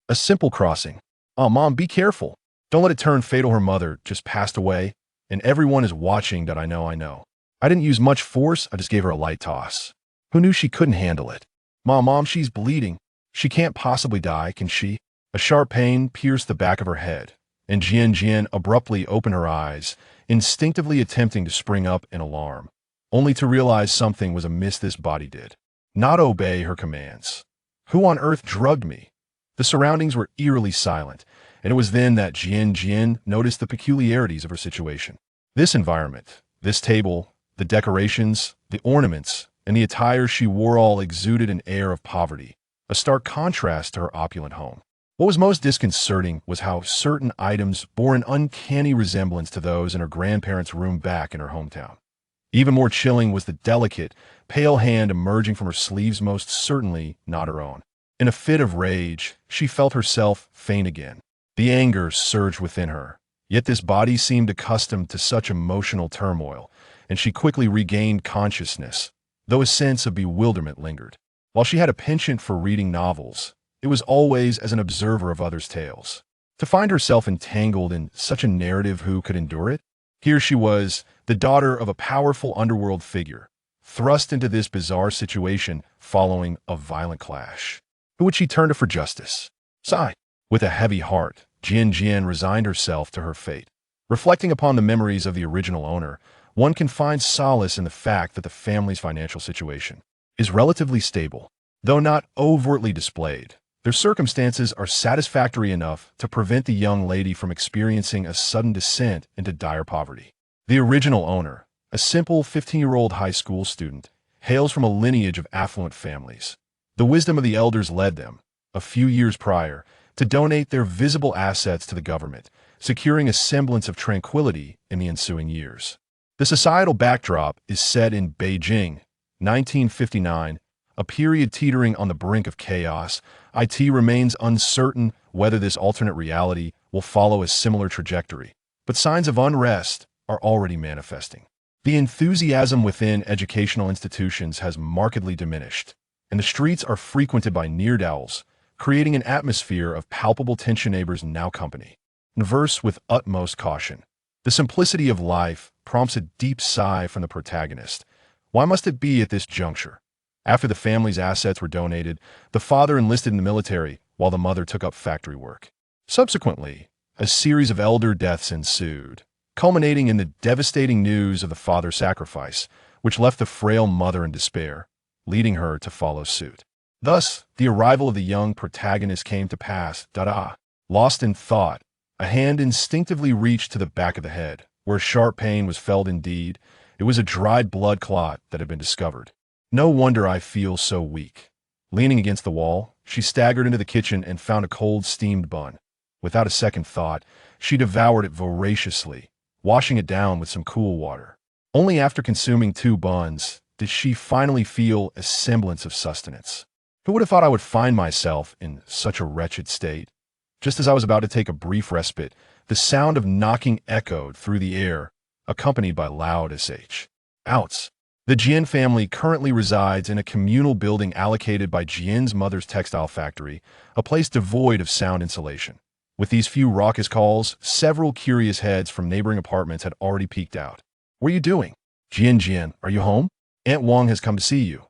A simple crossing. Oh, Mom, be careful. Don't let it turn fatal. Her mother just passed away, and everyone is watching that I know. I didn't use much force, I just gave her a light toss. Who knew she couldn't handle it? Mom, she's bleeding. She can't possibly die, can she? A sharp pain pierced the back of her head, and Jian abruptly opened her eyes, instinctively attempting to spring up in alarm, only to realize something was amiss. This body did not obey her commands. Who on earth drugged me? The surroundings were eerily silent, and it was then that Jian noticed the peculiarities of her situation. This environment, this table, the decorations, the ornaments, and the attire she wore all exuded an air of poverty, a stark contrast to her opulent home. What was most disconcerting was how certain items bore an uncanny resemblance to those in her grandparents' room back in her hometown. Even more chilling was the delicate, pale hand emerging from her sleeves, most certainly not her own. In a fit of rage, she felt herself faint again. The anger surged within her, yet this body seemed accustomed to such emotional turmoil, and she quickly regained consciousness, though a sense of bewilderment lingered. While she had a penchant for reading novels, it was always as an observer of others' tales. To find herself entangled in such a narrative, who could endure it? Here she was, the daughter of a powerful underworld figure, thrust into this bizarre situation following a violent clash. Who would she turn to for justice? Sigh. With a heavy heart, Jian resigned herself to her fate. Reflecting upon the memories of the original owner, one can find solace in the fact that the family's financial situation is relatively stable, though not overtly displayed. Their circumstances are satisfactory enough to prevent the young lady from experiencing a sudden descent into dire poverty. The original owner, a simple 15-year-old high school student, hails from a lineage of affluent families. The wisdom of the elders led them, a few years prior, to donate their visible assets to the government, securing a semblance of tranquility in the ensuing years. The societal backdrop is set in Beijing, 1959, a period teetering on the brink of chaos. IT remains uncertain whether this alternate reality will follow a similar trajectory, but signs of unrest are already manifesting. The enthusiasm within educational institutions has markedly diminished, and the streets are frequented by ne'er-do-wells, creating an atmosphere of palpable tension. Neighbors now company converse with utmost caution. The simplicity of life prompts a deep sigh from the protagonist. Why must it be at this juncture? After the family's assets were donated, the father enlisted in the military while the mother took up factory work. Subsequently, a series of elder deaths ensued, culminating in the devastating news of the father's sacrifice, which left the frail mother in despair, leading her to follow suit. Thus, the arrival of the young protagonist came to pass. Lost in thought, a hand instinctively reached to the back of the head, where sharp pain was felt. Indeed, it was a dried blood clot that had been discovered. No wonder I feel so weak. Leaning against the wall, she staggered into the kitchen and found a cold steamed bun. Without a second thought, she devoured it voraciously, washing it down with some cool water. Only after consuming 2 buns did she finally feel a semblance of sustenance. Who would have thought I would find myself in such a wretched state? Just as I was about to take a brief respite, the sound of knocking echoed through the air, accompanied by loud shouts. The Jian family currently resides in a communal building allocated by Jian's mother's textile factory, a place devoid of sound insulation. With these few raucous calls, several curious heads from neighboring apartments had already peeked out. What are you doing? Jian, are you home? Aunt Wang has come to see you.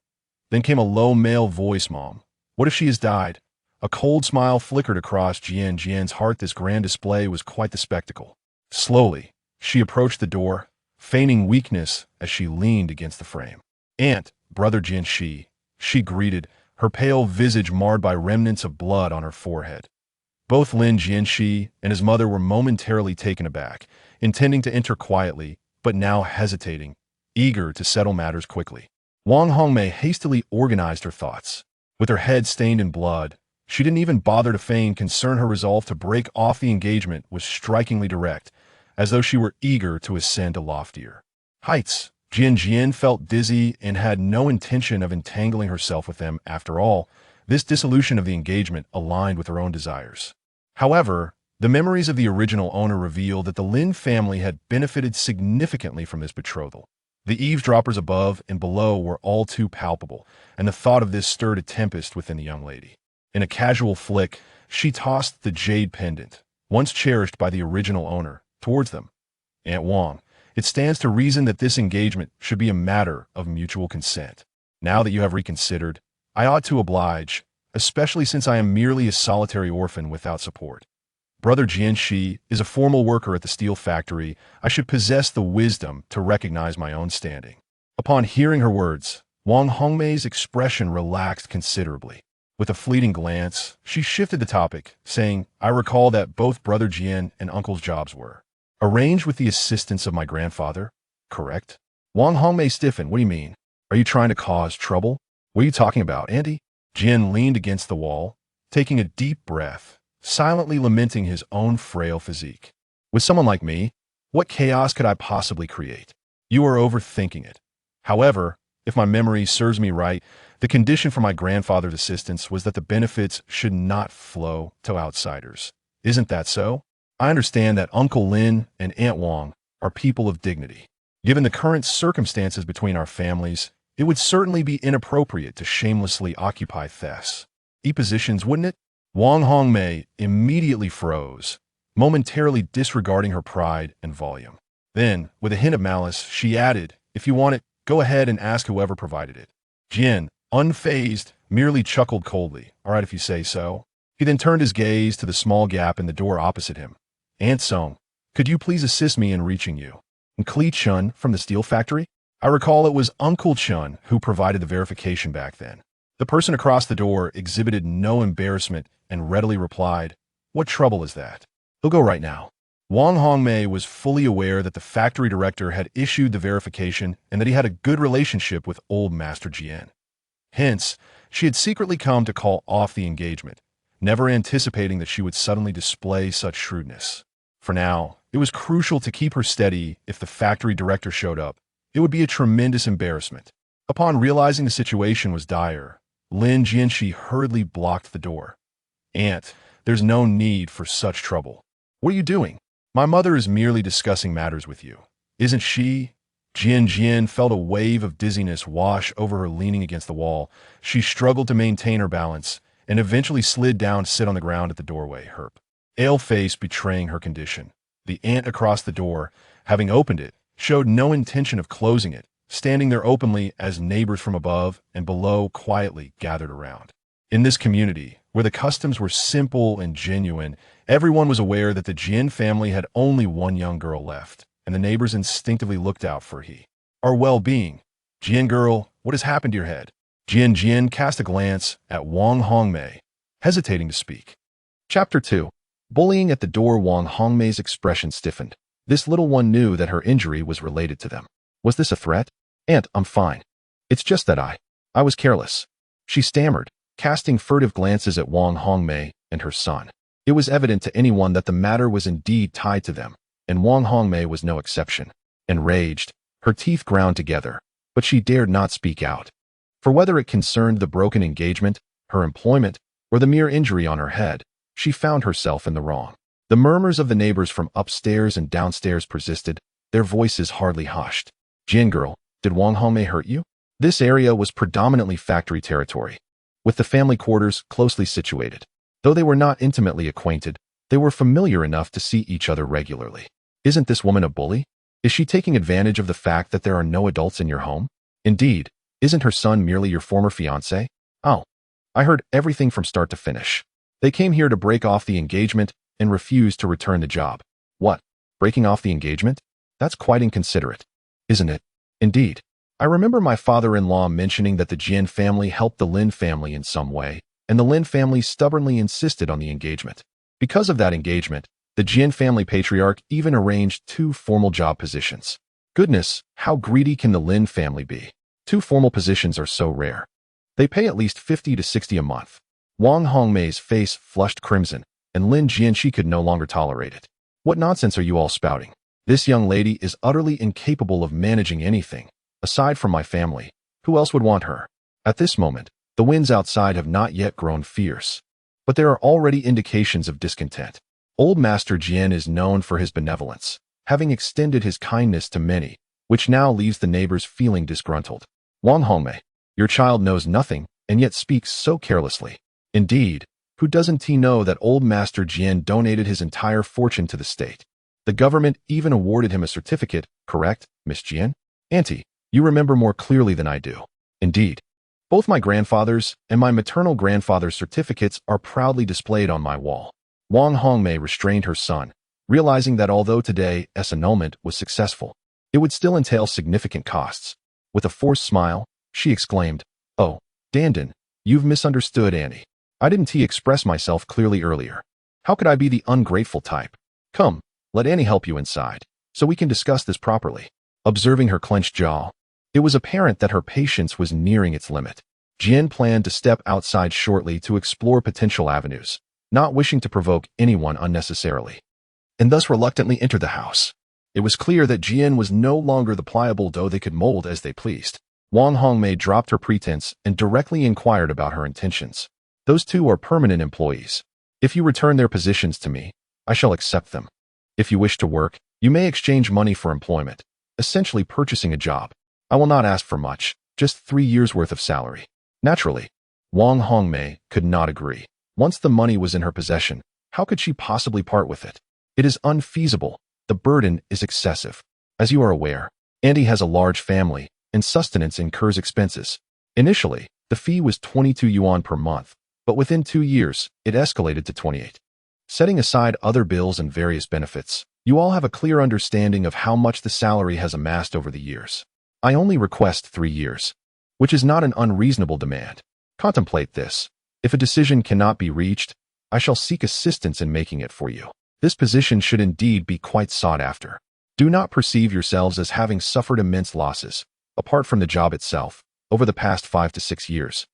Then came a low male voice. Mom, what if she has died? A cold smile flickered across Jian's heart. This grand display was quite the spectacle. Slowly, she approached the door, feigning weakness as she leaned against the frame. Aunt, brother Jian, she greeted, her pale visage marred by remnants of blood on her forehead. Both Lin Jianxi and his mother were momentarily taken aback, intending to enter quietly, but now hesitating, eager to settle matters quickly. Wang Hongmei hastily organized her thoughts. With her head stained in blood, she didn't even bother to feign concern. Her resolve to break off the engagement was strikingly direct, as though she were eager to ascend to loftier heights. Jian felt dizzy and had no intention of entangling herself with them. After all, this dissolution of the engagement aligned with her own desires. However, the memories of the original owner revealed that the Lin family had benefited significantly from this betrothal. The eavesdroppers above and below were all too palpable, and the thought of this stirred a tempest within the young lady. In a casual flick, She tossed the jade pendant, once cherished by the original owner, towards them. Aunt Wang, it stands to reason that this engagement should be a matter of mutual consent. Now that you have reconsidered, I ought to oblige, especially since I am merely a solitary orphan without support. Brother Jianxi is a formal worker at the steel factory. I should possess the wisdom to recognize my own standing. Upon hearing her words, Wang Hongmei's expression relaxed considerably. With a fleeting glance, she shifted the topic, saying, I recall that both Brother Jian and Uncle's jobs were arranged with the assistance of my grandfather, correct? Wang Hongmei stiffened. What do you mean? Are you trying to cause trouble? What are you talking about, Andy? Jian leaned against the wall, taking a deep breath, silently lamenting his own frail physique. With someone like me, what chaos could I possibly create? You are overthinking it. However, if my memory serves me right, the condition for my grandfather's assistance was that the benefits should not flow to outsiders. Isn't that so? I understand that Uncle Lin and Aunt Wang are people of dignity. Given the current circumstances between our families, it would certainly be inappropriate to shamelessly occupy Thess. Positions, wouldn't it? Wang Hongmei immediately froze, momentarily disregarding her pride and volume. Then, with a hint of malice, she added, if you want it, go ahead and ask whoever provided it. Jian, unfazed, merely chuckled coldly. All right, if you say so. He then turned his gaze to the small gap in the door opposite him. Aunt Song, could you please assist me in reaching you? And Klee Chun from the steel factory? I recall it was Uncle Chun who provided the verification back then. The person across the door exhibited no embarrassment and readily replied, what trouble is that? He'll go right now. Wang Hongmei was fully aware that the factory director had issued the verification and that he had a good relationship with old Master Jian. Hence, she had secretly come to call off the engagement, never anticipating that she would suddenly display such shrewdness. For now, it was crucial to keep her steady. If the factory director showed up, it would be a tremendous embarrassment. Upon realizing the situation was dire, Lin Jianxi hurriedly blocked the door. Aunt, there's no need for such trouble. What are you doing? My mother is merely discussing matters with you. Isn't she? Jian felt a wave of dizziness wash over her, leaning against the wall. She struggled to maintain her balance and eventually slid down to sit on the ground at the doorway, her pale face betraying her condition. The aunt across the door, having opened it, showed no intention of closing it, standing there openly as neighbors from above and below quietly gathered around. In this community, where the customs were simple and genuine, everyone was aware that the Jian family had only one young girl left, and the neighbors instinctively looked out for her well-being. Jian girl, what has happened to your head? Jian cast a glance at Wang Hongmei, hesitating to speak. Chapter 2. Bullying at the door. Wang Hongmei's expression stiffened. This little one knew that her injury was related to them. Was this a threat? Aunt, I'm fine. It's just that I was careless. She stammered, casting furtive glances at Wang Hongmei and her son. It was evident to anyone that the matter was indeed tied to them, and Wang Hongmei was no exception. Enraged, her teeth ground together, but she dared not speak out. For whether it concerned the broken engagement, her employment, or the mere injury on her head, she found herself in the wrong. The murmurs of the neighbors from upstairs and downstairs persisted, their voices hardly hushed. Jian girl, did Wang Hongmei hurt you? This area was predominantly factory territory, with the family quarters closely situated. Though they were not intimately acquainted, they were familiar enough to see each other regularly. Isn't this woman a bully? Is she taking advantage of the fact that there are no adults in your home? Indeed, isn't her son merely your former fiancé? Oh, I heard everything from start to finish. They came here to break off the engagement and refused to return the job. What? Breaking off the engagement? That's quite inconsiderate, isn't it? Indeed. I remember my father-in-law mentioning that the Jian family helped the Lin family in some way, and the Lin family stubbornly insisted on the engagement. Because of that engagement, the Jian family patriarch even arranged 2 formal job positions. Goodness, how greedy can the Lin family be? 2 formal positions are so rare. They pay at least 50 to 60 a month. Wang Hongmei's face flushed crimson, and Lin Jianxi could no longer tolerate it. What nonsense are you all spouting? This young lady is utterly incapable of managing anything. Aside from my family, who else would want her? At this moment, the winds outside have not yet grown fierce, but there are already indications of discontent. Old Master Jian is known for his benevolence, having extended his kindness to many, which now leaves the neighbors feeling disgruntled. Wang Hongmei, your child knows nothing and yet speaks so carelessly. Indeed, Who doesn't he know that old Master Jian donated his entire fortune to the state? The government even awarded him a certificate, correct, Miss Jian? Auntie, you remember more clearly than I do. Indeed. Both my grandfather's and my maternal grandfather's certificates are proudly displayed on my wall. Wang Hongmei restrained her son, realizing that although today's annulment was successful, it would still entail significant costs. With a forced smile, she exclaimed, "Oh, Dandan, you've misunderstood Annie. I didn't express myself clearly earlier. How could I be the ungrateful type? Come, let Annie help you inside, so we can discuss this properly." Observing her clenched jaw, it was apparent that her patience was nearing its limit. Jian planned to step outside shortly to explore potential avenues, not wishing to provoke anyone unnecessarily, and thus reluctantly entered the house. It was clear that Jian was no longer the pliable dough they could mold as they pleased. Wang Hongmei dropped her pretense and directly inquired about her intentions. "Those two are permanent employees. If you return their positions to me, I shall accept them. If you wish to work, you may exchange money for employment, essentially purchasing a job. I will not ask for much, just 3 years' worth of salary." Naturally, Wang Hongmei could not agree. Once the money was in her possession, how could she possibly part with it? It is unfeasible. The burden is excessive. As you are aware, Andy has a large family, and sustenance incurs expenses. Initially, the fee was 22 yuan per month, but within 2 years, it escalated to 28. Setting aside other bills and various benefits, you all have a clear understanding of how much the salary has amassed over the years. I only request 3 years, which is not an unreasonable demand. Contemplate this. If a decision cannot be reached, I shall seek assistance in making it for you. This position should indeed be quite sought after. Do not perceive yourselves as having suffered immense losses, apart from the job itself, over the past 5 to 6 years.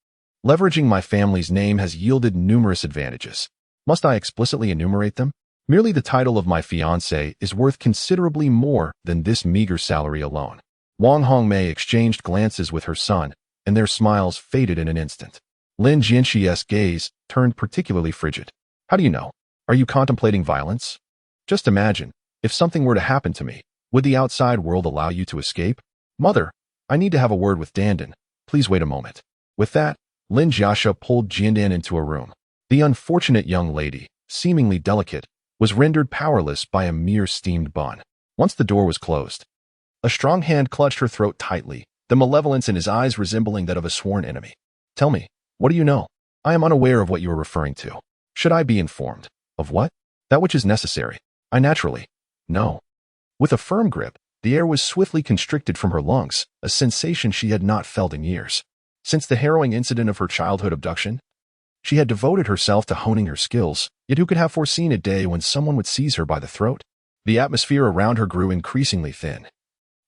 Leveraging my family's name has yielded numerous advantages. Must I explicitly enumerate them? Merely the title of my fiancé is worth considerably more than this meager salary alone. Wang Hongmei exchanged glances with her son, and their smiles faded in an instant. Lin Jianxi's gaze turned particularly frigid. "How do you know? Are you contemplating violence? Just imagine, if something were to happen to me, would the outside world allow you to escape?" "Mother, I need to have a word with Dandan. Please wait a moment." With that, Lin Jiaxia pulled Jiandan into a room. The unfortunate young lady, seemingly delicate, was rendered powerless by a mere steamed bun. Once the door was closed, a strong hand clutched her throat tightly, the malevolence in his eyes resembling that of a sworn enemy. "Tell me, what do you know? I am unaware of what you are referring to. Should I be informed? Of what? That which is necessary. I naturally know." With a firm grip, the air was swiftly constricted from her lungs, a sensation she had not felt in years. Since the harrowing incident of her childhood abduction, she had devoted herself to honing her skills, yet who could have foreseen a day when someone would seize her by the throat? The atmosphere around her grew increasingly thin,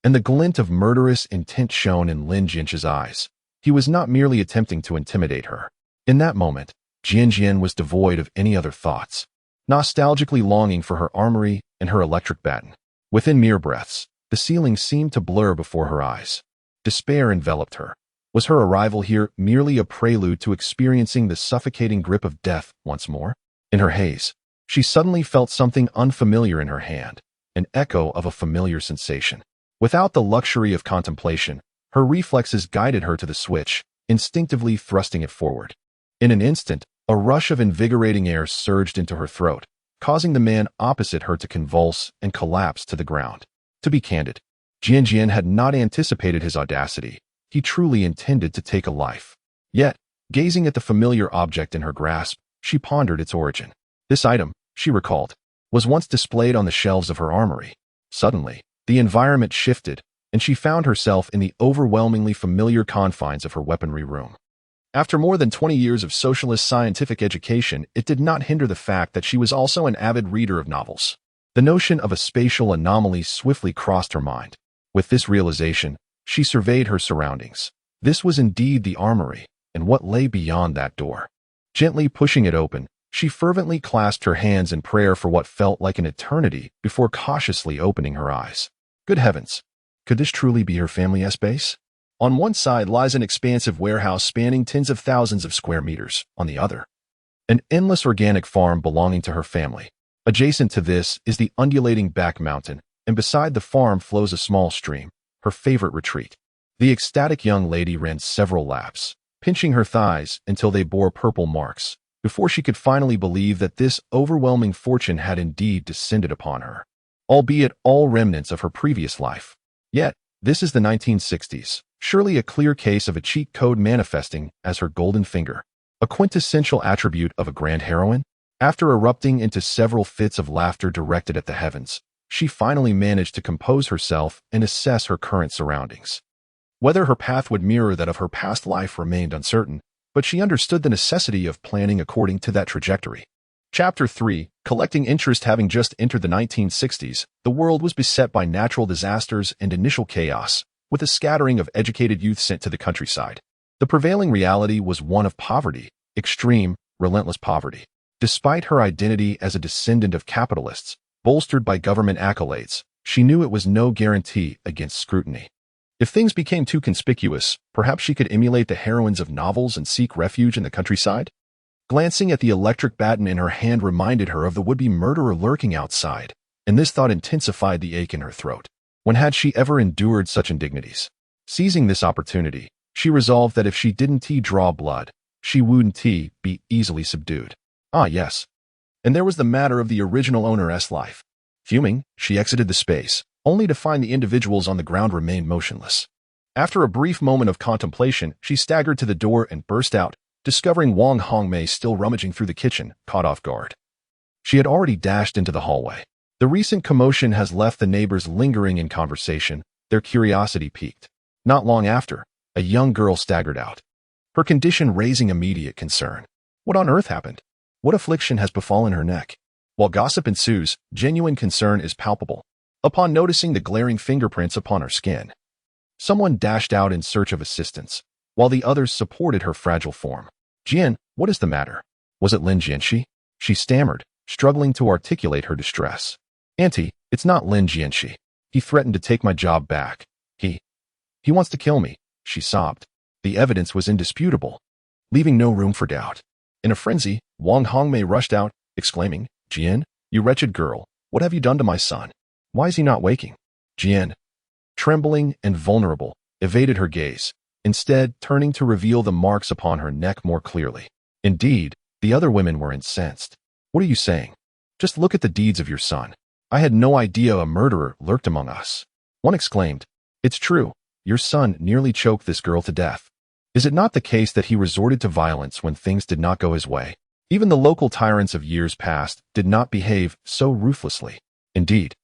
and the glint of murderous intent shone in Lin Jianxi's eyes. He was not merely attempting to intimidate her. In that moment, Jian was devoid of any other thoughts, nostalgically longing for her armory and her electric baton. Within mere breaths, the ceiling seemed to blur before her eyes. Despair enveloped her. Was her arrival here merely a prelude to experiencing the suffocating grip of death once more? In her haze, she suddenly felt something unfamiliar in her hand, an echo of a familiar sensation. Without the luxury of contemplation, her reflexes guided her to the switch, instinctively thrusting it forward. In an instant, a rush of invigorating air surged into her throat, causing the man opposite her to convulse and collapse to the ground. To be candid, Jian had not anticipated his audacity. He truly intended to take a life. Yet, gazing at the familiar object in her grasp, she pondered its origin. This item, she recalled, was once displayed on the shelves of her armory. Suddenly, the environment shifted, and she found herself in the overwhelmingly familiar confines of her weaponry room. After more than 20 years of socialist scientific education, it did not hinder the fact that she was also an avid reader of novels. The notion of a spatial anomaly swiftly crossed her mind. With this realization, she surveyed her surroundings. This was indeed the armory, and what lay beyond that door? Gently pushing it open, she fervently clasped her hands in prayer for what felt like an eternity before cautiously opening her eyes. Good heavens! Could this truly be her family's base? On one side lies an expansive warehouse spanning tens of thousands of square meters. On the other, an endless organic farm belonging to her family. Adjacent to this is the undulating back mountain, and beside the farm flows a small stream, her favorite retreat. The ecstatic young lady ran several laps, pinching her thighs until they bore purple marks, before she could finally believe that this overwhelming fortune had indeed descended upon her, albeit all remnants of her previous life. Yet, this is the 1960s, surely a clear case of a cheat code manifesting as her golden finger, a quintessential attribute of a grand heroine. After erupting into several fits of laughter directed at the heavens, she finally managed to compose herself and assess her current surroundings. Whether her path would mirror that of her past life remained uncertain, but she understood the necessity of planning according to that trajectory. Chapter 3, Collecting Interest. Having just entered the 1960s, the world was beset by natural disasters and initial chaos, with a scattering of educated youth sent to the countryside. The prevailing reality was one of poverty, extreme, relentless poverty. Despite her identity as a descendant of capitalists, bolstered by government accolades, she knew it was no guarantee against scrutiny. If things became too conspicuous, perhaps she could emulate the heroines of novels and seek refuge in the countryside? Glancing at the electric baton in her hand reminded her of the would-be murderer lurking outside, and this thought intensified the ache in her throat. When had she ever endured such indignities? Seizing this opportunity, she resolved that if she didn't draw blood, she wouldn't be easily subdued. Ah, yes. And there was the matter of the original owner's life. Fuming, she exited the space, only to find the individuals on the ground remained motionless. After a brief moment of contemplation, she staggered to the door and burst out, discovering Wang Hongmei still rummaging through the kitchen, caught off guard. She had already dashed into the hallway. The recent commotion has left the neighbors lingering in conversation, their curiosity piqued. Not long after, a young girl staggered out, her condition raising immediate concern. What on earth happened? What affliction has befallen her neck? While gossip ensues, genuine concern is palpable. Upon noticing the glaring fingerprints upon her skin, someone dashed out in search of assistance, while the others supported her fragile form. Jian, what is the matter? Was it Lin Jianxi? She stammered, struggling to articulate her distress. Auntie, it's not Lin Jianxi. He threatened to take my job back. He wants to kill me, she sobbed. The evidence was indisputable, leaving no room for doubt. In a frenzy, Wang Hongmei rushed out, exclaiming, Jian, you wretched girl, what have you done to my son? Why is he not waking? Jian, trembling and vulnerable, evaded her gaze, instead turning to reveal the marks upon her neck more clearly. Indeed, the other women were incensed. What are you saying? Just look at the deeds of your son. I had no idea a murderer lurked among us. One exclaimed, It's true, your son nearly choked this girl to death. Is it not the case that he resorted to violence when things did not go his way? Even the local tyrants of years past did not behave so ruthlessly. Indeed,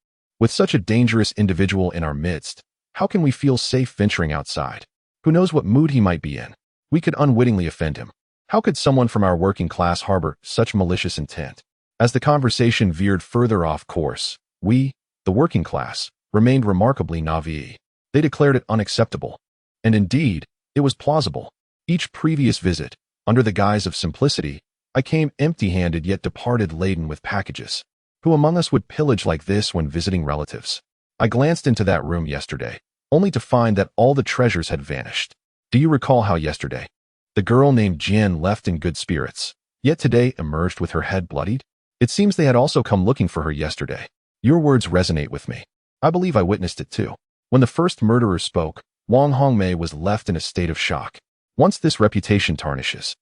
with such a dangerous individual in our midst, how can we feel safe venturing outside? Who knows what mood he might be in? We could unwittingly offend him. How could someone from our working class harbor such malicious intent? As the conversation veered further off course, we, the working class, remained remarkably naive. They declared it unacceptable. And indeed, it was plausible. Each previous visit, under the guise of simplicity, I came empty-handed yet departed laden with packages. Who among us would pillage like this when visiting relatives? I glanced into that room yesterday, only to find that all the treasures had vanished. Do you recall how yesterday, the girl named Jian left in good spirits, yet today emerged with her head bloodied? It seems they had also come looking for her yesterday. Your words resonate with me. I believe I witnessed it too. When the first murderer spoke, Wang Hongmei was left in a state of shock. Once this reputation tarnishes,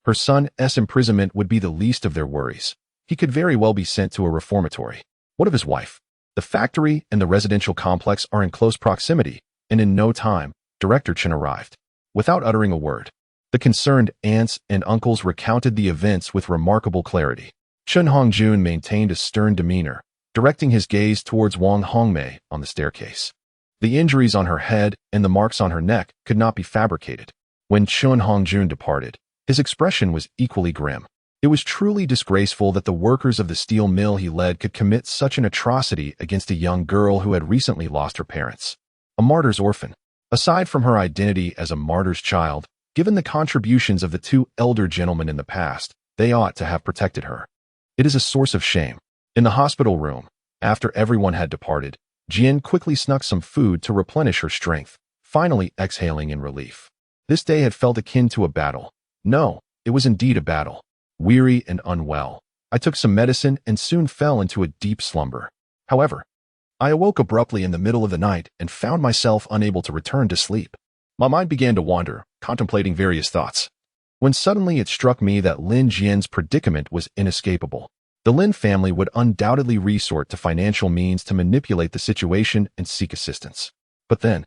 her son's imprisonment would be the least of their worries. He could very well be sent to a reformatory. What of his wife? The factory and the residential complex are in close proximity, and in no time, Director Chen arrived. Without uttering a word, the concerned aunts and uncles recounted the events with remarkable clarity. Chen Hongjun maintained a stern demeanor, directing his gaze towards Wang Hongmei on the staircase. The injuries on her head and the marks on her neck could not be fabricated. When Chen Hongjun departed, his expression was equally grim. It was truly disgraceful that the workers of the steel mill he led could commit such an atrocity against a young girl who had recently lost her parents. A martyr's orphan. Aside from her identity as a martyr's child, given the contributions of the two elder gentlemen in the past, they ought to have protected her. It is a source of shame. In the hospital room, after everyone had departed, Jian quickly snuck some food to replenish her strength, finally exhaling in relief. This day had felt akin to a battle. No, it was indeed a battle. Weary and unwell, I took some medicine and soon fell into a deep slumber. However, I awoke abruptly in the middle of the night and found myself unable to return to sleep. My mind began to wander, contemplating various thoughts. when suddenly it struck me that Lin Jian's predicament was inescapable. The Lin family would undoubtedly resort to financial means to manipulate the situation and seek assistance. But then,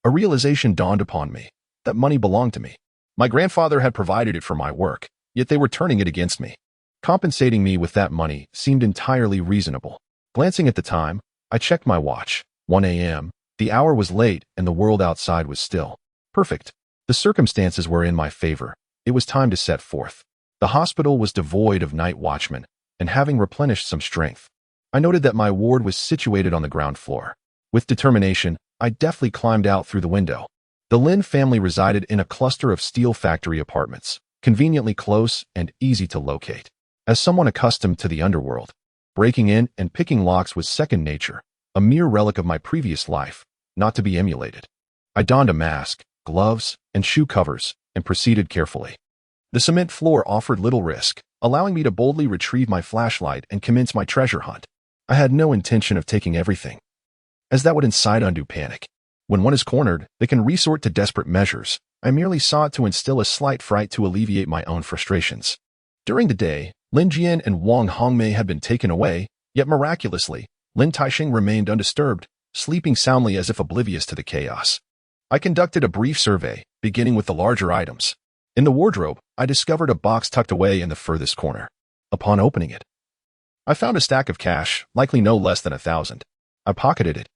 a realization dawned upon me that money belonged to me. My grandfather had provided it for my work, yet they were turning it against me. Compensating me with that money seemed entirely reasonable. Glancing at the time, I checked my watch. 1 a.m. The hour was late and the world outside was still. Perfect. The circumstances were in my favor. It was time to set forth. The hospital was devoid of night watchmen, and having replenished some strength, I noted that my ward was situated on the ground floor. With determination, I deftly climbed out through the window. The Lin family resided in a cluster of steel factory apartments, conveniently close and easy to locate. As someone accustomed to the underworld, breaking in and picking locks was second nature, a mere relic of my previous life, not to be emulated. I donned a mask, gloves, and shoe covers, and proceeded carefully. The cement floor offered little risk, allowing me to boldly retrieve my flashlight and commence my treasure hunt. I had no intention of taking everything, as that would incite undue panic. When one is cornered, they can resort to desperate measures. I merely sought to instill a slight fright to alleviate my own frustrations. During the day, Lin Jian and Wang Hongmei had been taken away, yet miraculously, Lin Taixing remained undisturbed, sleeping soundly as if oblivious to the chaos. I conducted a brief survey, beginning with the larger items. In the wardrobe, I discovered a box tucked away in the furthest corner. Upon opening it, I found a stack of cash, likely no less than 1,000. I pocketed it.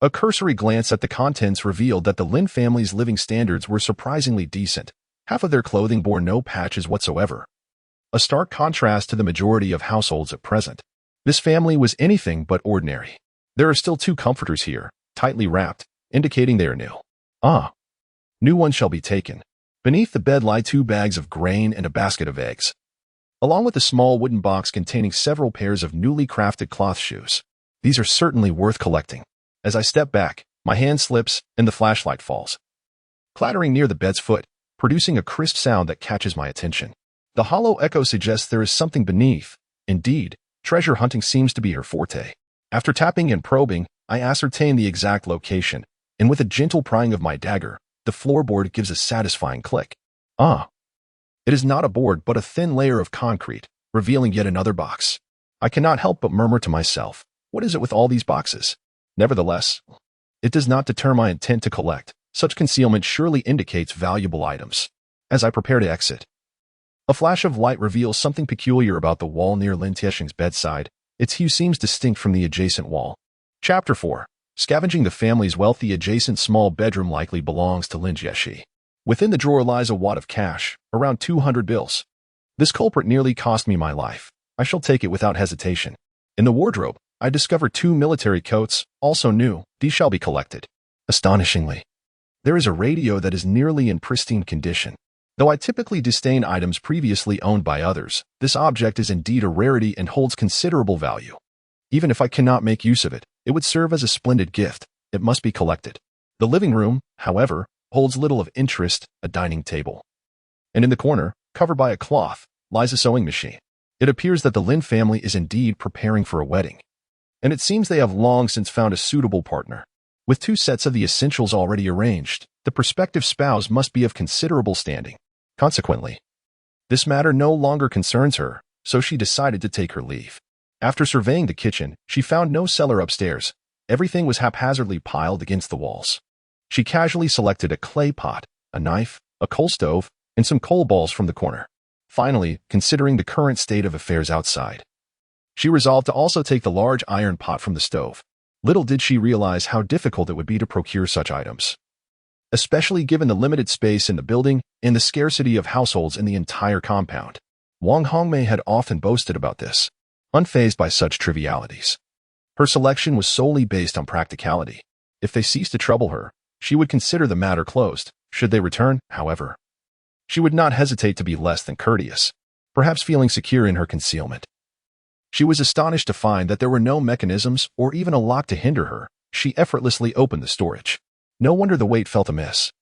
A cursory glance at the contents revealed that the Lin family's living standards were surprisingly decent. Half of their clothing bore no patches whatsoever, a stark contrast to the majority of households at present. This family was anything but ordinary. There are still 2 comforters here, tightly wrapped, indicating they are new. Ah, new one shall be taken. Beneath the bed lie 2 bags of grain and a basket of eggs, along with a small wooden box containing several pairs of newly crafted cloth shoes. These are certainly worth collecting. As I step back, my hand slips and the flashlight falls, clattering near the bed's foot, producing a crisp sound that catches my attention. The hollow echo suggests there is something beneath. Indeed, treasure hunting seems to be her forte. After tapping and probing, I ascertain the exact location, and with a gentle prying of my dagger, the floorboard gives a satisfying click. Ah! It is not a board but a thin layer of concrete, revealing yet another box. I cannot help but murmur to myself, what is it with all these boxes? Nevertheless, it does not deter my intent to collect. Such concealment surely indicates valuable items. As I prepare to exit, a flash of light reveals something peculiar about the wall near Lin Tiexing's bedside. Its hue seems distinct from the adjacent wall. Chapter 4. Scavenging the family's wealth. The adjacent small bedroom likely belongs to Lin Jieshi. Within the drawer lies a wad of cash, around 200 bills. This culprit nearly cost me my life. I shall take it without hesitation. In the wardrobe, I discover 2 military coats, also new. These shall be collected. Astonishingly, there is a radio that is nearly in pristine condition. Though I typically disdain items previously owned by others, this object is indeed a rarity and holds considerable value. Even if I cannot make use of it, it would serve as a splendid gift. It must be collected. The living room, however, holds little of interest, a dining table. And in the corner, covered by a cloth, lies a sewing machine. It appears that the Lin family is indeed preparing for a wedding. And it seems they have long since found a suitable partner. With 2 sets of the essentials already arranged, the prospective spouse must be of considerable standing. Consequently, this matter no longer concerns her, so she decided to take her leave. After surveying the kitchen, she found no cellar upstairs. Everything was haphazardly piled against the walls. She casually selected a clay pot, a knife, a coal stove, and some coal balls from the corner. Finally, considering the current state of affairs outside, she resolved to also take the large iron pot from the stove. Little did she realize how difficult it would be to procure such items, especially given the limited space in the building and the scarcity of households in the entire compound. Wang Hongmei had often boasted about this, unfazed by such trivialities. Her selection was solely based on practicality. If they ceased to trouble her, she would consider the matter closed. Should they return, however, she would not hesitate to be less than courteous, perhaps feeling secure in her concealment. She was astonished to find that there were no mechanisms or even a lock to hinder her. She effortlessly opened the storage. No wonder the weight felt amiss.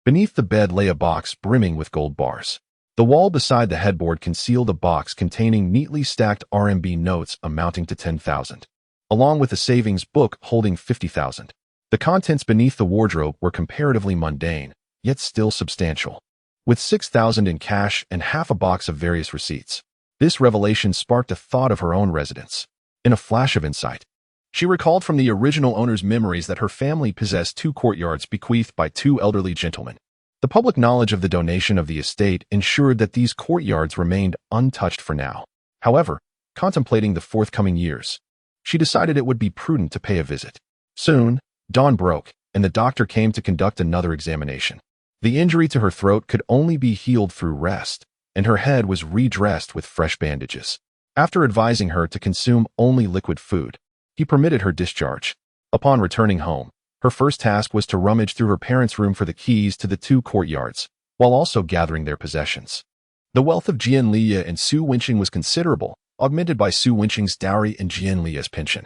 Beneath the bed lay a box brimming with gold bars. The wall beside the headboard concealed a box containing neatly stacked RMB notes amounting to 10,000, along with a savings book holding 50,000. The contents beneath the wardrobe were comparatively mundane, yet still substantial. with 6,000 in cash and half a box of various receipts. This revelation sparked a thought of her own residence. In a flash of insight, she recalled from the original owner's memories that her family possessed 2 courtyards bequeathed by 2 elderly gentlemen. The public knowledge of the donation of the estate ensured that these courtyards remained untouched for now. However, contemplating the forthcoming years, she decided it would be prudent to pay a visit. Soon, dawn broke, and the doctor came to conduct another examination. The injury to her throat could only be healed through rest, and her head was redressed with fresh bandages. After advising her to consume only liquid food, he permitted her discharge. Upon returning home, her first task was to rummage through her parents' room for the keys to the 2 courtyards, while also gathering their possessions. The wealth of Jian Liya and Su Wenqing was considerable, augmented by Su Wenqing's dowry and Jian Liya's pension,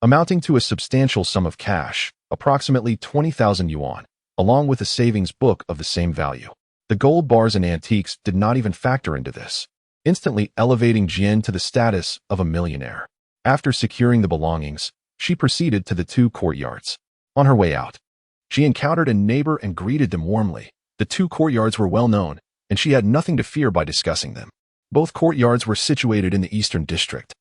amounting to a substantial sum of cash, approximately 20,000 yuan, along with a savings book of the same value. The gold bars and antiques did not even factor into this, instantly elevating Jian to the status of a millionaire. After securing the belongings, she proceeded to the 2 courtyards. On her way out, she encountered a neighbor and greeted them warmly. The 2 courtyards were well known, and she had nothing to fear by discussing them. Both courtyards were situated in the eastern district,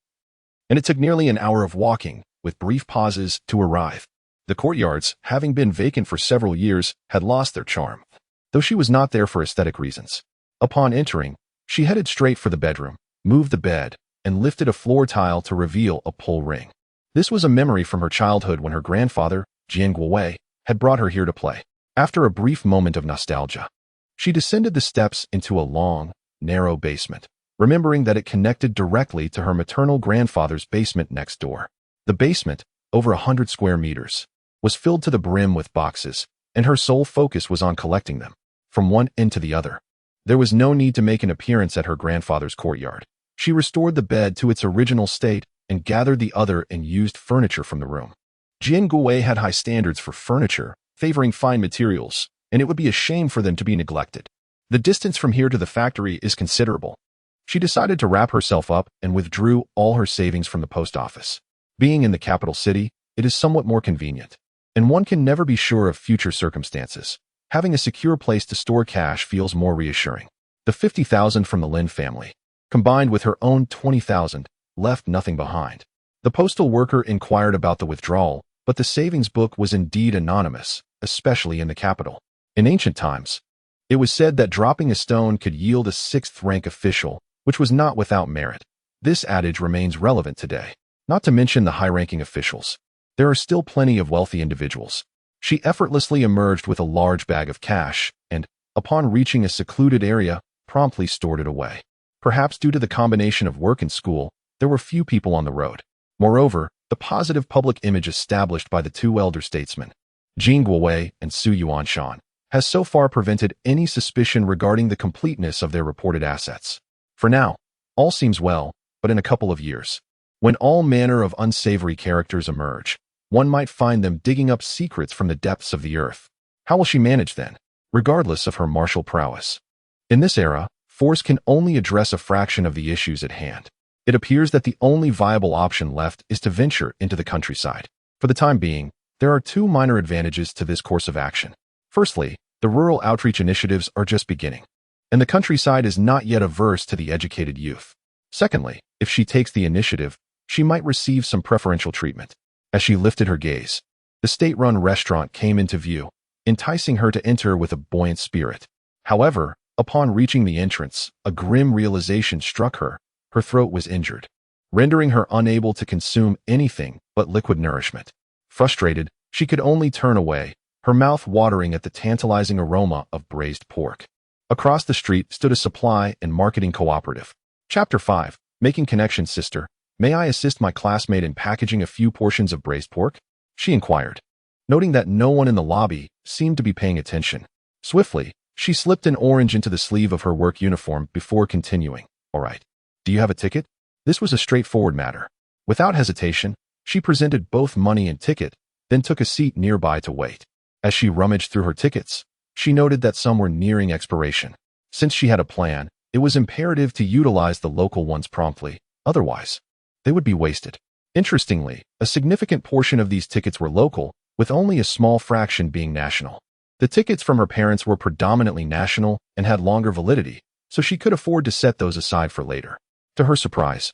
and it took nearly an hour of walking, with brief pauses, to arrive. The courtyards, having been vacant for several years, had lost their charm, though she was not there for aesthetic reasons. Upon entering, she headed straight for the bedroom, moved the bed, and lifted a floor tile to reveal a pull ring. This was a memory from her childhood when her grandfather, Jian Guowei, had brought her here to play. After a brief moment of nostalgia, she descended the steps into a long, narrow basement, remembering that it connected directly to her maternal grandfather's basement next door. The basement, over 100 square meters, was filled to the brim with boxes, and her sole focus was on collecting them, from one end to the other. There was no need to make an appearance at her grandfather's courtyard. She restored the bed to its original state and gathered the other and used furniture from the room. Jian Guowei had high standards for furniture, favoring fine materials, and it would be a shame for them to be neglected. The distance from here to the factory is considerable. She decided to wrap herself up and withdrew all her savings from the post office. Being in the capital city, it is somewhat more convenient, and one can never be sure of future circumstances. Having a secure place to store cash feels more reassuring. The 50,000 from the Lin family, combined with her own 20,000, left nothing behind. The postal worker inquired about the withdrawal, but the savings book was indeed anonymous, especially in the capital. In ancient times, it was said that dropping a stone could yield a 6th-rank official, which was not without merit. This adage remains relevant today. Not to mention the high-ranking officials. There are still plenty of wealthy individuals. She effortlessly emerged with a large bag of cash and, upon reaching a secluded area, promptly stored it away. Perhaps due to the combination of work and school, there were few people on the road. Moreover, the positive public image established by the 2 elder statesmen, Jian Guowei and Su Yuanshan, has so far prevented any suspicion regarding the completeness of their reported assets. For now, all seems well, but in a couple of years, when all manner of unsavory characters emerge, one might find them digging up secrets from the depths of the earth. How will she manage then, regardless of her martial prowess? In this era, force can only address a fraction of the issues at hand. It appears that the only viable option left is to venture into the countryside. For the time being, there are 2 minor advantages to this course of action. Firstly, the rural outreach initiatives are just beginning, and the countryside is not yet averse to the educated youth. Secondly, if she takes the initiative, she might receive some preferential treatment. As she lifted her gaze, the state-run restaurant came into view, enticing her to enter with a buoyant spirit. However, upon reaching the entrance, a grim realization struck her. Her throat was injured, rendering her unable to consume anything but liquid nourishment. Frustrated, she could only turn away, her mouth watering at the tantalizing aroma of braised pork. Across the street stood a supply and marketing cooperative. Chapter 5, Making Connections. Sister, may I assist my classmate in packaging a few portions of braised pork? She inquired, noting that no one in the lobby seemed to be paying attention. Swiftly, she slipped an orange into the sleeve of her work uniform before continuing. All right. Do you have a ticket? This was a straightforward matter. Without hesitation, she presented both money and ticket, then took a seat nearby to wait. As she rummaged through her tickets, she noted that some were nearing expiration. Since she had a plan, it was imperative to utilize the local ones promptly, otherwise, they would be wasted. Interestingly, a significant portion of these tickets were local, with only a small fraction being national. The tickets from her parents were predominantly national, and had longer validity, so she could afford to set those aside for later. To her surprise,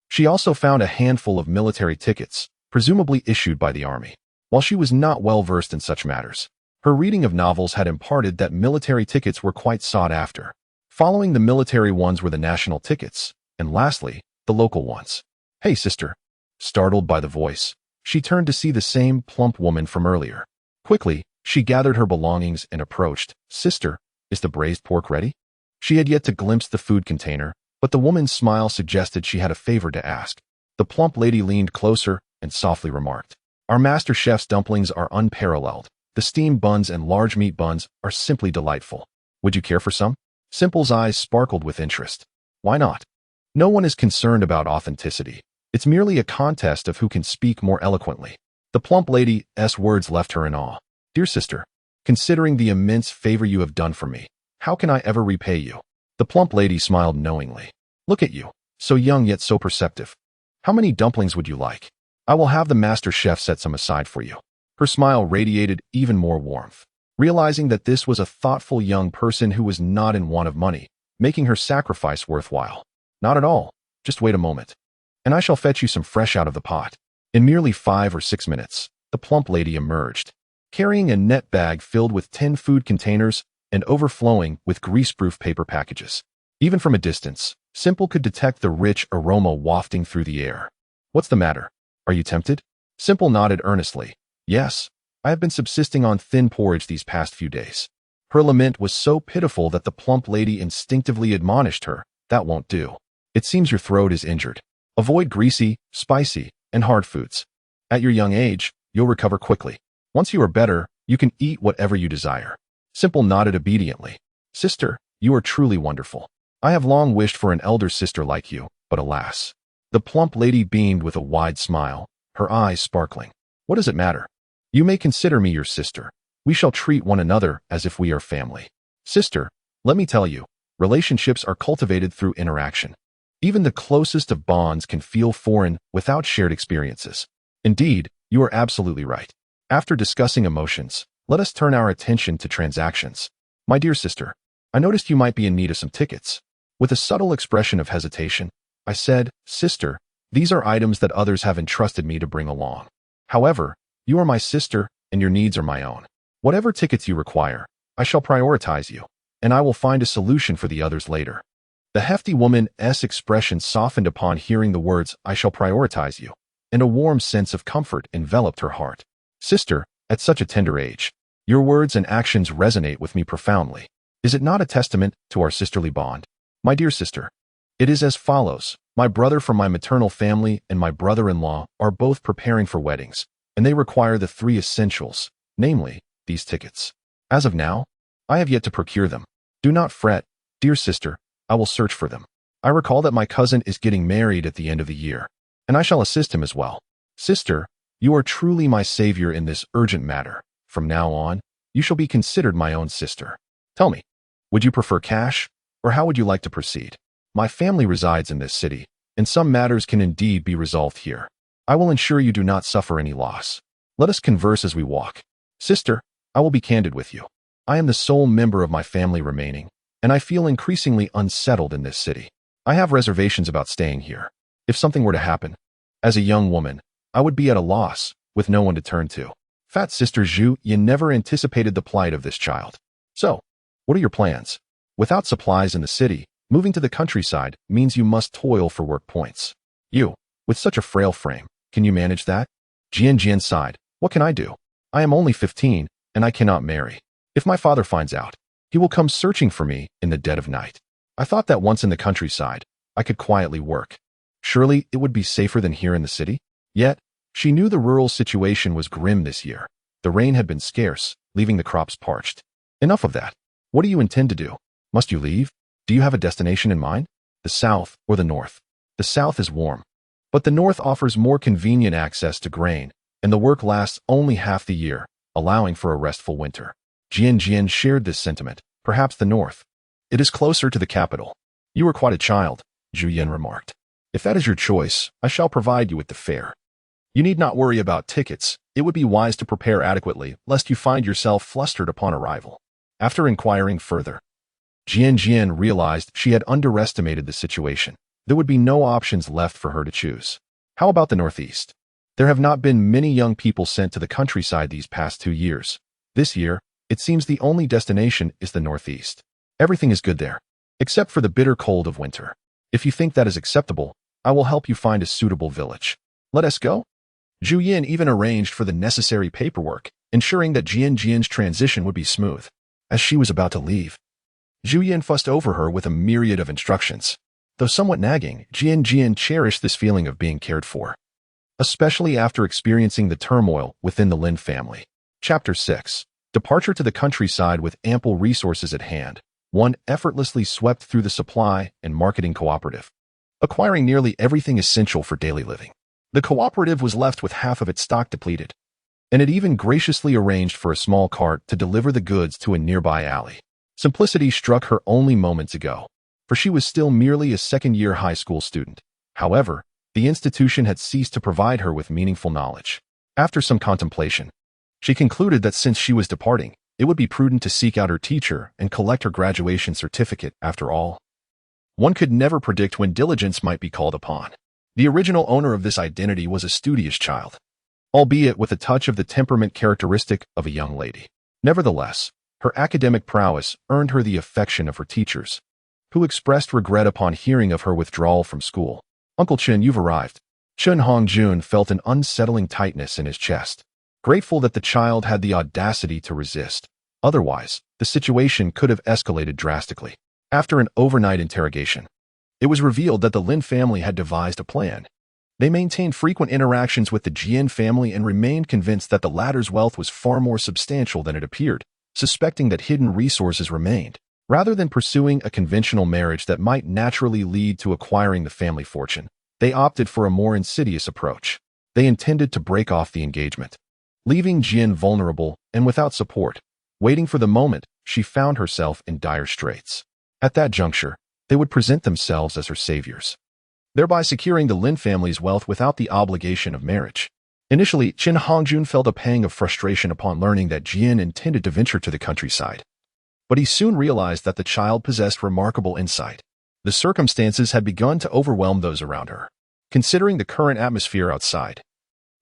she also found a handful of military tickets, presumably issued by the army. While she was not well versed in such matters, her reading of novels had imparted that military tickets were quite sought after. Following the military ones were the national tickets, and lastly, the local ones. "Hey, sister." Startled by the voice, she turned to see the same plump woman from earlier. Quickly, she gathered her belongings and approached. "Sister, is the braised pork ready?" She had yet to glimpse the food container, but the woman's smile suggested she had a favor to ask. The plump lady leaned closer and softly remarked, "Our master chef's dumplings are unparalleled. The steamed buns and large meat buns are simply delightful. Would you care for some?" Simple's eyes sparkled with interest. "Why not? No one is concerned about authenticity. It's merely a contest of who can speak more eloquently." The plump lady's words left her in awe. "Dear sister, considering the immense favor you have done for me, how can I ever repay you?" The plump lady smiled knowingly. "Look at you, so young yet so perceptive. How many dumplings would you like? I will have the master chef set some aside for you." Her smile radiated even more warmth. Realizing that this was a thoughtful young person who was not in want of money, making her sacrifice worthwhile. "Not at all. Just wait a moment, and I shall fetch you some fresh out of the pot." In merely 5 or 6 minutes, the plump lady emerged, carrying a net bag filled with 10 food containers and overflowing with grease-proof paper packages. Even from a distance, Simple could detect the rich aroma wafting through the air. "What's the matter? Are you tempted?" Simple nodded earnestly. "Yes, I have been subsisting on thin porridge these past few days." Her lament was so pitiful that the plump lady instinctively admonished her, "That won't do. It seems your throat is injured. Avoid greasy, spicy, and hard foods. At your young age, you'll recover quickly. Once you are better, you can eat whatever you desire." Simple nodded obediently. "Sister, you are truly wonderful. I have long wished for an elder sister like you, but alas." The plump lady beamed with a wide smile, her eyes sparkling. "What does it matter? You may consider me your sister. We shall treat one another as if we are family." "Sister, let me tell you, relationships are cultivated through interaction. Even the closest of bonds can feel foreign without shared experiences." "Indeed, you are absolutely right. After discussing emotions, let us turn our attention to transactions. My dear sister, I noticed you might be in need of some tickets." With a subtle expression of hesitation, I said, "Sister, these are items that others have entrusted me to bring along. However, you are my sister, and your needs are my own. Whatever tickets you require, I shall prioritize you, and I will find a solution for the others later." The hefty woman's expression softened upon hearing the words, "I shall prioritize you," and a warm sense of comfort enveloped her heart. "Sister, at such a tender age, your words and actions resonate with me profoundly. Is it not a testament to our sisterly bond? My dear sister, it is as follows. My brother from my maternal family and my brother-in-law are both preparing for weddings, and they require the 3 essentials, namely, these tickets. As of now, I have yet to procure them. Do not fret, dear sister, I will search for them. I recall that my cousin is getting married at the end of the year, and I shall assist him as well. Sister, you are truly my savior in this urgent matter. From now on, you shall be considered my own sister. Tell me, would you prefer cash, or how would you like to proceed? My family resides in this city, and some matters can indeed be resolved here. I will ensure you do not suffer any loss. Let us converse as we walk. Sister, I will be candid with you. I am the sole member of my family remaining, and I feel increasingly unsettled in this city. I have reservations about staying here. If something were to happen, as a young woman, I would be at a loss, with no one to turn to. Fat Sister Zhu, you never anticipated the plight of this child. So, what are your plans? Without supplies in the city, moving to the countryside means you must toil for work points. You, with such a frail frame, can you manage that? Jian sighed. What can I do? I am only 15, and I cannot marry. If my father finds out, he will come searching for me in the dead of night. I thought that once in the countryside, I could quietly work. Surely it would be safer than here in the city? Yet, she knew the rural situation was grim this year. The rain had been scarce, leaving the crops parched. Enough of that. What do you intend to do? Must you leave? Do you have a destination in mind? The south or the north? The south is warm, but the north offers more convenient access to grain, and the work lasts only half the year, allowing for a restful winter. Jian shared this sentiment. Perhaps the north. It is closer to the capital. You are quite a child, Zhu Yan remarked. If that is your choice, I shall provide you with the fare. You need not worry about tickets. It would be wise to prepare adequately, lest you find yourself flustered upon arrival. After inquiring further, Jian realized she had underestimated the situation. There would be no options left for her to choose. How about the Northeast? There have not been many young people sent to the countryside these past 2 years. This year, it seems the only destination is the Northeast. Everything is good there, except for the bitter cold of winter. If you think that is acceptable, I will help you find a suitable village. Let us go? Zhu Yin even arranged for the necessary paperwork, ensuring that Jian's transition would be smooth. As she was about to leave, Zhu Yin fussed over her with a myriad of instructions. Though somewhat nagging, Jian cherished this feeling of being cared for, especially after experiencing the turmoil within the Lin family. Chapter 6. Departure to the countryside with ample resources at hand. One effortlessly swept through the supply and marketing cooperative, acquiring nearly everything essential for daily living. The cooperative was left with half of its stock depleted, and it even graciously arranged for a small cart to deliver the goods to a nearby alley. Simplicity struck her only moments ago, for she was still merely a second-year high school student. However, the institution had ceased to provide her with meaningful knowledge. After some contemplation, she concluded that since she was departing, it would be prudent to seek out her teacher and collect her graduation certificate. After all, one could never predict when diligence might be called upon. The original owner of this identity was a studious child, albeit with a touch of the temperament characteristic of a young lady. Nevertheless, her academic prowess earned her the affection of her teachers, who expressed regret upon hearing of her withdrawal from school. "Uncle Chen, you've arrived." Chen Hongjun felt an unsettling tightness in his chest, grateful that the child had the audacity to resist. Otherwise, the situation could have escalated drastically. After an overnight interrogation, it was revealed that the Lin family had devised a plan. They maintained frequent interactions with the Jian family and remained convinced that the latter's wealth was far more substantial than it appeared, suspecting that hidden resources remained. Rather than pursuing a conventional marriage that might naturally lead to acquiring the family fortune, they opted for a more insidious approach. They intended to break off the engagement, leaving Jian vulnerable and without support, waiting for the moment she found herself in dire straits. At that juncture, they would present themselves as her saviors, thereby securing the Lin family's wealth without the obligation of marriage. Initially, Chen Hongjun felt a pang of frustration upon learning that Jian intended to venture to the countryside. But he soon realized that the child possessed remarkable insight. The circumstances had begun to overwhelm those around her. Considering the current atmosphere outside,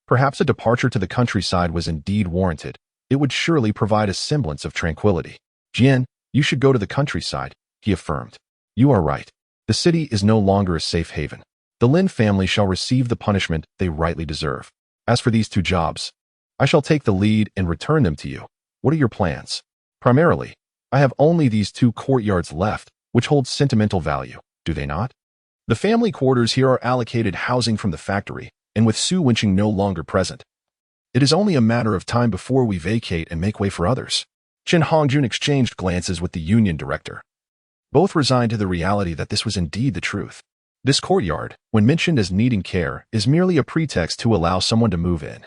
perhaps a departure to the countryside was indeed warranted. It would surely provide a semblance of tranquility. "Jian, you should go to the countryside," he affirmed. "You are right. The city is no longer a safe haven. The Lin family shall receive the punishment they rightly deserve. As for these 2 jobs, I shall take the lead and return them to you. What are your plans?" "Primarily, I have only these 2 courtyards left, which hold sentimental value, do they not? The family quarters here are allocated housing from the factory, and with Su Wenqing no longer present, it is only a matter of time before we vacate and make way for others." Chen Hongjun exchanged glances with the union director. Both resigned to the reality that this was indeed the truth. This courtyard, when mentioned as needing care, is merely a pretext to allow someone to move in.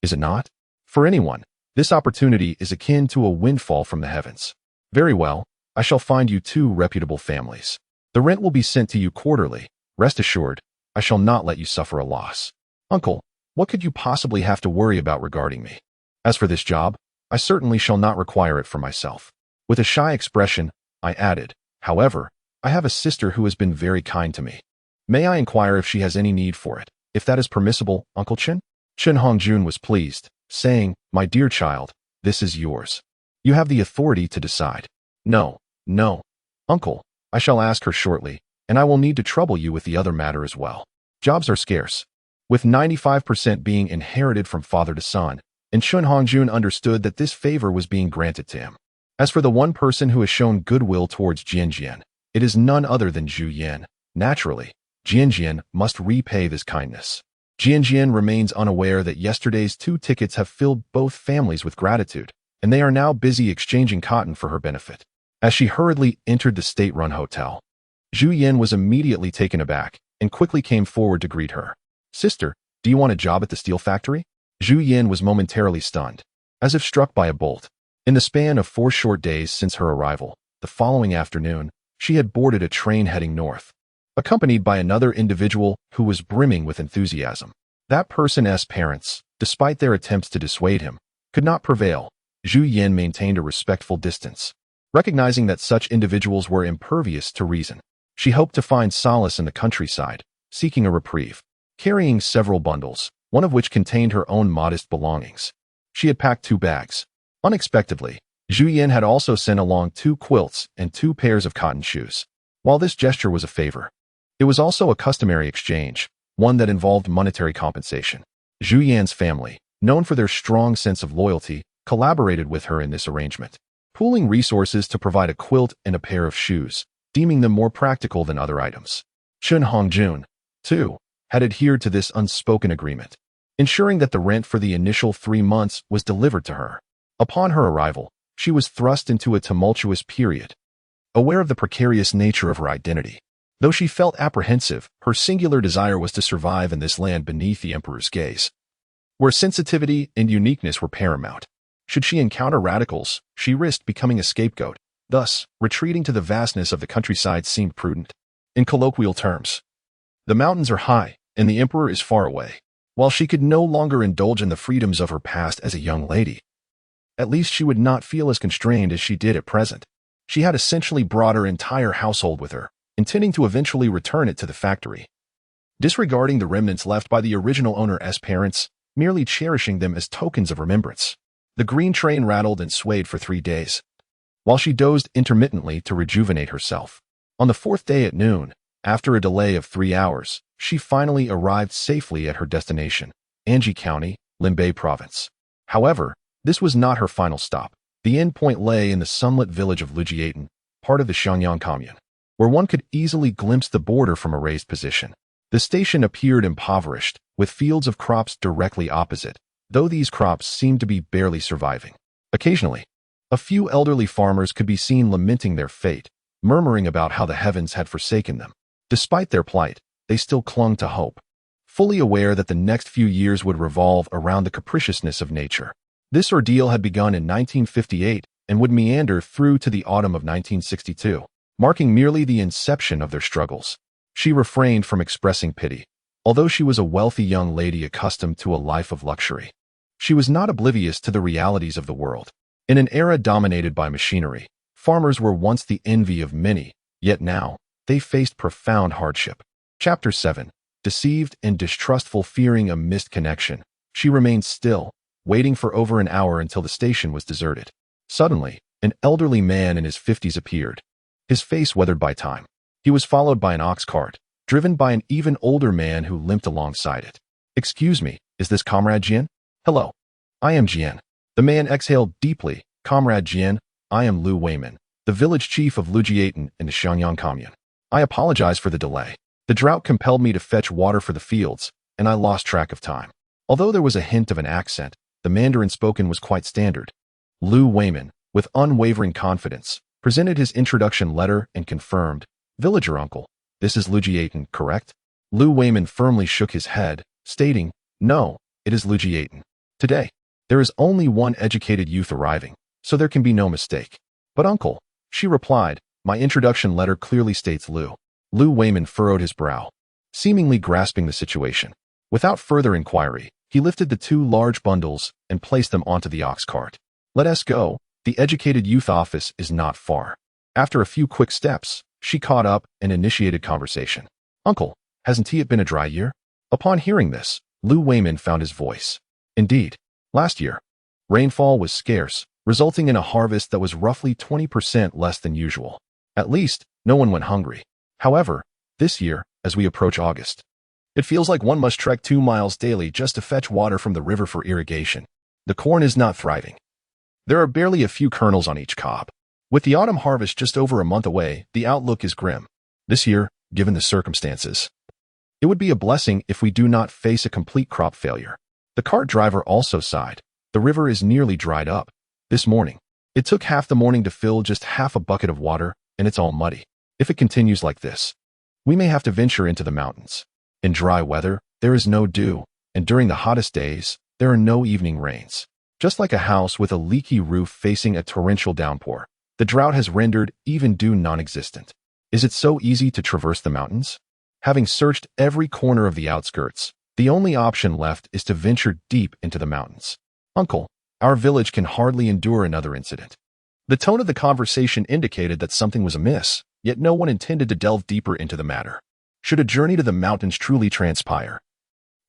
Is it not? For anyone, this opportunity is akin to a windfall from the heavens. "Very well, I shall find you 2 reputable families. The rent will be sent to you quarterly. Rest assured, I shall not let you suffer a loss." "Uncle, what could you possibly have to worry about regarding me? As for this job, I certainly shall not require it for myself." With a shy expression, I added, "However, I have a sister who has been very kind to me. May I inquire if she has any need for it, if that is permissible, Uncle Chen?" Chen Hongjun was pleased, saying, "My dear child, this is yours. You have the authority to decide." No, uncle, I shall ask her shortly, and I will need to trouble you with the other matter as well. Jobs are scarce, with 95% being inherited from father to son, and Chen Hongjun understood that this favor was being granted to him. As for the one person who has shown goodwill towards Jian, it is none other than Zhu Yin. Naturally, Jian must repay this kindness. Jian remains unaware that yesterday's 2 tickets have filled both families with gratitude, and they are now busy exchanging cotton for her benefit. As she hurriedly entered the state-run hotel, Zhu Yin was immediately taken aback and quickly came forward to greet her. "Sister, do you want a job at the steel factory?" Zhu Yin was momentarily stunned, as if struck by a bolt. In the span of 4 short days since her arrival, the following afternoon, she had boarded a train heading north, accompanied by another individual who was brimming with enthusiasm. That person's parents, despite their attempts to dissuade him, could not prevail. Zhu Yin maintained a respectful distance, Recognizing that such individuals were impervious to reason, she hoped to find solace in the countryside, seeking a reprieve. Carrying several bundles, one of which contained her own modest belongings, she had packed 2 bags. Unexpectedly, Zhu Yan had also sent along 2 quilts and 2 pairs of cotton shoes. While this gesture was a favor, it was also a customary exchange, one that involved monetary compensation. Zhu Yan's family, known for their strong sense of loyalty, collaborated with her in this arrangement, pooling resources to provide a quilt and a pair of shoes, deeming them more practical than other items. Chun Hongjun, too, had adhered to this unspoken agreement, ensuring that the rent for the initial 3 months was delivered to her. Upon her arrival, she was thrust into a tumultuous period. Aware of the precarious nature of her identity, though she felt apprehensive, her singular desire was to survive in this land beneath the emperor's gaze, where sensitivity and uniqueness were paramount. Should she encounter radicals, she risked becoming a scapegoat. Thus, retreating to the vastness of the countryside seemed prudent. In colloquial terms, the mountains are high, and the emperor is far away. While she could no longer indulge in the freedoms of her past as a young lady, at least she would not feel as constrained as she did at present. She had essentially brought her entire household with her, intending to eventually return it to the factory, disregarding the remnants left by the original owner's parents, merely cherishing them as tokens of remembrance. The green train rattled and swayed for 3 days, while she dozed intermittently to rejuvenate herself. On the 4th day at noon, after a delay of 3 hours, she finally arrived safely at her destination, Anji County, Limbei Province. However, this was not her final stop. The endpoint lay in the sunlit village of Lujiaten, part of the Shenyang commune, where one could easily glimpse the border from a raised position. The station appeared impoverished, with fields of crops directly opposite, though these crops seemed to be barely surviving. Occasionally, a few elderly farmers could be seen lamenting their fate, murmuring about how the heavens had forsaken them. Despite their plight, they still clung to hope, fully aware that the next few years would revolve around the capriciousness of nature. This ordeal had begun in 1958 and would meander through to the autumn of 1962, marking merely the inception of their struggles. She refrained from expressing pity. Although she was a wealthy young lady accustomed to a life of luxury, she was not oblivious to the realities of the world. In an era dominated by machinery, farmers were once the envy of many, yet now, they faced profound hardship. Chapter 7. Deceived and distrustful, fearing a missed connection, she remained still, waiting for over an hour until the station was deserted. Suddenly, an elderly man in his 50s appeared, his face weathered by time. He was followed by an ox cart, driven by an even older man who limped alongside it. "Excuse me, is this Comrade Jian?" "Hello. I am Jian." The man exhaled deeply. "Comrade Jian, I am Lu Weiman, the village chief of Lujiaten in the Shenyang commune. I apologize for the delay. The drought compelled me to fetch water for the fields, and I lost track of time." Although there was a hint of an accent, the Mandarin spoken was quite standard. Lu Weiman, with unwavering confidence, presented his introduction letter and confirmed, "Villager uncle, this is Lujiaten, correct?" Lu Weiman firmly shook his head, stating, "No, it is Lujiaten. Today, there is only one educated youth arriving, so there can be no mistake." "But uncle," she replied, "my introduction letter clearly states Lu." Lu Weiman furrowed his brow, seemingly grasping the situation. Without further inquiry, he lifted the 2 large bundles and placed them onto the ox cart. "Let us go. The educated youth office is not far." After a few quick steps, she caught up and initiated conversation. "Uncle, hasn't it been a dry year?" Upon hearing this, Lu Weiman found his voice. Indeed, last year, rainfall was scarce, resulting in a harvest that was roughly 20% less than usual. At least, no one went hungry. However, this year, as we approach August, it feels like one must trek 2 miles daily just to fetch water from the river for irrigation. The corn is not thriving. There are barely a few kernels on each cob. With the autumn harvest just over a month away, the outlook is grim. This year, given the circumstances, it would be a blessing if we do not face a complete crop failure. The cart driver also sighed. The river is nearly dried up. This morning, it took half the morning to fill just half a bucket of water, and it's all muddy. If it continues like this, we may have to venture into the mountains. In dry weather, there is no dew, and during the hottest days, there are no evening rains. Just like a house with a leaky roof facing a torrential downpour, the drought has rendered even dew non-existent. Is it so easy to traverse the mountains? Having searched every corner of the outskirts, the only option left is to venture deep into the mountains. Uncle, our village can hardly endure another incident. The tone of the conversation indicated that something was amiss, yet no one intended to delve deeper into the matter. Should a journey to the mountains truly transpire,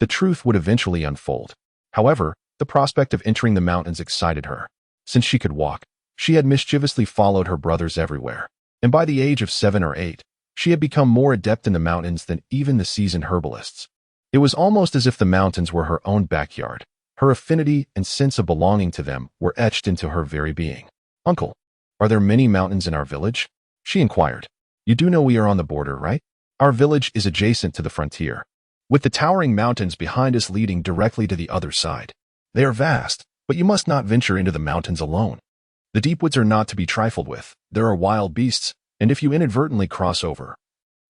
the truth would eventually unfold. However, the prospect of entering the mountains excited her. Since she could walk, she had mischievously followed her brothers everywhere, and by the age of 7 or 8, she had become more adept in the mountains than even the seasoned herbalists. It was almost as if the mountains were her own backyard. Her affinity and sense of belonging to them were etched into her very being. "Uncle, are there many mountains in our village?" she inquired. "You do know we are on the border, right? Our village is adjacent to the frontier, with the towering mountains behind us leading directly to the other side. They are vast, but you must not venture into the mountains alone. The deep woods are not to be trifled with. There are wild beasts, and if you inadvertently cross over,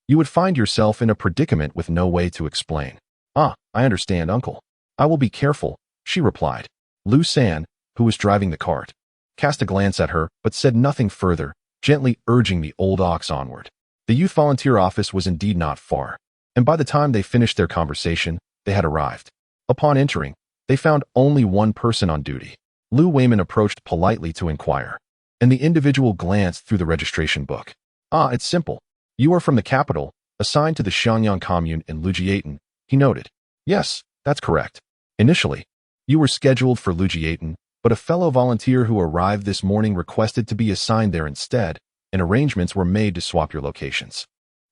you would find yourself in a predicament with no way to explain." "Ah, I understand, uncle. I will be careful," she replied. Lu San, who was driving the cart, cast a glance at her but said nothing further, gently urging the old ox onward. The youth volunteer office was indeed not far, and by the time they finished their conversation, they had arrived. Upon entering, they found only one person on duty. Lu Wayman approached politely to inquire, and the individual glanced through the registration book. "Ah, it's simple. You are from the capital, assigned to the Shenyang commune in Lujiaten," he noted. "Yes, that's correct. Initially, you were scheduled for Lujiaten, but a fellow volunteer who arrived this morning requested to be assigned there instead, and arrangements were made to swap your locations.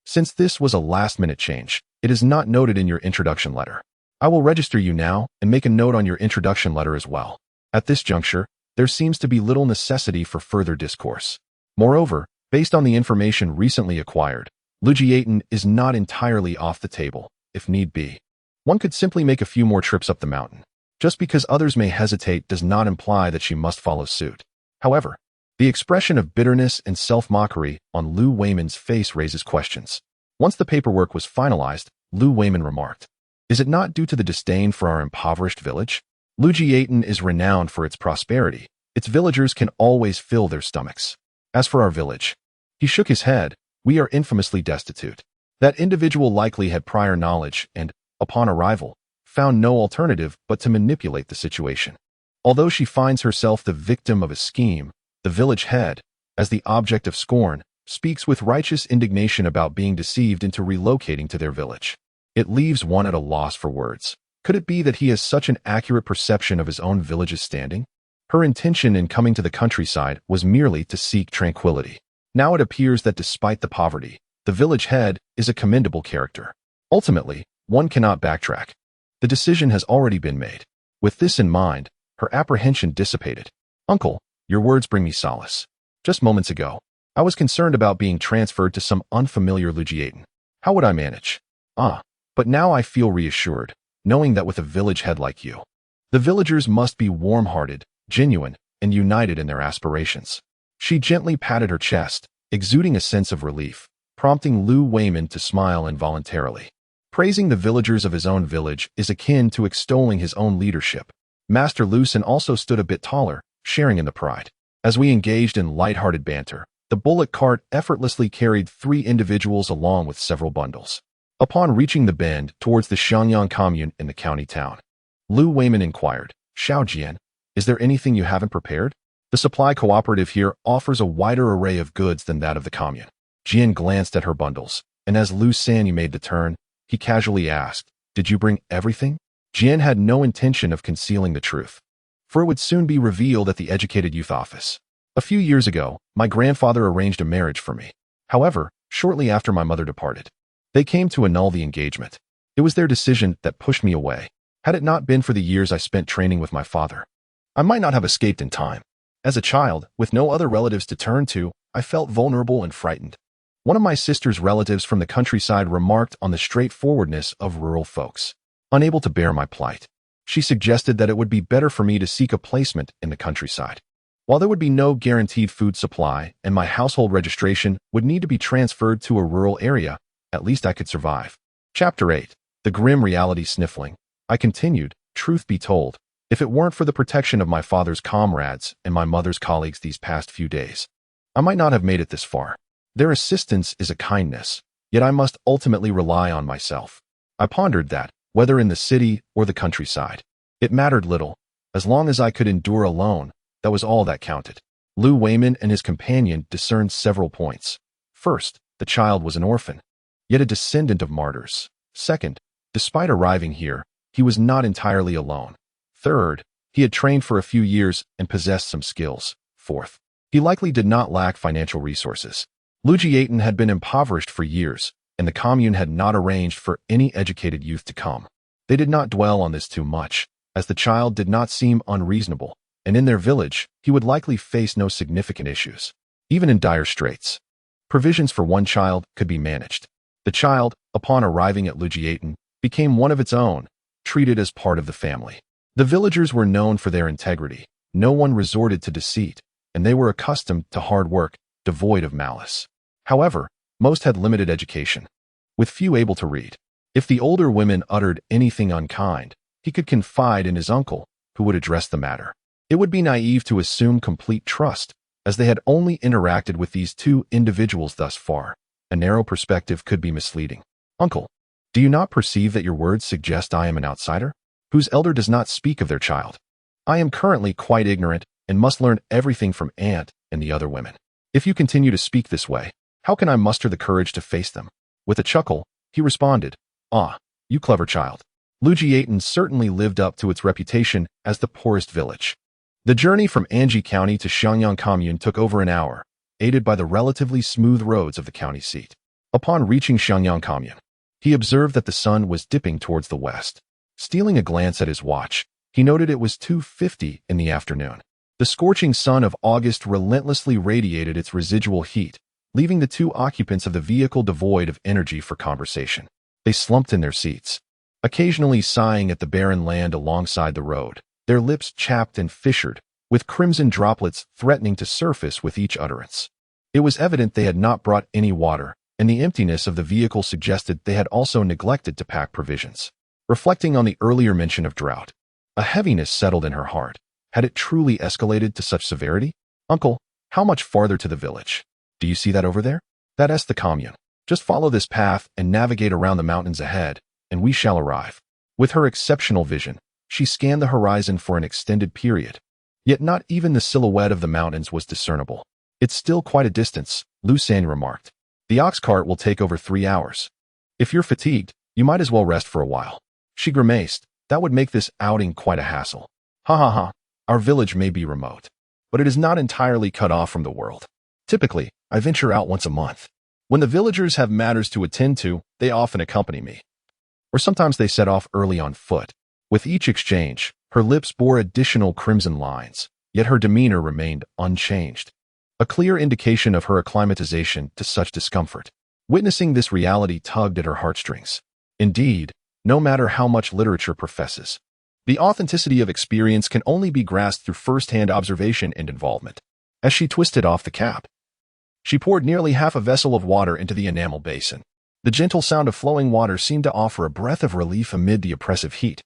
Since this was a last-minute change, it is not noted in your introduction letter. I will register you now and make a note on your introduction letter as well. At this juncture, there seems to be little necessity for further discourse. Moreover, based on the information recently acquired, Lujiaten is not entirely off the table, if need be. One could simply make a few more trips up the mountain. Just because others may hesitate does not imply that she must follow suit." However, the expression of bitterness and self-mockery on Lu Wayman's face raises questions. Once the paperwork was finalized, Lu Wayman remarked, "Is it not due to the disdain for our impoverished village? Lujiaten is renowned for its prosperity. Its villagers can always fill their stomachs. As for our village," he shook his head, "we are infamously destitute." That individual likely had prior knowledge and, upon arrival, found no alternative but to manipulate the situation. Although she finds herself the victim of a scheme, the village head, as the object of scorn, speaks with righteous indignation about being deceived into relocating to their village. It leaves one at a loss for words. Could it be that he has such an accurate perception of his own village's standing? Her intention in coming to the countryside was merely to seek tranquility. Now it appears that despite the poverty, the village head is a commendable character. Ultimately, one cannot backtrack. The decision has already been made. With this in mind, her apprehension dissipated. "Uncle, your words bring me solace. Just moments ago, I was concerned about being transferred to some unfamiliar Lujiaten. How would I manage? But now I feel reassured, knowing that with a village head like you, the villagers must be warm-hearted, genuine, and united in their aspirations." She gently patted her chest, exuding a sense of relief, prompting Lu Wayman to smile involuntarily. Praising the villagers of his own village is akin to extolling his own leadership. Master Lucen also stood a bit taller, sharing in the pride. As we engaged in light-hearted banter, the bullock cart effortlessly carried 3 individuals along with several bundles. Upon reaching the bend towards the Shenyang commune in the county town, Lu Wayman inquired, "Xiao Jian, is there anything you haven't prepared? The supply cooperative here offers a wider array of goods than that of the commune." Jian glanced at her bundles, and as Lu San made the turn, he casually asked, "Did you bring everything?" Jian had no intention of concealing the truth, for it would soon be revealed at the educated youth office. "A few years ago, my grandfather arranged a marriage for me. However, shortly after my mother departed, they came to annul the engagement. It was their decision that pushed me away. Had it not been for the years I spent training with my father, I might not have escaped in time. As a child, with no other relatives to turn to, I felt vulnerable and frightened. One of my sister's relatives from the countryside remarked on the straightforwardness of rural folks. Unable to bear my plight, she suggested that it would be better for me to seek a placement in the countryside. While there would be no guaranteed food supply and my household registration would need to be transferred to a rural area, at least I could survive." Chapter 8. The Grim Reality Sniffling. I continued, "Truth be told, if it weren't for the protection of my father's comrades and my mother's colleagues these past few days, I might not have made it this far. Their assistance is a kindness, yet I must ultimately rely on myself. I pondered that, whether in the city or the countryside, it mattered little. As long as I could endure alone, that was all that counted. Lu Weimin and his companion discerned several points. First, the child was an orphan, yet a descendant of martyrs. Second, despite arriving here, he was not entirely alone. Third, he had trained for a few years and possessed some skills. Fourth, he likely did not lack financial resources. Lujiaten had been impoverished for years, and the commune had not arranged for any educated youth to come. They did not dwell on this too much, as the child did not seem unreasonable, and in their village, he would likely face no significant issues. Even in dire straits, provisions for one child could be managed. The child, upon arriving at Lujiaten, became one of its own, treated as part of the family. The villagers were known for their integrity. No one resorted to deceit, and they were accustomed to hard work, devoid of malice. However, most had limited education, with few able to read. If the older women uttered anything unkind, he could confide in his uncle, who would address the matter. It would be naive to assume complete trust, as they had only interacted with these two individuals thus far. A narrow perspective could be misleading. Uncle, do you not perceive that your words suggest I am an outsider, whose elder does not speak of their child? I am currently quite ignorant and must learn everything from Aunt and the other women. If you continue to speak this way, how can I muster the courage to face them? With a chuckle, he responded, Ah, you clever child. Lujiaten certainly lived up to its reputation as the poorest village. The journey from Anji County to Xiangyang Commune took over an hour, aided by the relatively smooth roads of the county seat. Upon reaching Xiangyang Commune, he observed that the sun was dipping towards the west. Stealing a glance at his watch, he noted it was 2:50 in the afternoon. The scorching sun of August relentlessly radiated its residual heat, leaving the two occupants of the vehicle devoid of energy for conversation. They slumped in their seats, occasionally sighing at the barren land alongside the road, their lips chapped and fissured, with crimson droplets threatening to surface with each utterance. It was evident they had not brought any water, and the emptiness of the vehicle suggested they had also neglected to pack provisions. Reflecting on the earlier mention of drought, a heaviness settled in her heart. Had it truly escalated to such severity? Uncle, how much farther to the village? Do you see that over there? That's the commune. Just follow this path and navigate around the mountains ahead, and we shall arrive. With her exceptional vision, she scanned the horizon for an extended period. Yet not even the silhouette of the mountains was discernible. It's still quite a distance, Lu San remarked. The ox cart will take over 3 hours. If you're fatigued, you might as well rest for a while. She grimaced. That would make this outing quite a hassle. Ha ha ha. Our village may be remote, but it is not entirely cut off from the world. Typically, I venture out once a month. When the villagers have matters to attend to, they often accompany me. Or sometimes they set off early on foot. With each exchange, her lips bore additional crimson lines, yet her demeanor remained unchanged. A clear indication of her acclimatization to such discomfort. Witnessing this reality tugged at her heartstrings. Indeed, no matter how much literature professes, the authenticity of experience can only be grasped through first-hand observation and involvement. As she twisted off the cap, she poured nearly half a vessel of water into the enamel basin. The gentle sound of flowing water seemed to offer a breath of relief amid the oppressive heat.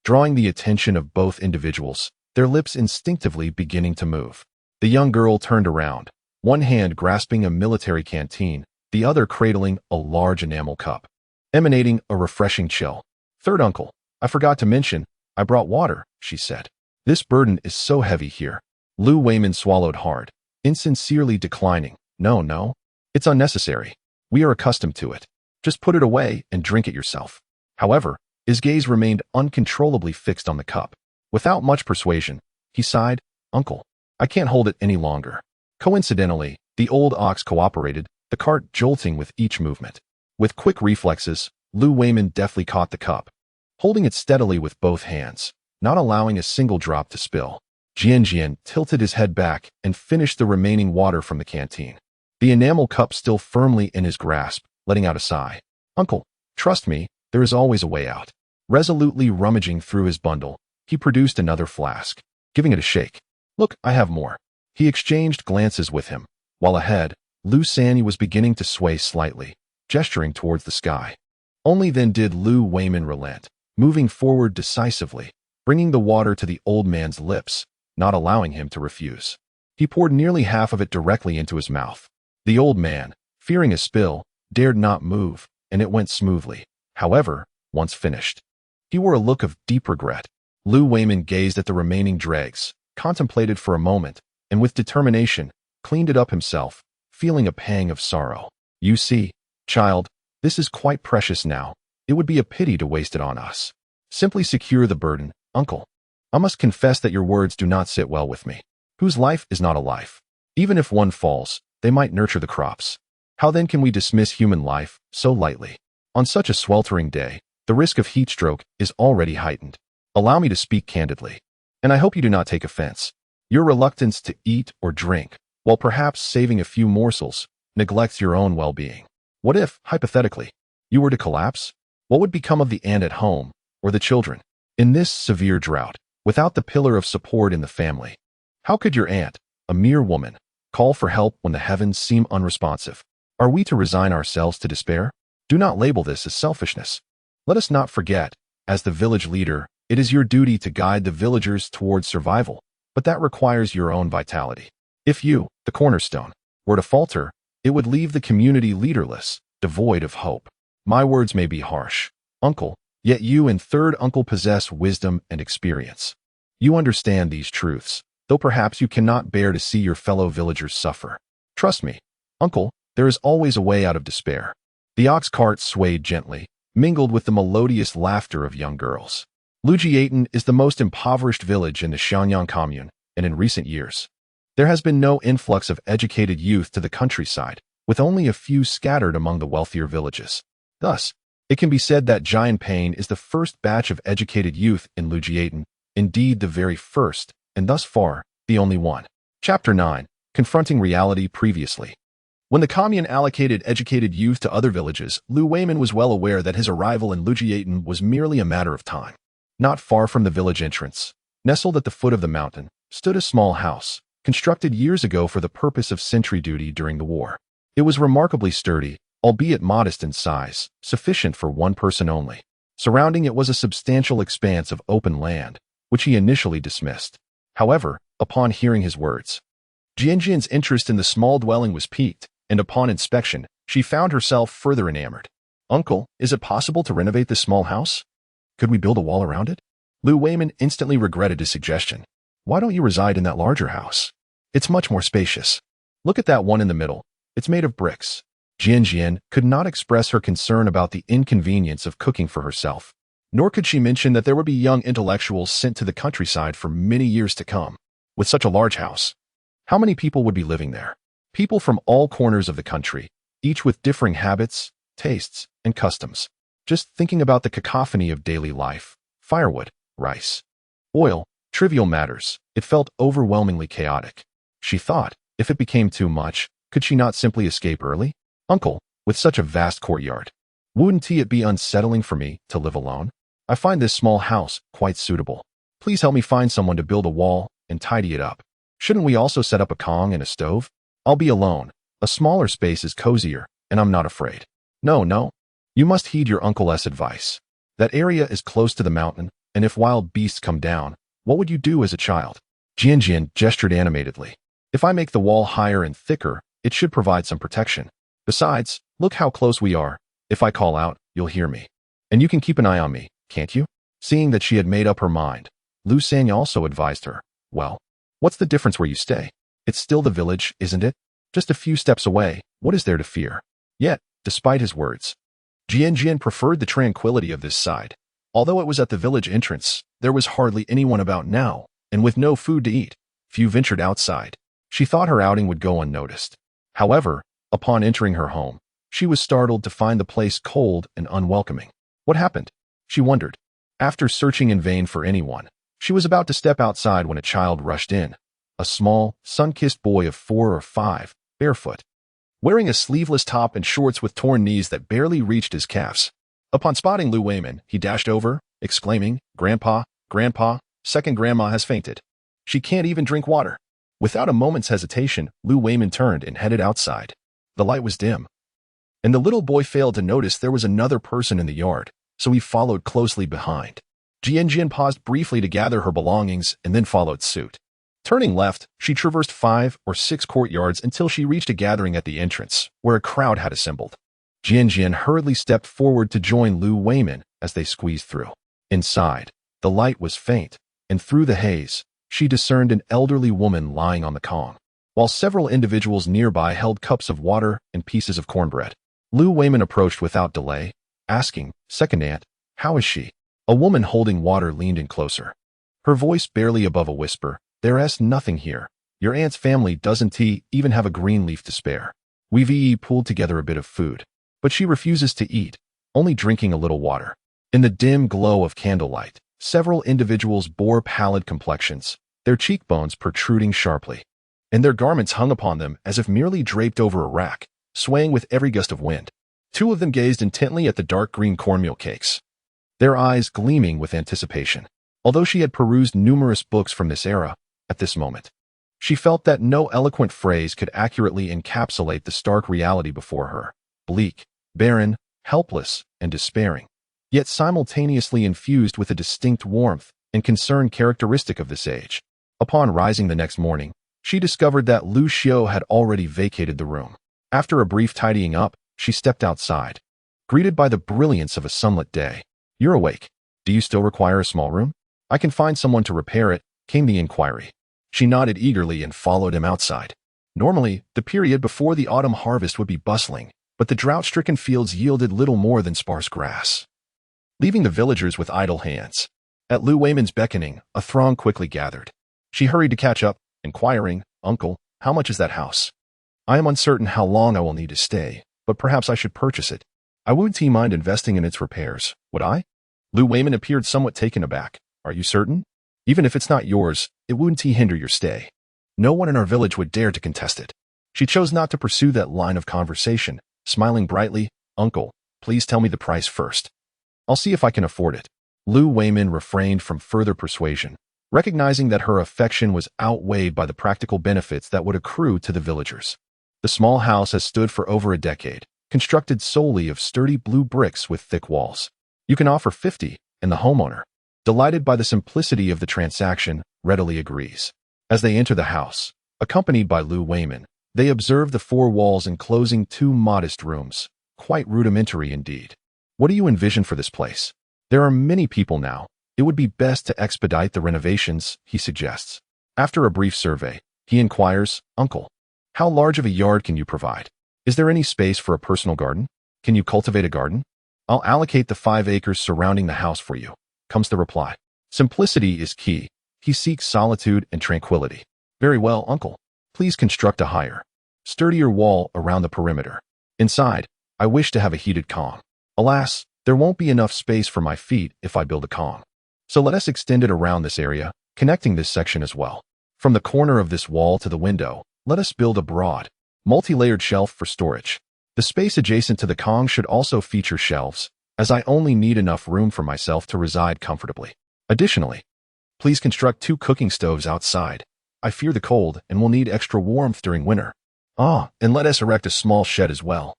Drawing the attention of both individuals, their lips instinctively beginning to move. The young girl turned around, one hand grasping a military canteen, the other cradling a large enamel cup, emanating a refreshing chill. Third uncle, I forgot to mention, I brought water, she said. This burden is so heavy here. Lu Weimin swallowed hard, insincerely declining. No, it's unnecessary. We are accustomed to it. Just put it away and drink it yourself. However, his gaze remained uncontrollably fixed on the cup. Without much persuasion, he sighed, Uncle, I can't hold it any longer. Coincidentally, the old ox cooperated, the cart jolting with each movement. With quick reflexes, Lu Weimin deftly caught the cup, holding it steadily with both hands, not allowing a single drop to spill. Jian tilted his head back and finished the remaining water from the canteen, the enamel cup still firmly in his grasp, letting out a sigh. Uncle, trust me, there is always a way out. Resolutely rummaging through his bundle, he produced another flask, giving it a shake. Look, I have more. He exchanged glances with him, while ahead, Lu Sanyi was beginning to sway slightly, gesturing towards the sky. Only then did Lu Weimin relent, moving forward decisively, bringing the water to the old man's lips, not allowing him to refuse. He poured nearly half of it directly into his mouth. The old man, fearing a spill, dared not move, and it went smoothly. However, once finished, he wore a look of deep regret. Lu Weimin gazed at the remaining dregs, contemplated for a moment, and with determination, cleaned it up himself, feeling a pang of sorrow. You see, child, this is quite precious now. It would be a pity to waste it on us. Simply secure the burden, uncle. I must confess that your words do not sit well with me. Whose life is not a life? Even if one falls, they might nurture the crops. How then can we dismiss human life so lightly? On such a sweltering day, the risk of heat stroke is already heightened. Allow me to speak candidly, and I hope you do not take offense. Your reluctance to eat or drink, while perhaps saving a few morsels, neglects your own well-being. What if, hypothetically, you were to collapse? What would become of the aunt at home, or the children? In this severe drought, without the pillar of support in the family, how could your aunt, a mere woman, call for help when the heavens seem unresponsive? Are we to resign ourselves to despair? Do not label this as selfishness. Let us not forget, as the village leader, it is your duty to guide the villagers towards survival, but that requires your own vitality. If you, the cornerstone, were to falter, it would leave the community leaderless, devoid of hope. My words may be harsh, uncle, yet you and third uncle possess wisdom and experience. You understand these truths, though perhaps you cannot bear to see your fellow villagers suffer. Trust me, uncle, there is always a way out of despair. The ox cart swayed gently, mingled with the melodious laughter of young girls. Lujiaten is the most impoverished village in the Shenyang commune, and in recent years, there has been no influx of educated youth to the countryside, with only a few scattered among the wealthier villages. Thus, it can be said that Jianping is the first batch of educated youth in Lujiaten, indeed the very first, and thus far, the only one. Chapter 9. Confronting Reality Previously. When the commune allocated educated youth to other villages, Lu Weimin was well aware that his arrival in Lujiaten was merely a matter of time. Not far from the village entrance, nestled at the foot of the mountain, stood a small house, constructed years ago for the purpose of sentry duty during the war. It was remarkably sturdy, albeit modest in size, sufficient for one person only. Surrounding it was a substantial expanse of open land, which he initially dismissed. However, upon hearing his words, Jianjian's interest in the small dwelling was piqued, and upon inspection, she found herself further enamored. Uncle, is it possible to renovate this small house? Could we build a wall around it? Lu Weimin instantly regretted his suggestion. Why don't you reside in that larger house? It's much more spacious. Look at that one in the middle. It's made of bricks. Jianjian could not express her concern about the inconvenience of cooking for herself, nor could she mention that there would be young intellectuals sent to the countryside for many years to come. With such a large house, how many people would be living there? People from all corners of the country, each with differing habits, tastes, and customs. Just thinking about the cacophony of daily life, firewood, rice, oil, trivial matters, it felt overwhelmingly chaotic. She thought, if it became too much, could she not simply escape early? Uncle, with such a vast courtyard, wouldn't it be unsettling for me to live alone? I find this small house quite suitable. Please help me find someone to build a wall and tidy it up. Shouldn't we also set up a Kong and a stove? I'll be alone. A smaller space is cozier, and I'm not afraid. No. You must heed your uncle's advice. That area is close to the mountain, and if wild beasts come down, what would you do as a child? Jianjian gestured animatedly. If I make the wall higher and thicker, it should provide some protection. Besides, look how close we are. If I call out, you'll hear me. And you can keep an eye on me, can't you? Seeing that she had made up her mind, Lu Sang also advised her. Well, what's the difference where you stay? It's still the village, isn't it? Just a few steps away, what is there to fear? Yet, despite his words, Jianjian preferred the tranquility of this side. Although it was at the village entrance, there was hardly anyone about now, and with no food to eat, few ventured outside. She thought her outing would go unnoticed. However, upon entering her home, she was startled to find the place cold and unwelcoming. What happened? She wondered. After searching in vain for anyone, she was about to step outside when a child rushed in. A small, sun-kissed boy of 4 or 5, barefoot, wearing a sleeveless top and shorts with torn knees that barely reached his calves. Upon spotting Lu Weimin, he dashed over, exclaiming, Grandpa, second grandma has fainted. She can't even drink water. Without a moment's hesitation, Lu Weimin turned and headed outside. The light was dim, and the little boy failed to notice there was another person in the yard, so he followed closely behind. Jianjian paused briefly to gather her belongings and then followed suit. Turning left, she traversed 5 or 6 courtyards until she reached a gathering at the entrance, where a crowd had assembled. Jianjian hurriedly stepped forward to join Lu Weimin as they squeezed through. Inside, the light was faint, and through the haze, she discerned an elderly woman lying on the kong, while several individuals nearby held cups of water and pieces of cornbread. Lu Wayman approached without delay, asking, "Second aunt, how is she?" A woman holding water leaned in closer. Her voice barely above a whisper, "There's nothing here. Your aunt's family doesn't even have a green leaf to spare. We've pulled together a bit of food, but she refuses to eat, only drinking a little water." In the dim glow of candlelight, several individuals bore pallid complexions, their cheekbones protruding sharply, and their garments hung upon them as if merely draped over a rack, swaying with every gust of wind. Two of them gazed intently at the dark green cornmeal cakes, their eyes gleaming with anticipation. Although she had perused numerous books from this era, at this moment, she felt that no eloquent phrase could accurately encapsulate the stark reality before her, bleak, barren, helpless, and despairing, yet simultaneously infused with a distinct warmth and concern characteristic of this age. Upon rising the next morning, she discovered that Lu Xiao had already vacated the room. After a brief tidying up, she stepped outside, greeted by the brilliance of a sunlit day. "You're awake. Do you still require a small room? I can find someone to repair it," came the inquiry. She nodded eagerly and followed him outside. Normally, the period before the autumn harvest would be bustling, but the drought-stricken fields yielded little more than sparse grass, leaving the villagers with idle hands. At Lu Wayman's beckoning, a throng quickly gathered. She hurried to catch up, inquiring, "Uncle, how much is that house? I am uncertain how long I will need to stay, but perhaps I should purchase it. I wouldn't mind investing in its repairs, would I?" Lu Wayman appeared somewhat taken aback. "Are you certain? Even if it's not yours, it wouldn't hinder your stay. No one in our village would dare to contest it." She chose not to pursue that line of conversation, smiling brightly. "Uncle, please tell me the price first. I'll see if I can afford it." Lu Wayman refrained from further persuasion, recognizing that her affection was outweighed by the practical benefits that would accrue to the villagers. The small house has stood for over a decade, constructed solely of sturdy blue bricks with thick walls. "You can offer 50, and the homeowner, delighted by the simplicity of the transaction, readily agrees. As they enter the house, accompanied by Lu Wayman, they observe the four walls enclosing two modest rooms, quite rudimentary indeed. "What do you envision for this place? There are many people now. It would be best to expedite the renovations," he suggests. After a brief survey, he inquires, "Uncle, how large of a yard can you provide? Is there any space for a personal garden? Can you cultivate a garden? I'll allocate the 5 acres surrounding the house for you," comes the reply. Simplicity is key. He seeks solitude and tranquility. "Very well, uncle. Please construct a higher, sturdier wall around the perimeter. Inside, I wish to have a heated kong. Alas, there won't be enough space for my feet if I build a kong. So let us extend it around this area, connecting this section as well. From the corner of this wall to the window, let us build a broad, multi-layered shelf for storage. The space adjacent to the kong should also feature shelves, as I only need enough room for myself to reside comfortably. Additionally, please construct 2 cooking stoves outside. I fear the cold and will need extra warmth during winter. And let us erect a small shed as well.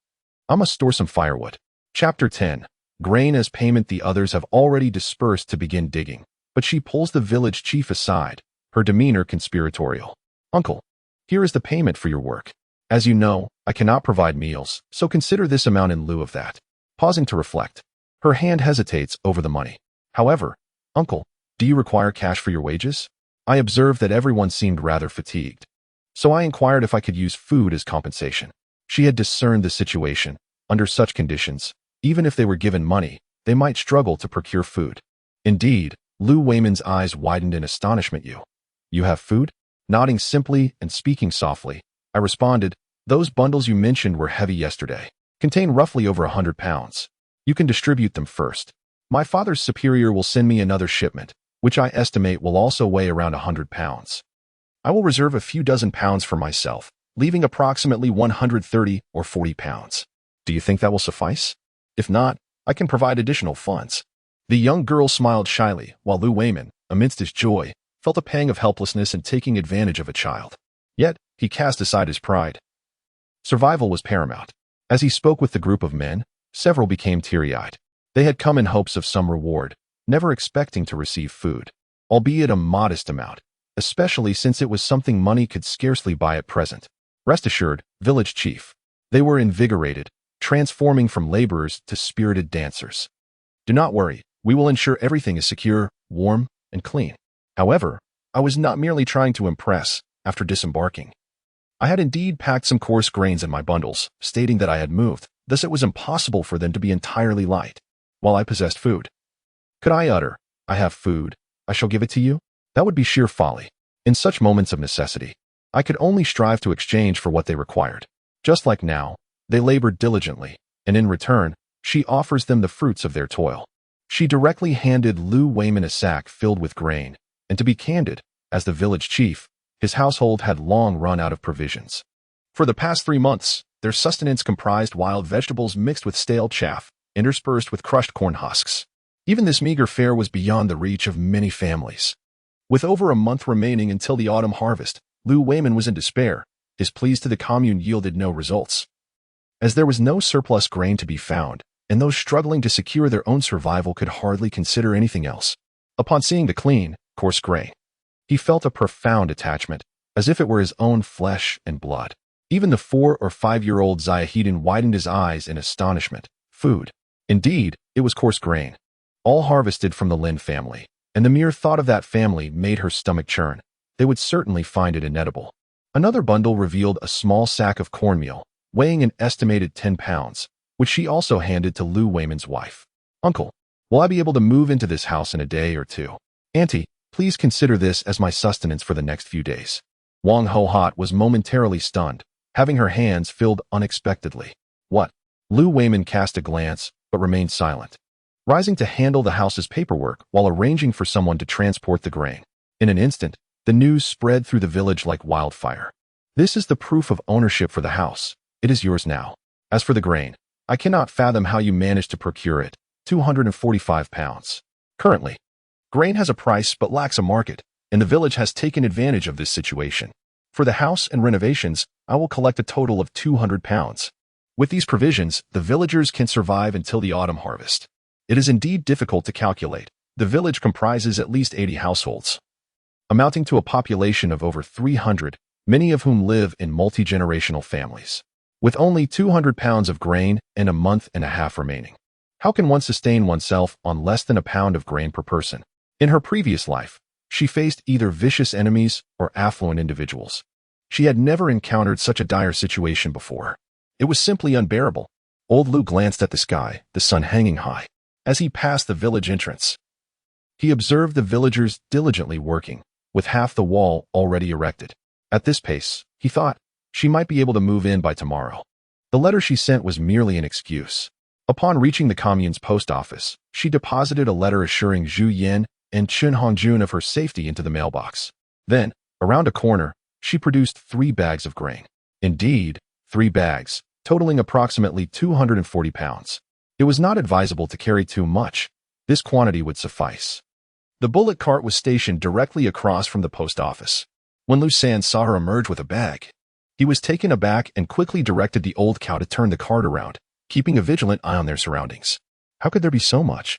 I must store some firewood." Chapter 10. Grain as payment. The others have already dispersed to begin digging, but she pulls the village chief aside, her demeanor conspiratorial. "Uncle, here is the payment for your work. As you know, I cannot provide meals, so consider this amount in lieu of that." Pausing to reflect, her hand hesitates over the money. "However, uncle, do you require cash for your wages?" I observed that everyone seemed rather fatigued, so I inquired if I could use food as compensation. She had discerned the situation. Under such conditions, even if they were given money, they might struggle to procure food. Indeed, Lu Wayman's eyes widened in astonishment. You have food?" Nodding simply and speaking softly, I responded, "Those bundles you mentioned were heavy yesterday, contain roughly over 100 pounds. You can distribute them first. My father's superior will send me another shipment, which I estimate will also weigh around 100 pounds. I will reserve a few dozen pounds for myself, leaving approximately 130 or 40 pounds. Do you think that will suffice? If not, I can provide additional funds." The young girl smiled shyly, while Lu Wayman, amidst his joy, felt a pang of helplessness in taking advantage of a child. Yet, he cast aside his pride. Survival was paramount. As he spoke with the group of men, several became teary-eyed. They had come in hopes of some reward, never expecting to receive food, albeit a modest amount, especially since it was something money could scarcely buy at present. Rest assured, village chief, they were invigorated, transforming from laborers to spirited dancers. "Do not worry, we will ensure everything is secure, warm, and clean. However, I was not merely trying to impress after disembarking. I had indeed packed some coarse grains in my bundles, stating that I had moved, thus it was impossible for them to be entirely light, while I possessed food. Could I utter, "I have food, I shall give it to you"? That would be sheer folly. In such moments of necessity, I could only strive to exchange for what they required. Just like now, they labored diligently, and in return, she offers them the fruits of their toil. She directly handed Lu Wayman a sack filled with grain, and to be candid, as the village chief, his household had long run out of provisions. For the past 3 months, their sustenance comprised wild vegetables mixed with stale chaff, interspersed with crushed corn husks. Even this meager fare was beyond the reach of many families. With over a month remaining until the autumn harvest, Lu Wayman was in despair. His pleas to the commune yielded no results. As there was no surplus grain to be found, and those struggling to secure their own survival could hardly consider anything else. Upon seeing the clean, coarse grain, he felt a profound attachment, as if it were his own flesh and blood. Even the 4- or 5-year-old Zahidin widened his eyes in astonishment. Food. Indeed, it was coarse grain, all harvested from the Lin family, and the mere thought of that family made her stomach churn. They would certainly find it inedible. Another bundle revealed a small sack of cornmeal, weighing an estimated 10 pounds, which she also handed to Lu Wayman's wife. "Uncle, will I be able to move into this house in a day or two? Auntie, please consider this as my sustenance for the next few days." Wang Ho-Hot was momentarily stunned, having her hands filled unexpectedly. "What?" Lu Wayman cast a glance, but remained silent, rising to handle the house's paperwork while arranging for someone to transport the grain. In an instant, the news spread through the village like wildfire. "This is the proof of ownership for the house. It is yours now. As for the grain, I cannot fathom how you managed to procure it. 245 pounds. Currently, grain has a price but lacks a market, and the village has taken advantage of this situation. For the house and renovations, I will collect a total of 200 pounds. With these provisions, the villagers can survive until the autumn harvest. It is indeed difficult to calculate. The village comprises at least 80 households, amounting to a population of over 300, many of whom live in multi-generational families. With only 200 pounds of grain and a month and a half remaining, how can one sustain oneself on less than a pound of grain per person? In her previous life, she faced either vicious enemies or affluent individuals. She had never encountered such a dire situation before. It was simply unbearable. Old Lu glanced at the sky, the sun hanging high. As he passed the village entrance, he observed the villagers diligently working, with half the wall already erected. At this pace, he thought, she might be able to move in by tomorrow. The letter she sent was merely an excuse. Upon reaching the commune's post office, she deposited a letter assuring Zhu Yan and Chun Hongjun of her safety into the mailbox. Then, around a corner, she produced 3 bags of grain. Indeed, 3 bags, totaling approximately 240 pounds. It was not advisable to carry too much. This quantity would suffice. The bullock cart was stationed directly across from the post office. When Lu San saw her emerge with a bag, he was taken aback and quickly directed the old cow to turn the cart around, keeping a vigilant eye on their surroundings. How could there be so much?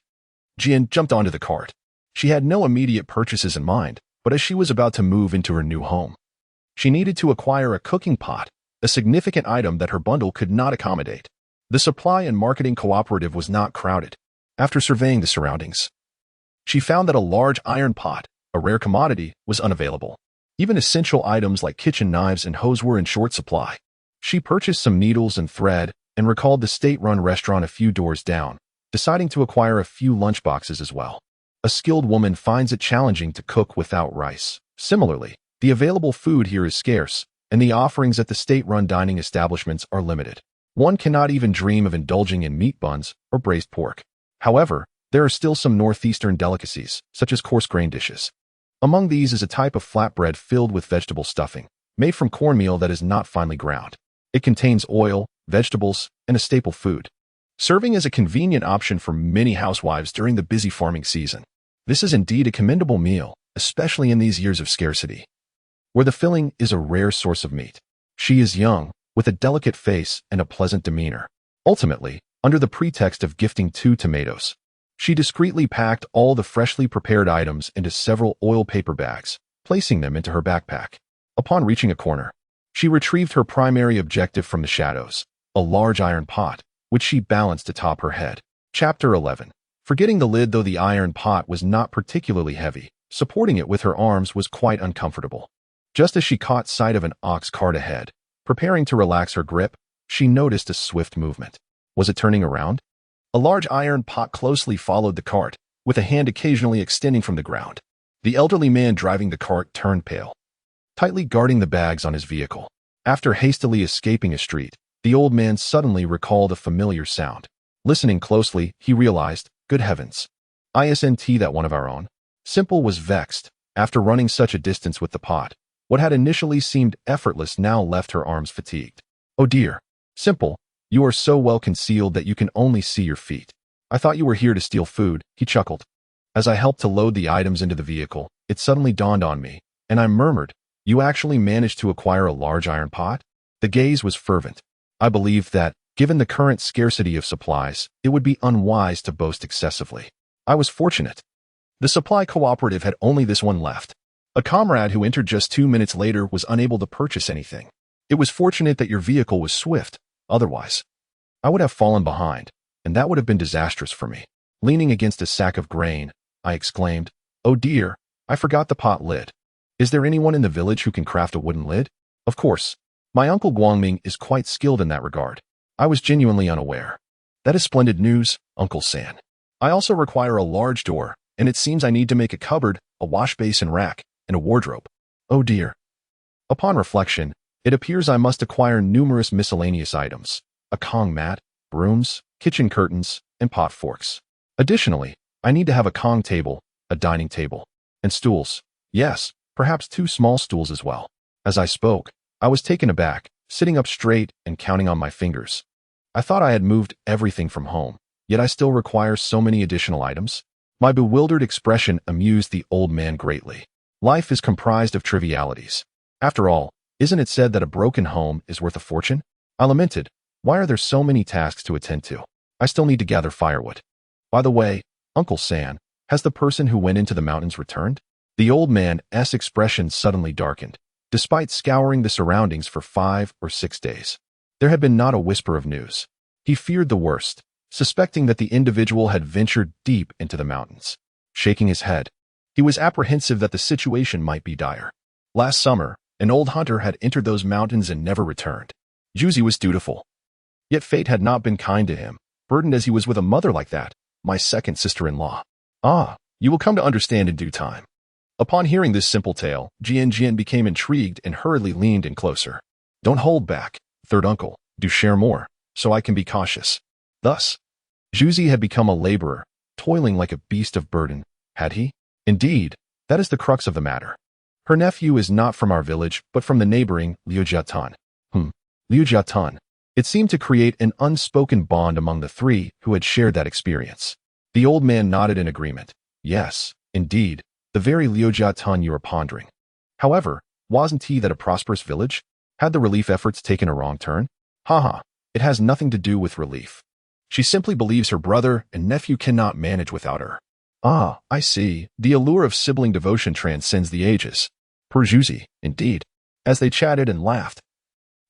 Jian jumped onto the cart. She had no immediate purchases in mind, but as she was about to move into her new home, she needed to acquire a cooking pot, a significant item that her bundle could not accommodate. The supply and marketing cooperative was not crowded. After surveying the surroundings, she found that a large iron pot, a rare commodity, was unavailable. Even essential items like kitchen knives and hose were in short supply. She purchased some needles and thread and recalled the state-run restaurant a few doors down, deciding to acquire a few lunchboxes as well. A skilled woman finds it challenging to cook without rice. Similarly, the available food here is scarce, and the offerings at the state-run dining establishments are limited. One cannot even dream of indulging in meat buns or braised pork. However, there are still some northeastern delicacies, such as coarse grain dishes. Among these is a type of flatbread filled with vegetable stuffing, made from cornmeal that is not finely ground. It contains oil, vegetables, and a staple food, serving as a convenient option for many housewives during the busy farming season. This is indeed a commendable meal, especially in these years of scarcity, where the filling is a rare source of meat. She is young, with a delicate face and a pleasant demeanor. Ultimately, under the pretext of gifting 2 tomatoes, she discreetly packed all the freshly prepared items into several oil paper bags, placing them into her backpack. Upon reaching a corner, she retrieved her primary objective from the shadows, a large iron pot, which she balanced atop her head. Chapter 11. Forgetting the lid. Though the iron pot was not particularly heavy, Supporting it with her arms was quite uncomfortable. Just as she caught sight of an ox cart ahead, preparing to relax her grip, she noticed a swift movement. Was it turning around? A large iron pot closely followed the cart, with a hand occasionally extending from the ground. The elderly man driving the cart turned pale, tightly guarding the bags on his vehicle. After hastily escaping a street, the old man suddenly recalled a familiar sound. Listening closely, he realized, good heavens, isn't that one of our own? Simple was vexed. After running such a distance with the pot, what had initially seemed effortless now left her arms fatigued. Oh dear, Simple, you are so well concealed that you can only see your feet. I thought you were here to steal food, he chuckled. As I helped to load the items into the vehicle, it suddenly dawned on me, and I murmured, you actually managed to acquire a large iron pot? The gaze was fervent. I believed that, given the current scarcity of supplies, it would be unwise to boast excessively. I was fortunate. The supply cooperative had only this one left. A comrade who entered just 2 minutes later was unable to purchase anything. It was fortunate that your vehicle was swift, otherwise, I would have fallen behind, and that would have been disastrous for me. Leaning against a sack of grain, I exclaimed, oh dear, I forgot the pot lid. Is there anyone in the village who can craft a wooden lid? Of course. My uncle Guangming is quite skilled in that regard. I was genuinely unaware. That is splendid news, Uncle San. I also require a large door, and it seems I need to make a cupboard, a wash basin rack, and a wardrobe. Oh dear. Upon reflection, it appears I must acquire numerous miscellaneous items, a Kong mat, brooms, kitchen curtains, and pot forks. Additionally, I need to have a Kong table, a dining table, and stools. Yes, perhaps 2 small stools as well. As I spoke, I was taken aback, sitting up straight and counting on my fingers. I thought I had moved everything from home, yet I still require so many additional items. My bewildered expression amused the old man greatly. Life is comprised of trivialities. After all, isn't it said that a broken home is worth a fortune? I lamented, why are there so many tasks to attend to? I still need to gather firewood. By the way, Uncle San, has the person who went into the mountains returned? The old man's expression suddenly darkened. Despite scouring the surroundings for 5 or 6 days, there had been not a whisper of news. He feared the worst, suspecting that the individual had ventured deep into the mountains. Shaking his head, he was apprehensive that the situation might be dire. Last summer, an old hunter had entered those mountains and never returned. Juzi was dutiful. Yet fate had not been kind to him, burdened as he was with a mother like that, my second sister-in-law. Ah, you will come to understand in due time. Upon hearing this simple tale, Jian became intrigued and hurriedly leaned in closer. Don't hold back, third uncle, do share more, so I can be cautious. Thus, Juzi had become a laborer, toiling like a beast of burden, had he? Indeed, that is the crux of the matter. Her nephew is not from our village, but from the neighboring Liujiatan. Liujiatan. It seemed to create an unspoken bond among the 3 who had shared that experience. The old man nodded in agreement. Yes, indeed, the very Liujiatan you are pondering. However, wasn't he that a prosperous village? Had the relief efforts taken a wrong turn? Haha, it has nothing to do with relief. She simply believes her brother and nephew cannot manage without her. Ah, I see. The allure of sibling devotion transcends the ages. Per Juzi, indeed. As they chatted and laughed,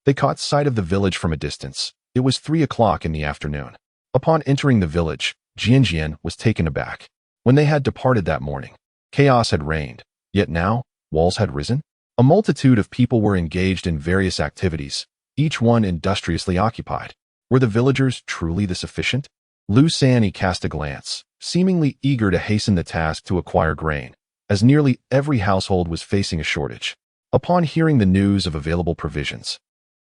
they caught sight of the village from a distance. It was 3 o'clock in the afternoon. Upon entering the village, Jian was taken aback. When they had departed that morning, chaos had reigned. Yet now, walls had risen. A multitude of people were engaged in various activities, each one industriously occupied. Were the villagers truly this efficient? Lu Sanyi cast a glance, seemingly eager to hasten the task to acquire grain, as nearly every household was facing a shortage. Upon hearing the news of available provisions,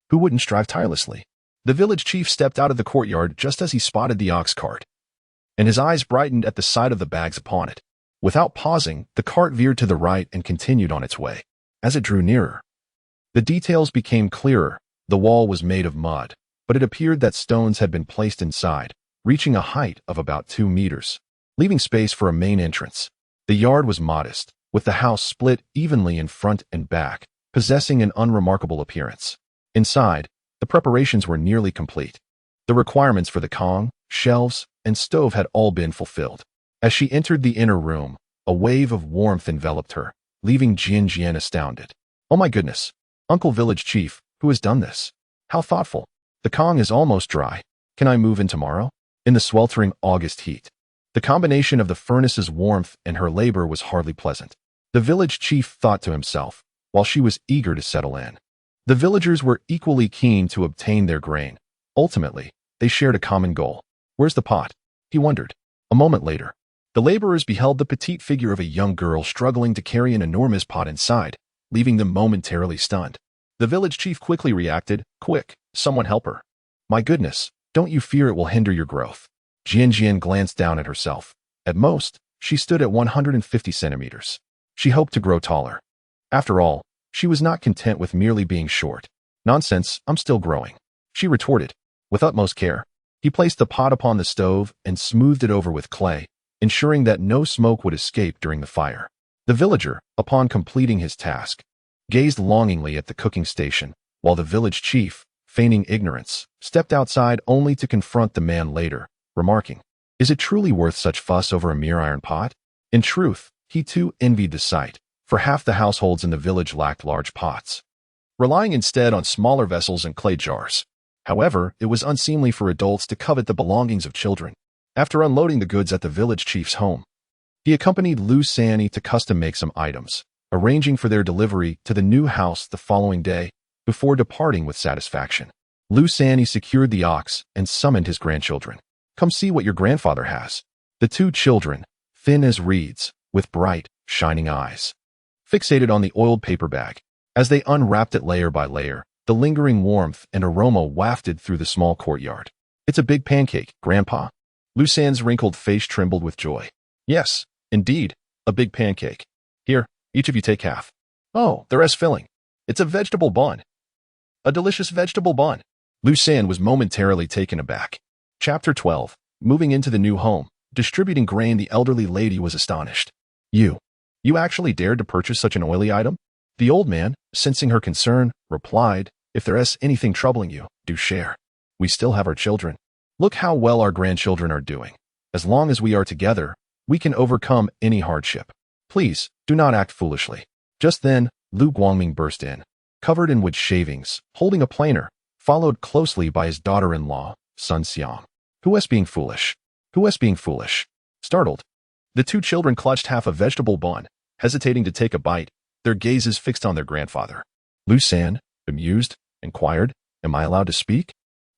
who wouldn't strive tirelessly? The village chief stepped out of the courtyard just as he spotted the ox cart, and his eyes brightened at the sight of the bags upon it. Without pausing, the cart veered to the right and continued on its way. As it drew nearer, the details became clearer. The wall was made of mud, but it appeared that stones had been placed inside, reaching a height of about 2 meters, leaving space for a main entrance. The yard was modest, with the house split evenly in front and back, possessing an unremarkable appearance. Inside, the preparations were nearly complete. The requirements for the Kong, shelves, and stove had all been fulfilled. As she entered the inner room, a wave of warmth enveloped her, leaving Jian astounded. Oh my goodness, Uncle Village Chief, who has done this? How thoughtful. The Kong is almost dry. Can I move in tomorrow? In the sweltering August heat, the combination of the furnace's warmth and her labor was hardly pleasant. The village chief thought to himself, while she was eager to settle in. The villagers were equally keen to obtain their grain. Ultimately, they shared a common goal. Where's the pot? He wondered. A moment later, the laborers beheld the petite figure of a young girl struggling to carry an enormous pot inside, leaving them momentarily stunned. The village chief quickly reacted, "Quick, someone help her." "My goodness, don't you fear it will hinder your growth?" Jian glanced down at herself. At most, she stood at 150 centimeters. She hoped to grow taller. After all, she was not content with merely being short. "Nonsense, I'm still growing," she retorted. With utmost care, he placed the pot upon the stove and smoothed it over with clay, ensuring that no smoke would escape during the fire. The villager, upon completing his task, gazed longingly at the cooking station, while the village chief, feigning ignorance, stepped outside only to confront the man later, remarking, "Is it truly worth such fuss over a mere iron pot?" In truth, he too envied the sight, for half the households in the village lacked large pots, relying instead on smaller vessels and clay jars. However, it was unseemly for adults to covet the belongings of children. After unloading the goods at the village chief's home, he accompanied Lu Sanni to custom-make some items, arranging for their delivery to the new house the following day, before departing with satisfaction. Lu Sanni secured the ox and summoned his grandchildren. "Come see what your grandfather has." The two children, thin as reeds, with bright, shining eyes, fixated on the oiled paper bag. As they unwrapped it layer by layer, the lingering warmth and aroma wafted through the small courtyard. "It's a big pancake, Grandpa." Lu San's wrinkled face trembled with joy. "Yes, indeed, a big pancake. Here, each of you take half." "Oh, the rest filling. It's a vegetable bun. A delicious vegetable bun." Lu San was momentarily taken aback. Chapter 12. Moving into the new home, distributing grain, the elderly lady was astonished. You actually dared to purchase such an oily item?" The old man, sensing her concern, replied, "If there is anything troubling you, do share. We still have our children. Look how well our grandchildren are doing. As long as we are together, we can overcome any hardship. Please, do not act foolishly." Just then, Lu Guangming burst in, covered in wood shavings, holding a planer, followed closely by his daughter-in-law, Sun Xiang. Who is being foolish? Who is being foolish?" Startled, the two children clutched half a vegetable bun, hesitating to take a bite, their gazes fixed on their grandfather. Lu San, amused, inquired, "Am I allowed to speak?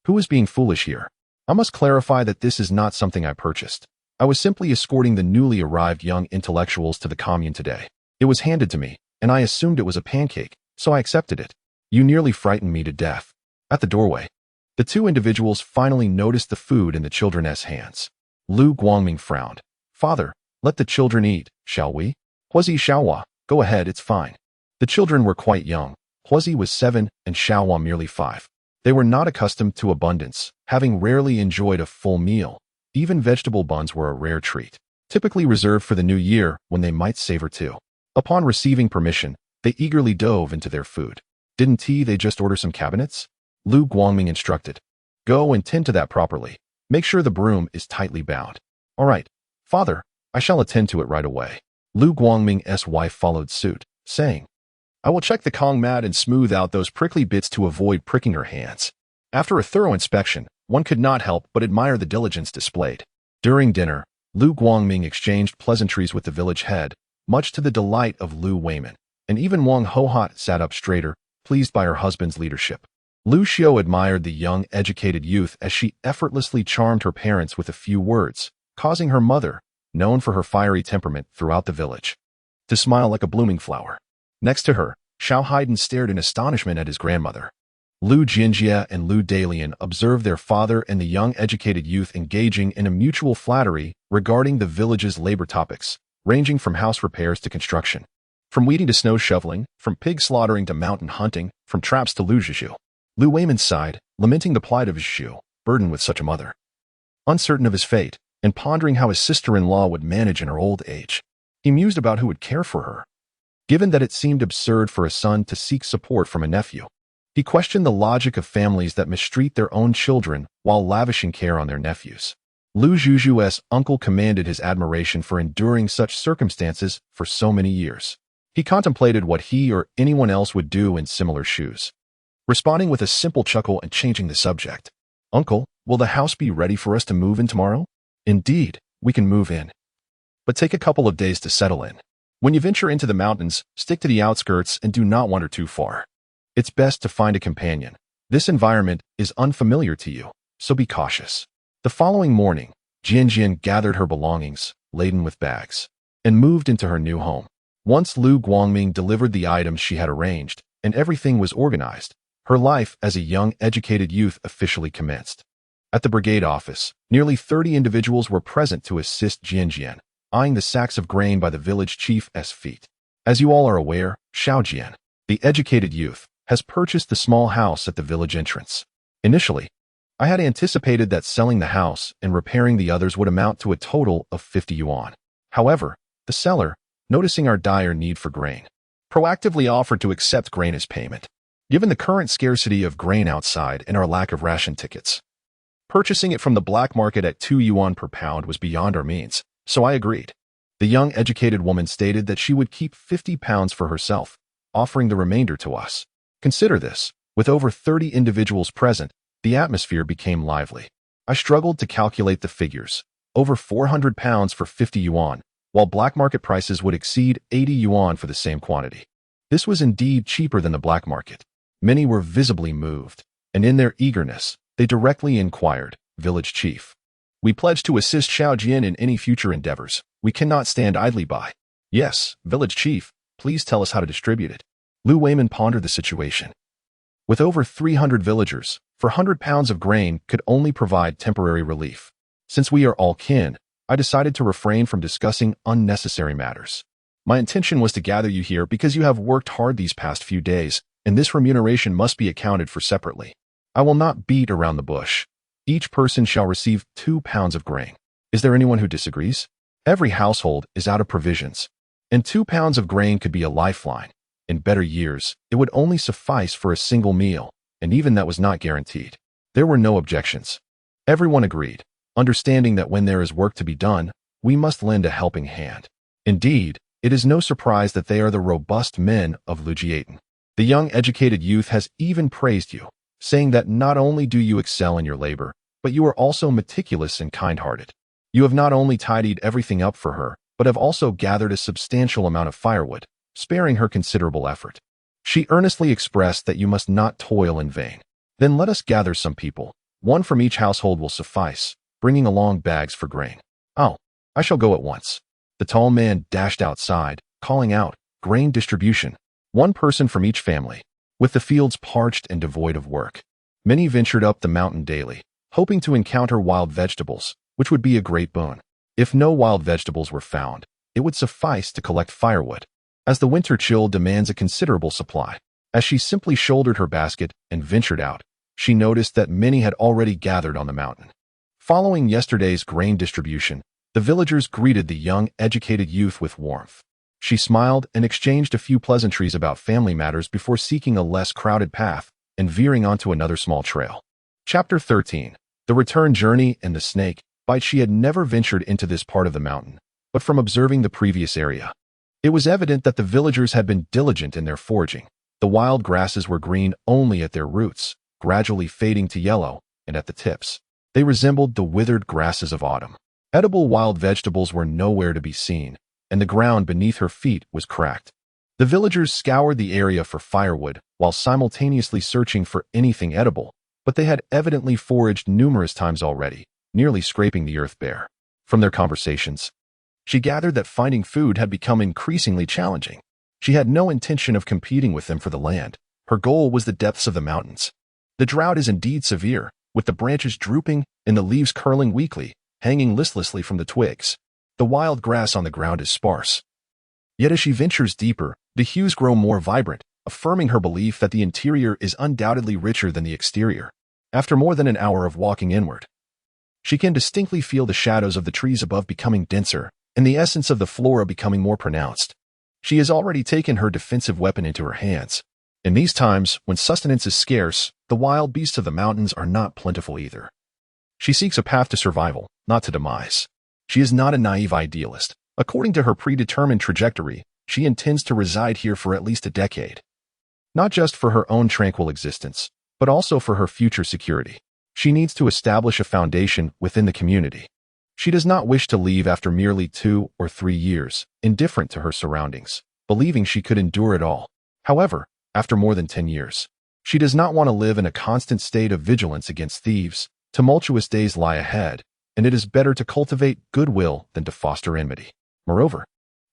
Who is being foolish here? I must clarify that this is not something I purchased. I was simply escorting the newly arrived young intellectuals to the commune today. It was handed to me, and I assumed it was a pancake, so I accepted it. You nearly frightened me to death." At the doorway, the two individuals finally noticed the food in the children's hands. Lu Guangming frowned. "Father, let the children eat, shall we?" "Huazi Xiaohua, go ahead, it's fine." The children were quite young. Huazi was 7 and Xiaohua merely 5. They were not accustomed to abundance, having rarely enjoyed a full meal. Even vegetable buns were a rare treat, typically reserved for the new year when they might savor too. Upon receiving permission, they eagerly dove into their food. "Didn't they just order some cabinets?" Lu Guangming instructed. "Go and tend to that properly. Make sure the broom is tightly bound." "All right, Father, I shall attend to it right away." Lu Guangming's wife followed suit, saying, "I will check the Kong mat and smooth out those prickly bits to avoid pricking her hands." After a thorough inspection, one could not help but admire the diligence displayed. During dinner, Lu Guangming exchanged pleasantries with the village head, much to the delight of Lu Weiman, and even Wang Hohot sat up straighter, pleased by her husband's leadership. Lu Xiu admired the young, educated youth as she effortlessly charmed her parents with a few words, causing her mother, known for her fiery temperament throughout the village, to smile like a blooming flower. Next to her, Xiao Haiden stared in astonishment at his grandmother. Lu Jinjia and Lu Dalian observed their father and the young educated youth engaging in a mutual flattery regarding the village's labor topics, ranging from house repairs to construction, from weeding to snow shoveling, from pig slaughtering to mountain hunting, from traps to Lu Zhishu. Lu Weiman sighed, lamenting the plight of his Zhishu, burdened with such a mother. Uncertain of his fate, and pondering how his sister-in-law would manage in her old age, he mused about who would care for her. Given that it seemed absurd for a son to seek support from a nephew, he questioned the logic of families that mistreat their own children while lavishing care on their nephews. Lu Zhuzhu's uncle commanded his admiration for enduring such circumstances for so many years. He contemplated what he or anyone else would do in similar shoes, responding with a simple chuckle and changing the subject. "Uncle, will the house be ready for us to move in tomorrow?" "Indeed, we can move in, but take a couple of days to settle in." When you venture into the mountains, stick to the outskirts and do not wander too far. It's best to find a companion. This environment is unfamiliar to you, so be cautious. The following morning, Jian gathered her belongings, laden with bags, and moved into her new home. Once Lu Guangming delivered the items she had arranged, and everything was organized, her life as a young, educated youth officially commenced. At the brigade office, nearly 30 individuals were present to assist Jian, eyeing the sacks of grain by the village chief's feet. As you all are aware, Xiaojian, the educated youth, has purchased the small house at the village entrance. Initially, I had anticipated that selling the house and repairing the others would amount to a total of 50 yuan. However, the seller, noticing our dire need for grain, proactively offered to accept grain as payment. Given the current scarcity of grain outside and our lack of ration tickets, purchasing it from the black market at 2 yuan per pound was beyond our means, so I agreed. The young educated woman stated that she would keep 50 pounds for herself, offering the remainder to us. Consider this, with over 30 individuals present, the atmosphere became lively. I struggled to calculate the figures. Over 400 pounds for 50 yuan, while black market prices would exceed 80 yuan for the same quantity. This was indeed cheaper than the black market. Many were visibly moved, and in their eagerness, they directly inquired, "Village chief, we pledge to assist Xiaojian in any future endeavors. We cannot stand idly by." "Yes, village chief, please tell us how to distribute it." Lu Weiman pondered the situation. With over 300 villagers, 400 pounds of grain could only provide temporary relief. Since we are all kin, I decided to refrain from discussing unnecessary matters. My intention was to gather you here because you have worked hard these past few days, and this remuneration must be accounted for separately. I will not beat around the bush. Each person shall receive 2 pounds of grain. Is there anyone who disagrees? Every household is out of provisions, and 2 pounds of grain could be a lifeline. In better years, it would only suffice for a single meal, and even that was not guaranteed. There were no objections. Everyone agreed, understanding that when there is work to be done, we must lend a helping hand. Indeed, it is no surprise that they are the robust men of Lujiaten. The young educated youth has even praised you, saying that not only do you excel in your labor, but you are also meticulous and kind-hearted. You have not only tidied everything up for her, but have also gathered a substantial amount of firewood, sparing her considerable effort. She earnestly expressed that you must not toil in vain. Then let us gather some people. 1 from each household will suffice, bringing along bags for grain. Oh, I shall go at once. The tall man dashed outside, calling out, "Grain distribution. 1 person from each family." With the fields parched and devoid of work, many ventured up the mountain daily, hoping to encounter wild vegetables, which would be a great boon. If no wild vegetables were found, it would suffice to collect firewood, as the winter chill demands a considerable supply. As she simply shouldered her basket and ventured out, she noticed that many had already gathered on the mountain. Following yesterday's grain distribution, the villagers greeted the young, educated youth with warmth. She smiled and exchanged a few pleasantries about family matters before seeking a less crowded path and veering onto another small trail. Chapter 13. The Return Journey and the Snake Bite. She had never ventured into this part of the mountain, but from observing the previous area, it was evident that the villagers had been diligent in their foraging. The wild grasses were green only at their roots, gradually fading to yellow, and at the tips, they resembled the withered grasses of autumn. Edible wild vegetables were nowhere to be seen, and the ground beneath her feet was cracked. The villagers scoured the area for firewood while simultaneously searching for anything edible, but they had evidently foraged numerous times already, nearly scraping the earth bare. From their conversations, she gathered that finding food had become increasingly challenging. She had no intention of competing with them for the land. Her goal was the depths of the mountains. The drought is indeed severe, with the branches drooping and the leaves curling weakly, hanging listlessly from the twigs. The wild grass on the ground is sparse. Yet as she ventures deeper, the hues grow more vibrant, affirming her belief that the interior is undoubtedly richer than the exterior. After more than an hour of walking inward, she can distinctly feel the shadows of the trees above becoming denser, and the essence of the flora becoming more pronounced. She has already taken her defensive weapon into her hands. In these times, when sustenance is scarce, the wild beasts of the mountains are not plentiful either. She seeks a path to survival, not to demise. She is not a naive idealist. According to her predetermined trajectory, she intends to reside here for at least a decade. Not just for her own tranquil existence, but also for her future security. She needs to establish a foundation within the community. She does not wish to leave after merely 2 or 3 years, indifferent to her surroundings, believing she could endure it all. However, after more than 10 years, she does not want to live in a constant state of vigilance against thieves. Tumultuous days lie ahead, and it is better to cultivate goodwill than to foster enmity. Moreover,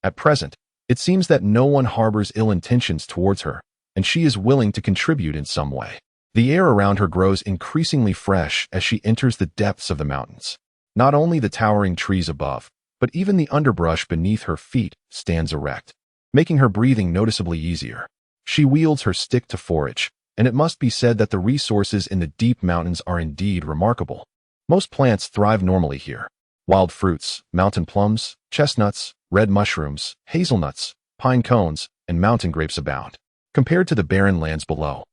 at present, it seems that no one harbors ill intentions towards her, and she is willing to contribute in some way. The air around her grows increasingly fresh as she enters the depths of the mountains. Not only the towering trees above, but even the underbrush beneath her feet stands erect, making her breathing noticeably easier. She wields her stick to forage, and it must be said that the resources in the deep mountains are indeed remarkable. Most plants thrive normally here. Wild fruits, mountain plums, chestnuts, red mushrooms, hazelnuts, pine cones, and mountain grapes abound. Compared to the barren lands below,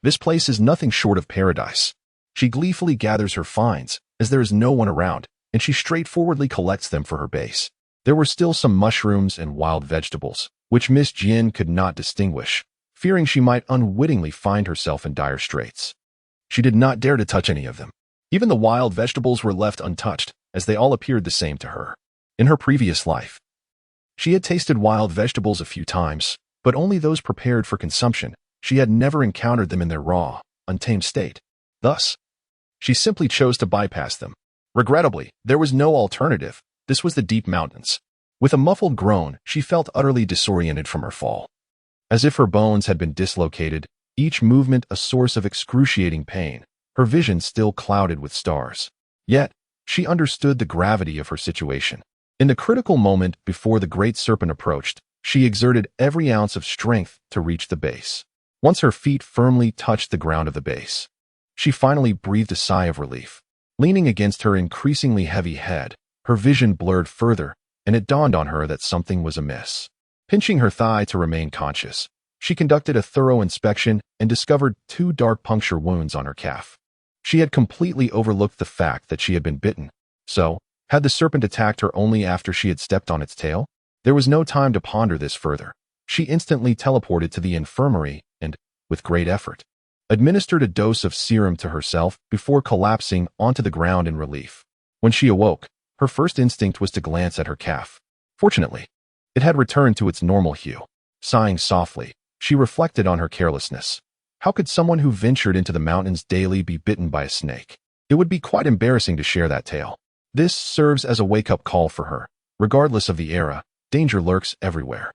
this place is nothing short of paradise. She gleefully gathers her finds, as there is no one around, and she straightforwardly collects them for her base. There were still some mushrooms and wild vegetables, which Miss Jin could not distinguish, fearing she might unwittingly find herself in dire straits. She did not dare to touch any of them. Even the wild vegetables were left untouched, as they all appeared the same to her. In her previous life, she had tasted wild vegetables a few times, but only those prepared for consumption. She had never encountered them in their raw, untamed state. Thus, she simply chose to bypass them. Regrettably, there was no alternative. This was the deep mountains. With a muffled groan, she felt utterly disoriented from her fall. As if her bones had been dislocated, each movement a source of excruciating pain, her vision still clouded with stars. Yet, she understood the gravity of her situation. In the critical moment before the great serpent approached, she exerted every ounce of strength to reach the base. Once her feet firmly touched the ground of the base, she finally breathed a sigh of relief. Leaning against her increasingly heavy head, her vision blurred further, and it dawned on her that something was amiss. Pinching her thigh to remain conscious, she conducted a thorough inspection and discovered 2 dark puncture wounds on her calf. She had completely overlooked the fact that she had been bitten. So, had the serpent attacked her only after she had stepped on its tail? There was no time to ponder this further. She instantly teleported to the infirmary and, with great effort, administered a dose of serum to herself before collapsing onto the ground in relief. When she awoke, her first instinct was to glance at her calf. Fortunately, it had returned to its normal hue. Sighing softly, she reflected on her carelessness. How could someone who ventured into the mountains daily be bitten by a snake? It would be quite embarrassing to share that tale. This serves as a wake-up call for her. Regardless of the era, danger lurks everywhere,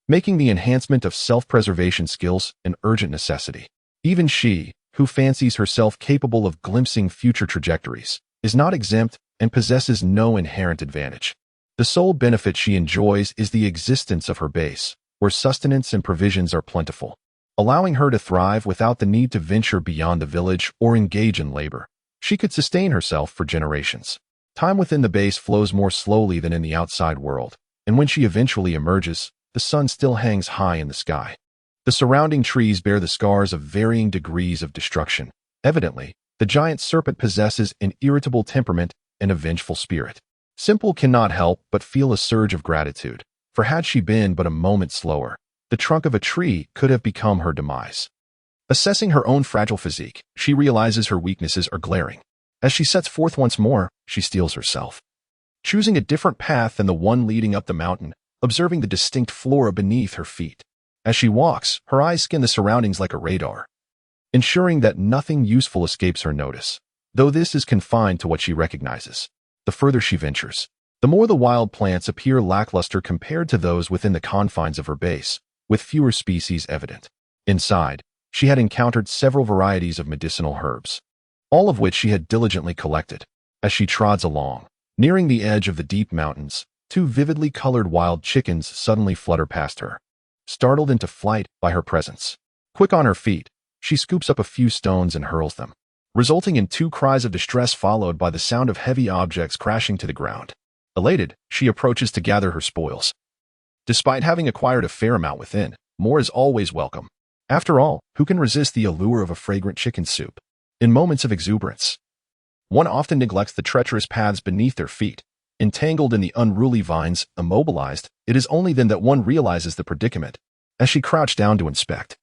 making the enhancement of self-preservation skills an urgent necessity. Even she, who fancies herself capable of glimpsing future trajectories, is not exempt and possesses no inherent advantage. The sole benefit she enjoys is the existence of her base, where sustenance and provisions are plentiful, allowing her to thrive without the need to venture beyond the village or engage in labor. She could sustain herself for generations. Time within the base flows more slowly than in the outside world, and when she eventually emerges, the sun still hangs high in the sky. The surrounding trees bear the scars of varying degrees of destruction. Evidently, the giant serpent possesses an irritable temperament and a vengeful spirit. Simple cannot help but feel a surge of gratitude, for had she been but a moment slower, the trunk of a tree could have become her demise. Assessing her own fragile physique, she realizes her weaknesses are glaring. As she sets forth once more, she steels herself, choosing a different path than the one leading up the mountain, observing the distinct flora beneath her feet. As she walks, her eyes scan the surroundings like a radar, ensuring that nothing useful escapes her notice. Though this is confined to what she recognizes, the further she ventures, the more the wild plants appear lackluster compared to those within the confines of her base, with fewer species evident. Inside, she had encountered several varieties of medicinal herbs, all of which she had diligently collected. As she trods along, nearing the edge of the deep mountains, 2 vividly colored wild chickens suddenly flutter past her, startled into flight by her presence. Quick on her feet, she scoops up a few stones and hurls them, resulting in 2 cries of distress followed by the sound of heavy objects crashing to the ground. Elated, she approaches to gather her spoils. Despite having acquired a fair amount within, more is always welcome. After all, who can resist the allure of a fragrant chicken soup? In moments of exuberance, one often neglects the treacherous paths beneath their feet. Entangled in the unruly vines, immobilized, it is only then that one realizes the predicament. As she crouched down to inspect,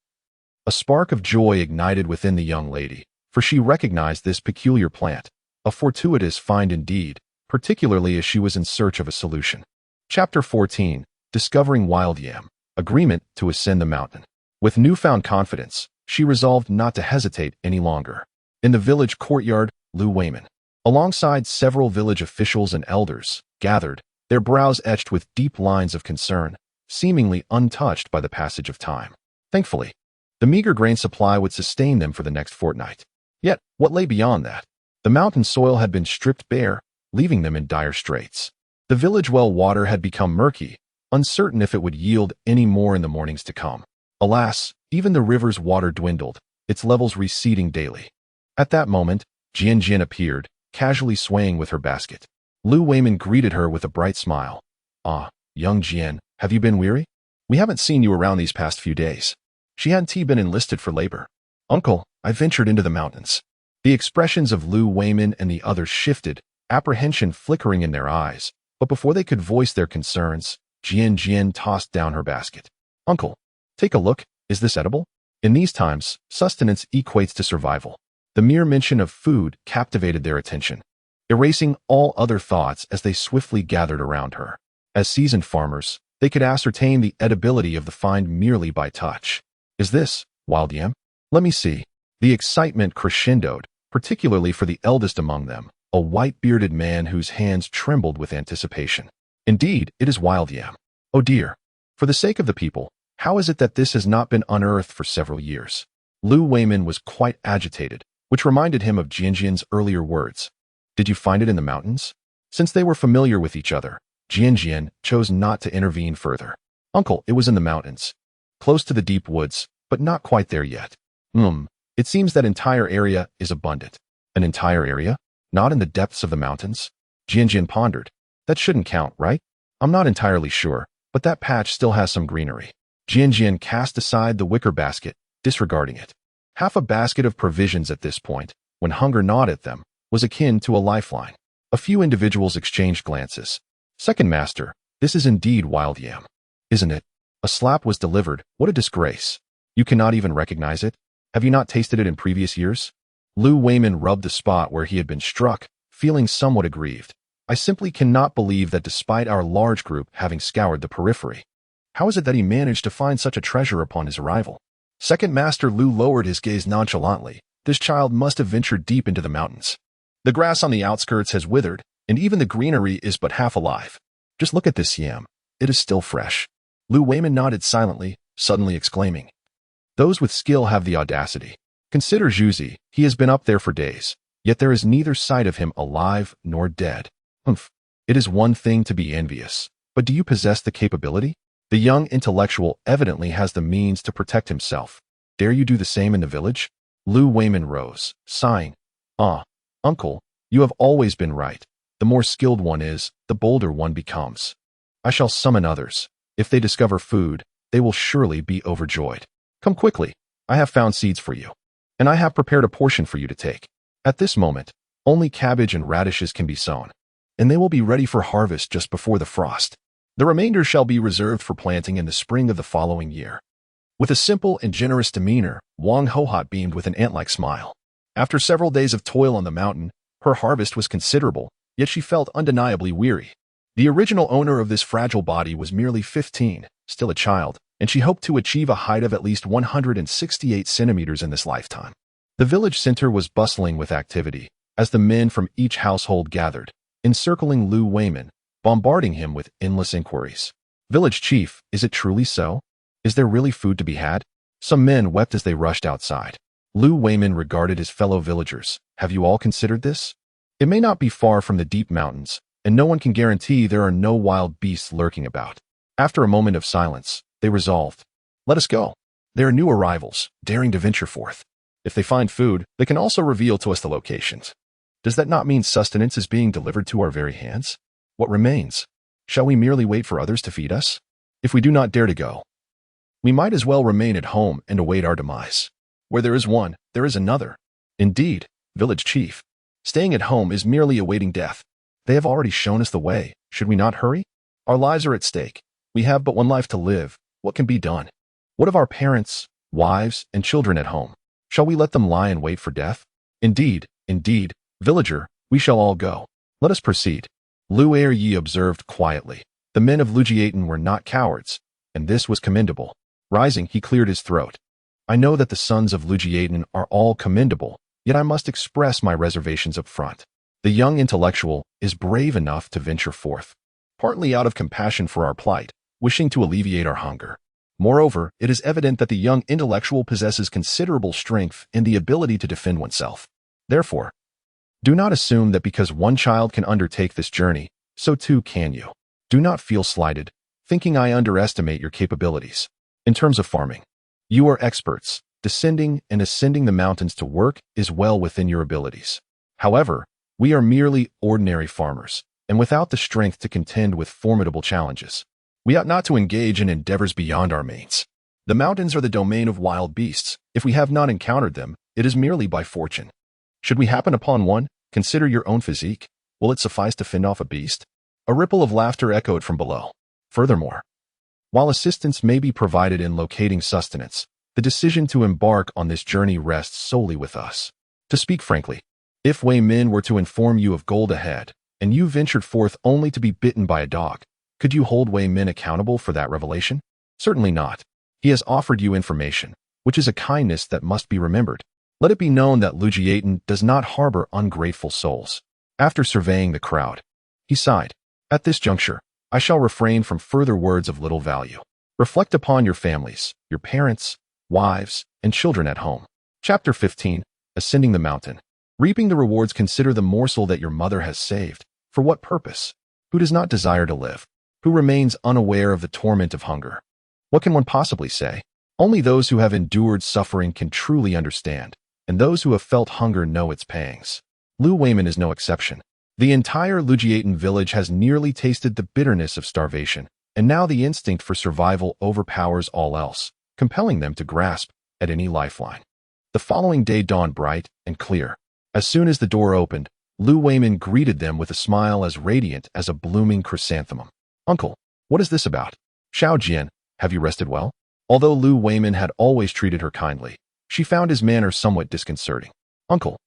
a spark of joy ignited within the young lady, for she recognized this peculiar plant, a fortuitous find indeed, particularly as she was in search of a solution. Chapter 14. Discovering Wild Yam. Agreement to ascend the mountain. With newfound confidence, she resolved not to hesitate any longer. In the village courtyard, Lu Weimin, alongside several village officials and elders, gathered, their brows etched with deep lines of concern, seemingly untouched by the passage of time. Thankfully, the meager grain supply would sustain them for the next fortnight. Yet, what lay beyond that? The mountain soil had been stripped bare, leaving them in dire straits. The village well water had become murky, uncertain if it would yield any more in the mornings to come. Alas, even the river's water dwindled, its levels receding daily. At that moment, Jian Jian appeared, casually swaying with her basket. Lu Weimin greeted her with a bright smile. "Ah, young Jian, have you been weary? We haven't seen you around these past few days." She hadn't been enlisted for labor. "Uncle, I ventured into the mountains." The expressions of Lu Weimin and the others shifted, apprehension flickering in their eyes, but before they could voice their concerns, Jian Jian tossed down her basket. "Uncle, take a look, is this edible?" In these times, sustenance equates to survival. The mere mention of food captivated their attention, erasing all other thoughts as they swiftly gathered around her. As seasoned farmers, they could ascertain the edibility of the find merely by touch. "Is this wild yam? Let me see." The excitement crescendoed, particularly for the eldest among them, a white-bearded man whose hands trembled with anticipation. "Indeed, it is wild yam. Oh dear. For the sake of the people, how is it that this has not been unearthed for several years?" Lu Weimin was quite agitated, which reminded him of Jian Jian's earlier words. "Did you find it in the mountains?" Since they were familiar with each other, Jian Jian chose not to intervene further. "Uncle, it was in the mountains. Close to the deep woods, but not quite there yet." It seems that entire area is abundant." "An entire area? Not in the depths of the mountains?" Jian Jian pondered. "That shouldn't count, right? I'm not entirely sure, but that patch still has some greenery." Jian Jian cast aside the wicker basket, disregarding it. Half a basket of provisions at this point, when hunger gnawed at them, was akin to a lifeline. A few individuals exchanged glances. "Second master, this is indeed wild yam, isn't it?" A slap was delivered. "What a disgrace. You cannot even recognize it? Have you not tasted it in previous years?" Lu Weimin rubbed the spot where he had been struck, feeling somewhat aggrieved. "I simply cannot believe that despite our large group having scoured the periphery, how is it that he managed to find such a treasure upon his arrival?" Second Master Lu lowered his gaze nonchalantly. "This child must have ventured deep into the mountains. The grass on the outskirts has withered, and even the greenery is but half alive. Just look at this yam. It is still fresh." Lu Weimin nodded silently, suddenly exclaiming, "Those with skill have the audacity. Consider Zhuzi, he has been up there for days, yet there is neither sight of him alive nor dead. Humph. It is one thing to be envious, but do you possess the capability? The young intellectual evidently has the means to protect himself. Dare you do the same in the village?" Lu Weimin rose, sighing. "Ah, uncle, you have always been right. The more skilled one is, the bolder one becomes. I shall summon others. If they discover food, they will surely be overjoyed. Come quickly, I have found seeds for you, and I have prepared a portion for you to take. At this moment, only cabbage and radishes can be sown, and they will be ready for harvest just before the frost. The remainder shall be reserved for planting in the spring of the following year." With a simple and generous demeanor, Wang Hohot beamed with an ant-like smile. After several days of toil on the mountain, her harvest was considerable, yet she felt undeniably weary. The original owner of this fragile body was merely 15, still a child, and she hoped to achieve a height of at least 168 centimeters in this lifetime. The village center was bustling with activity, as the men from each household gathered, encircling Lu Weimin, bombarding him with endless inquiries. "Village chief, is it truly so? Is there really food to be had?" Some men wept as they rushed outside. Lu Weimin regarded his fellow villagers. "Have you all considered this? It may not be far from the deep mountains, and no one can guarantee there are no wild beasts lurking about." After a moment of silence, they resolved, "Let us go. There are new arrivals, daring to venture forth. If they find food, they can also reveal to us the locations. Does that not mean sustenance is being delivered to our very hands? What remains? Shall we merely wait for others to feed us? If we do not dare to go, we might as well remain at home and await our demise. Where there is one, there is another. Indeed, village chief, staying at home is merely awaiting death. They have already shown us the way. Should we not hurry? Our lives are at stake. We have but one life to live. What can be done? What of our parents, wives, and children at home? Shall we let them lie and wait for death? Indeed, villager, we shall all go. Let us proceed." Lu Yi observed quietly. The men of Lujiaten were not cowards, and this was commendable. Rising, he cleared his throat. I know that the sons of Lujiaten are all commendable, yet I must express my reservations up front. The young intellectual is brave enough to venture forth, partly out of compassion for our plight, wishing to alleviate our hunger. Moreover, it is evident that the young intellectual possesses considerable strength and the ability to defend oneself. Therefore, do not assume that because one child can undertake this journey, so too can you. Do not feel slighted, thinking I underestimate your capabilities. In terms of farming, you are experts. Descending and ascending the mountains to work is well within your abilities. However, we are merely ordinary farmers, and without the strength to contend with formidable challenges. We ought not to engage in endeavors beyond our means. The mountains are the domain of wild beasts. If we have not encountered them, it is merely by fortune. Should we happen upon one, consider your own physique. Will it suffice to fend off a beast? A ripple of laughter echoed from below. Furthermore, while assistance may be provided in locating sustenance, the decision to embark on this journey rests solely with us. To speak frankly, if Wei Min were to inform you of gold ahead, and you ventured forth only to be bitten by a dog, could you hold Wei Min accountable for that revelation? Certainly not. He has offered you information, which is a kindness that must be remembered. Let it be known that Lujiaten does not harbor ungrateful souls. After surveying the crowd, he sighed. At this juncture, I shall refrain from further words of little value. Reflect upon your families, your parents, wives, and children at home. Chapter 15. Ascending the Mountain. Reaping the rewards. Consider the morsel that your mother has saved. For what purpose? Who does not desire to live? Who remains unaware of the torment of hunger? What can one possibly say? Only those who have endured suffering can truly understand, and those who have felt hunger know its pangs. Lu Weimin is no exception. The entire Lujiaten village has nearly tasted the bitterness of starvation, and now the instinct for survival overpowers all else, compelling them to grasp at any lifeline. The following day dawned bright and clear. As soon as the door opened, Lu Weimin greeted them with a smile as radiant as a blooming chrysanthemum. Uncle, what is this about? Xiao Jian, have you rested well? Although Lu Weimin had always treated her kindly, she found his manner somewhat disconcerting. Uncle,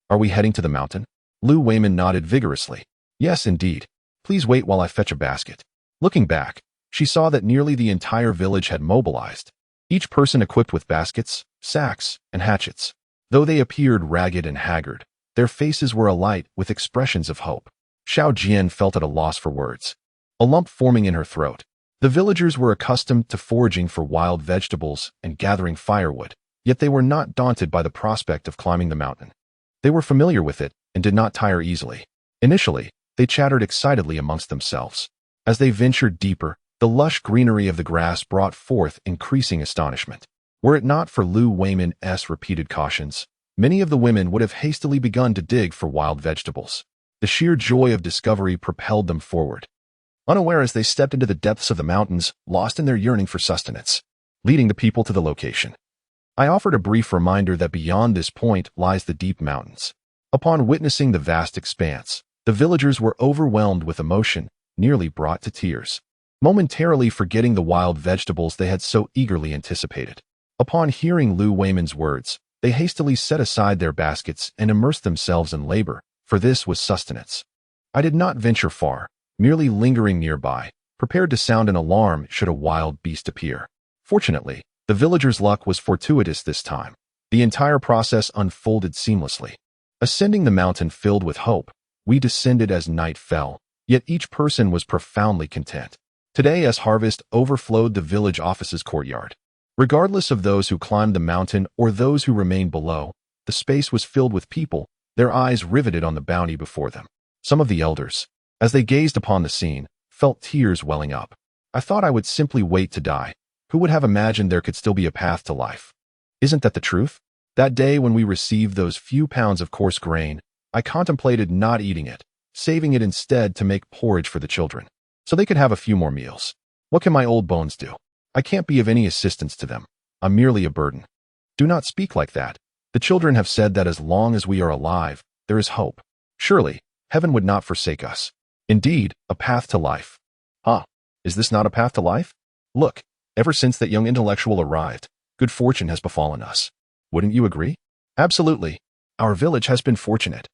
are we heading to the mountain? Lu Weimin nodded vigorously. Yes, indeed. Please wait while I fetch a basket. Looking back, she saw that nearly the entire village had mobilized, each person equipped with baskets, sacks, and hatchets. Though they appeared ragged and haggard, their faces were alight with expressions of hope. Xiao Jian felt at a loss for words, a lump forming in her throat. The villagers were accustomed to foraging for wild vegetables and gathering firewood, yet they were not daunted by the prospect of climbing the mountain. They were familiar with it and did not tire easily. Initially, they chattered excitedly amongst themselves. As they ventured deeper, the lush greenery of the grass brought forth increasing astonishment. Were it not for Lu Weimin's repeated cautions, many of the women would have hastily begun to dig for wild vegetables. The sheer joy of discovery propelled them forward, unaware as they stepped into the depths of the mountains, lost in their yearning for sustenance, leading the people to the location. I offered a brief reminder that beyond this point lies the deep mountains. Upon witnessing the vast expanse, the villagers were overwhelmed with emotion, nearly brought to tears, momentarily forgetting the wild vegetables they had so eagerly anticipated. Upon hearing Lu Weimin's words, they hastily set aside their baskets and immersed themselves in labor, for this was sustenance. I did not venture far, merely lingering nearby, prepared to sound an alarm should a wild beast appear. Fortunately, the villagers' luck was fortuitous this time. The entire process unfolded seamlessly. Ascending the mountain filled with hope, we descended as night fell, yet each person was profoundly content. Today, as harvest overflowed the village office's courtyard, regardless of those who climbed the mountain or those who remained below, the space was filled with people, their eyes riveted on the bounty before them. Some of the elders, as they gazed upon the scene, felt tears welling up. I thought I would simply wait to die. Who would have imagined there could still be a path to life? Isn't that the truth? That day when we received those few pounds of coarse grain, I contemplated not eating it, saving it instead to make porridge for the children, so they could have a few more meals. What can my old bones do? I can't be of any assistance to them. I'm merely a burden. Do not speak like that. The children have said that as long as we are alive, there is hope. Surely, heaven would not forsake us. Indeed, a path to life. Is this not a path to life? Look, ever since that young intellectual arrived, good fortune has befallen us. Wouldn't you agree? Absolutely. Our village has been fortunate,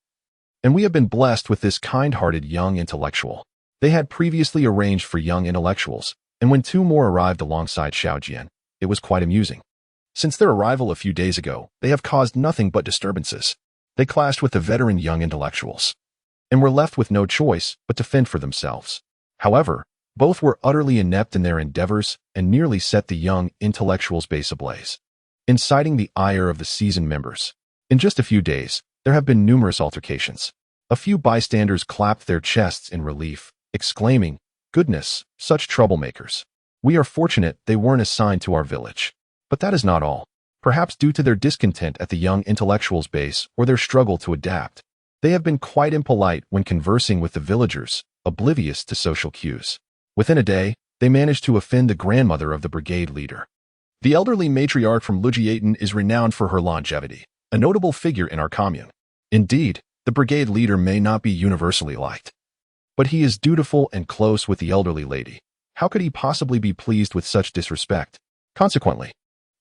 and we have been blessed with this kind-hearted young intellectual. They had previously arranged for young intellectuals, and when two more arrived alongside Xiaojian, it was quite amusing. Since their arrival a few days ago, they have caused nothing but disturbances. They clashed with the veteran young intellectuals, and were left with no choice but to fend for themselves. However, both were utterly inept in their endeavors and nearly set the young intellectuals' base ablaze, inciting the ire of the seasoned members. In just a few days, there have been numerous altercations. A few bystanders clapped their chests in relief, exclaiming, "Goodness, such troublemakers. We are fortunate they weren't assigned to our village." But that is not all. Perhaps due to their discontent at the young intellectuals' base or their struggle to adapt, they have been quite impolite when conversing with the villagers, oblivious to social cues. Within a day, they managed to offend the grandmother of the brigade leader. The elderly matriarch from Lujiaten is renowned for her longevity, a notable figure in our commune. Indeed, the brigade leader may not be universally liked, but he is dutiful and close with the elderly lady. How could he possibly be pleased with such disrespect? Consequently,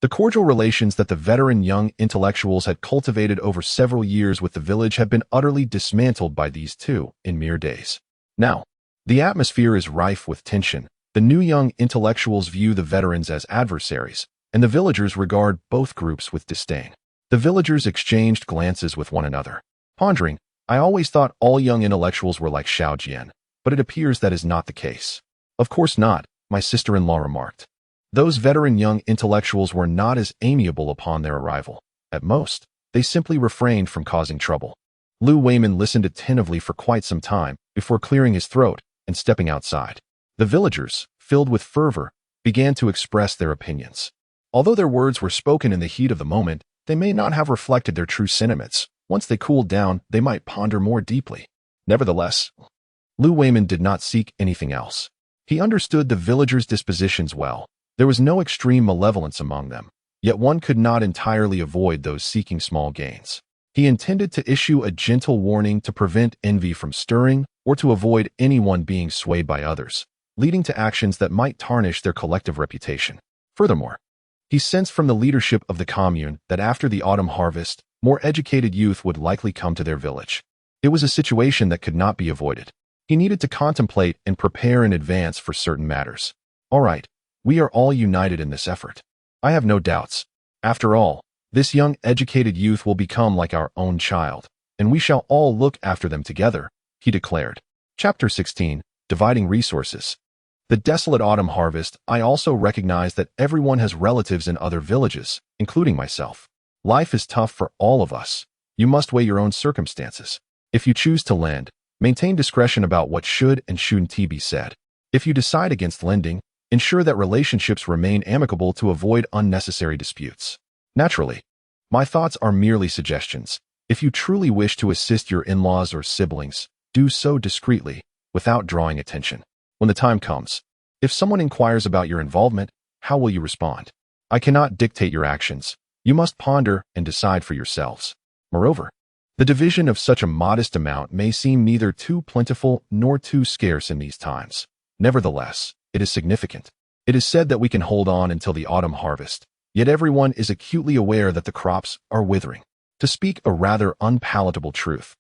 the cordial relations that the veteran young intellectuals had cultivated over several years with the village have been utterly dismantled by these two in mere days. Now, the atmosphere is rife with tension. The new young intellectuals view the veterans as adversaries, and the villagers regard both groups with disdain. The villagers exchanged glances with one another. Pondering, I always thought all young intellectuals were like Xiaojian, but it appears that is not the case. Of course not, my sister-in-law remarked. Those veteran young intellectuals were not as amiable upon their arrival. At most, they simply refrained from causing trouble. Lu Weiman listened attentively for quite some time before clearing his throat and stepping outside. The villagers, filled with fervor, began to express their opinions. Although their words were spoken in the heat of the moment, they may not have reflected their true sentiments. Once they cooled down, they might ponder more deeply. Nevertheless, Lu Weiman did not seek anything else. He understood the villagers' dispositions well. There was no extreme malevolence among them, yet one could not entirely avoid those seeking small gains. He intended to issue a gentle warning to prevent envy from stirring or to avoid anyone being swayed by others, leading to actions that might tarnish their collective reputation. Furthermore, he sensed from the leadership of the commune that after the autumn harvest, more educated youth would likely come to their village. It was a situation that could not be avoided. He needed to contemplate and prepare in advance for certain matters. All right, we are all united in this effort. I have no doubts. After all, this young educated youth will become like our own child, and we shall all look after them together, he declared. Chapter 16, Dividing Resources. The desolate autumn harvest, I also recognize that everyone has relatives in other villages, including myself. Life is tough for all of us. You must weigh your own circumstances. If you choose to lend, maintain discretion about what should and shouldn't be said. If you decide against lending, ensure that relationships remain amicable to avoid unnecessary disputes. Naturally, my thoughts are merely suggestions. If you truly wish to assist your in-laws or siblings, do so discreetly, without drawing attention. When the time comes, if someone inquires about your involvement, how will you respond? I cannot dictate your actions. You must ponder and decide for yourselves. Moreover, the division of such a modest amount may seem neither too plentiful nor too scarce in these times. Nevertheless, it is significant. It is said that we can hold on until the autumn harvest, yet everyone is acutely aware that the crops are withering. To speak a rather unpalatable truth,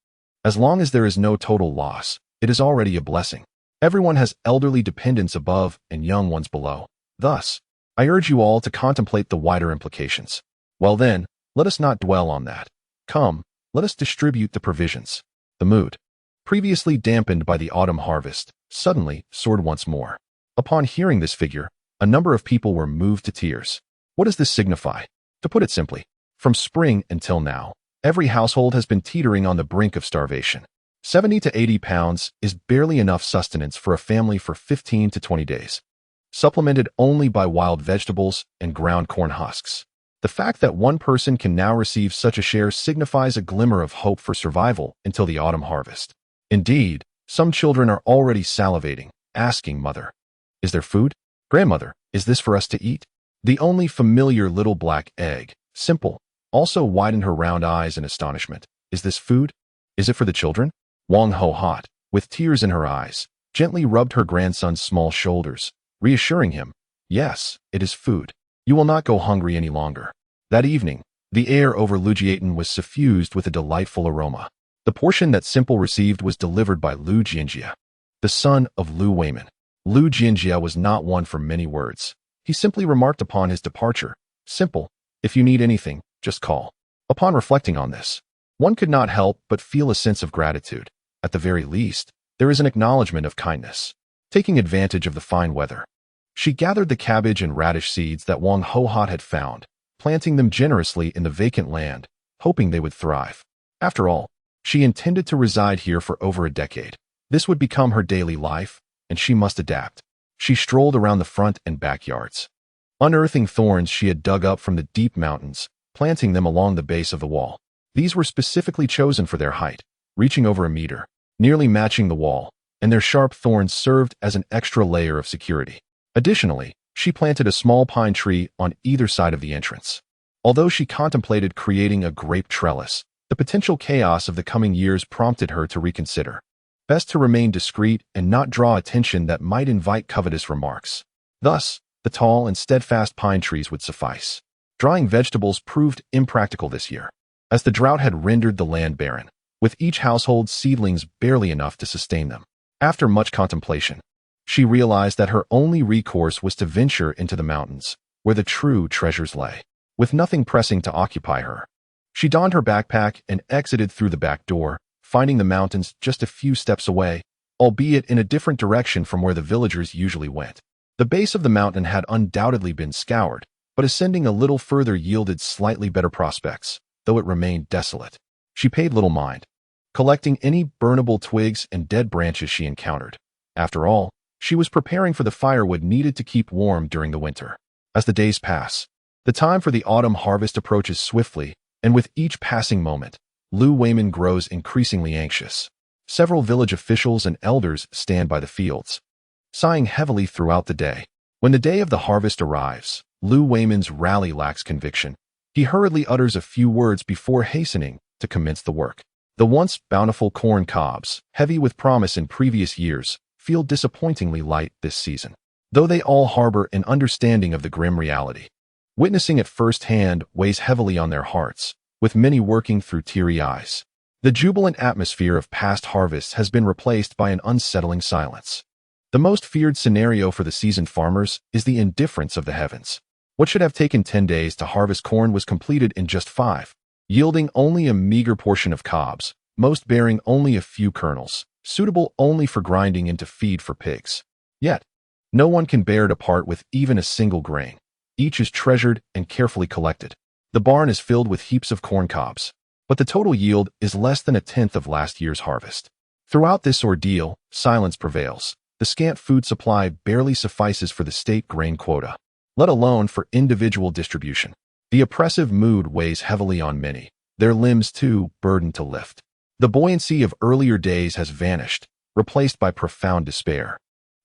as long as there is no total loss, it is already a blessing. Everyone has elderly dependents above and young ones below. Thus, I urge you all to contemplate the wider implications. Well then, let us not dwell on that. Come, let us distribute the provisions. The mood, previously dampened by the autumn harvest, suddenly soared once more. Upon hearing this figure, a number of people were moved to tears. What does this signify? To put it simply, from spring until now, every household has been teetering on the brink of starvation. 70 to 80 pounds is barely enough sustenance for a family for 15 to 20 days, supplemented only by wild vegetables and ground corn husks. The fact that one person can now receive such a share signifies a glimmer of hope for survival until the autumn harvest. Indeed, some children are already salivating, asking, "Mother, is there food? Grandmother, is this for us to eat?" The only familiar little black egg, Simple, also widened her round eyes in astonishment. "Is this food? Is it for the children?" Wang Ho Hot, with tears in her eyes, gently rubbed her grandson's small shoulders, reassuring him, "Yes, it is food. You will not go hungry any longer." That evening, the air over Lujiaten was suffused with a delightful aroma. The portion that Simple received was delivered by Lu Jianjia. the son of Lu Weimin. Lu Jinjia was not one for many words. He simply remarked upon his departure. Simple, if you need anything, just call. Upon reflecting on this, one could not help but feel a sense of gratitude. At the very least, there is an acknowledgement of kindness. Taking advantage of the fine weather, she gathered the cabbage and radish seeds that Wang Hohot had found, planting them generously in the vacant land, hoping they would thrive. After all, she intended to reside here for over a decade. This would become her daily life, and she must adapt. She strolled around the front and backyards, unearthing thorns she had dug up from the deep mountains, planting them along the base of the wall. These were specifically chosen for their height, reaching over a meter, nearly matching the wall, and their sharp thorns served as an extra layer of security. Additionally, she planted a small pine tree on either side of the entrance. Although she contemplated creating a grape trellis, the potential chaos of the coming years prompted her to reconsider. Best to remain discreet and not draw attention that might invite covetous remarks. Thus, the tall and steadfast pine trees would suffice. Drying vegetables proved impractical this year, as the drought had rendered the land barren, with each household's seedlings barely enough to sustain them. After much contemplation, she realized that her only recourse was to venture into the mountains, where the true treasures lay. With nothing pressing to occupy her, she donned her backpack and exited through the back door, finding the mountains just a few steps away, albeit in a different direction from where the villagers usually went. The base of the mountain had undoubtedly been scoured, but ascending a little further yielded slightly better prospects, though it remained desolate. She paid little mind, collecting any burnable twigs and dead branches she encountered. After all, she was preparing for the firewood needed to keep warm during the winter. As the days pass, the time for the autumn harvest approaches swiftly, and with each passing moment, Lu Weimin grows increasingly anxious. Several village officials and elders stand by the fields, sighing heavily throughout the day. When the day of the harvest arrives, Lu Weimin's rally lacks conviction. He hurriedly utters a few words before hastening to commence the work. The once bountiful corn cobs, heavy with promise in previous years, feel disappointingly light this season, though they all harbor an understanding of the grim reality. Witnessing it firsthand weighs heavily on their hearts, with many working through teary eyes. The jubilant atmosphere of past harvests has been replaced by an unsettling silence. The most feared scenario for the seasoned farmers is the indifference of the heavens. What should have taken 10 days to harvest corn was completed in just 5, yielding only a meager portion of cobs, most bearing only a few kernels, suitable only for grinding into feed for pigs. Yet, no one can bear to part with even a single grain. Each is treasured and carefully collected. The barn is filled with heaps of corn cobs, but the total yield is less than a tenth of last year's harvest. Throughout this ordeal, silence prevails. The scant food supply barely suffices for the state grain quota, let alone for individual distribution. The oppressive mood weighs heavily on many, their limbs too burdened to lift. The buoyancy of earlier days has vanished, replaced by profound despair,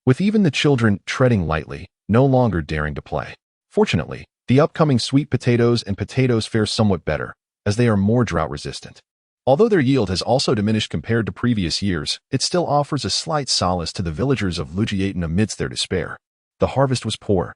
with even the children treading lightly, no longer daring to play. Fortunately, the upcoming sweet potatoes and potatoes fare somewhat better, as they are more drought-resistant. Although their yield has also diminished compared to previous years, it still offers a slight solace to the villagers of Lujiaten amidst their despair. The harvest was poor,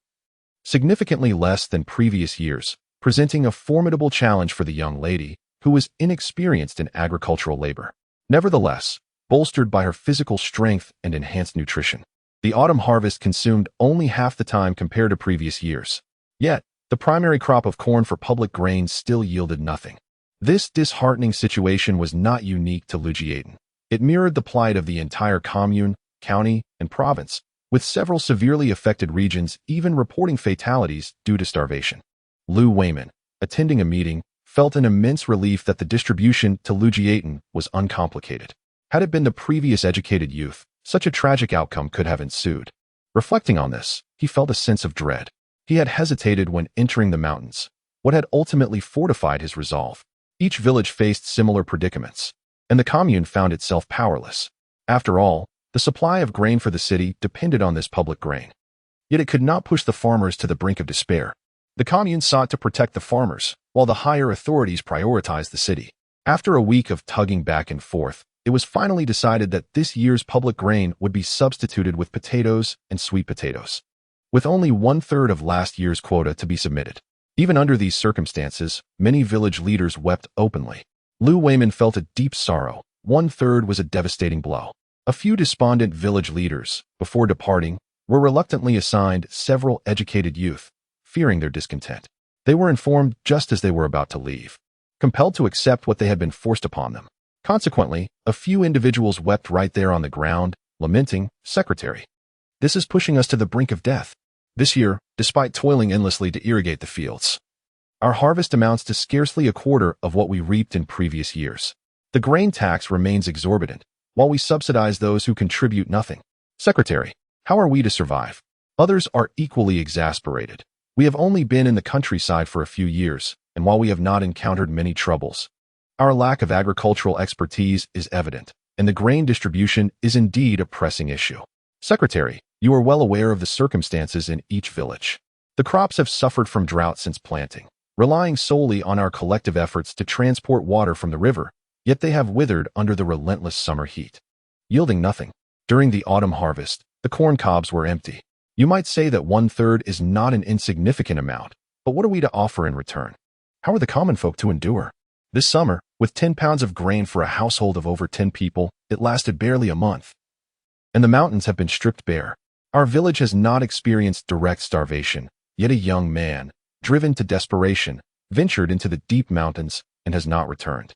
significantly less than previous years, presenting a formidable challenge for the young lady, who was inexperienced in agricultural labor. Nevertheless, bolstered by her physical strength and enhanced nutrition, the autumn harvest consumed only half the time compared to previous years. Yet, the primary crop of corn for public grains still yielded nothing. This disheartening situation was not unique to Lujiaten. It mirrored the plight of the entire commune, county, and province, with several severely affected regions even reporting fatalities due to starvation. Lu Weimin, attending a meeting, felt an immense relief that the distribution to Lujiaten was uncomplicated. Had it been the previous educated youth, such a tragic outcome could have ensued. Reflecting on this, he felt a sense of dread. He had hesitated when entering the mountains, what had ultimately fortified his resolve. Each village faced similar predicaments, and the commune found itself powerless. After all, the supply of grain for the city depended on this public grain. Yet it could not push the farmers to the brink of despair. The commune sought to protect the farmers, while the higher authorities prioritized the city. After a week of tugging back and forth, it was finally decided that this year's public grain would be substituted with potatoes and sweet potatoes, with only 1/3 of last year's quota to be submitted. Even under these circumstances, many village leaders wept openly. Lu Weimin felt a deep sorrow. 1/3 was a devastating blow. A few despondent village leaders, before departing, were reluctantly assigned several educated youth, fearing their discontent. They were informed just as they were about to leave, compelled to accept what they had been forced upon them. Consequently, a few individuals wept right there on the ground, lamenting, "Secretary, this is pushing us to the brink of death." This year, despite toiling endlessly to irrigate the fields, our harvest amounts to scarcely a quarter of what we reaped in previous years. The grain tax remains exorbitant, while we subsidize those who contribute nothing. Secretary, how are we to survive? Others are equally exasperated. We have only been in the countryside for a few years, and while we have not encountered many troubles, our lack of agricultural expertise is evident, and the grain distribution is indeed a pressing issue. Secretary, you are well aware of the circumstances in each village. The crops have suffered from drought since planting, relying solely on our collective efforts to transport water from the river, yet they have withered under the relentless summer heat, yielding nothing. During the autumn harvest, the corn cobs were empty. You might say that 1/3 is not an insignificant amount, but what are we to offer in return? How are the common folk to endure? This summer, with 10 pounds of grain for a household of over 10 people, it lasted barely a month. And the mountains have been stripped bare. Our village has not experienced direct starvation, yet a young man, driven to desperation, ventured into the deep mountains and has not returned.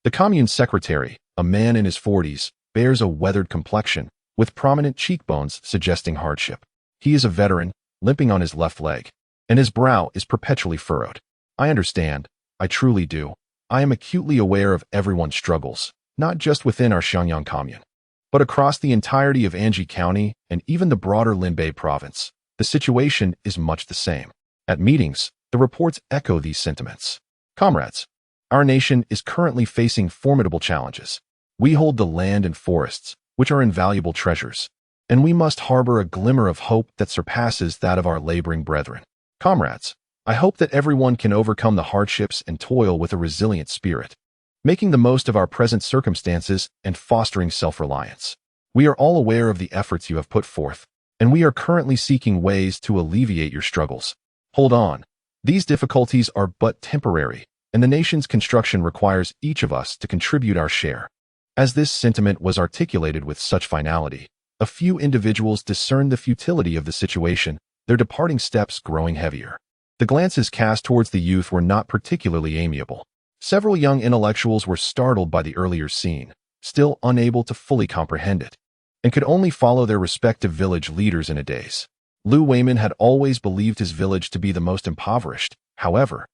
The commune secretary, a man in his 40s, bears a weathered complexion, with prominent cheekbones suggesting hardship. He is a veteran, limping on his left leg, and his brow is perpetually furrowed. I understand, I truly do. I am acutely aware of everyone's struggles, not just within our Shenyang commune, but across the entirety of Anji County and even the broader Linbei province. The situation is much the same. At meetings, the reports echo these sentiments. Comrades, our nation is currently facing formidable challenges. We hold the land and forests, which are invaluable treasures, and we must harbor a glimmer of hope that surpasses that of our laboring brethren. Comrades, I hope that everyone can overcome the hardships and toil with a resilient spirit, making the most of our present circumstances and fostering self-reliance. We are all aware of the efforts you have put forth, and we are currently seeking ways to alleviate your struggles. Hold on. These difficulties are but temporary, and the nation's construction requires each of us to contribute our share. As this sentiment was articulated with such finality, a few individuals discerned the futility of the situation, their departing steps growing heavier. The glances cast towards the youth were not particularly amiable. Several young intellectuals were startled by the earlier scene, still unable to fully comprehend it, and could only follow their respective village leaders in a daze. Lu Weiman had always believed his village to be the most impoverished. However,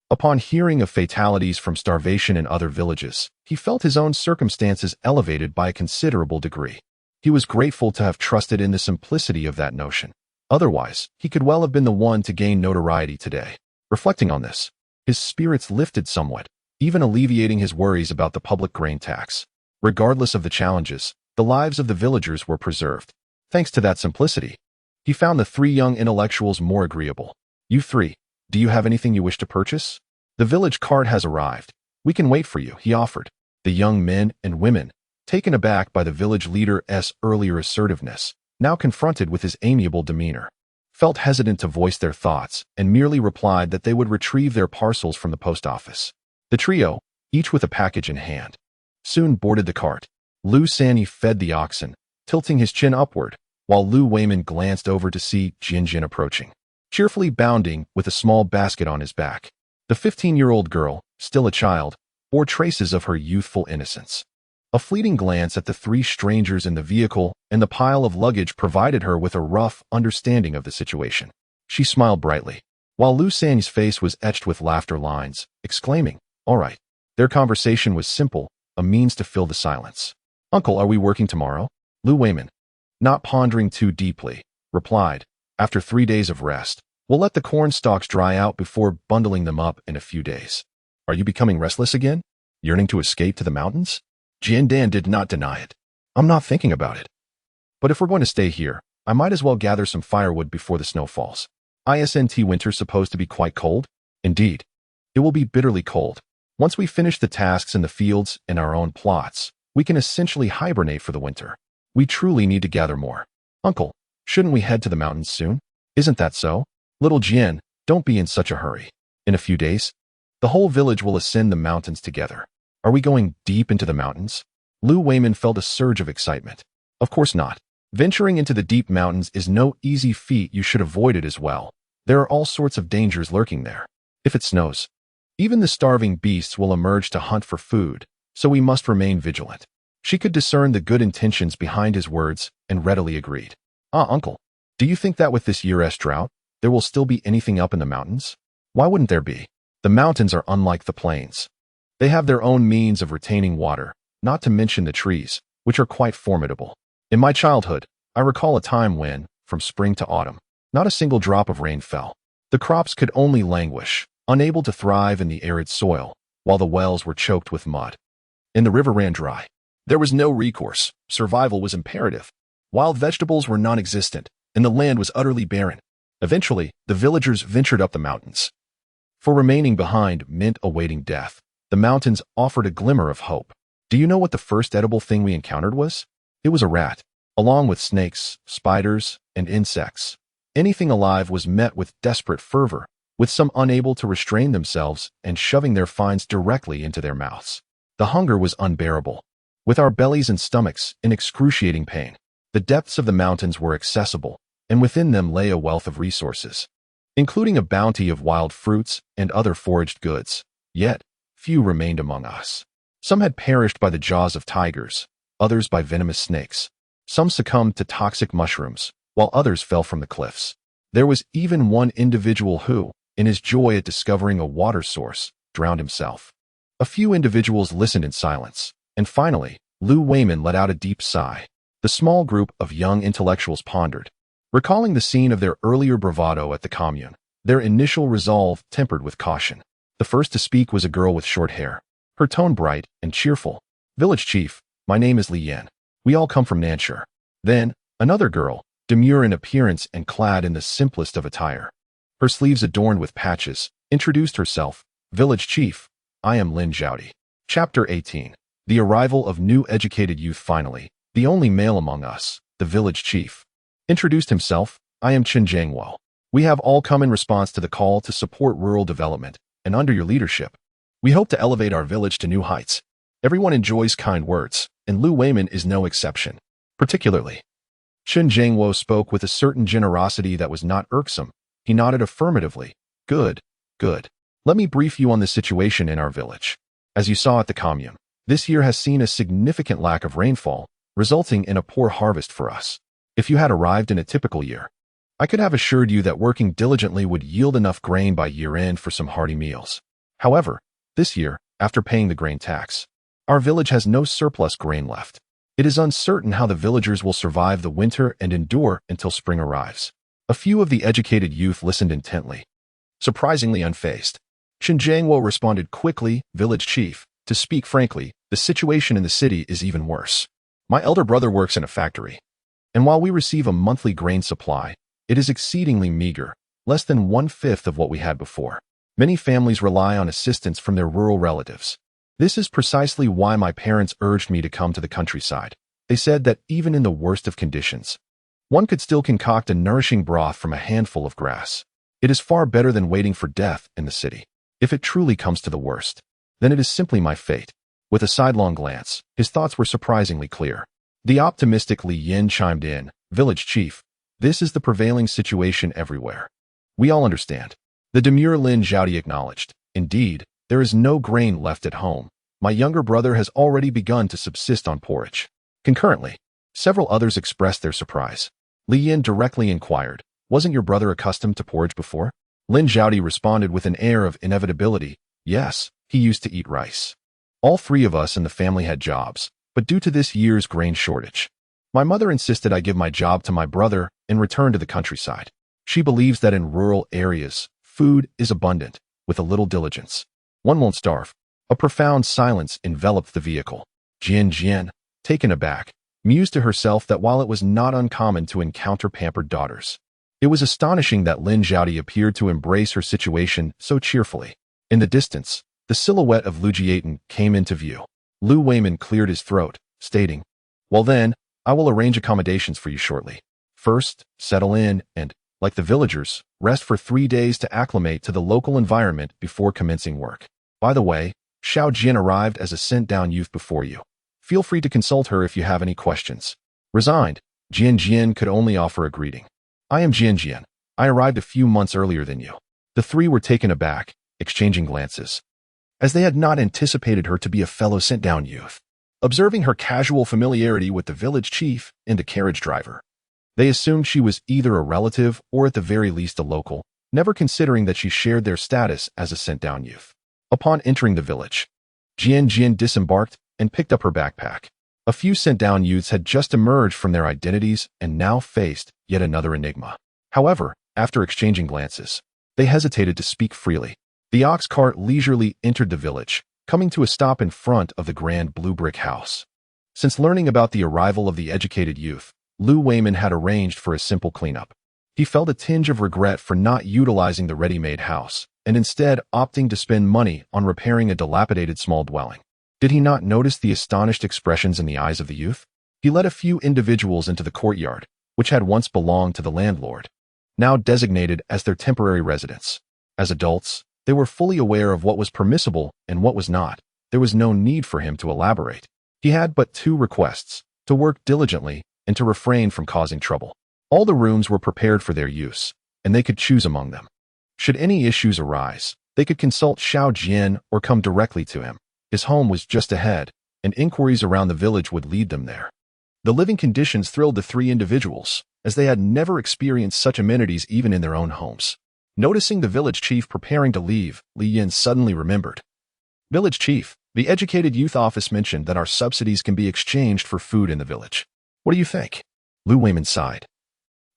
upon hearing of fatalities from starvation in other villages, he felt his own circumstances elevated by a considerable degree. He was grateful to have trusted in the simplicity of that notion. Otherwise, he could well have been the one to gain notoriety today. Reflecting on this, his spirits lifted somewhat, even alleviating his worries about the public grain tax. Regardless of the challenges, the lives of the villagers were preserved. Thanks to that simplicity, he found the three young intellectuals more agreeable. You three, do you have anything you wish to purchase? The village cart has arrived. We can wait for you, he offered. The young men and women, taken aback by the village leader's earlier assertiveness, now confronted with his amiable demeanor, felt hesitant to voice their thoughts and merely replied that they would retrieve their parcels from the post office. The trio, each with a package in hand, soon boarded the cart. Lu Sanyi fed the oxen, tilting his chin upward, while Lu Weiman glanced over to see Jinjin approaching, cheerfully bounding with a small basket on his back. The 15-year-old girl, still a child, bore traces of her youthful innocence. A fleeting glance at the three strangers in the vehicle and the pile of luggage provided her with a rough understanding of the situation. She smiled brightly, while Lu Sanyi's face was etched with laughter lines, exclaiming, "All right." Their conversation was simple, a means to fill the silence. "Uncle, are we working tomorrow?" Lu Weiman, not pondering too deeply, replied, "After 3 days of rest, we'll let the corn stalks dry out before bundling them up in a few days." "Are you becoming restless again? Yearning to escape to the mountains?" Jian Dan did not deny it. "I'm not thinking about it. But if we're going to stay here, I might as well gather some firewood before the snow falls. Isn't winter supposed to be quite cold?" "Indeed. It will be bitterly cold. Once we finish the tasks in the fields and our own plots, we can essentially hibernate for the winter. We truly need to gather more. Uncle, shouldn't we head to the mountains soon? Isn't that so? Little Jian, don't be in such a hurry. In a few days, the whole village will ascend the mountains together. Are we going deep into the mountains?" Lu Weiman felt a surge of excitement. Of course not. Venturing into the deep mountains is no easy feat. You should avoid it as well. There are all sorts of dangers lurking there. If it snows, even the starving beasts will emerge to hunt for food, so we must remain vigilant. She could discern the good intentions behind his words and readily agreed. Uncle, do you think that with this year's drought, there will still be anything up in the mountains? Why wouldn't there be? The mountains are unlike the plains. They have their own means of retaining water, not to mention the trees, which are quite formidable. In my childhood, I recall a time when, from spring to autumn, not a single drop of rain fell. The crops could only languish, unable to thrive in the arid soil, while the wells were choked with mud. And the river ran dry. There was no recourse. Survival was imperative. Wild vegetables were non-existent, and the land was utterly barren. Eventually, the villagers ventured up the mountains. For remaining behind meant awaiting death. The mountains offered a glimmer of hope. Do you know what the first edible thing we encountered was? It was a rat, along with snakes, spiders, and insects. Anything alive was met with desperate fervor, with some unable to restrain themselves and shoving their finds directly into their mouths. The hunger was unbearable, with our bellies and stomachs in excruciating pain. The depths of the mountains were accessible, and within them lay a wealth of resources, including a bounty of wild fruits and other foraged goods. Yet, few remained among us. Some had perished by the jaws of tigers, others by venomous snakes. Some succumbed to toxic mushrooms, while others fell from the cliffs. There was even one individual who, in his joy at discovering a water source, drowned himself. A few individuals listened in silence, and finally, Lou Wayman let out a deep sigh. The small group of young intellectuals pondered, recalling the scene of their earlier bravado at the commune, their initial resolve tempered with caution. The first to speak was a girl with short hair, her tone bright and cheerful. "Village chief, my name is Li Yan. We all come from Nanshur." Then, another girl, demure in appearance and clad in the simplest of attire, her sleeves adorned with patches, introduced herself. "Village chief, I am Lin Zhaodi." Chapter 18. The arrival of new educated youth. Finally, the only male among us, the village chief, introduced himself. "I am Chen Jiangwo. We have all come in response to the call to support rural development, and under your leadership, we hope to elevate our village to new heights." Everyone enjoys kind words, and Lou Wayman is no exception. Particularly, Chen Jiangwo spoke with a certain generosity that was not irksome. He nodded affirmatively. Good, good. Let me brief you on the situation in our village. As you saw at the commune, this year has seen a significant lack of rainfall, resulting in a poor harvest for us. If you had arrived in a typical year, I could have assured you that working diligently would yield enough grain by year-end for some hearty meals. However, this year, after paying the grain tax, our village has no surplus grain left. It is uncertain how the villagers will survive the winter and endure until spring arrives. A few of the educated youth listened intently, surprisingly unfazed. Chen Jiangwo responded quickly. "Village chief, to speak frankly, the situation in the city is even worse. My elder brother works in a factory, and while we receive a monthly grain supply, it is exceedingly meager, less than 1/5 of what we had before. Many families rely on assistance from their rural relatives. This is precisely why my parents urged me to come to the countryside. They said that even in the worst of conditions, one could still concoct a nourishing broth from a handful of grass. It is far better than waiting for death in the city. If it truly comes to the worst, then it is simply my fate." With a sidelong glance, his thoughts were surprisingly clear. The optimistic Li Yin chimed in. "Village chief, this is the prevailing situation everywhere. We all understand." The demure Lin Zhaodi acknowledged. "Indeed, there is no grain left at home. My younger brother has already begun to subsist on porridge." Concurrently, several others expressed their surprise. Li Yin directly inquired, "Wasn't your brother accustomed to porridge before?" Lin Zhaodi responded with an air of inevitability. "Yes, he used to eat rice. All three of us in the family had jobs, but due to this year's grain shortage, my mother insisted I give my job to my brother and return to the countryside. She believes that in rural areas, food is abundant. With a little diligence, one won't starve." A profound silence enveloped the vehicle. Jian, taken aback, mused to herself that while it was not uncommon to encounter pampered daughters, it was astonishing that Lin Zhaodi appeared to embrace her situation so cheerfully. In the distance, the silhouette of Lu Jiaten came into view. Lou Wayman cleared his throat, stating, "Well then, I will arrange accommodations for you shortly. First, settle in and, like the villagers, rest for 3 days to acclimate to the local environment before commencing work. By the way, Xiao Jin arrived as a sent-down youth before you. Feel free to consult her if you have any questions." Resigned, Jian Jian could only offer a greeting. I am Jian Jian. I arrived a few months earlier than you. The three were taken aback, exchanging glances, as they had not anticipated her to be a fellow sent-down youth. Observing her casual familiarity with the village chief and the carriage driver, they assumed she was either a relative or at the very least a local, never considering that she shared their status as a sent-down youth. Upon entering the village, Jian Jian disembarked and picked up her backpack. A few sent-down youths had just emerged from their identities and now faced yet another enigma. However, after exchanging glances, they hesitated to speak freely. The ox cart leisurely entered the village, coming to a stop in front of the grand blue brick house. Since learning about the arrival of the educated youth, Lu Weiman had arranged for a simple cleanup. He felt a tinge of regret for not utilizing the ready-made house, and instead opting to spend money on repairing a dilapidated small dwelling. Did he not notice the astonished expressions in the eyes of the youth? He led a few individuals into the courtyard, which had once belonged to the landlord, now designated as their temporary residence. As adults, they were fully aware of what was permissible and what was not. There was no need for him to elaborate. He had but two requests: to work diligently and to refrain from causing trouble. All the rooms were prepared for their use, and they could choose among them. Should any issues arise, they could consult Xiao Jian or come directly to him. His home was just ahead, and inquiries around the village would lead them there. The living conditions thrilled the three individuals, as they had never experienced such amenities even in their own homes. Noticing the village chief preparing to leave, Li Yin suddenly remembered. Village chief, the educated youth office mentioned that our subsidies can be exchanged for food in the village. What do you think? Lu Weiman sighed,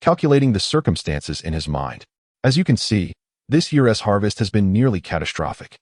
calculating the circumstances in his mind. As you can see, this year's harvest has been nearly catastrophic.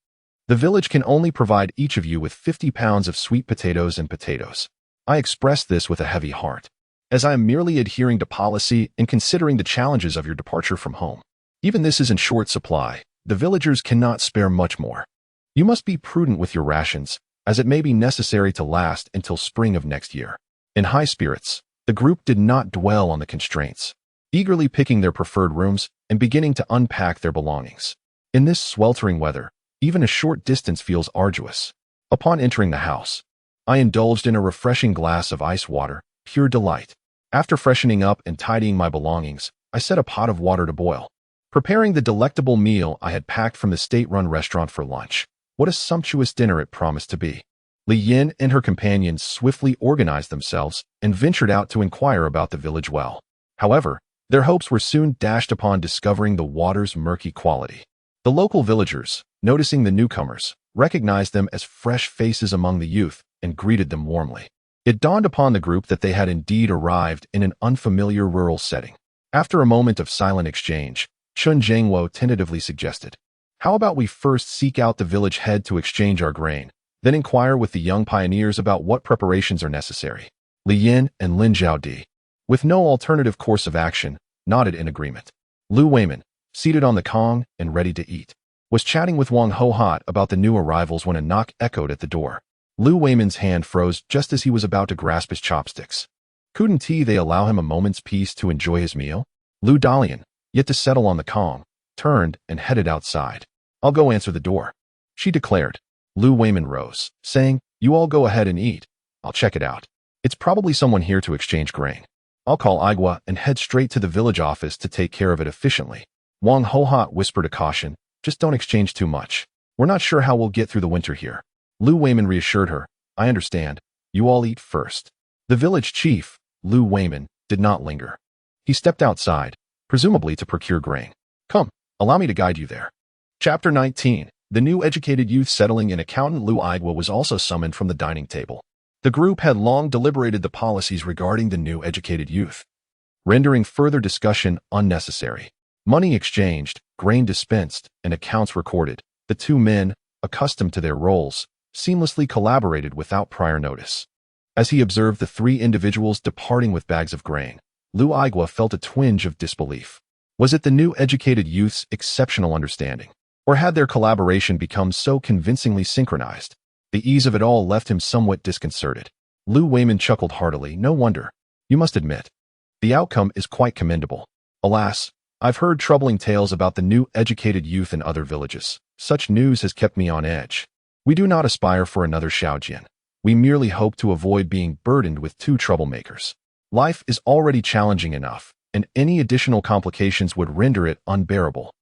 The village can only provide each of you with 50 pounds of sweet potatoes and potatoes. I express this with a heavy heart, as I am merely adhering to policy and considering the challenges of your departure from home. Even this is in short supply. The villagers cannot spare much more. You must be prudent with your rations, as it may be necessary to last until spring of next year. In high spirits, the group did not dwell on the constraints, eagerly picking their preferred rooms and beginning to unpack their belongings. In this sweltering weather, even a short distance feels arduous. Upon entering the house, I indulged in a refreshing glass of ice water, pure delight. After freshening up and tidying my belongings, I set a pot of water to boil, preparing the delectable meal I had packed from the state-run restaurant for lunch. What a sumptuous dinner it promised to be. Li Yin and her companions swiftly organized themselves and ventured out to inquire about the village well. However, their hopes were soon dashed upon discovering the water's murky quality. The local villagers, noticing the newcomers, recognized them as fresh faces among the youth and greeted them warmly. It dawned upon the group that they had indeed arrived in an unfamiliar rural setting. After a moment of silent exchange, Chun Jiangwo tentatively suggested, "How about we first seek out the village head to exchange our grain, then inquire with the young pioneers about what preparations are necessary?" Li Yin and Lin Zhaodi, with no alternative course of action, nodded in agreement. Lu Weiman, seated on the kong and ready to eat, was chatting with Wang Hohat about the new arrivals when a knock echoed at the door. Lu Weiman's hand froze just as he was about to grasp his chopsticks. Couldn't they allow him a moment's peace to enjoy his meal? Lu Dalian, yet to settle on the kong, turned and headed outside. "I'll go answer the door," she declared. Lu Weiman rose, saying, "You all go ahead and eat. I'll check it out. It's probably someone here to exchange grain. I'll call Aigua and head straight to the village office to take care of it efficiently." Wang Hohat whispered a caution, "Just don't exchange too much. We're not sure how we'll get through the winter here." Lu Weiman reassured her, "I understand. You all eat first." The village chief, Lu Weiman, did not linger. He stepped outside, presumably to procure grain. "Come, allow me to guide you there." Chapter 19. The new educated youth settling in. Accountant Lu Aigua was also summoned from the dining table. The group had long deliberated the policies regarding the new educated youth, rendering further discussion unnecessary. Money exchanged, grain dispensed, and accounts recorded. The two men, accustomed to their roles, seamlessly collaborated without prior notice. As he observed the three individuals departing with bags of grain, Lu Aigua felt a twinge of disbelief. Was it the new educated youth's exceptional understanding, or had their collaboration become so convincingly synchronized? The ease of it all left him somewhat disconcerted. Lu Weiman chuckled heartily. "No wonder. You must admit, the outcome is quite commendable. Alas, I've heard troubling tales about the new educated youth in other villages. Such news has kept me on edge. We do not aspire for another Xiaojian. We merely hope to avoid being burdened with two troublemakers." Life is already challenging enough, and any additional complications would render it unbearable.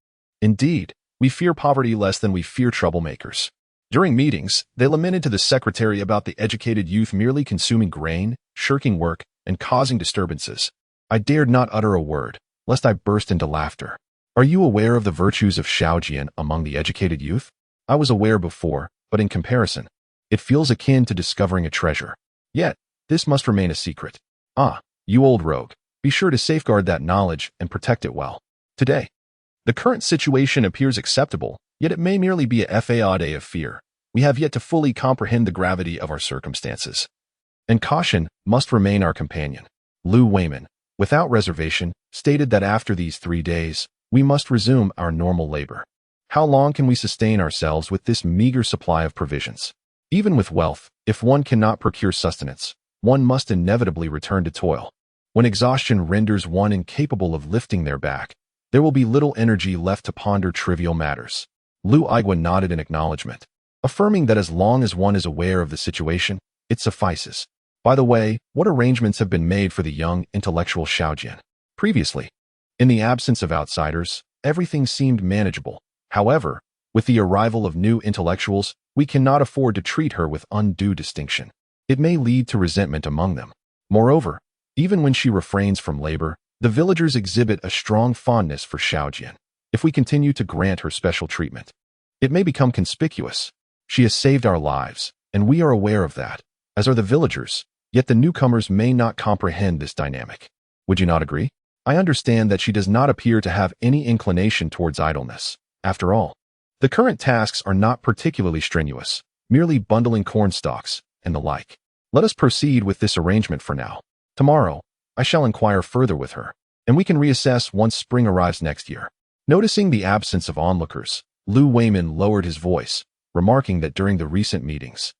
Indeed, we fear poverty less than we fear troublemakers. During meetings, they lamented to the secretary about the educated youth merely consuming grain, shirking work, and causing disturbances. I dared not utter a word, lest I burst into laughter. Are you aware of the virtues of Shaojian among the educated youth? I was aware before, but in comparison, it feels akin to discovering a treasure. Yet, this must remain a secret. Ah, you old rogue, be sure to safeguard that knowledge and protect it well. Today, the current situation appears acceptable, yet it may merely be a day of fear. We have yet to fully comprehend the gravity of our circumstances. And caution must remain our companion. Lu Weiman, without reservation, stated that after these 3 days, we must resume our normal labor. How long can we sustain ourselves with this meager supply of provisions? Even with wealth, if one cannot procure sustenance, one must inevitably return to toil. When exhaustion renders one incapable of lifting their back, there will be little energy left to ponder trivial matters. Lu Igua nodded in acknowledgement, affirming that as long as one is aware of the situation, it suffices. By the way, what arrangements have been made for the young, intellectual Shaojian? Previously, in the absence of outsiders, everything seemed manageable. However, with the arrival of new intellectuals, we cannot afford to treat her with undue distinction. It may lead to resentment among them. Moreover, even when she refrains from labor, the villagers exhibit a strong fondness for Shaojian. If we continue to grant her special treatment, it may become conspicuous. She has saved our lives, and we are aware of that, as are the villagers, yet the newcomers may not comprehend this dynamic. Would you not agree? I understand that she does not appear to have any inclination towards idleness. After all, the current tasks are not particularly strenuous, merely bundling corn stalks and the like. Let us proceed with this arrangement for now. Tomorrow, I shall inquire further with her, and we can reassess once spring arrives next year. Noticing the absence of onlookers, Lu Weiman lowered his voice, remarking that during the recent meetings,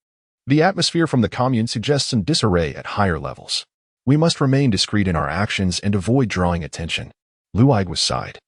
the atmosphere from the commune suggests some disarray at higher levels. We must remain discreet in our actions and avoid drawing attention. Lu Igua sighed,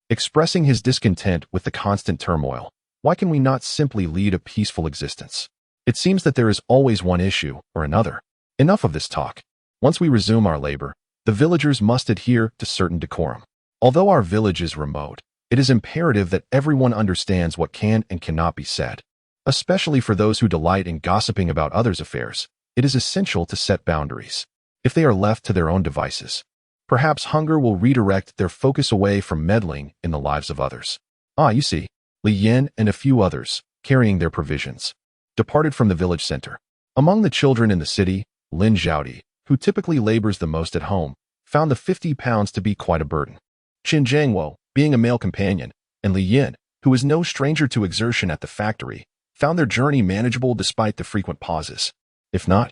expressing his discontent with the constant turmoil. Why can we not simply lead a peaceful existence? It seems that there is always one issue or another. Enough of this talk. Once we resume our labor, the villagers must adhere to certain decorum. Although our village is remote, it is imperative that everyone understands what can and cannot be said. Especially for those who delight in gossiping about others' affairs, it is essential to set boundaries. If they are left to their own devices, perhaps hunger will redirect their focus away from meddling in the lives of others. You see, Li Yin and a few others, carrying their provisions, departed from the village center. Among the children in the city, Lin Zhaodi, who typically labors the most at home, found the 50 pounds to be quite a burden. Qin Zhangwo, being a male companion, and Li Yin, who is no stranger to exertion at the factory, found their journey manageable despite the frequent pauses. If not,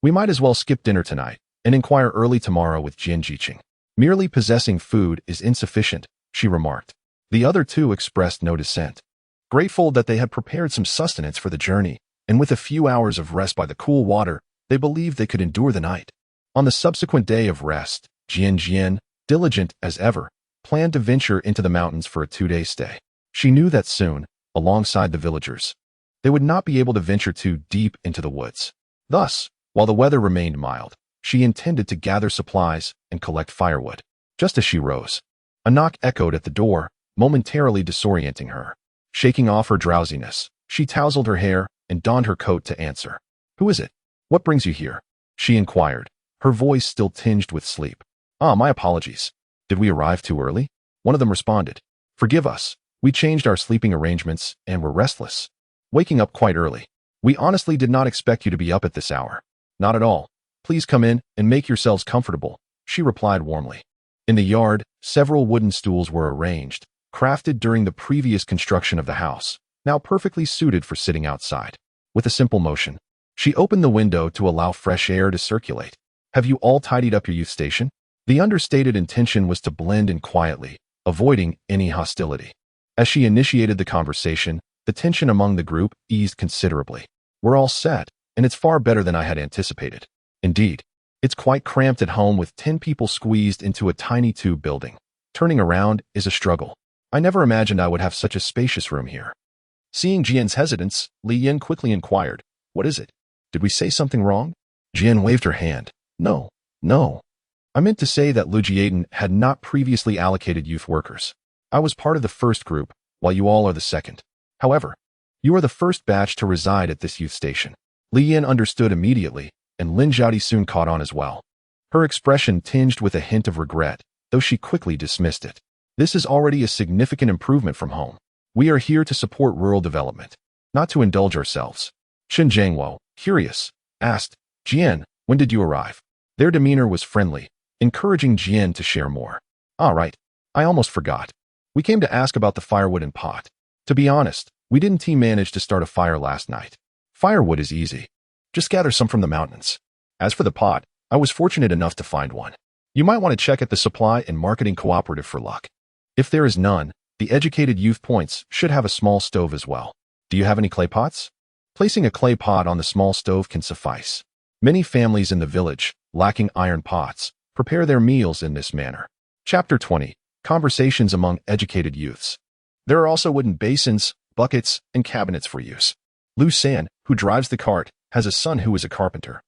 we might as well skip dinner tonight and inquire early tomorrow with Jian Jiqing. Merely possessing food is insufficient, she remarked. The other two expressed no dissent. Grateful that they had prepared some sustenance for the journey, and with a few hours of rest by the cool water, they believed they could endure the night. On the subsequent day of rest, Jian, diligent as ever, planned to venture into the mountains for a 2-day stay. She knew that soon, alongside the villagers, they would not be able to venture too deep into the woods. Thus, while the weather remained mild, she intended to gather supplies and collect firewood. Just as she rose, a knock echoed at the door, momentarily disorienting her. Shaking off her drowsiness, she tousled her hair and donned her coat to answer. "Who is it? What brings you here?" she inquired, her voice still tinged with sleep. My apologies. Did we arrive too early?" One of them responded. "Forgive us. We changed our sleeping arrangements and were restless, waking up quite early. We honestly did not expect you to be up at this hour." "Not at all. Please come in and make yourselves comfortable," she replied warmly. In the yard, several wooden stools were arranged, crafted during the previous construction of the house, now perfectly suited for sitting outside. With a simple motion, she opened the window to allow fresh air to circulate. "Have you all tidied up your youth station?" The understated intention was to blend in quietly, avoiding any hostility. As she initiated the conversation, the tension among the group eased considerably. "We're all set, and it's far better than I had anticipated. Indeed, it's quite cramped at home with 10 people squeezed into a tiny tube building. Turning around is a struggle. I never imagined I would have such a spacious room here." Seeing Jian's hesitance, Li Yin quickly inquired, "What is it? Did we say something wrong?" Jian waved her hand. "No, No. I meant to say that Lugiaden had not previously allocated youth workers. I was part of the first group, while you all are the second. However, you are the first batch to reside at this youth station. Li Yin understood immediately, and Lin Zhaodi soon caught on as well. Her expression tinged with a hint of regret, though she quickly dismissed it. This is already a significant improvement from home. We are here to support rural development, not to indulge ourselves. Chen Jiangwo, curious, asked, Jian, when did you arrive? Their demeanor was friendly, encouraging Jian to share more. All right, I almost forgot. We came to ask about the firewood and pot. To be honest, we didn't manage to start a fire last night. Firewood is easy. Just gather some from the mountains. As for the pot, I was fortunate enough to find one. You might want to check at the supply and marketing cooperative for luck. If there is none, the educated youth points should have a small stove as well. Do you have any clay pots? Placing a clay pot on the small stove can suffice. Many families in the village, lacking iron pots, prepare their meals in this manner. Chapter 20. Conversations among educated youths. There are also wooden basins, buckets, and cabinets for use. Lu San, who drives the cart, has a son who is a carpenter,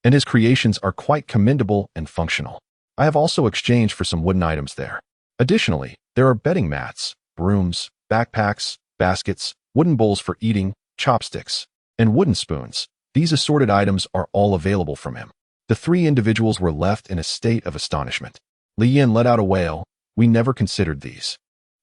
and his creations are quite commendable and functional. I have also exchanged for some wooden items there. Additionally, there are bedding mats, brooms, backpacks, baskets, wooden bowls for eating, chopsticks, and wooden spoons. These assorted items are all available from him. The three individuals were left in a state of astonishment. Li Yin let out a wail. We never considered these.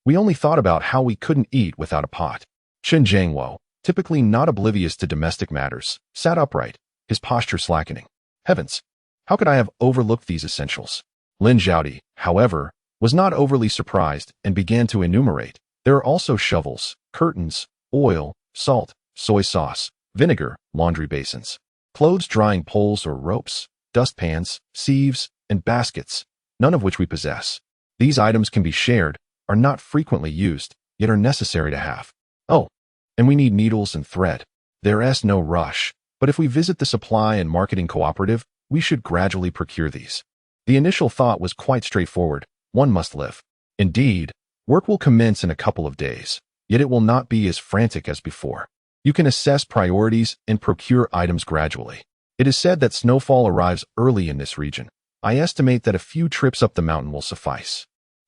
We only thought about how we couldn't eat without a pot. Chen Jiangwo, typically not oblivious to domestic matters, sat upright, his posture slackening. Heavens! How could I have overlooked these essentials? Lin Zhaodi, however, was not overly surprised and began to enumerate. There are also shovels, curtains, oil, salt, soy sauce, vinegar, laundry basins, clothes drying poles or ropes, dustpans, sieves, and baskets, none of which we possess. These items can be shared, are not frequently used, yet are necessary to have. Oh, and we need needles and thread. There is no rush, but if we visit the supply and marketing cooperative, we should gradually procure these. The initial thought was quite straightforward. One must live. Indeed, work will commence in a couple of days, yet it will not be as frantic as before. You can assess priorities and procure items gradually. It is said that snowfall arrives early in this region. I estimate that a few trips up the mountain will suffice.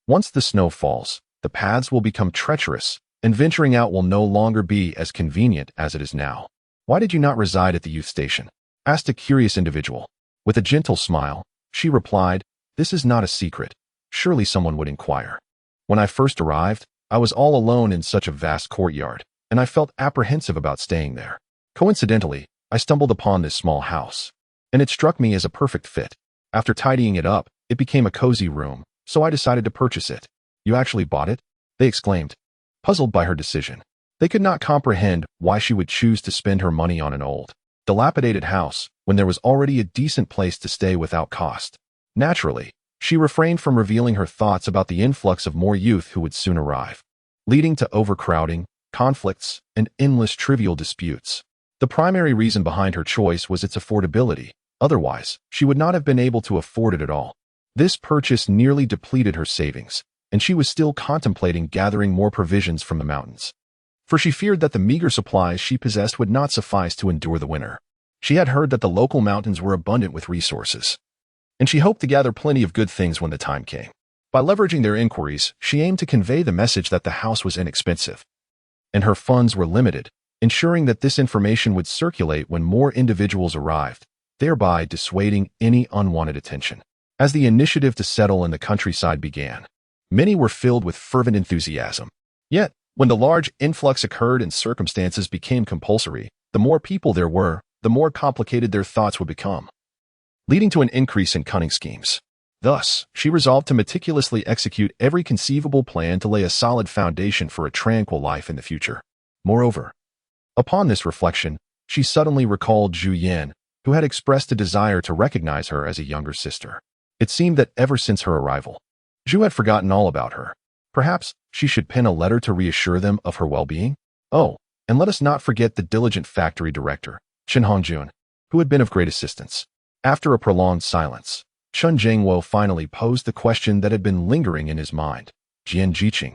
Once the snow falls, the paths will become treacherous, and venturing out will no longer be as convenient as it is now. Why did you not reside at the youth station? Asked a curious individual. With a gentle smile, she replied, This is not a secret. Surely someone would inquire. When I first arrived, I was all alone in such a vast courtyard, and I felt apprehensive about staying there. Coincidentally, I stumbled upon this small house, and it struck me as a perfect fit. After tidying it up, it became a cozy room, so I decided to purchase it. You actually bought it? They exclaimed, puzzled by her decision. They could not comprehend why she would choose to spend her money on an old, dilapidated house when there was already a decent place to stay without cost. Naturally, she refrained from revealing her thoughts about the influx of more youth who would soon arrive, leading to overcrowding, conflicts, and endless trivial disputes. The primary reason behind her choice was its affordability. Otherwise, she would not have been able to afford it at all. This purchase nearly depleted her savings, and she was still contemplating gathering more provisions from the mountains, for she feared that the meager supplies she possessed would not suffice to endure the winter. She had heard that the local mountains were abundant with resources, and she hoped to gather plenty of good things when the time came. By leveraging their inquiries, she aimed to convey the message that the house was inexpensive, and her funds were limited, ensuring that this information would circulate when more individuals arrived, thereby dissuading any unwanted attention. As the initiative to settle in the countryside began, many were filled with fervent enthusiasm. Yet, when the large influx occurred and circumstances became compulsory, the more people there were, the more complicated their thoughts would become, leading to an increase in cunning schemes. Thus, she resolved to meticulously execute every conceivable plan to lay a solid foundation for a tranquil life in the future. Moreover, upon this reflection, she suddenly recalled Zhu Yan, who had expressed a desire to recognize her as a younger sister. It seemed that ever since her arrival, Zhu had forgotten all about her. Perhaps she should pen a letter to reassure them of her well-being? Oh, and let us not forget the diligent factory director, Chen Hongjun, who had been of great assistance. After a prolonged silence, Chen Jiangwo finally posed the question that had been lingering in his mind. Jian Jiqing,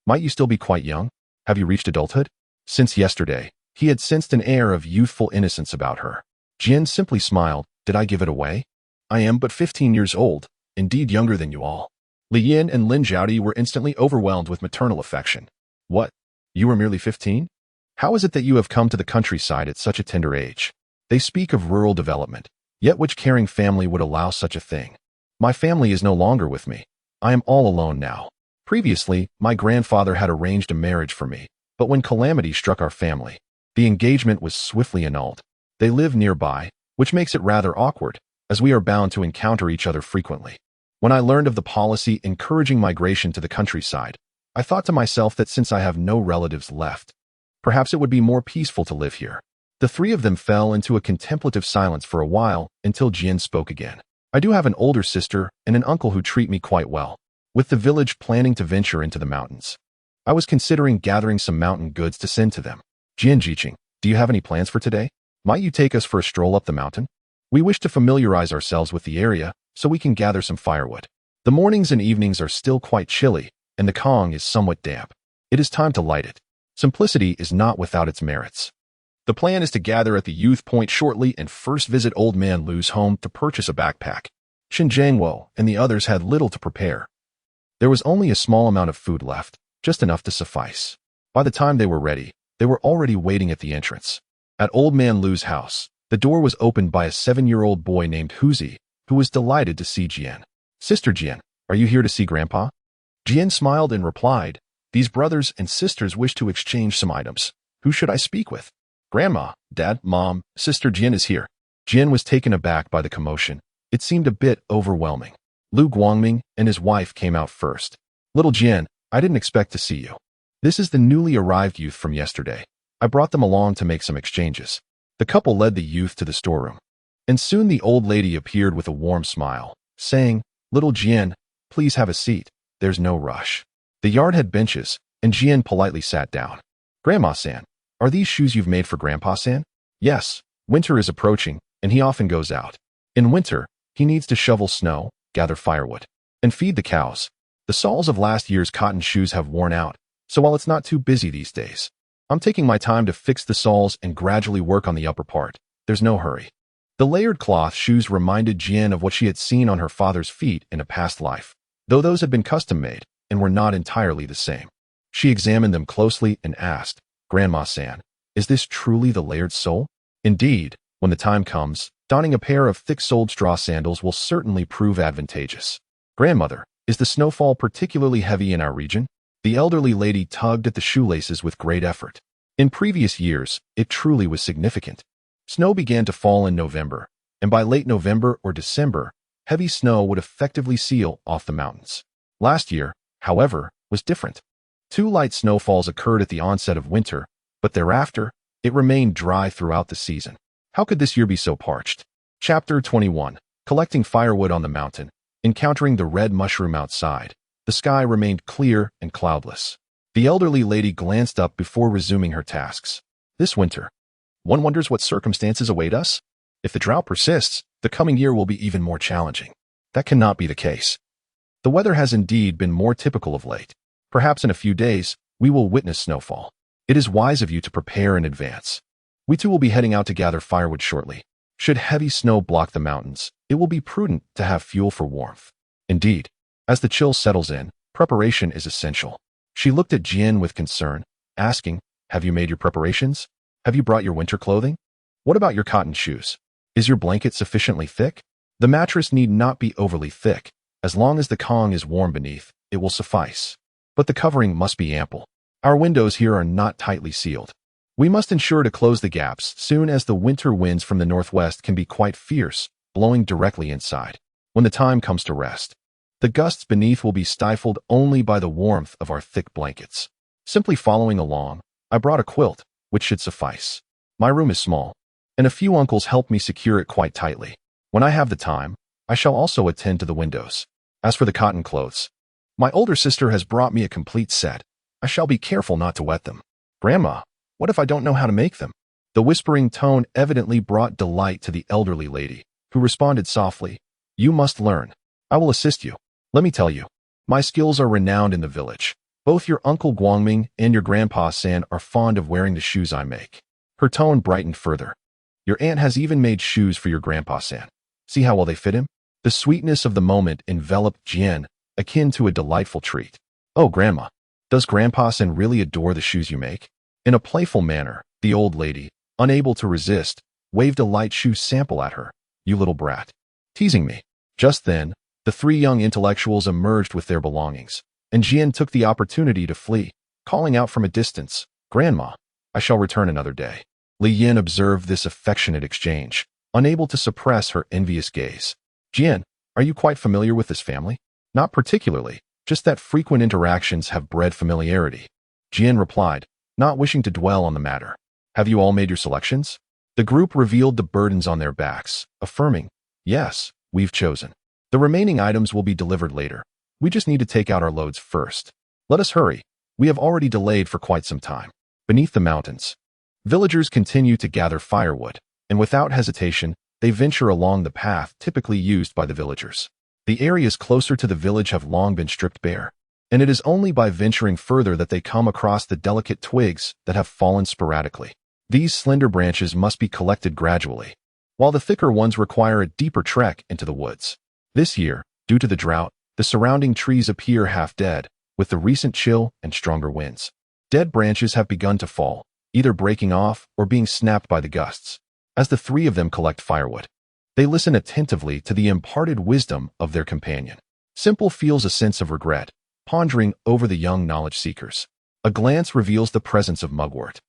might you still be quite young? Have you reached adulthood? Since yesterday, he had sensed an air of youthful innocence about her. Jian simply smiled. Did I give it away? I am but 15 years old, indeed younger than you all. Li Yin and Lin Zhaodi were instantly overwhelmed with maternal affection. What? You are merely 15? How is it that you have come to the countryside at such a tender age? They speak of rural development, yet which caring family would allow such a thing? My family is no longer with me. I am all alone now. Previously, my grandfather had arranged a marriage for me, but when calamity struck our family, the engagement was swiftly annulled. They live nearby, which makes it rather awkward, as we are bound to encounter each other frequently. When I learned of the policy encouraging migration to the countryside, I thought to myself that since I have no relatives left, perhaps it would be more peaceful to live here. The three of them fell into a contemplative silence for a while until Jian spoke again. I do have an older sister and an uncle who treat me quite well. With the village planning to venture into the mountains, I was considering gathering some mountain goods to send to them. Jian Jiqing, do you have any plans for today? Might you take us for a stroll up the mountain? We wish to familiarize ourselves with the area so we can gather some firewood. The mornings and evenings are still quite chilly, and the Kong is somewhat damp. It is time to light it. Simplicity is not without its merits. The plan is to gather at the youth point shortly and first visit Old Man Lu's home to purchase a backpack. Shin Jiangwo and the others had little to prepare. There was only a small amount of food left, just enough to suffice. By the time they were ready, they were already waiting at the entrance. At Old Man Lu's house, the door was opened by a 7-year-old boy named Huzi, who was delighted to see Jian. Sister Jian, are you here to see Grandpa? Jian smiled and replied, these brothers and sisters wish to exchange some items. Who should I speak with? Grandma, Dad, Mom, Sister Jian is here. Jian was taken aback by the commotion. It seemed a bit overwhelming. Lu Guangming and his wife came out first. Little Jian, I didn't expect to see you. This is the newly arrived youth from yesterday. I brought them along to make some exchanges. The couple led the youth to the storeroom. And soon the old lady appeared with a warm smile, saying, Little Jian, please have a seat. There's no rush. The yard had benches, and Jian politely sat down. Grandma-san, are these shoes you've made for Grandpa-san? Yes, winter is approaching, and he often goes out. In winter, he needs to shovel snow, gather firewood, and feed the cows. The soles of last year's cotton shoes have worn out, so while it's not too busy these days, I'm taking my time to fix the soles and gradually work on the upper part. There's no hurry. The layered cloth shoes reminded Jian of what she had seen on her father's feet in a past life, though those had been custom-made and were not entirely the same. She examined them closely and asked, Grandma-san, is this truly the layered sole? Indeed, when the time comes, donning a pair of thick-soled straw sandals will certainly prove advantageous. Grandmother, is the snowfall particularly heavy in our region? The elderly lady tugged at the shoelaces with great effort. In previous years, it truly was significant. Snow began to fall in November, and by late November or December, heavy snow would effectively seal off the mountains. Last year, however, was different. 2 light snowfalls occurred at the onset of winter, but thereafter, it remained dry throughout the season. How could this year be so parched? Chapter 21. Collecting firewood on the mountain. Encountering the red mushroom outside. The sky remained clear and cloudless. The elderly lady glanced up before resuming her tasks. This winter, one wonders what circumstances await us. If the drought persists, the coming year will be even more challenging. That cannot be the case. The weather has indeed been more typical of late. Perhaps in a few days, we will witness snowfall. It is wise of you to prepare in advance. We too will be heading out to gather firewood shortly. Should heavy snow block the mountains, it will be prudent to have fuel for warmth. Indeed, as the chill settles in, preparation is essential. She looked at Jian with concern, asking, have you made your preparations? Have you brought your winter clothing? What about your cotton shoes? Is your blanket sufficiently thick? The mattress need not be overly thick. As long as the Kong is warm beneath, it will suffice. But the covering must be ample. Our windows here are not tightly sealed. We must ensure to close the gaps soon as the winter winds from the northwest can be quite fierce, blowing directly inside. When the time comes to rest, the gusts beneath will be stifled only by the warmth of our thick blankets. Simply following along, I brought a quilt, which should suffice. My room is small, and a few uncles helped me secure it quite tightly. When I have the time, I shall also attend to the windows. As for the cotton clothes, my older sister has brought me a complete set. I shall be careful not to wet them. Grandma, what if I don't know how to make them? The whispering tone evidently brought delight to the elderly lady, who responded softly, you must learn. I will assist you. Let me tell you, my skills are renowned in the village. Both your Uncle Guangming and your Grandpa San are fond of wearing the shoes I make. Her tone brightened further. Your aunt has even made shoes for your Grandpa San. See how well they fit him? The sweetness of the moment enveloped Jian, akin to a delightful treat. "Oh, Grandma, does Grandpa Sen really adore the shoes you make?" In a playful manner, the old lady, unable to resist, waved a light shoe sample at her. "You little brat. Teasing me." Just then, the three young intellectuals emerged with their belongings, and Jian took the opportunity to flee, calling out from a distance, "Grandma, I shall return another day." Li Yin observed this affectionate exchange, unable to suppress her envious gaze. "Jian, are you quite familiar with this family?" "Not particularly, just that frequent interactions have bred familiarity," Jian replied, not wishing to dwell on the matter. "Have you all made your selections?" The group revealed the burdens on their backs, affirming, "Yes, we've chosen. The remaining items will be delivered later. We just need to take out our loads first. Let us hurry. We have already delayed for quite some time." Beneath the mountains, villagers continue to gather firewood, and without hesitation, they venture along the path typically used by the villagers. The areas closer to the village have long been stripped bare, and it is only by venturing further that they come across the delicate twigs that have fallen sporadically. These slender branches must be collected gradually, while the thicker ones require a deeper trek into the woods. This year, due to the drought, the surrounding trees appear half dead, with the recent chill and stronger winds. Dead branches have begun to fall, either breaking off or being snapped by the gusts. As the three of them collect firewood, they listen attentively to the imparted wisdom of their companion. Simple feels a sense of regret, pondering over the young knowledge seekers. A glance reveals the presence of mugwort,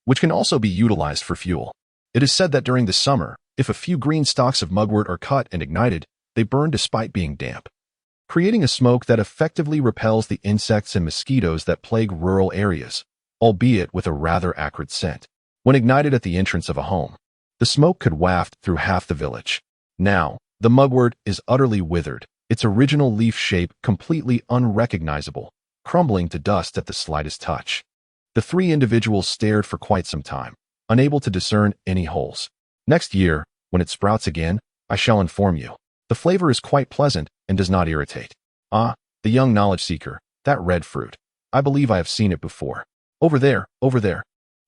which can also be utilized for fuel. It is said that during the summer, if a few green stalks of mugwort are cut and ignited, they burn despite being damp, creating a smoke that effectively repels the insects and mosquitoes that plague rural areas, albeit with a rather acrid scent. When ignited at the entrance of a home, the smoke could waft through half the village. Now, the mugwort is utterly withered, its original leaf shape completely unrecognizable, crumbling to dust at the slightest touch. The three individuals stared for quite some time, unable to discern any holes. "Next year, when it sprouts again, I shall inform you. The flavor is quite pleasant and does not irritate." "Ah, the young knowledge seeker, that red fruit. I believe I have seen it before. Over there, over there."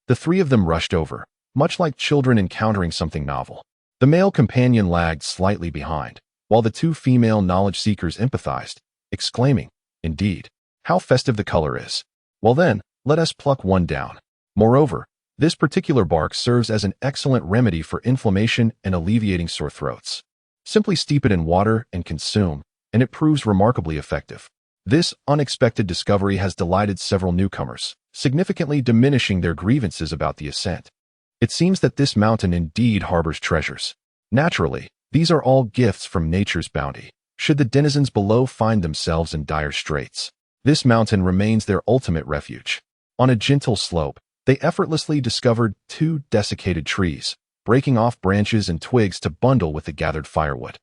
The three of them rushed over, much like children encountering something novel. The male companion lagged slightly behind, while the two female knowledge seekers empathized, exclaiming, "Indeed, how festive the color is. Well then, let us pluck one down." Moreover, this particular bark serves as an excellent remedy for inflammation and alleviating sore throats. Simply steep it in water and consume, and it proves remarkably effective. This unexpected discovery has delighted several newcomers, significantly diminishing their grievances about the ascent. It seems that this mountain indeed harbors treasures. Naturally, these are all gifts from nature's bounty, should the denizens below find themselves in dire straits. This mountain remains their ultimate refuge. On a gentle slope, they effortlessly discovered two desiccated trees, breaking off branches and twigs to bundle with the gathered firewood,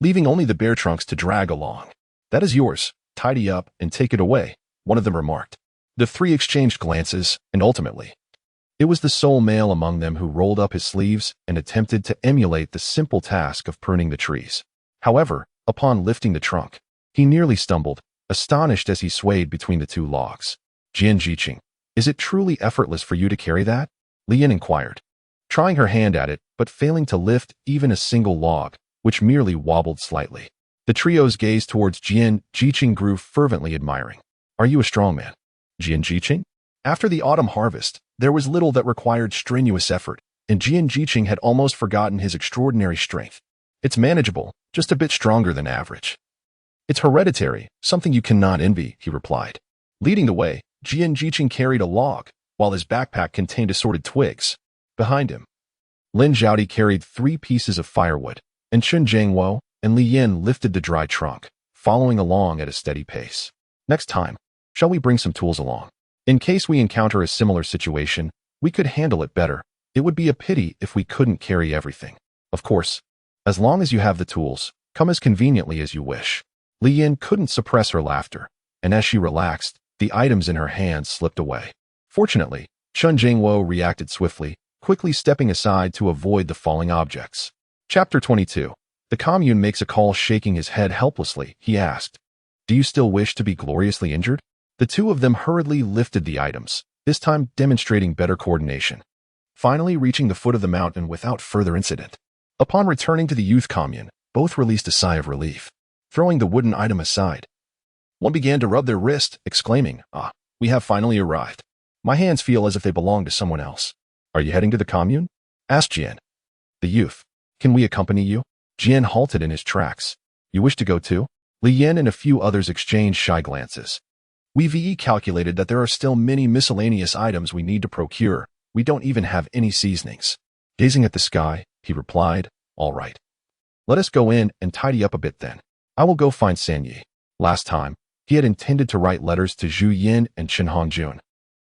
leaving only the bare trunks to drag along. "That is yours. Tidy up and take it away," one of them remarked. The three exchanged glances, and ultimately, it was the sole male among them who rolled up his sleeves and attempted to emulate the simple task of pruning the trees. However, upon lifting the trunk, he nearly stumbled, astonished as he swayed between the two logs. "Jian Jiqing, is it truly effortless for you to carry that?" Li Yin inquired, trying her hand at it, but failing to lift even a single log, which merely wobbled slightly. The trio's gaze towards Jian Jiqing grew fervently admiring. "Are you a strong man, Jian Jiqing?" After the autumn harvest, there was little that required strenuous effort, and Jian Jiqing had almost forgotten his extraordinary strength. "It's manageable, just a bit stronger than average." "It's hereditary, something you cannot envy," he replied. Leading the way, Jian Jiqing carried a log, while his backpack contained assorted twigs. Behind him, Lin Zhaodi carried 3 pieces of firewood, and Chun Jiangwo and Li Yin lifted the dry trunk, following along at a steady pace. "Next time, shall we bring some tools along? In case we encounter a similar situation, we could handle it better. It would be a pity if we couldn't carry everything." "Of course, as long as you have the tools, come as conveniently as you wish." Li Yin couldn't suppress her laughter, and as she relaxed, the items in her hands slipped away. Fortunately, Chun Jiangwo reacted swiftly, quickly stepping aside to avoid the falling objects. Chapter 22. The commune makes a call. Shaking his head helplessly, he asked, "Do you still wish to be gloriously injured?" The two of them hurriedly lifted the items, this time demonstrating better coordination, finally reaching the foot of the mountain without further incident. Upon returning to the youth commune, Both released a sigh of relief. Throwing the wooden item aside, one began to rub their wrist, exclaiming, "Ah, we have finally arrived. My hands feel as if they belong to someone else." "Are you heading to the commune?" asked Jian. The youth. "Can we accompany you?" Jian halted in his tracks. "You wish to go too?" Li Yan and a few others exchanged shy glances. "We've calculated that there are still many miscellaneous items we need to procure. We don't even have any seasonings." Gazing at the sky, he replied, "All right. Let us go in and tidy up a bit then. I will go find Sanyi." Last time, he had intended to write letters to Zhu Yin and Chen Hongjun,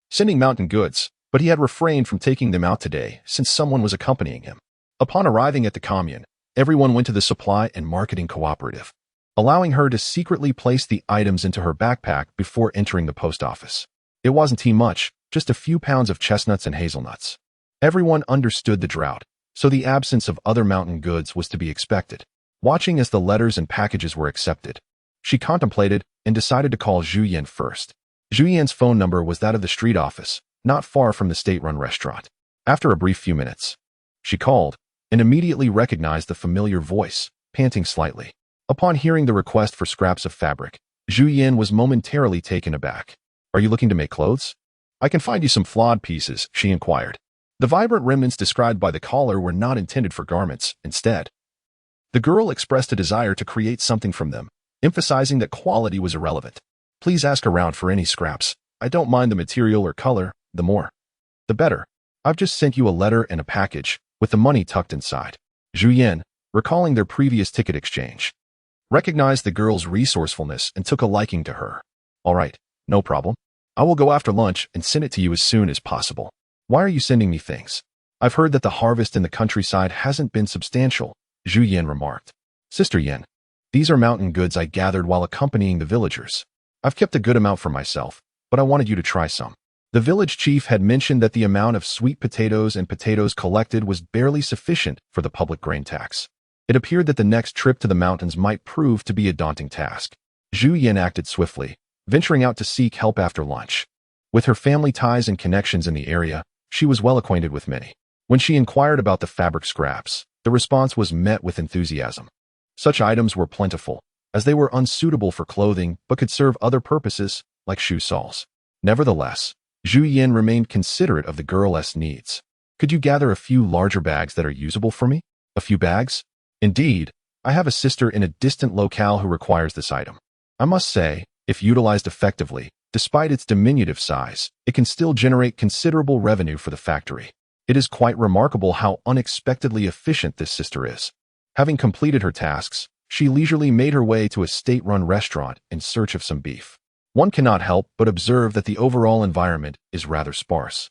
sending mountain goods, but he had refrained from taking them out today since someone was accompanying him. Upon arriving at the commune, everyone went to the supply and marketing cooperative, allowing her to secretly place the items into her backpack before entering the post office. It wasn't much, just a few pounds of chestnuts and hazelnuts. Everyone understood the drought, so the absence of other mountain goods was to be expected. Watching as the letters and packages were accepted, she contemplated and decided to call Zhu Yan first. Zhu Yan's phone number was that of the street office, not far from the state-run restaurant. After a brief few minutes, she called and immediately recognized the familiar voice, panting slightly. Upon hearing the request for scraps of fabric, Zhu Yan was momentarily taken aback. "Are you looking to make clothes? I can find you some flawed pieces," she inquired. The vibrant remnants described by the caller were not intended for garments. Instead, the girl expressed a desire to create something from them, emphasizing that quality was irrelevant. "Please ask around for any scraps. I don't mind the material or color, the more, the better. I've just sent you a letter and a package, with the money tucked inside." Zhu Yan, recalling their previous ticket exchange, recognized the girl's resourcefulness and took a liking to her. "All right, no problem. I will go after lunch and send it to you as soon as possible." "Why are you sending me things?" "I've heard that the harvest in the countryside hasn't been substantial," Zhu Yan remarked. "Sister Yan, these are mountain goods I gathered while accompanying the villagers. I've kept a good amount for myself, but I wanted you to try some." The village chief had mentioned that the amount of sweet potatoes and potatoes collected was barely sufficient for the public grain tax. It appeared that the next trip to the mountains might prove to be a daunting task. Zhu Yan acted swiftly, venturing out to seek help after lunch. With her family ties and connections in the area, she was well acquainted with many. When she inquired about the fabric scraps, the response was met with enthusiasm. Such items were plentiful, as they were unsuitable for clothing but could serve other purposes, like shoe soles. Nevertheless, Zhu Yan remained considerate of the girl's needs. "Could you gather a few larger bags that are usable for me?" "A few bags? Indeed, I have a sister in a distant locale who requires this item. I must say, if utilized effectively, despite its diminutive size, it can still generate considerable revenue for the factory. It is quite remarkable how unexpectedly efficient this sister is." Having completed her tasks, she leisurely made her way to a state-run restaurant in search of some beef. One cannot help but observe that the overall environment is rather sparse.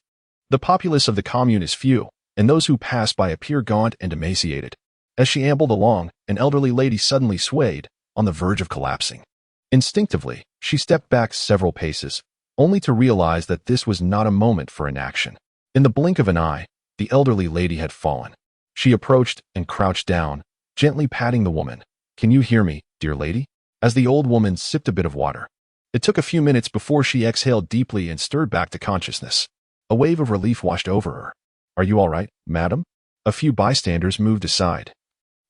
The populace of the commune is few, and those who pass by appear gaunt and emaciated. As she ambled along, an elderly lady suddenly swayed, on the verge of collapsing. Instinctively, she stepped back several paces, only to realize that this was not a moment for inaction. In the blink of an eye, the elderly lady had fallen. She approached and crouched down, gently patting the woman. "Can you hear me, dear lady?" As the old woman sipped a bit of water. It took a few minutes before she exhaled deeply and stirred back to consciousness. A wave of relief washed over her. "Are you all right, madam?" A few bystanders moved aside,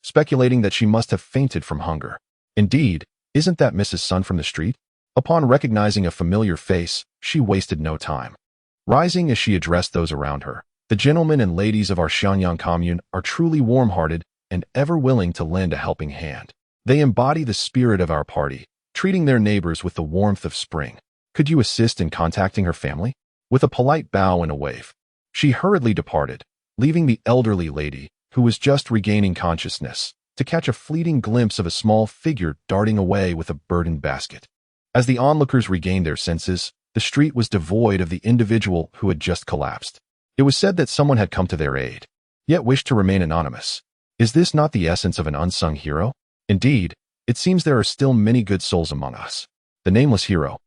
speculating that she must have fainted from hunger. "Indeed, isn't that Mrs. Sun from the street?" Upon recognizing a familiar face, she wasted no time. Rising as she addressed those around her, "The gentlemen and ladies of our Xianyang commune are truly warm-hearted and ever willing to lend a helping hand. They embody the spirit of our party, treating their neighbors with the warmth of spring. Could you assist in contacting her family?" With a polite bow and a wave, she hurriedly departed, leaving the elderly lady, who was just regaining consciousness, to catch a fleeting glimpse of a small figure darting away with a burdened basket. As the onlookers regained their senses, the street was devoid of the individual who had just collapsed. It was said that someone had come to their aid, yet wished to remain anonymous. Is this not the essence of an unsung hero? Indeed, it seems there are still many good souls among us. The nameless hero,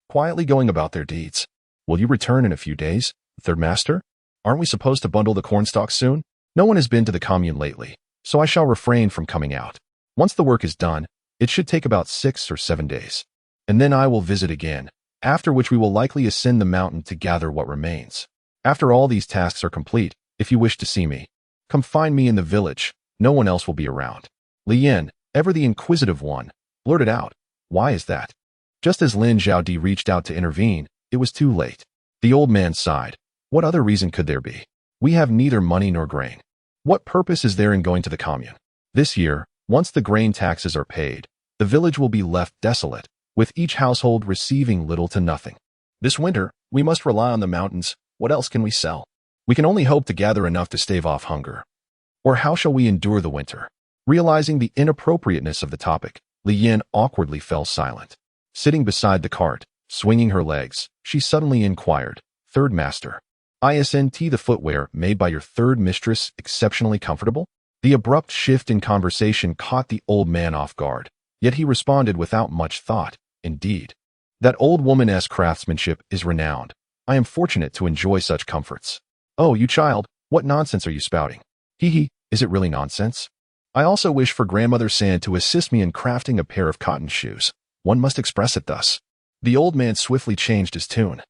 quietly going about their deeds. "Will you return in a few days, third master? Aren't we supposed to bundle the cornstalk soon?" "No one has been to the commune lately, so I shall refrain from coming out. Once the work is done, it should take about 6 or 7 days. And then I will visit again, after which we will likely ascend the mountain to gather what remains. After all these tasks are complete, if you wish to see me, come find me in the village. No one else will be around." Li Yin, ever the inquisitive one, blurted out, "Why is that?" Just as Lin Zhaodi reached out to intervene, it was too late. The old man sighed. What other reason could there be? We have neither money nor grain. What purpose is there in going to the commune? This year, once the grain taxes are paid, the village will be left desolate, with each household receiving little to nothing. This winter, we must rely on the mountains. What else can we sell? We can only hope to gather enough to stave off hunger. Or how shall we endure the winter? Realizing the inappropriateness of the topic, Li Yin awkwardly fell silent. Sitting beside the cart, swinging her legs, she suddenly inquired, "Third master, isn't the footwear made by your third mistress exceptionally comfortable?" The abrupt shift in conversation caught the old man off guard, yet he responded without much thought, "Indeed. That old woman's craftsmanship is renowned. I am fortunate to enjoy such comforts." "Oh, you child, what nonsense are you spouting?" "Hee, is it really nonsense? I also wish for Grandmother Sand to assist me in crafting a pair of cotton shoes. One must express it thus." The old man swiftly changed his tune,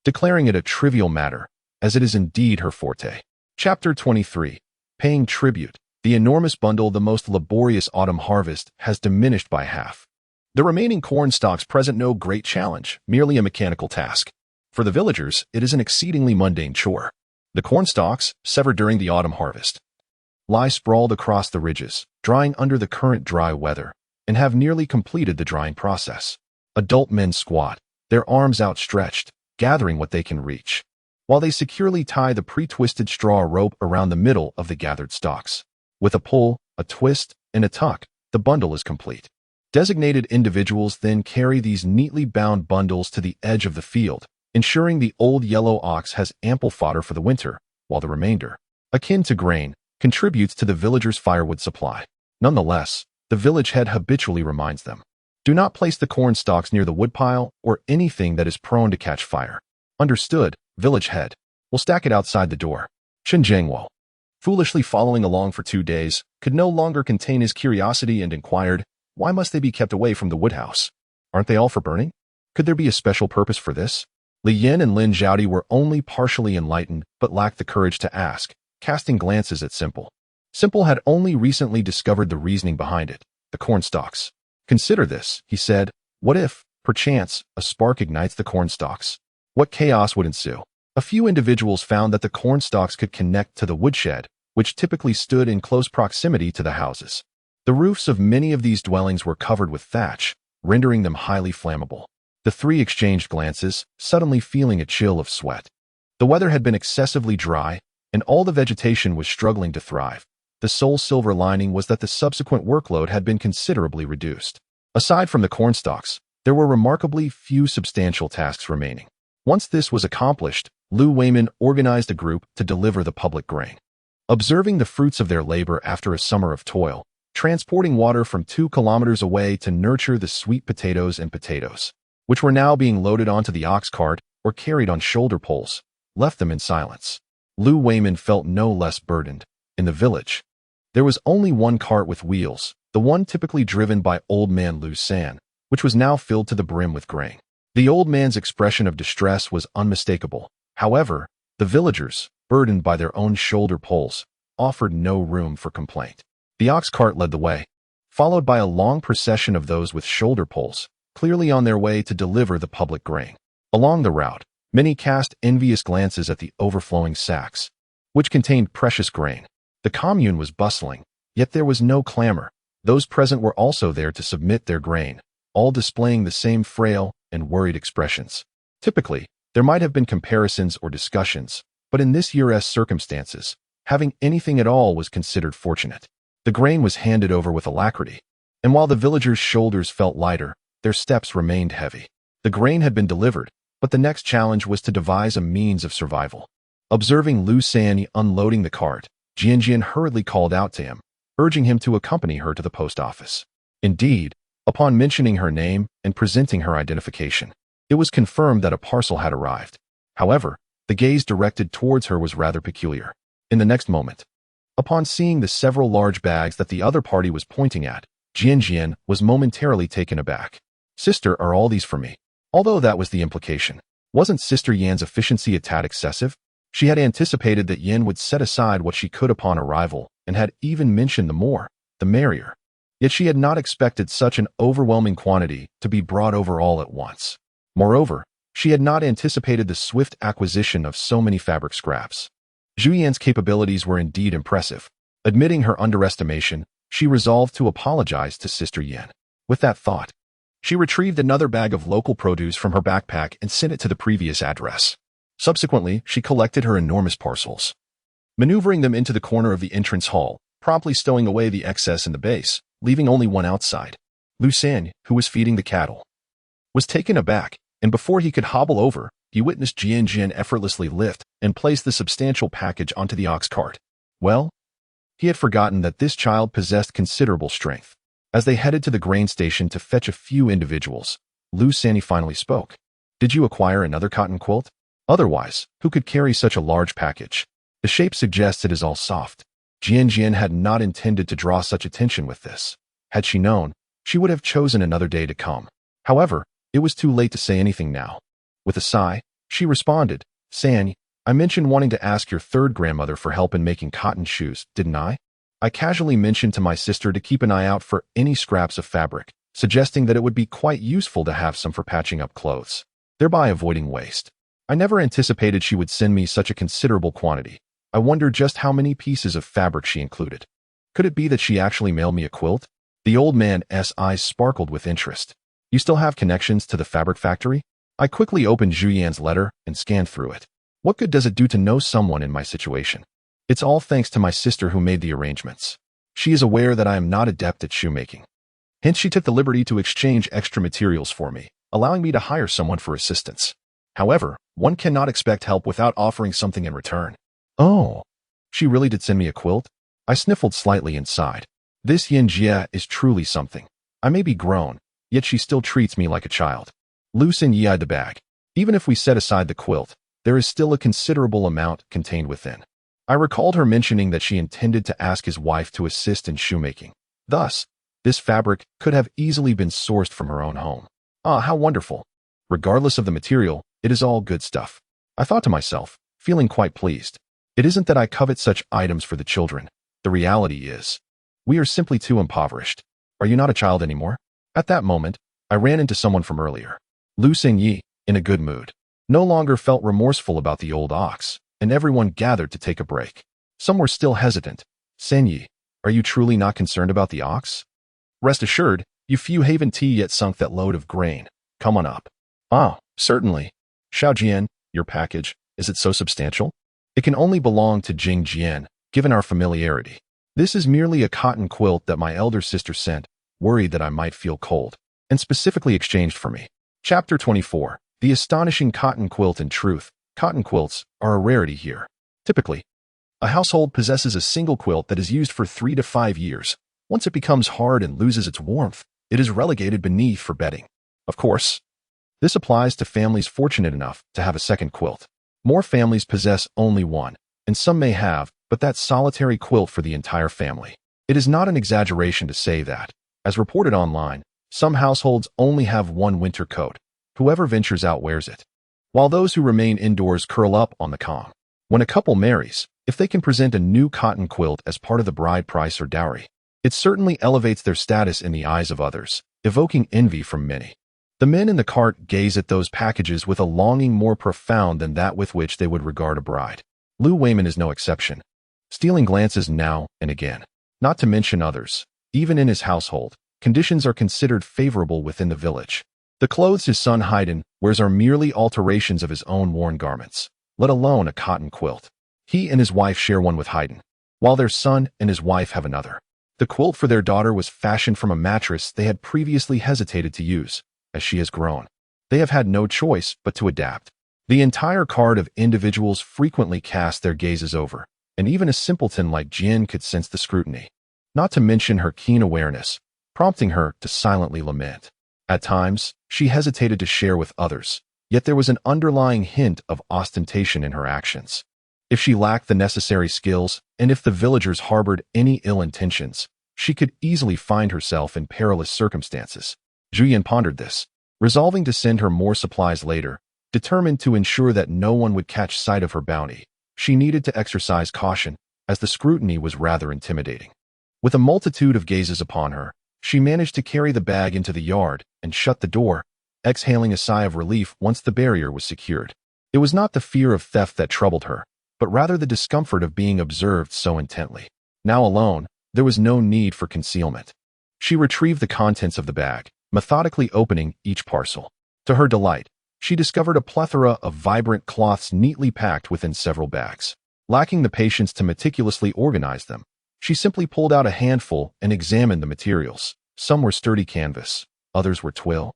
declaring it a trivial matter, as it is indeed her forte. Chapter 23. Paying tribute. The enormous bundle, the most laborious autumn harvest, has diminished by half. The remaining corn stalks present no great challenge, merely a mechanical task. For the villagers, it is an exceedingly mundane chore. The corn stalks, severed during the autumn harvest, lie sprawled across the ridges, drying under the current dry weather, and have nearly completed the drying process. Adult men squat, their arms outstretched, gathering what they can reach, while they securely tie the pre-twisted straw rope around the middle of the gathered stalks. With a pull, a twist, and a tuck, the bundle is complete. Designated individuals then carry these neatly bound bundles to the edge of the field, ensuring the old yellow ox has ample fodder for the winter, while the remainder, akin to grain, contributes to the villagers' firewood supply. Nonetheless, the village head habitually reminds them, "Do not place the corn stalks near the woodpile or anything that is prone to catch fire." "Understood, village head. We'll stack it outside the door." Chen Jiangwo, foolishly following along for 2 days, could no longer contain his curiosity and inquired, "Why must they be kept away from the woodhouse? Aren't they all for burning? Could there be a special purpose for this?" Li Yin and Lin Zhaodi were only partially enlightened but lacked the courage to ask, casting glances at Simple. Simple had only recently discovered the reasoning behind it, the corn stalks. "Consider this," he said. "What if, perchance, a spark ignites the corn stalks? What chaos would ensue?" A few individuals found that the corn stalks could connect to the woodshed, which typically stood in close proximity to the houses. The roofs of many of these dwellings were covered with thatch, rendering them highly flammable. The three exchanged glances, suddenly feeling a chill of sweat. The weather had been excessively dry, and all the vegetation was struggling to thrive. The sole silver lining was that the subsequent workload had been considerably reduced. Aside from the cornstalks, there were remarkably few substantial tasks remaining. Once this was accomplished, Lu Weiman organized a group to deliver the public grain. Observing the fruits of their labor after a summer of toil, transporting water from 2 kilometers away to nurture the sweet potatoes and potatoes, which were now being loaded onto the ox cart or carried on shoulder poles, left them in silence. Lu Weiman felt no less burdened. In the village, there was only one cart with wheels, the one typically driven by old man Lu San, which was now filled to the brim with grain. The old man's expression of distress was unmistakable. However, the villagers, burdened by their own shoulder poles, offered no room for complaint. The ox cart led the way, followed by a long procession of those with shoulder poles, clearly on their way to deliver the public grain. Along the route, many cast envious glances at the overflowing sacks, which contained precious grain. The commune was bustling, yet there was no clamor. Those present were also there to submit their grain, all displaying the same frail and worried expressions. Typically, there might have been comparisons or discussions, but in this year's circumstances, having anything at all was considered fortunate. The grain was handed over with alacrity, and while the villagers' shoulders felt lighter, their steps remained heavy. The grain had been delivered, but the next challenge was to devise a means of survival. Observing Lu San unloading the cart, Jian hurriedly called out to him, urging him to accompany her to the post office. Indeed, upon mentioning her name and presenting her identification, it was confirmed that a parcel had arrived. However, the gaze directed towards her was rather peculiar. In the next moment, upon seeing the several large bags that the other party was pointing at, Jian was momentarily taken aback. "Sister, are all these for me?" Although that was the implication, wasn't Sister Yan's efficiency a tad excessive? She had anticipated that Yin would set aside what she could upon arrival, and had even mentioned the more, the merrier. Yet she had not expected such an overwhelming quantity to be brought over all at once. Moreover, she had not anticipated the swift acquisition of so many fabric scraps. Zhu Yan's capabilities were indeed impressive. Admitting her underestimation, she resolved to apologize to Sister Yan. With that thought, she retrieved another bag of local produce from her backpack and sent it to the previous address. Subsequently, she collected her enormous parcels, maneuvering them into the corner of the entrance hall, promptly stowing away the excess in the base, leaving only one outside. Lu San, who was feeding the cattle, was taken aback, and before he could hobble over, he witnessed Jian effortlessly lift and place the substantial package onto the ox cart. Well, he had forgotten that this child possessed considerable strength. As they headed to the grain station to fetch a few individuals, Lu San finally spoke. Did you acquire another cotton quilt? Otherwise, who could carry such a large package? The shape suggests it is all soft. Jian had not intended to draw such attention with this. Had she known, she would have chosen another day to come. However, it was too late to say anything now. With a sigh, she responded, San, I mentioned wanting to ask your third grandmother for help in making cotton shoes, didn't I? I casually mentioned to my sister to keep an eye out for any scraps of fabric, suggesting that it would be quite useful to have some for patching up clothes, thereby avoiding waste. I never anticipated she would send me such a considerable quantity. I wonder just how many pieces of fabric she included. Could it be that she actually mailed me a quilt? The old man's eyes sparkled with interest. You still have connections to the fabric factory? I quickly opened Zhu Yan's letter and scanned through it. What good does it do to know someone in my situation? It's all thanks to my sister who made the arrangements. She is aware that I am not adept at shoemaking. Hence she took the liberty to exchange extra materials for me, allowing me to hire someone for assistance. However, one cannot expect help without offering something in return. Oh, she really did send me a quilt? I sniffled slightly inside. This Yin Jia is truly something. I may be grown, yet she still treats me like a child. Lu San eyed the bag. Even if we set aside the quilt, there is still a considerable amount contained within. I recalled her mentioning that she intended to ask his wife to assist in shoemaking. Thus, this fabric could have easily been sourced from her own home. Ah, how wonderful. Regardless of the material, it is all good stuff. I thought to myself, feeling quite pleased. It isn't that I covet such items for the children. The reality is, we are simply too impoverished. Are you not a child anymore? At that moment, I ran into someone from earlier. Lu Xingyi, in a good mood, no longer felt remorseful about the old ox, and everyone gathered to take a break. Some were still hesitant. Xingyi, are you truly not concerned about the ox? Rest assured, you few haven't yet sunk that load of grain. Come on up. Ah, certainly. Xiao Jian, your package, is it so substantial? It can only belong to Jing Jian, given our familiarity. This is merely a cotton quilt that my elder sister sent, worried that I might feel cold, and specifically exchanged for me. Chapter 24. The astonishing cotton quilt. In truth, cotton quilts are a rarity here. Typically, a household possesses a single quilt that is used for 3 to 5 years. Once it becomes hard and loses its warmth, it is relegated beneath for bedding. Of course, this applies to families fortunate enough to have a second quilt. More families possess only one, and some may have, but that solitary quilt for the entire family. It is not an exaggeration to say that, as reported online, some households only have one winter coat. Whoever ventures out wears it, while those who remain indoors curl up on the calm. When a couple marries, if they can present a new cotton quilt as part of the bride price or dowry, it certainly elevates their status in the eyes of others, evoking envy from many. The men in the cart gaze at those packages with a longing more profound than that with which they would regard a bride. Lu Weiman is no exception, stealing glances now and again. Not to mention others. Even in his household, conditions are considered favorable within the village. The clothes his son Haydn wears are merely alterations of his own worn garments, let alone a cotton quilt. He and his wife share one with Haydn, while their son and his wife have another. The quilt for their daughter was fashioned from a mattress they had previously hesitated to use. As she has grown, they have had no choice but to adapt. The entire card of individuals frequently cast their gazes over, and even a simpleton like Jin could sense the scrutiny, not to mention her keen awareness, prompting her to silently lament. At times, she hesitated to share with others, yet there was an underlying hint of ostentation in her actions. If she lacked the necessary skills, and if the villagers harbored any ill intentions, she could easily find herself in perilous circumstances. Zhu Yan pondered this, resolving to send her more supplies later. Determined to ensure that no one would catch sight of her bounty, she needed to exercise caution, as the scrutiny was rather intimidating. With a multitude of gazes upon her, She managed to carry the bag into the yard and shut the door, exhaling a sigh of relief once the barrier was secured. It was not the fear of theft that troubled her, but rather the discomfort of being observed so intently. Now alone, there was no need for concealment. She retrieved the contents of the bag, methodically opening each parcel. To her delight, she discovered a plethora of vibrant cloths neatly packed within several bags. Lacking the patience to meticulously organize them, she simply pulled out a handful and examined the materials. Some were sturdy canvas, others were twill,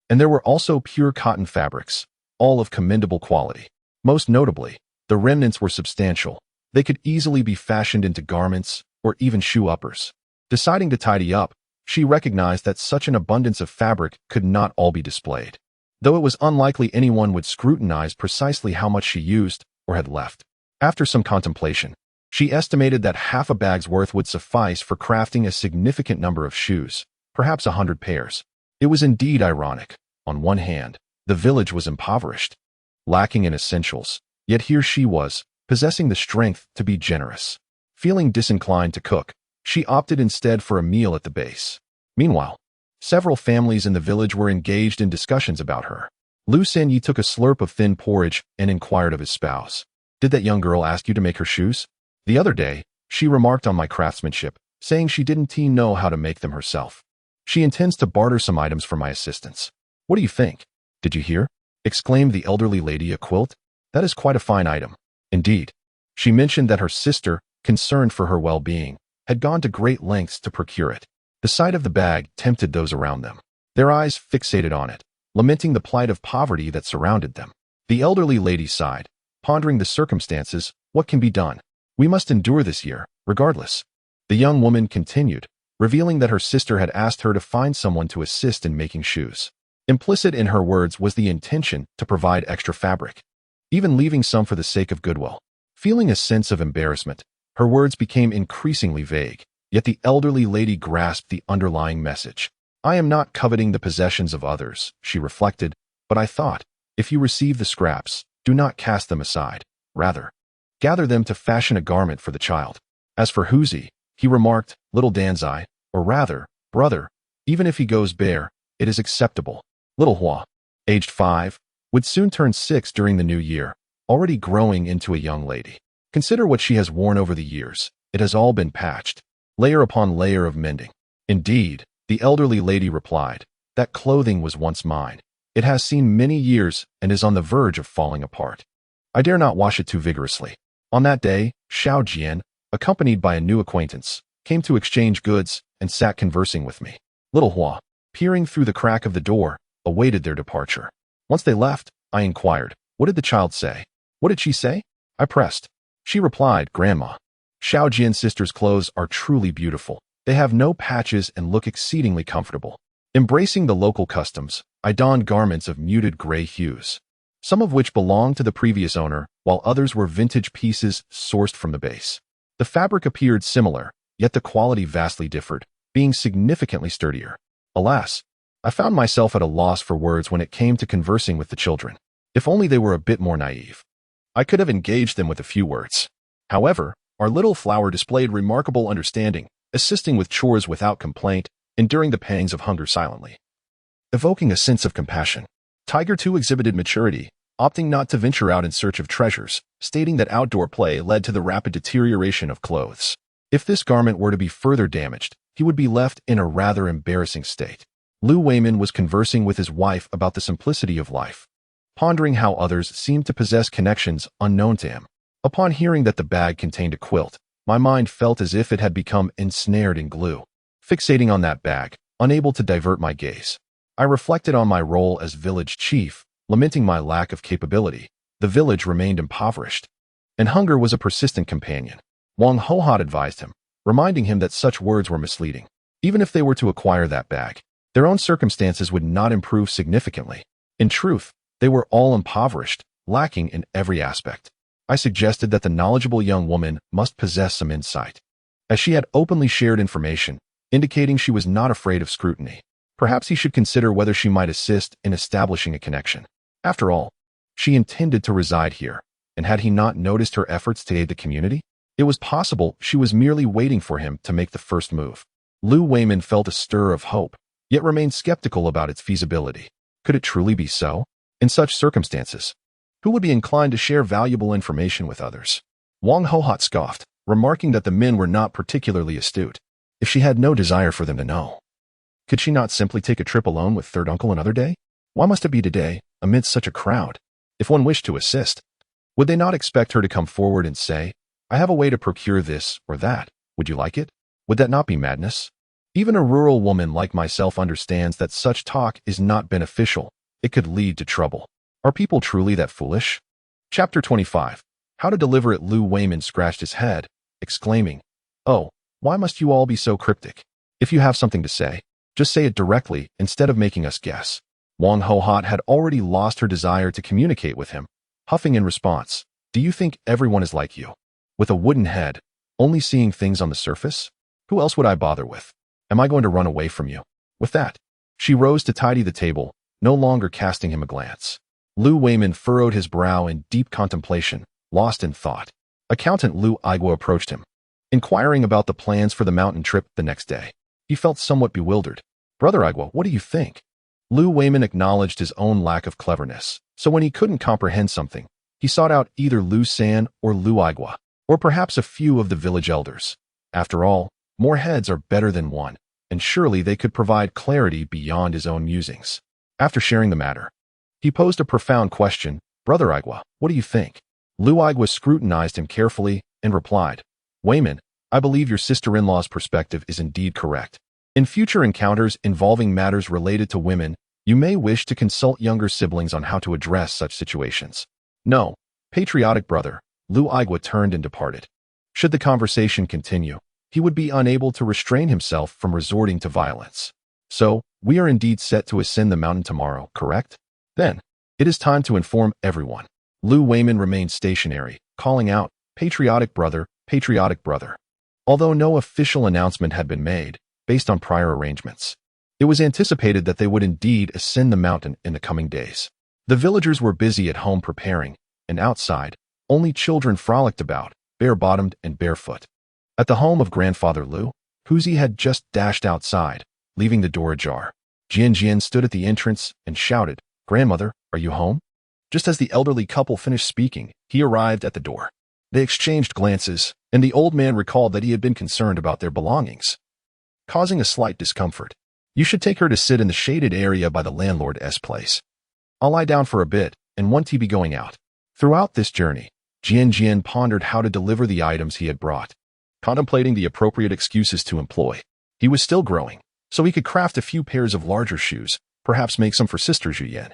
and there were also pure cotton fabrics, all of commendable quality. Most notably, the remnants were substantial. They could easily be fashioned into garments or even shoe uppers. Deciding to tidy up, she recognized that such an abundance of fabric could not all be displayed, though it was unlikely anyone would scrutinize precisely how much she used or had left. After some contemplation, she estimated that half a bag's worth would suffice for crafting a significant number of shoes, perhaps 100 pairs. It was indeed ironic. On one hand, the village was impoverished, lacking in essentials, yet here she was, possessing the strength to be generous. Feeling disinclined to cook, she opted instead for a meal at the base. Meanwhile, several families in the village were engaged in discussions about her. Lu Senyi took a slurp of thin porridge and inquired of his spouse. "Did that young girl ask you to make her shoes?" "The other day, she remarked on my craftsmanship, saying she didn't know how to make them herself. She intends to barter some items for my assistance." "What do you think?" "Did you hear?" exclaimed the elderly lady. "A quilt? That is quite a fine item." Indeed, she mentioned that her sister, concerned for her well-being, had gone to great lengths to procure it. The sight of the bag tempted those around them. Their eyes fixated on it, lamenting the plight of poverty that surrounded them. The elderly lady sighed, pondering the circumstances. "What can be done? We must endure this year, regardless." The young woman continued, revealing that her sister had asked her to find someone to assist in making shoes. Implicit in her words was the intention to provide extra fabric, even leaving some for the sake of goodwill. Feeling a sense of embarrassment, her words became increasingly vague, yet the elderly lady grasped the underlying message. "I am not coveting the possessions of others," she reflected, "but I thought, if you receive the scraps, do not cast them aside. Rather, gather them to fashion a garment for the child. As for Huzi," he remarked, "little Danzai, or rather, brother, even if he goes bare, it is acceptable." Little Hua, aged 5, would soon turn 6 during the new year, already growing into a young lady. Consider what she has worn over the years. It has all been patched, layer upon layer of mending. "Indeed," the elderly lady replied, "that clothing was once mine. It has seen many years and is on the verge of falling apart. I dare not wash it too vigorously." On that day, Xiao Jian, accompanied by a new acquaintance, came to exchange goods and sat conversing with me. Little Hua, peering through the crack of the door, awaited their departure. Once they left, I inquired, "What did the child say?" "What did she say?" I pressed. She replied, "Grandma, Xiao Jian's sister's clothes are truly beautiful. They have no patches and look exceedingly comfortable." Embracing the local customs, I donned garments of muted gray hues, some of which belonged to the previous owner, while others were vintage pieces sourced from the base. The fabric appeared similar, yet the quality vastly differed, being significantly sturdier. Alas, I found myself at a loss for words when it came to conversing with the children. If only they were a bit more naive, I could have engaged them with a few words. However, our little flower displayed remarkable understanding, assisting with chores without complaint, enduring the pangs of hunger silently, evoking a sense of compassion. Tiger too exhibited maturity, opting not to venture out in search of treasures, stating that outdoor play led to the rapid deterioration of clothes. If this garment were to be further damaged, he would be left in a rather embarrassing state. Lu Weimin was conversing with his wife about the simplicity of life, pondering how others seemed to possess connections unknown to him. Upon hearing that the bag contained a quilt, my mind felt as if it had become ensnared in glue. Fixating on that bag, unable to divert my gaze, I reflected on my role as village chief, lamenting my lack of capability. The village remained impoverished, and hunger was a persistent companion. Wang Hohot advised him, reminding him that such words were misleading. Even if they were to acquire that bag, their own circumstances would not improve significantly. In truth, they were all impoverished, lacking in every aspect. I suggested that the knowledgeable young woman must possess some insight, as she had openly shared information, indicating she was not afraid of scrutiny. Perhaps he should consider whether she might assist in establishing a connection. After all, she intended to reside here, and had he not noticed her efforts to aid the community? It was possible she was merely waiting for him to make the first move. Lu Weimin felt a stir of hope, yet remained skeptical about its feasibility. Could it truly be so? In such circumstances, who would be inclined to share valuable information with others? Wang Hohot scoffed, remarking that the men were not particularly astute, if she had no desire for them to know. Could she not simply take a trip alone with third uncle another day? Why must it be today, amidst such a crowd? If one wished to assist, would they not expect her to come forward and say, I have a way to procure this or that. Would you like it? Would that not be madness? Even a rural woman like myself understands that such talk is not beneficial. It could lead to trouble. Are people truly that foolish? Chapter 25. How to deliver it. Lu Weimin scratched his head, exclaiming, Oh, why must you all be so cryptic? If you have something to say, just say it directly instead of making us guess. Wang Hohot had already lost her desire to communicate with him, huffing in response, Do you think everyone is like you? With a wooden head, only seeing things on the surface? Who else would I bother with? Am I going to run away from you? With that, she rose to tidy the table, no longer casting him a glance. Lu Weimin furrowed his brow in deep contemplation, lost in thought. Accountant Lu Igua approached him, inquiring about the plans for the mountain trip the next day. He felt somewhat bewildered. Brother Igua, what do you think? Lu Weimin acknowledged his own lack of cleverness, so when he couldn't comprehend something, he sought out either Lu San or Lu Igua, or perhaps a few of the village elders. After all, more heads are better than one, and surely they could provide clarity beyond his own musings. After sharing the matter, he posed a profound question. Brother Igua, what do you think? Lu Igua scrutinized him carefully and replied, Weimin, I believe your sister-in-law's perspective is indeed correct. In future encounters involving matters related to women, you may wish to consult younger siblings on how to address such situations. No, patriotic brother. Lu Igua turned and departed. Should the conversation continue, he would be unable to restrain himself from resorting to violence. So, we are indeed set to ascend the mountain tomorrow, correct? Then, it is time to inform everyone. Lu Weimin remained stationary, calling out, Patriotic brother, patriotic brother. Although no official announcement had been made, based on prior arrangements, it was anticipated that they would indeed ascend the mountain in the coming days. The villagers were busy at home preparing, and outside, only children frolicked about, bare-bottomed and barefoot. At the home of Grandfather Lu, Huzi had just dashed outside, leaving the door ajar. Jian stood at the entrance and shouted, Grandmother, are you home? Just as the elderly couple finished speaking, he arrived at the door. They exchanged glances, and the old man recalled that he had been concerned about their belongings, causing a slight discomfort. You should take her to sit in the shaded area by the landlord's place. I'll lie down for a bit, and won't he be going out? Throughout this journey, Jian pondered how to deliver the items he had brought, contemplating the appropriate excuses to employ. He was still growing, so he could craft a few pairs of larger shoes, perhaps make some for Sister Juyen.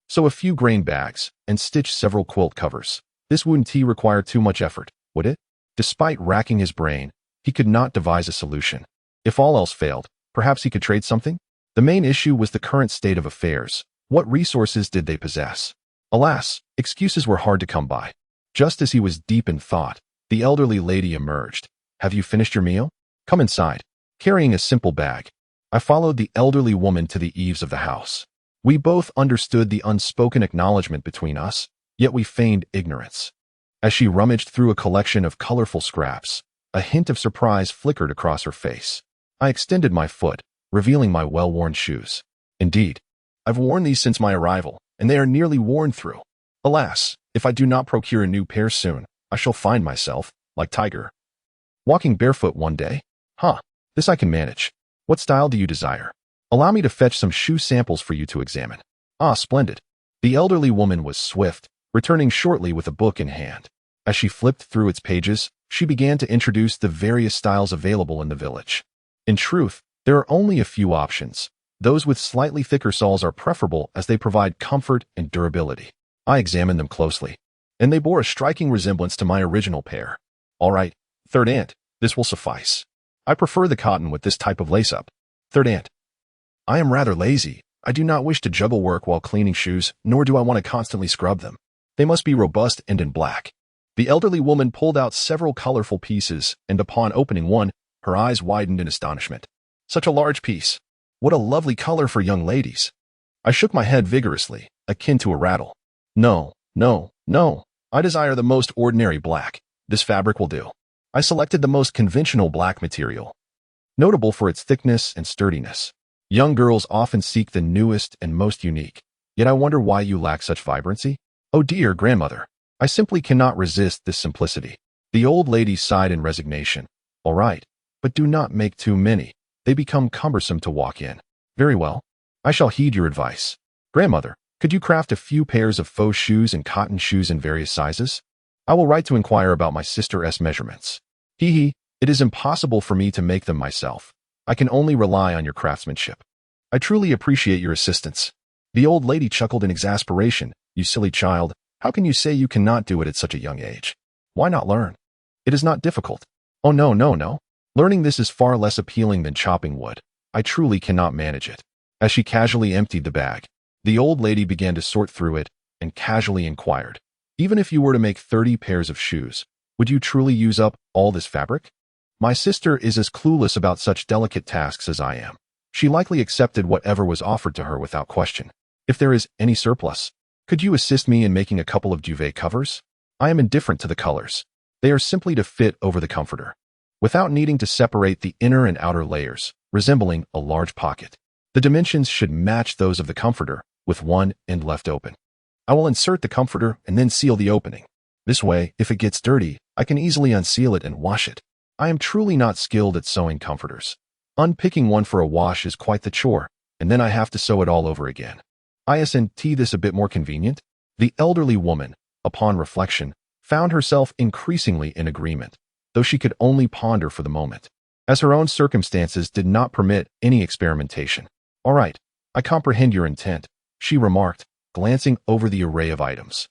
So a few grain bags, and stitch several quilt covers. This wouldn't require too much effort, would it? Despite racking his brain, he could not devise a solution. If all else failed, perhaps he could trade something? The main issue was the current state of affairs. What resources did they possess? Alas, excuses were hard to come by. Just as he was deep in thought, the elderly lady emerged. Have you finished your meal? Come inside. Carrying a simple bag, I followed the elderly woman to the eaves of the house. We both understood the unspoken acknowledgement between us, yet we feigned ignorance. As she rummaged through a collection of colorful scraps, a hint of surprise flickered across her face. I extended my foot, revealing my well-worn shoes. Indeed, I've worn these since my arrival, and they are nearly worn through. Alas, if I do not procure a new pair soon, I shall find myself, like Tiger, walking barefoot one day. This I can manage. What style do you desire? Allow me to fetch some shoe samples for you to examine. Splendid. The elderly woman was swift, returning shortly with a book in hand. As she flipped through its pages, she began to introduce the various styles available in the village. In truth, there are only a few options. Those with slightly thicker soles are preferable as they provide comfort and durability. I examined them closely, and they bore a striking resemblance to my original pair. All right, third aunt, this will suffice. I prefer the cotton with this type of lace-up. Third aunt. I am rather lazy. I do not wish to juggle work while cleaning shoes, nor do I want to constantly scrub them. They must be robust and in black. The elderly woman pulled out several colorful pieces, and upon opening one, her eyes widened in astonishment. Such a large piece. What a lovely color for young ladies. I shook my head vigorously, akin to a rattle. No. I desire the most ordinary black. This fabric will do. I selected the most conventional black material. notable for its thickness and sturdiness. Young girls often seek the newest and most unique, yet I wonder why you lack such vibrancy? Oh dear, grandmother, I simply cannot resist this simplicity. The old lady sighed in resignation. All right, but do not make too many. They become cumbersome to walk in. Very well. I shall heed your advice. Grandmother, could you craft a few pairs of faux shoes and cotton shoes in various sizes? I will write to inquire about my sister's measurements. Hee, it is impossible for me to make them myself. I can only rely on your craftsmanship. I truly appreciate your assistance. The old lady chuckled in exasperation. You silly child, how can you say you cannot do it at such a young age? Why not learn? It is not difficult. Oh no, no, no. Learning this is far less appealing than chopping wood. I truly cannot manage it. As she casually emptied the bag, the old lady began to sort through it and casually inquired, even if you were to make 30 pairs of shoes, would you truly use up all this fabric? My sister is as clueless about such delicate tasks as I am. She likely accepted whatever was offered to her without question. If there is any surplus, could you assist me in making a couple of duvet covers? I am indifferent to the colors. They are simply to fit over the comforter, without needing to separate the inner and outer layers, resembling a large pocket. The dimensions should match those of the comforter, with one end left open. I will insert the comforter and then seal the opening. This way, if it gets dirty, I can easily unseal it and wash it. I am truly not skilled at sewing comforters. Unpicking one for a wash is quite the chore, and then I have to sew it all over again. Isn't this a bit more convenient? The elderly woman, upon reflection, found herself increasingly in agreement, though she could only ponder for the moment, as her own circumstances did not permit any experimentation. All right, I comprehend your intent, she remarked, glancing over the array of items.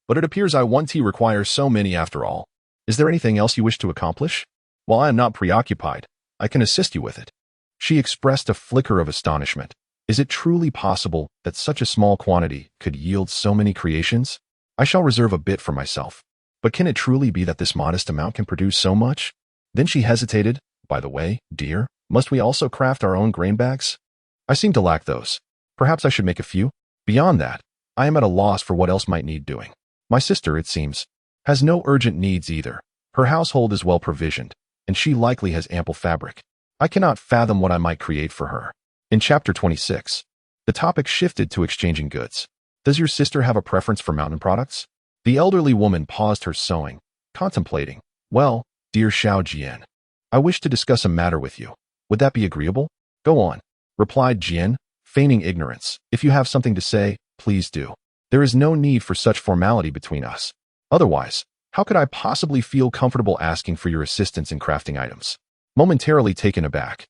But it appears I want to require so many after all. Is there anything else you wish to accomplish? While I am not preoccupied, I can assist you with it. She expressed a flicker of astonishment. Is it truly possible that such a small quantity could yield so many creations? I shall reserve a bit for myself. But can it truly be that this modest amount can produce so much? Then she hesitated. By the way, dear, must we also craft our own grain bags? I seem to lack those. Perhaps I should make a few. Beyond that, I am at a loss for what else might need doing. My sister, it seems, has no urgent needs either. Her household is well provisioned, and she likely has ample fabric. I cannot fathom what I might create for her. In chapter 26, the topic shifted to exchanging goods. Does your sister have a preference for mountain products? The elderly woman paused her sewing, contemplating. Well, dear Xiao Jian, I wish to discuss a matter with you. Would that be agreeable? Go on, replied Jian, feigning ignorance. If you have something to say, please do. There is no need for such formality between us. Otherwise, how could I possibly feel comfortable asking for your assistance in crafting items? Momentarily taken aback,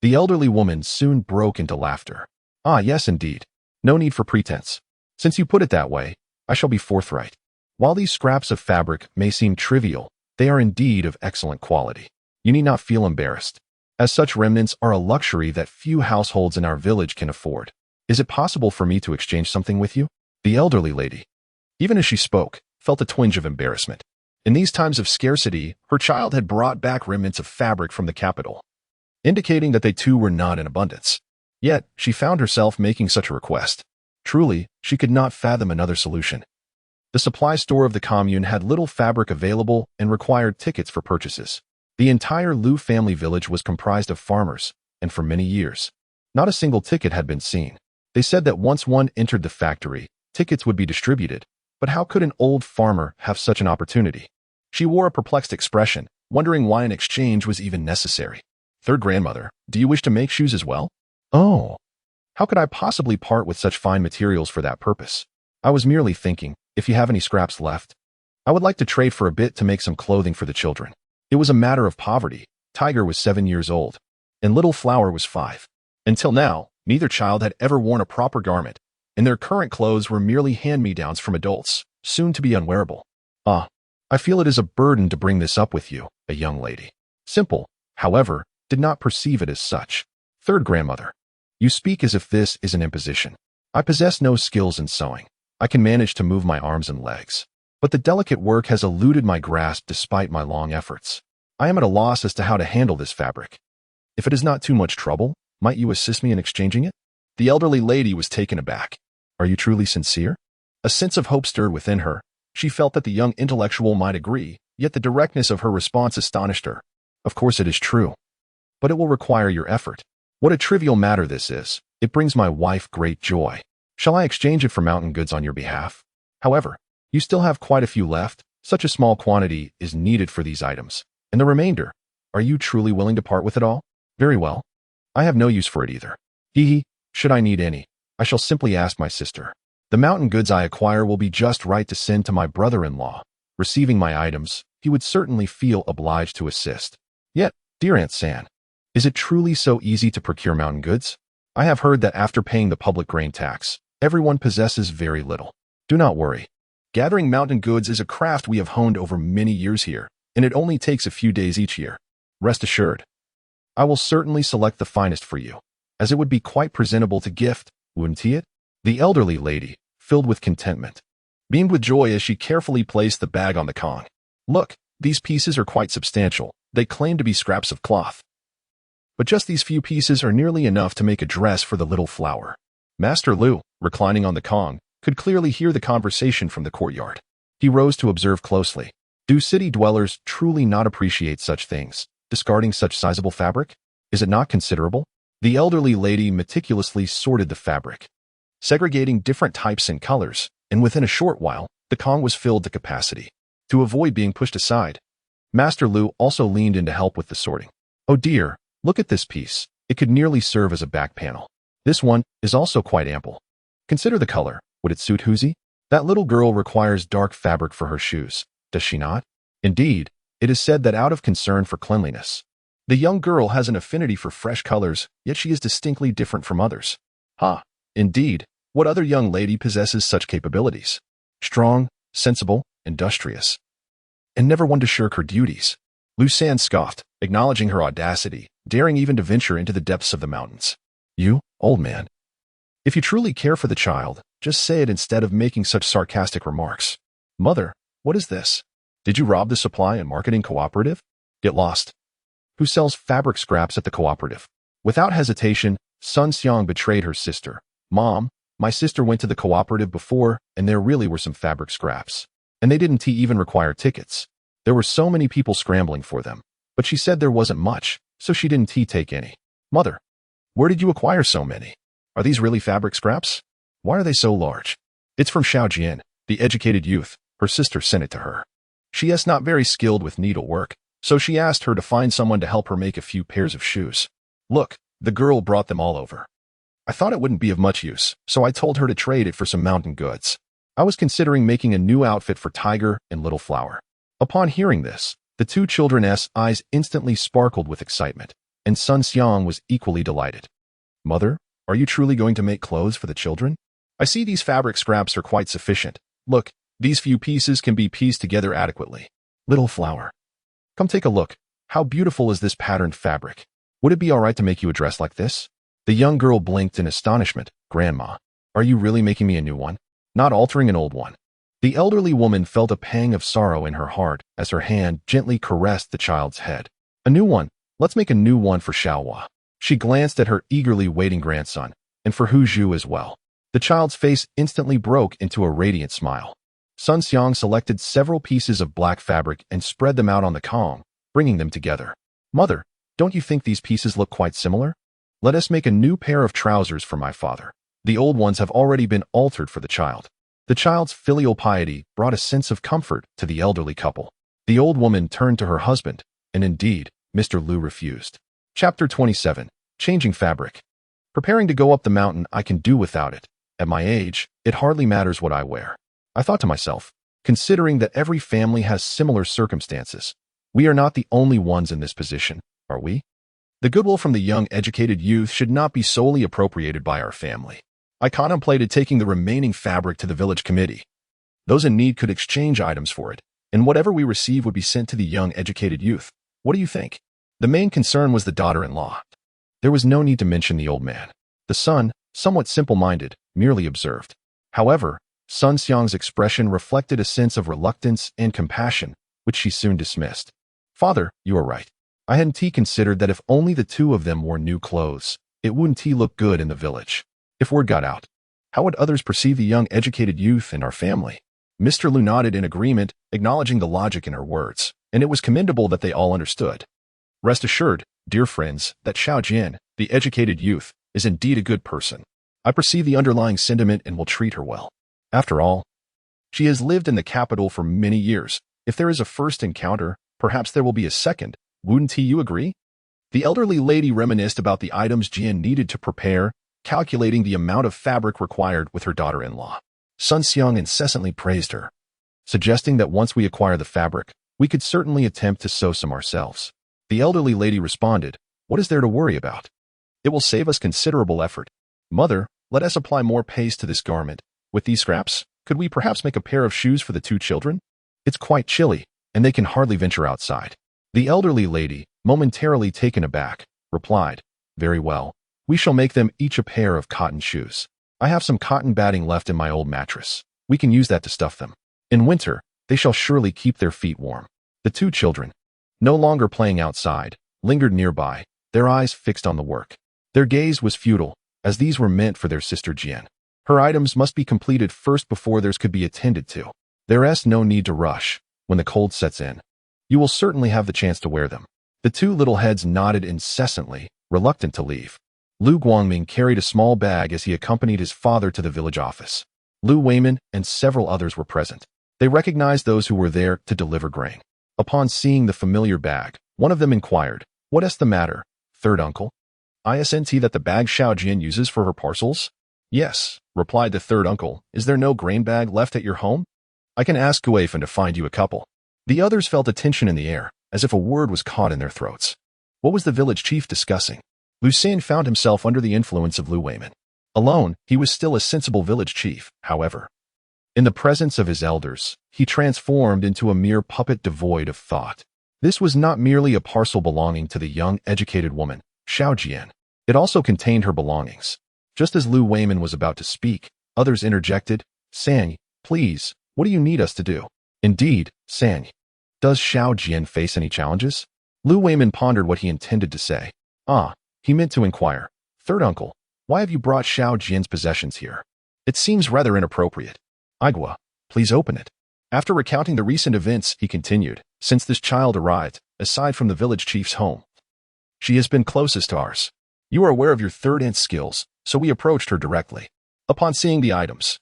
the elderly woman soon broke into laughter. Ah, yes, indeed. No need for pretense. Since you put it that way, I shall be forthright. While these scraps of fabric may seem trivial, they are indeed of excellent quality. You need not feel embarrassed, as such remnants are a luxury that few households in our village can afford. Is it possible for me to exchange something with you? The elderly lady, even as she spoke, felt a twinge of embarrassment. In these times of scarcity, her child had brought back remnants of fabric from the capital, indicating that they too were not in abundance. Yet, she found herself making such a request. Truly, she could not fathom another solution. The supply store of the commune had little fabric available and required tickets for purchases. The entire Liu family village was comprised of farmers, and for many years, not a single ticket had been seen. They said that once one entered the factory, tickets would be distributed, but how could an old farmer have such an opportunity? She wore a perplexed expression, wondering why an exchange was even necessary. Third grandmother, do you wish to make shoes as well? Oh, how could I possibly part with such fine materials for that purpose? I was merely thinking, if you have any scraps left, I would like to trade for a bit to make some clothing for the children. It was a matter of poverty. Tiger was 7 years old, and little Flower was 5. Until now, neither child had ever worn a proper garment, and their current clothes were merely hand-me-downs from adults, soon to be unwearable. Ah, I feel it is a burden to bring this up with you, a young lady. Simple, however, did not perceive it as such. Third grandmother, you speak as if this is an imposition. I possess no skills in sewing. I can manage to move my arms and legs, but the delicate work has eluded my grasp despite my long efforts. I am at a loss as to how to handle this fabric. If it is not too much trouble, might you assist me in exchanging it? The elderly lady was taken aback. Are you truly sincere? A sense of hope stirred within her. She felt that the young intellectual might agree, yet the directness of her response astonished her. Of course it is true. but it will require your effort. What a trivial matter this is. It brings my wife great joy. Shall I exchange it for mountain goods on your behalf? However, you still have quite a few left. Such a small quantity is needed for these items. And the remainder, are you truly willing to part with it all? Very well. I have no use for it either. Hee, should I need any, I shall simply ask my sister. The mountain goods I acquire will be just right to send to my brother-in-law. Receiving my items, he would certainly feel obliged to assist. Yet, dear Aunt San, is it truly so easy to procure mountain goods? I have heard that after paying the public grain tax, everyone possesses very little. Do not worry. Gathering mountain goods is a craft we have honed over many years here, and it only takes a few days each year. Rest assured. I will certainly select the finest for you, as it would be quite presentable to gift, wouldn't it? The elderly lady, filled with contentment, beamed with joy as she carefully placed the bag on the Kong. Look, these pieces are quite substantial. They claim to be scraps of cloth. But just these few pieces are nearly enough to make a dress for the little flower. Master Lu, reclining on the Kong, could clearly hear the conversation from the courtyard. He rose to observe closely. Do city dwellers truly not appreciate such things, discarding such sizable fabric? Is it not considerable? The elderly lady meticulously sorted the fabric, segregating different types and colors, and within a short while, the Kong was filled to capacity. To avoid being pushed aside, Master Lu also leaned in to help with the sorting. Oh dear, look at this piece. It could nearly serve as a back panel. This one is also quite ample. Consider the color. Would it suit Huzi? That little girl requires dark fabric for her shoes, does she not? Indeed, it is said that out of concern for cleanliness, the young girl has an affinity for fresh colors, yet she is distinctly different from others. Ha! Indeed, what other young lady possesses such capabilities? Strong, sensible, industrious, and never one to shirk her duties. Lu San scoffed, acknowledging her audacity, daring even to venture into the depths of the mountains. You, old man. If you truly care for the child, just say it instead of making such sarcastic remarks. Mother, what is this? Did you rob the supply and marketing cooperative? Get lost. Who sells fabric scraps at the cooperative? Without hesitation, Sun Xiang betrayed her sister. Mom, my sister went to the cooperative before, and there really were some fabric scraps. And they didn't even require tickets. There were so many people scrambling for them. But she said there wasn't much, so she didn't take any. Mother, where did you acquire so many? Are these really fabric scraps? Why are they so large? It's from Xiaojian, the educated youth. Her sister sent it to her. She is not very skilled with needlework, so she asked her to find someone to help her make a few pairs of shoes. Look, the girl brought them all over. I thought it wouldn't be of much use, so I told her to trade it for some mountain goods. I was considering making a new outfit for Tiger and Little Flower. Upon hearing this, the two children's eyes instantly sparkled with excitement, and Sun Xiang was equally delighted. Mother, are you truly going to make clothes for the children? I see these fabric scraps are quite sufficient. Look, these few pieces can be pieced together adequately. Little Flower, come take a look. How beautiful is this patterned fabric? Would it be all right to make you a dress like this? The young girl blinked in astonishment. Grandma, are you really making me a new one? Not altering an old one. The elderly woman felt a pang of sorrow in her heart as her hand gently caressed the child's head. A new one. Let's make a new one for Xiaohua. She glanced at her eagerly waiting grandson, and for Hu Zhu as well. The child's face instantly broke into a radiant smile. Sun Xiang selected several pieces of black fabric and spread them out on the Kong, bringing them together. Mother, don't you think these pieces look quite similar? Let us make a new pair of trousers for my father. The old ones have already been altered for the child. The child's filial piety brought a sense of comfort to the elderly couple. The old woman turned to her husband, and indeed, Mr. Lu refused. Chapter 27. Changing Fabric. Preparing to go up the mountain, I can do without it. At my age, it hardly matters what I wear. I thought to myself, considering that every family has similar circumstances, we are not the only ones in this position, are we? The goodwill from the young educated youth should not be solely appropriated by our family. I contemplated taking the remaining fabric to the village committee. Those in need could exchange items for it, and whatever we receive would be sent to the young educated youth. What do you think? The main concern was the daughter-in-law. There was no need to mention the old man. The son, somewhat simple-minded, merely observed. However, Sun Xiang's expression reflected a sense of reluctance and compassion, which she soon dismissed. Father, you are right. I hadn't considered that if only the two of them wore new clothes, it wouldn't look good in the village. If word got out, how would others perceive the young educated youth in our family? Mr. Lu nodded in agreement, acknowledging the logic in her words, and it was commendable that they all understood. Rest assured, Dear friends, that Xiao Jian, the educated youth, is indeed a good person. I perceive the underlying sentiment and will treat her well. After all, she has lived in the capital for many years. If there is a first encounter, perhaps there will be a second. Wouldn't you agree? The elderly lady reminisced about the items Jian needed to prepare, calculating the amount of fabric required with her daughter-in-law. Sun Xiang incessantly praised her, suggesting that once we acquire the fabric, we could certainly attempt to sew some ourselves. The elderly lady responded, "What is there to worry about? It will save us considerable effort. Mother, let us apply more paste to this garment. With these scraps, could we perhaps make a pair of shoes for the two children? It's quite chilly, and they can hardly venture outside." The elderly lady, momentarily taken aback, replied, "Very well. We shall make them each a pair of cotton shoes. I have some cotton batting left in my old mattress. We can use that to stuff them. In winter, they shall surely keep their feet warm." The two children, no longer playing outside, lingered nearby, their eyes fixed on the work. Their gaze was futile, as these were meant for their sister Jian. Her items must be completed first before theirs could be attended to. There's no need to rush. When the cold sets in, you will certainly have the chance to wear them. The two little heads nodded incessantly, reluctant to leave. Lu Guangming carried a small bag as he accompanied his father to the village office. Lu Weimin and several others were present. They recognized those who were there to deliver grain. Upon seeing the familiar bag, one of them inquired, "What's the matter, third uncle? Isn't that the bag Xiao Jian uses for her parcels?" "Yes," replied the third uncle. "Is there no grain bag left at your home? I can ask Guifan to find you a couple." The others felt a tension in the air, as if a word was caught in their throats. What was the village chief discussing? Lu Xin found himself under the influence of Lu Weimin. Alone, he was still a sensible village chief, however. In the presence of his elders, he transformed into a mere puppet devoid of thought. This was not merely a parcel belonging to the young, educated woman, Xiao Jian. It also contained her belongings. Just as Lu Weimin was about to speak, others interjected, "Sang, please, what do you need us to do?" "Indeed, Sang. Does Xiao Jian face any challenges?" Lu Weimin pondered what he intended to say. He meant to inquire, "Third uncle, why have you brought Xiao Jian's possessions here? It seems rather inappropriate." "Igua, please open it." After recounting the recent events, he continued, "Since this child arrived, aside from the village chief's home, she has been closest to ours. You are aware of your third aunt's skills, so we approached her directly. Upon seeing the items,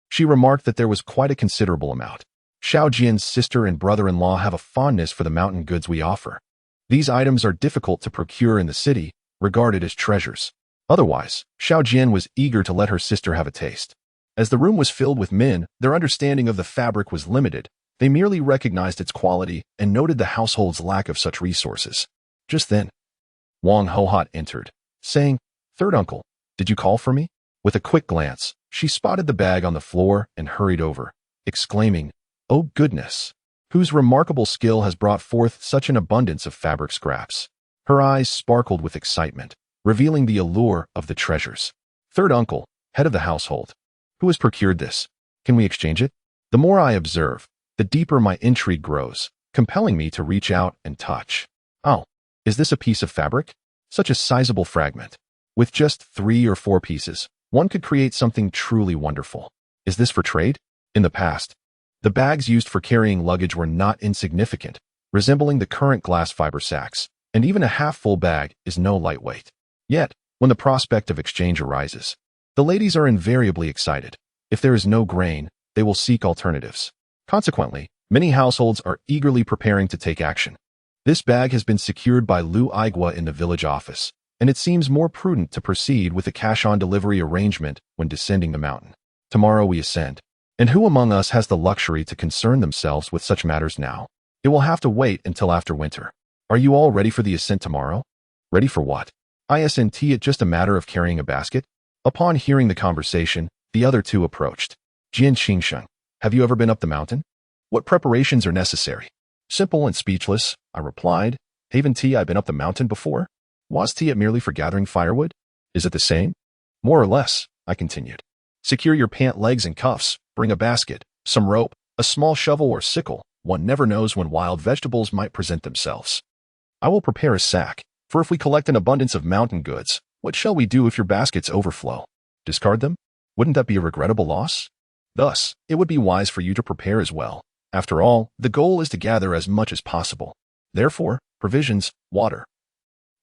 she remarked that there was quite a considerable amount. Xiao Jian's sister and brother-in-law have a fondness for the mountain goods we offer. These items are difficult to procure in the city, regarded as treasures. Otherwise, Xiao Jian was eager to let her sister have a taste. As the room was filled with men, their understanding of the fabric was limited. They merely recognized its quality and noted the household's lack of such resources. Just then, Wang Hohot entered, saying, "Third uncle, did you call for me?" With a quick glance, she spotted the bag on the floor and hurried over, exclaiming, "Oh goodness! Whose remarkable skill has brought forth such an abundance of fabric scraps?" Her eyes sparkled with excitement, revealing the allure of the treasures. "Third uncle, head of the household, who has procured this? Can we exchange it?" The more I observe, the deeper my intrigue grows, compelling me to reach out and touch. "Oh, is this a piece of fabric? Such a sizable fragment. With just 3 or 4 pieces, one could create something truly wonderful. Is this for trade?" In the past, the bags used for carrying luggage were not insignificant, resembling the current glass fiber sacks, and even a half-full bag is no lightweight. Yet, when the prospect of exchange arises, the ladies are invariably excited. If there is no grain, they will seek alternatives. Consequently, many households are eagerly preparing to take action. This bag has been secured by Lu Igua in the village office, and it seems more prudent to proceed with a cash-on-delivery arrangement when descending the mountain. Tomorrow we ascend. And who among us has the luxury to concern themselves with such matters now? It will have to wait until after winter. Are you all ready for the ascent tomorrow? Ready for what? Isn't it just a matter of carrying a basket? Upon hearing the conversation, the other two approached. Jian Xingsheng, have you ever been up the mountain? What preparations are necessary? Simple and speechless, I replied. Haven't I been up the mountain before? Was it merely for gathering firewood? Is it the same? More or less, I continued. Secure your pant legs and cuffs, bring a basket, some rope, a small shovel or sickle. One never knows when wild vegetables might present themselves. I will prepare a sack, for if we collect an abundance of mountain goods, what shall we do if your baskets overflow? Discard them? Wouldn't that be a regrettable loss? Thus, it would be wise for you to prepare as well. After all, the goal is to gather as much as possible. Therefore, provisions, water,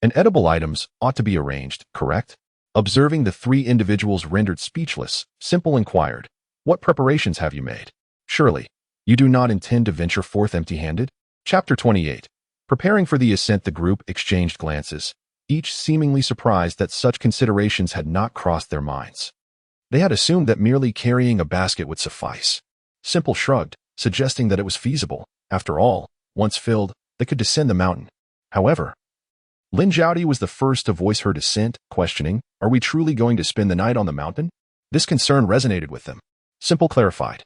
and edible items ought to be arranged, correct? Observing the three individuals rendered speechless, Simple inquired, "What preparations have you made? Surely, you do not intend to venture forth empty-handed?" Chapter 28. Preparing for the ascent, the group exchanged glances, each seemingly surprised that such considerations had not crossed their minds. They had assumed that merely carrying a basket would suffice. Simple shrugged, suggesting that it was feasible. After all, once filled, they could descend the mountain. However, Lin Zhaodi was the first to voice her dissent, questioning, "Are we truly going to spend the night on the mountain?" This concern resonated with them. Simple clarified,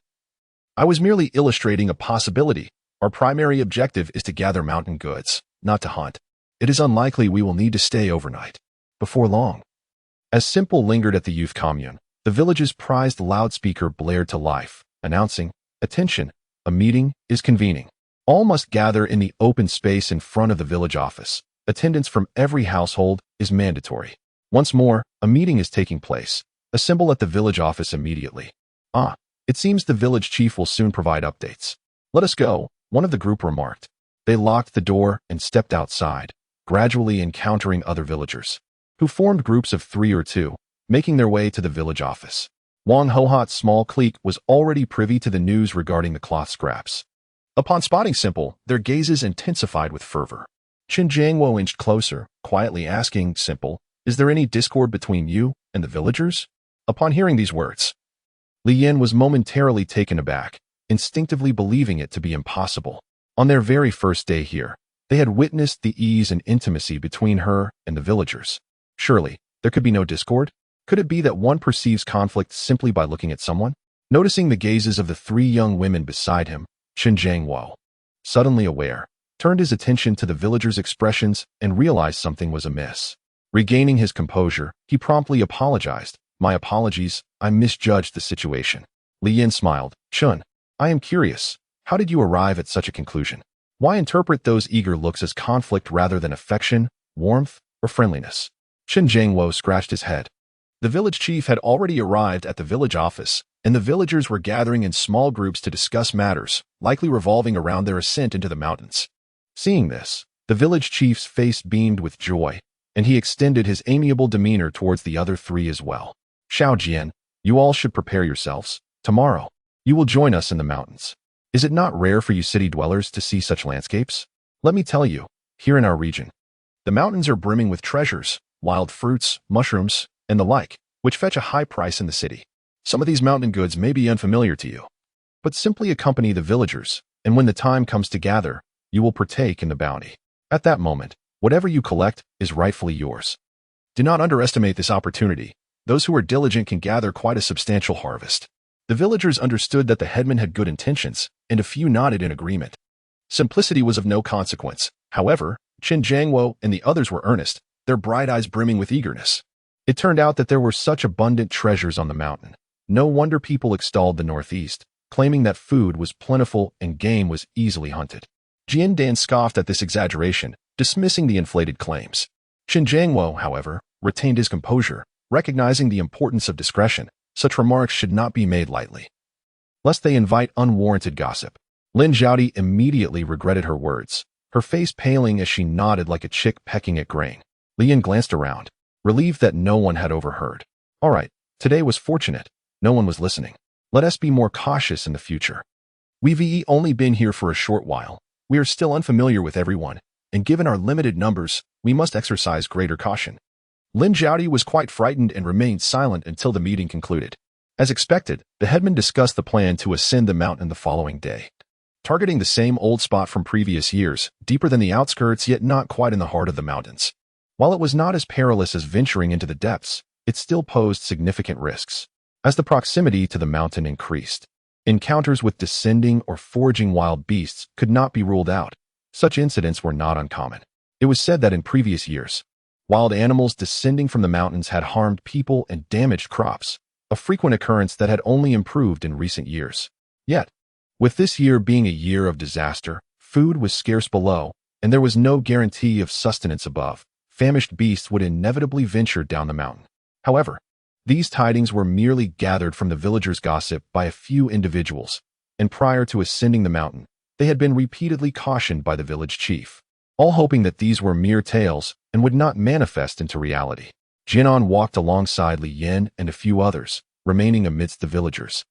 "I was merely illustrating a possibility. Our primary objective is to gather mountain goods, not to hunt. It is unlikely we will need to stay overnight." Before long, as Simple lingered at the youth commune, the village's prized loudspeaker blared to life, announcing, "Attention, a meeting is convening. All must gather in the open space in front of the village office. Attendance from every household is mandatory. Once more, a meeting is taking place. Assemble at the village office immediately." It seems the village chief will soon provide updates. "Let us go," one of the group remarked. They locked the door and stepped outside, gradually encountering other villagers, who formed groups of 3 or 2, making their way to the village office. Wang Hohat's small clique was already privy to the news regarding the cloth scraps. Upon spotting Simple, their gazes intensified with fervor. Qin Jiangwo inched closer, quietly asking Simple, "Is there any discord between you and the villagers?" Upon hearing these words, Li Yin was momentarily taken aback, instinctively believing it to be impossible. On their very first day here, they had witnessed the ease and intimacy between her and the villagers. Surely, there could be no discord? Could it be that one perceives conflict simply by looking at someone? Noticing the gazes of the 3 young women beside him, Qin Jiangwo, suddenly aware, turned his attention to the villagers' expressions and realized something was amiss. Regaining his composure, he promptly apologized. "My apologies, I misjudged the situation." Li Yin smiled. "Chun, I am curious. How did you arrive at such a conclusion? Why interpret those eager looks as conflict rather than affection, warmth, or friendliness?" Qin Jiangwo scratched his head. The village chief had already arrived at the village office, and the villagers were gathering in small groups to discuss matters, likely revolving around their ascent into the mountains. Seeing this, the village chief's face beamed with joy, and he extended his amiable demeanor towards the other 3 as well. "Xiao Jian, you all should prepare yourselves. Tomorrow, you will join us in the mountains. Is it not rare for you city dwellers to see such landscapes? Let me tell you, here in our region, the mountains are brimming with treasures, wild fruits, mushrooms, and the like, which fetch a high price in the city. Some of these mountain goods may be unfamiliar to you, but simply accompany the villagers, and when the time comes to gather, you will partake in the bounty. At that moment, whatever you collect is rightfully yours. Do not underestimate this opportunity. Those who are diligent can gather quite a substantial harvest." The villagers understood that the headman had good intentions, and a few nodded in agreement. Simplicity was of no consequence. However, Qin Jiangwo and the others were earnest, their bright eyes brimming with eagerness. It turned out that there were such abundant treasures on the mountain. No wonder people extolled the northeast, claiming that food was plentiful and game was easily hunted. Jian Dan scoffed at this exaggeration, dismissing the inflated claims. Qin Jiangwo, however, retained his composure, recognizing the importance of discretion. Such remarks should not be made lightly, lest they invite unwarranted gossip. Lin Zhaodi immediately regretted her words, her face paling as she nodded like a chick pecking at grain. Li Yin glanced around, relieved that no one had overheard. "All right, today was fortunate. No one was listening. Let us be more cautious in the future. We've only been here for a short while. We are still unfamiliar with everyone, and given our limited numbers, we must exercise greater caution." Lin Zhaodi was quite frightened and remained silent until the meeting concluded. As expected, the headman discussed the plan to ascend the mountain the following day, targeting the same old spot from previous years, deeper than the outskirts yet not quite in the heart of the mountains. While it was not as perilous as venturing into the depths, it still posed significant risks. As the proximity to the mountain increased, encounters with descending or foraging wild beasts could not be ruled out. Such incidents were not uncommon. It was said that in previous years, wild animals descending from the mountains had harmed people and damaged crops, a frequent occurrence that had only improved in recent years. Yet, with this year being a year of disaster, food was scarce below, and there was no guarantee of sustenance above. Famished beasts would inevitably venture down the mountain. However, these tidings were merely gathered from the villagers' gossip by a few individuals, and prior to ascending the mountain, they had been repeatedly cautioned by the village chief. all hoping that these were mere tales and would not manifest into reality. Jinan walked alongside Li Yin and a few others, remaining amidst the villagers,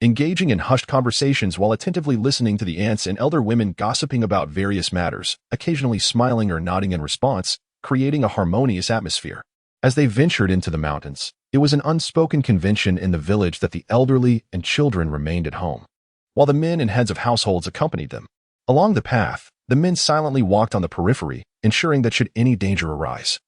engaging in hushed conversations while attentively listening to the aunts and elder women gossiping about various matters, occasionally smiling or nodding in response, creating a harmonious atmosphere. As they ventured into the mountains, it was an unspoken convention in the village that the elderly and children remained at home, while the men and heads of households accompanied them. Along the path, the men silently walked on the periphery, ensuring that should any danger arise,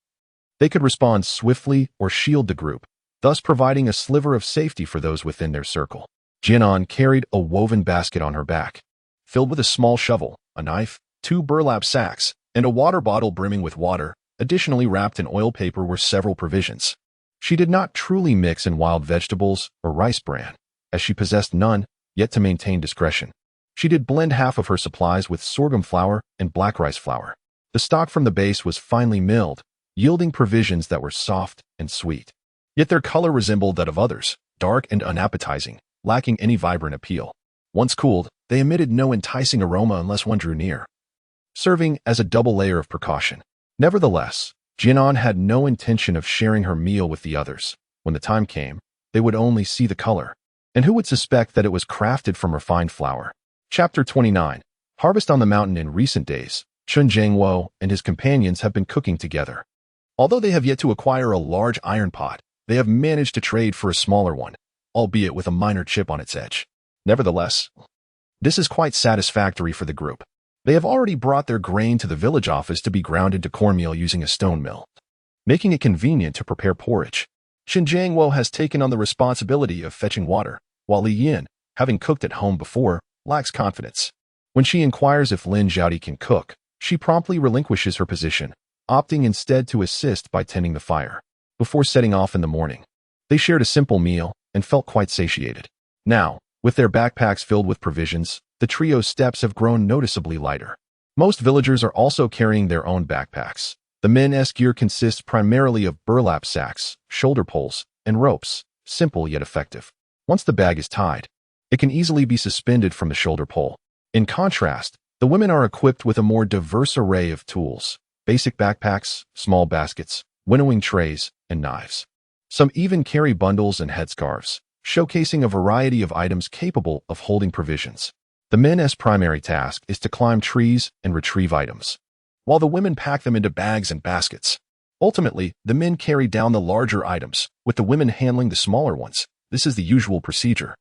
they could respond swiftly or shield the group, thus providing a sliver of safety for those within their circle. Jinan carried a woven basket on her back, filled with a small shovel, a knife, 2 burlap sacks, and a water bottle brimming with water. Additionally, wrapped in oil paper were several provisions. She did not truly mix in wild vegetables or rice bran, as she possessed none, yet to maintain discretion, she did blend half of her supplies with sorghum flour and black rice flour. The stock from the base was finely milled, yielding provisions that were soft and sweet. Yet their color resembled that of others, dark and unappetizing, lacking any vibrant appeal. Once cooled, they emitted no enticing aroma unless one drew near, serving as a double layer of precaution. Nevertheless, Jinan had no intention of sharing her meal with the others. When the time came, they would only see the color, and who would suspect that it was crafted from refined flour? Chapter 29. Harvest on the mountain. In recent days, Chun Jiangwo and his companions have been cooking together. Although they have yet to acquire a large iron pot, they have managed to trade for a smaller one, albeit with a minor chip on its edge. Nevertheless, this is quite satisfactory for the group. They have already brought their grain to the village office to be ground into cornmeal using a stone mill, making it convenient to prepare porridge. Chun Jiangwo has taken on the responsibility of fetching water, while Li Yin, having cooked at home before, lacks confidence. When she inquires if Lin Zhaodi can cook, she promptly relinquishes her position, opting instead to assist by tending the fire. Before setting off in the morning, they shared a simple meal and felt quite satiated. Now, with their backpacks filled with provisions, the trio's steps have grown noticeably lighter. Most villagers are also carrying their own backpacks. The men's gear consists primarily of burlap sacks, shoulder poles, and ropes, simple yet effective. Once the bag is tied, it can easily be suspended from the shoulder pole. In contrast, the women are equipped with a more diverse array of tools: basic backpacks, small baskets, winnowing trays, and knives. Some even carry bundles and headscarves, showcasing a variety of items capable of holding provisions. The men's primary task is to climb trees and retrieve items, while the women pack them into bags and baskets. Ultimately, the men carry down the larger items, with the women handling the smaller ones. This is the usual procedure.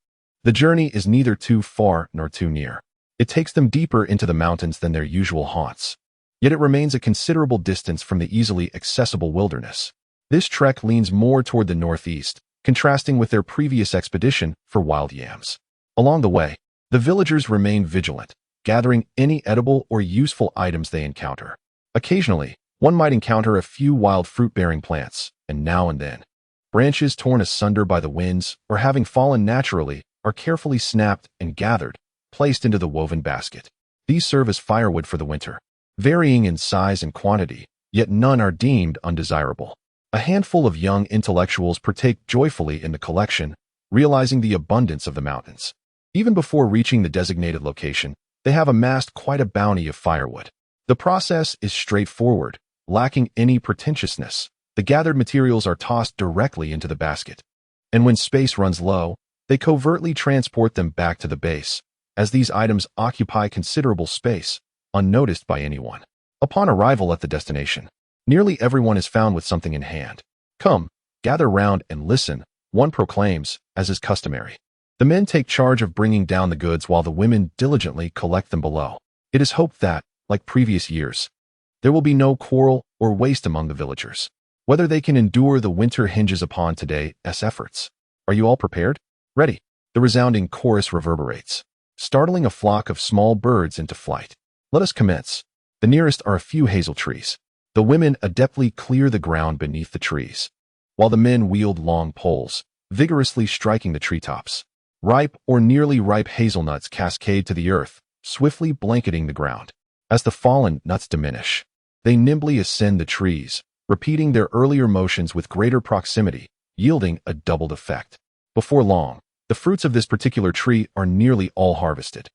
The journey is neither too far nor too near. It takes them deeper into the mountains than their usual haunts, yet it remains a considerable distance from the easily accessible wilderness. This trek leans more toward the northeast, contrasting with their previous expedition for wild yams. Along the way, the villagers remain vigilant, gathering any edible or useful items they encounter. Occasionally, one might encounter a few wild fruit-bearing plants, and now and then, branches torn asunder by the winds or having fallen naturally are carefully snapped and gathered, placed into the woven basket. These serve as firewood for the winter, varying in size and quantity, yet none are deemed undesirable. A handful of young intellectuals partake joyfully in the collection, realizing the abundance of the mountains. Even before reaching the designated location, they have amassed quite a bounty of firewood. The process is straightforward, lacking any pretentiousness. The gathered materials are tossed directly into the basket, and when space runs low, they covertly transport them back to the base, as these items occupy considerable space, unnoticed by anyone. Upon arrival at the destination, nearly everyone is found with something in hand. "Come, gather round and listen," one proclaims, as is customary. The men take charge of bringing down the goods while the women diligently collect them below. It is hoped that, like previous years, there will be no quarrel or waste among the villagers. Whether they can endure the winter hinges upon today's efforts. Are you all prepared? Ready? The resounding chorus reverberates, startling a flock of small birds into flight. Let us commence. The nearest are a few hazel trees. The women adeptly clear the ground beneath the trees, while the men wield long poles, vigorously striking the treetops. Ripe or nearly ripe hazelnuts cascade to the earth, swiftly blanketing the ground. As the fallen nuts diminish, they nimbly ascend the trees, repeating their earlier motions with greater proximity, yielding a doubled effect. Before long, the fruits of this particular tree are nearly all harvested.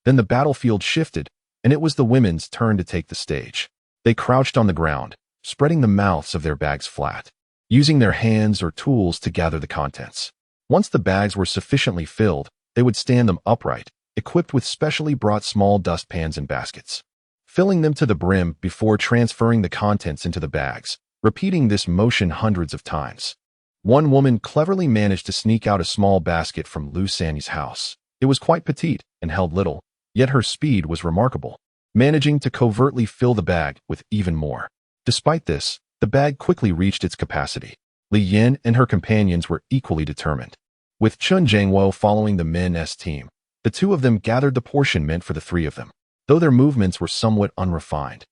Then the battlefield shifted, and it was the women's turn to take the stage. They crouched on the ground, spreading the mouths of their bags flat, using their hands or tools to gather the contents. Once the bags were sufficiently filled, they would stand them upright, equipped with specially brought small dustpans and baskets, filling them to the brim before transferring the contents into the bags, repeating this motion hundreds of times. One woman cleverly managed to sneak out a small basket from Lou Sanny's house. It was quite petite and held little, yet her speed was remarkable, managing to covertly fill the bag with even more. Despite this, the bag quickly reached its capacity. Li Yin and her companions were equally determined. With Chun Jiangwo following the men's team, the two of them gathered the portion meant for the three of them. Though their movements were somewhat unrefined,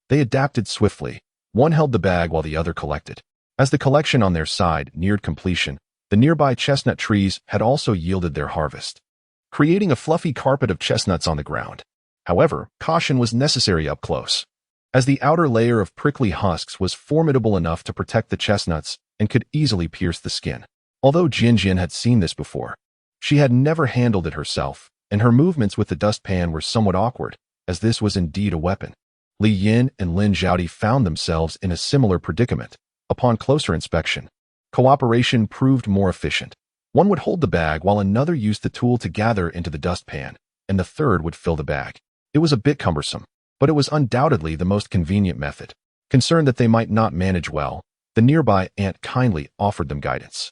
they adapted swiftly. One held the bag while the other collected. As the collection on their side neared completion, the nearby chestnut trees had also yielded their harvest, creating a fluffy carpet of chestnuts on the ground. However, caution was necessary up close, as the outer layer of prickly husks was formidable enough to protect the chestnuts and could easily pierce the skin. Although Jian had seen this before, she had never handled it herself, and her movements with the dustpan were somewhat awkward, as this was indeed a weapon. Li Yin and Lin Zhaodi found themselves in a similar predicament. Upon closer inspection, cooperation proved more efficient. One would hold the bag while another used the tool to gather into the dustpan, and the third would fill the bag. It was a bit cumbersome, but it was undoubtedly the most convenient method. Concerned that they might not manage well, the nearby ant kindly offered them guidance.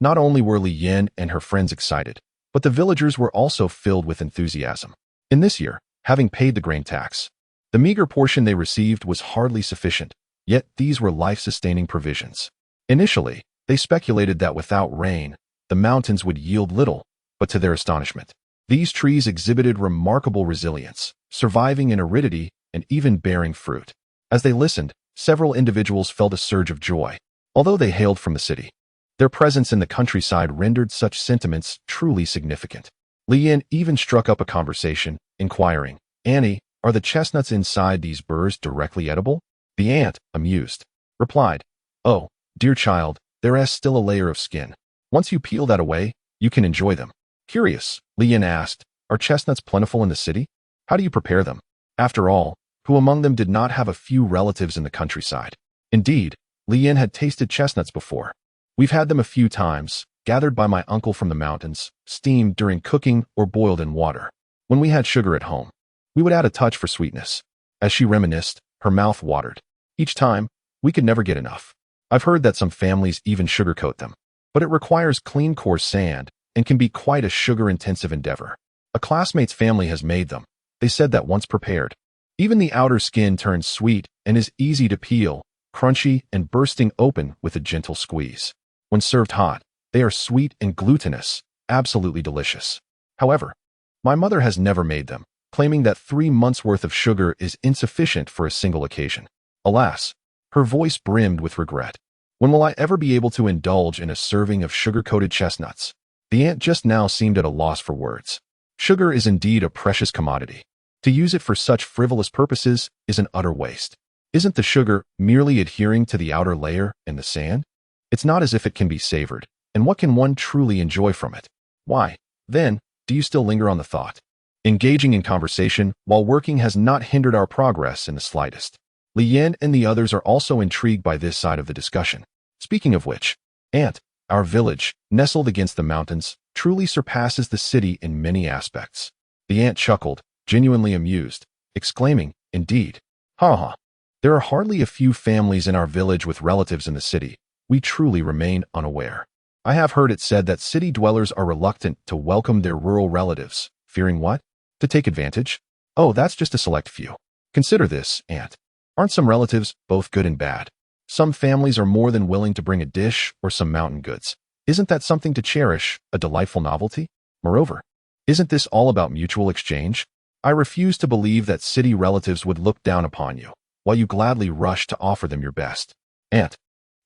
Not only were Li Yin and her friends excited, but the villagers were also filled with enthusiasm. In this year, having paid the grain tax, the meager portion they received was hardly sufficient, yet these were life-sustaining provisions. Initially, they speculated that without rain, the mountains would yield little, but to their astonishment, these trees exhibited remarkable resilience, surviving in aridity and even bearing fruit. As they listened, several individuals felt a surge of joy. Although they hailed from the city, their presence in the countryside rendered such sentiments truly significant. Li Yin even struck up a conversation, inquiring, "Annie, are the chestnuts inside these burrs directly edible?" The ant, amused, replied, "Oh, dear child, there is still a layer of skin. Once you peel that away, you can enjoy them." Curious, Li Yin asked, "Are chestnuts plentiful in the city? How do you prepare them?" After all, who among them did not have a few relatives in the countryside? Indeed, Li Yin had tasted chestnuts before. "We've had them a few times, gathered by my uncle from the mountains, steamed during cooking or boiled in water. When we had sugar at home, we would add a touch for sweetness." As she reminisced, her mouth watered. "Each time, we could never get enough. I've heard that some families even sugarcoat them, but it requires clean coarse sand and can be quite a sugar-intensive endeavor. A classmate's family has made them. They said that once prepared, even the outer skin turns sweet and is easy to peel, crunchy and bursting open with a gentle squeeze. When served hot, they are sweet and glutinous, absolutely delicious. However, my mother has never made them, claiming that 3 months' worth of sugar is insufficient for a single occasion." Alas, her voice brimmed with regret. "When will I ever be able to indulge in a serving of sugar-coated chestnuts?" The ant just now seemed at a loss for words. Sugar is indeed a precious commodity. To use it for such frivolous purposes is an utter waste. Isn't the sugar merely adhering to the outer layer and the sand? It's not as if it can be savored, and what can one truly enjoy from it? Why, then, do you still linger on the thought? Engaging in conversation while working has not hindered our progress in the slightest. Li Yin and the others are also intrigued by this side of the discussion. Speaking of which, Ant, our village, nestled against the mountains, truly surpasses the city in many aspects. The ant chuckled, genuinely amused, exclaiming, "Indeed. Ha ha. There are hardly a few families in our village with relatives in the city. We truly remain unaware. I have heard it said that city dwellers are reluctant to welcome their rural relatives, fearing what? To take advantage? Oh, that's just a select few. Consider this, Ant. Aren't some relatives both good and bad? Some families are more than willing to bring a dish or some mountain goods. Isn't that something to cherish, a delightful novelty? Moreover, isn't this all about mutual exchange? I refuse to believe that city relatives would look down upon you, while you gladly rush to offer them your best. Ant,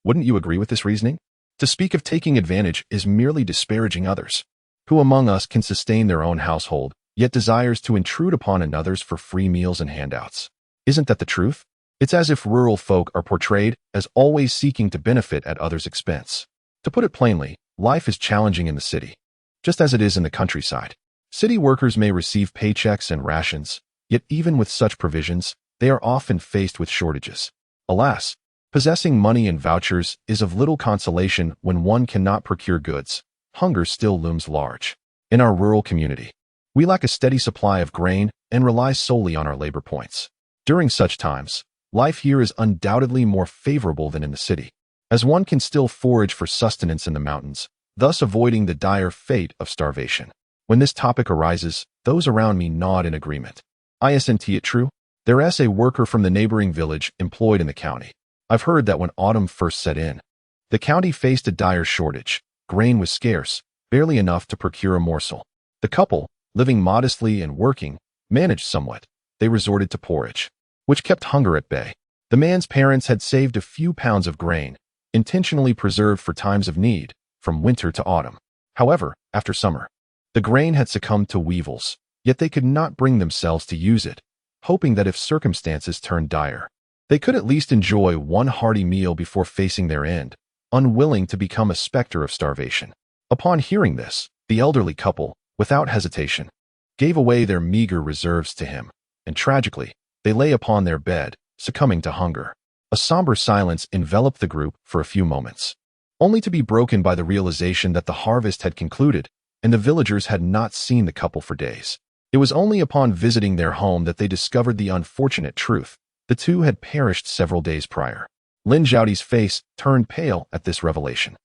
wouldn't you agree with this reasoning? To speak of taking advantage is merely disparaging others. Who among us can sustain their own household, yet desires to intrude upon another's for free meals and handouts? Isn't that the truth? It's as if rural folk are portrayed as always seeking to benefit at others' expense. To put it plainly, life is challenging in the city, just as it is in the countryside. City workers may receive paychecks and rations, yet even with such provisions, they are often faced with shortages. Alas, possessing money and vouchers is of little consolation when one cannot procure goods. Hunger still looms large. In our rural community, we lack a steady supply of grain and rely solely on our labor points. During such times, life here is undoubtedly more favorable than in the city, as one can still forage for sustenance in the mountains, thus avoiding the dire fate of starvation. When this topic arises, those around me nod in agreement. Isn't it true? There's a worker from the neighboring village employed in the county. I've heard that when autumn first set in, the county faced a dire shortage. Grain was scarce, barely enough to procure a morsel. The couple, living modestly and working, managed somewhat. They resorted to porridge, which kept hunger at bay. The man's parents had saved a few pounds of grain, intentionally preserved for times of need, from winter to autumn. However, after summer, the grain had succumbed to weevils, yet they could not bring themselves to use it, hoping that if circumstances turned dire, they could at least enjoy one hearty meal before facing their end, unwilling to become a specter of starvation. Upon hearing this, the elderly couple, without hesitation, gave away their meager reserves to him, and tragically, they lay upon their bed, succumbing to hunger. A somber silence enveloped the group for a few moments, only to be broken by the realization that the harvest had concluded, and the villagers had not seen the couple for days. It was only upon visiting their home that they discovered the unfortunate truth. The two had perished several days prior. Lin Zhaoti's face turned pale at this revelation.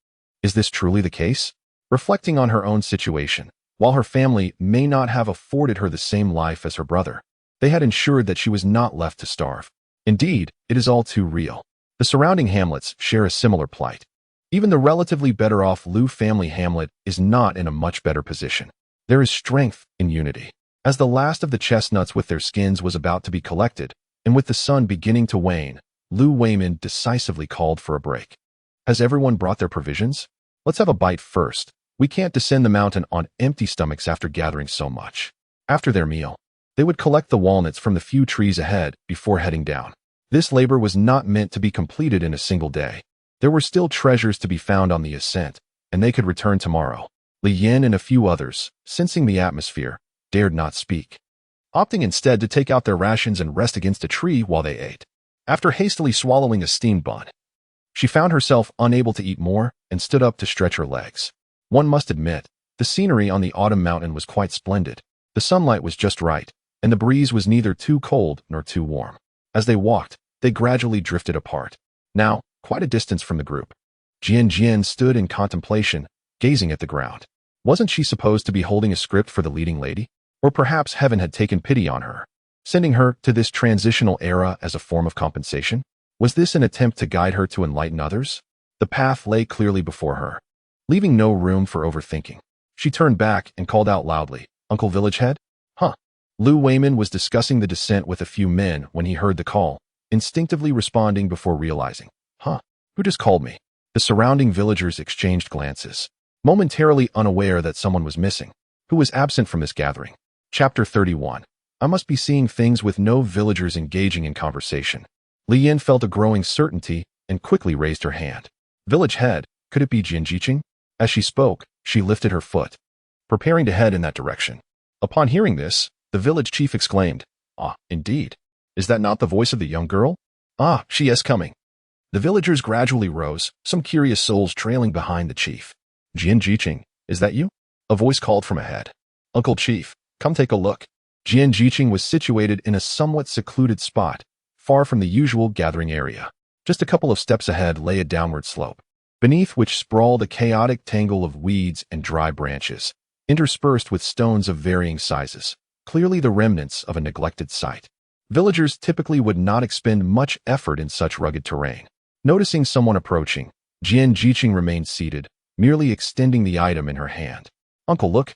Is this truly the case? Reflecting on her own situation, while her family may not have afforded her the same life as her brother, they had ensured that she was not left to starve. Indeed, it is all too real. The surrounding hamlets share a similar plight. Even the relatively better-off Liu family hamlet is not in a much better position. There is strength in unity. As the last of the chestnuts with their skins was about to be collected, and with the sun beginning to wane, Liu Weimin decisively called for a break. Has everyone brought their provisions? Let's have a bite first. We can't descend the mountain on empty stomachs after gathering so much. After their meal, they would collect the walnuts from the few trees ahead before heading down. This labor was not meant to be completed in a single day. There were still treasures to be found on the ascent, and they could return tomorrow. Li Yin and a few others, sensing the atmosphere, dared not speak, opting instead to take out their rations and rest against a tree while they ate. After hastily swallowing a steamed bun, she found herself unable to eat more and stood up to stretch her legs. One must admit, the scenery on the autumn mountain was quite splendid. The sunlight was just right, and the breeze was neither too cold nor too warm. As they walked, they gradually drifted apart. Now, quite a distance from the group, Jian stood in contemplation, gazing at the ground. Wasn't she supposed to be holding a script for the leading lady? Or perhaps heaven had taken pity on her, sending her to this transitional era as a form of compensation? Was this an attempt to guide her to enlighten others? The path lay clearly before her, leaving no room for overthinking. She turned back and called out loudly, "Uncle Village Head?" Huh. Liu Weimin was discussing the descent with a few men when he heard the call, instinctively responding before realizing, "Huh, who just called me?" The surrounding villagers exchanged glances, momentarily unaware that someone was missing. Who was absent from this gathering? Chapter 31. I must be seeing things with no villagers engaging in conversation. Li Yin felt a growing certainty and quickly raised her hand. Village head, could it be Jian Jiqing? As she spoke, she lifted her foot, preparing to head in that direction. Upon hearing this, the village chief exclaimed, "Ah, indeed. Is that not the voice of the young girl? Ah, she is coming." The villagers gradually rose, some curious souls trailing behind the chief. "Jian Jiqing, is that you?" A voice called from ahead. "Uncle Chief, come take a look." Jian Jiqing was situated in a somewhat secluded spot, far from the usual gathering area. Just a couple of steps ahead lay a downward slope, beneath which sprawled a chaotic tangle of weeds and dry branches, interspersed with stones of varying sizes, clearly the remnants of a neglected site. Villagers typically would not expend much effort in such rugged terrain. Noticing someone approaching, Jian Jiqing remained seated, merely extending the item in her hand. "Uncle, look."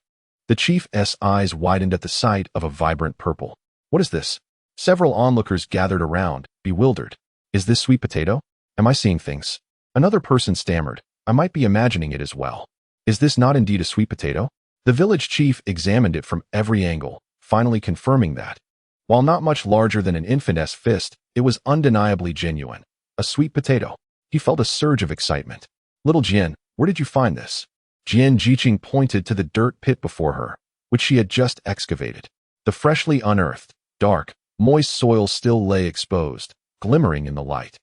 The chief's eyes widened at the sight of a vibrant purple. "What is this?" Several onlookers gathered around, bewildered. "Is this sweet potato? Am I seeing things?" Another person stammered, "I might be imagining it as well. Is this not indeed a sweet potato?" The village chief examined it from every angle, finally confirming that, while not much larger than an infant's fist, it was undeniably genuine. A sweet potato. He felt a surge of excitement. "Little Jian, where did you find this?" Jian Jiqing pointed to the dirt pit before her, which she had just excavated. The freshly unearthed, dark, Moist soil still lay exposed, glimmering in the light.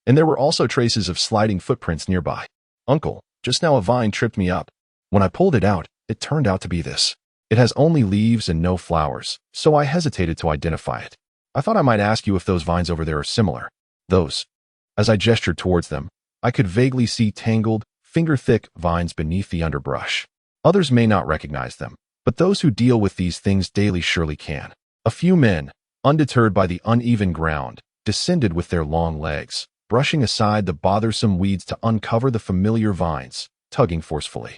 And there were also traces of sliding footprints nearby. Uncle, just now a vine tripped me up. When I pulled it out, it turned out to be this. It has only leaves and no flowers, so I hesitated to identify it. I thought I might ask you if those vines over there are similar. Those. As I gestured towards them, I could vaguely see tangled, finger-thick vines beneath the underbrush. Others may not recognize them, but those who deal with these things daily surely can. A few men, undeterred by the uneven ground, descended with their long legs, brushing aside the bothersome weeds to uncover the familiar vines, tugging forcefully.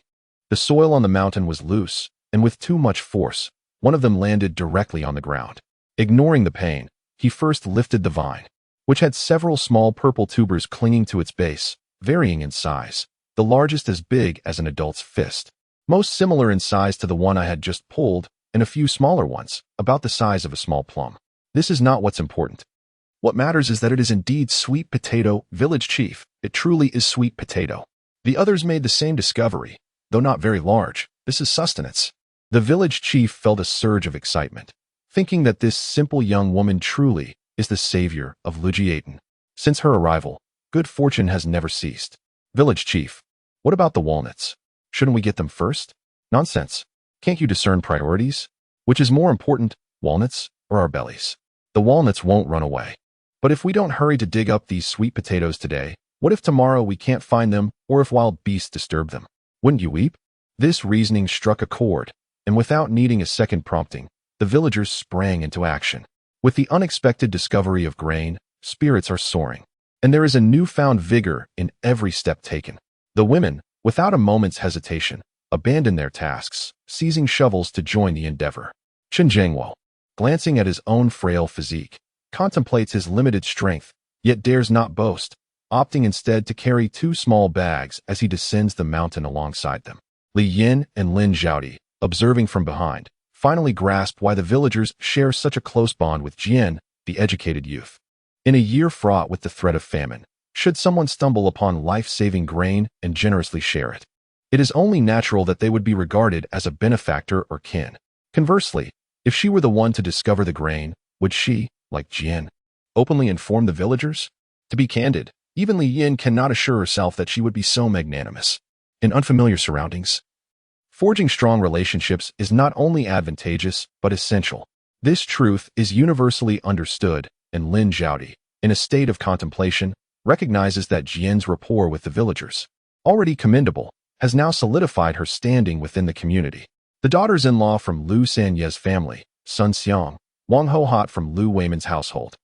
The soil on the mountain was loose, and with too much force, one of them landed directly on the ground. Ignoring the pain, he first lifted the vine, which had several small purple tubers clinging to its base, varying in size, the largest as big as an adult's fist. Most similar in size to the one I had just pulled, and a few smaller ones, about the size of a small plum. This is not what's important. What matters is that it is indeed sweet potato, village chief. It truly is sweet potato. The others made the same discovery, though not very large. This is sustenance. The village chief felt a surge of excitement, thinking that this simple young woman truly is the savior of Lugiaten. Since her arrival, good fortune has never ceased. Village chief, what about the walnuts? Shouldn't we get them first? Nonsense. Can't you discern priorities? Which is more important, walnuts or our bellies? The walnuts won't run away. But if we don't hurry to dig up these sweet potatoes today, what if tomorrow we can't find them, or if wild beasts disturb them? Wouldn't you weep? This reasoning struck a chord, and without needing a second prompting, the villagers sprang into action. With the unexpected discovery of grain, spirits are soaring, and there is a newfound vigor in every step taken. The women, without a moment's hesitation, abandon their tasks, seizing shovels to join the endeavor. Chen Jiangwo, glancing at his own frail physique, contemplates his limited strength, yet dares not boast, opting instead to carry 2 small bags as he descends the mountain alongside them. Li Yin and Lin Zhaodi, observing from behind, finally grasp why the villagers share such a close bond with Jian, the educated youth. In a year fraught with the threat of famine, should someone stumble upon life-saving grain and generously share it, it is only natural that they would be regarded as a benefactor or kin. Conversely, if she were the one to discover the grain, would she, like Jian, openly inform the villagers? To be candid, even Li Yin cannot assure herself that she would be so magnanimous. In unfamiliar surroundings, forging strong relationships is not only advantageous, but essential. This truth is universally understood, and Lin Zhaodi, in a state of contemplation, recognizes that Jian's rapport with the villagers, already commendable, has now solidified her standing within the community. The daughters-in-law from Lu Sanye's family, Sun Xiang, Wang Hohat from Lu Weiman's household,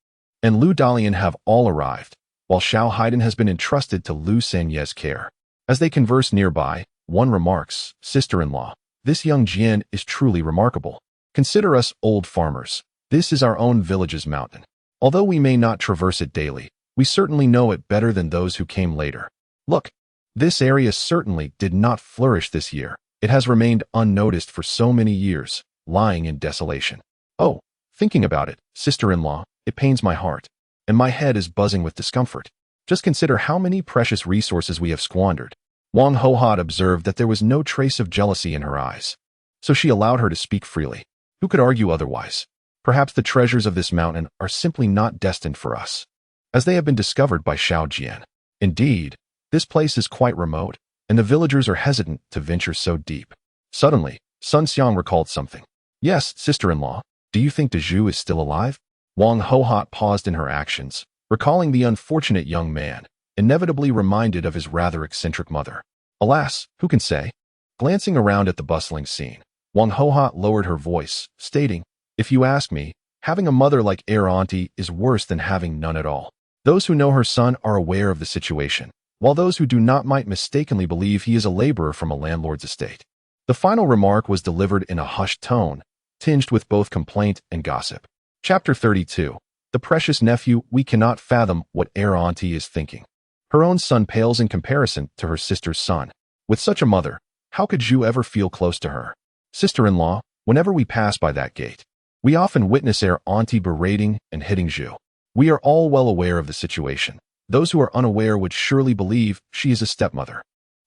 and Lu Dalian have all arrived, while Xiao Haiden has been entrusted to Lu Sanye's care. As they converse nearby, one remarks, "Sister-in-law, this young Jian is truly remarkable. Consider us old farmers. This is our own village's mountain. Although we may not traverse it daily, we certainly know it better than those who came later. Look, this area certainly did not flourish this year. It has remained unnoticed for so many years, lying in desolation. Oh, thinking about it, sister-in-law, it pains my heart, and my head is buzzing with discomfort. Just consider how many precious resources we have squandered." Wang Hohat observed that there was no trace of jealousy in her eyes, so she allowed her to speak freely. Who could argue otherwise? Perhaps the treasures of this mountain are simply not destined for us, as they have been discovered by Xiao Jian. Indeed, this place is quite remote, and the villagers are hesitant to venture so deep. Suddenly, Sun Xiang recalled something. "Yes, sister-in-law, do you think Dezhu is still alive?" Wang Hohat paused in her actions, recalling the unfortunate young man, inevitably reminded of his rather eccentric mother. Alas, who can say? Glancing around at the bustling scene, Wang Hohat lowered her voice, stating, "If you ask me, having a mother like Auntie is worse than having none at all. Those who know her son are aware of the situation, while those who do not might mistakenly believe he is a laborer from a landlord's estate." The final remark was delivered in a hushed tone, tinged with both complaint and gossip. Chapter 32. The precious nephew. We cannot fathom what Auntie is thinking. Her own son pales in comparison to her sister's son. With such a mother, how could Zhu ever feel close to her? Sister-in-law, whenever we pass by that gate, we often witness Auntie berating and hitting Zhu. We are all well aware of the situation. Those who are unaware would surely believe she is a stepmother.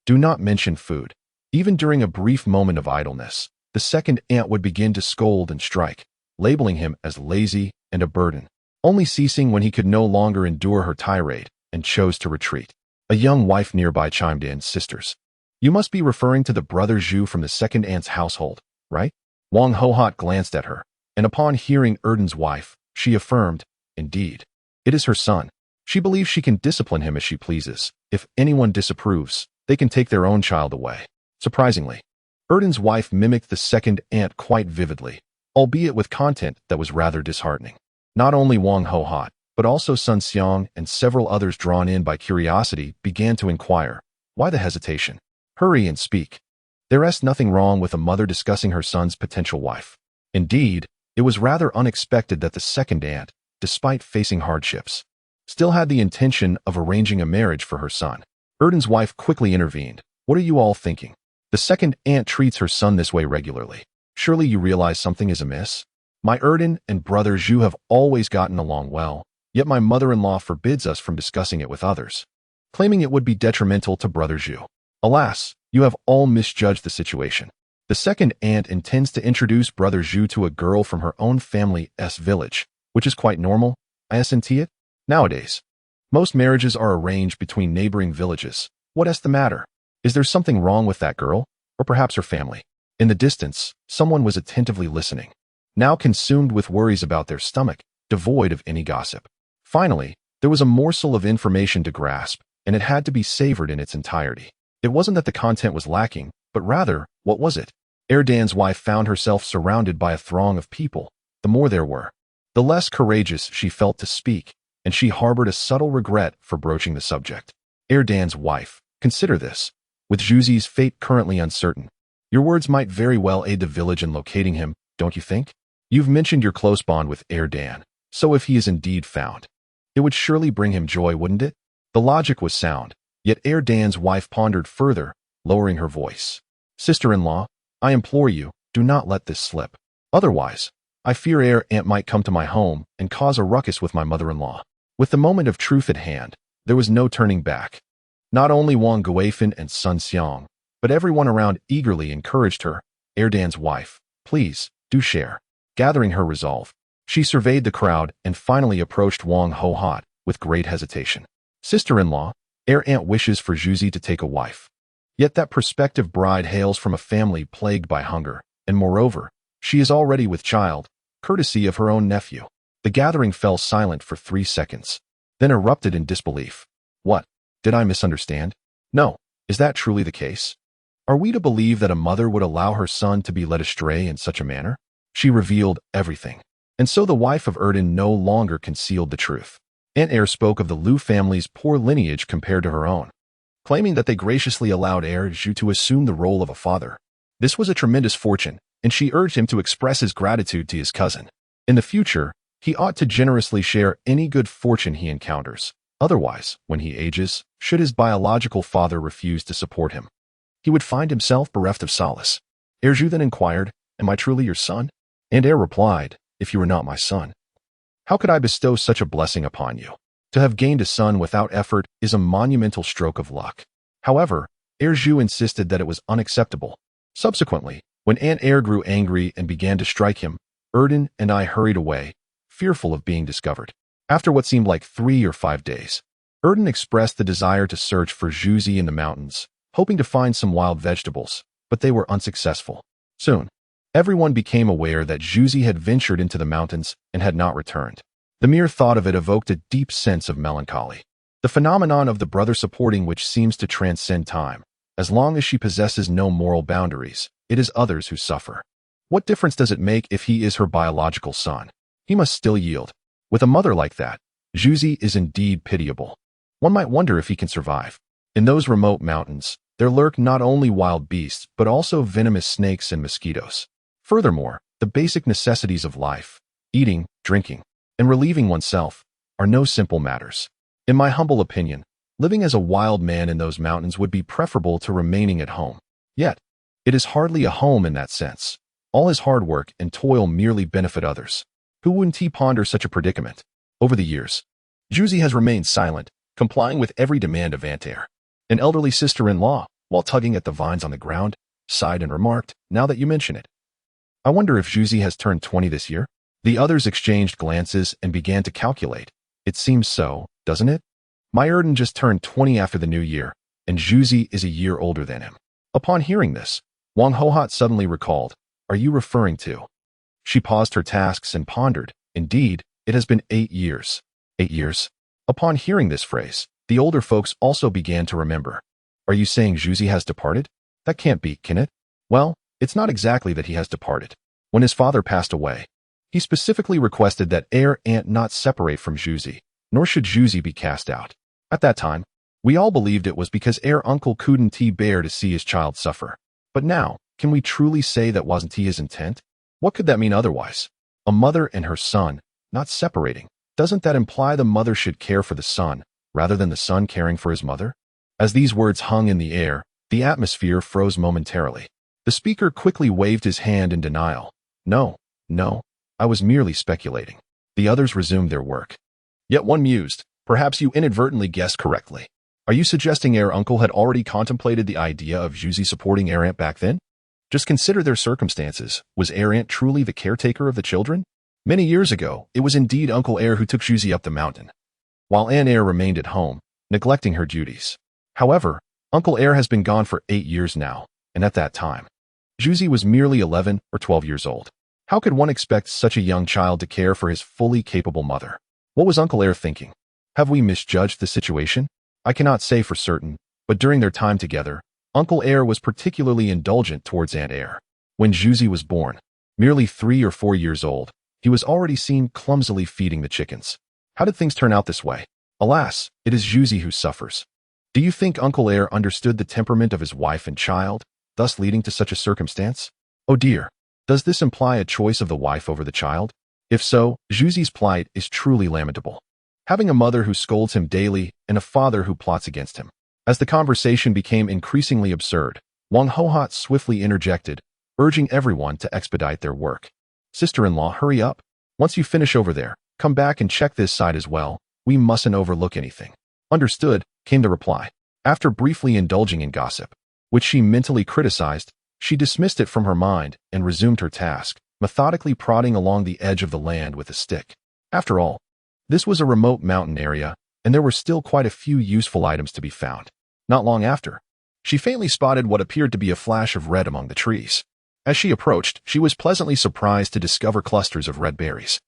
Do not mention food. Even during a brief moment of idleness, the second aunt would begin to scold and strike, labeling him as lazy, and a burden, only ceasing when he could no longer endure her tirade and chose to retreat. A young wife nearby chimed in, "Sisters, you must be referring to the brother Zhu from the second aunt's household, right?" Wang Hohot glanced at her, and upon hearing Erden's wife, she affirmed, "Indeed, it is her son. She believes she can discipline him as she pleases. If anyone disapproves, they can take their own child away." Surprisingly, Erden's wife mimicked the second aunt quite vividly, albeit with content that was rather disheartening. Not only Wang Hohot, but also Sun Xiang and several others drawn in by curiosity began to inquire, "Why the hesitation? Hurry and speak." There is nothing wrong with a mother discussing her son's potential wife. Indeed, it was rather unexpected that the second aunt, despite facing hardships, still had the intention of arranging a marriage for her son. Erden's wife quickly intervened. "What are you all thinking? The second aunt treats her son this way regularly. Surely you realize something is amiss? My Erden and brother Zhu have always gotten along well, yet my mother-in-law forbids us from discussing it with others, claiming it would be detrimental to brother Zhu. Alas, you have all misjudged the situation. The second aunt intends to introduce brother Zhu to a girl from her own family's village, which is quite normal, isn't it? Nowadays, most marriages are arranged between neighboring villages. What is the matter? Is there something wrong with that girl, or perhaps her family?" In the distance, someone was attentively listening, now consumed with worries about their stomach, devoid of any gossip. Finally, there was a morsel of information to grasp, and it had to be savored in its entirety. It wasn't that the content was lacking, but rather, what was it? Erdan's wife found herself surrounded by a throng of people. The more there were, the less courageous she felt to speak, and she harbored a subtle regret for broaching the subject. Erdan's wife, consider this. With Zhuzi's fate currently uncertain, your words might very well aid the village in locating him, don't you think? You've mentioned your close bond with Erdan, so if he is indeed found, it would surely bring him joy, wouldn't it? The logic was sound, yet Erdan's wife pondered further, lowering her voice. "Sister-in-law, I implore you, do not let this slip. Otherwise, I fear Aunt might come to my home and cause a ruckus with my mother-in-law." With the moment of truth at hand, there was no turning back. Not only Wang Guifan and Sun Xiang, but everyone around eagerly encouraged her. Erdan's wife, "Please, do share." Gathering her resolve, she surveyed the crowd and finally approached Wang Hohot with great hesitation. "Sister-in-law, Aunt wishes for Zhuzi to take a wife. Yet that prospective bride hails from a family plagued by hunger, and moreover, she is already with child, courtesy of her own nephew." The gathering fell silent for 3 seconds, then erupted in disbelief. "What? Did I misunderstand? No, is that truly the case? Are we to believe that a mother would allow her son to be led astray in such a manner?" She revealed everything, and so the wife of Erden no longer concealed the truth. Aunt spoke of the Liu family's poor lineage compared to her own, claiming that they graciously allowed Zhu to assume the role of a father. This was a tremendous fortune, and she urged him to express his gratitude to his cousin. In the future, he ought to generously share any good fortune he encounters. Otherwise, when he ages, should his biological father refuse to support him, he would find himself bereft of solace. Zhu then inquired, "Am I truly your son?" And replied, "If you were not my son, how could I bestow such a blessing upon you? To have gained a son without effort is a monumental stroke of luck." However, Zhu insisted that it was unacceptable. Subsequently, when Aunt grew angry and began to strike him, Erden and I hurried away, fearful of being discovered. After what seemed like 3 or 5 days, Erden expressed the desire to search for Zhuzi in the mountains, hoping to find some wild vegetables, but they were unsuccessful. Soon, everyone became aware that Zhuzi had ventured into the mountains and had not returned. The mere thought of it evoked a deep sense of melancholy. The phenomenon of the brother supporting which seems to transcend time. As long as she possesses no moral boundaries, it is others who suffer. What difference does it make if he is her biological son? He must still yield. With a mother like that, Zhuzi is indeed pitiable. One might wonder if he can survive. In those remote mountains, there lurk not only wild beasts, but also venomous snakes and mosquitoes. Furthermore, the basic necessities of life, eating, drinking, and relieving oneself, are no simple matters. In my humble opinion, living as a wild man in those mountains would be preferable to remaining at home. Yet, it is hardly a home in that sense. All his hard work and toil merely benefit others. Who wouldn't he ponder such a predicament? Over the years, Zhuzi has remained silent, complying with every demand of Aunt. An elderly sister-in-law, while tugging at the vines on the ground, sighed and remarked, "Now that you mention it, I wonder if Zhuzi has turned 20 this year." The The others exchanged glances and began to calculate. It seems so, doesn't it? My Erden just turned 20 after the new year, and Zhuzi is a year older than him. Upon hearing this, Wang Hohat suddenly recalled, "Are you referring to?" She paused her tasks and pondered. Indeed, it has been 8 years. 8 years? Upon hearing this phrase, the older folks also began to remember. Are you saying Zhuzi has departed? That can't be, can it? Well, it's not exactly that he has departed. When his father passed away, he specifically requested that heir aunt not separate from Zhuzi, nor should Zhuzi be cast out. At that time, we all believed it was because heir uncle couldn't bear to see his child suffer. But now, can we truly say that wasn't his intent? What could that mean otherwise? A mother and her son, not separating. Doesn't that imply the mother should care for the son, rather than the son caring for his mother? As these words hung in the air, the atmosphere froze momentarily. The speaker quickly waved his hand in denial. No, I was merely speculating. The others resumed their work. Yet one mused, perhaps you inadvertently guessed correctly. Are you suggesting heir uncle had already contemplated the idea of Zhuzi supporting heir aunt back then? Just consider their circumstances. Was heir aunt truly the caretaker of the children? Many years ago, it was indeed Uncle Heir who took Zhuzi up the mountain, while Aunt Heir remained at home, neglecting her duties. However, Uncle Heir has been gone for 8 years now, and at that time, Zhuzi was merely 11 or 12 years old. How could one expect such a young child to care for his fully capable mother? What was Uncle Heir thinking? Have we misjudged the situation? I cannot say for certain, but during their time together, Uncle Heir was particularly indulgent towards Aunt Heir. When Zhuzi was born, merely 3 or 4 years old, he was already seen clumsily feeding the chickens. How did things turn out this way? Alas, it is Zhuzi who suffers. Do you think Uncle Heir understood the temperament of his wife and child, thus leading to such a circumstance? Oh dear, does this imply a choice of the wife over the child? If so, Zhuzi's plight is truly lamentable. Having a mother who scolds him daily and a father who plots against him. As the conversation became increasingly absurd, Wang Hohat swiftly interjected, urging everyone to expedite their work. Sister-in-law, hurry up. Once you finish over there, come back and check this side as well. We mustn't overlook anything. Understood, came the reply. After briefly indulging in gossip, which she mentally criticized, she dismissed it from her mind and resumed her task, methodically prodding along the edge of the land with a stick. After all, this was a remote mountain area, and there were still quite a few useful items to be found. Not long after, she faintly spotted what appeared to be a flash of red among the trees. As she approached, she was pleasantly surprised to discover clusters of red berries.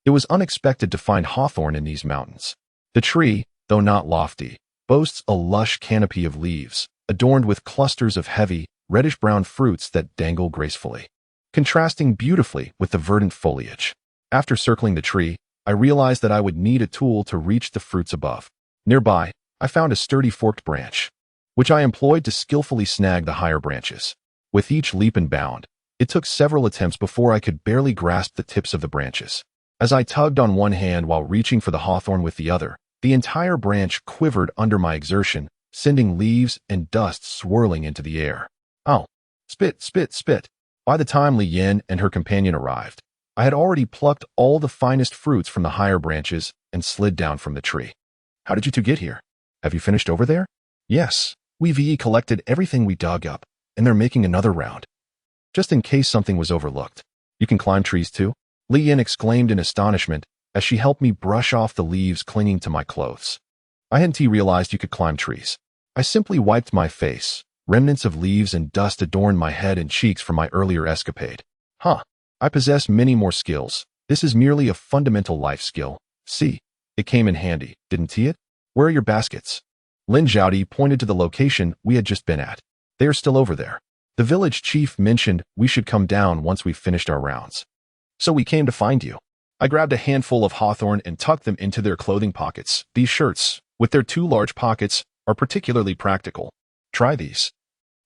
It was unexpected to find hawthorn in these mountains. The tree, though not lofty, boasts a lush canopy of leaves, adorned with clusters of heavy, reddish-brown fruits that dangle gracefully, contrasting beautifully with the verdant foliage. After circling the tree, I realized that I would need a tool to reach the fruits above. Nearby, I found a sturdy forked branch, which I employed to skillfully snag the higher branches. With each leap and bound, it took several attempts before I could barely grasp the tips of the branches. As I tugged on one hand while reaching for the hawthorn with the other, the entire branch quivered under my exertion, sending leaves and dust swirling into the air. Oh, spit, spit, spit. By the time Li Yan and her companion arrived, I had already plucked all the finest fruits from the higher branches and slid down from the tree. How did you two get here? Have you finished over there? Yes, we've collected everything we dug up, and they're making another round, just in case something was overlooked. You can climb trees too? Li Yan exclaimed in astonishment as she helped me brush off the leaves clinging to my clothes. I hadn't realized you could climb trees. I simply wiped my face. Remnants of leaves and dust adorned my head and cheeks from my earlier escapade. Huh. I possess many more skills. This is merely a fundamental life skill. See, it came in handy, didn't it? Where are your baskets? Lin Zhaodi pointed to the location we had just been at. They are still over there. The village chief mentioned we should come down once we've finished our rounds. So we came to find you. I grabbed a handful of hawthorn and tucked them into their clothing pockets. These shirts, with their 2 large pockets, are particularly practical. Try these.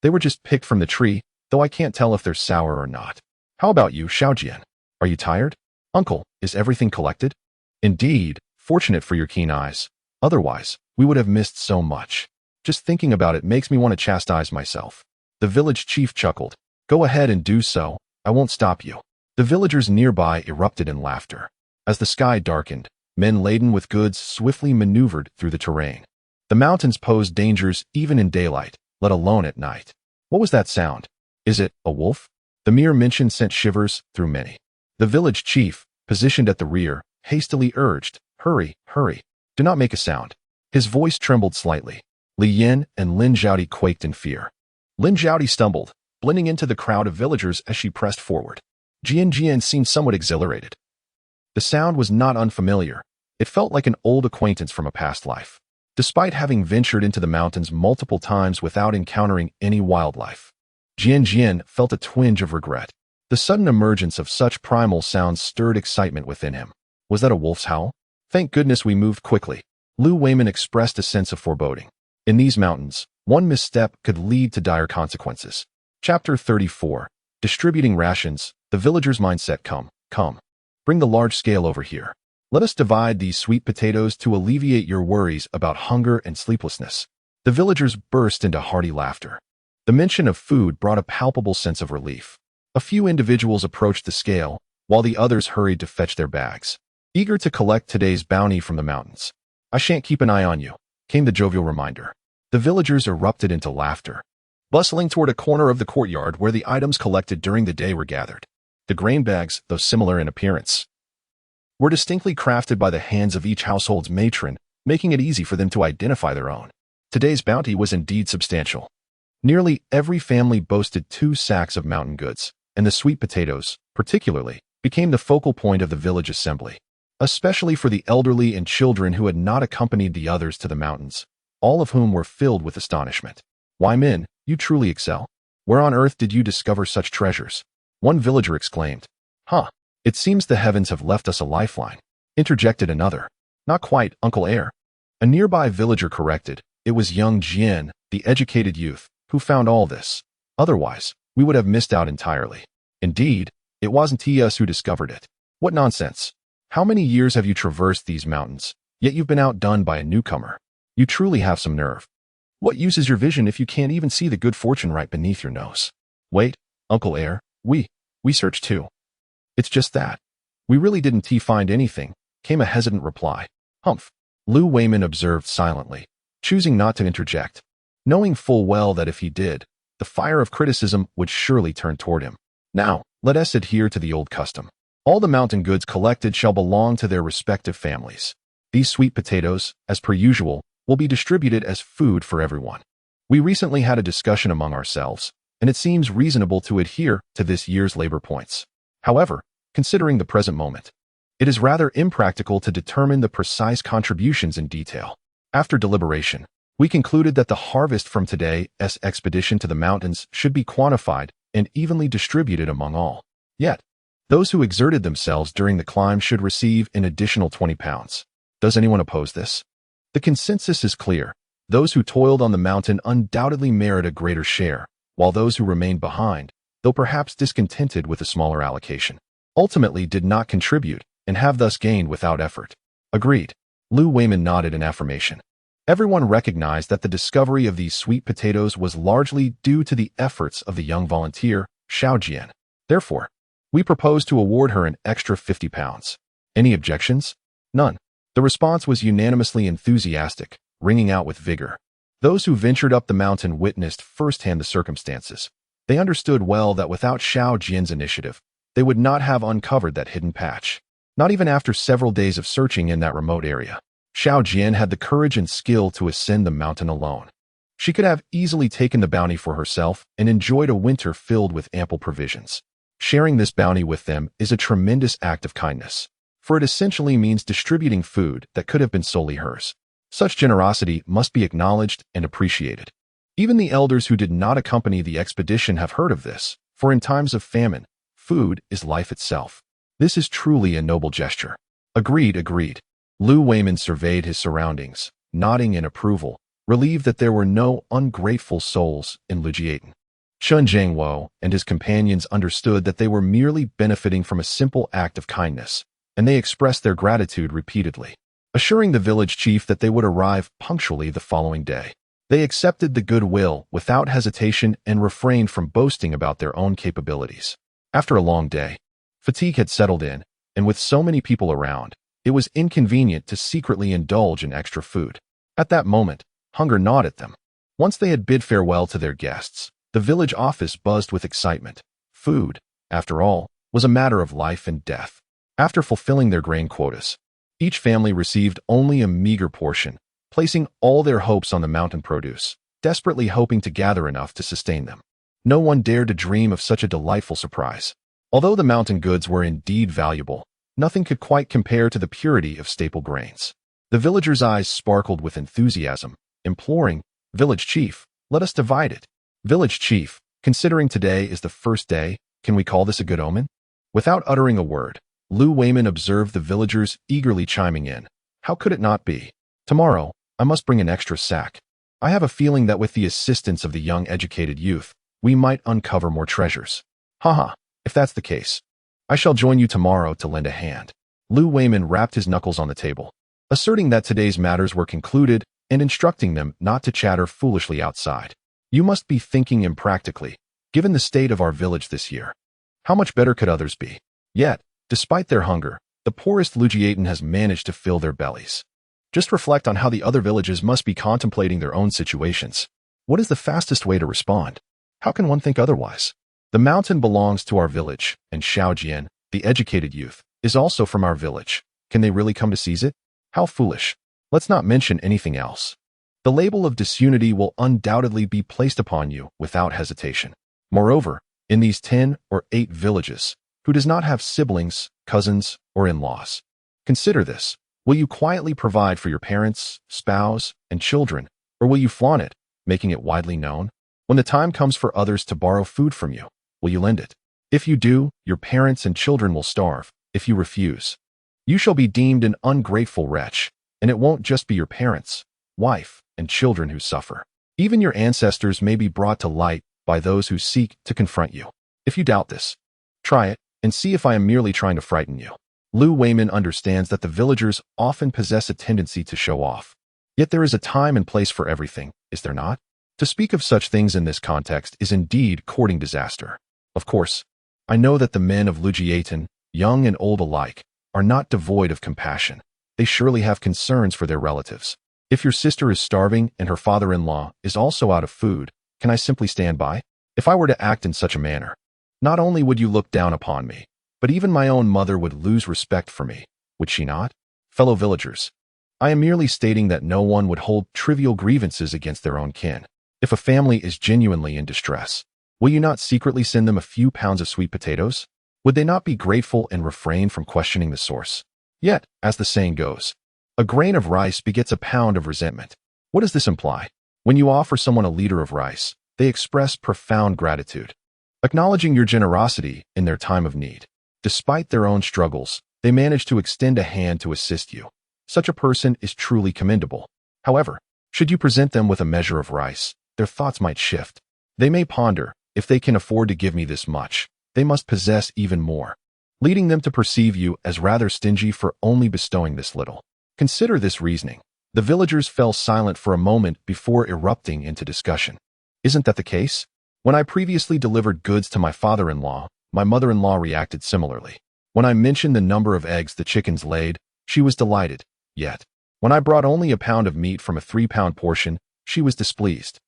They were just picked from the tree, though I can't tell if they're sour or not. How about you, Xiaojian? Are you tired? Uncle, is everything collected? Indeed, fortunate for your keen eyes. Otherwise, we would have missed so much. Just thinking about it makes me want to chastise myself. The village chief chuckled. Go ahead and do so, I won't stop you. The villagers nearby erupted in laughter. As the sky darkened, men laden with goods swiftly maneuvered through the terrain. The mountains posed dangers even in daylight, let alone at night. What was that sound? Is it a wolf? The mere mention sent shivers through many. The village chief, positioned at the rear, hastily urged, "Hurry, hurry. Do not make a sound." His voice trembled slightly. Li Yin and Lin Zhaodi quaked in fear. Lin Zhaodi stumbled, blending into the crowd of villagers as she pressed forward. Jian seemed somewhat exhilarated. The sound was not unfamiliar. It felt like an old acquaintance from a past life. Despite having ventured into the mountains multiple times without encountering any wildlife, Jian felt a twinge of regret. The sudden emergence of such primal sounds stirred excitement within him. Was that a wolf's howl? Thank goodness we moved quickly. Lu Weimin expressed a sense of foreboding. In these mountains, one misstep could lead to dire consequences. Chapter 34. Distributing rations. The villagers' mindset. Come. Bring the large scale over here. Let us divide these sweet potatoes to alleviate your worries about hunger and sleeplessness. The villagers burst into hearty laughter. The mention of food brought a palpable sense of relief. A few individuals approached the scale, while the others hurried to fetch their bags, eager to collect today's bounty from the mountains. "I shan't keep an eye on you," came the jovial reminder. The villagers erupted into laughter, bustling toward a corner of the courtyard where the items collected during the day were gathered. The grain bags, though similar in appearance, were distinctly crafted by the hands of each household's matron, making it easy for them to identify their own. Today's bounty was indeed substantial. Nearly every family boasted 2 sacks of mountain goods, and the sweet potatoes, particularly, became the focal point of the village assembly, especially for the elderly and children who had not accompanied the others to the mountains, all of whom were filled with astonishment. "Why, Min, you truly excel. Where on earth did you discover such treasures?" one villager exclaimed. "Huh, it seems the heavens have left us a lifeline," interjected another. "Not quite, Uncle Air." A nearby villager corrected. It was young Jian, the educated youth, who found all this. Otherwise, we would have missed out entirely. Indeed, it wasn't us who discovered it. What nonsense. How many years have you traversed these mountains, yet you've been outdone by a newcomer? You truly have some nerve. What use is your vision if you can't even see the good fortune right beneath your nose? Wait, Uncle Air, we searched too. It's just that. We really didn't find anything, came a hesitant reply. Humph. Lu Weimin observed silently, choosing not to interject, knowing full well that if he did, the fire of criticism would surely turn toward him. Now, let us adhere to the old custom. All the mountain goods collected shall belong to their respective families. These sweet potatoes, as per usual, will be distributed as food for everyone. We recently had a discussion among ourselves, and it seems reasonable to adhere to this year's labor points. However, considering the present moment, it is rather impractical to determine the precise contributions in detail. After deliberation, we concluded that the harvest from today's expedition to the mountains should be quantified and evenly distributed among all. Yet, those who exerted themselves during the climb should receive an additional 20 pounds. Does anyone oppose this? The consensus is clear. Those who toiled on the mountain undoubtedly merit a greater share, while those who remained behind, though perhaps discontented with a smaller allocation, ultimately did not contribute and have thus gained without effort. Agreed. Lu Weimin nodded in affirmation. Everyone recognized that the discovery of these sweet potatoes was largely due to the efforts of the young volunteer, Xiao Jian. Therefore, we propose to award her an extra 50 pounds. Any objections? None. The response was unanimously enthusiastic, ringing out with vigor. Those who ventured up the mountain witnessed firsthand the circumstances. They understood well that without Xiao Jian's initiative, they would not have uncovered that hidden patch. Not even after several days of searching in that remote area, Xiao Jian had the courage and skill to ascend the mountain alone. She could have easily taken the bounty for herself and enjoyed a winter filled with ample provisions. Sharing this bounty with them is a tremendous act of kindness, for it essentially means distributing food that could have been solely hers. Such generosity must be acknowledged and appreciated. Even the elders who did not accompany the expedition have heard of this, for in times of famine, food is life itself. This is truly a noble gesture. Agreed. Lu Weimin surveyed his surroundings, nodding in approval, relieved that there were no ungrateful souls in Lujiaten. Shun Jiangwo and his companions understood that they were merely benefiting from a simple act of kindness, and they expressed their gratitude repeatedly, assuring the village chief that they would arrive punctually the following day. They accepted the goodwill without hesitation and refrained from boasting about their own capabilities. After a long day, fatigue had settled in, and with so many people around, it was inconvenient to secretly indulge in extra food. At that moment, hunger gnawed at them. Once they had bid farewell to their guests, the village office buzzed with excitement. Food, after all, was a matter of life and death. After fulfilling their grain quotas, each family received only a meager portion, placing all their hopes on the mountain produce, desperately hoping to gather enough to sustain them. No one dared to dream of such a delightful surprise. Although the mountain goods were indeed valuable, nothing could quite compare to the purity of staple grains. The villagers' eyes sparkled with enthusiasm, imploring, "Village chief, let us divide it." "Village chief, considering today is the first day, can we call this a good omen?" Without uttering a word, Lu Wayman observed the villagers eagerly chiming in. "How could it not be? Tomorrow, I must bring an extra sack. I have a feeling that with the assistance of the young educated youth, we might uncover more treasures. Haha, if that's the case, I shall join you tomorrow to lend a hand." Lu Wayman rapped his knuckles on the table, asserting that today's matters were concluded and instructing them not to chatter foolishly outside. "You must be thinking impractically, given the state of our village this year. How much better could others be? Yet, despite their hunger, the poorest Lugiatan has managed to fill their bellies. Just reflect on how the other villages must be contemplating their own situations. What is the fastest way to respond? How can one think otherwise? The mountain belongs to our village, and Xiao Jian, the educated youth, is also from our village. Can they really come to seize it? How foolish. Let's not mention anything else. The label of disunity will undoubtedly be placed upon you without hesitation. Moreover, in these 10 or 8 villages, who does not have siblings, cousins, or in-laws? Consider this. Will you quietly provide for your parents, spouse, and children, or will you flaunt it, making it widely known? When the time comes for others to borrow food from you, will you lend it? If you do, your parents and children will starve. If you refuse, you shall be deemed an ungrateful wretch, and it won't just be your parents, wife, and children who suffer. Even your ancestors may be brought to light by those who seek to confront you. If you doubt this, try it and see if I am merely trying to frighten you." Lu Wayman understands that the villagers often possess a tendency to show off. Yet there is a time and place for everything, is there not? To speak of such things in this context is indeed courting disaster. Of course, I know that the men of Lugiatan, young and old alike, are not devoid of compassion. They surely have concerns for their relatives. If your sister is starving and her father-in-law is also out of food, can I simply stand by? If I were to act in such a manner, not only would you look down upon me, but even my own mother would lose respect for me, would she not? Fellow villagers, I am merely stating that no one would hold trivial grievances against their own kin. If a family is genuinely in distress, will you not secretly send them a few pounds of sweet potatoes? Would they not be grateful and refrain from questioning the source? Yet, as the saying goes, a grain of rice begets a pound of resentment. What does this imply? When you offer someone a liter of rice, they express profound gratitude, acknowledging your generosity in their time of need. Despite their own struggles, they manage to extend a hand to assist you. Such a person is truly commendable. However, should you present them with a measure of rice, their thoughts might shift. They may ponder, if they can afford to give me this much, they must possess even more, leading them to perceive you as rather stingy for only bestowing this little. Consider this reasoning. The villagers fell silent for a moment before erupting into discussion. Isn't that the case? When I previously delivered goods to my father-in-law, my mother-in-law reacted similarly. When I mentioned the number of eggs the chickens laid, she was delighted. Yet, when I brought only a pound of meat from a 3-pound portion, she was displeased.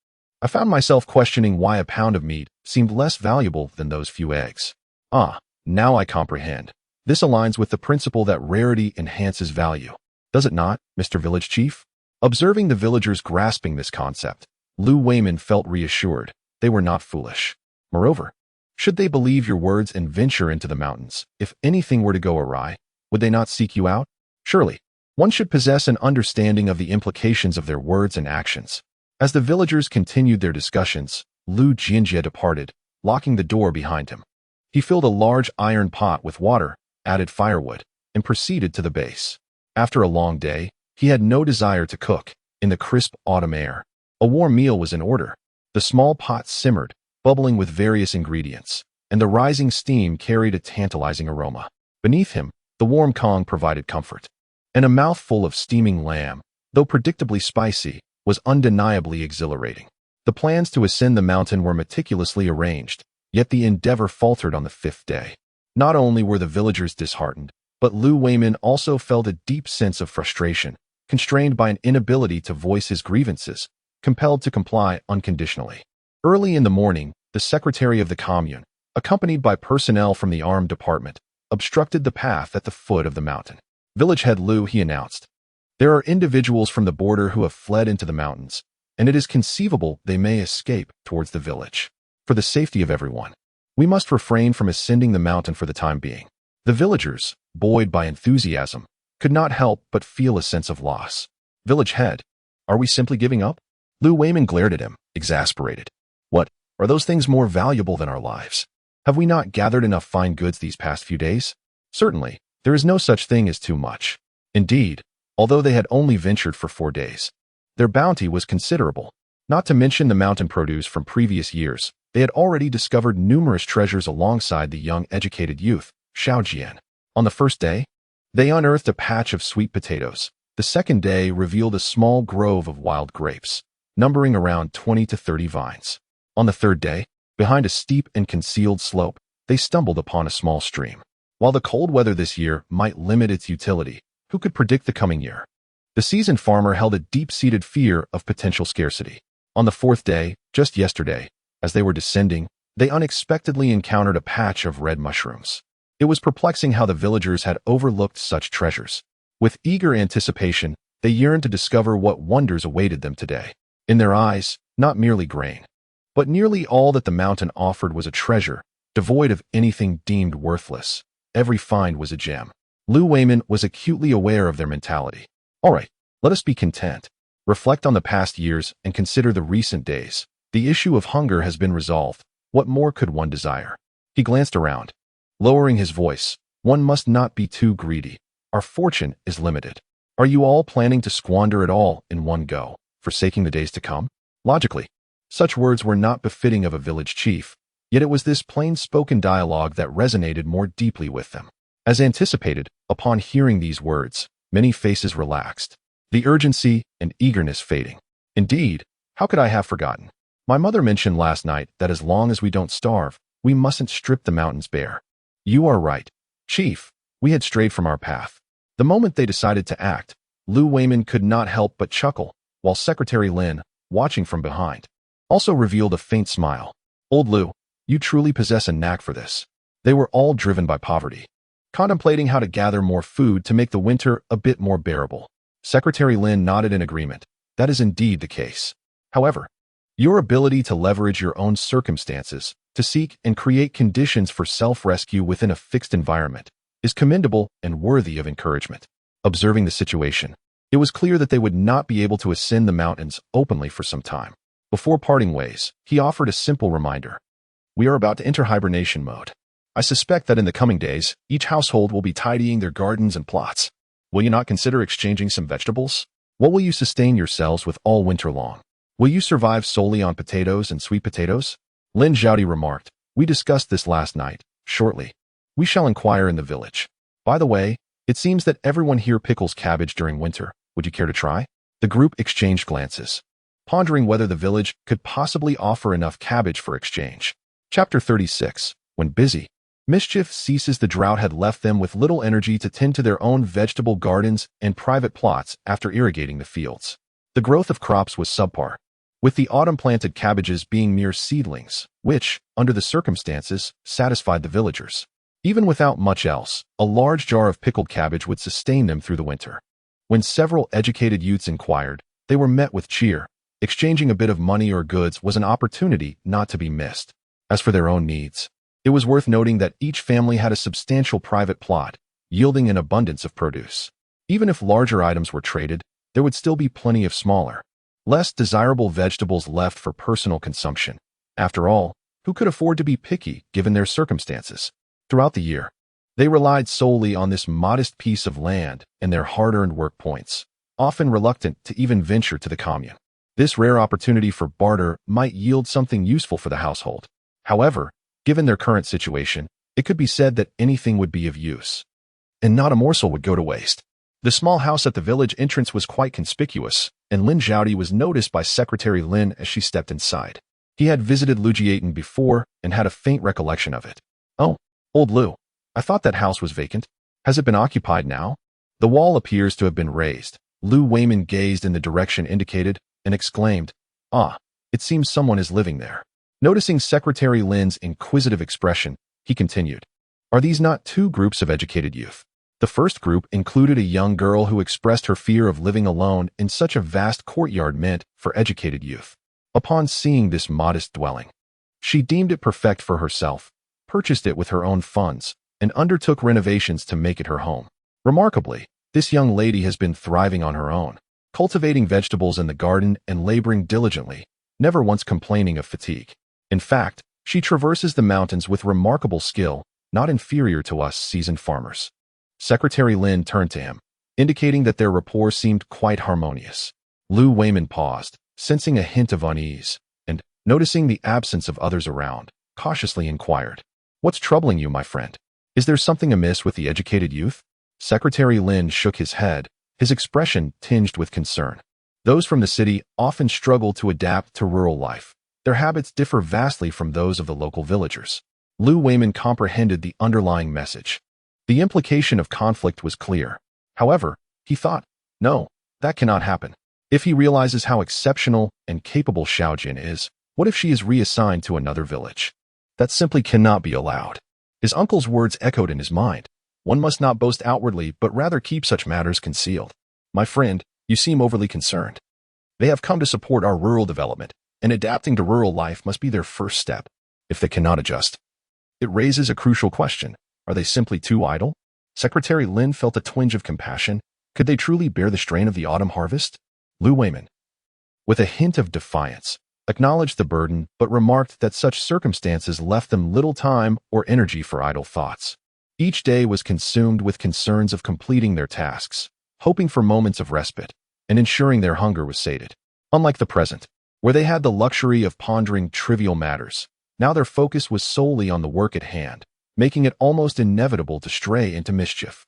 I found myself questioning why a pound of meat seemed less valuable than those few eggs. Ah, now I comprehend. This aligns with the principle that rarity enhances value. Does it not, Mr. Village Chief? Observing the villagers grasping this concept, Lu Wayman felt reassured. They were not foolish. Moreover, should they believe your words and venture into the mountains, if anything were to go awry, would they not seek you out? Surely, one should possess an understanding of the implications of their words and actions. As the villagers continued their discussions, Lu Jianjie departed, locking the door behind him. He filled a large iron pot with water, added firewood, and proceeded to the base. After a long day, he had no desire to cook. In the crisp autumn air, a warm meal was in order. The small pot simmered, bubbling with various ingredients, and the rising steam carried a tantalizing aroma. Beneath him, the warm Kong provided comfort. And a mouthful of steaming lamb, though predictably spicy, was undeniably exhilarating. The plans to ascend the mountain were meticulously arranged, yet the endeavor faltered on the 5th day. Not only were the villagers disheartened, but Lu Wayman also felt a deep sense of frustration, constrained by an inability to voice his grievances, compelled to comply unconditionally. Early in the morning, the secretary of the commune, accompanied by personnel from the armed department, obstructed the path at the foot of the mountain. Village head Lu, he announced. There are individuals from the border who have fled into the mountains, and it is conceivable they may escape towards the village. For the safety of everyone, we must refrain from ascending the mountain for the time being. The villagers, buoyed by enthusiasm, could not help but feel a sense of loss. Village head, are we simply giving up? Lu Wayman glared at him, exasperated. What, are those things more valuable than our lives? Have we not gathered enough fine goods these past few days? Certainly, there is no such thing as too much. Indeed, although they had only ventured for 4 days, their bounty was considerable. Not to mention the mountain produce from previous years, they had already discovered numerous treasures alongside the young educated youth, Xiaojian. On the first day, they unearthed a patch of sweet potatoes. The second day revealed a small grove of wild grapes, numbering around 20 to 30 vines. On the third day, behind a steep and concealed slope, they stumbled upon a small stream. While the cold weather this year might limit its utility, who could predict the coming year? The seasoned farmer held a deep-seated fear of potential scarcity. On the fourth day, just yesterday, as they were descending, they unexpectedly encountered a patch of red mushrooms. It was perplexing how the villagers had overlooked such treasures. With eager anticipation, they yearned to discover what wonders awaited them today. In their eyes, not merely grain, but nearly all that the mountain offered was a treasure, devoid of anything deemed worthless. Every find was a gem. Lu Wayman was acutely aware of their mentality. All right, let us be content. Reflect on the past years and consider the recent days. The issue of hunger has been resolved. What more could one desire? He glanced around. Lowering his voice, one must not be too greedy. Our fortune is limited. Are you all planning to squander it all in one go, forsaking the days to come? Logically, such words were not befitting of a village chief, yet it was this plain-spoken dialogue that resonated more deeply with them. As anticipated, upon hearing these words, many faces relaxed, the urgency and eagerness fading. Indeed, how could I have forgotten? My mother mentioned last night that as long as we don't starve, we mustn't strip the mountains bare. You are right, Chief. We had strayed from our path. The moment they decided to act, Lu Wayman could not help but chuckle, while Secretary Lin, watching from behind, also revealed a faint smile. Old Lu, you truly possess a knack for this. They were all driven by poverty, contemplating how to gather more food to make the winter a bit more bearable. Secretary Lin nodded in agreement. That is indeed the case. However, your ability to leverage your own circumstances to seek and create conditions for self-rescue within a fixed environment is commendable and worthy of encouragement. Observing the situation, it was clear that they would not be able to ascend the mountains openly for some time. Before parting ways, he offered a simple reminder. We are about to enter hibernation mode. I suspect that in the coming days, each household will be tidying their gardens and plots. Will you not consider exchanging some vegetables? What will you sustain yourselves with all winter long? Will you survive solely on potatoes and sweet potatoes? Lin Zhaodi remarked. We discussed this last night. Shortly, we shall inquire in the village. By the way, it seems that everyone here pickles cabbage during winter. Would you care to try? The group exchanged glances, pondering whether the village could possibly offer enough cabbage for exchange. Chapter 36. When busy, mischief ceases. The drought had left them with little energy to tend to their own vegetable gardens and private plots after irrigating the fields. The growth of crops was subpar, with the autumn-planted cabbages being mere seedlings, which, under the circumstances, satisfied the villagers. Even without much else, a large jar of pickled cabbage would sustain them through the winter. When several educated youths inquired, they were met with cheer. Exchanging a bit of money or goods was an opportunity not to be missed. As for their own needs, it was worth noting that each family had a substantial private plot, yielding an abundance of produce. Even if larger items were traded, there would still be plenty of smaller, less desirable vegetables left for personal consumption. After all, who could afford to be picky given their circumstances? Throughout the year, they relied solely on this modest piece of land and their hard-earned work points, often reluctant to even venture to the commune. This rare opportunity for barter might yield something useful for the household. However, given their current situation, it could be said that anything would be of use, and not a morsel would go to waste. The small house at the village entrance was quite conspicuous, and Lin Zhaodi was noticed by Secretary Lin as she stepped inside. He had visited Lujiaten before and had a faint recollection of it. Oh, old Lu, I thought that house was vacant. Has it been occupied now? The wall appears to have been raised. Lu Wayman gazed in the direction indicated and exclaimed, Ah, it seems someone is living there. Noticing Secretary Lin's inquisitive expression, he continued, Are these not two groups of educated youth? The first group included a young girl who expressed her fear of living alone in such a vast courtyard meant for educated youth. Upon seeing this modest dwelling, she deemed it perfect for herself, purchased it with her own funds, and undertook renovations to make it her home. Remarkably, this young lady has been thriving on her own, cultivating vegetables in the garden and laboring diligently, never once complaining of fatigue. In fact, she traverses the mountains with remarkable skill, not inferior to us seasoned farmers. Secretary Lin turned to him, indicating that their rapport seemed quite harmonious. Lu Weiman paused, sensing a hint of unease, and, noticing the absence of others around, cautiously inquired, "What's troubling you, my friend? Is there something amiss with the educated youth?" Secretary Lin shook his head, his expression tinged with concern. Those from the city often struggle to adapt to rural life. Their habits differ vastly from those of the local villagers. Lu Weiman comprehended the underlying message. The implication of conflict was clear. However, he thought, no, that cannot happen. If he realizes how exceptional and capable Xiaojin is, what if she is reassigned to another village? That simply cannot be allowed. His uncle's words echoed in his mind. One must not boast outwardly, but rather keep such matters concealed. My friend, you seem overly concerned. They have come to support our rural development, and adapting to rural life must be their first step. If they cannot adjust, it raises a crucial question. Are they simply too idle? Secretary Lin felt a twinge of compassion. Could they truly bear the strain of the autumn harvest? Lu Weiman, with a hint of defiance, acknowledged the burden but remarked that such circumstances left them little time or energy for idle thoughts. Each day was consumed with concerns of completing their tasks, hoping for moments of respite, and ensuring their hunger was sated. Unlike the present, where they had the luxury of pondering trivial matters, now their focus was solely on the work at hand, making it almost inevitable to stray into mischief.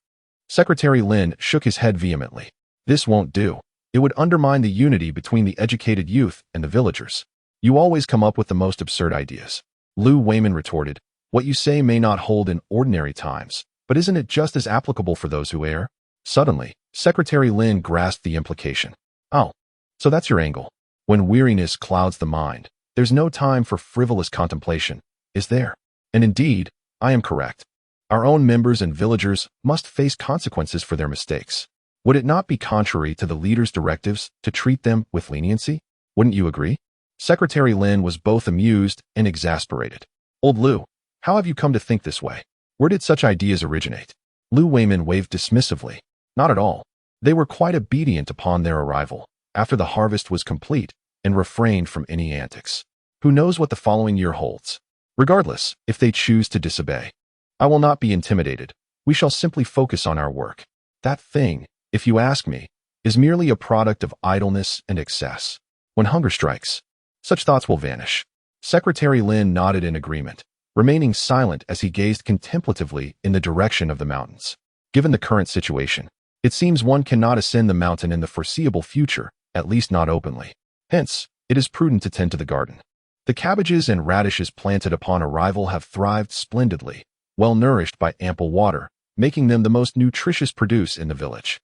Secretary Lin shook his head vehemently. This won't do. It would undermine the unity between the educated youth and the villagers. You always come up with the most absurd ideas. Lu Weiman retorted, what you say may not hold in ordinary times, but isn't it just as applicable for those who err? Suddenly, Secretary Lin grasped the implication. Oh, so that's your angle. When weariness clouds the mind, there's no time for frivolous contemplation, is there? And indeed, I am correct. Our own members and villagers must face consequences for their mistakes. Would it not be contrary to the leader's directives to treat them with leniency? Wouldn't you agree? Secretary Lin was both amused and exasperated. Old Lu, how have you come to think this way? Where did such ideas originate? Lu Weiman waved dismissively. Not at all. They were quite obedient upon their arrival, after the harvest was complete, and refrained from any antics. Who knows what the following year holds? Regardless, if they choose to disobey, I will not be intimidated. We shall simply focus on our work. That thing, if you ask me, is merely a product of idleness and excess. When hunger strikes, such thoughts will vanish. Secretary Lin nodded in agreement, remaining silent as he gazed contemplatively in the direction of the mountains. Given the current situation, it seems one cannot ascend the mountain in the foreseeable future, at least not openly. Hence, it is prudent to tend to the garden. The cabbages and radishes planted upon arrival have thrived splendidly, well nourished by ample water, making them the most nutritious produce in the village.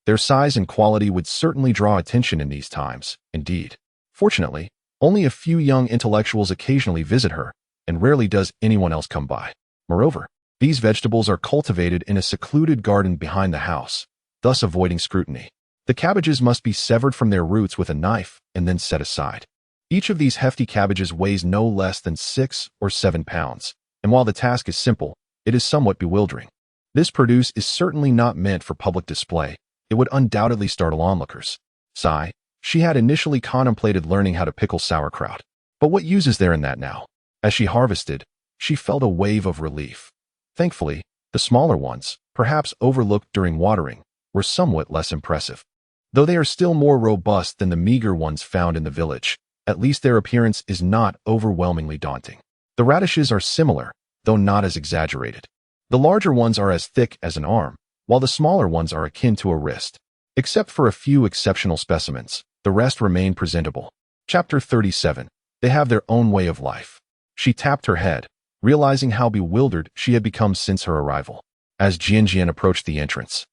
Their size and quality would certainly draw attention in these times, indeed. Fortunately, only a few young intellectuals occasionally visit her, and rarely does anyone else come by. Moreover, these vegetables are cultivated in a secluded garden behind the house, thus avoiding scrutiny. The cabbages must be severed from their roots with a knife and then set aside. Each of these hefty cabbages weighs no less than 6 or 7 pounds, and while the task is simple, it is somewhat bewildering. This produce is certainly not meant for public display. It would undoubtedly startle onlookers. Sigh, she had initially contemplated learning how to pickle sauerkraut. But what use is there in that now? As she harvested, she felt a wave of relief. Thankfully, the smaller ones, perhaps overlooked during watering, were somewhat less impressive. Though they are still more robust than the meager ones found in the village, at least their appearance is not overwhelmingly daunting. The radishes are similar, though not as exaggerated. The larger ones are as thick as an arm, while the smaller ones are akin to a wrist. Except for a few exceptional specimens, the rest remain presentable. Chapter 37. They have their own way of life. She tapped her head, realizing how bewildered she had become since her arrival. As Jianjian approached the entrance,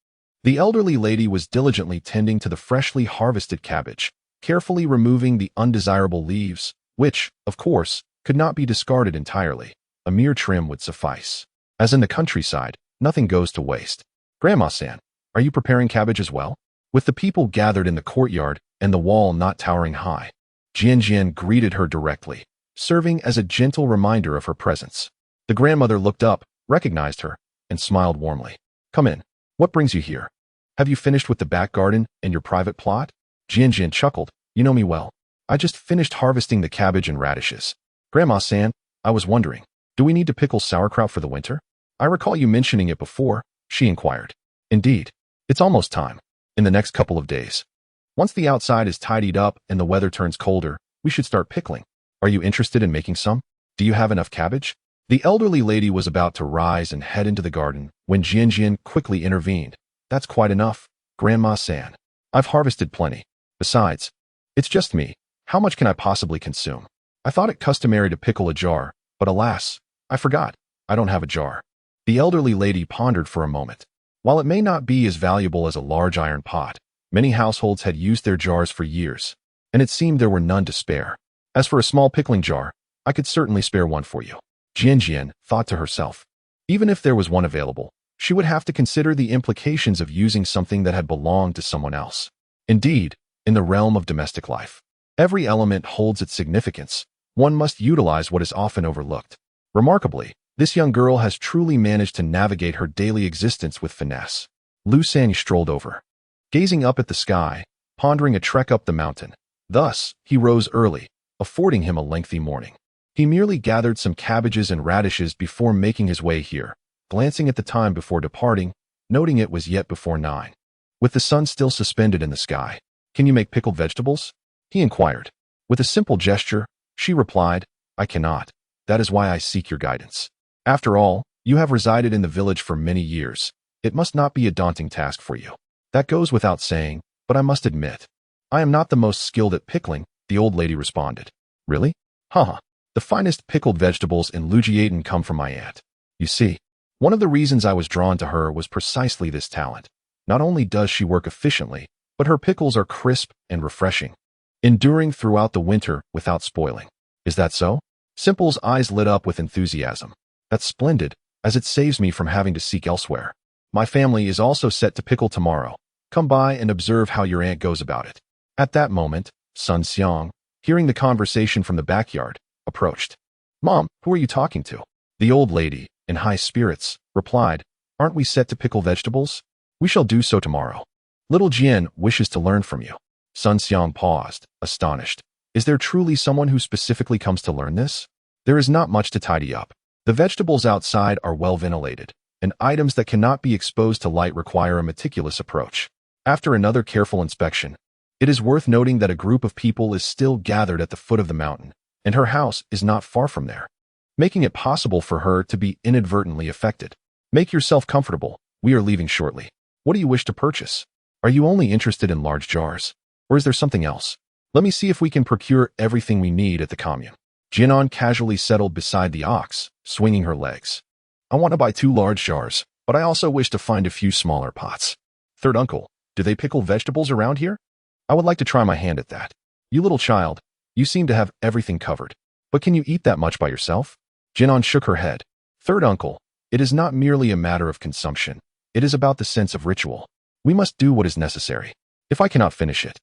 the elderly lady was diligently tending to the freshly harvested cabbage, carefully removing the undesirable leaves, which, of course, could not be discarded entirely. A mere trim would suffice. As in the countryside, nothing goes to waste. Grandma-san, are you preparing cabbage as well? With the people gathered in the courtyard and the wall not towering high, Jian greeted her directly, serving as a gentle reminder of her presence. The grandmother looked up, recognized her, and smiled warmly. Come in. What brings you here? Have you finished with the back garden and your private plot? Jian chuckled. You know me well. I just finished harvesting the cabbage and radishes. Grandma-san, I was wondering, do we need to pickle sauerkraut for the winter? I recall you mentioning it before, she inquired. Indeed. It's almost time. In the next couple of days. Once the outside is tidied up and the weather turns colder, we should start pickling. Are you interested in making some? Do you have enough cabbage? The elderly lady was about to rise and head into the garden when Jian quickly intervened. That's quite enough, Grandma-san. I've harvested plenty. Besides, it's just me. How much can I possibly consume? I thought it customary to pickle a jar, but alas, I forgot. I don't have a jar. The elderly lady pondered for a moment. While it may not be as valuable as a large iron pot, many households had used their jars for years, and it seemed there were none to spare. As for a small pickling jar, I could certainly spare one for you. Jian thought to herself. Even if there was one available, she would have to consider the implications of using something that had belonged to someone else. Indeed, in the realm of domestic life, every element holds its significance. One must utilize what is often overlooked. Remarkably, this young girl has truly managed to navigate her daily existence with finesse. Lu San strolled over, gazing up at the sky, pondering a trek up the mountain. Thus, he rose early, affording him a lengthy morning. He merely gathered some cabbages and radishes before making his way here, glancing at the time before departing, noting it was yet before 9. With the sun still suspended in the sky, can you make pickled vegetables? He inquired. With a simple gesture, she replied, I cannot. That is why I seek your guidance. After all, you have resided in the village for many years. It must not be a daunting task for you. That goes without saying, but I must admit, I am not the most skilled at pickling, the old lady responded. Really? Haha. The finest pickled vegetables in Lujiaden come from my aunt. You see, one of the reasons I was drawn to her was precisely this talent. Not only does she work efficiently, but her pickles are crisp and refreshing, enduring throughout the winter without spoiling. Is that so? Simple's eyes lit up with enthusiasm. That's splendid, as it saves me from having to seek elsewhere. My family is also set to pickle tomorrow. Come by and observe how your aunt goes about it. At that moment, Sun Xiang, hearing the conversation from the backyard, approached. Mom, who are you talking to? The old lady, in high spirits, replied, Aren't we set to pickle vegetables? We shall do so tomorrow. Little Jian wishes to learn from you. Sun Xiang paused, astonished. Is there truly someone who specifically comes to learn this? There is not much to tidy up. The vegetables outside are well ventilated, and items that cannot be exposed to light require a meticulous approach. After another careful inspection, it is worth noting that a group of people is still gathered at the foot of the mountain, and her house is not far from there, making it possible for her to be inadvertently affected. Make yourself comfortable. We are leaving shortly. What do you wish to purchase? Are you only interested in large jars? Or is there something else? Let me see if we can procure everything we need at the commune. Jinan casually settled beside the ox, swinging her legs. I want to buy 2 large jars, but I also wish to find a few smaller pots. Third uncle, do they pickle vegetables around here? I would like to try my hand at that. You little child, you seem to have everything covered. But can you eat that much by yourself? Jinan shook her head. Third uncle, it is not merely a matter of consumption. It is about the sense of ritual. We must do what is necessary. If I cannot finish it,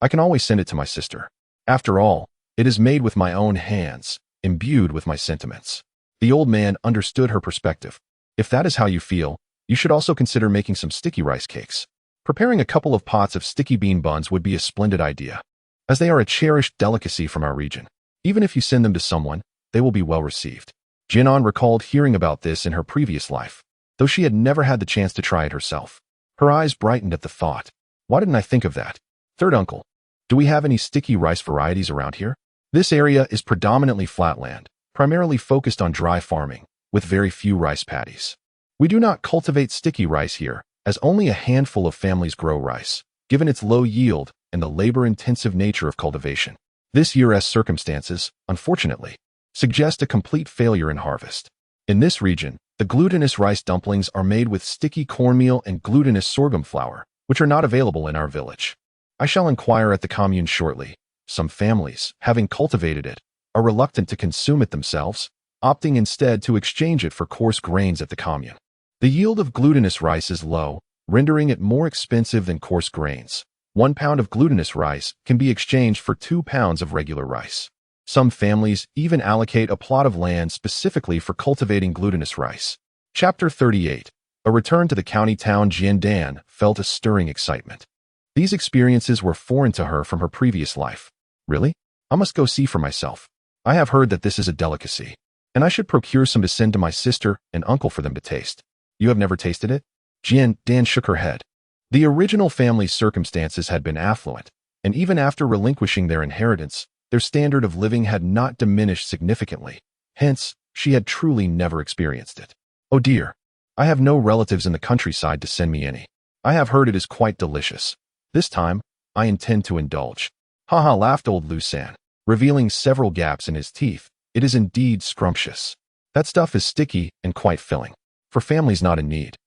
I can always send it to my sister. After all, it is made with my own hands, imbued with my sentiments. The old man understood her perspective. If that is how you feel, you should also consider making some sticky rice cakes. Preparing a couple of pots of sticky bean buns would be a splendid idea, as they are a cherished delicacy from our region. Even if you send them to someone, they will be well received. Jinan recalled hearing about this in her previous life, though she had never had the chance to try it herself. Her eyes brightened at the thought. Why didn't I think of that? Third uncle, do we have any sticky rice varieties around here? This area is predominantly flatland, primarily focused on dry farming, with very few rice paddies. We do not cultivate sticky rice here, as only a handful of families grow rice, given its low yield and the labor-intensive nature of cultivation. This year's circumstances, unfortunately, suggest a complete failure in harvest. In this region, the glutinous rice dumplings are made with sticky cornmeal and glutinous sorghum flour, which are not available in our village. I shall inquire at the commune shortly. Some families, having cultivated it, are reluctant to consume it themselves. opting instead to exchange it for coarse grains at the commune. The yield of glutinous rice is low, rendering it more expensive than coarse grains. 1 pound of glutinous rice can be exchanged for 2 pounds of regular rice. Some families even allocate a plot of land specifically for cultivating glutinous rice. Chapter 38. A return to the county town. Jian felt a stirring excitement. These experiences were foreign to her from her previous life. Really? I must go see for myself. I have heard that this is a delicacy, and I should procure some to send to my sister and uncle for them to taste. You have never tasted it? Dan shook her head. The original family's circumstances had been affluent, and even after relinquishing their inheritance, their standard of living had not diminished significantly. Hence, she had truly never experienced it. Oh dear. I have no relatives in the countryside to send me any. I have heard it is quite delicious. This time, I intend to indulge. Ha, laughed old Lucan, revealing several gaps in his teeth. It is indeed scrumptious. That stuff is sticky and quite filling. For families not in need.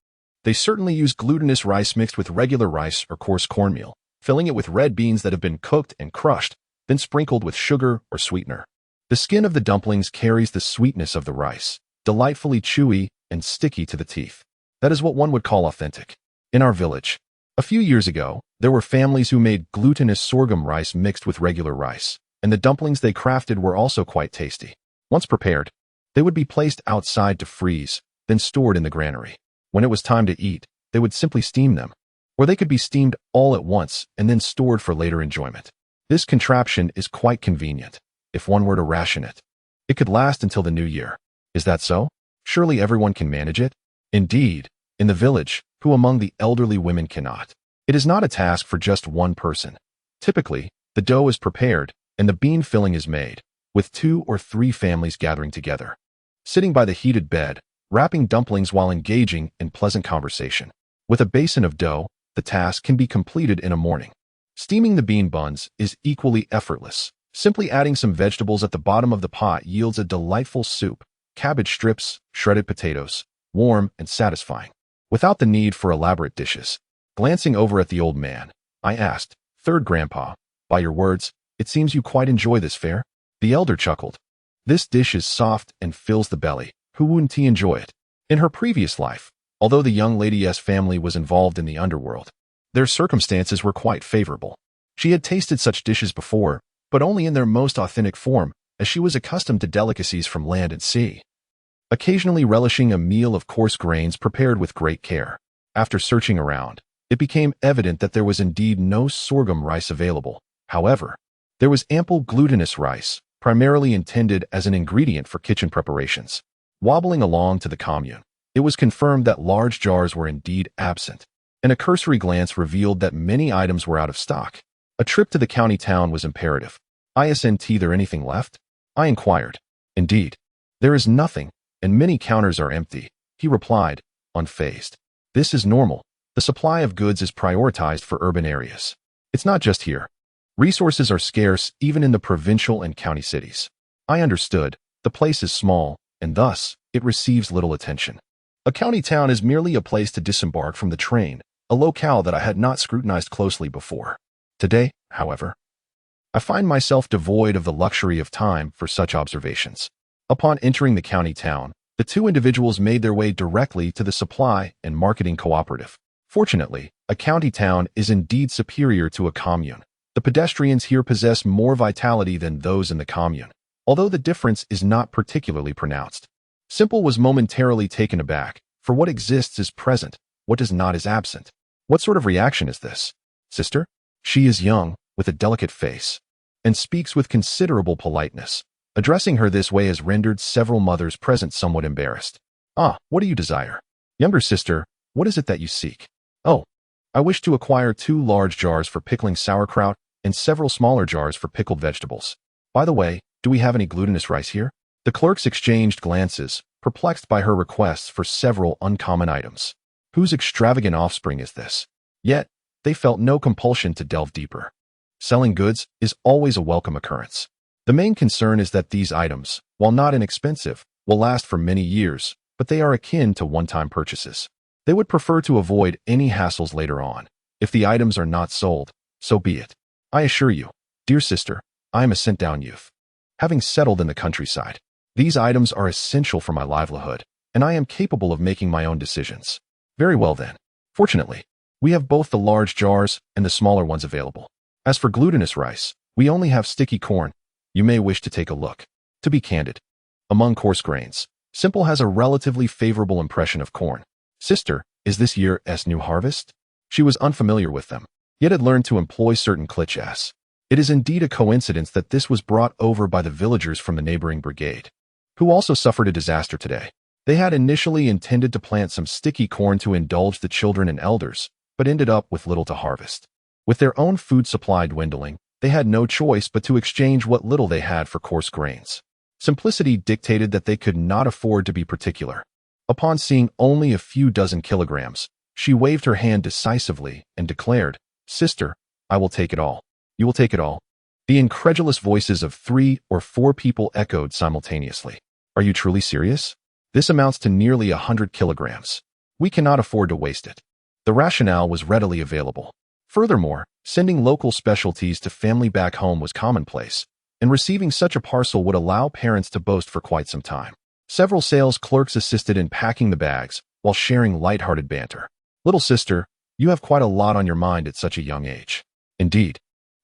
They certainly use glutinous rice mixed with regular rice or coarse cornmeal, filling it with red beans that have been cooked and crushed, then sprinkled with sugar or sweetener. The skin of the dumplings carries the sweetness of the rice, delightfully chewy and sticky to the teeth. That is what one would call authentic. In our village, a few years ago, there were families who made glutinous sorghum rice mixed with regular rice, and the dumplings they crafted were also quite tasty. Once prepared, they would be placed outside to freeze, then stored in the granary. When it was time to eat, they would simply steam them, or they could be steamed all at once and then stored for later enjoyment. This contraption is quite convenient, if one were to ration it. It could last until the new year. Is that so? Surely everyone can manage it? Indeed, in the village, who among the elderly women cannot? It is not a task for just one person. Typically, the dough is prepared and the bean filling is made, with 2 or 3 families gathering together. Sitting by the heated bed, wrapping dumplings while engaging in pleasant conversation. With a basin of dough, the task can be completed in a morning. Steaming the bean buns is equally effortless. Simply adding some vegetables at the bottom of the pot yields a delightful soup, cabbage strips, shredded potatoes, warm and satisfying, without the need for elaborate dishes. Glancing over at the old man, I asked, "Third grandpa, by your words, it seems you quite enjoy this fare?" The elder chuckled. "This dish is soft and fills the belly. Who wouldn't he enjoy it?" In her previous life, although the young lady's family was involved in the underworld, their circumstances were quite favorable. She had tasted such dishes before, but only in their most authentic form, as she was accustomed to delicacies from land and sea. Occasionally relishing a meal of coarse grains prepared with great care. After searching around, it became evident that there was indeed no sorghum rice available. However, there was ample glutinous rice, primarily intended as an ingredient for kitchen preparations. Wobbling along to the commune, it was confirmed that large jars were indeed absent, and a cursory glance revealed that many items were out of stock. A trip to the county town was imperative. "Isn't there anything left?" I inquired. "Indeed, there is nothing, and many counters are empty," he replied, unfazed. "This is normal. The supply of goods is prioritized for urban areas. It's not just here. Resources are scarce even in the provincial and county cities." I understood. The place is small, and thus, it receives little attention. A county town is merely a place to disembark from the train, a locale that I had not scrutinized closely before. Today, however, I find myself devoid of the luxury of time for such observations. Upon entering the county town, the 2 individuals made their way directly to the supply and marketing cooperative. Fortunately, a county town is indeed superior to a commune. The pedestrians here possess more vitality than those in the commune, although the difference is not particularly pronounced. Simple was momentarily taken aback, for what exists is present, what does not is absent. What sort of reaction is this? Sister? She is young, with a delicate face, and speaks with considerable politeness. Addressing her this way has rendered several mothers present somewhat embarrassed. "Ah, what do you desire?" "Younger sister, what is it that you seek?" "Oh, I wish to acquire 2 large jars for pickling sauerkraut and several smaller jars for pickled vegetables. By the way, do we have any glutinous rice here?" The clerks exchanged glances, perplexed by her requests for several uncommon items. Whose extravagant offspring is this? Yet, they felt no compulsion to delve deeper. Selling goods is always a welcome occurrence. The main concern is that these items, while not inexpensive, will last for many years, but they are akin to one-time purchases. They would prefer to avoid any hassles later on. If the items are not sold, so be it. I assure you, dear sister, I am a sent-down youth. Having settled in the countryside, These items are essential for my livelihood, and I am capable of making my own decisions. Very well then. Fortunately, we have both the large jars and the smaller ones available. As for glutinous rice, we only have sticky corn. You may wish to take a look. To be candid, among coarse grains, Simple has a relatively favorable impression of corn. Sister, is this year's new harvest? She was unfamiliar with them, yet had learned to employ certain cliches. It is indeed a coincidence that this was brought over by the villagers from the neighboring brigade, who also suffered a disaster today. They had initially intended to plant some sticky corn to indulge the children and elders, but ended up with little to harvest. With their own food supply dwindling, they had no choice but to exchange what little they had for coarse grains. Simplicity dictated that they could not afford to be particular. Upon seeing only a few dozen kilograms, she waved her hand decisively and declared, "Sister, I will take it all." "You will take it all?" The incredulous voices of 3 or 4 people echoed simultaneously. "Are you truly serious? This amounts to nearly 100 kilograms. We cannot afford to waste it." The rationale was readily available. Furthermore, sending local specialties to family back home was commonplace, and receiving such a parcel would allow parents to boast for quite some time. Several sales clerks assisted in packing the bags while sharing light-hearted banter. "Little sister, you have quite a lot on your mind at such a young age." "Indeed,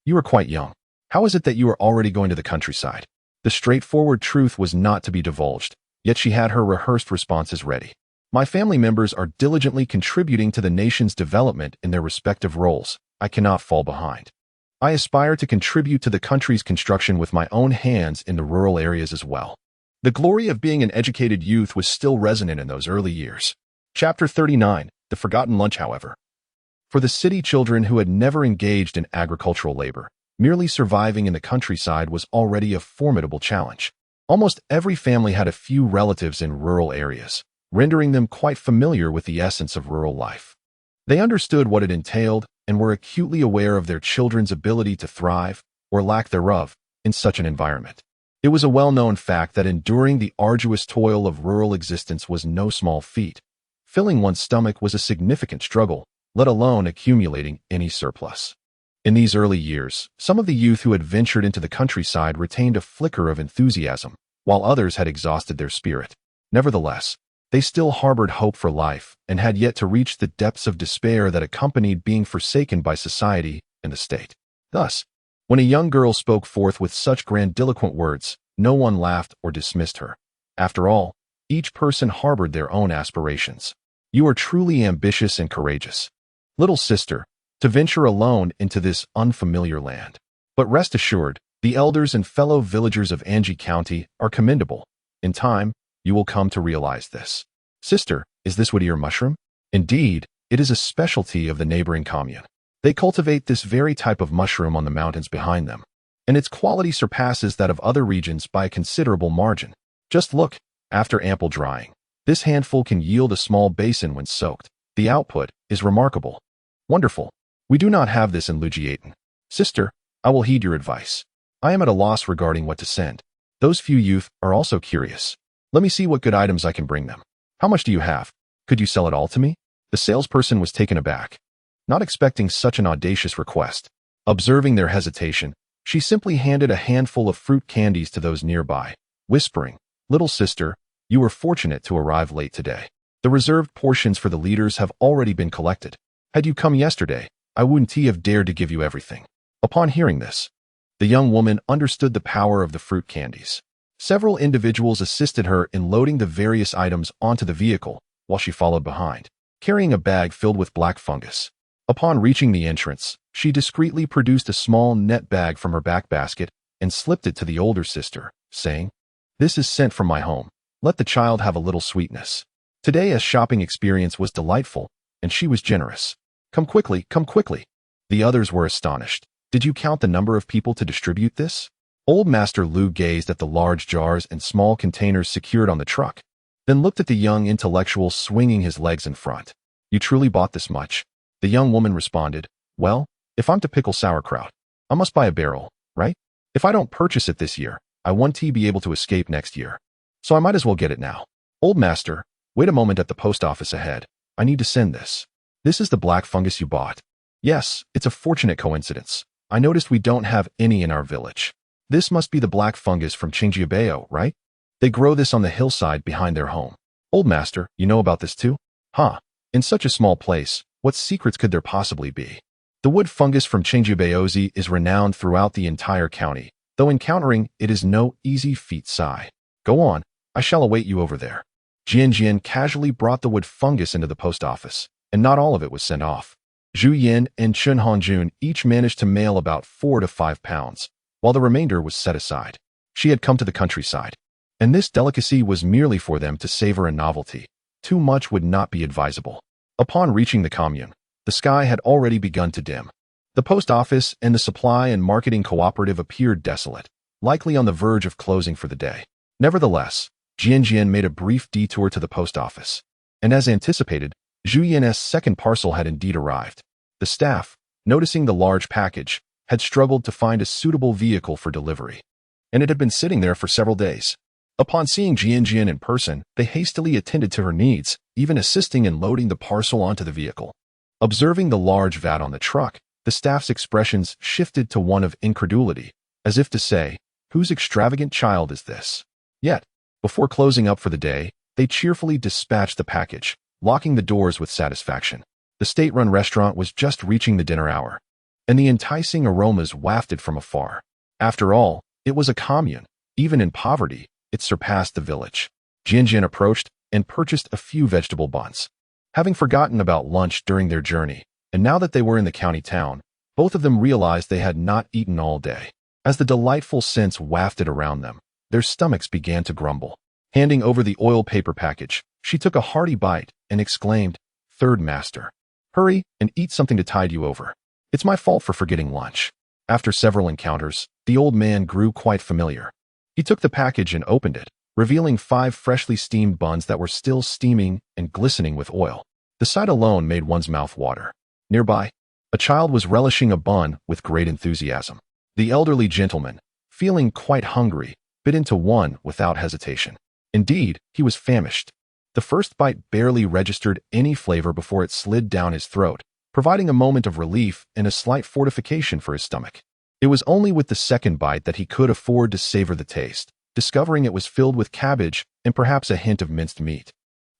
you are quite young. How is it that you are already going to the countryside?" The straightforward truth was not to be divulged, yet she had her rehearsed responses ready. "My family members are diligently contributing to the nation's development in their respective roles. I cannot fall behind. I aspire to contribute to the country's construction with my own hands in the rural areas as well." The glory of being an educated youth was still resonant in those early years. Chapter 39, The Forgotten Lunch, however. For the city children who had never engaged in agricultural labor, merely surviving in the countryside was already a formidable challenge. Almost every family had a few relatives in rural areas, rendering them quite familiar with the essence of rural life. They understood what it entailed and were acutely aware of their children's ability to thrive, or lack thereof, in such an environment. It was a well-known fact that enduring the arduous toil of rural existence was no small feat. Filling one's stomach was a significant struggle, let alone accumulating any surplus. In these early years, some of the youth who had ventured into the countryside retained a flicker of enthusiasm, while others had exhausted their spirit. Nevertheless, they still harbored hope for life and had yet to reach the depths of despair that accompanied being forsaken by society and the state. Thus, when a young girl spoke forth with such grandiloquent words, no one laughed or dismissed her. After all, each person harbored their own aspirations. "You are truly ambitious and courageous, little sister, to venture alone into this unfamiliar land. But rest assured, the elders and fellow villagers of Angie County are commendable. In time, you will come to realize this." "Sister, is this Whittier mushroom?" "Indeed, it is a specialty of the neighboring commune. They cultivate this very type of mushroom on the mountains behind them, and its quality surpasses that of other regions by a considerable margin. Just look, after ample drying, this handful can yield a small basin when soaked. The output is remarkable." "Wonderful. We do not have this in Lugiaton. Sister, I will heed your advice. I am at a loss regarding what to send. Those few youth are also curious. Let me see what good items I can bring them. How much do you have? Could you sell it all to me?" The salesperson was taken aback, not expecting such an audacious request. Observing their hesitation, she simply handed a handful of fruit candies to those nearby, whispering, "Little sister, you were fortunate to arrive late today. The reserved portions for the leaders have already been collected. Had you come yesterday, I wouldn't have dared to give you everything." Upon hearing this, the young woman understood the power of the fruit candies. Several individuals assisted her in loading the various items onto the vehicle, while she followed behind, carrying a bag filled with black fungus. Upon reaching the entrance, she discreetly produced a small net bag from her back basket and slipped it to the older sister, saying, "This is sent from my home. Let the child have a little sweetness." Today's shopping experience was delightful, and she was generous. Come quickly, come quickly." The others were astonished. "Did you count the number of people to distribute this?" Old Master Lou gazed at the large jars and small containers secured on the truck, then looked at the young intellectual swinging his legs in front. "You truly bought this much?" The young woman responded, "Well, if I'm to pickle sauerkraut, I must buy a barrel, right? If I don't purchase it this year, I won't be able to escape next year. So I might as well get it now." "Old Master, wait a moment at the post office ahead. I need to send this." "This is the black fungus you bought?" "Yes, it's a fortunate coincidence. I noticed we don't have any in our village. This must be the black fungus from Chingjiabeo, right?" They grow this on the hillside behind their home. Old master, you know about this too? Huh. In such a small place, what secrets could there possibly be? The wood fungus from Chengjibaozi is renowned throughout the entire county, though encountering it is no easy feat. Sigh. Go on, I shall await you over there. Jian casually brought the wood fungus into the post office, and not all of it was sent off. Zhu Yin and Chun Hongjun each managed to mail about 4 to 5 pounds, while the remainder was set aside. She had come to the countryside, and this delicacy was merely for them to savor a novelty. Too much would not be advisable. Upon reaching the commune, the sky had already begun to dim. The post office and the supply and marketing cooperative appeared desolate, likely on the verge of closing for the day. Nevertheless, Jian made a brief detour to the post office, and as anticipated, Zhu Yin's second parcel had indeed arrived. The staff, noticing the large package, had struggled to find a suitable vehicle for delivery, and it had been sitting there for several days. Upon seeing Jian in person, they hastily attended to her needs, even assisting in loading the parcel onto the vehicle. Observing the large vat on the truck, the staff's expressions shifted to one of incredulity, as if to say, whose extravagant child is this? Yet, before closing up for the day, they cheerfully dispatched the package, locking the doors with satisfaction. The state-run restaurant was just reaching the dinner hour, and the enticing aromas wafted from afar. After all, it was a commune. Even in poverty, it surpassed the village. Jian approached and purchased a few vegetable buns. Having forgotten about lunch during their journey, and now that they were in the county town, both of them realized they had not eaten all day. As the delightful scents wafted around them, their stomachs began to grumble. Handing over the oil paper package, she took a hearty bite and exclaimed, "Third master, hurry and eat something to tide you over. It's my fault for forgetting lunch." After several encounters, the old man grew quite familiar. He took the package and opened it, revealing 5 freshly steamed buns that were still steaming and glistening with oil. The sight alone made one's mouth water. Nearby, a child was relishing a bun with great enthusiasm. The elderly gentleman, feeling quite hungry, bit into one without hesitation. Indeed, he was famished. The first bite barely registered any flavor before it slid down his throat, providing a moment of relief and a slight fortification for his stomach. It was only with the second bite that he could afford to savor the taste, discovering it was filled with cabbage and perhaps a hint of minced meat,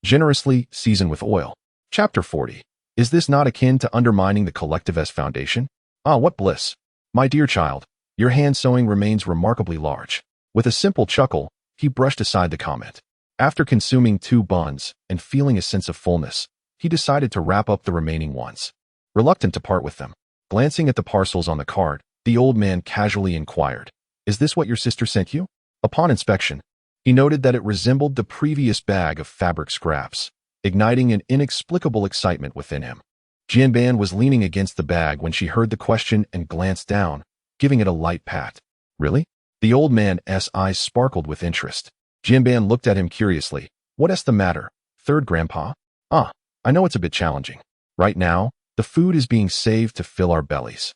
generously seasoned with oil. Chapter 40. Is this not akin to undermining the collectivist foundation? Ah, what bliss! My dear child, your hand sewing remains remarkably large. With a simple chuckle, he brushed aside the comment. After consuming 2 buns and feeling a sense of fullness, he decided to wrap up the remaining ones. Reluctant to part with them, glancing at the parcels on the card, the old man casually inquired, "Is this what your sister sent you?" Upon inspection, he noted that it resembled the previous bag of fabric scraps, igniting an inexplicable excitement within him. Jianban was leaning against the bag when she heard the question and glanced down, giving it a light pat. "Really?" The old man's eyes sparkled with interest. Jianban looked at him curiously. "What's the matter, third grandpa?" "Ah, I know it's a bit challenging. Right now, the food is being saved to fill our bellies.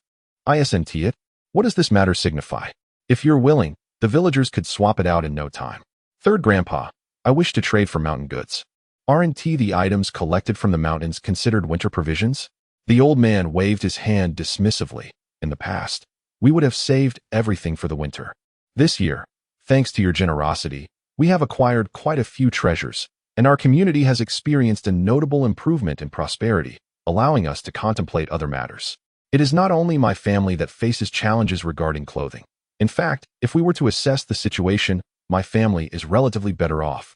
Isn't it? What does this matter signify? If you're willing, the villagers could swap it out in no time. Third grandpa, I wish to trade for mountain goods. Aren't the items collected from the mountains considered winter provisions?" The old man waved his hand dismissively. "In the past, we would have saved everything for the winter. This year, thanks to your generosity, we have acquired quite a few treasures, and our community has experienced a notable improvement in prosperity, allowing us to contemplate other matters. It is not only my family that faces challenges regarding clothing. In fact, if we were to assess the situation, my family is relatively better off,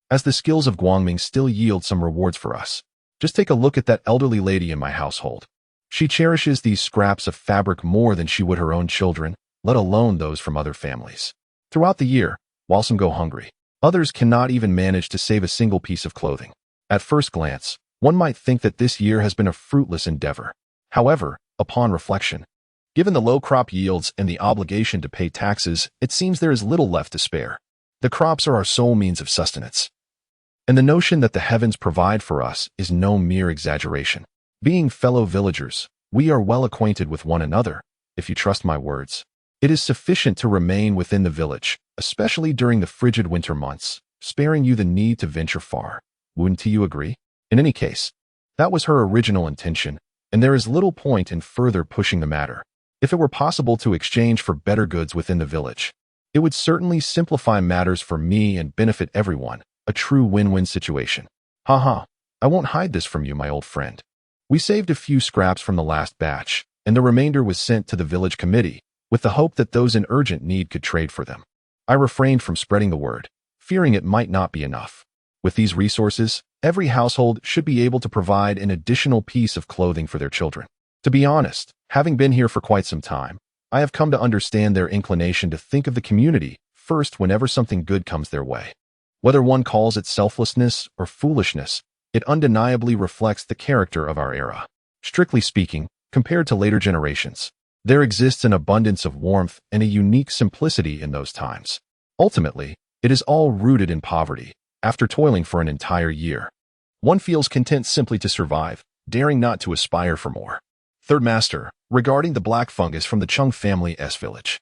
as the skills of Guangming still yield some rewards for us. Just take a look at that elderly lady in my household. She cherishes these scraps of fabric more than she would her own children, let alone those from other families. Throughout the year, while some go hungry, others cannot even manage to save a single piece of clothing. At first glance, one might think that this year has been a fruitless endeavor. However, upon reflection, given the low crop yields and the obligation to pay taxes, it seems there is little left to spare. The crops are our sole means of sustenance, and the notion that the heavens provide for us is no mere exaggeration. Being fellow villagers, we are well acquainted with one another, if you trust my words. It is sufficient to remain within the village, especially during the frigid winter months, sparing you the need to venture far. Wouldn't you agree? In any case, that was her original intention, and there is little point in further pushing the matter. If it were possible to exchange for better goods within the village, it It would certainly simplify matters for me and benefit everyone, a true win-win situation. Haha, I won't hide this from you, my old friend. We saved a few scraps from the last batch, and the remainder was sent to the village committee, with the hope that those in urgent need could trade for them. I refrained from spreading the word, fearing it might not be enough. With these resources, every household should be able to provide an additional piece of clothing for their children. To be honest, having been here for quite some time, I have come to understand their inclination to think of the community first whenever something good comes their way. Whether one calls it selflessness or foolishness, it undeniably reflects the character of our era. Strictly speaking, compared to later generations, there exists an abundance of warmth and a unique simplicity in those times. Ultimately, it is all rooted in poverty. After toiling for an entire year, one feels content simply to survive, daring not to aspire for more. Third Master, regarding the black fungus from the Chung family's village.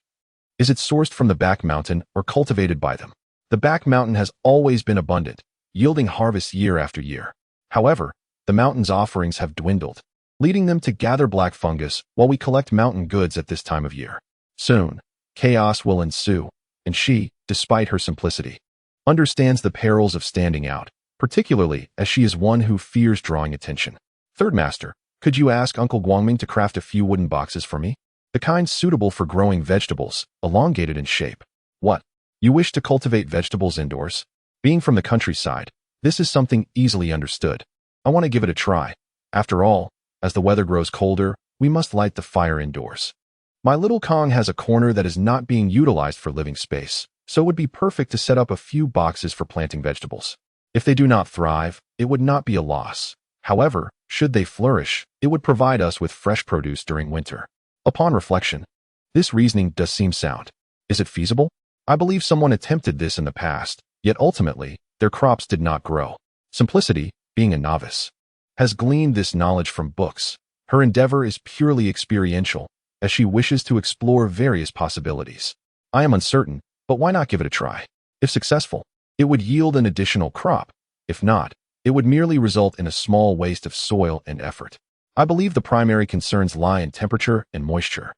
Is it sourced from the back mountain or cultivated by them? The back mountain has always been abundant, yielding harvests year after year. However, the mountain's offerings have dwindled, leading them to gather black fungus while we collect mountain goods at this time of year. Soon, chaos will ensue, and she, despite her simplicity, understands the perils of standing out, particularly as she is one who fears drawing attention. Third Master, could you ask Uncle Guangming to craft a few wooden boxes for me? The kind suitable for growing vegetables, elongated in shape. What? You wish to cultivate vegetables indoors? Being from the countryside, this is something easily understood. I want to give it a try. After all, as the weather grows colder, we must light the fire indoors. My little Kong has a corner that is not being utilized for living space, so it would be perfect to set up a few boxes for planting vegetables. If they do not thrive, it would not be a loss. However, should they flourish, it would provide us with fresh produce during winter. Upon reflection, this reasoning does seem sound. Is it feasible? I believe someone attempted this in the past, yet ultimately, their crops did not grow. Simplicity, being a novice, has gleaned this knowledge from books. Her endeavor is purely experiential, as she wishes to explore various possibilities. I am uncertain, but why not give it a try? If successful, it would yield an additional crop. If not, it would merely result in a small waste of soil and effort. I believe the primary concerns lie in temperature and moisture.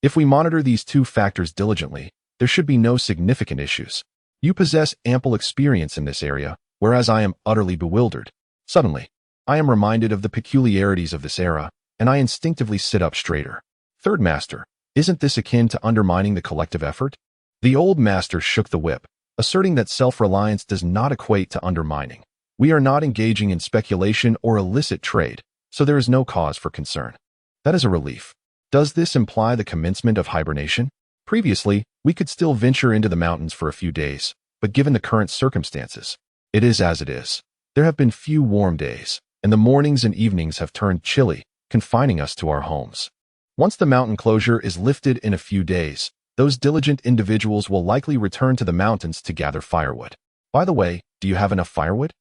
If we monitor these two factors diligently, there should be no significant issues. You possess ample experience in this area, whereas I am utterly bewildered. Suddenly, I am reminded of the peculiarities of this era, and I instinctively sit up straighter. Third Master, isn't this akin to undermining the collective effort? The old master shook the whip, asserting that self-reliance does not equate to undermining. We are not engaging in speculation or illicit trade, so there is no cause for concern. That is a relief. Does this imply the commencement of hibernation? Previously, we could still venture into the mountains for a few days, but given the current circumstances, it is as it is. There have been few warm days, and the mornings and evenings have turned chilly, confining us to our homes. Once the mountain closure is lifted in a few days, those diligent individuals will likely return to the mountains to gather firewood. By the way, do you have enough firewood?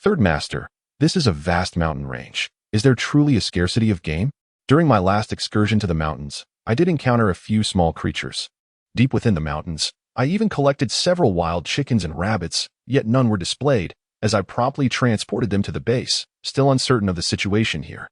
Third Master, this is a vast mountain range. Is there truly a scarcity of game? During my last excursion to the mountains, I did encounter a few small creatures. Deep within the mountains, I even collected several wild chickens and rabbits, yet none were displayed, as I promptly transported them to the base, still uncertain of the situation here.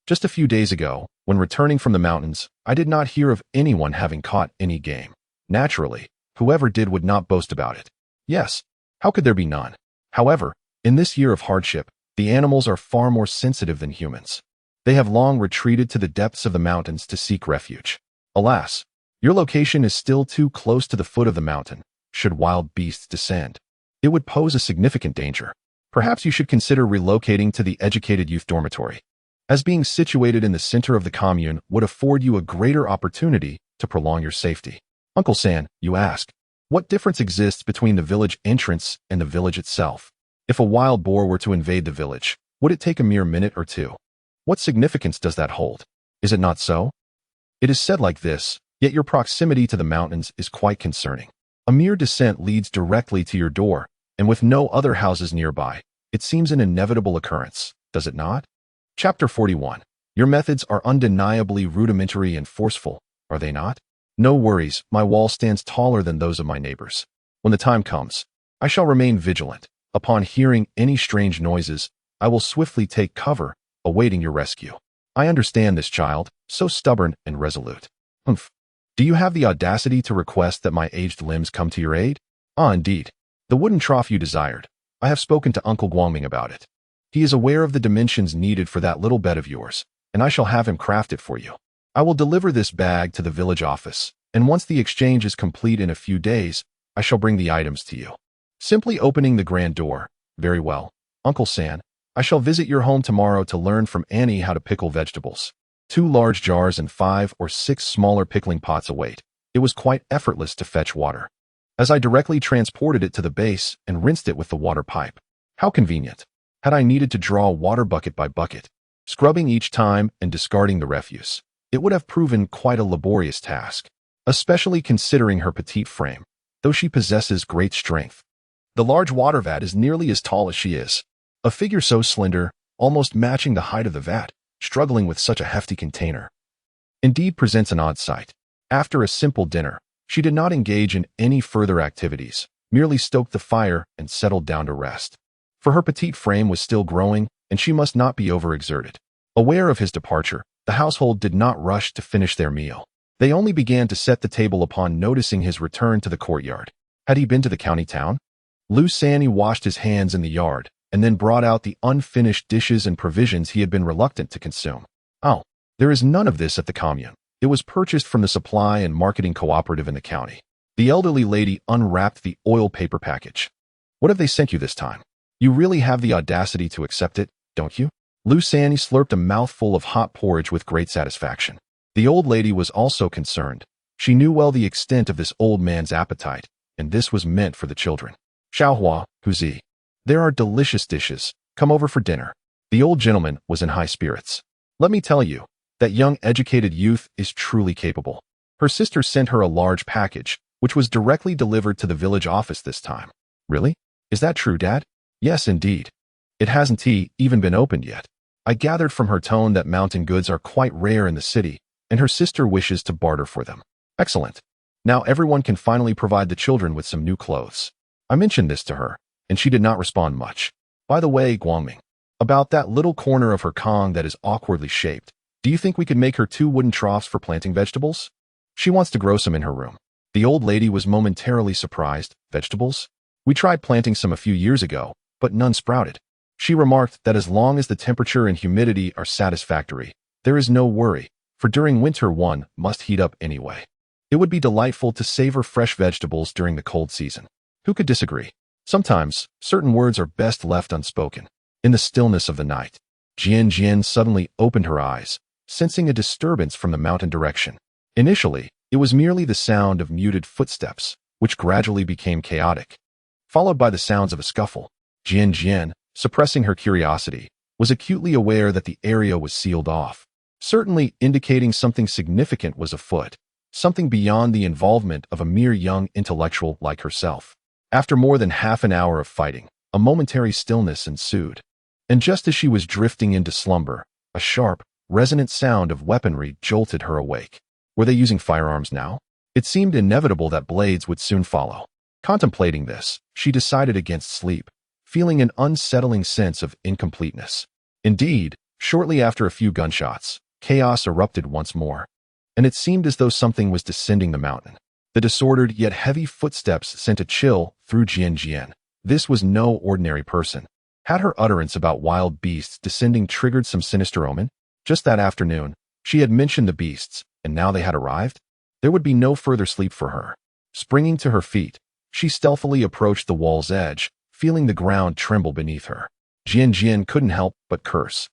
Just a few days ago, when returning from the mountains, I did not hear of anyone having caught any game. Naturally, whoever did would not boast about it. Yes, how could there be none? However, in this year of hardship, the animals are far more sensitive than humans. They have long retreated to the depths of the mountains to seek refuge. Alas, your location is still too close to the foot of the mountain. Should wild beasts descend, it would pose a significant danger. Perhaps you should consider relocating to the educated youth dormitory, as being situated in the center of the commune would afford you a greater opportunity to prolong your safety. Uncle San, you ask, what difference exists between the village entrance and the village itself? If a wild boar were to invade the village, would it take a mere minute or two? What significance does that hold? Is it not so? It is said like this, yet your proximity to the mountains is quite concerning. A mere descent leads directly to your door, and with no other houses nearby, it seems an inevitable occurrence, does it not? Chapter 41. Your methods are undeniably rudimentary and forceful, are they not? No worries, my wall stands taller than those of my neighbors. When the time comes, I shall remain vigilant. Upon hearing any strange noises, I will swiftly take cover, awaiting your rescue. I understand this child, so stubborn and resolute. Humph. Do you have the audacity to request that my aged limbs come to your aid? Ah, indeed. The wooden trough you desired. I have spoken to Uncle Guangming about it. He is aware of the dimensions needed for that little bed of yours, and I shall have him craft it for you. I will deliver this bag to the village office, and once the exchange is complete in a few days, I shall bring the items to you. Simply opening the grand door. Very well, Uncle San. I shall visit your home tomorrow to learn from Annie how to pickle vegetables. 2 large jars and 5 or 6 smaller pickling pots await. It was quite effortless to fetch water, as I directly transported it to the base and rinsed it with the water pipe. How convenient. Had I needed to draw water bucket by bucket, scrubbing each time and discarding the refuse, it would have proven quite a laborious task, especially considering her petite frame, though she possesses great strength. The large water vat is nearly as tall as she is, a figure so slender, almost matching the height of the vat, struggling with such a hefty container. Indeed presents an odd sight. After a simple dinner, she did not engage in any further activities, merely stoked the fire and settled down to rest. For her petite frame was still growing, and she must not be overexerted. Aware of his departure, the household did not rush to finish their meal. They only began to set the table upon noticing his return to the courtyard. Had he been to the county town? Lu Sanyi washed his hands in the yard, and then brought out the unfinished dishes and provisions he had been reluctant to consume. Oh, there is none of this at the commune. It was purchased from the supply and marketing cooperative in the county. The elderly lady unwrapped the oil paper package. What have they sent you this time? You really have the audacity to accept it, don't you? Lu Sanyi slurped a mouthful of hot porridge with great satisfaction. The old lady was also concerned. She knew well the extent of this old man's appetite, and this was meant for the children. Xiaohua, Huzi. There are delicious dishes. Come over for dinner. The old gentleman was in high spirits. Let me tell you, that young educated youth is truly capable. Her sister sent her a large package, which was directly delivered to the village office this time. Really? Is that true, Dad? Yes, indeed. It hasn't even been opened yet. I gathered from her tone that mountain goods are quite rare in the city, and her sister wishes to barter for them. Excellent. Now everyone can finally provide the children with some new clothes. I mentioned this to her, and she did not respond much. By the way, Guangming, about that little corner of her Kong that is awkwardly shaped, do you think we could make her 2 wooden troughs for planting vegetables? She wants to grow some in her room. The old lady was momentarily surprised. Vegetables? We tried planting some a few years ago, but none sprouted. She remarked that as long as the temperature and humidity are satisfactory, there is no worry, for during winter one must heat up anyway. It would be delightful to savor fresh vegetables during the cold season. Who could disagree? Sometimes, certain words are best left unspoken. In the stillness of the night, Jian suddenly opened her eyes, sensing a disturbance from the mountain direction. Initially, it was merely the sound of muted footsteps, which gradually became chaotic, followed by the sounds of a scuffle. Jian, suppressing her curiosity, was acutely aware that the area was sealed off, certainly indicating something significant was afoot, something beyond the involvement of a mere young intellectual like herself. After more than half an hour of fighting, a momentary stillness ensued, and just as she was drifting into slumber, a sharp, resonant sound of weaponry jolted her awake. Were they using firearms now? It seemed inevitable that blades would soon follow. Contemplating this, she decided against sleep, feeling an unsettling sense of incompleteness. Indeed, shortly after a few gunshots, chaos erupted once more, and it seemed as though something was descending the mountain. The disordered yet heavy footsteps sent a chill through Jian. This was no ordinary person. Had her utterance about wild beasts descending triggered some sinister omen? Just that afternoon, she had mentioned the beasts, and now they had arrived? There would be no further sleep for her. Springing to her feet, she stealthily approached the wall's edge, feeling the ground tremble beneath her. Jian couldn't help but curse.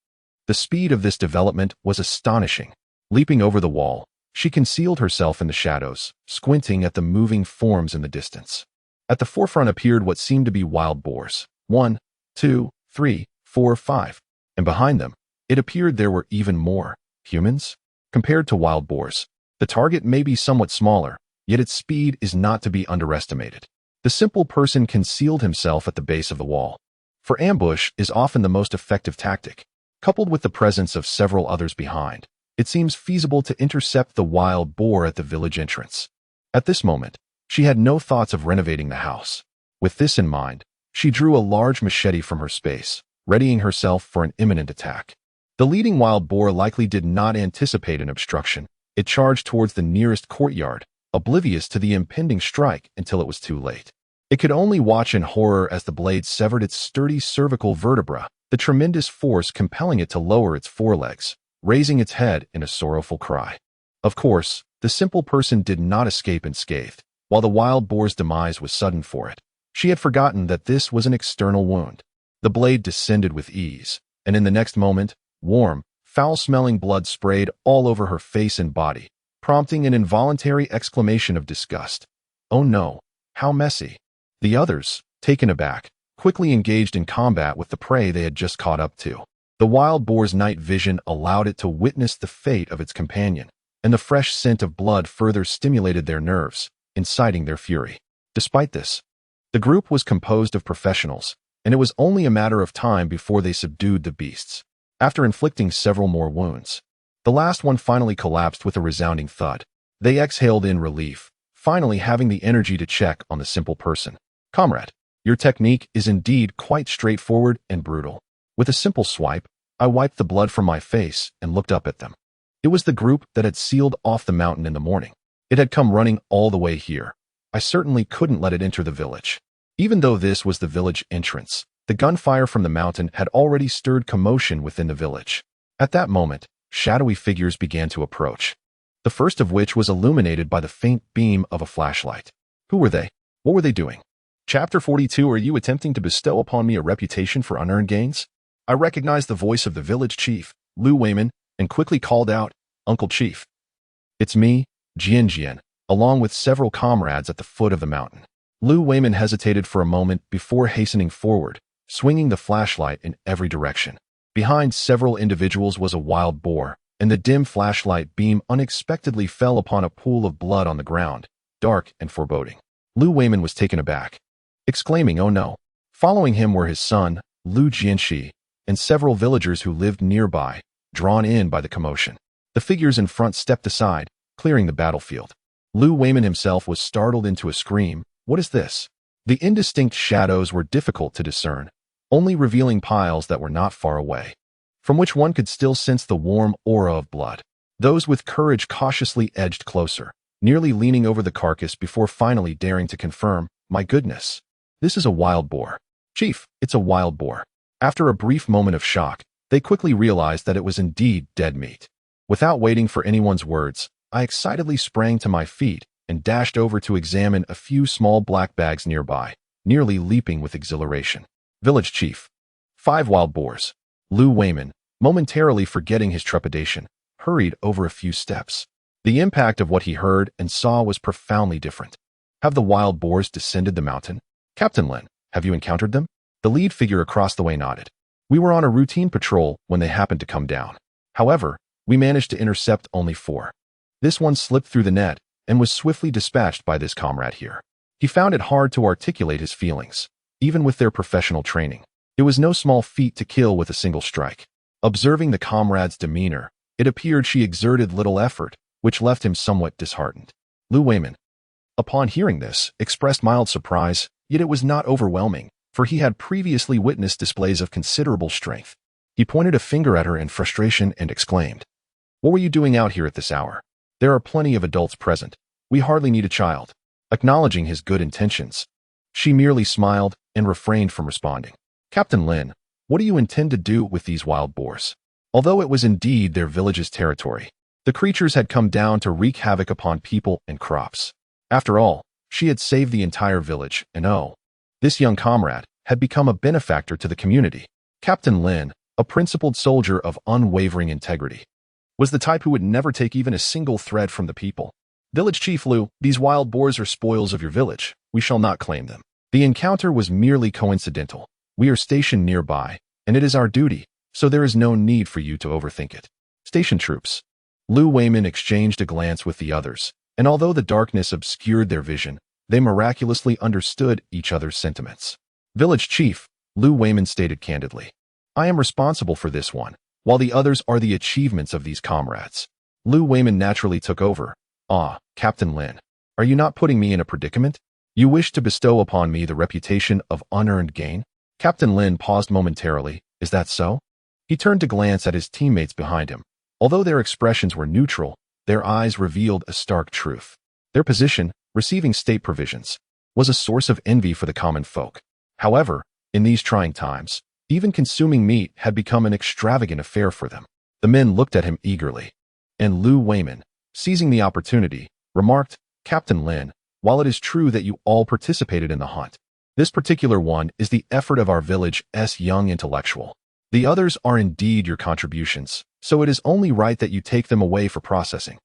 The speed of this development was astonishing. Leaping over the wall, she concealed herself in the shadows, squinting at the moving forms in the distance. At the forefront appeared what seemed to be wild boars. 1, 2, 3, 4, 5. And behind them, it appeared there were even more. Humans? Compared to wild boars, the target may be somewhat smaller, yet its speed is not to be underestimated. The simple person concealed himself at the base of the wall, for ambush is often the most effective tactic. Coupled with the presence of several others behind, it seems feasible to intercept the wild boar at the village entrance. At this moment, she had no thoughts of renovating the house. With this in mind, she drew a large machete from her space, readying herself for an imminent attack. The leading wild boar likely did not anticipate an obstruction. It charged towards the nearest courtyard, oblivious to the impending strike until it was too late. It could only watch in horror as the blade severed its sturdy cervical vertebra, the tremendous force compelling it to lower its forelegs, raising its head in a sorrowful cry. Of course, the simple person did not escape unscathed, while the wild boar's demise was sudden for it. She had forgotten that this was an external wound. The blade descended with ease, and in the next moment, warm, foul-smelling blood sprayed all over her face and body, prompting an involuntary exclamation of disgust. Oh no, how messy. The others, taken aback, quickly engaged in combat with the prey they had just caught up to. The wild boar's night vision allowed it to witness the fate of its companion, and the fresh scent of blood further stimulated their nerves, inciting their fury. Despite this, the group was composed of professionals, and it was only a matter of time before they subdued the beasts. After inflicting several more wounds, the last one finally collapsed with a resounding thud. They exhaled in relief, finally having the energy to check on the simple person. Comrade, your technique is indeed quite straightforward and brutal. With a simple swipe, I wiped the blood from my face and looked up at them. It was the group that had sealed off the mountain in the morning. It had come running all the way here. I certainly couldn't let it enter the village. Even though this was the village entrance, the gunfire from the mountain had already stirred commotion within the village. At that moment, shadowy figures began to approach, the first of which was illuminated by the faint beam of a flashlight. Who were they? What were they doing? Chapter 42. Are you attempting to bestow upon me a reputation for unearned gains? I recognized the voice of the village chief, Lu Weiman, and quickly called out, Uncle Chief. It's me, Jian, along with several comrades at the foot of the mountain. Lu Weiman hesitated for a moment before hastening forward, swinging the flashlight in every direction. Behind several individuals was a wild boar, and the dim flashlight beam unexpectedly fell upon a pool of blood on the ground, dark and foreboding. Lu Weiman was taken aback, exclaiming, "Oh no." Following him were his son, Lu Jianxi, and several villagers who lived nearby, drawn in by the commotion. The figures in front stepped aside, clearing the battlefield. Lu Weiman himself was startled into a scream. What is this? The indistinct shadows were difficult to discern, only revealing piles that were not far away, from which one could still sense the warm aura of blood. Those with courage cautiously edged closer, nearly leaning over the carcass before finally daring to confirm, "My goodness, this is a wild boar. Chief, it's a wild boar." After a brief moment of shock, they quickly realized that it was indeed dead meat. Without waiting for anyone's words, I excitedly sprang to my feet and dashed over to examine a few small black bags nearby, nearly leaping with exhilaration. Village Chief. 5 wild boars. Lu Weiman, momentarily forgetting his trepidation, hurried over a few steps. The impact of what he heard and saw was profoundly different. Have the wild boars descended the mountain? Captain Lin, have you encountered them? The lead figure across the way nodded. We were on a routine patrol when they happened to come down. However, we managed to intercept only 4. This one slipped through the net and was swiftly dispatched by this comrade here. He found it hard to articulate his feelings, even with their professional training. It was no small feat to kill with a single strike. Observing the comrade's demeanor, it appeared she exerted little effort, which left him somewhat disheartened. Lu Weiman, upon hearing this, expressed mild surprise, yet it was not overwhelming, for he had previously witnessed displays of considerable strength. He pointed a finger at her in frustration and exclaimed, "What were you doing out here at this hour? There are plenty of adults present. We hardly need a child." Acknowledging his good intentions, she merely smiled and refrained from responding. "Captain Lin, what do you intend to do with these wild boars?" Although it was indeed their village's territory, the creatures had come down to wreak havoc upon people and crops. After all, she had saved the entire village, and this young comrade had become a benefactor to the community. Captain Lin, a principled soldier of unwavering integrity, was the type who would never take even a single thread from the people. "Village Chief Lu, these wild boars are spoils of your village. We shall not claim them. The encounter was merely coincidental. We are stationed nearby, and it is our duty, so there is no need for you to overthink it." Station troops. Lu Weiman exchanged a glance with the others, and although the darkness obscured their vision, they miraculously understood each other's sentiments. "Village Chief," Lu Weiman stated candidly, "I am responsible for this one, while the others are the achievements of these comrades." Lu Weiman naturally took over. Captain Lin, are you not putting me in a predicament? You wish to bestow upon me the reputation of unearned gain?" Captain Lin paused momentarily. "Is that so?" He turned to glance at his teammates behind him. Although their expressions were neutral, their eyes revealed a stark truth. Their position, receiving state provisions, was a source of envy for the common folk. However, in these trying times, even consuming meat had become an extravagant affair for them. The men looked at him eagerly, and Lu Weiman, seizing the opportunity, remarked, "Captain Lin, while it is true that you all participated in the hunt, this particular one is the effort of our village's young intellectual. The others are indeed your contributions, so it is only right that you take them away for processing.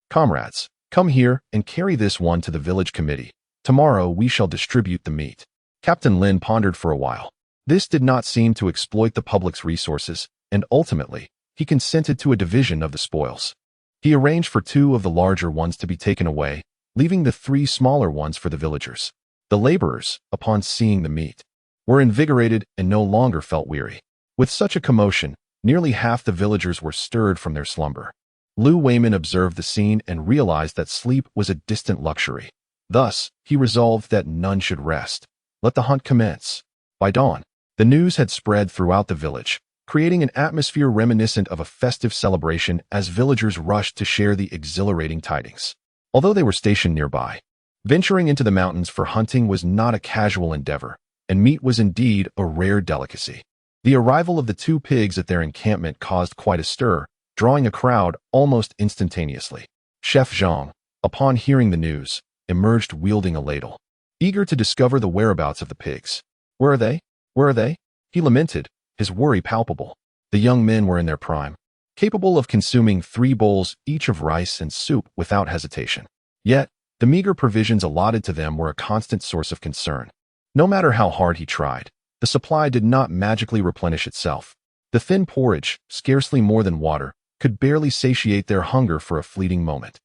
Comrades, come here and carry this one to the village committee. Tomorrow we shall distribute the meat." Captain Lin pondered for a while. This did not seem to exploit the public's resources, and ultimately, he consented to a division of the spoils. He arranged for 2 of the larger ones to be taken away, leaving the 3 smaller ones for the villagers. The laborers, upon seeing the meat, were invigorated and no longer felt weary. With such a commotion, nearly half the villagers were stirred from their slumber. Lu Weiman observed the scene and realized that sleep was a distant luxury. Thus, he resolved that none should rest. Let the hunt commence. By dawn, the news had spread throughout the village, creating an atmosphere reminiscent of a festive celebration as villagers rushed to share the exhilarating tidings. Although they were stationed nearby, venturing into the mountains for hunting was not a casual endeavor, and meat was indeed a rare delicacy. The arrival of the 2 pigs at their encampment caused quite a stir, drawing a crowd almost instantaneously. Chef Zhang, upon hearing the news, emerged wielding a ladle, eager to discover the whereabouts of the pigs. "Where are they? Where are they?" he lamented, his worry palpable. The young men were in their prime, capable of consuming 3 bowls each of rice and soup without hesitation. Yet, the meager provisions allotted to them were a constant source of concern. No matter how hard he tried, the supply did not magically replenish itself. The thin porridge, scarcely more than water, could barely satiate their hunger for a fleeting moment.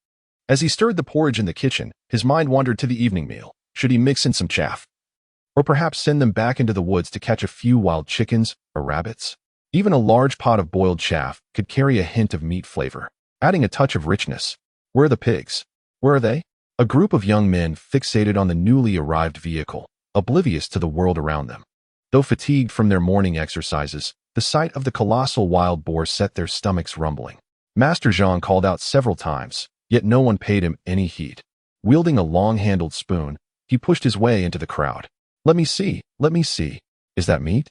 As he stirred the porridge in the kitchen, his mind wandered to the evening meal. Should he mix in some chaff? Or perhaps send them back into the woods to catch a few wild chickens or rabbits? Even a large pot of boiled chaff could carry a hint of meat flavor, adding a touch of richness. Where are the pigs? Where are they? A group of young men fixated on the newly arrived vehicle, oblivious to the world around them. Though fatigued from their morning exercises, the sight of the colossal wild boar set their stomachs rumbling. Master Zhang called out several times, yet no one paid him any heed. Wielding a long-handled spoon, he pushed his way into the crowd. Let me see. Is that meat?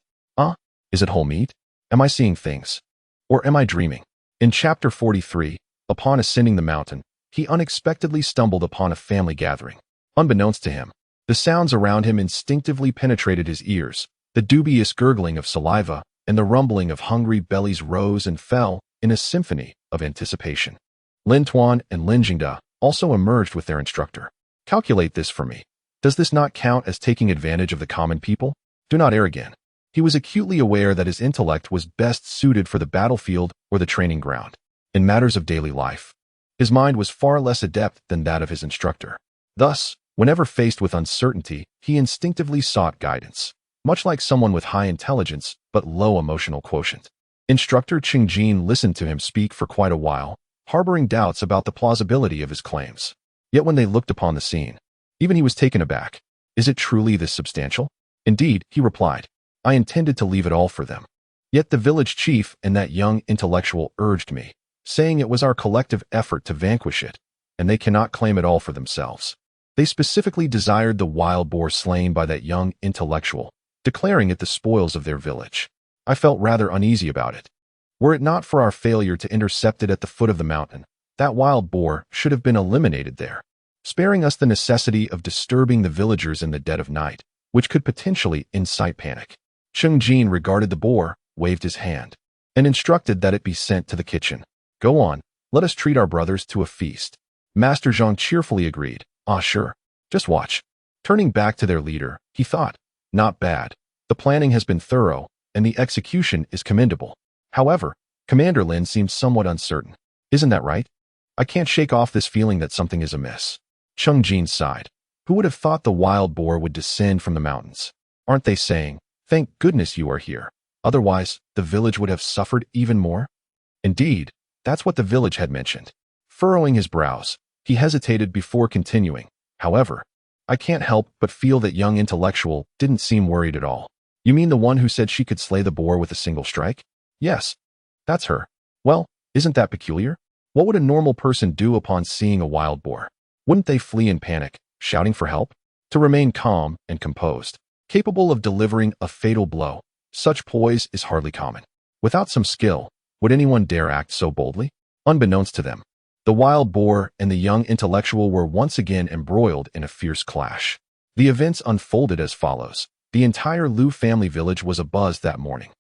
Is it whole meat? Am I seeing things? Or am I dreaming?" In chapter 43, upon ascending the mountain, he unexpectedly stumbled upon a family gathering. Unbeknownst to him, the sounds around him instinctively penetrated his ears. The dubious gurgling of saliva and the rumbling of hungry bellies rose and fell in a symphony of anticipation. Lin Tuan and Lin Jingda also emerged with their instructor. "Calculate this for me. Does this not count as taking advantage of the common people? Do not err again." He was acutely aware that his intellect was best suited for the battlefield or the training ground. In matters of daily life, his mind was far less adept than that of his instructor. Thus, whenever faced with uncertainty, he instinctively sought guidance, much like someone with high intelligence but low emotional quotient. Instructor Qingjin listened to him speak for quite a while, harboring doubts about the plausibility of his claims. Yet when they looked upon the scene, even he was taken aback. "Is it truly this substantial?" "Indeed," he replied. "I intended to leave it all for them. Yet the village chief and that young intellectual urged me, saying it was our collective effort to vanquish it, and they cannot claim it all for themselves. They specifically desired the wild boar slain by that young intellectual, declaring it the spoils of their village. I felt rather uneasy about it. Were it not for our failure to intercept it at the foot of the mountain, that wild boar should have been eliminated there, sparing us the necessity of disturbing the villagers in the dead of night, which could potentially incite panic." Cheng Jin regarded the boar, waved his hand, and instructed that it be sent to the kitchen. "Go on, let us treat our brothers to a feast." Master Zhang cheerfully agreed. Sure. Just watch." Turning back to their leader, he thought, "Not bad. The planning has been thorough, and the execution is commendable. However, Commander Lin seems somewhat uncertain. Isn't that right? I can't shake off this feeling that something is amiss." Cheng Jin sighed. Who would have thought the wild boar would descend from the mountains? Aren't they saying, "Thank goodness you are here. Otherwise, the village would have suffered even more"? Indeed, that's what the village had mentioned. Furrowing his brows, he hesitated before continuing. "However, I can't help but feel that young intellectual didn't seem worried at all." "You mean the one who said she could slay the boar with a single strike?" "Yes, that's her." "Well, isn't that peculiar? What would a normal person do upon seeing a wild boar? Wouldn't they flee in panic, shouting for help? To remain calm and composed, capable of delivering a fatal blow, such poise is hardly common. Without some skill, would anyone dare act so boldly? Unbeknownst to them, the wild boar and the young intellectual were once again embroiled in a fierce clash. The events unfolded as follows. The entire Liu family village was abuzz that morning.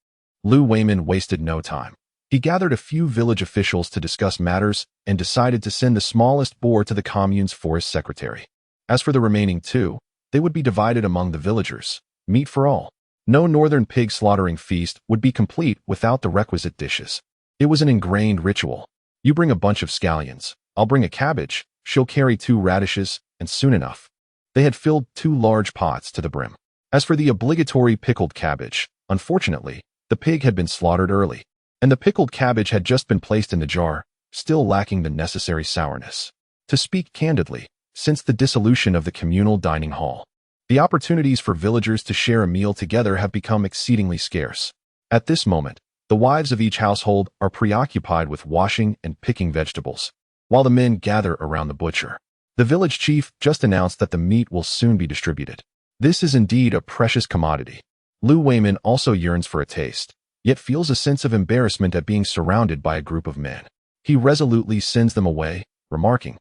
Liu Weimin wasted no time. He gathered a few village officials to discuss matters and decided to send the smallest boar to the commune's forest secretary. As for the remaining two, they would be divided among the villagers, meat for all. No northern pig slaughtering feast would be complete without the requisite dishes. It was an ingrained ritual. You bring a bunch of scallions, I'll bring a cabbage, she'll carry 2 radishes, and soon enough, they had filled 2 large pots to the brim. As for the obligatory pickled cabbage, unfortunately, the pig had been slaughtered early, and the pickled cabbage had just been placed in the jar, still lacking the necessary sourness. To speak candidly, since the dissolution of the communal dining hall, the opportunities for villagers to share a meal together have become exceedingly scarce. At this moment, the wives of each household are preoccupied with washing and picking vegetables, while the men gather around the butcher. The village chief just announced that the meat will soon be distributed. This is indeed a precious commodity. Liu Weimin also yearns for a taste, yet feels a sense of embarrassment at being surrounded by a group of men. He resolutely sends them away, remarking,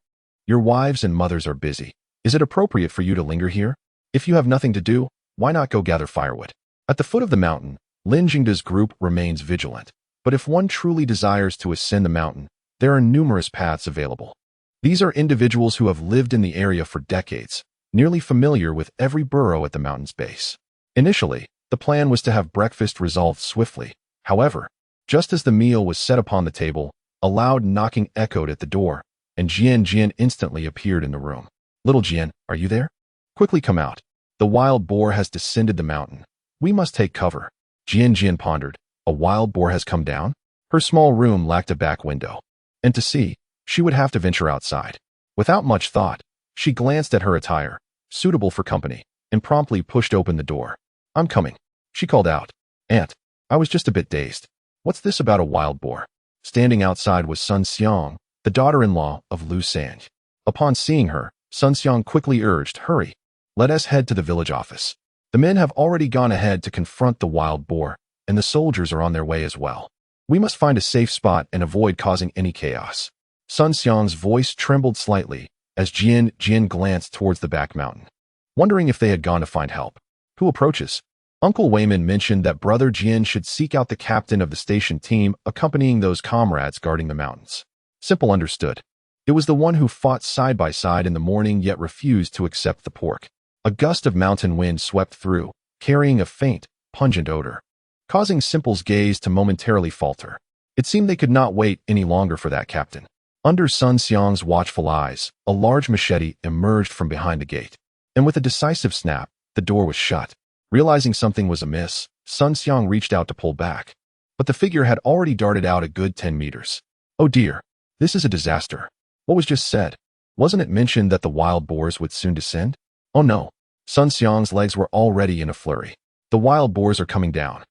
"Your wives and mothers are busy. Is it appropriate for you to linger here? If you have nothing to do, why not go gather firewood?" At the foot of the mountain, Lin Jingda's group remains vigilant, but if one truly desires to ascend the mountain, there are numerous paths available. These are individuals who have lived in the area for decades, nearly familiar with every burrow at the mountain's base. Initially, the plan was to have breakfast resolved swiftly. However, just as the meal was set upon the table, a loud knocking echoed at the door, and Jian instantly appeared in the room. "Little Jian, are you there? Quickly come out. The wild boar has descended the mountain. We must take cover." Jian pondered. A wild boar has come down? Her small room lacked a back window, and to see, she would have to venture outside. Without much thought, she glanced at her attire, suitable for company, and promptly pushed open the door. "I'm coming," she called out. "Aunt, I was just a bit dazed. What's this about a wild boar?" Standing outside was Sun Xiang, the daughter-in-law of Liu Sanj. Upon seeing her, Sun Xiang quickly urged, "Hurry. Let us head to the village office. The men have already gone ahead to confront the wild boar, and the soldiers are on their way as well. We must find a safe spot and avoid causing any chaos." Sun Xiang's voice trembled slightly as Jian glanced towards the back mountain, wondering if they had gone to find help. "Who approaches?" Uncle Weimin mentioned that Brother Jian should seek out the captain of the station team accompanying those comrades guarding the mountains. Simple understood. It was the one who fought side by side in the morning yet refused to accept the pork. A gust of mountain wind swept through, carrying a faint, pungent odor, causing Simple's gaze to momentarily falter. It seemed they could not wait any longer for that captain. Under Sun Xiang's watchful eyes, a large machete emerged from behind the gate, and with a decisive snap, the door was shut. Realizing something was amiss, Sun Xiang reached out to pull back, but the figure had already darted out a good 10 meters. "Oh dear, this is a disaster. What was just said? Wasn't it mentioned that the wild boars would soon descend? Oh no." Sun Xiang's legs were already in a flurry. "The wild boars are coming down.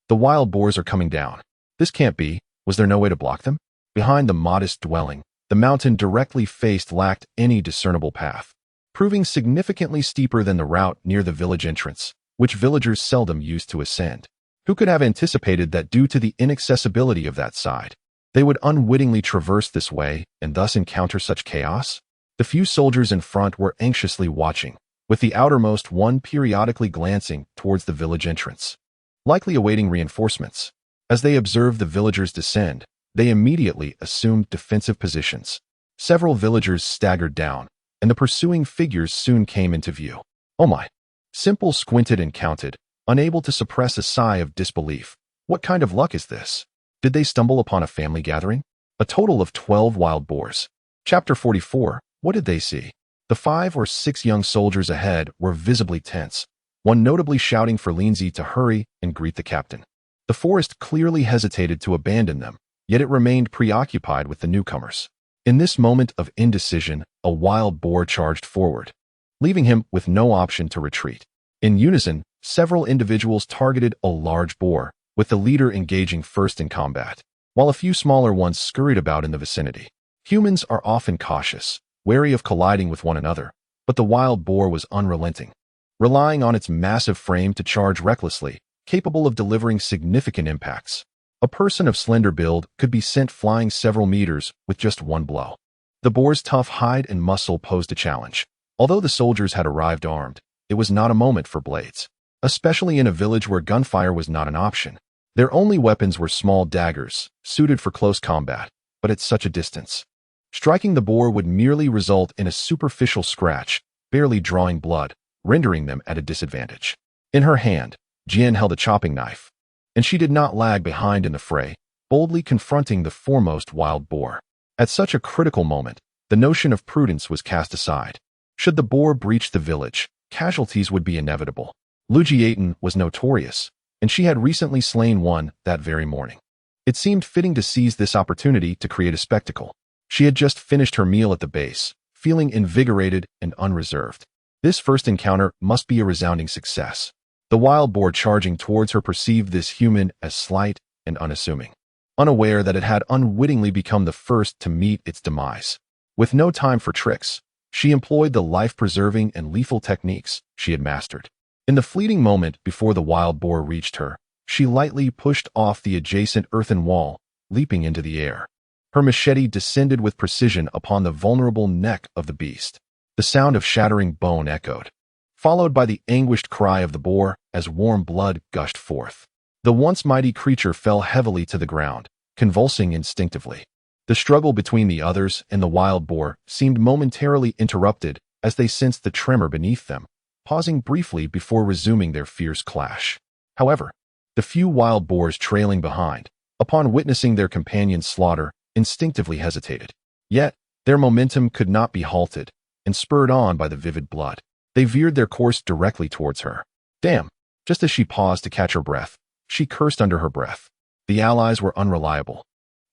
The wild boars are coming down. This can't be. Was there no way to block them?" Behind the modest dwelling, the mountain directly faced lacked any discernible path, proving significantly steeper than the route near the village entrance, which villagers seldom used to ascend. Who could have anticipated that due to the inaccessibility of that side, they would unwittingly traverse this way and thus encounter such chaos? The few soldiers in front were anxiously watching, with the outermost one periodically glancing towards the village entrance, likely awaiting reinforcements. As they observed the villagers descend, they immediately assumed defensive positions. Several villagers staggered down, and the pursuing figures soon came into view. "Oh my." Simple squinted and counted, unable to suppress a sigh of disbelief. What kind of luck is this? Did they stumble upon a family gathering? A total of 12 wild boars. Chapter 44. What did they see? The 5 or 6 young soldiers ahead were visibly tense, one notably shouting for Lindsay to hurry and greet the captain. The forest clearly hesitated to abandon them, yet it remained preoccupied with the newcomers. In this moment of indecision, a wild boar charged forward, leaving him with no option to retreat. In unison, several individuals targeted a large boar, with the leader engaging first in combat, while a few smaller ones scurried about in the vicinity. Humans are often cautious, wary of colliding with one another, but the wild boar was unrelenting, relying on its massive frame to charge recklessly, capable of delivering significant impacts. A person of slender build could be sent flying several meters with just one blow. The boar's tough hide and muscle posed a challenge. Although the soldiers had arrived armed, it was not a moment for blades, especially in a village where gunfire was not an option. Their only weapons were small daggers, suited for close combat, but at such a distance. Striking the boar would merely result in a superficial scratch, barely drawing blood, rendering them at a disadvantage. In her hand, Jian held a chopping knife, and she did not lag behind in the fray, boldly confronting the foremost wild boar. At such a critical moment, the notion of prudence was cast aside. Should the boar breach the village, casualties would be inevitable. Lu Jiaten was notorious, and she had recently slain one that very morning. It seemed fitting to seize this opportunity to create a spectacle. She had just finished her meal at the base, feeling invigorated and unreserved. This first encounter must be a resounding success. The wild boar charging towards her perceived this human as slight and unassuming, unaware that it had unwittingly become the first to meet its demise. With no time for tricks, she employed the life-preserving and lethal techniques she had mastered. In the fleeting moment before the wild boar reached her, she lightly pushed off the adjacent earthen wall, leaping into the air. Her machete descended with precision upon the vulnerable neck of the beast. The sound of shattering bone echoed, followed by the anguished cry of the boar as warm blood gushed forth. The once mighty creature fell heavily to the ground, convulsing instinctively. The struggle between the others and the wild boar seemed momentarily interrupted as they sensed the tremor beneath them, pausing briefly before resuming their fierce clash. However, the few wild boars trailing behind, upon witnessing their companion's slaughter, instinctively hesitated. Yet, their momentum could not be halted, and spurred on by the vivid blood, they veered their course directly towards her. Damn! Just as she paused to catch her breath, she cursed under her breath. The allies were unreliable,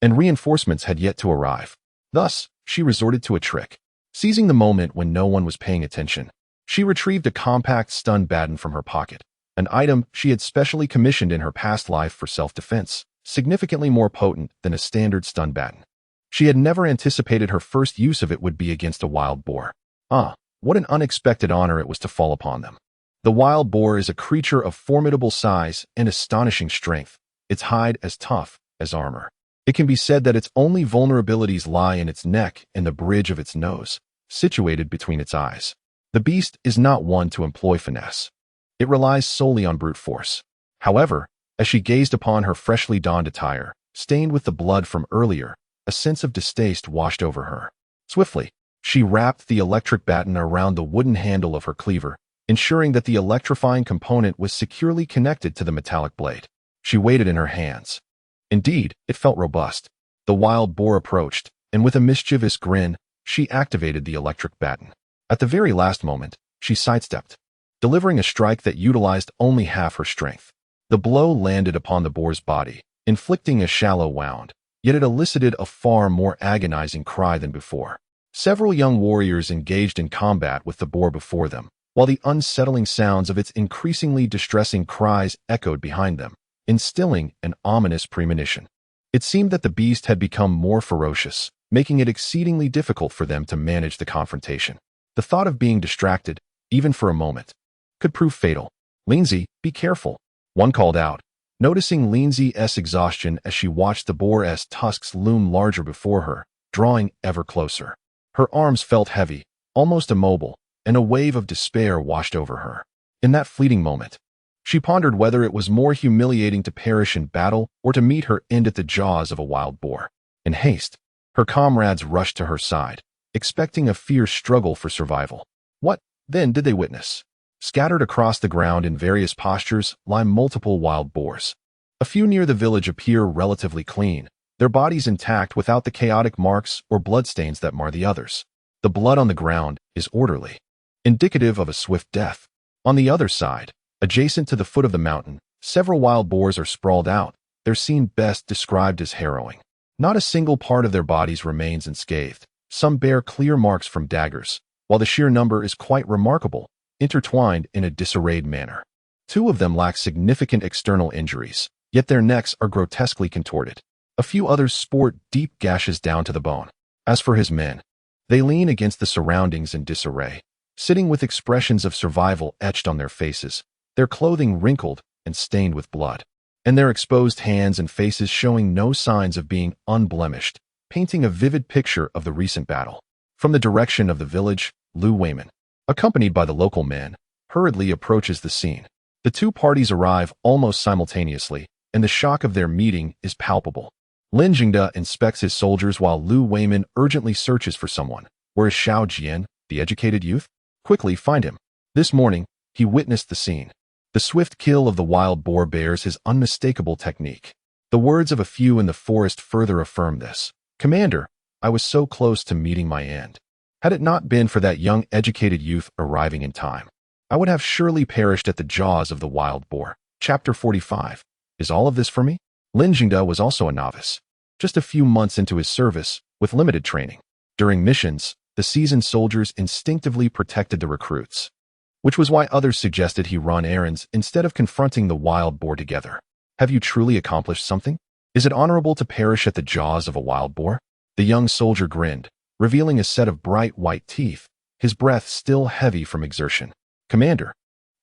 and reinforcements had yet to arrive. Thus, she resorted to a trick. Seizing the moment when no one was paying attention, she retrieved a compact stun baton from her pocket, an item she had specially commissioned in her past life for self-defense, significantly more potent than a standard stun baton. She had never anticipated her first use of it would be against a wild boar. What an unexpected honor it was to fall upon them. The wild boar is a creature of formidable size and astonishing strength, its hide as tough as armor. It can be said that its only vulnerabilities lie in its neck and the bridge of its nose, situated between its eyes. The beast is not one to employ finesse. It relies solely on brute force. However, as she gazed upon her freshly donned attire, stained with the blood from earlier, a sense of distaste washed over her. Swiftly, she wrapped the electric baton around the wooden handle of her cleaver, ensuring that the electrifying component was securely connected to the metallic blade. She weighed it in her hands. Indeed, it felt robust. The wild boar approached, and with a mischievous grin, she activated the electric baton. At the very last moment, she sidestepped, delivering a strike that utilized only half her strength. The blow landed upon the boar's body, inflicting a shallow wound, yet it elicited a far more agonizing cry than before. Several young warriors engaged in combat with the boar before them, while the unsettling sounds of its increasingly distressing cries echoed behind them, instilling an ominous premonition. It seemed that the beast had become more ferocious, making it exceedingly difficult for them to manage the confrontation. The thought of being distracted, even for a moment, could prove fatal. "Lindsay, be careful," one called out, noticing Lindsay's exhaustion as she watched the boar's tusks loom larger before her, drawing ever closer. Her arms felt heavy, almost immobile, and a wave of despair washed over her. In that fleeting moment, she pondered whether it was more humiliating to perish in battle or to meet her end at the jaws of a wild boar. In haste, her comrades rushed to her side, expecting a fierce struggle for survival. What, then, did they witness? Scattered across the ground in various postures lie multiple wild boars. A few near the village appear relatively clean, their bodies intact without the chaotic marks or bloodstains that mar the others. The blood on the ground is orderly, indicative of a swift death. On the other side, adjacent to the foot of the mountain, several wild boars are sprawled out, their scene best described as harrowing. Not a single part of their bodies remains unscathed. Some bear clear marks from daggers, while the sheer number is quite remarkable, intertwined in a disarrayed manner. Two of them lack significant external injuries, yet their necks are grotesquely contorted. A few others sport deep gashes down to the bone. As for his men, they lean against the surroundings in disarray, sitting with expressions of survival etched on their faces, their clothing wrinkled and stained with blood, and their exposed hands and faces showing no signs of being unblemished, painting a vivid picture of the recent battle. From the direction of the village, Lu Weiman, accompanied by the local men, hurriedly approaches the scene. The two parties arrive almost simultaneously, and the shock of their meeting is palpable. Lin Jingde inspects his soldiers while Lu Weiman urgently searches for someone. Where is Xiao Jian, the educated youth? Quickly find him. This morning, he witnessed the scene. The swift kill of the wild boar bears his unmistakable technique. The words of a few in the forest further affirm this. Commander, I was so close to meeting my end. Had it not been for that young educated youth arriving in time, I would have surely perished at the jaws of the wild boar. Chapter 45. Is all of this for me? Lin Jingde was also a novice, just a few months into his service, with limited training. During missions, the seasoned soldiers instinctively protected the recruits, which was why others suggested he run errands instead of confronting the wild boar together. Have you truly accomplished something? Is it honorable to perish at the jaws of a wild boar? The young soldier grinned, revealing a set of bright white teeth, his breath still heavy from exertion. Commander,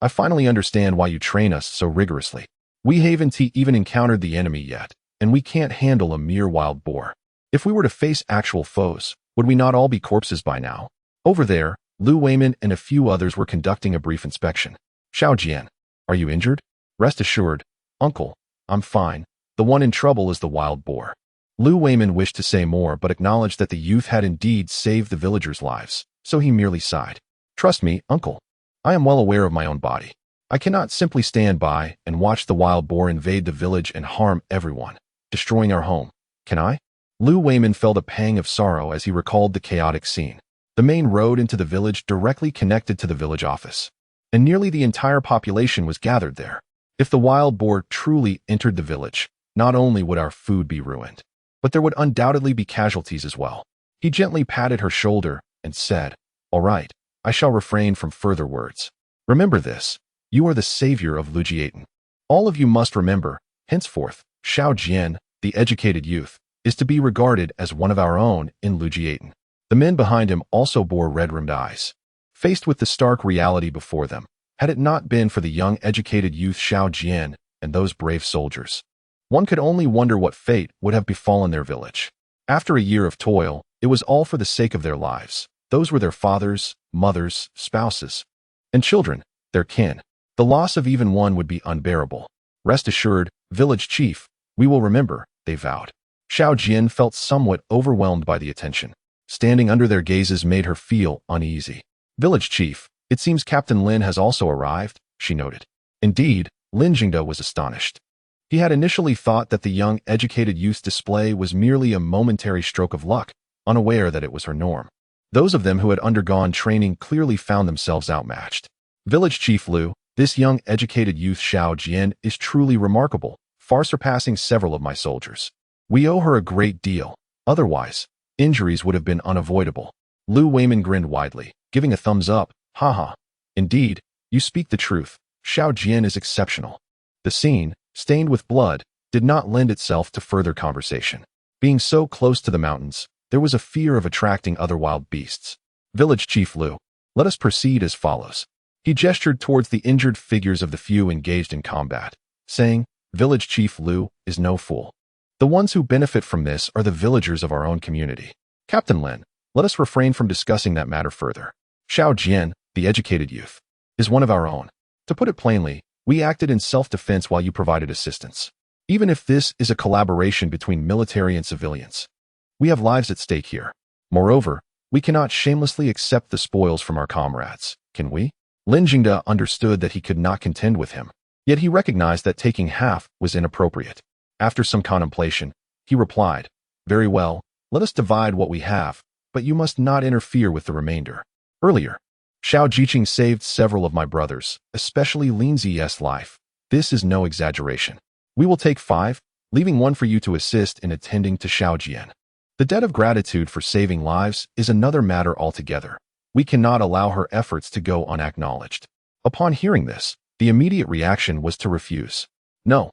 I finally understand why you train us so rigorously. We haven't even encountered the enemy yet, and we can't handle a mere wild boar. If we were to face actual foes, would we not all be corpses by now? Over there, Lu Weiman and a few others were conducting a brief inspection. Xiao Jian, are you injured? Rest assured, Uncle, I'm fine. The one in trouble is the wild boar. Lu Weiman wished to say more but acknowledged that the youth had indeed saved the villagers' lives, so he merely sighed. Trust me, Uncle. I am well aware of my own body. I cannot simply stand by and watch the wild boar invade the village and harm everyone, destroying our home. Can I? Lu Weiman felt a pang of sorrow as he recalled the chaotic scene. The main road into the village directly connected to the village office, and nearly the entire population was gathered there. If the wild boar truly entered the village, not only would our food be ruined, but there would undoubtedly be casualties as well. He gently patted her shoulder and said, All right, I shall refrain from further words. Remember this, you are the savior of Lujiaten. All of you must remember, henceforth, Xiao Jian, the educated youth, is to be regarded as one of our own in Lujiaten. The men behind him also bore red-rimmed eyes, faced with the stark reality before them. Had it not been for the young educated youth Xiao Jian and those brave soldiers, one could only wonder what fate would have befallen their village. After a year of toil, it was all for the sake of their lives. Those were their fathers, mothers, spouses, and children, their kin. The loss of even one would be unbearable. Rest assured, village chief, we will remember, they vowed. Xiao Jian felt somewhat overwhelmed by the attention. Standing under their gazes made her feel uneasy. Village chief, it seems Captain Lin has also arrived, she noted. Indeed, Lin Jingde was astonished. He had initially thought that the young educated youth's display was merely a momentary stroke of luck, unaware that it was her norm. Those of them who had undergone training clearly found themselves outmatched. Village Chief Lu, this young educated youth Xiao Jian is truly remarkable, far surpassing several of my soldiers. We owe her a great deal. Otherwise, injuries would have been unavoidable. Lu Weiman grinned widely, giving a thumbs up. Haha. Indeed, you speak the truth. Xiao Jian is exceptional. The scene, stained with blood, did not lend itself to further conversation. Being so close to the mountains, there was a fear of attracting other wild beasts. Village Chief Lu, let us proceed as follows. He gestured towards the injured figures of the few engaged in combat, saying, Village Chief Lu is no fool. The ones who benefit from this are the villagers of our own community. Captain Lin, let us refrain from discussing that matter further. Xiao Jian, the educated youth, is one of our own. To put it plainly, we acted in self-defense while you provided assistance. Even if this is a collaboration between military and civilians, we have lives at stake here. Moreover, we cannot shamelessly accept the spoils from our comrades, can we? Lin Jingde understood that he could not contend with him, yet he recognized that taking half was inappropriate. After some contemplation, he replied, Very well, let us divide what we have, but you must not interfere with the remainder. Earlier, Xiao Jiqing saved several of my brothers, especially Lin Zi's life. This is no exaggeration. We will take 5, leaving 1 for you to assist in attending to Xiao Jian. The debt of gratitude for saving lives is another matter altogether. We cannot allow her efforts to go unacknowledged. Upon hearing this, the immediate reaction was to refuse. No.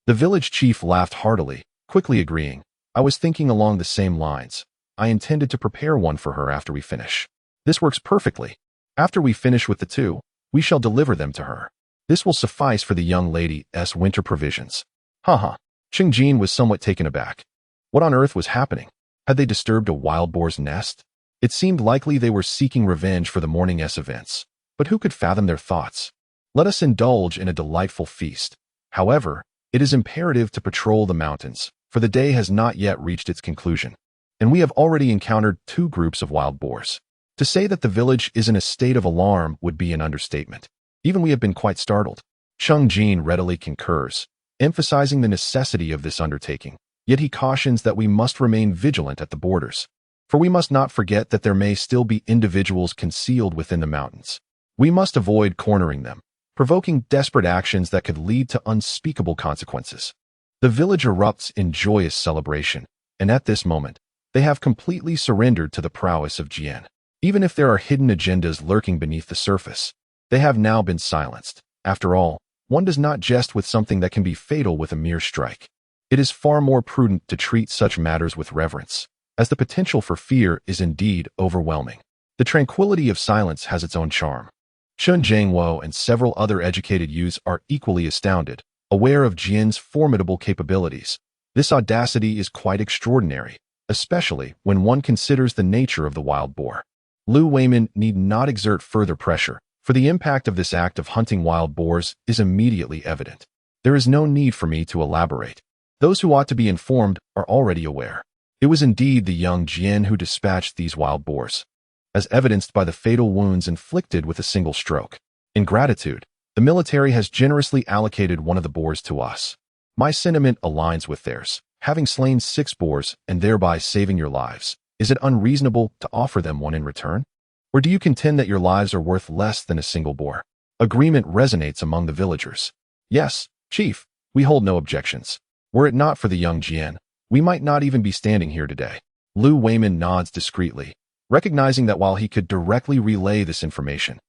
The village chief laughed heartily, quickly agreeing. I was thinking along the same lines. I intended to prepare one for her after we finish. This works perfectly. After we finish with the two, we shall deliver them to her. This will suffice for the young lady's winter provisions. Haha. Qingjin was somewhat taken aback. What on earth was happening? Had they disturbed a wild boar's nest? It seemed likely they were seeking revenge for the morning's events, but who could fathom their thoughts? Let us indulge in a delightful feast. However, it is imperative to patrol the mountains, for the day has not yet reached its conclusion, and we have already encountered 2 groups of wild boars. To say that the village is in a state of alarm would be an understatement. Even we have been quite startled. Qingjin readily concurs, emphasizing the necessity of this undertaking, yet he cautions that we must remain vigilant at the borders, for we must not forget that there may still be individuals concealed within the mountains. We must avoid cornering them, provoking desperate actions that could lead to unspeakable consequences. The village erupts in joyous celebration, and at this moment, they have completely surrendered to the prowess of Jian. Even if there are hidden agendas lurking beneath the surface, they have now been silenced. After all, one does not jest with something that can be fatal with a mere strike. It is far more prudent to treat such matters with reverence, as the potential for fear is indeed overwhelming. The tranquility of silence has its own charm. Chun Jiangwo and several other educated youths are equally astounded, aware of Jian's formidable capabilities. This audacity is quite extraordinary, especially when one considers the nature of the wild boar. Lu Weimin need not exert further pressure, for the impact of this act of hunting wild boars is immediately evident. There is no need for me to elaborate. Those who ought to be informed are already aware. It was indeed the young Jian who dispatched these wild boars, as evidenced by the fatal wounds inflicted with a single stroke. In gratitude, the military has generously allocated one of the boars to us. My sentiment aligns with theirs. Having slain 6 boars and thereby saving your lives, is it unreasonable to offer them one in return? Or do you contend that your lives are worth less than a single boar? Agreement resonates among the villagers. Yes, Chief, we hold no objections. Were it not for the young Jian, we might not even be standing here today. Lu Weimin nods discreetly, recognizing that while he could directly relay this information,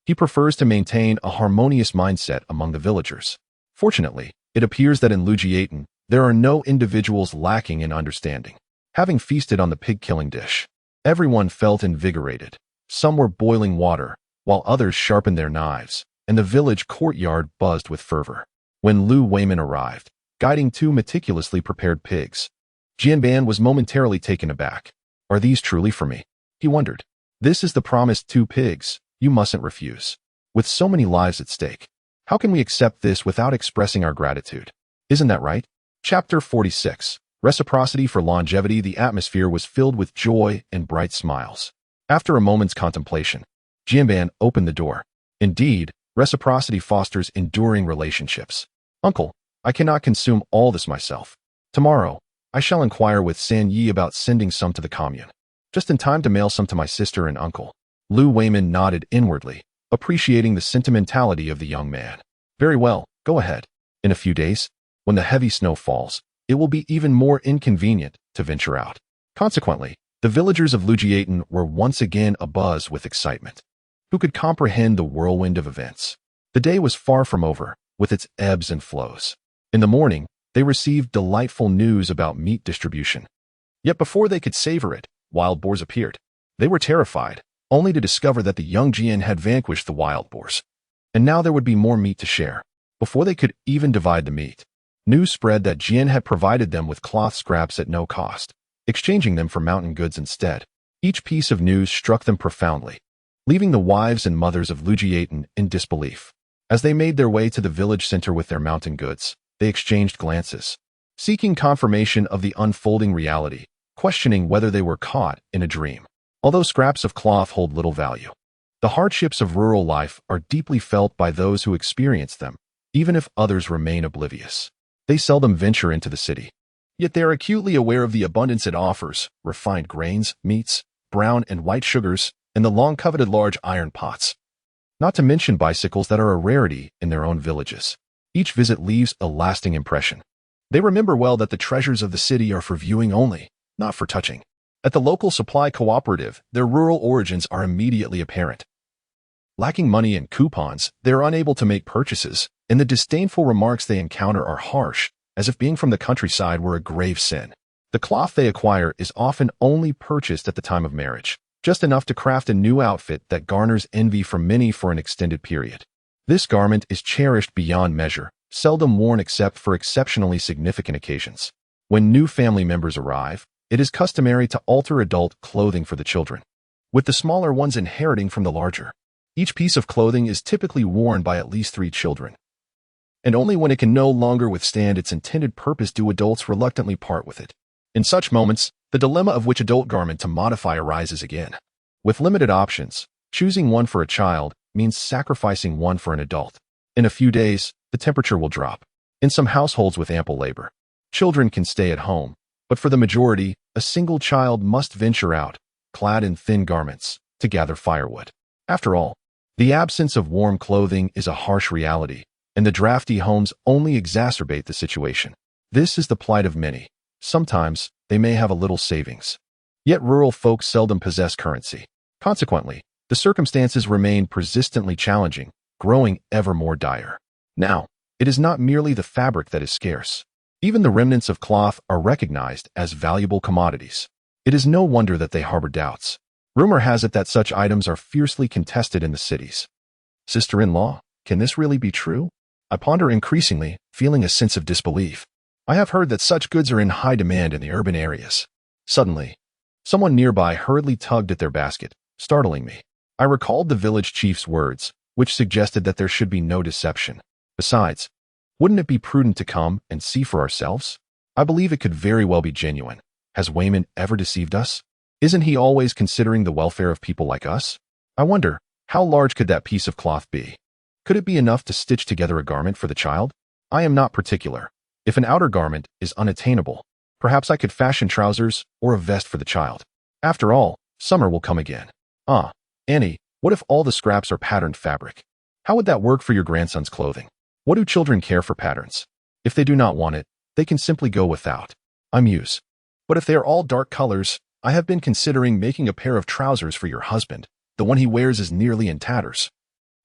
he prefers to maintain a harmonious mindset among the villagers. Fortunately, it appears that in Lujiaten, there are no individuals lacking in understanding. Having feasted on the pig-killing dish, everyone felt invigorated. Some were boiling water, while others sharpened their knives, and the village courtyard buzzed with fervor. When Lu Weimin arrived, guiding 2 meticulously prepared pigs, Jianban was momentarily taken aback. Are these truly for me? He wondered. This is the promised 2 pigs, you mustn't refuse. With so many lives at stake, how can we accept this without expressing our gratitude? Isn't that right? Chapter 46. Reciprocity for longevity. The atmosphere was filled with joy and bright smiles. After a moment's contemplation, Jianban opened the door. Indeed, reciprocity fosters enduring relationships. Uncle, I cannot consume all this myself. Tomorrow, I shall inquire with San Yi about sending some to the commune. Just in time to mail some to my sister and uncle. Lu Weimin nodded inwardly, appreciating the sentimentality of the young man. Very well, go ahead. In a few days, when the heavy snow falls, it will be even more inconvenient to venture out. Consequently, the villagers of Lujiaten were once again abuzz with excitement. Who could comprehend the whirlwind of events? The day was far from over, with its ebbs and flows. In the morning, they received delightful news about meat distribution. Yet before they could savor it, wild boars appeared. They were terrified, only to discover that the young Jian had vanquished the wild boars. And now there would be more meat to share. Before they could even divide the meat, news spread that Jian had provided them with cloth scraps at no cost, exchanging them for mountain goods instead. Each piece of news struck them profoundly, leaving the wives and mothers of Lujiaten in disbelief. As they made their way to the village center with their mountain goods, they exchanged glances, seeking confirmation of the unfolding reality, questioning whether they were caught in a dream. Although scraps of cloth hold little value, the hardships of rural life are deeply felt by those who experience them, even if others remain oblivious. They seldom venture into the city, yet they are acutely aware of the abundance it offers: refined grains, meats, brown and white sugars, and the long-coveted large iron pots. Not to mention bicycles that are a rarity in their own villages. Each visit leaves a lasting impression. They remember well that the treasures of the city are for viewing only, not for touching. At the local supply cooperative, their rural origins are immediately apparent. Lacking money and coupons, they are unable to make purchases, and the disdainful remarks they encounter are harsh, as if being from the countryside were a grave sin. The cloth they acquire is often only purchased at the time of marriage, just enough to craft a new outfit that garners envy from many for an extended period. This garment is cherished beyond measure, seldom worn except for exceptionally significant occasions. When new family members arrive, it is customary to alter adult clothing for the children, with the smaller ones inheriting from the larger. Each piece of clothing is typically worn by at least 3 children, and only when it can no longer withstand its intended purpose do adults reluctantly part with it. In such moments, the dilemma of which adult garment to modify arises again. With limited options, choosing one for a child means sacrificing one for an adult. In a few days, the temperature will drop. In some households with ample labor, children can stay at home, but for the majority, a single child must venture out, clad in thin garments, to gather firewood. After all, the absence of warm clothing is a harsh reality, and the drafty homes only exacerbate the situation. This is the plight of many. Sometimes, they may have a little savings. Yet rural folk seldom possess currency. Consequently, the circumstances remain persistently challenging, growing ever more dire. Now, it is not merely the fabric that is scarce. Even the remnants of cloth are recognized as valuable commodities. It is no wonder that they harbor doubts. Rumor has it that such items are fiercely contested in the cities. Sister-in-law, can this really be true? I ponder increasingly, feeling a sense of disbelief. I have heard that such goods are in high demand in the urban areas. Suddenly, someone nearby hurriedly tugged at their basket, startling me. I recalled the village chief's words, which suggested that there should be no deception. Besides, wouldn't it be prudent to come and see for ourselves? I believe it could very well be genuine. Has Wayman ever deceived us? Isn't he always considering the welfare of people like us? I wonder, how large could that piece of cloth be? Could it be enough to stitch together a garment for the child? I am not particular. If an outer garment is unattainable, perhaps I could fashion trousers or a vest for the child. After all, summer will come again. Annie, what if all the scraps are patterned fabric? How would that work for your grandson's clothing? What do children care for patterns? If they do not want it, they can simply go without. I muse. But if they are all dark colors, I have been considering making a pair of trousers for your husband. The one he wears is nearly in tatters,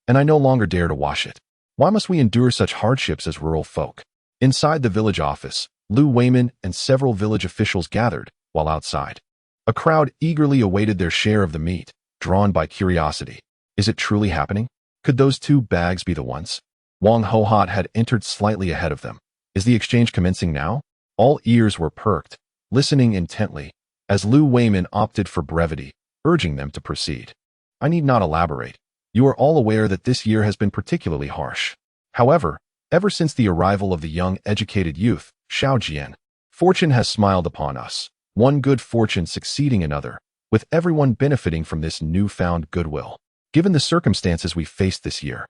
and I no longer dare to wash it. Why must we endure such hardships as rural folk? Inside the village office, Lou Wayman and several village officials gathered, while outside, a crowd eagerly awaited their share of the meat, drawn by curiosity. Is it truly happening? Could those 2 bags be the ones? Wong Ho-Hot had entered slightly ahead of them. Is the exchange commencing now? All ears were perked, listening intently, as Lou Wayman opted for brevity, urging them to proceed. I need not elaborate. You are all aware that this year has been particularly harsh. However, ever since the arrival of the young educated youth, Xiao Jian, fortune has smiled upon us, one good fortune succeeding another, with everyone benefiting from this newfound goodwill. Given the circumstances we faced this year,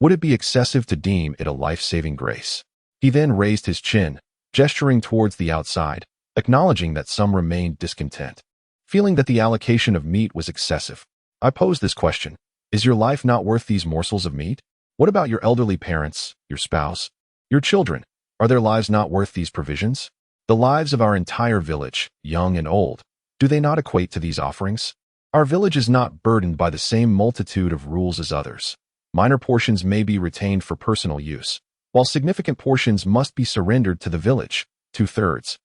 would it be excessive to deem it a life-saving grace? He then raised his chin, gesturing towards the outside, acknowledging that some remained discontent. Feeling that the allocation of meat was excessive, I posed this question. Is your life not worth these morsels of meat? What about your elderly parents, your spouse, your children? Are their lives not worth these provisions? The lives of our entire village, young and old, do they not equate to these offerings? Our village is not burdened by the same multitude of rules as others. Minor portions may be retained for personal use, while significant portions must be surrendered to the village, 2/3.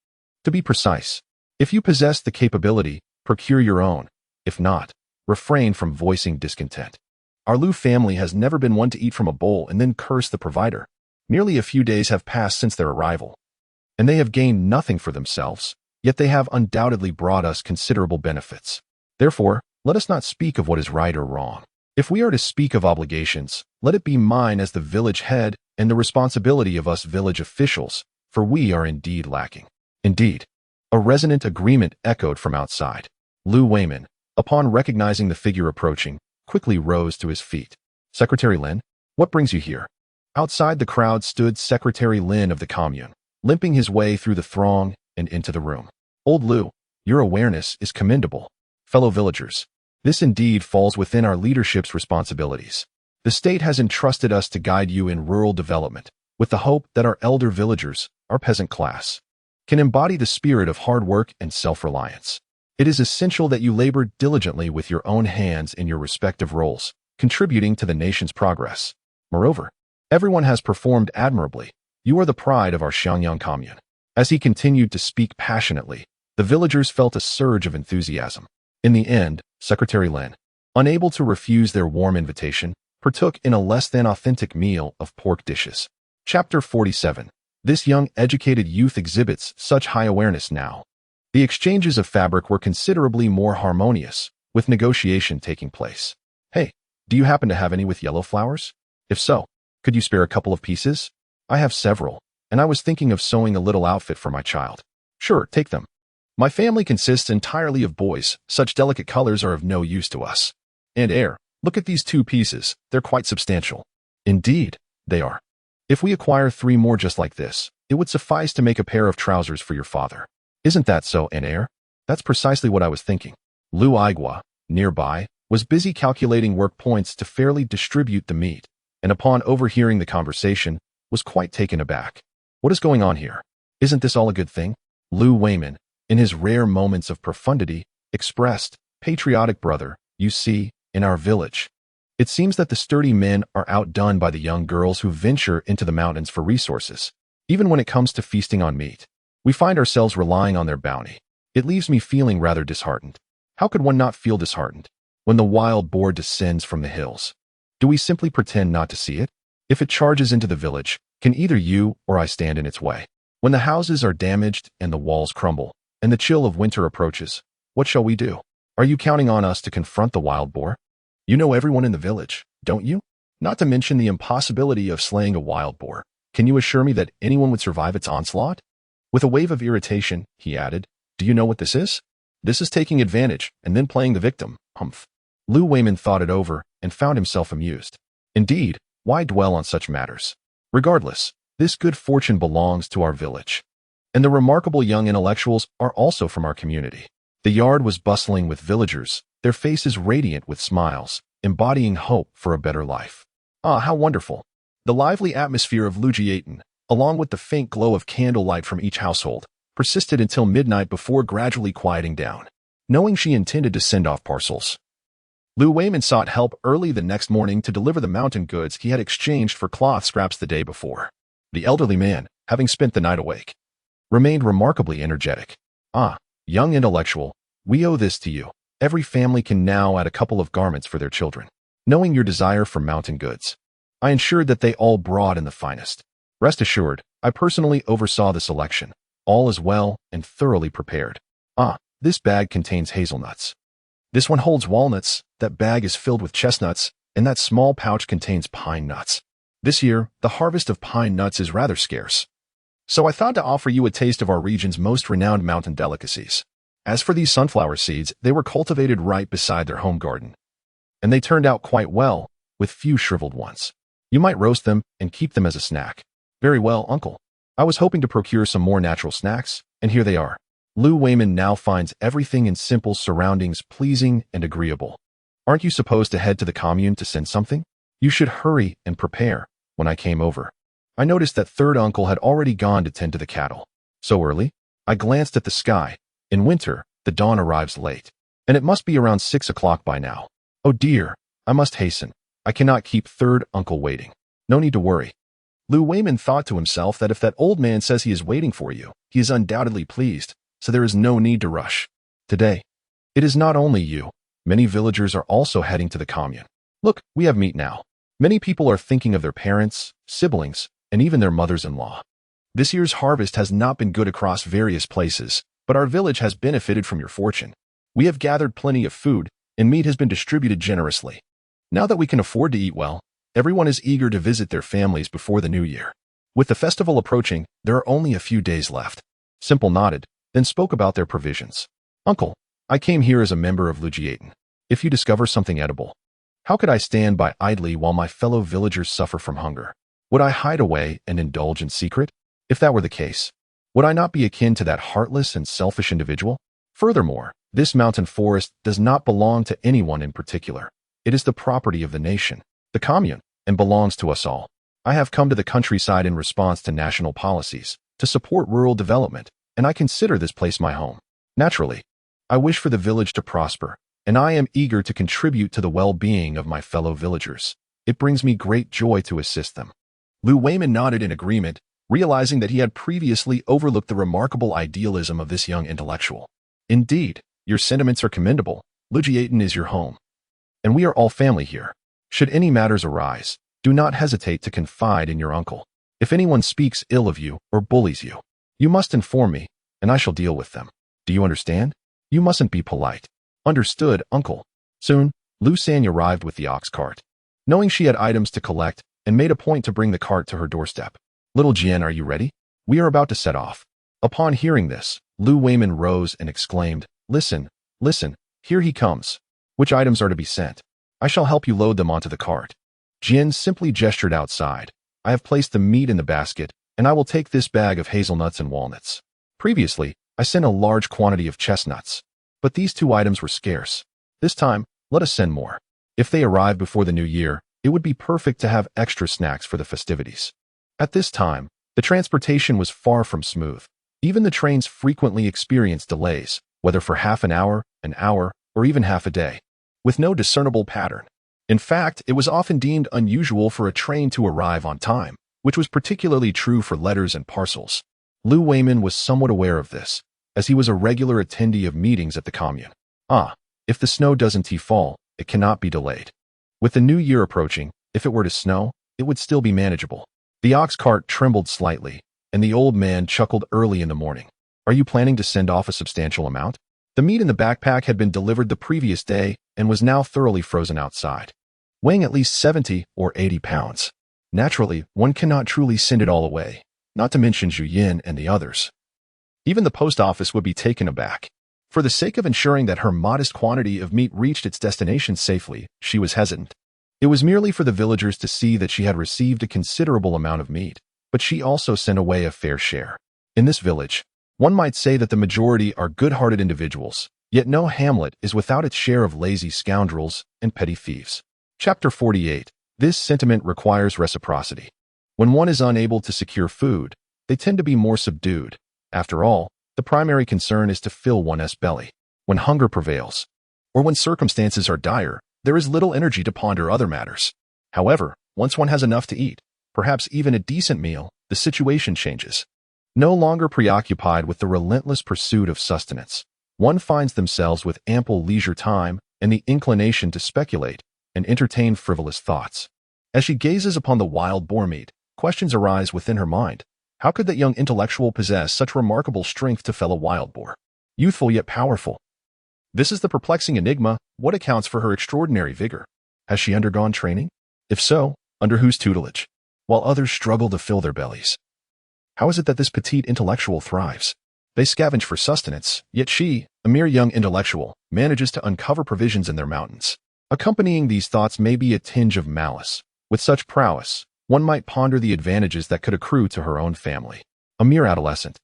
To be precise, if you possess the capability, procure your own. If not, refrain from voicing discontent. Our Liu family has never been one to eat from a bowl and then curse the provider. Nearly a few days have passed since their arrival, and they have gained nothing for themselves, yet they have undoubtedly brought us considerable benefits. Therefore, let us not speak of what is right or wrong. If we are to speak of obligations, let it be mine as the village head and the responsibility of us village officials, for we are indeed lacking. Indeed, a resonant agreement echoed from outside. Lou Wayman, upon recognizing the figure approaching, quickly rose to his feet. Secretary Lin, what brings you here? Outside the crowd stood Secretary Lin of the commune, limping his way through the throng and into the room. Old Lou, your awareness is commendable. Fellow villagers, this indeed falls within our leadership's responsibilities. The state has entrusted us to guide you in rural development, with the hope that our elder villagers, our peasant class, can embody the spirit of hard work and self-reliance. It is essential that you labor diligently with your own hands in your respective roles, contributing to the nation's progress. Moreover, everyone has performed admirably. You are the pride of our Xiangyang commune. As he continued to speak passionately, The villagers felt a surge of enthusiasm. In the end, Secretary Lin, unable to refuse their warm invitation, partook in a less-than-authentic meal of pork dishes. Chapter 47. This young, educated youth exhibits such high awareness now. The exchanges of fabric were considerably more harmonious, with negotiation taking place. Hey, do you happen to have any with yellow flowers? If so, could you spare a couple of pieces? I have several, and I was thinking of sewing a little outfit for my child. Sure, take them. My family consists entirely of boys. Such delicate colors are of no use to us. And look at these 2 pieces. They're quite substantial. Indeed, they are. If we acquire 3 more just like this, it would suffice to make a pair of trousers for your father. Isn't that so, Heiress? That's precisely what I was thinking. Lu Igua, nearby, was busy calculating work points to fairly distribute the meat, and upon overhearing the conversation, was quite taken aback. What is going on here? Isn't this all a good thing? Lu Wayman, in his rare moments of profundity, expressed, patriotic brother, you see, in our village. It seems that the sturdy men are outdone by the young girls who venture into the mountains for resources. Even when it comes to feasting on meat, we find ourselves relying on their bounty. It leaves me feeling rather disheartened. How could one not feel disheartened when the wild boar descends from the hills? Do we simply pretend not to see it? If it charges into the village, can either you or I stand in its way? When the houses are damaged and the walls crumble, and the chill of winter approaches, what shall we do? Are you counting on us to confront the wild boar? You know everyone in the village, don't you? Not to mention the impossibility of slaying a wild boar. Can you assure me that anyone would survive its onslaught? With a wave of irritation, he added, do you know what this is? This is taking advantage and then playing the victim, humph. Lu Wayman thought it over and found himself amused. Indeed, why dwell on such matters? Regardless, this good fortune belongs to our village. And the remarkable young intellectuals are also from our community. The yard was bustling with villagers, their faces radiant with smiles, embodying hope for a better life. Ah, how wonderful! The lively atmosphere of Lujiaten, along with the faint glow of candlelight from each household, persisted until midnight before gradually quieting down. Knowing she intended to send off parcels, Lu Wayman sought help early the next morning to deliver the mountain goods he had exchanged for cloth scraps the day before. The elderly man, having spent the night awake, remained remarkably energetic. Ah, young intellectual, we owe this to you. Every family can now add a couple of garments for their children. Knowing your desire for mountain goods, I ensured that they all brought in the finest. Rest assured, I personally oversaw the selection. All is well and thoroughly prepared. Ah, this bag contains hazelnuts. This one holds walnuts, that bag is filled with chestnuts, and that small pouch contains pine nuts. This year, the harvest of pine nuts is rather scarce. So I thought to offer you a taste of our region's most renowned mountain delicacies. As for these sunflower seeds, they were cultivated right beside their home garden, and they turned out quite well, with few shriveled ones. You might roast them and keep them as a snack. Very well, uncle. I was hoping to procure some more natural snacks, and here they are. Lu Wayman now finds everything in simple surroundings pleasing and agreeable. Aren't you supposed to head to the commune to send something? You should hurry and prepare. When I came over, I noticed that third uncle had already gone to tend to the cattle. So early? I glanced at the sky. In winter, the dawn arrives late, and it must be around 6 o'clock by now. Oh dear, I must hasten. I cannot keep third uncle waiting. No need to worry. Lu Wayman thought to himself that if that old man says he is waiting for you, he is undoubtedly pleased, so there is no need to rush. Today, it is not only you. Many villagers are also heading to the commune. Look, we have meat now. Many people are thinking of their parents, siblings, and even their mothers-in-law. This year's harvest has not been good across various places, but our village has benefited from your fortune. We have gathered plenty of food, and meat has been distributed generously. Now that we can afford to eat well, everyone is eager to visit their families before the new year. With the festival approaching, there are only a few days left. Simple nodded, then spoke about their provisions. Uncle, I came here as a member of Lujiaten. If you discover something edible, how could I stand by idly while my fellow villagers suffer from hunger? Would I hide away and indulge in secret? If that were the case, would I not be akin to that heartless and selfish individual? Furthermore, this mountain forest does not belong to anyone in particular. It is the property of the nation, the commune, and belongs to us all. I have come to the countryside in response to national policies, to support rural development, and I consider this place my home. Naturally, I wish for the village to prosper, and I am eager to contribute to the well-being of my fellow villagers. It brings me great joy to assist them. Lu Wayman nodded in agreement, realizing that he had previously overlooked the remarkable idealism of this young intellectual. Indeed, your sentiments are commendable. Lugiaton is your home, and we are all family here. Should any matters arise, do not hesitate to confide in your uncle. If anyone speaks ill of you or bullies you, you must inform me, and I shall deal with them. Do you understand? You mustn't be polite. Understood, uncle. Soon, Lu San arrived with the ox cart, knowing she had items to collect, and made a point to bring the cart to her doorstep. Little Jian, are you ready? We are about to set off. Upon hearing this, Lu Weiman rose and exclaimed, Listen, here he comes. Which items are to be sent? I shall help you load them onto the cart. Jian simply gestured outside. I have placed the meat in the basket, and I will take this bag of hazelnuts and walnuts. Previously, I sent a large quantity of chestnuts, but these 2 items were scarce. This time, let us send more. If they arrive before the new year, it would be perfect to have extra snacks for the festivities. At this time, the transportation was far from smooth. Even the trains frequently experienced delays, whether for half an hour, or even half a day, with no discernible pattern. In fact, it was often deemed unusual for a train to arrive on time, which was particularly true for letters and parcels. Lu Weiman was somewhat aware of this, as he was a regular attendee of meetings at the commune. If the snow doesn't fall, it cannot be delayed. With the new year approaching, if it were to snow, it would still be manageable. The ox cart trembled slightly, and the old man chuckled early in the morning. Are you planning to send off a substantial amount? The meat in the backpack had been delivered the previous day and was now thoroughly frozen outside, weighing at least 70 or 80 pounds. Naturally, one cannot truly send it all away, not to mention Zhu Yin and the others. Even the post office would be taken aback. For the sake of ensuring that her modest quantity of meat reached its destination safely, she was hesitant. It was merely for the villagers to see that she had received a considerable amount of meat, but she also sent away a fair share. In this village, one might say that the majority are good-hearted individuals, yet no hamlet is without its share of lazy scoundrels and petty thieves. Chapter 48. This sentiment requires reciprocity. When one is unable to secure food, they tend to be more subdued. After all, the primary concern is to fill one's belly. When hunger prevails, or when circumstances are dire, there is little energy to ponder other matters. However, once one has enough to eat, perhaps even a decent meal, the situation changes. No longer preoccupied with the relentless pursuit of sustenance, one finds themselves with ample leisure time and the inclination to speculate and entertain frivolous thoughts. As she gazes upon the wild boar meat, questions arise within her mind. How could that young intellectual possess such remarkable strength to fell a wild boar? Youthful yet powerful. This is the perplexing enigma. What accounts for her extraordinary vigor? Has she undergone training? If so, under whose tutelage? While others struggle to fill their bellies. How is it that this petite intellectual thrives? They scavenge for sustenance, yet she, a mere young intellectual, manages to uncover provisions in their mountains. Accompanying these thoughts may be a tinge of malice. With such prowess, one might ponder the advantages that could accrue to her own family. A mere adolescent.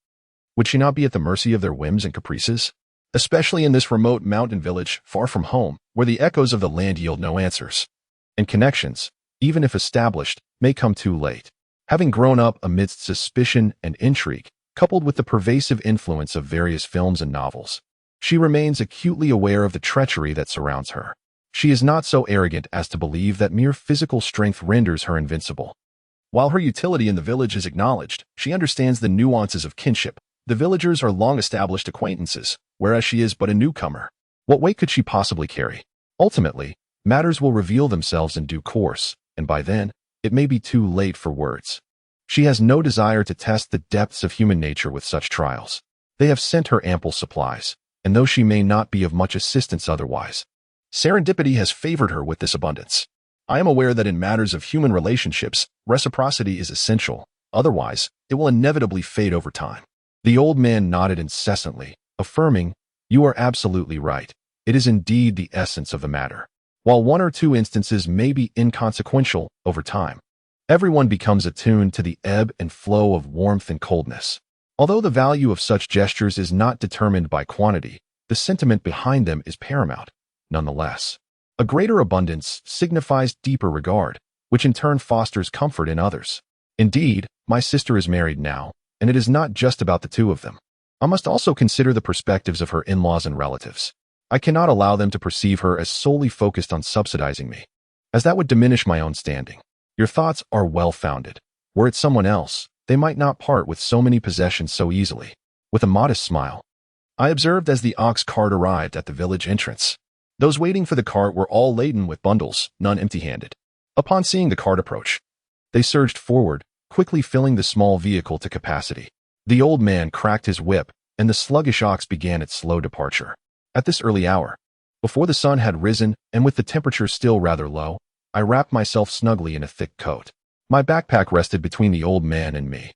Would she not be at the mercy of their whims and caprices? Especially in this remote mountain village, far from home, where the echoes of the land yield no answers. And connections, even if established, may come too late. Having grown up amidst suspicion and intrigue, coupled with the pervasive influence of various films and novels, she remains acutely aware of the treachery that surrounds her. She is not so arrogant as to believe that mere physical strength renders her invincible. While her utility in the village is acknowledged, she understands the nuances of kinship. The villagers are long-established acquaintances, whereas she is but a newcomer. What weight could she possibly carry? Ultimately, matters will reveal themselves in due course, and by then, it may be too late for words. She has no desire to test the depths of human nature with such trials. They have sent her ample supplies, and though she may not be of much assistance otherwise, serendipity has favored her with this abundance. I am aware that in matters of human relationships, reciprocity is essential. Otherwise, it will inevitably fade over time. The old man nodded incessantly, affirming, "You are absolutely right. It is indeed the essence of the matter." While one or two instances may be inconsequential, over time, everyone becomes attuned to the ebb and flow of warmth and coldness. Although the value of such gestures is not determined by quantity, the sentiment behind them is paramount. Nonetheless, a greater abundance signifies deeper regard, which in turn fosters comfort in others. Indeed, my sister is married now, and it is not just about the two of them. I must also consider the perspectives of her in-laws and relatives. I cannot allow them to perceive her as solely focused on subsidizing me, as that would diminish my own standing. Your thoughts are well-founded. Were it someone else, they might not part with so many possessions so easily. With a modest smile, I observed as the ox cart arrived at the village entrance. Those waiting for the cart were all laden with bundles, none empty-handed. Upon seeing the cart approach, they surged forward, quickly filling the small vehicle to capacity. The old man cracked his whip, and the sluggish ox began its slow departure. At this early hour, before the sun had risen and with the temperature still rather low, I wrapped myself snugly in a thick coat. My backpack rested between the old man and me,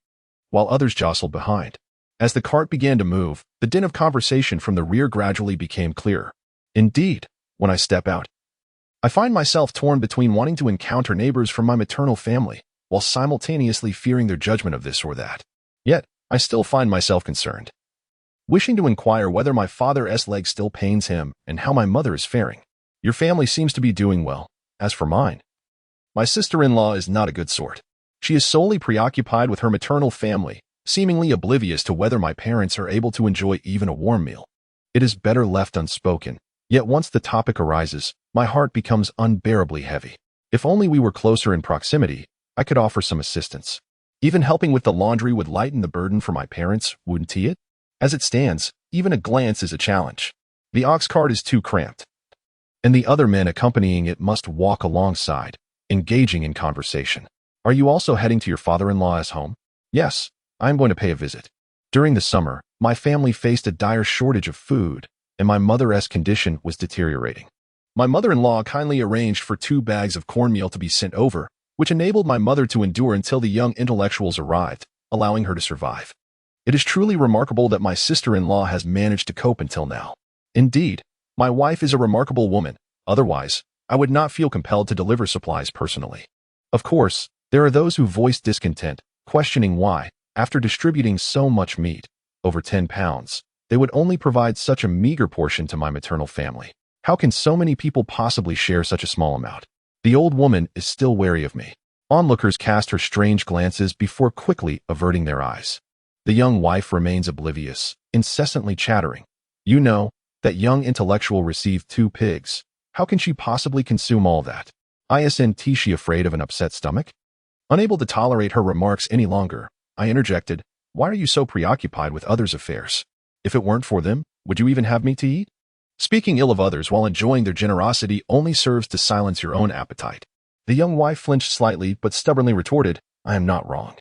while others jostled behind. As the cart began to move, the din of conversation from the rear gradually became clearer. Indeed, when I step out, I find myself torn between wanting to encounter neighbors from my maternal family, while simultaneously fearing their judgment of this or that. Yet, I still find myself concerned, wishing to inquire whether my father's leg still pains him and how my mother is faring. Your family seems to be doing well. As for mine, my sister-in-law is not a good sort. She is solely preoccupied with her maternal family, seemingly oblivious to whether my parents are able to enjoy even a warm meal. It is better left unspoken, yet once the topic arises, my heart becomes unbearably heavy. If only we were closer in proximity, I could offer some assistance. Even helping with the laundry would lighten the burden for my parents, wouldn't it? As it stands, even a glance is a challenge. The ox cart is too cramped, and the other men accompanying it must walk alongside, engaging in conversation. Are you also heading to your father-in-law's home? Yes, I am going to pay a visit. During the summer, my family faced a dire shortage of food, and my mother's condition was deteriorating. My mother-in-law kindly arranged for 2 bags of cornmeal to be sent over, which enabled my mother to endure until the young intellectuals arrived, allowing her to survive. It is truly remarkable that my sister-in-law has managed to cope until now. Indeed, my wife is a remarkable woman. Otherwise, I would not feel compelled to deliver supplies personally. Of course, there are those who voice discontent, questioning why, after distributing so much meat, over 10 pounds, they would only provide such a meager portion to my maternal family. How can so many people possibly share such a small amount? The old woman is still wary of me. Onlookers cast her strange glances before quickly averting their eyes. The young wife remains oblivious, incessantly chattering. You know, that young intellectual received 2 pigs. How can she possibly consume all that? Isn't she afraid of an upset stomach? Unable to tolerate her remarks any longer, I interjected, why are you so preoccupied with others' affairs? If it weren't for them, would you even have meat to eat? Speaking ill of others while enjoying their generosity only serves to silence your own appetite. The young wife flinched slightly but stubbornly retorted, I am not wrong.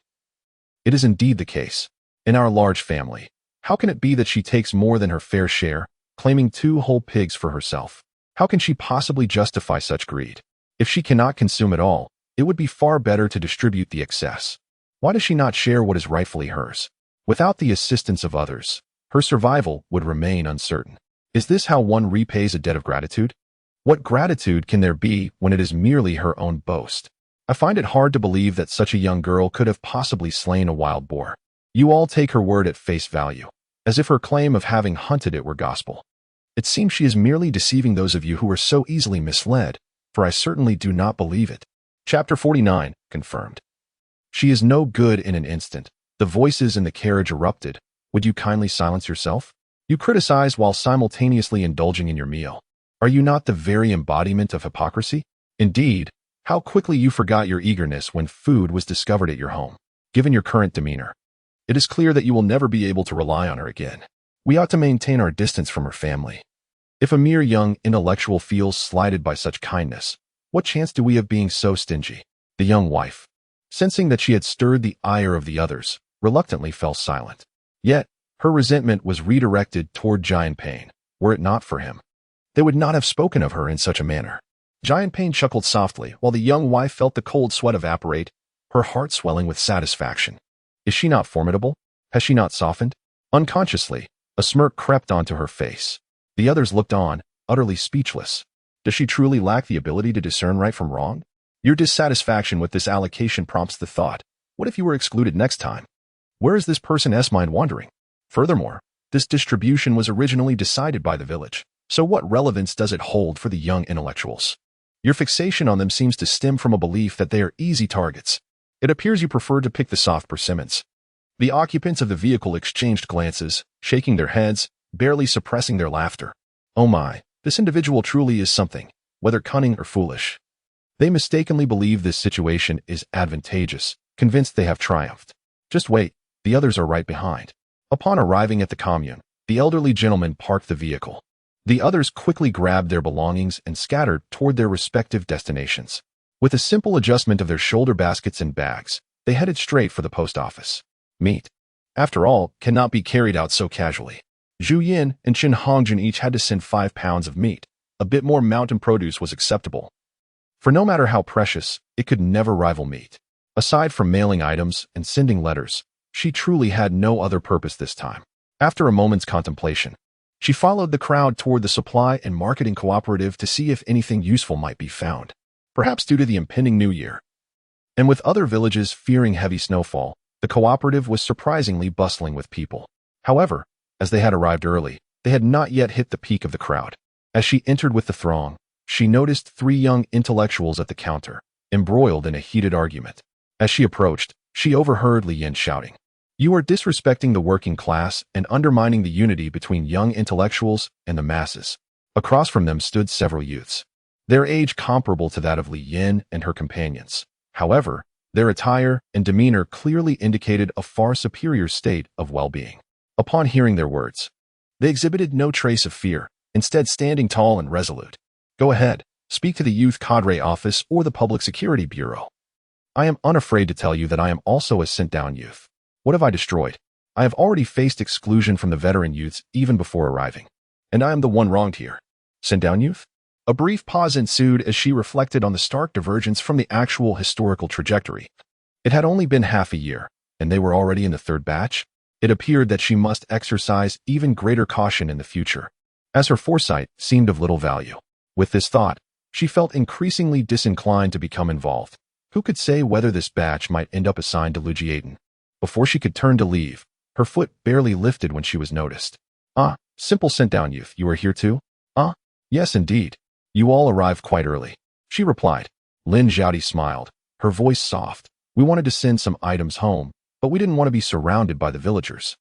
It is indeed the case. In our large family, how can it be that she takes more than her fair share, claiming 2 whole pigs for herself? How can she possibly justify such greed? If she cannot consume it all, it would be far better to distribute the excess. Why does she not share what is rightfully hers? Without the assistance of others, her survival would remain uncertain. Is this how one repays a debt of gratitude? What gratitude can there be when it is merely her own boast? I find it hard to believe that such a young girl could have possibly slain a wild boar. You all take her word at face value, as if her claim of having hunted it were gospel. It seems she is merely deceiving those of you who are so easily misled, for I certainly do not believe it. Chapter 49, confirmed. She is no good in an instant. The voices in the carriage erupted. Would you kindly silence yourself? You criticize while simultaneously indulging in your meal. Are you not the very embodiment of hypocrisy? Indeed, how quickly you forgot your eagerness when food was discovered at your home. Given your current demeanor, it is clear that you will never be able to rely on her again. We ought to maintain our distance from her family. If a mere young intellectual feels slighted by such kindness, what chance do we of being so stingy? The young wife, sensing that she had stirred the ire of the others, reluctantly fell silent. Yet, her resentment was redirected toward Giant Pain. Were it not for him, they would not have spoken of her in such a manner. Giant Pain chuckled softly while the young wife felt the cold sweat evaporate, her heart swelling with satisfaction. Is she not formidable? Has she not softened? Unconsciously, a smirk crept onto her face. The others looked on, utterly speechless. Does she truly lack the ability to discern right from wrong? Your dissatisfaction with this allocation prompts the thought, what if you were excluded next time? Where is this person's mind wandering? Furthermore, this distribution was originally decided by the village, so what relevance does it hold for the young intellectuals? Your fixation on them seems to stem from a belief that they are easy targets. It appears you prefer to pick the soft persimmons. The occupants of the vehicle exchanged glances, shaking their heads, barely suppressing their laughter. Oh my, this individual truly is something, whether cunning or foolish. They mistakenly believe this situation is advantageous, convinced they have triumphed. Just wait, the others are right behind. Upon arriving at the commune, the elderly gentleman parked the vehicle. The others quickly grabbed their belongings and scattered toward their respective destinations. With a simple adjustment of their shoulder baskets and bags, they headed straight for the post office. Meat, after all, cannot be carried out so casually. Zhu Yin and Qin Hongjun each had to send 5 pounds of meat. A bit more mountain produce was acceptable. For no matter how precious, it could never rival meat. Aside from mailing items and sending letters, she truly had no other purpose this time. After a moment's contemplation, she followed the crowd toward the supply and marketing cooperative to see if anything useful might be found, perhaps due to the impending new year. And with other villages fearing heavy snowfall, the cooperative was surprisingly bustling with people. However, as they had arrived early, they had not yet hit the peak of the crowd. As she entered with the throng, she noticed 3 young intellectuals at the counter, embroiled in a heated argument. As she approached, she overheard Li Yin shouting, "You are disrespecting the working class and undermining the unity between young intellectuals and the masses." Across from them stood several youths, their age comparable to that of Li Yin and her companions. However, their attire and demeanor clearly indicated a far superior state of well-being. Upon hearing their words, they exhibited no trace of fear, instead standing tall and resolute. "Go ahead, speak to the Youth Cadre Office or the Public Security Bureau. I am unafraid to tell you that I am also a sent-down youth. What have I destroyed? I have already faced exclusion from the veteran youths even before arriving, and I am the one wronged here. Sent-down youth?" A brief pause ensued as she reflected on the stark divergence from the actual historical trajectory. It had only been half a year, and they were already in the 3rd batch. It appeared that she must exercise even greater caution in the future, as her foresight seemed of little value. With this thought, she felt increasingly disinclined to become involved. Who could say whether this batch might end up assigned to Lujiaden? Before she could turn to leave, her foot barely lifted when she was noticed. "Ah, simple sent-down youth, you are here too?" "Ah, yes indeed. You all arrived quite early," she replied. Lin Zhaodi smiled, her voice soft. "We wanted to send some items home, but we didn't want to be surrounded by the villagers.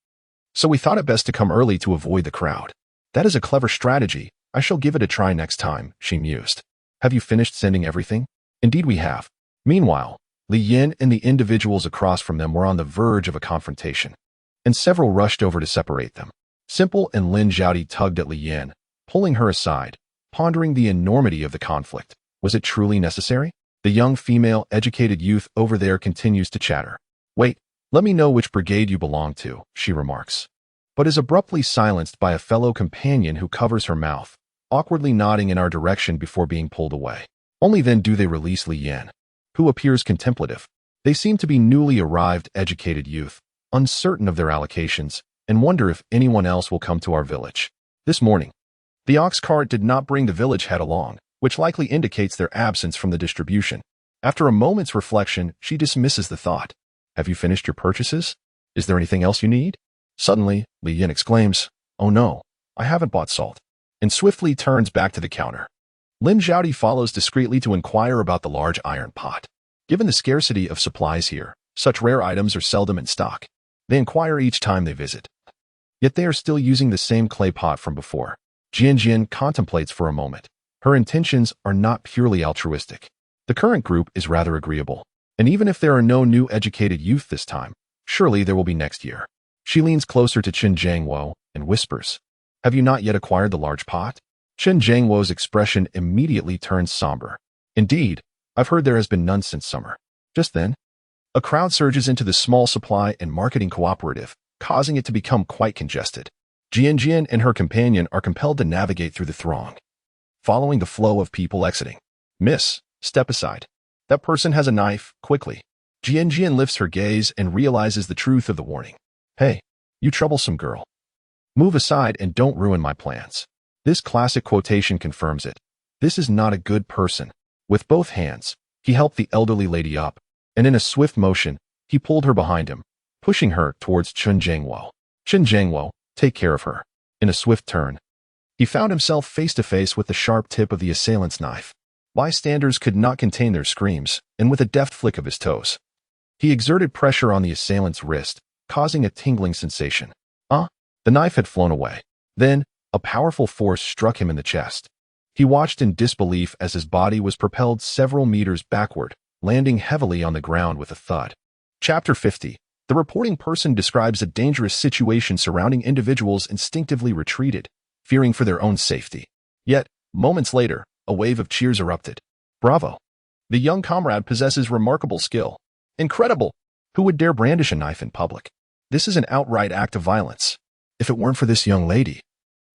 So we thought it best to come early to avoid the crowd." "That is a clever strategy. I shall give it a try next time," she mused. "Have you finished sending everything?" "Indeed we have." Meanwhile, Li Yin and the individuals across from them were on the verge of a confrontation, and several rushed over to separate them. Simple and Lin Zhaodi tugged at Li Yin, pulling her aside, pondering the enormity of the conflict. Was it truly necessary? The young female educated youth over there continues to chatter. "Wait, let me know which brigade you belong to," she remarks, but is abruptly silenced by a fellow companion who covers her mouth, awkwardly nodding in our direction before being pulled away. Only then do they release Li Yin, who appears contemplative. They seem to be newly arrived educated youth, uncertain of their allocations, and wonder if anyone else will come to our village. This morning, the ox cart did not bring the village head along, which likely indicates their absence from the distribution. After a moment's reflection, she dismisses the thought. "Have you finished your purchases? Is there anything else you need?" Suddenly, Li Yin exclaims, "Oh no, I haven't bought salt," and swiftly turns back to the counter. Lin Zhaodi follows discreetly to inquire about the large iron pot. Given the scarcity of supplies here, such rare items are seldom in stock. They inquire each time they visit. Yet they are still using the same clay pot from before. Jian contemplates for a moment. Her intentions are not purely altruistic. The current group is rather agreeable, and even if there are no new educated youth this time, surely there will be next year. She leans closer to Chen Jiangwo and whispers, "Have you not yet acquired the large pot?" Chen Jiangwo's expression immediately turns somber. "Indeed, I've heard there has been none since summer." Just then, a crowd surges into the small supply and marketing cooperative, causing it to become quite congested. Jian and her companion are compelled to navigate through the throng, following the flow of people exiting. "Miss, step aside. That person has a knife, quickly." Jian lifts her gaze and realizes the truth of the warning. "Hey, you troublesome girl. Move aside and don't ruin my plans." This classic quotation confirms it. This is not a good person. With both hands, he helped the elderly lady up, and in a swift motion, he pulled her behind him, pushing her towards Chen Jiangwo. "Chen Jiangwo, take care of her." In a swift turn, he found himself face to face with the sharp tip of the assailant's knife. Bystanders could not contain their screams, and with a deft flick of his toes, he exerted pressure on the assailant's wrist, causing a tingling sensation. The knife had flown away. Then, a powerful force struck him in the chest. He watched in disbelief as his body was propelled several meters backward, landing heavily on the ground with a thud. Chapter 50. The reporting person describes a dangerous situation surrounding individuals instinctively retreated, fearing for their own safety. Yet, moments later, a wave of cheers erupted. Bravo! The young comrade possesses remarkable skill. Incredible! Who would dare brandish a knife in public? This is an outright act of violence. If it weren't for this young lady,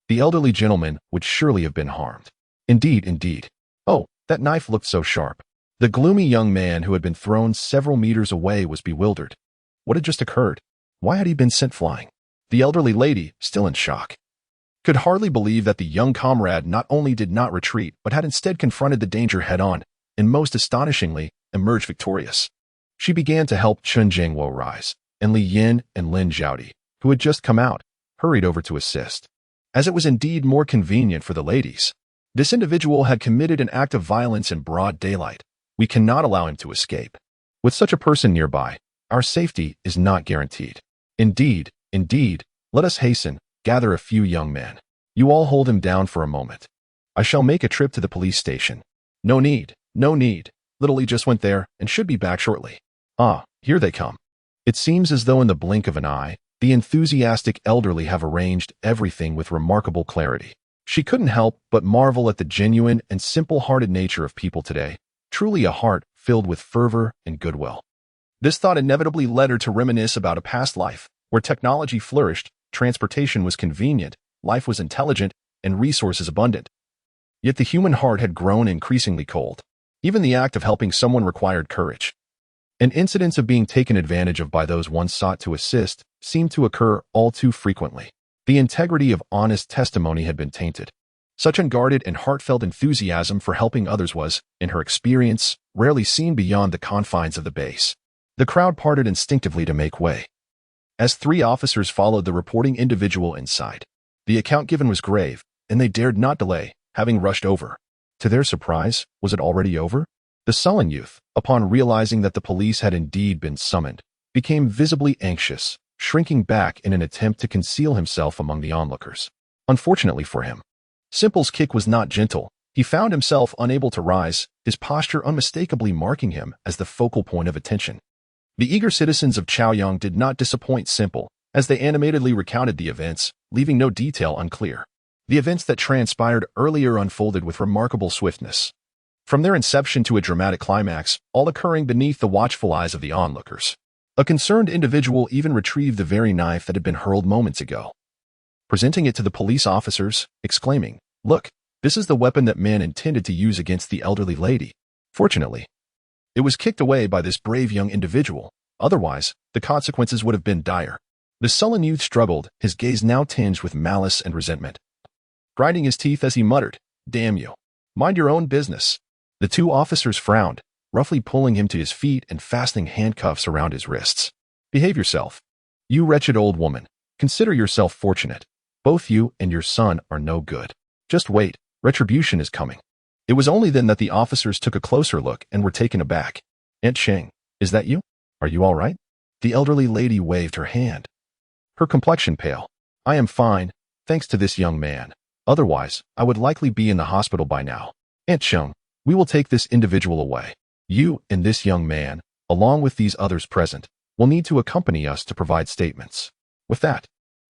the elderly gentleman would surely have been harmed. Indeed, indeed. Oh, that knife looked so sharp. The gloomy young man who had been thrown several meters away was bewildered. What had just occurred? Why had he been sent flying? The elderly lady, still in shock, could hardly believe that the young comrade not only did not retreat, but had instead confronted the danger head-on, and most astonishingly, emerged victorious. She began to help Chen Jiangwo rise, and Li Yin and Lin Zhaodi, who had just come out, hurried over to assist. As it was indeed more convenient for the ladies. This individual had committed an act of violence in broad daylight. We cannot allow him to escape. With such a person nearby, our safety is not guaranteed. Indeed, indeed, let us hasten, gather a few young men. You all hold him down for a moment. I shall make a trip to the police station. No need, no need. Little Lee just went there and should be back shortly. Ah, here they come. It seems as though in the blink of an eye, the enthusiastic elderly have arranged everything with remarkable clarity. She couldn't help but marvel at the genuine and simple-hearted nature of people today, truly a heart filled with fervor and goodwill. This thought inevitably led her to reminisce about a past life, where technology flourished, transportation was convenient, life was intelligent, and resources abundant. Yet the human heart had grown increasingly cold. Even the act of helping someone required courage. And incidents of being taken advantage of by those one sought to assist seemed to occur all too frequently. The integrity of honest testimony had been tainted. Such unguarded and heartfelt enthusiasm for helping others was, in her experience, rarely seen beyond the confines of the base. The crowd parted instinctively to make way. As 3 officers followed the reporting individual inside, the account given was grave, and they dared not delay, having rushed over. To their surprise, was it already over? The sullen youth, upon realizing that the police had indeed been summoned, became visibly anxious, shrinking back in an attempt to conceal himself among the onlookers. Unfortunately for him, Simple's kick was not gentle. He found himself unable to rise, his posture unmistakably marking him as the focal point of attention. The eager citizens of Chaoyang did not disappoint Simple, as they animatedly recounted the events, leaving no detail unclear. The events that transpired earlier unfolded with remarkable swiftness. From their inception to a dramatic climax, all occurring beneath the watchful eyes of the onlookers. A concerned individual even retrieved the very knife that had been hurled moments ago, presenting it to the police officers, exclaiming, "Look, this is the weapon that man intended to use against the elderly lady." Fortunately, it was kicked away by this brave young individual. Otherwise, the consequences would have been dire. The sullen youth struggled, his gaze now tinged with malice and resentment. Grinding his teeth as he muttered, "Damn you. Mind your own business." The 2 officers frowned, roughly pulling him to his feet and fastening handcuffs around his wrists. "Behave yourself. You wretched old woman. Consider yourself fortunate. Both you and your son are no good. Just wait, retribution is coming." It was only then that the officers took a closer look and were taken aback. "Aunt Cheng, is that you? Are you all right?" The elderly lady waved her hand, her complexion pale. "I am fine, thanks to this young man. Otherwise, I would likely be in the hospital by now. Aunt Cheng, we will take this individual away. You and this young man, along with these others present, will need to accompany us to provide statements." With that,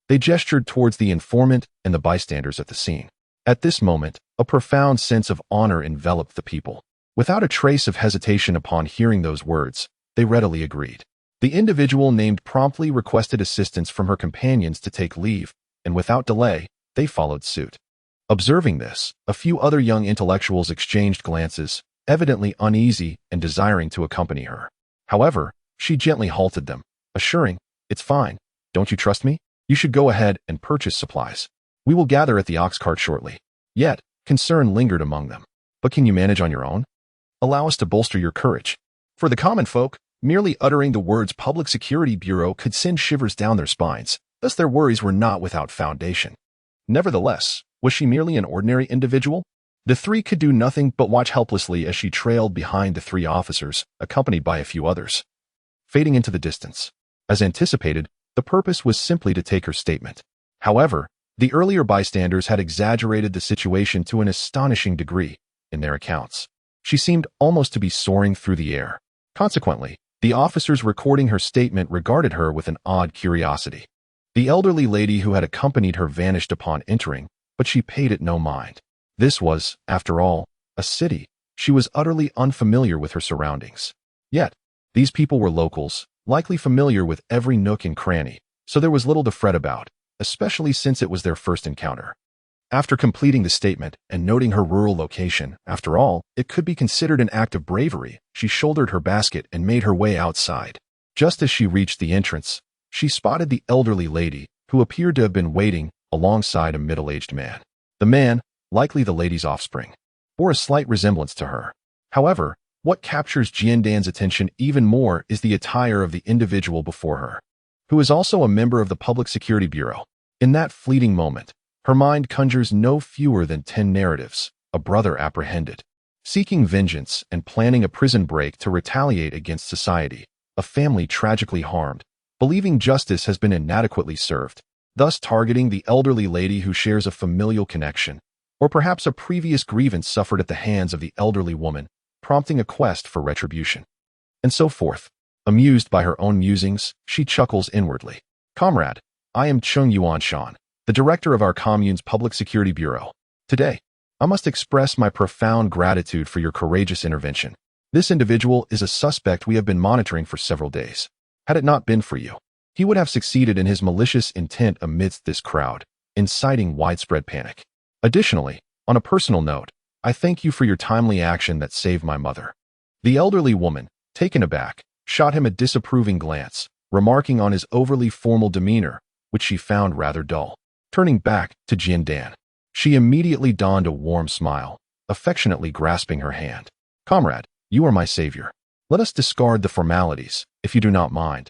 they gestured towards the informant and the bystanders at the scene. At this moment, a profound sense of honor enveloped the people. Without a trace of hesitation upon hearing those words, they readily agreed. The individual named promptly requested assistance from her companions to take leave, and without delay, they followed suit. Observing this, a few other young intellectuals exchanged glances, evidently uneasy and desiring to accompany her. However, she gently halted them, assuring, "It's fine. Don't you trust me? You should go ahead and purchase supplies. We will gather at the ox cart shortly." Yet, concern lingered among them. "But can you manage on your own? Allow us to bolster your courage." For the common folk, merely uttering the words Public Security Bureau could send shivers down their spines, thus their worries were not without foundation. Nevertheless, was she merely an ordinary individual? The 3 could do nothing but watch helplessly as she trailed behind the 3 officers, accompanied by a few others, fading into the distance. As anticipated, the purpose was simply to take her statement. However, the earlier bystanders had exaggerated the situation to an astonishing degree in their accounts. She seemed almost to be soaring through the air. Consequently, The officers recording her statement regarded her with an odd curiosity. The elderly lady who had accompanied her vanished upon entering, but she paid it no mind. This was, after all, a city. She was utterly unfamiliar with her surroundings. Yet, these people were locals, likely familiar with every nook and cranny, so there was little to fret about, especially since it was their first encounter. After completing the statement and noting her rural location, after all, it could be considered an act of bravery, she shouldered her basket and made her way outside. Just as she reached the entrance, she spotted the elderly lady, who appeared to have been waiting alongside a middle-aged man. The man, likely the lady's offspring, bore a slight resemblance to her. However, what captures Jiandan's attention even more is the attire of the individual before her, who is also a member of the Public Security Bureau. In that fleeting moment, her mind conjures no fewer than 10 narratives: a brother apprehended, seeking vengeance and planning a prison break to retaliate against society, a family tragically harmed, believing justice has been inadequately served, thus targeting the elderly lady who shares a familial connection, or perhaps a previous grievance suffered at the hands of the elderly woman, prompting a quest for retribution. And so forth. Amused by her own musings, she chuckles inwardly. Comrade, I am Chung Yuanshan, the director of our commune's Public Security Bureau. Today, I must express my profound gratitude for your courageous intervention. This individual is a suspect we have been monitoring for several days. Had it not been for you, he would have succeeded in his malicious intent amidst this crowd, inciting widespread panic. Additionally, on a personal note, I thank you for your timely action that saved my mother. The elderly woman, taken aback, shot him a disapproving glance, remarking on his overly formal demeanor, which she found rather dull. Turning back to Jiandan, she immediately donned a warm smile, affectionately grasping her hand. Comrade, you are my savior. Let us discard the formalities, if you do not mind.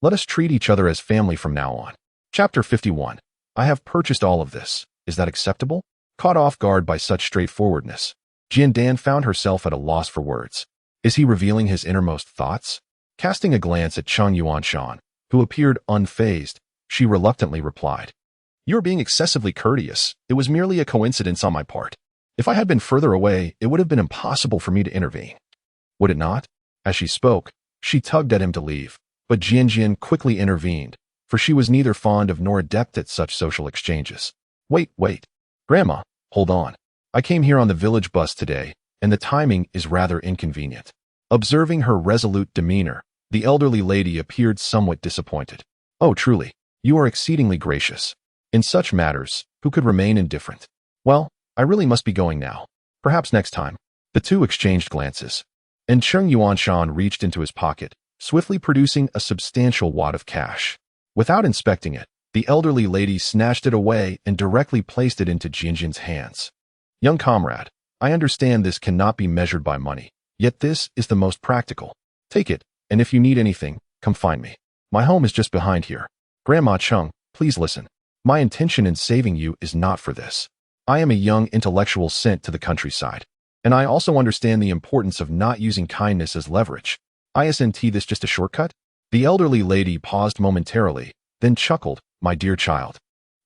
Let us treat each other as family from now on. Chapter 51. I have purchased all of this. Is that acceptable? Caught off guard by such straightforwardness, Jiandan found herself at a loss for words. Is he revealing his innermost thoughts? Casting a glance at Chung Yuanshan, who appeared unfazed, she reluctantly replied, You are being excessively courteous. It was merely a coincidence on my part. If I had been further away, it would have been impossible for me to intervene. Would it not? As she spoke, she tugged at him to leave, but Jianjian quickly intervened, for she was neither fond of nor adept at such social exchanges. Wait. Grandma, hold on. I came here on the village bus today, and the timing is rather inconvenient. Observing her resolute demeanor, the elderly lady appeared somewhat disappointed. Oh, truly, you are exceedingly gracious. In such matters, who could remain indifferent? Well, I really must be going now. Perhaps next time. The two exchanged glances, and Chung Yuanshan reached into his pocket, swiftly producing a substantial wad of cash. Without inspecting it, the elderly lady snatched it away and directly placed it into Jianjian's hands. Young comrade, I understand this cannot be measured by money, yet this is the most practical. Take it, and if you need anything, come find me. My home is just behind here. Grandma Chung, please listen. My intention in saving you is not for this. I am a young intellectual sent to the countryside, and I also understand the importance of not using kindness as leverage. Isn't this just a shortcut? The elderly lady paused momentarily, then chuckled. My dear child,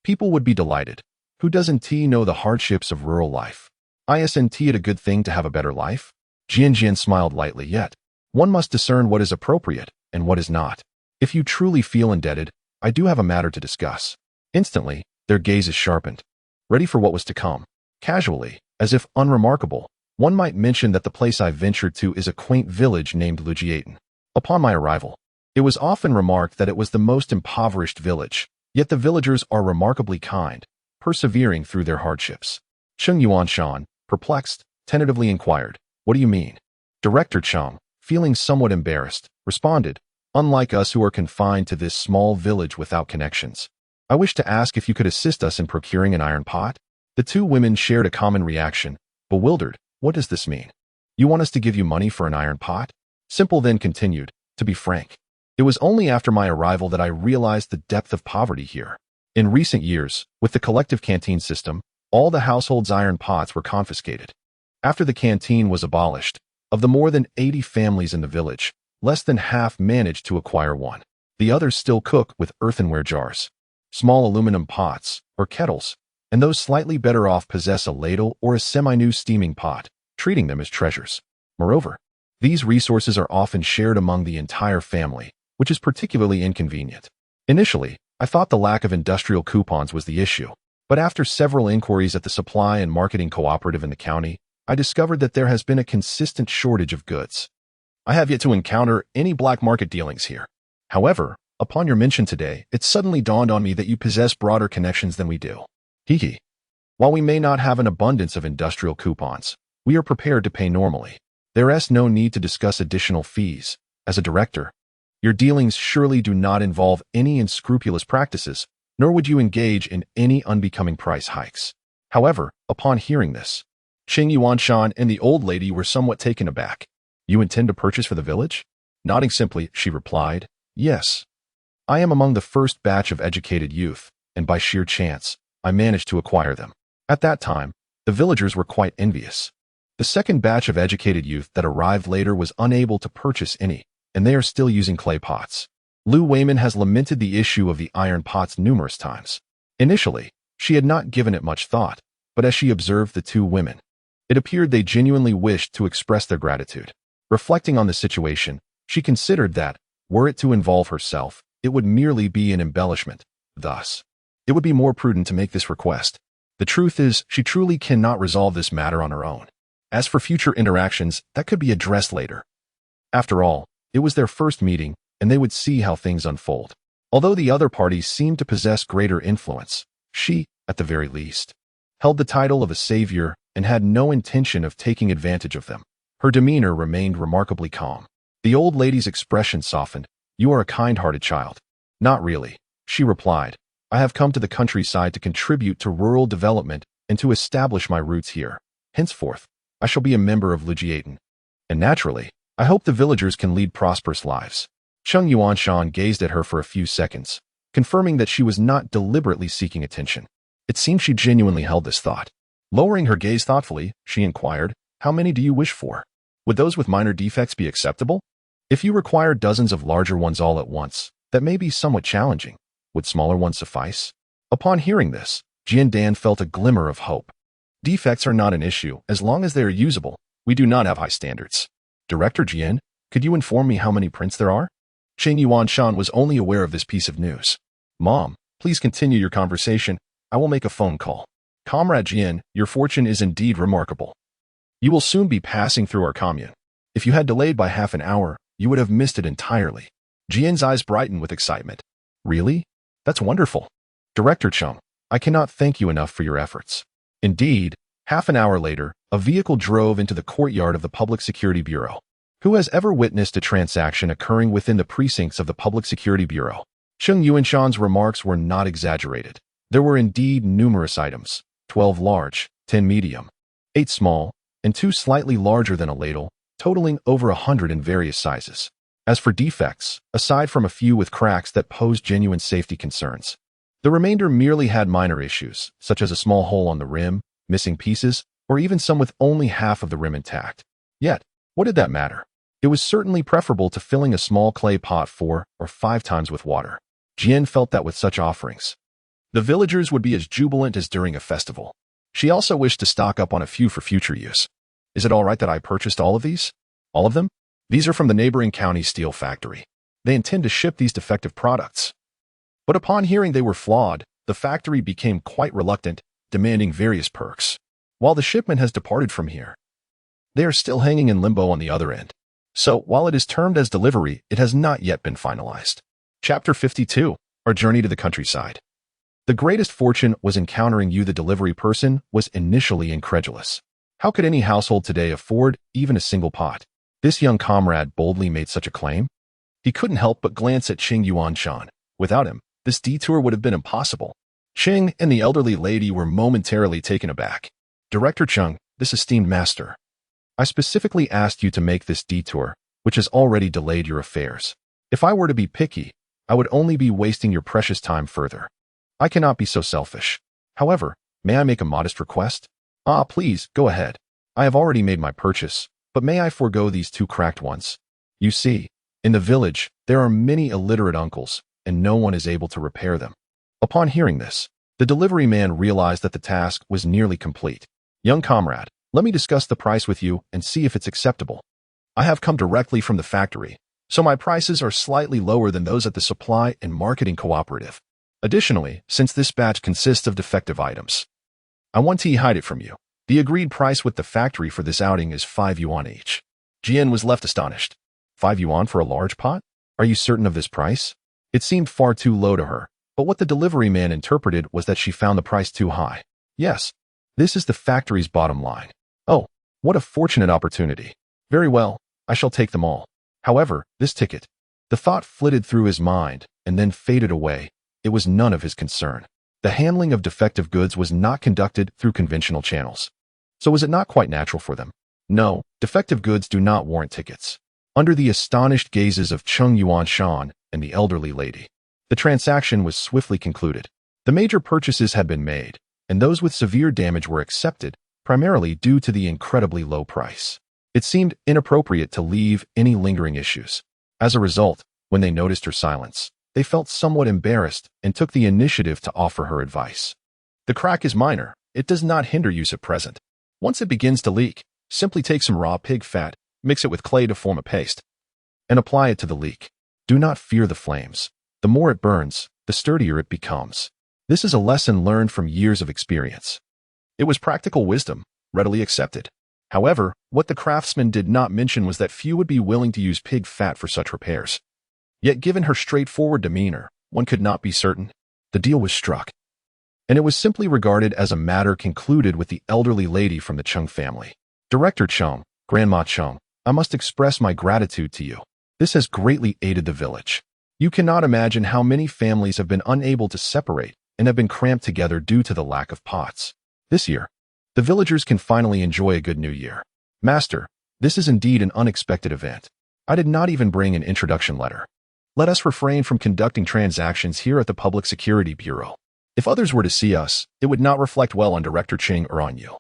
people would be delighted. Who doesn't know the hardships of rural life? Isn't it a good thing to have a better life? Jianjian smiled lightly, yet one must discern what is appropriate and what is not. If you truly feel indebted, I do have a matter to discuss. Instantly, their gazes sharpened, ready for what was to come. Casually, as if unremarkable, one might mention that the place I ventured to is a quaint village named Lujiaten. Upon my arrival, it was often remarked that it was the most impoverished village, yet the villagers are remarkably kind, persevering through their hardships. Chung Yuanshan, perplexed, tentatively inquired, What do you mean? Director Chung, feeling somewhat embarrassed, responded, Unlike us who are confined to this small village without connections, I wish to ask if you could assist us in procuring an iron pot? The two women shared a common reaction, bewildered. What does this mean? You want us to give you money for an iron pot? Simple then continued, To be frank, it was only after my arrival that I realized the depth of poverty here. In recent years, with the collective canteen system, all the household's iron pots were confiscated. After the canteen was abolished, of the more than 80 families in the village, less than half managed to acquire one. The others still cook with earthenware jars, small aluminum pots, or kettles, and those slightly better off possess a ladle or a semi-new steaming pot, treating them as treasures. Moreover, These resources are often shared among the entire family, which is particularly inconvenient. Initially, I thought the lack of industrial coupons was the issue, but after several inquiries at the supply and marketing cooperative in the county, I discovered that there has been a consistent shortage of goods. I have yet to encounter any black market dealings here. However, upon your mention today, it suddenly dawned on me that you possess broader connections than we do. Hee. While we may not have an abundance of industrial coupons, we are prepared to pay normally. There is no need to discuss additional fees. As a director, your dealings surely do not involve any unscrupulous practices, nor would you engage in any unbecoming price hikes. However, upon hearing this, Qing Yuanshan and the old lady were somewhat taken aback. You intend to purchase for the village? Nodding simply, she replied, yes. I am among the first batch of educated youth, and by sheer chance, I managed to acquire them. At that time, the villagers were quite envious. The second batch of educated youth that arrived later was unable to purchase any, and they are still using clay pots. Lu Weiman has lamented the issue of the iron pots numerous times. Initially, she had not given it much thought, but as she observed the two women, it appeared they genuinely wished to express their gratitude. Reflecting on the situation, she considered that, were it to involve herself, it would merely be an embellishment. Thus, it would be more prudent to make this request. The truth is, she truly cannot resolve this matter on her own. As for future interactions, that could be addressed later. After all, it was their first meeting, and they would see how things unfold. Although the other parties seemed to possess greater influence, she, at the very least, held the title of a savior and had no intention of taking advantage of them. Her demeanor remained remarkably calm. The old lady's expression softened. You are a kind-hearted child. Not really, she replied. I have come to the countryside to contribute to rural development and to establish my roots here. Henceforth, I shall be a member of Lijiaten. And naturally, I hope the villagers can lead prosperous lives. Cheng Yuanshan gazed at her for a few seconds, confirming that she was not deliberately seeking attention. It seemed she genuinely held this thought. Lowering her gaze thoughtfully, she inquired, how many do you wish for? Would those with minor defects be acceptable? If you require dozens of larger ones all at once, that may be somewhat challenging. Would smaller ones suffice? Upon hearing this, Jian Dan felt a glimmer of hope. Defects are not an issue as long as they are usable. We do not have high standards. Director Jian, could you inform me how many prints there are? Qing Yuanshan was only aware of this piece of news. Mom, please continue your conversation. I will make a phone call. Comrade Jian, your fortune is indeed remarkable. You will soon be passing through our commune. If you had delayed by half an hour, you would have missed it entirely. Jian's eyes brightened with excitement. Really? That's wonderful. Director Chung, I cannot thank you enough for your efforts. Indeed, half an hour later, a vehicle drove into the courtyard of the Public Security Bureau. Who has ever witnessed a transaction occurring within the precincts of the Public Security Bureau? Cheng Yuanshan's remarks were not exaggerated. There were indeed numerous items, 12 large, 10 medium, 8 small, and 2 slightly larger than a ladle, totaling over 100 in various sizes. As for defects, aside from a few with cracks that posed genuine safety concerns, the remainder merely had minor issues, such as a small hole on the rim, missing pieces, or even some with only half of the rim intact. Yet, what did that matter? It was certainly preferable to filling a small clay pot 4 or 5 times with water. Jian felt that with such offerings, the villagers would be as jubilant as during a festival. She also wished to stock up on a few for future use. Is it all right that I purchased all of these? All of them? These are from the neighboring county steel factory. They intend to ship these defective products. But upon hearing they were flawed, the factory became quite reluctant, demanding various perks. While the shipment has departed from here, they are still hanging in limbo on the other end. So, while it is termed as delivery, it has not yet been finalized. Chapter 52, Our Journey to the Countryside. The greatest fortune was encountering you. The delivery person was initially incredulous. How could any household today afford even a single pot? This young comrade boldly made such a claim. He couldn't help but glance at Qing Yuanshan. Without him, this detour would have been impossible. Qing and the elderly lady were momentarily taken aback. Director Chung, this esteemed master, I specifically asked you to make this detour, which has already delayed your affairs. If I were to be picky, I would only be wasting your precious time further. I cannot be so selfish. However, may I make a modest request? Please, go ahead. I have already made my purchase, but may I forego these 2 cracked ones? You see, in the village, there are many illiterate uncles, and no one is able to repair them. Upon hearing this, the delivery man realized that the task was nearly complete. Young comrade, let me discuss the price with you and see if it's acceptable. I have come directly from the factory, so my prices are slightly lower than those at the supply and marketing cooperative. Additionally, since this batch consists of defective items, I want to hide it from you. The agreed price with the factory for this outing is 5 yuan each. Jian was left astonished. 5 yuan for a large pot? Are you certain of this price? It seemed far too low to her, but what the delivery man interpreted was that she found the price too high. Yes, this is the factory's bottom line. Oh, what a fortunate opportunity. Very well, I shall take them all. However, this ticket. The thought flitted through his mind and then faded away. It was none of his concern. The handling of defective goods was not conducted through conventional channels. So was it not quite natural for them? No, defective goods do not warrant tickets. Under the astonished gazes of Cheng Yuanshan and the elderly lady, the transaction was swiftly concluded. The major purchases had been made, and those with severe damage were accepted, primarily due to the incredibly low price. It seemed inappropriate to leave any lingering issues. As a result, when they noticed her silence, they felt somewhat embarrassed and took the initiative to offer her advice. The crack is minor. It does not hinder use at present. Once it begins to leak, simply take some raw pig fat, mix it with clay to form a paste, and apply it to the leak. Do not fear the flames. The more it burns, the sturdier it becomes. This is a lesson learned from years of experience. It was practical wisdom, readily accepted. However, what the craftsman did not mention was that few would be willing to use pig fat for such repairs. Yet given her straightforward demeanor, one could not be certain. The deal was struck, and it was simply regarded as a matter concluded with the elderly lady from the Cheng family. Director Cheng, Grandma Cheng, I must express my gratitude to you. This has greatly aided the village. You cannot imagine how many families have been unable to separate and have been cramped together due to the lack of pots. This year, the villagers can finally enjoy a good new year. Master, this is indeed an unexpected event. I did not even bring an introduction letter. Let us refrain from conducting transactions here at the Public Security Bureau. If others were to see us, it would not reflect well on Director Cheng or on you.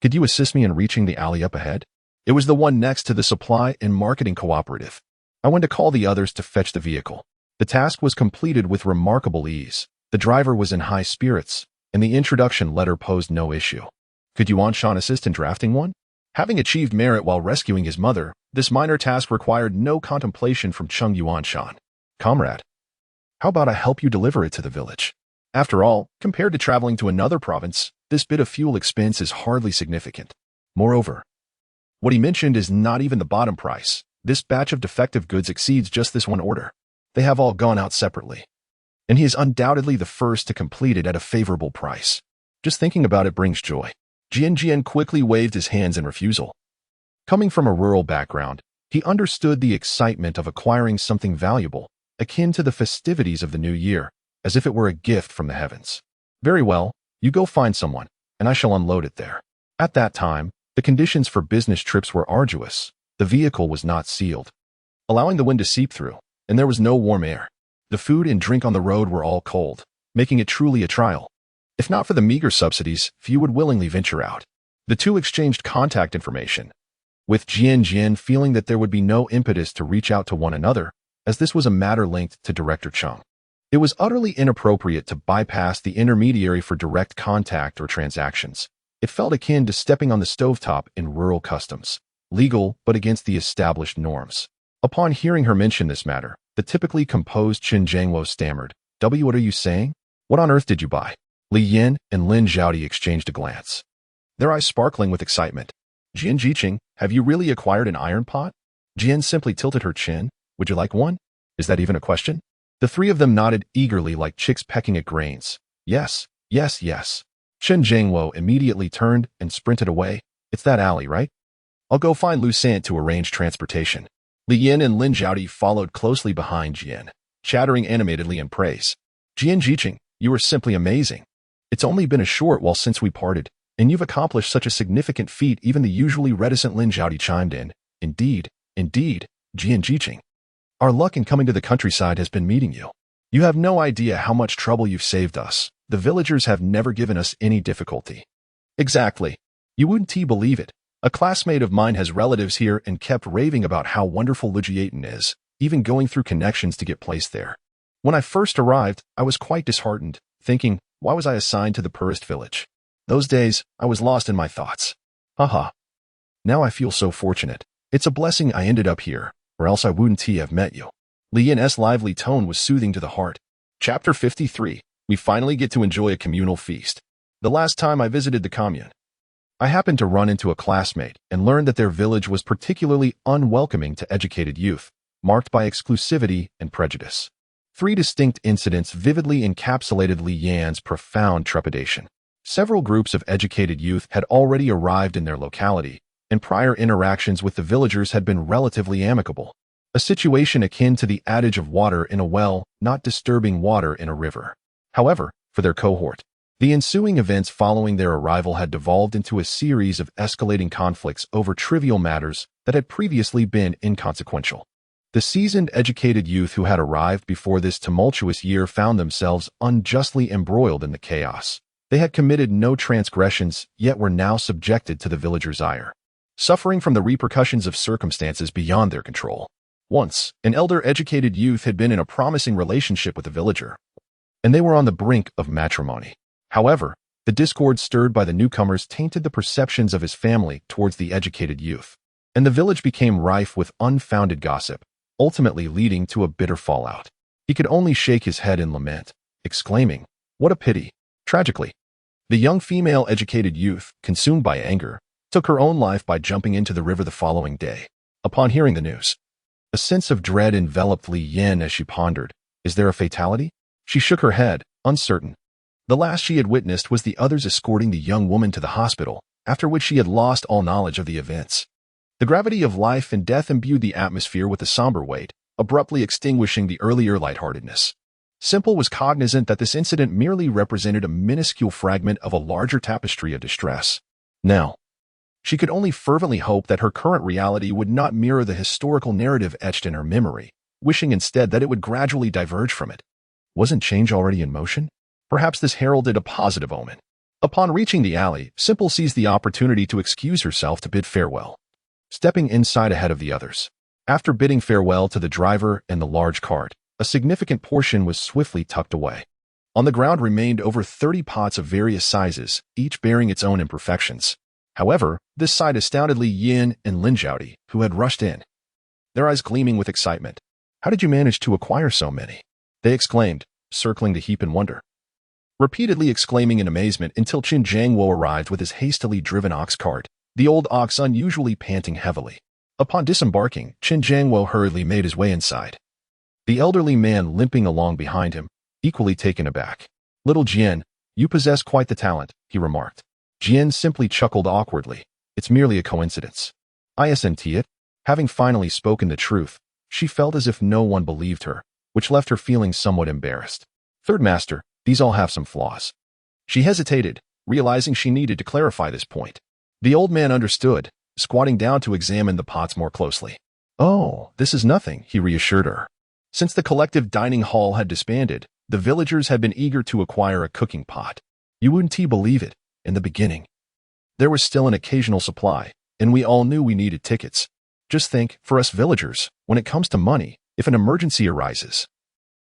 Could you assist me in reaching the alley up ahead? It was the one next to the supply and marketing cooperative. I went to call the others to fetch the vehicle. The task was completed with remarkable ease. The driver was in high spirits, and the introduction letter posed no issue. Could Yuanshan assist in drafting one? Having achieved merit while rescuing his mother, this minor task required no contemplation from Cheng Yuanshan. Comrade, how about I help you deliver it to the village? After all, compared to traveling to another province, this bit of fuel expense is hardly significant. Moreover, what he mentioned is not even the bottom price. This batch of defective goods exceeds just this one order. They have all gone out separately, and he is undoubtedly the first to complete it at a favorable price. Just thinking about it brings joy. Jian quickly waved his hands in refusal. Coming from a rural background, he understood the excitement of acquiring something valuable, akin to the festivities of the new year, as if it were a gift from the heavens. Very well, you go find someone, and I shall unload it there. At that time, the conditions for business trips were arduous. The vehicle was not sealed, allowing the wind to seep through, and there was no warm air. The food and drink on the road were all cold, making it truly a trial. If not for the meager subsidies, few would willingly venture out. The two exchanged contact information, with Jian feeling that there would be no impetus to reach out to one another, as this was a matter linked to Director Cheng. It was utterly inappropriate to bypass the intermediary for direct contact or transactions. It felt akin to stepping on the stovetop in rural customs, legal but against the established norms. Upon hearing her mention this matter, the typically composed Chen Jiangwo stammered, What are you saying? What on earth did you buy? Li Yin and Lin Zhaodi exchanged a glance, their eyes sparkling with excitement. Jian Jiqing, have you really acquired an iron pot? Jian simply tilted her chin. Would you like one? Is that even a question? The three of them nodded eagerly like chicks pecking at grains. Yes, yes, yes. Chen Jiangwo immediately turned and sprinted away. It's that alley, right? I'll go find Lu Sant to arrange transportation. Li Yin and Lin Zhaodi followed closely behind Jian, chattering animatedly in praise. Jian Jiqing, you are simply amazing. It's only been a short while since we parted, and you've accomplished such a significant feat. Even the usually reticent Lin Zhaodi chimed in. Indeed, Jian Jiqing. Our luck in coming to the countryside has been meeting you. You have no idea how much trouble you've saved us. The villagers have never given us any difficulty. Exactly. You wouldn't believe it. A classmate of mine has relatives here and kept raving about how wonderful Lijiaten is, even going through connections to get placed there. When I first arrived, I was quite disheartened, thinking, why was I assigned to the poorest village? Those days, I was lost in my thoughts. Haha. Now I feel so fortunate. It's a blessing I ended up here, or else I wouldn't have met you. Li Yan's lively tone was soothing to the heart. Chapter 53. We finally get to enjoy a communal feast. The last time I visited the commune, I happened to run into a classmate and learned that their village was particularly unwelcoming to educated youth, marked by exclusivity and prejudice. 3 distinct incidents vividly encapsulated Li Yan's profound trepidation. Several groups of educated youth had already arrived in their locality, and prior interactions with the villagers had been relatively amicable, a situation akin to the adage of water in a well, not disturbing water in a river. However, for their cohort, the ensuing events following their arrival had devolved into a series of escalating conflicts over trivial matters that had previously been inconsequential. The seasoned, educated youth who had arrived before this tumultuous year found themselves unjustly embroiled in the chaos. They had committed no transgressions, yet were now subjected to the villagers' ire, suffering from the repercussions of circumstances beyond their control. Once, an elder educated youth had been in a promising relationship with a villager, and they were on the brink of matrimony. However, the discord stirred by the newcomers tainted the perceptions of his family towards the educated youth, and the village became rife with unfounded gossip, ultimately leading to a bitter fallout. He could only shake his head in lament, exclaiming, "What a pity!" Tragically, the young female educated youth, consumed by anger, took her own life by jumping into the river the following day. Upon hearing the news, a sense of dread enveloped Li Yan as she pondered, "Is there a fatality?" She shook her head, uncertain. The last she had witnessed was the others escorting the young woman to the hospital, after which she had lost all knowledge of the events. The gravity of life and death imbued the atmosphere with a somber weight, abruptly extinguishing the earlier lightheartedness. Simple was cognizant that this incident merely represented a minuscule fragment of a larger tapestry of distress. Now, she could only fervently hope that her current reality would not mirror the historical narrative etched in her memory, wishing instead that it would gradually diverge from it. Wasn't change already in motion? Perhaps this heralded a positive omen. Upon reaching the alley, Simple seized the opportunity to excuse herself to bid farewell, stepping inside ahead of the others. After bidding farewell to the driver and the large cart, a significant portion was swiftly tucked away. On the ground remained over 30 pots of various sizes, each bearing its own imperfections. However, this sight astounded Li Yan and Lin Zhaodi, who had rushed in, their eyes gleaming with excitement. "How did you manage to acquire so many?" they exclaimed, circling the heap in wonder, repeatedly exclaiming in amazement until Qin Jiangwo arrived with his hastily driven ox cart, the old ox unusually panting heavily. Upon disembarking, Qin Jiangwo hurriedly made his way inside, the elderly man limping along behind him, equally taken aback. "Little Jian, you possess quite the talent," he remarked. Jian simply chuckled awkwardly. "It's merely a coincidence." Isn't it? Having finally spoken the truth, she felt as if no one believed her, which left her feeling somewhat embarrassed. "Third master, these all have some flaws." She hesitated, realizing she needed to clarify this point. The old man understood, squatting down to examine the pots more closely. "Oh, this is nothing," he reassured her. Since the collective dining hall had disbanded, the villagers had been eager to acquire a cooking pot. You wouldn't believe it, in the beginning, there was still an occasional supply, and we all knew we needed tickets. Just think, for us villagers, when it comes to money, if an emergency arises,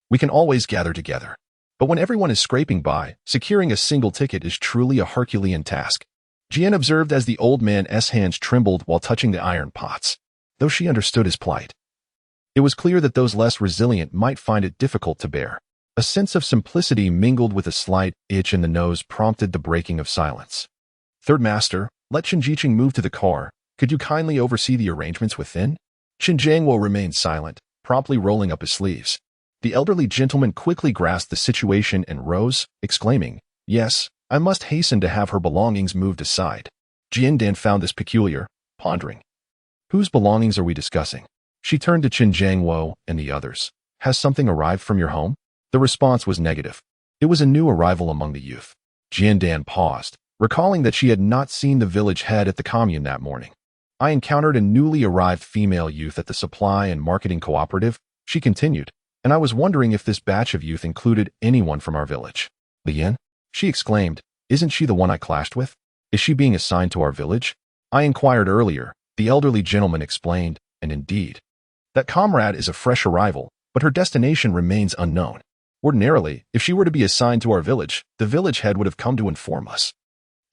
we can always gather together. But when everyone is scraping by, securing a single ticket is truly a Herculean task. Jian observed as the old man's hands trembled while touching the iron pots. Though she understood his plight, it was clear that those less resilient might find it difficult to bear. A sense of simplicity mingled with a slight itch in the nose prompted the breaking of silence. "Third master, let Qin Jiqing move to the car. Could you kindly oversee the arrangements within?" Qin Jiangwo remained silent, promptly rolling up his sleeves. The elderly gentleman quickly grasped the situation and rose, exclaiming, "Yes, I must hasten to have her belongings moved aside." Jian Dan found this peculiar, pondering. "Whose belongings are we discussing?" She turned to Qin Jiangwo and the others. "Has something arrived from your home?" The response was negative. It was a new arrival among the youth. Jian Dan paused, recalling that she had not seen the village head at the commune that morning. "I encountered a newly arrived female youth at the supply and marketing cooperative," she continued, "and I was wondering if this batch of youth included anyone from our village." "Li Yan?" she exclaimed. "Isn't she the one I clashed with? Is she being assigned to our village?" "I inquired earlier," the elderly gentleman explained, "and indeed, that comrade is a fresh arrival, but her destination remains unknown. Ordinarily, if she were to be assigned to our village, the village head would have come to inform us."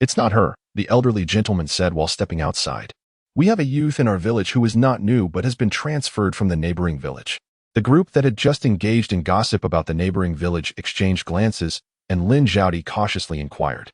"It's not her," the elderly gentleman said while stepping outside. We have a youth in our village who is not new but has been transferred from the neighboring village. The group that had just engaged in gossip about the neighboring village exchanged glances, and Lin Zhaodi cautiously inquired.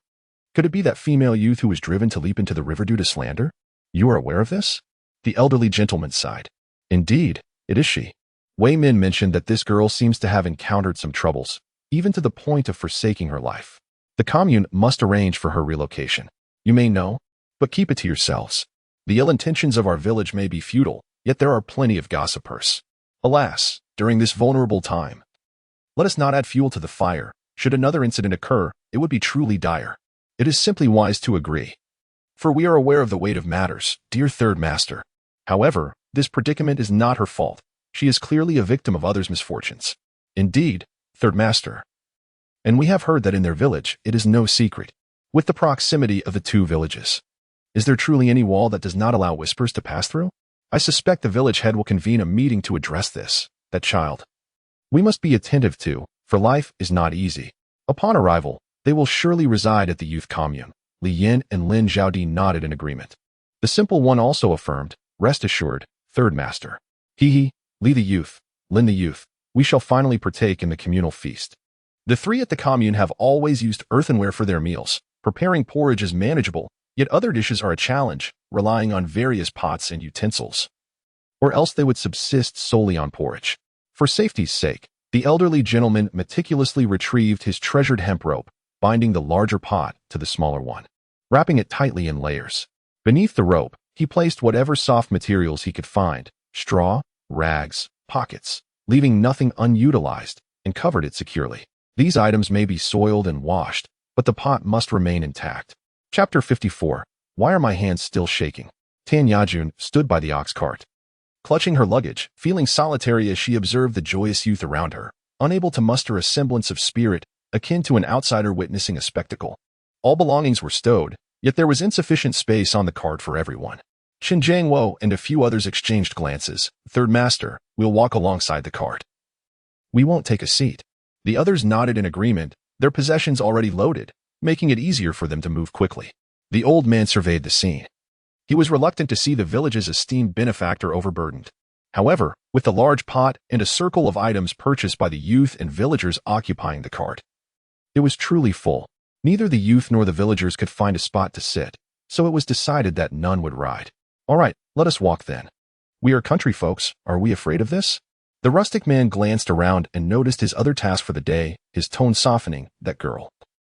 Could it be that female youth who was driven to leap into the river due to slander? You are aware of this? The elderly gentleman sighed. Indeed, it is she. Wei Min mentioned that this girl seems to have encountered some troubles, even to the point of forsaking her life. The commune must arrange for her relocation. You may know, but keep it to yourselves. The ill intentions of our village may be futile, yet there are plenty of gossipers. Alas, during this vulnerable time. Let us not add fuel to the fire. Should another incident occur, it would be truly dire. It is simply wise to agree. For we are aware of the weight of matters, dear Third Master. However, this predicament is not her fault. She is clearly a victim of others' misfortunes. Indeed, Third Master. And we have heard that in their village, it is no secret, with the proximity of the two villages. Is there truly any wall that does not allow whispers to pass through? I suspect the village head will convene a meeting to address this, that child. We must be attentive to, for life is not easy. Upon arrival, they will surely reside at the youth commune. Li Yin and Lin Zhaodi nodded in agreement. The simple one also affirmed, rest assured, Third Master. He, Li the youth, Lin the youth, we shall finally partake in the communal feast. The three at the commune have always used earthenware for their meals. Preparing porridge is manageable, yet other dishes are a challenge, relying on various pots and utensils. Or else they would subsist solely on porridge. For safety's sake, the elderly gentleman meticulously retrieved his treasured hemp rope, binding the larger pot to the smaller one, wrapping it tightly in layers. Beneath the rope, he placed whatever soft materials he could find, straw, rags, pockets, leaving nothing unutilized, and covered it securely. These items may be soiled and washed, but the pot must remain intact. Chapter 54. Why are my hands still shaking? Tan Yajun stood by the ox cart, clutching her luggage, feeling solitary as she observed the joyous youth around her, unable to muster a semblance of spirit akin to an outsider witnessing a spectacle. All belongings were stowed, yet there was insufficient space on the cart for everyone. Xinjiang Wo and a few others exchanged glances. Third Master, we'll walk alongside the cart. We won't take a seat. The others nodded in agreement, their possessions already loaded, making it easier for them to move quickly. The old man surveyed the scene. He was reluctant to see the village's esteemed benefactor overburdened. However, with the large pot and a circle of items purchased by the youth and villagers occupying the cart, it was truly full. Neither the youth nor the villagers could find a spot to sit, so it was decided that none would ride. All right, let us walk then. We are country folks, are we afraid of this? The rustic man glanced around and noticed his other task for the day, his tone softening. That girl.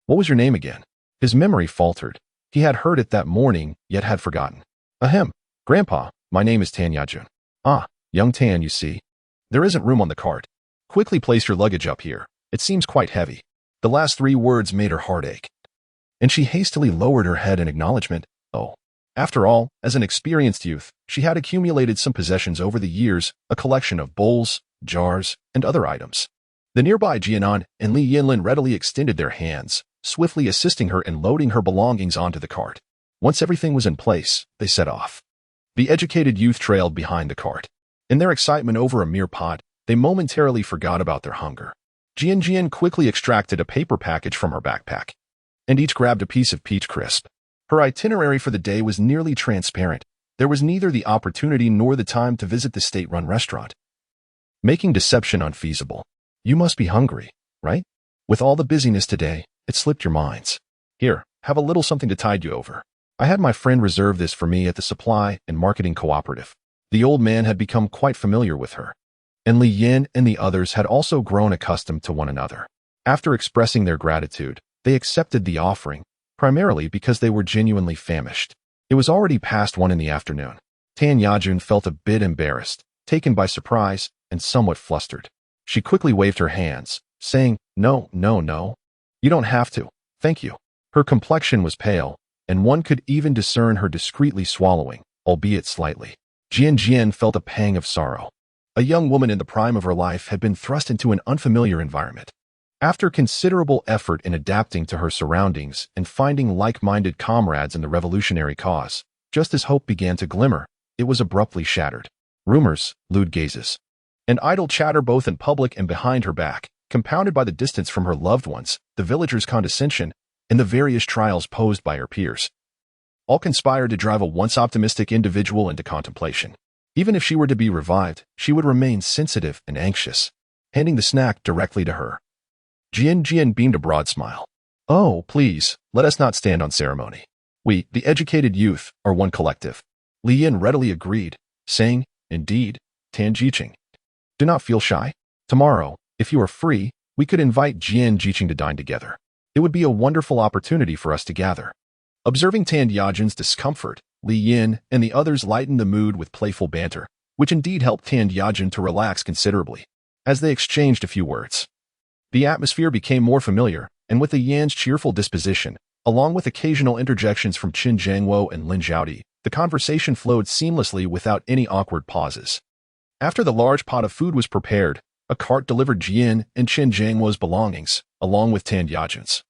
What was your name again? His memory faltered. He had heard it that morning, yet had forgotten. Ahem, Grandpa, my name is Tan Yajun. Ah, young Tan, you see. There isn't room on the cart. Quickly place your luggage up here. It seems quite heavy. The last 3 words made her heart ache. And she hastily lowered her head in acknowledgement. Oh. After all, as an experienced youth, she had accumulated some possessions over the years, a collection of bowls, jars, and other items. The nearby Jianan and Li Yinlin readily extended their hands, swiftly assisting her in loading her belongings onto the cart. Once everything was in place, they set off. The educated youth trailed behind the cart. In their excitement over a mere pot, they momentarily forgot about their hunger. Jian quickly extracted a paper package from her backpack, and each grabbed a piece of peach crisp. Her itinerary for the day was nearly transparent. There was neither the opportunity nor the time to visit the state-run restaurant, making deception unfeasible. You must be hungry, right? With all the busyness today, it slipped your minds. Here, have a little something to tide you over. I had my friend reserve this for me at the supply and marketing cooperative. The old man had become quite familiar with her, and Li Yin and the others had also grown accustomed to one another. After expressing their gratitude, they accepted the offering, primarily because they were genuinely famished. It was already past 1 in the afternoon. Tan Yajun felt a bit embarrassed, taken by surprise, and somewhat flustered. She quickly waved her hands, saying, No. You don't have to. Thank you. Her complexion was pale, and one could even discern her discreetly swallowing, albeit slightly. Jian felt a pang of sorrow. A young woman in the prime of her life had been thrust into an unfamiliar environment. After considerable effort in adapting to her surroundings and finding like-minded comrades in the revolutionary cause, just as hope began to glimmer, it was abruptly shattered. Rumors, lewd gazes, and idle chatter both in public and behind her back, compounded by the distance from her loved ones, the villagers' condescension, and the various trials posed by her peers, all conspired to drive a once optimistic individual into contemplation. Even if she were to be revived, she would remain sensitive and anxious, handing the snack directly to her. Jian beamed a broad smile. Oh, please, let us not stand on ceremony. We, the educated youth, are one collective. Li Yin readily agreed, saying, Indeed, Tan Jiqing. Do not feel shy. Tomorrow, if you are free, we could invite Jian Jiqing to dine together. It would be a wonderful opportunity for us to gather. Observing Tan Yajin's discomfort, Li Yin and the others lightened the mood with playful banter, which indeed helped Tan Yajin to relax considerably. As they exchanged a few words, the atmosphere became more familiar, and with the Yan's cheerful disposition, along with occasional interjections from Qin Jiangwo and Lin Zhaodi, the conversation flowed seamlessly without any awkward pauses. After the large pot of food was prepared, a cart delivered Jian and Qin Jiangwo's belongings, along with Tan Yajin's,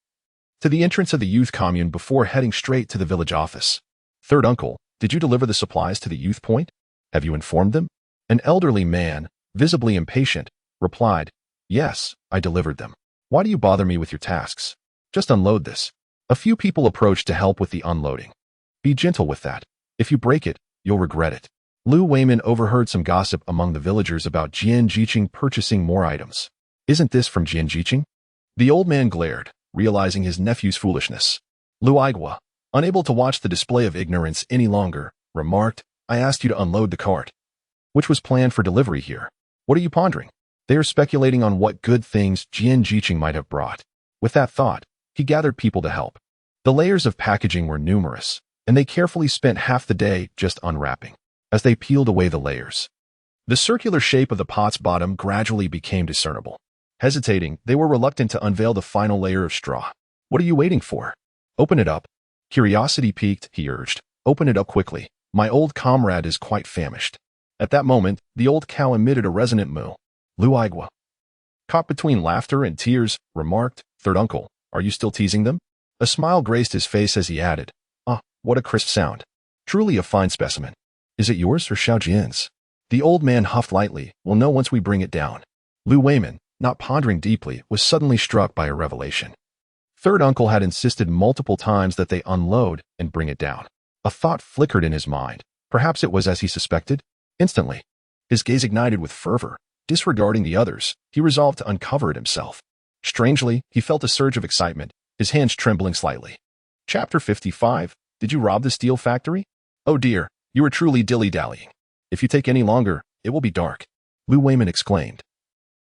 to the entrance of the youth commune before heading straight to the village office. Third uncle, did you deliver the supplies to the youth point? Have you informed them? An elderly man, visibly impatient, replied, Yes, I delivered them. Why do you bother me with your tasks? Just unload this. A few people approached to help with the unloading. Be gentle with that. If you break it, you'll regret it. Lu Weimin overheard some gossip among the villagers about Jian Jiqing purchasing more items. Isn't this from Jian Jiqing? The old man glared, realizing his nephew's foolishness. Lu Aigua, unable to watch the display of ignorance any longer, remarked, I asked you to unload the cart, which was planned for delivery here. What are you pondering? They are speculating on what good things Jian Jiqing might have brought. With that thought, he gathered people to help. The layers of packaging were numerous, and they carefully spent half the day just unwrapping. As they peeled away the layers, the circular shape of the pot's bottom gradually became discernible. Hesitating, they were reluctant to unveil the final layer of straw. What are you waiting for? Open it up. Curiosity piqued, he urged. Open it up quickly. My old comrade is quite famished. At that moment, the old cow emitted a resonant moo. Lu Aigua, caught between laughter and tears, remarked, Third uncle, are you still teasing them? A smile graced his face as he added, Ah, what a crisp sound. Truly a fine specimen. Is it yours or Xiao Jian's? The old man huffed lightly. We'll know once we bring it down. Lu Weimin, not pondering deeply, was suddenly struck by a revelation. Third uncle had insisted multiple times that they unload and bring it down. A thought flickered in his mind. Perhaps it was as he suspected. Instantly, his gaze ignited with fervor. Disregarding the others, he resolved to uncover it himself. Strangely, he felt a surge of excitement, his hands trembling slightly. Chapter 55. Did you rob the steel factory? Oh dear, you are truly dilly-dallying. If you take any longer, it will be dark, Lu Weimin exclaimed,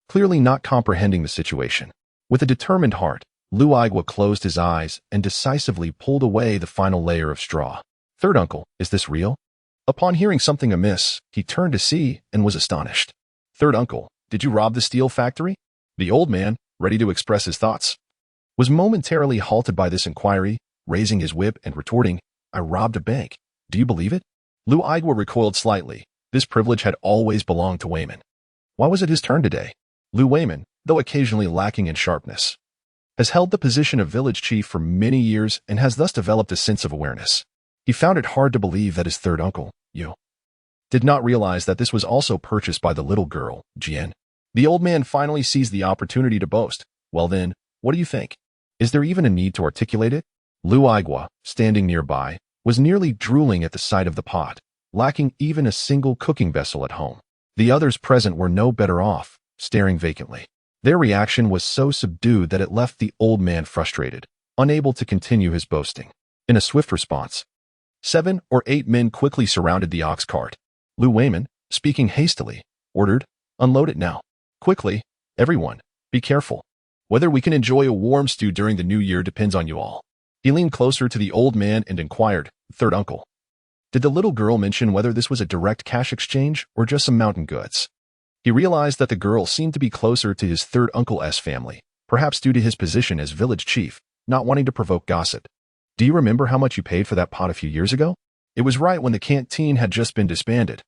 clearly not comprehending the situation. With a determined heart, Lu Aigua closed his eyes and decisively pulled away the final layer of straw. Third uncle, is this real? Upon hearing something amiss, he turned to see and was astonished. Third uncle, did you rob the steel factory? The old man, ready to express his thoughts, was momentarily halted by this inquiry, raising his whip and retorting, I robbed a bank. Do you believe it? Lu Aigua recoiled slightly. This privilege had always belonged to Weimin. Why was it his turn today? Lu Weimin, though occasionally lacking in sharpness, has held the position of village chief for many years and has thus developed a sense of awareness. He found it hard to believe that his third uncle, Yu, did not realize that this was also purchased by the little girl, Jian. The old man finally seized the opportunity to boast. Well then, what do you think? Is there even a need to articulate it? Lu Aigua, standing nearby, was nearly drooling at the sight of the pot, lacking even a single cooking vessel at home. The others present were no better off, staring vacantly. Their reaction was so subdued that it left the old man frustrated, unable to continue his boasting. In a swift response, 7 or 8 men quickly surrounded the ox cart. Lu Weimin, speaking hastily, ordered, Unload it now. Quickly, everyone, be careful. Whether we can enjoy a warm stew during the new year depends on you all. He leaned closer to the old man and inquired, Third uncle, did the little girl mention whether this was a direct cash exchange or just some mountain goods? He realized that the girl seemed to be closer to his third uncle's family, perhaps due to his position as village chief, not wanting to provoke gossip. Do you remember how much you paid for that pot a few years ago? It was right when the canteen had just been disbanded,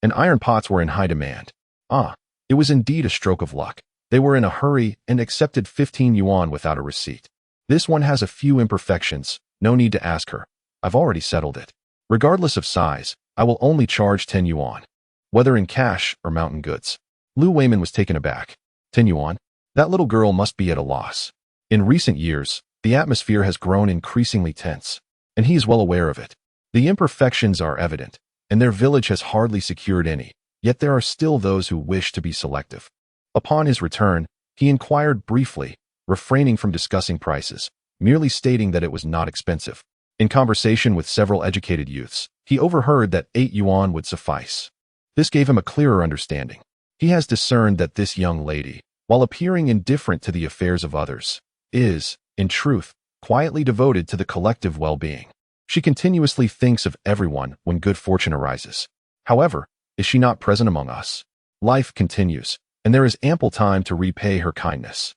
and iron pots were in high demand. Ah, it was indeed a stroke of luck. They were in a hurry and accepted 15 yuan without a receipt. This one has a few imperfections, no need to ask her. I've already settled it. Regardless of size, I will only charge 10 yuan, whether in cash or mountain goods. Lu Weimin was taken aback. 10 yuan? That little girl must be at a loss. In recent years, the atmosphere has grown increasingly tense. and he is well aware of it. The imperfections are evident, and their village has hardly secured any, yet there are still those who wish to be selective. Upon his return, he inquired briefly, refraining from discussing prices, merely stating that it was not expensive. In conversation with several educated youths, he overheard that 8 yuan would suffice. This gave him a clearer understanding. He has discerned that this young lady, while appearing indifferent to the affairs of others, is, in truth, quietly devoted to the collective well-being. She continuously thinks of everyone when good fortune arises. However, is she not present among us? Life continues, and there is ample time to repay her kindness.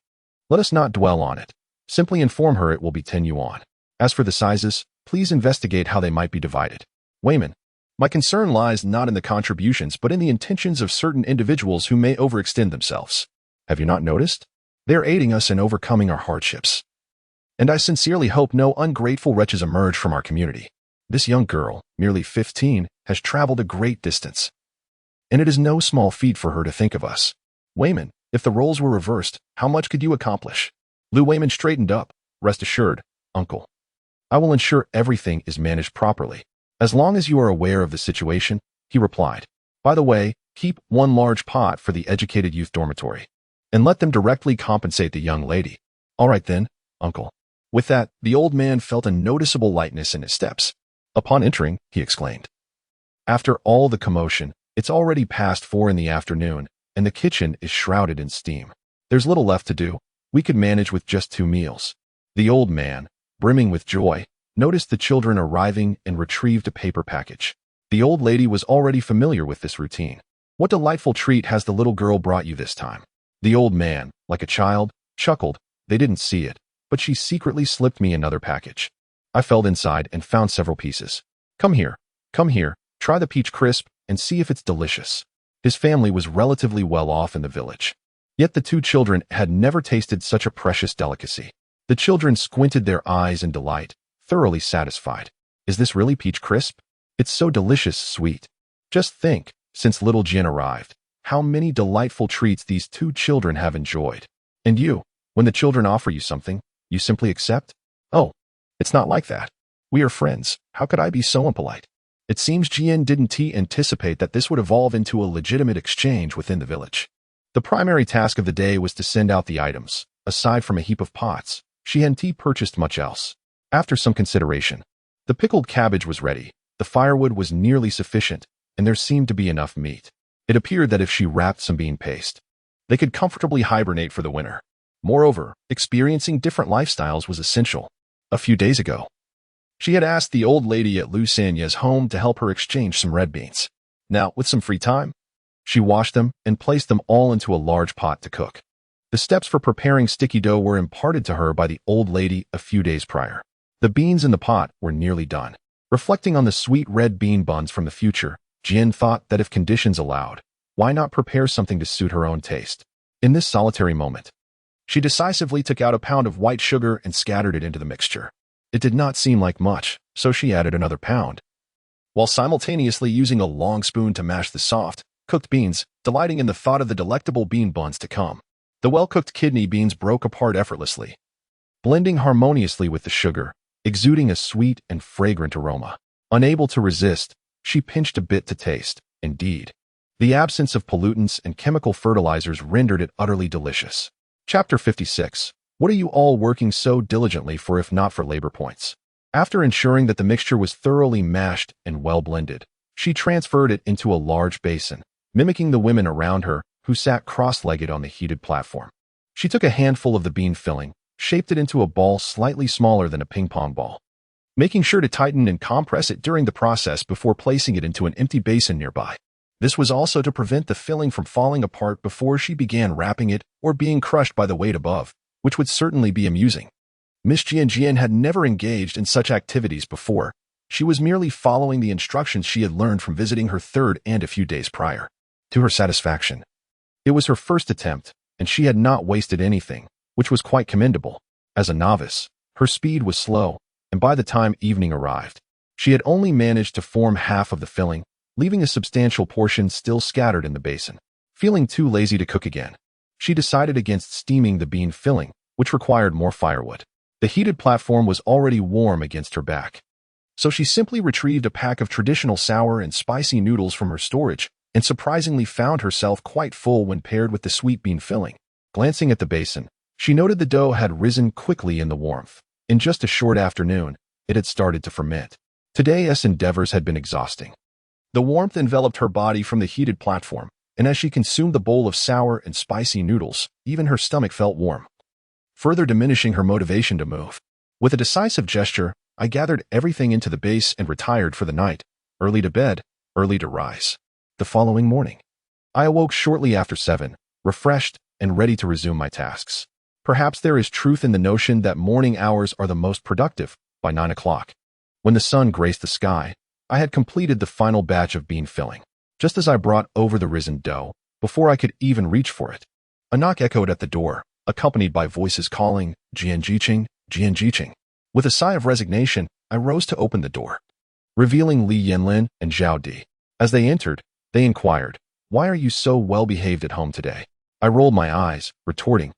Let us not dwell on it. Simply inform her it will be 10 yuan. As for the sizes, please investigate how they might be divided. Wayman, my concern lies not in the contributions but in the intentions of certain individuals who may overextend themselves. Have you not noticed? They are aiding us in overcoming our hardships. And I sincerely hope no ungrateful wretches emerge from our community. This young girl, merely 15, has traveled a great distance. And it is no small feat for her to think of us. Wayman, if the roles were reversed, how much could you accomplish? Lou Wayman straightened up. Rest assured, uncle. I will ensure everything is managed properly. As long as you are aware of the situation, he replied. By the way, keep one large pot for the educated youth dormitory, and let them directly compensate the young lady. All right then, uncle. With that, the old man felt a noticeable lightness in his steps. Upon entering, he exclaimed, after all the commotion, it's already past 4 in the afternoon, and the kitchen is shrouded in steam. There's little left to do. We could manage with just 2 meals. The old man, brimming with joy, noticed the children arriving and retrieved a paper package. The old lady was already familiar with this routine. What delightful treat has the little girl brought you this time? The old man, like a child, chuckled. They didn't see it, but she secretly slipped me another package. I felt inside and found several pieces. Come here, try the peach crisp and see if it's delicious. His family was relatively well off in the village. Yet the 2 children had never tasted such a precious delicacy. The children squinted their eyes in delight, thoroughly satisfied. Is this really peach crisp? It's so delicious, sweet. Just think, since little Jin arrived, how many delightful treats these 2 children have enjoyed. And you, when the children offer you something, you simply accept? Oh, it's not like that. We are friends. How could I be so impolite? It seems Jian didn't anticipate that this would evolve into a legitimate exchange within the village. The primary task of the day was to send out the items. Aside from a heap of pots, she hadn't purchased much else. After some consideration, the pickled cabbage was ready, the firewood was nearly sufficient, and there seemed to be enough meat. It appeared that if she wrapped some bean paste, they could comfortably hibernate for the winter. Moreover, experiencing different lifestyles was essential. A few days ago, she had asked the old lady at Lu Sanya's home to help her exchange some red beans. Now, with some free time, she washed them and placed them all into a large pot to cook. The steps for preparing sticky dough were imparted to her by the old lady a few days prior. The beans in the pot were nearly done. Reflecting on the sweet red bean buns from the future, Jian thought that if conditions allowed, why not prepare something to suit her own taste? In this solitary moment, she decisively took out a pound of white sugar and scattered it into the mixture. It did not seem like much, so she added another pound, while simultaneously using a long spoon to mash the soft, cooked beans, delighting in the thought of the delectable bean buns to come. The well-cooked kidney beans broke apart effortlessly, blending harmoniously with the sugar, exuding a sweet and fragrant aroma. Unable to resist, she pinched a bit to taste. Indeed, the absence of pollutants and chemical fertilizers rendered it utterly delicious. Chapter 56. What are you all working so diligently for if not for labor points? After ensuring that the mixture was thoroughly mashed and well blended, she transferred it into a large basin, mimicking the women around her who sat cross-legged on the heated platform. She took a handful of the bean filling, shaped it into a ball slightly smaller than a ping-pong ball, making sure to tighten and compress it during the process before placing it into an empty basin nearby. This was also to prevent the filling from falling apart before she began wrapping it or being crushed by the weight above, which would certainly be amusing. Miss Jian had never engaged in such activities before. She was merely following the instructions she had learned from visiting her third and a few days prior. To her satisfaction, it was her first attempt, and she had not wasted anything, which was quite commendable. As a novice, her speed was slow, and by the time evening arrived, she had only managed to form half of the filling, leaving a substantial portion still scattered in the basin. Feeling too lazy to cook again, she decided against steaming the bean filling, which required more firewood. The heated platform was already warm against her back. So she simply retrieved a pack of traditional sour and spicy noodles from her storage and surprisingly found herself quite full when paired with the sweet bean filling. Glancing at the basin, she noted the dough had risen quickly in the warmth. In just a short afternoon, it had started to ferment. Today's endeavors had been exhausting. The warmth enveloped her body from the heated platform, and as she consumed the bowl of sour and spicy noodles, even her stomach felt warm, further diminishing her motivation to move. With a decisive gesture, I gathered everything into the base and retired for the night, early to bed, early to rise. The following morning, I awoke shortly after 7, refreshed and ready to resume my tasks. Perhaps there is truth in the notion that morning hours are the most productive. By 9 o'clock, when the sun graced the sky, I had completed the final batch of bean filling. Just as I brought over the risen dough, before I could even reach for it, a knock echoed at the door, accompanied by voices calling, "Jian Jiqing, Jian Jiqing." With a sigh of resignation, I rose to open the door, revealing Li Yanlin and Zhao Di. As they entered, they inquired, "Why are you so well-behaved at home today?" I rolled my eyes, retorting,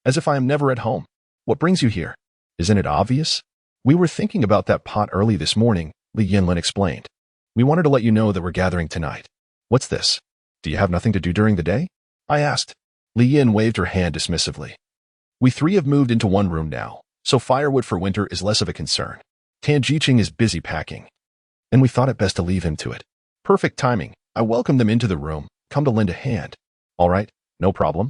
"As if I am never at home. What brings you here? Isn't it obvious?" "We were thinking about that pot early this morning," Li Yanlin explained. "We wanted to let you know that we're gathering tonight." "What's this? Do you have nothing to do during the day?" I asked. Li Yin waved her hand dismissively. "We three have moved into one room now, so firewood for winter is less of a concern. Tan Jiqing is busy packing, and we thought it best to leave him to it." Perfect timing. I welcomed them into the room, come to lend a hand. "All right, no problem.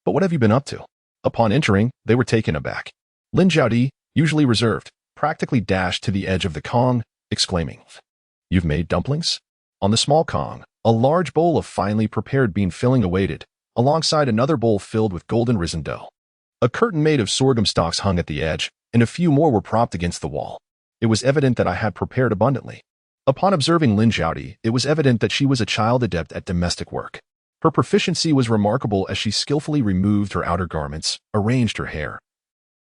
But what have you been up to?" Upon entering, they were taken aback. Lin Zhaodi, usually reserved, practically dashed to the edge of the Kong, exclaiming, "You've made dumplings?" On the small Kong, a large bowl of finely prepared bean filling awaited, alongside another bowl filled with golden risen dough. A curtain made of sorghum stalks hung at the edge, and a few more were propped against the wall. It was evident that I had prepared abundantly. Upon observing Lin Zhaodi, it was evident that she was a child adept at domestic work. Her proficiency was remarkable as she skillfully removed her outer garments, arranged her hair,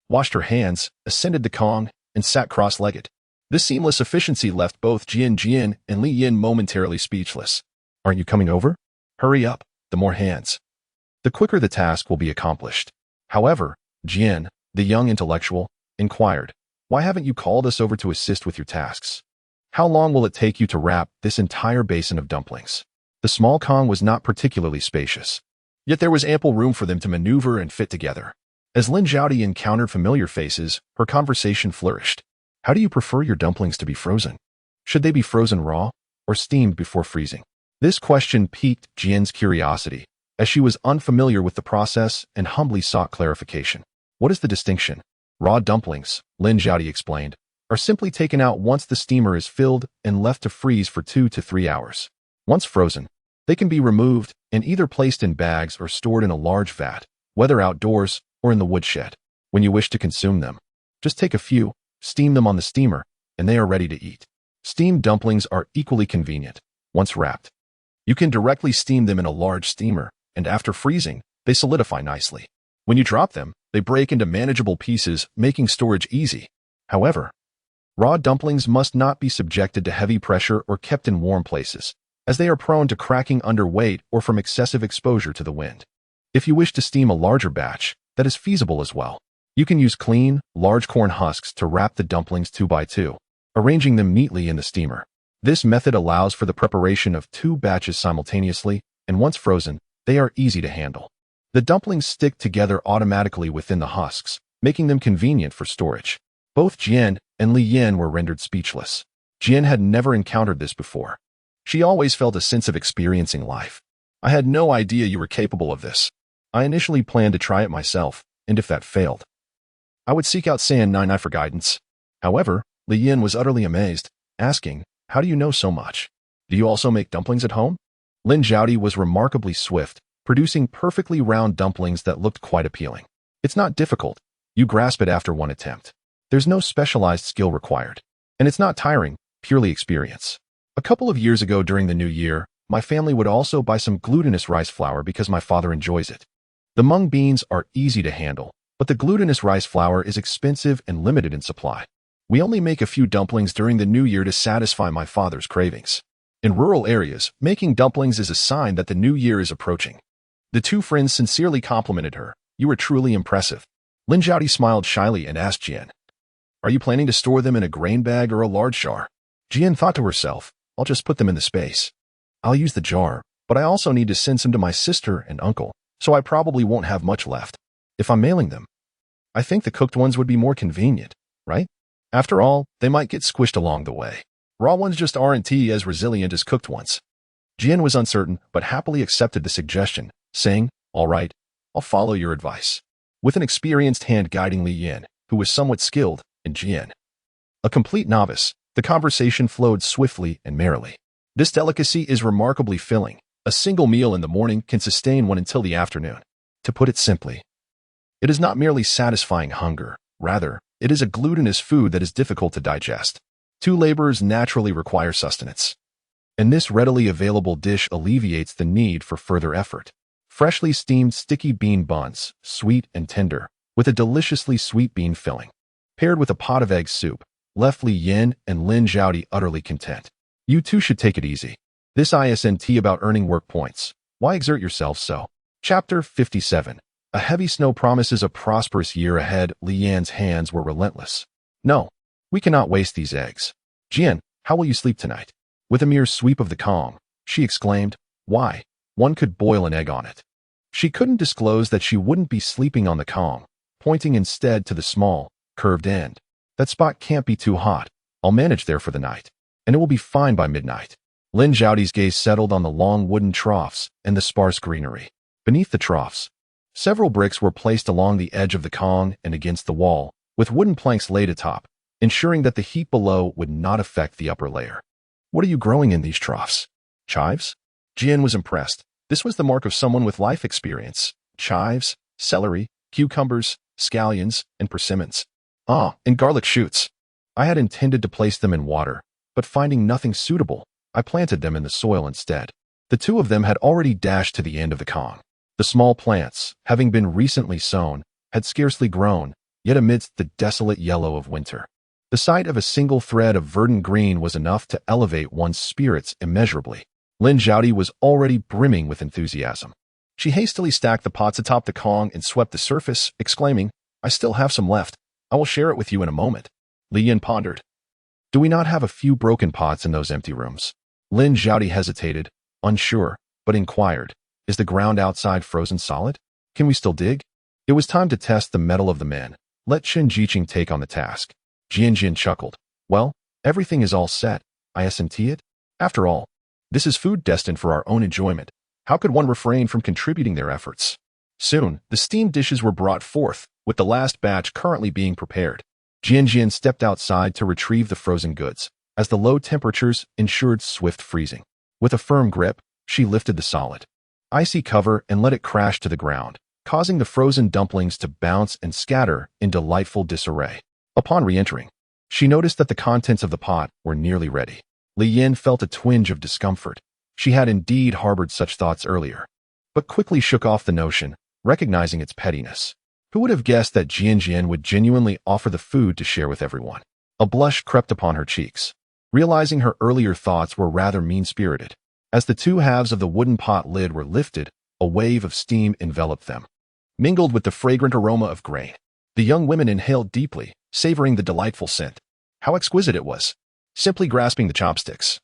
washed her hands, ascended the Kong, and sat cross-legged. This seamless efficiency left both Jian and Li Yin momentarily speechless. "Aren't you coming over? Hurry up, the more hands, the quicker the task will be accomplished." However, Jian, the young intellectual, inquired, "Why haven't you called us over to assist with your tasks? How long will it take you to wrap this entire basin of dumplings?" The small Kong was not particularly spacious, yet there was ample room for them to maneuver and fit together. As Lin Zhaodi encountered familiar faces, her conversation flourished. "How do you prefer your dumplings to be frozen? Should they be frozen raw or steamed before freezing?" This question piqued Jian's curiosity, as she was unfamiliar with the process and humbly sought clarification. "What is the distinction?" "Raw dumplings," Lin Zhaodi explained, "are simply taken out once the steamer is filled and left to freeze for 2 to 3 hours. Once frozen, they can be removed and either placed in bags or stored in a large vat, whether outdoors or in the woodshed. When you wish to consume them, just take a few, steam them on the steamer, and they are ready to eat." Steamed dumplings are equally convenient. Once wrapped, you can directly steam them in a large steamer, and after freezing, they solidify nicely. When you drop them, they break into manageable pieces, making storage easy. However, raw dumplings must not be subjected to heavy pressure or kept in warm places, as they are prone to cracking under weight or from excessive exposure to the wind. If you wish to steam a larger batch, that is feasible as well. You can use clean, large corn husks to wrap the dumplings 2 by 2, arranging them neatly in the steamer. This method allows for the preparation of 2 batches simultaneously, and once frozen, they are easy to handle. The dumplings stick together automatically within the husks, making them convenient for storage. Both Jian and Li Yin were rendered speechless. Jian had never encountered this before. She always felt a sense of experiencing life. "I had no idea you were capable of this. I initially planned to try it myself, and if that failed, I would seek out San Nai for guidance." However, Li Yin was utterly amazed, asking, "How do you know so much? Do you also make dumplings at home?" Lin Zhaodi was remarkably swift, producing perfectly round dumplings that looked quite appealing. "It's not difficult. You grasp it after one attempt. There's no specialized skill required. And it's not tiring, purely experience." A couple of years ago during the new year, my family would also buy some glutinous rice flour because my father enjoys it. The mung beans are easy to handle, but the glutinous rice flour is expensive and limited in supply. We only make a few dumplings during the new year to satisfy my father's cravings. In rural areas, making dumplings is a sign that the new year is approaching. The two friends sincerely complimented her. "You are truly impressive." Lin Zhaodi smiled shyly and asked Jian, Are you planning to store them in a grain bag or a large jar? Jian thought to herself, I'll just put them in the space. I'll use the jar, but I also need to send some to my sister and uncle, so I probably won't have much left. If I'm mailing them, I think the cooked ones would be more convenient, right? After all, they might get squished along the way. Raw ones just aren't as resilient as cooked ones. Jian was uncertain, but happily accepted the suggestion, saying, all right, I'll follow your advice. With an experienced hand guiding Li Yin, who was somewhat skilled in Jian. A complete novice, the conversation flowed swiftly and merrily. This delicacy is remarkably filling. A single meal in the morning can sustain one until the afternoon. To put it simply, it is not merely satisfying hunger. Rather, it is a glutinous food that is difficult to digest. Two laborers naturally require sustenance. And this readily available dish alleviates the need for further effort. Freshly steamed sticky bean buns, sweet and tender, with a deliciously sweet bean filling. Paired with a pot of egg soup, left Li Yin and Lin Zhaodi utterly content. You too should take it easy. This isn't about earning work points. Why exert yourself so? Chapter 57. A heavy snow promises a prosperous year ahead. Li Yan's hands were relentless. No, we cannot waste these eggs. Jian, how will you sleep tonight? With a mere sweep of the Kong, she exclaimed, why? One could boil an egg on it. She couldn't disclose that she wouldn't be sleeping on the Kong, pointing instead to the small, curved end. That spot can't be too hot. I'll manage there for the night, and it will be fine by midnight. Lin Zhaodi's gaze settled on the long wooden troughs and the sparse greenery. Beneath the troughs, several bricks were placed along the edge of the Kong and against the wall, with wooden planks laid atop, ensuring that the heat below would not affect the upper layer. What are you growing in these troughs? Chives? Jian was impressed. This was the mark of someone with life experience. Chives, celery, cucumbers, scallions, and persimmons. And garlic shoots. I had intended to place them in water, but finding nothing suitable, I planted them in the soil instead. The two of them had already dashed to the end of the Kong. The small plants, having been recently sown, had scarcely grown, yet amidst the desolate yellow of winter, the sight of a single thread of verdant green was enough to elevate one's spirits immeasurably. Lin Zhaodi was already brimming with enthusiasm. She hastily stacked the pots atop the Kong and swept the surface, exclaiming, I still have some left. I will share it with you in a moment. Li Yin pondered. Do we not have a few broken pots in those empty rooms? Lin Zhaodi hesitated, unsure, but inquired, is the ground outside frozen solid? Can we still dig? It was time to test the mettle of the men. Let Qin Jiqing take on the task. Jian chuckled. Well, everything is all set. Isn't it? After all, this is food destined for our own enjoyment. How could one refrain from contributing their efforts? Soon, the steamed dishes were brought forth, with the last batch currently being prepared. Jian stepped outside to retrieve the frozen goods, as the low temperatures ensured swift freezing. With a firm grip, she lifted the solid, icy cover and let it crash to the ground, causing the frozen dumplings to bounce and scatter in delightful disarray. Upon re-entering, she noticed that the contents of the pot were nearly ready. Li Yin felt a twinge of discomfort. She had indeed harbored such thoughts earlier, but quickly shook off the notion, recognizing its pettiness. Who would have guessed that Jian would genuinely offer the food to share with everyone? A blush crept upon her cheeks, realizing her earlier thoughts were rather mean-spirited. As the two halves of the wooden pot lid were lifted, a wave of steam enveloped them, mingled with the fragrant aroma of grain. The young women inhaled deeply, savoring the delightful scent. How exquisite it was! Simply grasping the chopsticks,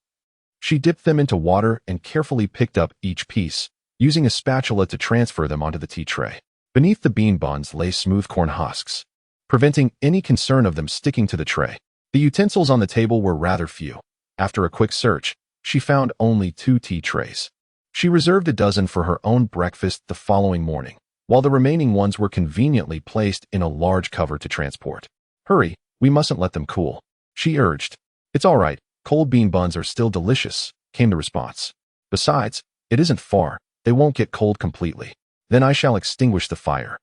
she dipped them into water and carefully picked up each piece, using a spatula to transfer them onto the tea tray. Beneath the bean buns lay smooth corn husks, preventing any concern of them sticking to the tray. The utensils on the table were rather few. After a quick search, she found only 2 tea trays. She reserved a dozen for her own breakfast the following morning, while the remaining ones were conveniently placed in a large cover to transport. Hurry, we mustn't let them cool, she urged. It's all right, cold bean buns are still delicious, came the response. Besides, it isn't far, they won't get cold completely. Then I shall extinguish the fire,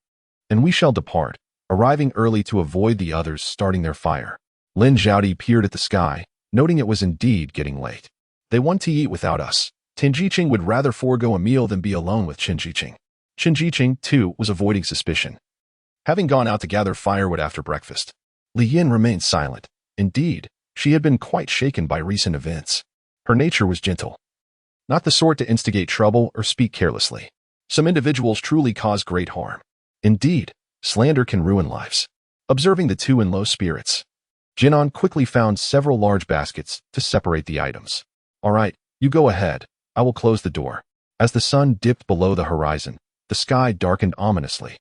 and we shall depart, arriving early to avoid the others starting their fire. Lin Zhaodi peered at the sky, noting it was indeed getting late. They want to eat without us. Qin Jiqing would rather forego a meal than be alone with Qin Jiqing. Qin Jiqing, too, was avoiding suspicion, having gone out to gather firewood after breakfast. Li Yin remained silent. Indeed, she had been quite shaken by recent events. Her nature was gentle, not the sort to instigate trouble or speak carelessly. Some individuals truly cause great harm. Indeed, slander can ruin lives. Observing the two in low spirits, Jinan quickly found several large baskets to separate the items. All right, you go ahead. I will close the door. As the sun dipped below the horizon, the sky darkened ominously,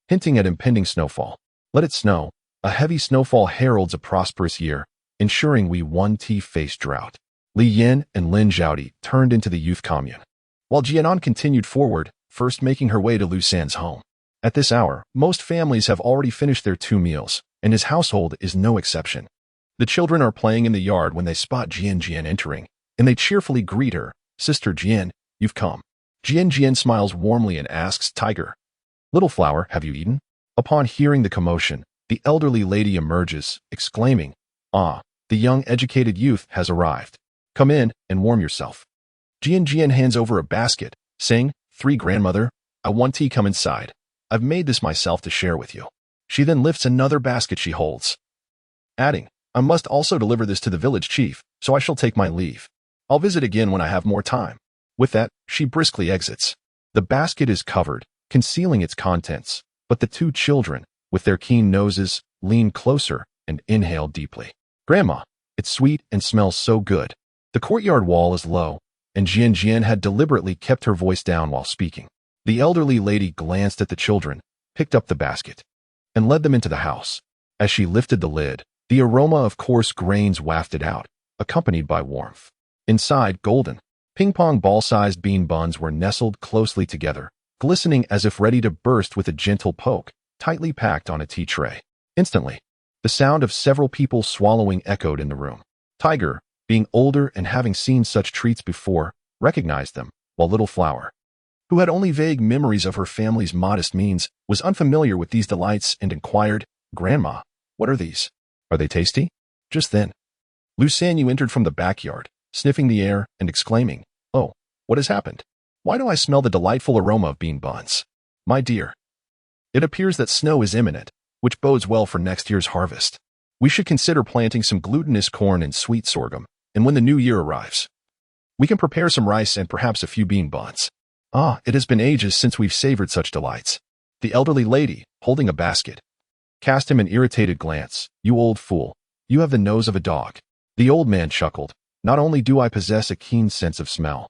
hinting at impending snowfall. Let it snow. A heavy snowfall heralds a prosperous year, ensuring we won't face drought. Li Yin and Lin Zhaodi turned into the youth commune, while Jianan continued forward, first making her way to Lu San's home. At this hour, most families have already finished their 2 meals, and his household is no exception. The children are playing in the yard when they spot Jian entering, and they cheerfully greet her. Sister Jian, you've come. Jian smiles warmly and asks Tiger, Little Flower, have you eaten? Upon hearing the commotion, the elderly lady emerges, exclaiming, Ah, the young educated youth has arrived. Come in and warm yourself. Jian hands over a basket, saying, 3 grandmother, I want tea, come inside. I've made this myself to share with you. She then lifts another basket she holds, adding, I must also deliver this to the village chief, so I shall take my leave. I'll visit again when I have more time. With that, she briskly exits. The basket is covered, concealing its contents, but the 2 children, with their keen noses, lean closer and inhale deeply. Grandma, it's sweet and smells so good. The courtyard wall is low, and Jian had deliberately kept her voice down while speaking. The elderly lady glanced at the children, picked up the basket, and led them into the house. As she lifted the lid, the aroma of coarse grains wafted out, accompanied by warmth. Inside, golden, ping-pong ball-sized bean buns were nestled closely together, glistening as if ready to burst with a gentle poke, tightly packed on a tea tray. Instantly, the sound of several people swallowing echoed in the room. Tiger, being older and having seen such treats before, recognized them, while Little Flower, who had only vague memories of her family's modest means, was unfamiliar with these delights and inquired, Grandma, what are these? Are they tasty? Just then, Lu Sanyu entered from the backyard, sniffing the air and exclaiming, Oh, what has happened? Why do I smell the delightful aroma of bean buns? My dear, it appears that snow is imminent, which bodes well for next year's harvest. We should consider planting some glutinous corn and sweet sorghum, and when the new year arrives, we can prepare some rice and perhaps a few bean buns. Ah, it has been ages since we've savored such delights. The elderly lady, holding a basket, cast him an irritated glance. You old fool, you have the nose of a dog. The old man chuckled. Not only do I possess a keen sense of smell,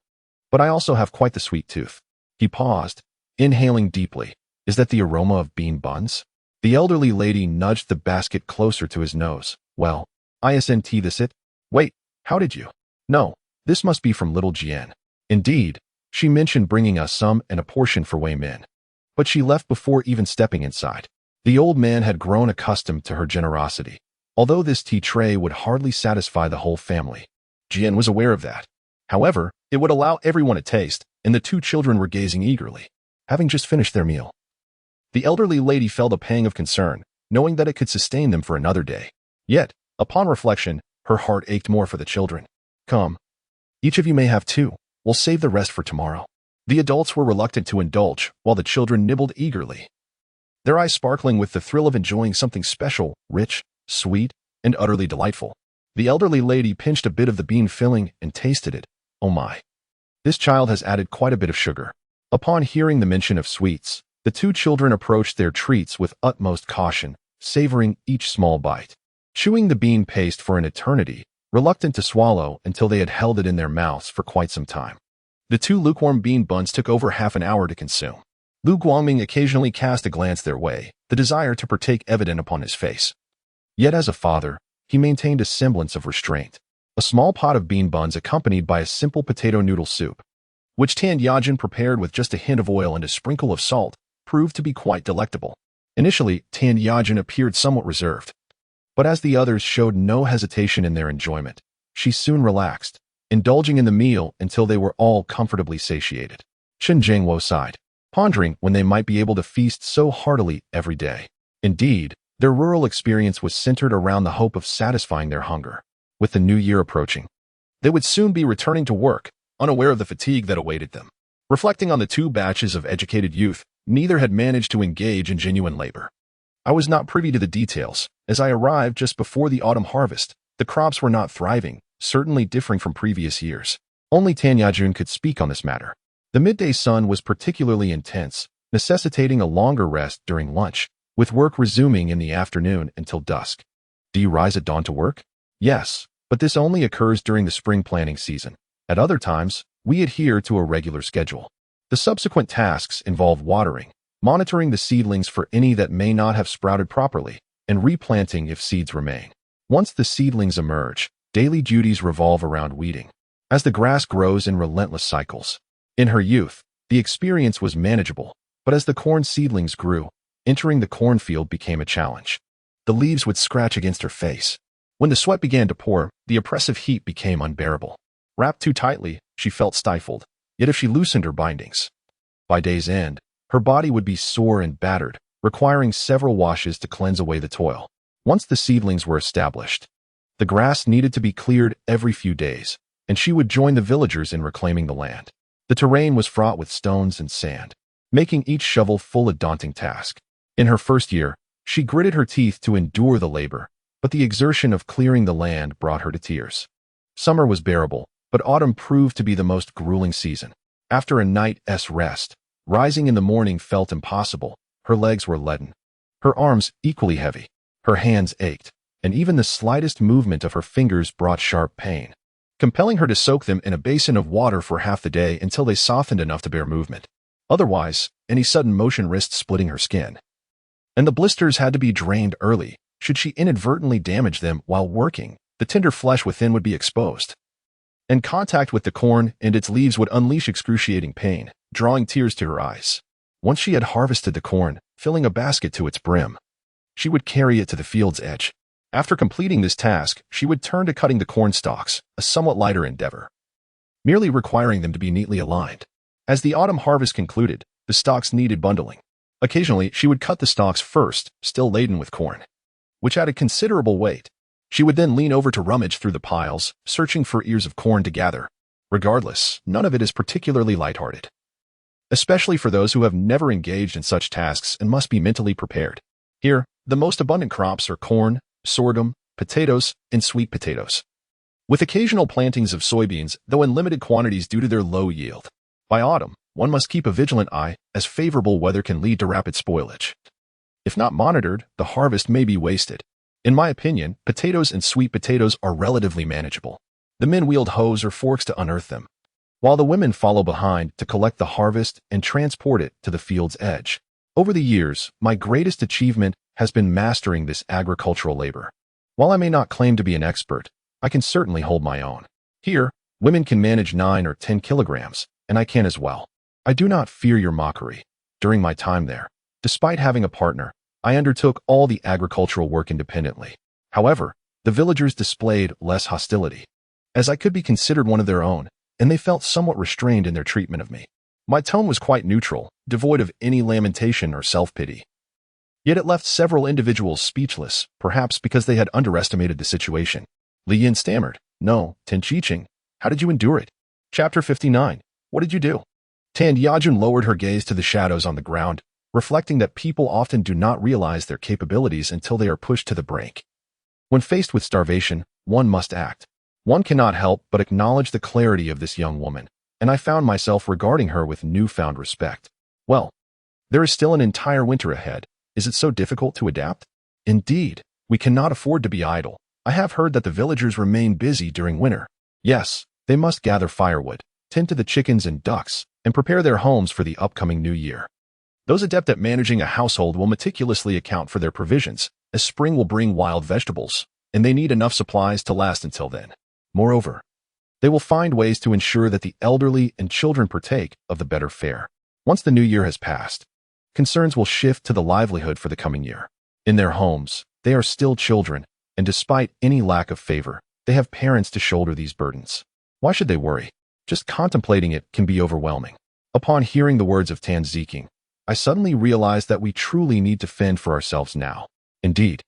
but I also have quite the sweet tooth. He paused, inhaling deeply. Is that the aroma of bean buns? The elderly lady nudged the basket closer to his nose. Well, isn't this it? Wait, how did you? No, this must be from little Jian. Indeed, she mentioned bringing us some and a portion for Wei Min. But she left before even stepping inside. The old man had grown accustomed to her generosity, although this tea tray would hardly satisfy the whole family. Jian was aware of that. However, it would allow everyone a taste, and the 2 children were gazing eagerly, having just finished their meal. The elderly lady felt a pang of concern, knowing that it could sustain them for another day. Yet, upon reflection, her heart ached more for the children. Come, each of you may have 2. We'll save the rest for tomorrow. The adults were reluctant to indulge, while the children nibbled eagerly, their eyes sparkling with the thrill of enjoying something special, rich, sweet, and utterly delightful. The elderly lady pinched a bit of the bean filling and tasted it. Oh my! This child has added quite a bit of sugar. Upon hearing the mention of sweets, the 2 children approached their treats with utmost caution, savoring each small bite, chewing the bean paste for an eternity, reluctant to swallow until they had held it in their mouths for quite some time. The 2 lukewarm bean buns took over half an hour to consume. Lu Guangming occasionally cast a glance their way, the desire to partake evident upon his face. Yet as a father, he maintained a semblance of restraint. A small pot of bean buns accompanied by a simple potato noodle soup, which Tan Yajin prepared with just a hint of oil and a sprinkle of salt, proved to be quite delectable. Initially, Tan Yajin appeared somewhat reserved, but as the others showed no hesitation in their enjoyment, she soon relaxed, indulging in the meal until they were all comfortably satiated. Chen Jingwo sighed, pondering when they might be able to feast so heartily every day. Indeed, their rural experience was centered around the hope of satisfying their hunger. With the new year approaching, they would soon be returning to work, unaware of the fatigue that awaited them. Reflecting on the 2 batches of educated youth, neither had managed to engage in genuine labor. I was not privy to the details, as I arrived just before the autumn harvest. The crops were not thriving, certainly differing from previous years. Only Tan Yajun could speak on this matter. The midday sun was particularly intense, necessitating a longer rest during lunch, with work resuming in the afternoon until dusk. Do you rise at dawn to work? Yes, but this only occurs during the spring planting season. At other times, we adhere to a regular schedule. The subsequent tasks involve watering, monitoring the seedlings for any that may not have sprouted properly, and replanting if seeds remain. Once the seedlings emerge, daily duties revolve around weeding, as the grass grows in relentless cycles. In her youth, the experience was manageable, but as the corn seedlings grew, entering the cornfield became a challenge. The leaves would scratch against her face. When the sweat began to pour, the oppressive heat became unbearable. Wrapped too tightly, she felt stifled, yet if she loosened her bindings, by day's end, her body would be sore and battered, requiring several washes to cleanse away the toil. Once the seedlings were established, the grass needed to be cleared every few days, and she would join the villagers in reclaiming the land. The terrain was fraught with stones and sand, making each shovelful a daunting task. In her first year, she gritted her teeth to endure the labor, but the exertion of clearing the land brought her to tears. Summer was bearable, but autumn proved to be the most grueling season. After a night's rest, rising in the morning felt impossible. Her legs were leaden, her arms equally heavy, her hands ached, and even the slightest movement of her fingers brought sharp pain, compelling her to soak them in a basin of water for half the day until they softened enough to bear movement. Otherwise, any sudden motion risked splitting her skin, and the blisters had to be drained early. Should she inadvertently damage them while working, the tender flesh within would be exposed, and contact with the corn and its leaves would unleash excruciating pain, drawing tears to her eyes. Once she had harvested the corn, filling a basket to its brim, she would carry it to the field's edge. After completing this task, she would turn to cutting the corn stalks, a somewhat lighter endeavor, merely requiring them to be neatly aligned. As the autumn harvest concluded, the stalks needed bundling. Occasionally, she would cut the stalks first, still laden with corn, which added considerable weight. She would then lean over to rummage through the piles, searching for ears of corn to gather. Regardless, none of it is particularly lighthearted, especially for those who have never engaged in such tasks and must be mentally prepared. Here, the most abundant crops are corn, sorghum, potatoes, and sweet potatoes, with occasional plantings of soybeans, though in limited quantities due to their low yield. By autumn, one must keep a vigilant eye, as favorable weather can lead to rapid spoilage. If not monitored, the harvest may be wasted. In my opinion, potatoes and sweet potatoes are relatively manageable. The men wield hoes or forks to unearth them, while the women follow behind to collect the harvest and transport it to the field's edge. Over the years, my greatest achievement has been mastering this agricultural labor. While I may not claim to be an expert, I can certainly hold my own. Here, women can manage 9 or 10 kilograms, and I can as well. I do not fear your mockery. During my time there, despite having a partner, I undertook all the agricultural work independently. However, the villagers displayed less hostility, as I could be considered one of their own, and they felt somewhat restrained in their treatment of me. My tone was quite neutral, devoid of any lamentation or self-pity. Yet it left several individuals speechless, perhaps because they had underestimated the situation. Li Yin stammered, "No, Tenchiching, how did you endure it?" Chapter 59. What did you do? Tan Yajun lowered her gaze to the shadows on the ground, reflecting that people often do not realize their capabilities until they are pushed to the brink. When faced with starvation, one must act. One cannot help but acknowledge the clarity of this young woman, and I found myself regarding her with newfound respect. Well, there is still an entire winter ahead. Is it so difficult to adapt? Indeed, we cannot afford to be idle. I have heard that the villagers remain busy during winter. Yes, they must gather firewood, tend to the chickens and ducks, and prepare their homes for the upcoming new year. Those adept at managing a household will meticulously account for their provisions, as spring will bring wild vegetables, and they need enough supplies to last until then. Moreover, they will find ways to ensure that the elderly and children partake of the better fare. Once the new year has passed, concerns will shift to the livelihood for the coming year. In their homes, they are still children, and despite any lack of favor, they have parents to shoulder these burdens. Why should they worry? Just contemplating it can be overwhelming. Upon hearing the words of Tan Ziking, I suddenly realized that we truly need to fend for ourselves now. Indeed,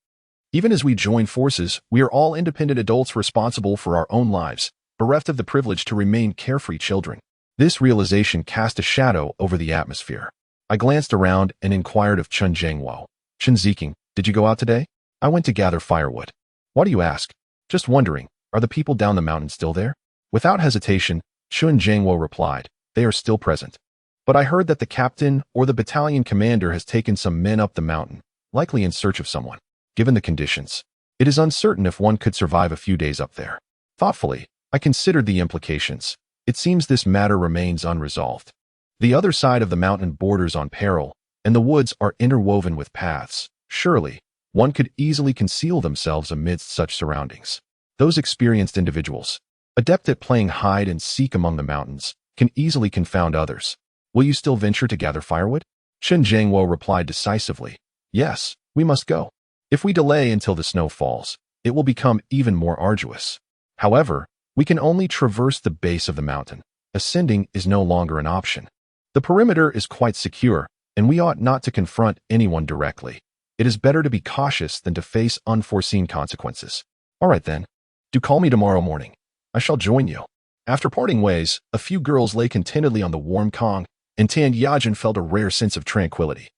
even as we join forces, we are all independent adults responsible for our own lives, bereft of the privilege to remain carefree children. This realization cast a shadow over the atmosphere. I glanced around and inquired of Chun Jiangwo. "Chun Ziking, did you go out today?" "I went to gather firewood." "Why do you ask?" "Just wondering, are the people down the mountain still there?" Without hesitation, Chun Jiangwo replied, "They are still present. But I heard that the captain or the battalion commander has taken some men up the mountain, likely in search of someone. Given the conditions, It is uncertain if one could survive a few days up there. Thoughtfully, I considered the implications. It seems this matter remains unresolved. The other side of the mountain borders on peril, and the woods are interwoven with paths. Surely, one could easily conceal themselves amidst such surroundings. Those experienced individuals, adept at playing hide and seek among the mountains, can easily confound others. Will you still venture to gather firewood? Shen Jiangwo replied decisively. Yes, we must go. If we delay until the snow falls, it will become even more arduous. However, we can only traverse the base of the mountain. Ascending is no longer an option. The perimeter is quite secure, and we ought not to confront anyone directly. It is better to be cautious than to face unforeseen consequences. All right then. Do call me tomorrow morning. I shall join you. After parting ways, a few girls lay contentedly on the warm Kong, and Tan Yajin felt a rare sense of tranquility.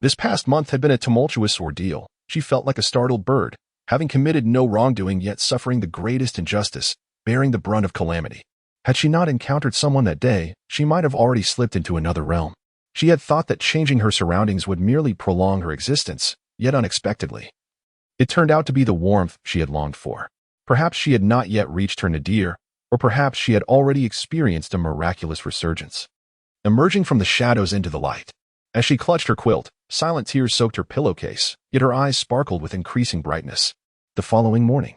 This past month had been a tumultuous ordeal. She felt like a startled bird, having committed no wrongdoing yet suffering the greatest injustice, bearing the brunt of calamity. Had she not encountered someone that day, she might have already slipped into another realm. She had thought that changing her surroundings would merely prolong her existence, yet unexpectedly. It turned out to be the warmth she had longed for. Perhaps she had not yet reached her nadir, or perhaps she had already experienced a miraculous resurgence. Emerging from the shadows into the light. As she clutched her quilt, silent tears soaked her pillowcase, yet her eyes sparkled with increasing brightness. The following morning,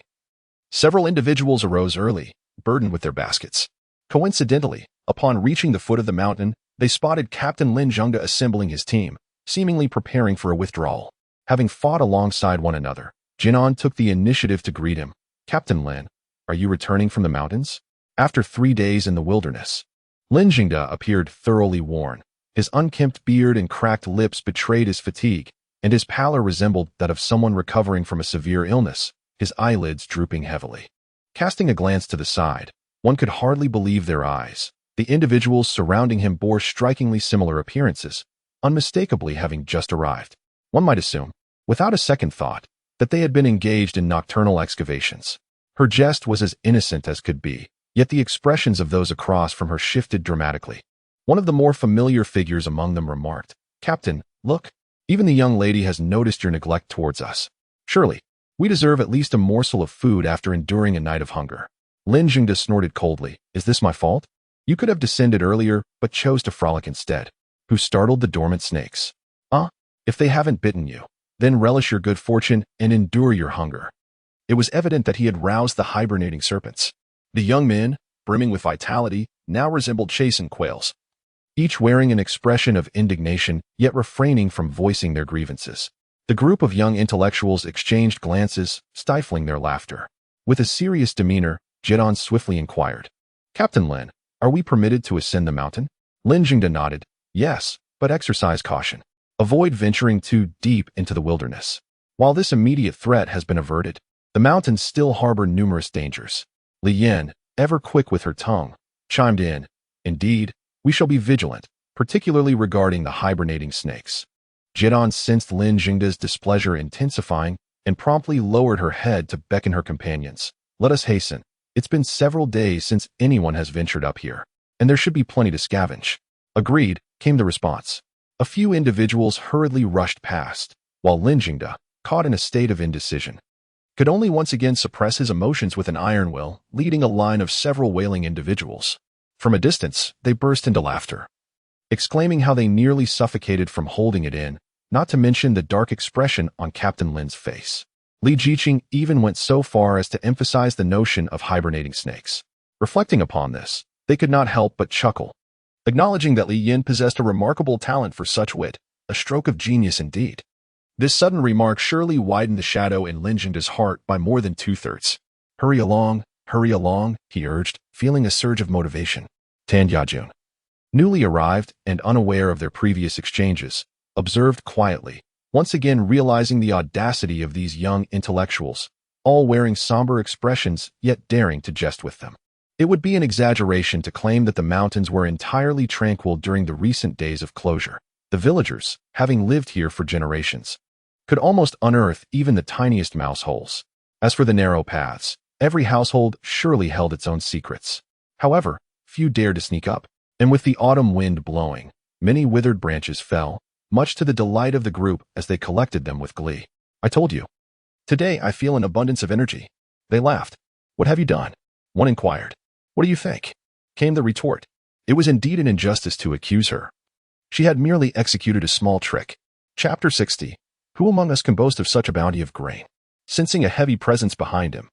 several individuals arose early, burdened with their baskets. Coincidentally, upon reaching the foot of the mountain, they spotted Captain Lin Zhengde assembling his team, seemingly preparing for a withdrawal. Having fought alongside one another, Jinan took the initiative to greet him. Captain Lin, are you returning from the mountains? After 3 days in the wilderness, Lin Zhengde appeared thoroughly worn. His unkempt beard and cracked lips betrayed his fatigue, and his pallor resembled that of someone recovering from a severe illness, his eyelids drooping heavily. Casting a glance to the side, one could hardly believe their eyes. The individuals surrounding him bore strikingly similar appearances, unmistakably having just arrived. One might assume, without a second thought, that they had been engaged in nocturnal excavations. Her jest was as innocent as could be, yet the expressions of those across from her shifted dramatically. One of the more familiar figures among them remarked, Captain, look, even the young lady has noticed your neglect towards us. Surely, we deserve at least a morsel of food after enduring a night of hunger. Lin Zhengde snorted coldly, is this my fault? You could have descended earlier, but chose to frolic instead. Who startled the dormant snakes? If they haven't bitten you, then relish your good fortune and endure your hunger. It was evident that he had roused the hibernating serpents. The young men, brimming with vitality, now resembled chastened quails, each wearing an expression of indignation, yet refraining from voicing their grievances. The group of young intellectuals exchanged glances, stifling their laughter. With a serious demeanor, Jidan swiftly inquired, Captain Lin, are we permitted to ascend the mountain? Lin Zhengde nodded, yes, but exercise caution. Avoid venturing too deep into the wilderness. While this immediate threat has been averted, the mountains still harbor numerous dangers. Li Yan, ever quick with her tongue, chimed in, indeed, we shall be vigilant, particularly regarding the hibernating snakes. Jidan sensed Lin Zhengde's displeasure intensifying and promptly lowered her head to beckon her companions. Let us hasten. It's been several days since anyone has ventured up here, and there should be plenty to scavenge. Agreed, came the response. A few individuals hurriedly rushed past, while Lin Zhengde, caught in a state of indecision, could only once again suppress his emotions with an iron will, leading a line of several wailing individuals. From a distance, they burst into laughter, exclaiming how they nearly suffocated from holding it in, not to mention the dark expression on Captain Lin's face. Li Jiqing even went so far as to emphasize the notion of hibernating snakes. Reflecting upon this, they could not help but chuckle, acknowledging that Li Yin possessed a remarkable talent for such wit, a stroke of genius indeed. This sudden remark surely widened the shadow in Lin Zhengde's heart by more than 2/3. Hurry along, he urged, feeling a surge of motivation. Tan Yajun, newly arrived and unaware of their previous exchanges, observed quietly, once again realizing the audacity of these young intellectuals, all wearing somber expressions yet daring to jest with them. It would be an exaggeration to claim that the mountains were entirely tranquil during the recent days of closure. The villagers, having lived here for generations, could almost unearth even the tiniest mouse holes. As for the narrow paths, every household surely held its own secrets. However, few dared to sneak up, and with the autumn wind blowing, many withered branches fell, much to the delight of the group as they collected them with glee. I told you. Today, I feel an abundance of energy. They laughed. What have you done? One inquired. What do you think? Came the retort. It was indeed an injustice to accuse her. She had merely executed a small trick. Chapter 60. Who among us can boast of such a bounty of grain? Sensing a heavy presence behind him,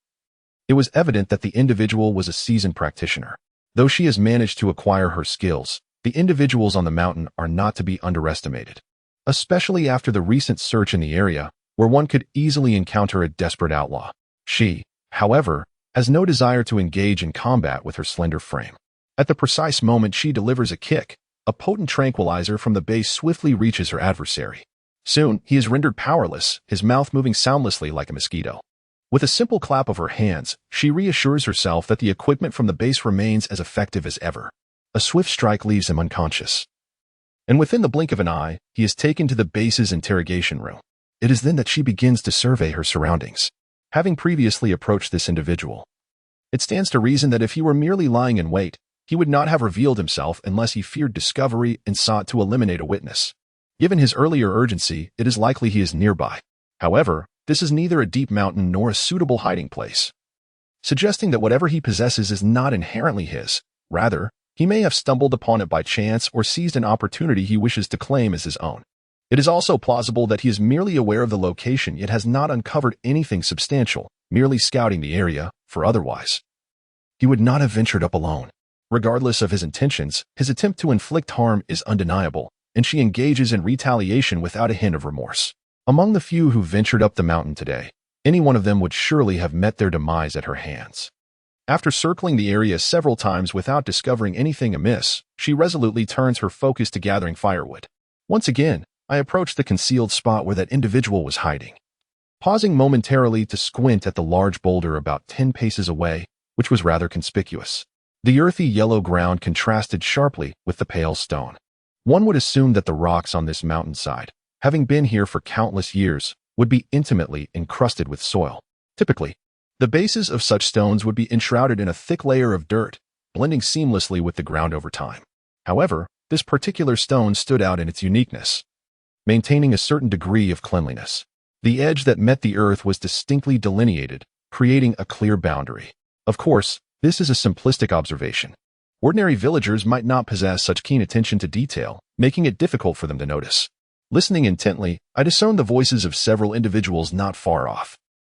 it was evident that the individual was a seasoned practitioner. Though she has managed to acquire her skills, the individuals on the mountain are not to be underestimated, especially after the recent search in the area, where one could easily encounter a desperate outlaw. She, however, has no desire to engage in combat with her slender frame. At the precise moment she delivers a kick, a potent tranquilizer from the base swiftly reaches her adversary. Soon, he is rendered powerless, his mouth moving soundlessly like a mosquito. With a simple clap of her hands, she reassures herself that the equipment from the base remains as effective as ever. A swift strike leaves him unconscious. And within the blink of an eye, he is taken to the base's interrogation room. It is then that she begins to survey her surroundings. Having previously approached this individual, it stands to reason that if he were merely lying in wait, he would not have revealed himself unless he feared discovery and sought to eliminate a witness. Given his earlier urgency, it is likely he is nearby. However, this is neither a deep mountain nor a suitable hiding place, suggesting that whatever he possesses is not inherently his. Rather, he may have stumbled upon it by chance or seized an opportunity he wishes to claim as his own. It is also plausible that he is merely aware of the location yet has not uncovered anything substantial, merely scouting the area, for otherwise he would not have ventured up alone. Regardless of his intentions, his attempt to inflict harm is undeniable, and she engages in retaliation without a hint of remorse. Among the few who ventured up the mountain today, any one of them would surely have met their demise at her hands. After circling the area several times without discovering anything amiss, she resolutely turns her focus to gathering firewood. Once again, I approached the concealed spot where that individual was hiding. Pausing momentarily to squint at the large boulder about 10 paces away, which was rather conspicuous. The earthy yellow ground contrasted sharply with the pale stone. One would assume that the rocks on this mountainside, having been here for countless years, would be intimately encrusted with soil. Typically, the bases of such stones would be enshrouded in a thick layer of dirt, blending seamlessly with the ground over time. However, this particular stone stood out in its uniqueness, maintaining a certain degree of cleanliness. The edge that met the earth was distinctly delineated, creating a clear boundary. Of course, this is a simplistic observation. Ordinary villagers might not possess such keen attention to detail, making it difficult for them to notice. Listening intently, I discerned the voices of several individuals not far off.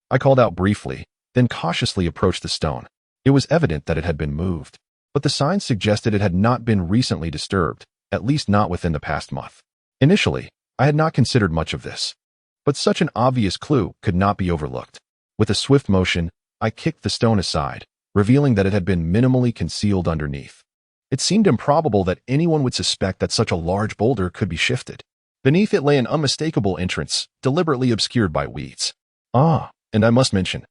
I called out briefly, then cautiously approached the stone. It was evident that it had been moved, but the signs suggested it had not been recently disturbed, at least not within the past month. Initially, I had not considered much of this, but such an obvious clue could not be overlooked. With a swift motion, I kicked the stone aside, revealing that it had been minimally concealed underneath. It seemed improbable that anyone would suspect that such a large boulder could be shifted. Beneath it lay an unmistakable entrance, deliberately obscured by weeds. And I must mention,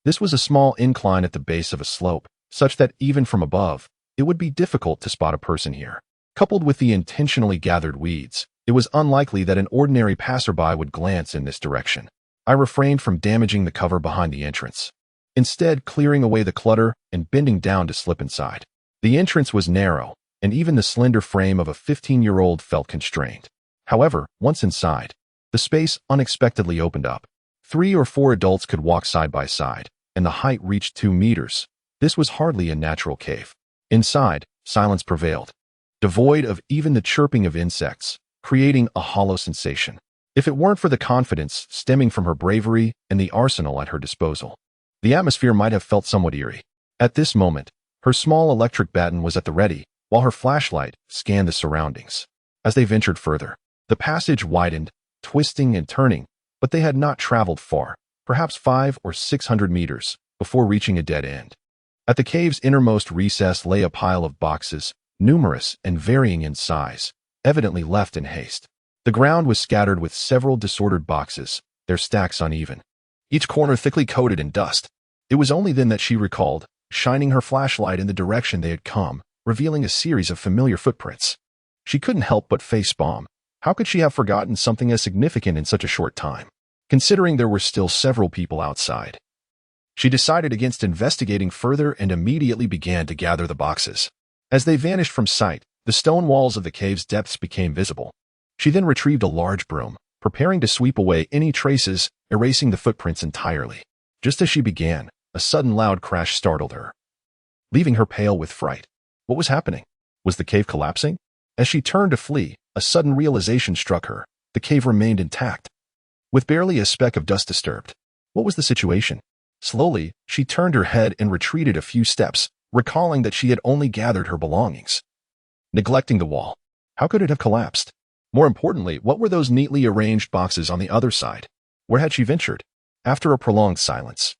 this was a small incline at the base of a slope, such that even from above, it would be difficult to spot a person here. Coupled with the intentionally gathered weeds, it was unlikely that an ordinary passerby would glance in this direction. I refrained from damaging the cover behind the entrance, instead clearing away the clutter and bending down to slip inside. The entrance was narrow, and even the slender frame of a 15-year-old felt constrained. However, once inside, the space unexpectedly opened up. 3 or 4 adults could walk side by side, and the height reached 2 meters. This was hardly a natural cave. Inside, silence prevailed, devoid of even the chirping of insects, creating a hollow sensation. If it weren't for the confidence stemming from her bravery and the arsenal at her disposal, the atmosphere might have felt somewhat eerie. At this moment, her small electric baton was at the ready, while her flashlight scanned the surroundings. As they ventured further, the passage widened, twisting and turning, but they had not traveled far, perhaps 500 or 600 meters, before reaching a dead end. At the cave's innermost recess lay a pile of boxes, numerous and varying in size, evidently left in haste. The ground was scattered with several disordered boxes, their stacks uneven, each corner thickly coated in dust. It was only then that she recalled, shining her flashlight in the direction they had come, revealing a series of familiar footprints. She couldn't help but facepalm. How could she have forgotten something as significant in such a short time, considering there were still several people outside? She decided against investigating further and immediately began to gather the boxes. As they vanished from sight, the stone walls of the cave's depths became visible. She then retrieved a large broom, preparing to sweep away any traces, erasing the footprints entirely. Just as she began, a sudden loud crash startled her, leaving her pale with fright. What was happening? Was the cave collapsing? As she turned to flee, a sudden realization struck her. The cave remained intact, with barely a speck of dust disturbed. What was the situation? Slowly, she turned her head and retreated a few steps, recalling that she had only gathered her belongings. Neglecting the wall. How could it have collapsed? More importantly, what were those neatly arranged boxes on the other side? Where had she ventured? After a prolonged silence,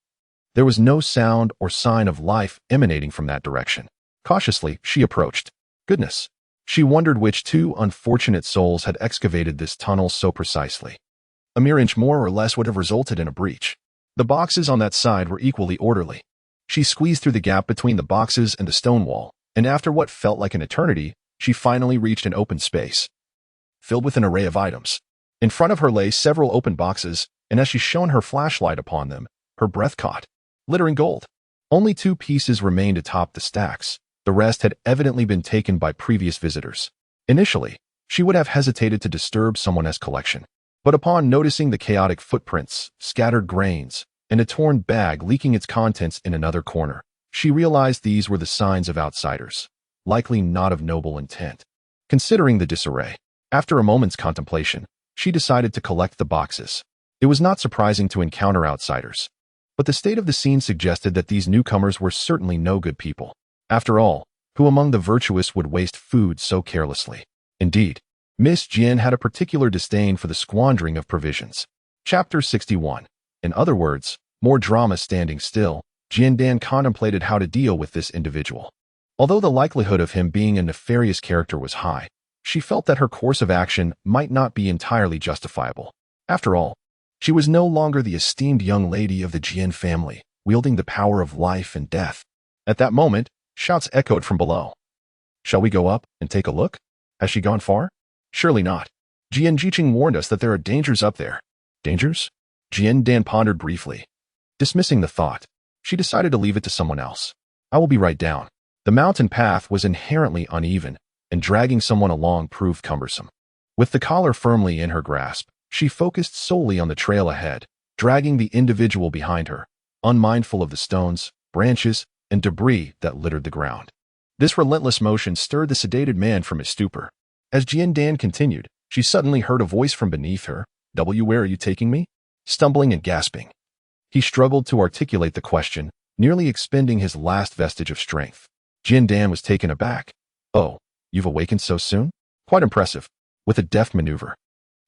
there was no sound or sign of life emanating from that direction. Cautiously, she approached. Goodness! She wondered which two unfortunate souls had excavated this tunnel so precisely. A mere inch more or less would have resulted in a breach. The boxes on that side were equally orderly. She squeezed through the gap between the boxes and the stone wall, and after what felt like an eternity, she finally reached an open space, filled with an array of items. In front of her lay several open boxes, and as she shone her flashlight upon them, her breath caught. Glittering gold. Only 2 pieces remained atop the stacks. The rest had evidently been taken by previous visitors. Initially, she would have hesitated to disturb someone's collection. But upon noticing the chaotic footprints, scattered grains, and a torn bag leaking its contents in another corner, she realized these were the signs of outsiders, likely not of noble intent. Considering the disarray, after a moment's contemplation, she decided to collect the boxes. It was not surprising to encounter outsiders, but the state of the scene suggested that these newcomers were certainly no good people. After all, who among the virtuous would waste food so carelessly? Indeed, Miss Jian had a particular disdain for the squandering of provisions. Chapter 61. In other words, more drama standing still, Jian Dan contemplated how to deal with this individual. Although the likelihood of him being a nefarious character was high, she felt that her course of action might not be entirely justifiable. After all, she was no longer the esteemed young lady of the Jian family, wielding the power of life and death. At that moment, shouts echoed from below. Shall we go up and take a look? Has she gone far? Surely not. Jian Jiqing warned us that there are dangers up there. Dangers? Jian Dan pondered briefly. Dismissing the thought, she decided to leave it to someone else. I will be right down. The mountain path was inherently uneven, and dragging someone along proved cumbersome. With the collar firmly in her grasp, she focused solely on the trail ahead, dragging the individual behind her, unmindful of the stones, branches, and debris that littered the ground. This relentless motion stirred the sedated man from his stupor. As Jian Dan continued, she suddenly heard a voice from beneath her. Where are you taking me? Stumbling and gasping, he struggled to articulate the question, nearly expending his last vestige of strength. Jian Dan was taken aback. Oh, you've awakened so soon? Quite impressive. With a deft maneuver,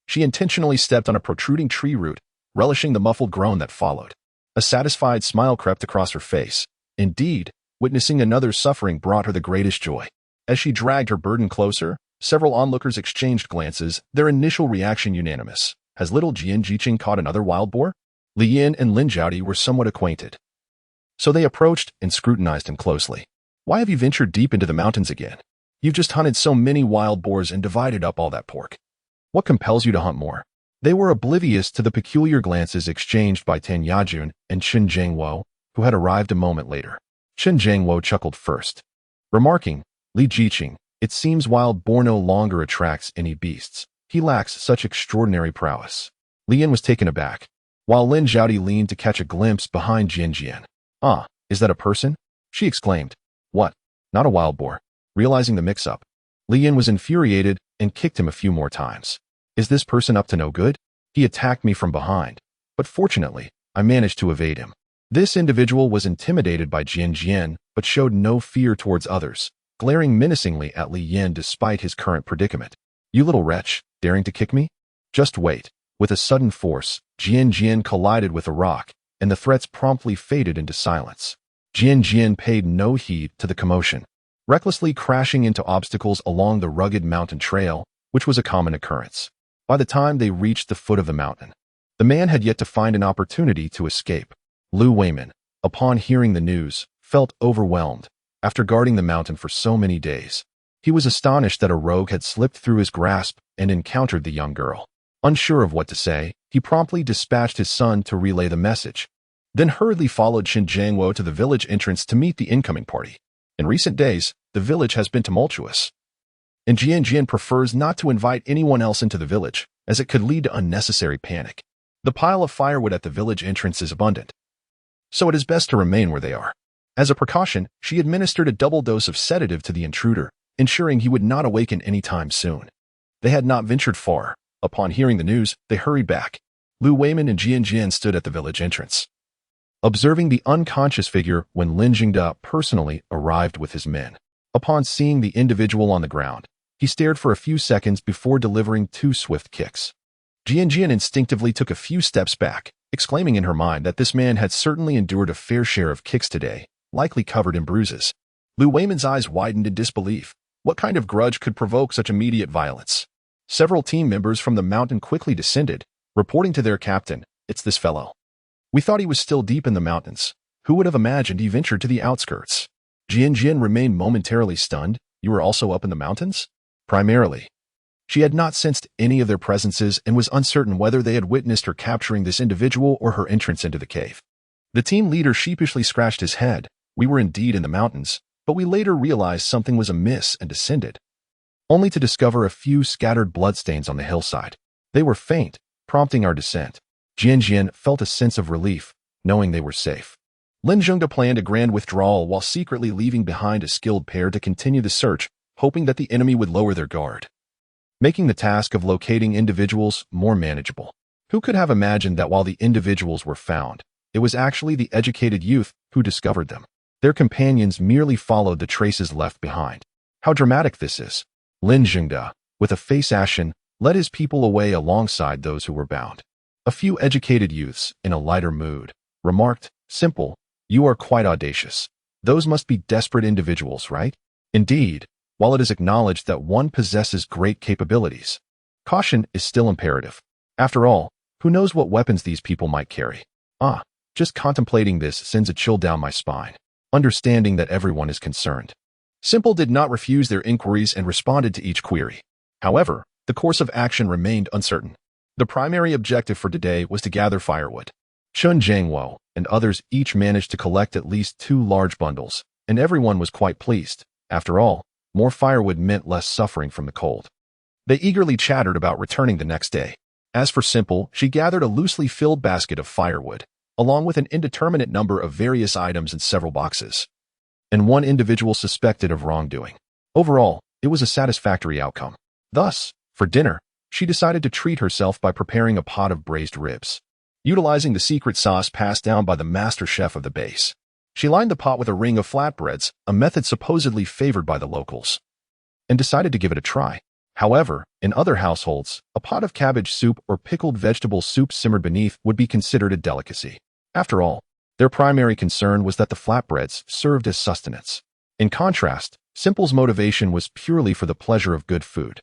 she intentionally stepped on a protruding tree root, relishing the muffled groan that followed. A satisfied smile crept across her face. Indeed, witnessing another's suffering brought her the greatest joy. As she dragged her burden closer, several onlookers exchanged glances, their initial reaction unanimous. Has little Jian Jiqing caught another wild boar? Li Yin and Lin Zhaodi were somewhat acquainted, so they approached and scrutinized him closely. Why have you ventured deep into the mountains again? You've just hunted so many wild boars and divided up all that pork. What compels you to hunt more? They were oblivious to the peculiar glances exchanged by Tan Yajun and Chen Zhangwo, who had arrived a moment later. Chen Zhangwo chuckled first, remarking, Li Jiqing, it seems wild boar no longer attracts any beasts. He lacks such extraordinary prowess. Li Yin was taken aback, while Lin Zhaodi leaned to catch a glimpse behind Jian Jian. Ah, is that a person? She exclaimed. What? Not a wild boar. Realizing the mix-up, Li Yin was infuriated and kicked him a few more times. Is this person up to no good? He attacked me from behind, but fortunately, I managed to evade him. This individual was intimidated by Jian Jian, but showed no fear towards others, glaring menacingly at Li Yin despite his current predicament. You little wretch, daring to kick me? Just wait. With a sudden force, Jian Jian collided with a rock, and the threats promptly faded into silence. Jian Jian paid no heed to the commotion, recklessly crashing into obstacles along the rugged mountain trail, which was a common occurrence. By the time they reached the foot of the mountain, the man had yet to find an opportunity to escape. Lu Weiman, upon hearing the news, felt overwhelmed. After guarding the mountain for so many days, he was astonished that a rogue had slipped through his grasp and encountered the young girl. Unsure of what to say, he promptly dispatched his son to relay the message, then hurriedly followed Chen Zhangwo to the village entrance to meet the incoming party. In recent days, the village has been tumultuous, and Jian Jian prefers not to invite anyone else into the village. as it could lead to unnecessary panic. The pile of firewood at the village entrance is abundant, so it is best to remain where they are. As a precaution, she administered a double dose of sedative to the intruder, ensuring he would not awaken any time soon. They had not ventured far. Upon hearing the news, they hurried back. Lu Weiman and Jian Jian stood at the village entrance, observing the unconscious figure when Lin Jingda personally arrived with his men. Upon seeing the individual on the ground, he stared for a few seconds before delivering 2 swift kicks. Jian Jian instinctively took a few steps back, exclaiming in her mind that this man had certainly endured a fair share of kicks today, likely covered in bruises. Lu Weiman's eyes widened in disbelief. What kind of grudge could provoke such immediate violence? Several team members from the mountain quickly descended, reporting to their captain, "It's this fellow. We thought he was still deep in the mountains. Who would have imagined he ventured to the outskirts?" Jian Jian remained momentarily stunned. "You were also up in the mountains?" Primarily. She had not sensed any of their presences and was uncertain whether they had witnessed her capturing this individual or her entrance into the cave. The team leader sheepishly scratched his head. "We were indeed in the mountains, but we later realized something was amiss and descended, only to discover a few scattered bloodstains on the hillside. They were faint, prompting our descent." Jian Jian felt a sense of relief, knowing they were safe. Lin Jingda planned a grand withdrawal while secretly leaving behind a skilled pair to continue the search, hoping that the enemy would lower their guard, making the task of locating individuals more manageable. Who could have imagined that while the individuals were found, it was actually the educated youth who discovered them? Their companions merely followed the traces left behind. How dramatic this is. Lin Jingda, with a face ashen, led his people away alongside those who were bound. A few educated youths, in a lighter mood, remarked, "Simple, you are quite audacious. Those must be desperate individuals, right?" Indeed, while it is acknowledged that one possesses great capabilities, caution is still imperative. After all, who knows what weapons these people might carry? Just contemplating this sends a chill down my spine, understanding that everyone is concerned. Simple did not refuse their inquiries and responded to each query. However, the course of action remained uncertain. The primary objective for today was to gather firewood. Chun Jiangwo and others each managed to collect at least 2 large bundles, and everyone was quite pleased. After all, more firewood meant less suffering from the cold. They eagerly chattered about returning the next day. As for Simple, she gathered a loosely filled basket of firewood, along with an indeterminate number of various items in several boxes, and one individual suspected of wrongdoing. Overall, it was a satisfactory outcome. Thus, for dinner, she decided to treat herself by preparing a pot of braised ribs, utilizing the secret sauce passed down by the master chef of the base. She lined the pot with a ring of flatbreads, a method supposedly favored by the locals, and decided to give it a try. However, in other households, a pot of cabbage soup or pickled vegetable soup simmered beneath would be considered a delicacy. After all, their primary concern was that the flatbreads served as sustenance. In contrast, Simple's motivation was purely for the pleasure of good food.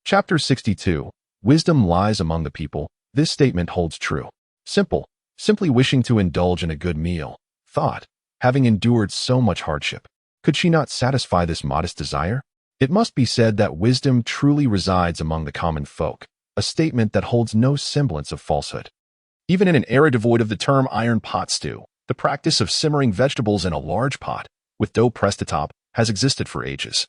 Chapter 62. Wisdom lies among the people. This statement holds true. Simple, simply wishing to indulge in a good meal, thought, having endured so much hardship, could she not satisfy this modest desire? It must be said that wisdom truly resides among the common folk, a statement that holds no semblance of falsehood. Even in an era devoid of the term iron pot stew, the practice of simmering vegetables in a large pot, with dough pressed atop, has existed for ages,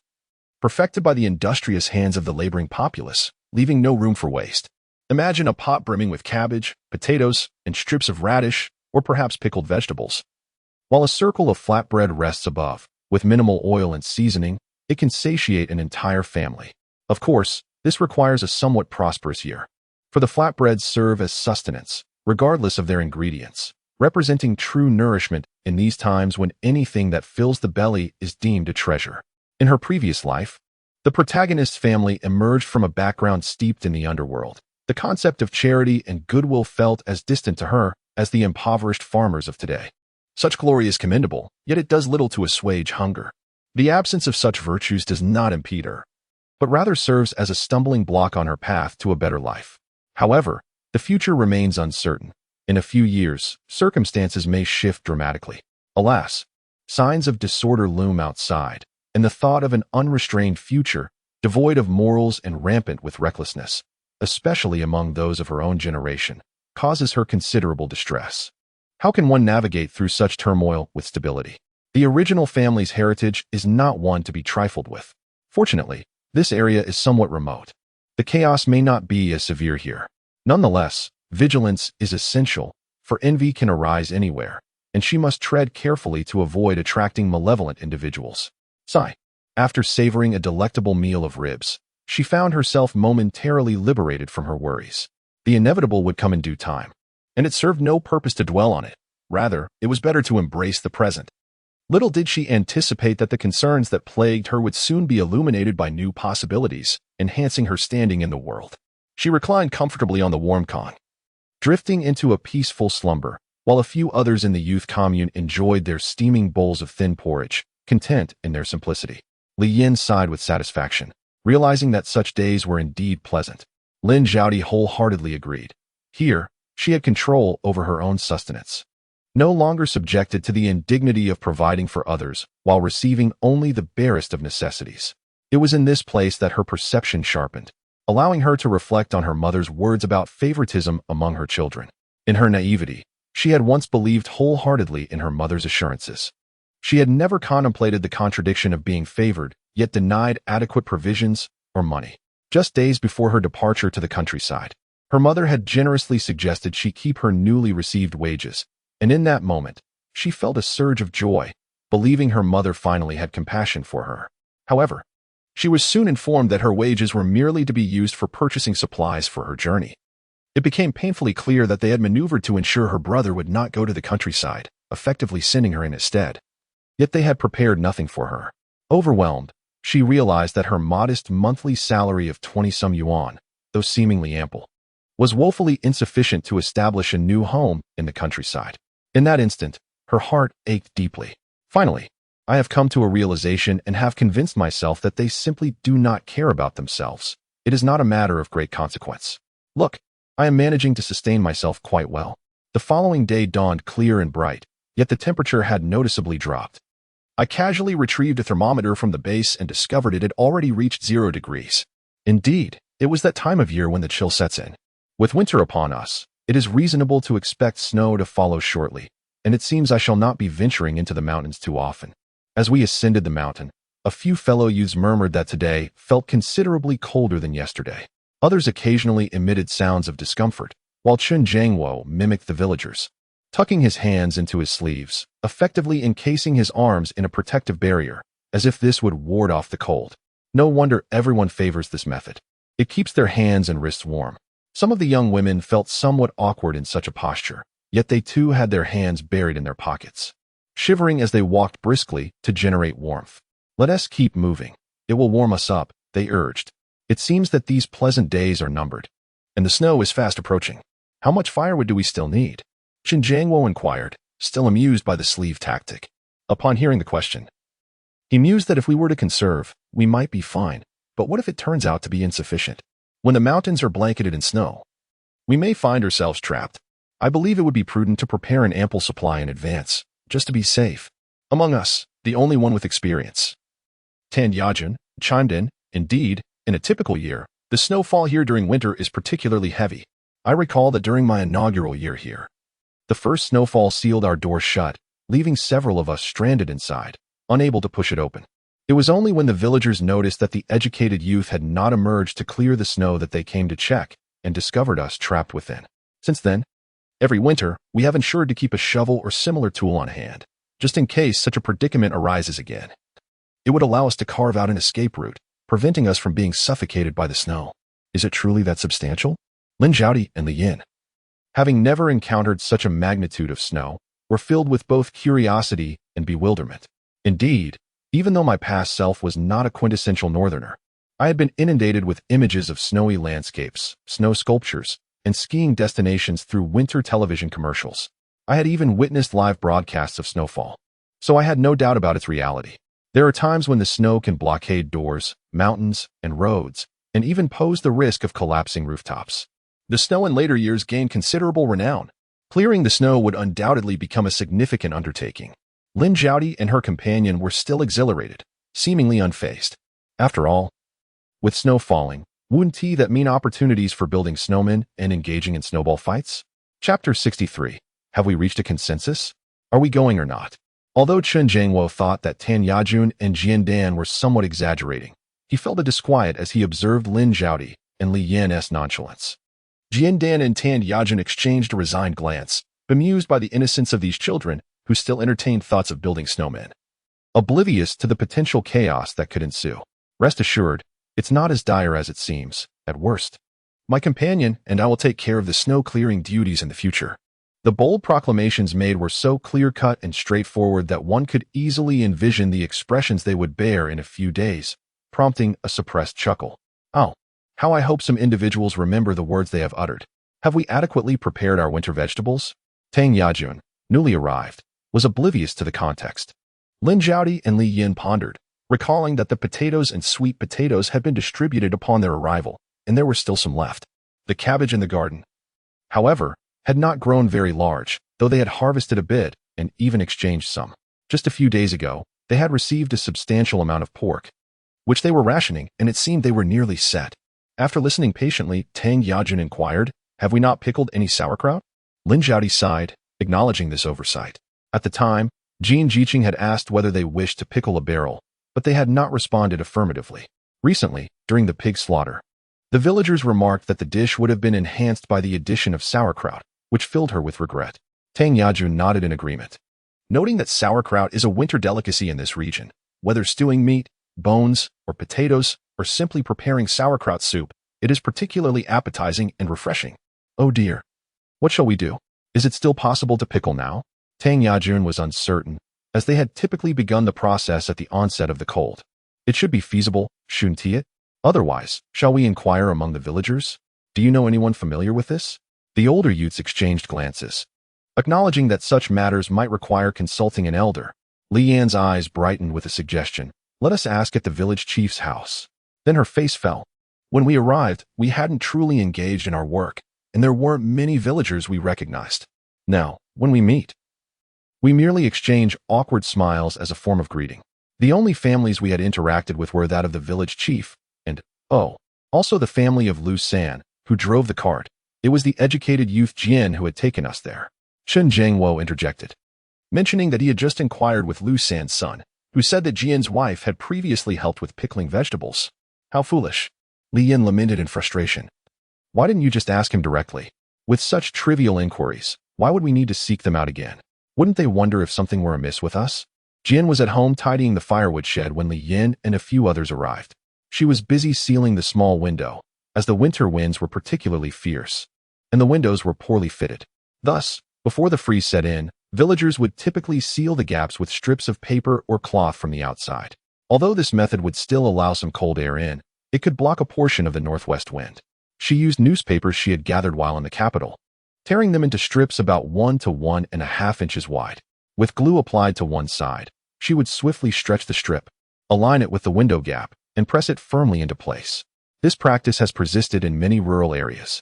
perfected by the industrious hands of the laboring populace, leaving no room for waste. Imagine a pot brimming with cabbage, potatoes, and strips of radish, or perhaps pickled vegetables. While a circle of flatbread rests above, with minimal oil and seasoning, it can satiate an entire family. Of course, this requires a somewhat prosperous year, for the flatbreads serve as sustenance, regardless of their ingredients, representing true nourishment in these times when anything that fills the belly is deemed a treasure. In her previous life, the protagonist's family emerged from a background steeped in the underworld. The concept of charity and goodwill felt as distant to her as the impoverished farmers of today. Such glory is commendable, yet it does little to assuage hunger. The absence of such virtues does not impede her, but rather serves as a stumbling block on her path to a better life. However, the future remains uncertain. In a few years, circumstances may shift dramatically. Alas, signs of disorder loom outside, and the thought of an unrestrained future, devoid of morals and rampant with recklessness, especially among those of her own generation, causes her considerable distress. How can one navigate through such turmoil with stability? The original family's heritage is not one to be trifled with. Fortunately, this area is somewhat remote. The The chaos may not be as severe here. Nonetheless, vigilance is essential, for envy can arise anywhere, and she must tread carefully to avoid attracting malevolent individuals. Sigh. After savoring a delectable meal of ribs, she found herself momentarily liberated from her worries. The inevitable would come in due time, and it served no purpose to dwell on it. Rather, it was better to embrace the present. Little did she anticipate that the concerns that plagued her would soon be illuminated by new possibilities, enhancing her standing in the world. She reclined comfortably on the warm con, drifting into a peaceful slumber, while a few others in the youth commune enjoyed their steaming bowls of thin porridge, content in their simplicity. Li Yin sighed with satisfaction, realizing that such days were indeed pleasant. Lin Zhaodi wholeheartedly agreed. Here, she had control over her own sustenance, no longer subjected to the indignity of providing for others while receiving only the barest of necessities. It was in this place that her perception sharpened, allowing her to reflect on her mother's words about favoritism among her children. In her naivety, she had once believed wholeheartedly in her mother's assurances. She had never contemplated the contradiction of being favored, yet denied adequate provisions or money. Just days before her departure to the countryside, her mother had generously suggested she keep her newly received wages, and in that moment, she felt a surge of joy, believing her mother finally had compassion for her. However, she was soon informed that her wages were merely to be used for purchasing supplies for her journey. It became painfully clear that they had maneuvered to ensure her brother would not go to the countryside, effectively sending her in his stead. Yet they had prepared nothing for her. Overwhelmed, she realized that her modest monthly salary of 20-some yuan, though seemingly ample, was woefully insufficient to establish a new home in the countryside. In that instant, her heart ached deeply. Finally, I have come to a realization and have convinced myself that they simply do not care about themselves. It is not a matter of great consequence. Look, I am managing to sustain myself quite well. The following day dawned clear and bright, yet the temperature had noticeably dropped. I casually retrieved a thermometer from the base and discovered it had already reached 0 degrees. Indeed, it was that time of year when the chill sets in. With winter upon us, it is reasonable to expect snow to follow shortly, and it seems I shall not be venturing into the mountains too often. As we ascended the mountain, a few fellow youths murmured that today felt considerably colder than yesterday. Others occasionally emitted sounds of discomfort, while Chun Jiangwo mimicked the villagers, tucking his hands into his sleeves, effectively encasing his arms in a protective barrier, as if this would ward off the cold. No wonder everyone favors this method. It keeps their hands and wrists warm. Some of the young women felt somewhat awkward in such a posture, yet they too had their hands buried in their pockets, shivering as they walked briskly to generate warmth. Let us keep moving. It will warm us up, they urged. It seems that these pleasant days are numbered, and the snow is fast approaching. How much firewood do we still need? Qin Jiangwo inquired, still amused by the sleeve tactic. Upon hearing the question, he mused that if we were to conserve, we might be fine, but what if it turns out to be insufficient? When the mountains are blanketed in snow, we may find ourselves trapped. I believe it would be prudent to prepare an ample supply in advance, just to be safe. Among us, the only one with experience, Tan Yajun, chimed in. Indeed, in a typical year, the snowfall here during winter is particularly heavy. I recall that during my inaugural year here, the first snowfall sealed our doors shut, leaving several of us stranded inside, unable to push it open. It was only when the villagers noticed that the educated youth had not emerged to clear the snow that they came to check and discovered us trapped within. Since then, every winter, we have ensured to keep a shovel or similar tool on hand, just in case such a predicament arises again. It would allow us to carve out an escape route, preventing us from being suffocated by the snow. Is it truly that substantial? Lin Zhaodi and Li Yin, having never encountered such a magnitude of snow, were filled with both curiosity and bewilderment. Indeed, even though my past self was not a quintessential northerner, I had been inundated with images of snowy landscapes, snow sculptures, and skiing destinations through winter television commercials. I had even witnessed live broadcasts of snowfall, so I had no doubt about its reality. There are times when the snow can blockade doors, mountains, and roads, and even pose the risk of collapsing rooftops. The snow in later years gained considerable renown. Clearing the snow would undoubtedly become a significant undertaking. Lin Zhaodi and her companion were still exhilarated, seemingly unfazed. After all, with snow falling, wouldn't that mean opportunities for building snowmen and engaging in snowball fights? Chapter 63. Have we reached a consensus? Are we going or not? Although Chun Jiangwo thought that Tan Yajun and Jian Dan were somewhat exaggerating, he felt a disquiet as he observed Lin Zhaodi and Li Yan's nonchalance. Jian Dan and Tan Yajin exchanged a resigned glance, bemused by the innocence of these children who still entertained thoughts of building snowmen, oblivious to the potential chaos that could ensue. Rest assured, it's not as dire as it seems, at worst. My companion and I will take care of the snow-clearing duties in the future. The bold proclamations made were so clear-cut and straightforward that one could easily envision the expressions they would bear in a few days, prompting a suppressed chuckle. Oh, how I hope some individuals remember the words they have uttered. Have we adequately prepared our winter vegetables? Tang Yajun, newly arrived, was oblivious to the context. Lin Zhaodi and Li Yin pondered, recalling that the potatoes and sweet potatoes had been distributed upon their arrival, and there were still some left. The cabbage in the garden, however, had not grown very large, though they had harvested a bit and even exchanged some. Just a few days ago, they had received a substantial amount of pork, which they were rationing, and it seemed they were nearly set. After listening patiently, Tang Yajun inquired, "Have we not pickled any sauerkraut?" Lin Zhaodi sighed, acknowledging this oversight. At the time, Jian Jiqing had asked whether they wished to pickle a barrel, but they had not responded affirmatively. Recently, during the pig slaughter, the villagers remarked that the dish would have been enhanced by the addition of sauerkraut, which filled her with regret. Tang Yajun nodded in agreement, noting that sauerkraut is a winter delicacy in this region. Whether stewing meat, bones, or potatoes, or simply preparing sauerkraut soup, it is particularly appetizing and refreshing. Oh dear. What shall we do? Is it still possible to pickle now? Tang Yajun was uncertain, as they had typically begun the process at the onset of the cold. It should be feasible, shouldn't it? Otherwise, shall we inquire among the villagers? Do you know anyone familiar with this? The older youths exchanged glances, acknowledging that such matters might require consulting an elder. Li Yan's eyes brightened with a suggestion. Let us ask at the village chief's house. Then her face fell. When we arrived, we hadn't truly engaged in our work, and there weren't many villagers we recognized. Now, when we meet, we merely exchange awkward smiles as a form of greeting. The only families we had interacted with were that of the village chief, and, also the family of Lu San, who drove the cart. It was the educated youth Jian who had taken us there. Shen Jiangwo interjected, mentioning that he had just inquired with Lu San's son, who said that Jian's wife had previously helped with pickling vegetables. How foolish. Li Yin lamented in frustration. Why didn't you just ask him directly? With such trivial inquiries, why would we need to seek them out again? Wouldn't they wonder if something were amiss with us? Jian was at home tidying the firewood shed when Li Yin and a few others arrived. She was busy sealing the small window, as the winter winds were particularly fierce, and the windows were poorly fitted. Thus, before the freeze set in, villagers would typically seal the gaps with strips of paper or cloth from the outside. Although this method would still allow some cold air in, it could block a portion of the northwest wind. She used newspapers she had gathered while in the capital, tearing them into strips about 1 to 1.5 inches wide. With glue applied to one side, she would swiftly stretch the strip, align it with the window gap, and press it firmly into place. This practice has persisted in many rural areas,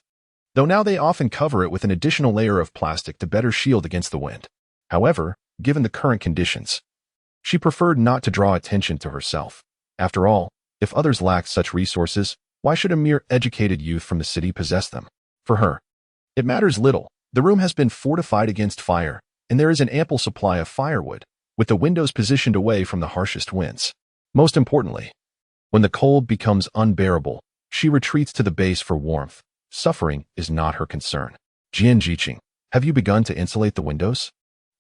though now they often cover it with an additional layer of plastic to better shield against the wind. However, given the current conditions, she preferred not to draw attention to herself. After all, if others lacked such resources, why should a mere educated youth from the city possess them? For her, it matters little. The room has been fortified against fire, and there is an ample supply of firewood, with the windows positioned away from the harshest winds. Most importantly, when the cold becomes unbearable, she retreats to the base for warmth. Suffering is not her concern. Jian Jiqing, have you begun to insulate the windows?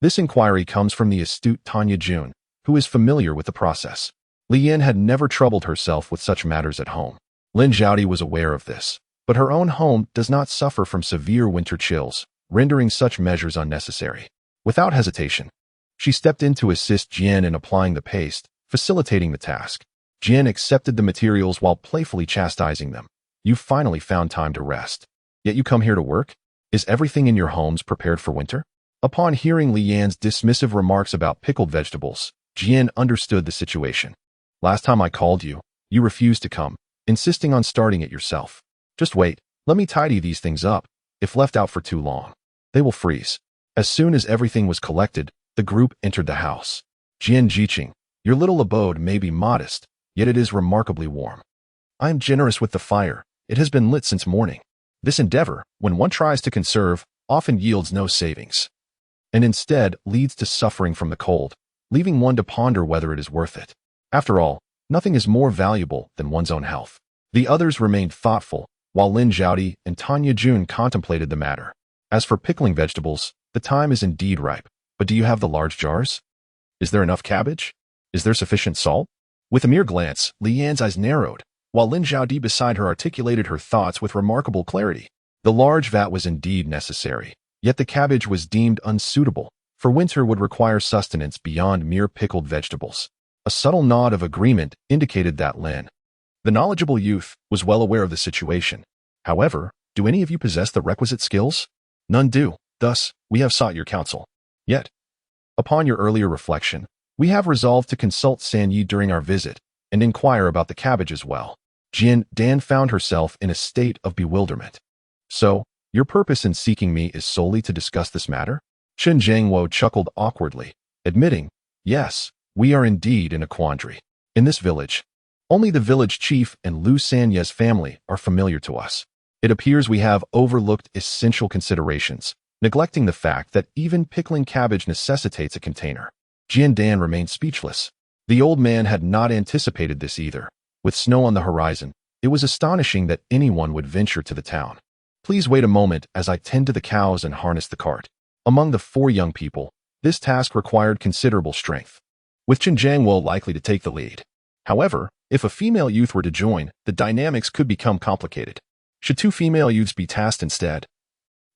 This inquiry comes from the astute Tanya Jun, who is familiar with the process. Li Yin had never troubled herself with such matters at home. Lin Zhaodi was aware of this, but her own home does not suffer from severe winter chills, rendering such measures unnecessary. Without hesitation, she stepped in to assist Jian in applying the paste, facilitating the task. Jian accepted the materials while playfully chastising them. You finally found time to rest. Yet you come here to work? Is everything in your homes prepared for winter? Upon hearing Li Yan's dismissive remarks about pickled vegetables, Jian understood the situation. Last time I called you, you refused to come, insisting on starting it yourself. Just wait, let me tidy these things up. If left out for too long, they will freeze. As soon as everything was collected, the group entered the house. Jian Jiqing, your little abode may be modest, yet it is remarkably warm. I am generous with the fire. It has been lit since morning. This endeavor, when one tries to conserve, often yields no savings, and instead leads to suffering from the cold, leaving one to ponder whether it is worth it. After all, nothing is more valuable than one's own health. The others remained thoughtful, while Lin Zhaodi and Tanya Jun contemplated the matter. As for pickling vegetables, the time is indeed ripe. But do you have the large jars? Is there enough cabbage? Is there sufficient salt? With a mere glance, Li Yan's eyes narrowed, while Lin Zhaodi beside her articulated her thoughts with remarkable clarity. The large vat was indeed necessary, yet the cabbage was deemed unsuitable, for winter would require sustenance beyond mere pickled vegetables. A subtle nod of agreement indicated that Lin, the knowledgeable youth, was well aware of the situation. However, do any of you possess the requisite skills? None do. Thus, we have sought your counsel. Yet, upon your earlier reflection, we have resolved to consult San Yi during our visit and inquire about the cabbage as well. Jin Dan found herself in a state of bewilderment. So, your purpose in seeking me is solely to discuss this matter? Chen Jiangwo chuckled awkwardly, admitting, yes, we are indeed in a quandary. In this village, only the village chief and Lu Sanye's family are familiar to us. It appears we have overlooked essential considerations, neglecting the fact that even pickling cabbage necessitates a container. Jian Dan remained speechless. The old man had not anticipated this either. With snow on the horizon, it was astonishing that anyone would venture to the town. Please wait a moment as I tend to the cows and harness the cart. Among the 4 young people, this task required considerable strength, with Chen Jiangwo likely to take the lead. However, if a female youth were to join, the dynamics could become complicated. Should 2 female youths be tasked instead?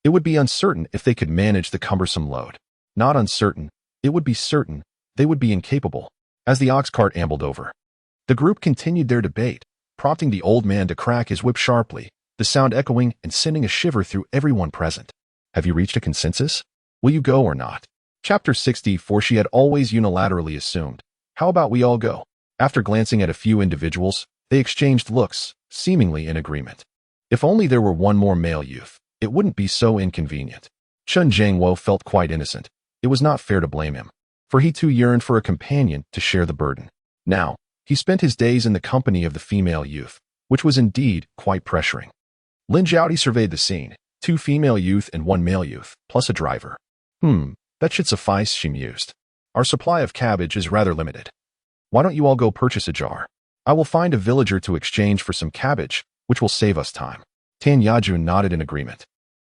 It would be uncertain if they could manage the cumbersome load. Not uncertain, it would be certain they would be incapable. As the ox cart ambled over, the group continued their debate, prompting the old man to crack his whip sharply, the sound echoing and sending a shiver through everyone present. Have you reached a consensus? Will you go or not? Chapter 64. She had always unilaterally assumed. How about we all go? After glancing at a few individuals, they exchanged looks, seemingly in agreement. If only there were one more male youth, it wouldn't be so inconvenient. Chen Jiangwo felt quite innocent. It was not fair to blame him, for he too yearned for a companion to share the burden. Now, he spent his days in the company of the female youth, which was indeed quite pressuring. Lin Zhaodi surveyed the scene, 2 female youth and 1 male youth, plus a driver. That should suffice, she mused. Our supply of cabbage is rather limited. Why don't you all go purchase a jar? I will find a villager to exchange for some cabbage, which will save us time. Tan Yajun nodded in agreement,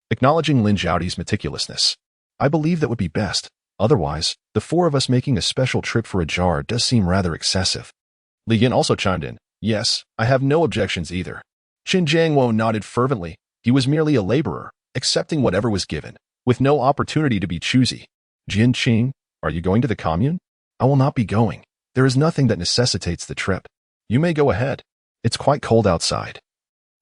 acknowledging Lin Zhaodi's meticulousness. I believe that would be best. Otherwise, the 4 of us making a special trip for a jar does seem rather excessive. Li Yin also chimed in. Yes, I have no objections either. Chen Jiangwo nodded fervently. He was merely a laborer, accepting whatever was given, with no opportunity to be choosy. Jin Qing, are you going to the commune? I will not be going. There is nothing that necessitates the trip. You may go ahead. It's quite cold outside,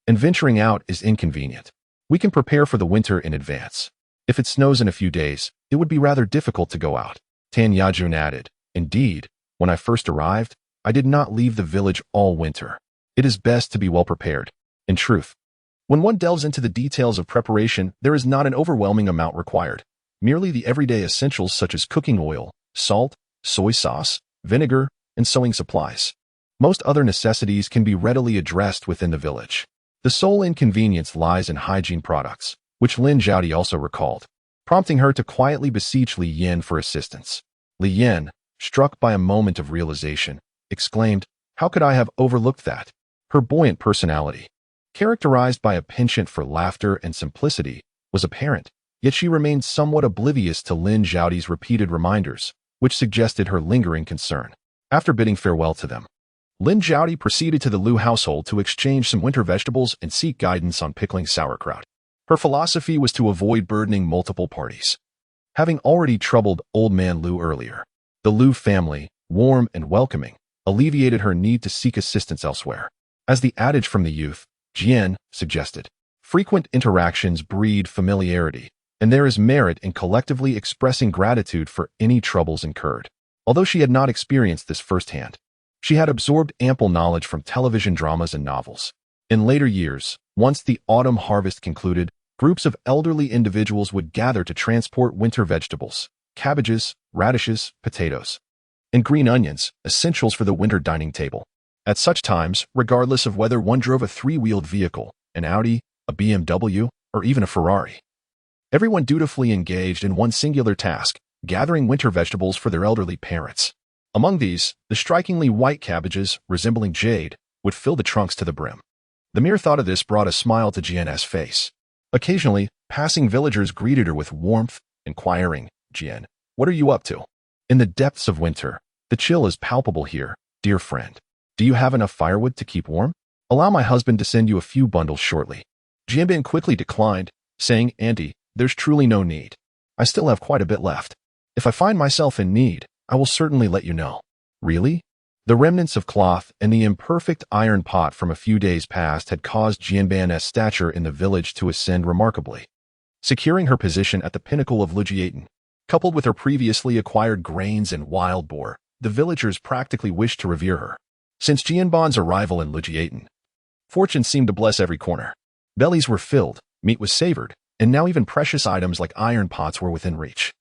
and venturing out is inconvenient. We can prepare for the winter in advance. If it snows in a few days, it would be rather difficult to go out. Tan Yajun added. Indeed, when I first arrived, I did not leave the village all winter. It is best to be well prepared. In truth, when one delves into the details of preparation, there is not an overwhelming amount required. Merely the everyday essentials such as cooking oil, salt, soy sauce, vinegar, and sewing supplies. Most other necessities can be readily addressed within the village. The sole inconvenience lies in hygiene products, which Lin Zhaodi also recalled, prompting her to quietly beseech Li Yin for assistance. Li Yin, struck by a moment of realization, exclaimed, how could I have overlooked that? Her buoyant personality, characterized by a penchant for laughter and simplicity, was apparent, yet she remained somewhat oblivious to Lin Zhaodi's repeated reminders, which suggested her lingering concern. After bidding farewell to them, Lin Zhaodi proceeded to the Lu household to exchange some winter vegetables and seek guidance on pickling sauerkraut. Her philosophy was to avoid burdening multiple parties. Having already troubled old man Lu earlier, the Lu family, warm and welcoming, alleviated her need to seek assistance elsewhere. As the adage from the youth, Jian, suggested, frequent interactions breed familiarity, and there is merit in collectively expressing gratitude for any troubles incurred. Although she had not experienced this firsthand, she had absorbed ample knowledge from television dramas and novels. In later years, once the autumn harvest concluded, groups of elderly individuals would gather to transport winter vegetables, cabbages, radishes, potatoes, and green onions, essentials for the winter dining table. At such times, regardless of whether one drove a 3-wheeled vehicle, an Audi, a BMW, or even a Ferrari, everyone dutifully engaged in one singular task, gathering winter vegetables for their elderly parents. Among these, the strikingly white cabbages, resembling jade, would fill the trunks to the brim. The mere thought of this brought a smile to Jian's face. Occasionally, passing villagers greeted her with warmth, inquiring, "Jian, what are you up to?" In the depths of winter, the chill is palpable here, dear friend. Do you have enough firewood to keep warm? Allow my husband to send you a few bundles shortly. Jianbin quickly declined, saying, "Auntie, there's truly no need. I still have quite a bit left. If I find myself in need, I will certainly let you know." Really? The remnants of cloth and the imperfect iron pot from a few days past had caused Jianban's stature in the village to ascend remarkably. Securing her position at the pinnacle of Lujiaten, coupled with her previously acquired grains and wild boar, the villagers practically wished to revere her. Since Jianban's arrival in Lujiaten, fortune seemed to bless every corner. Bellies were filled, meat was savored, and now even precious items like iron pots were within reach.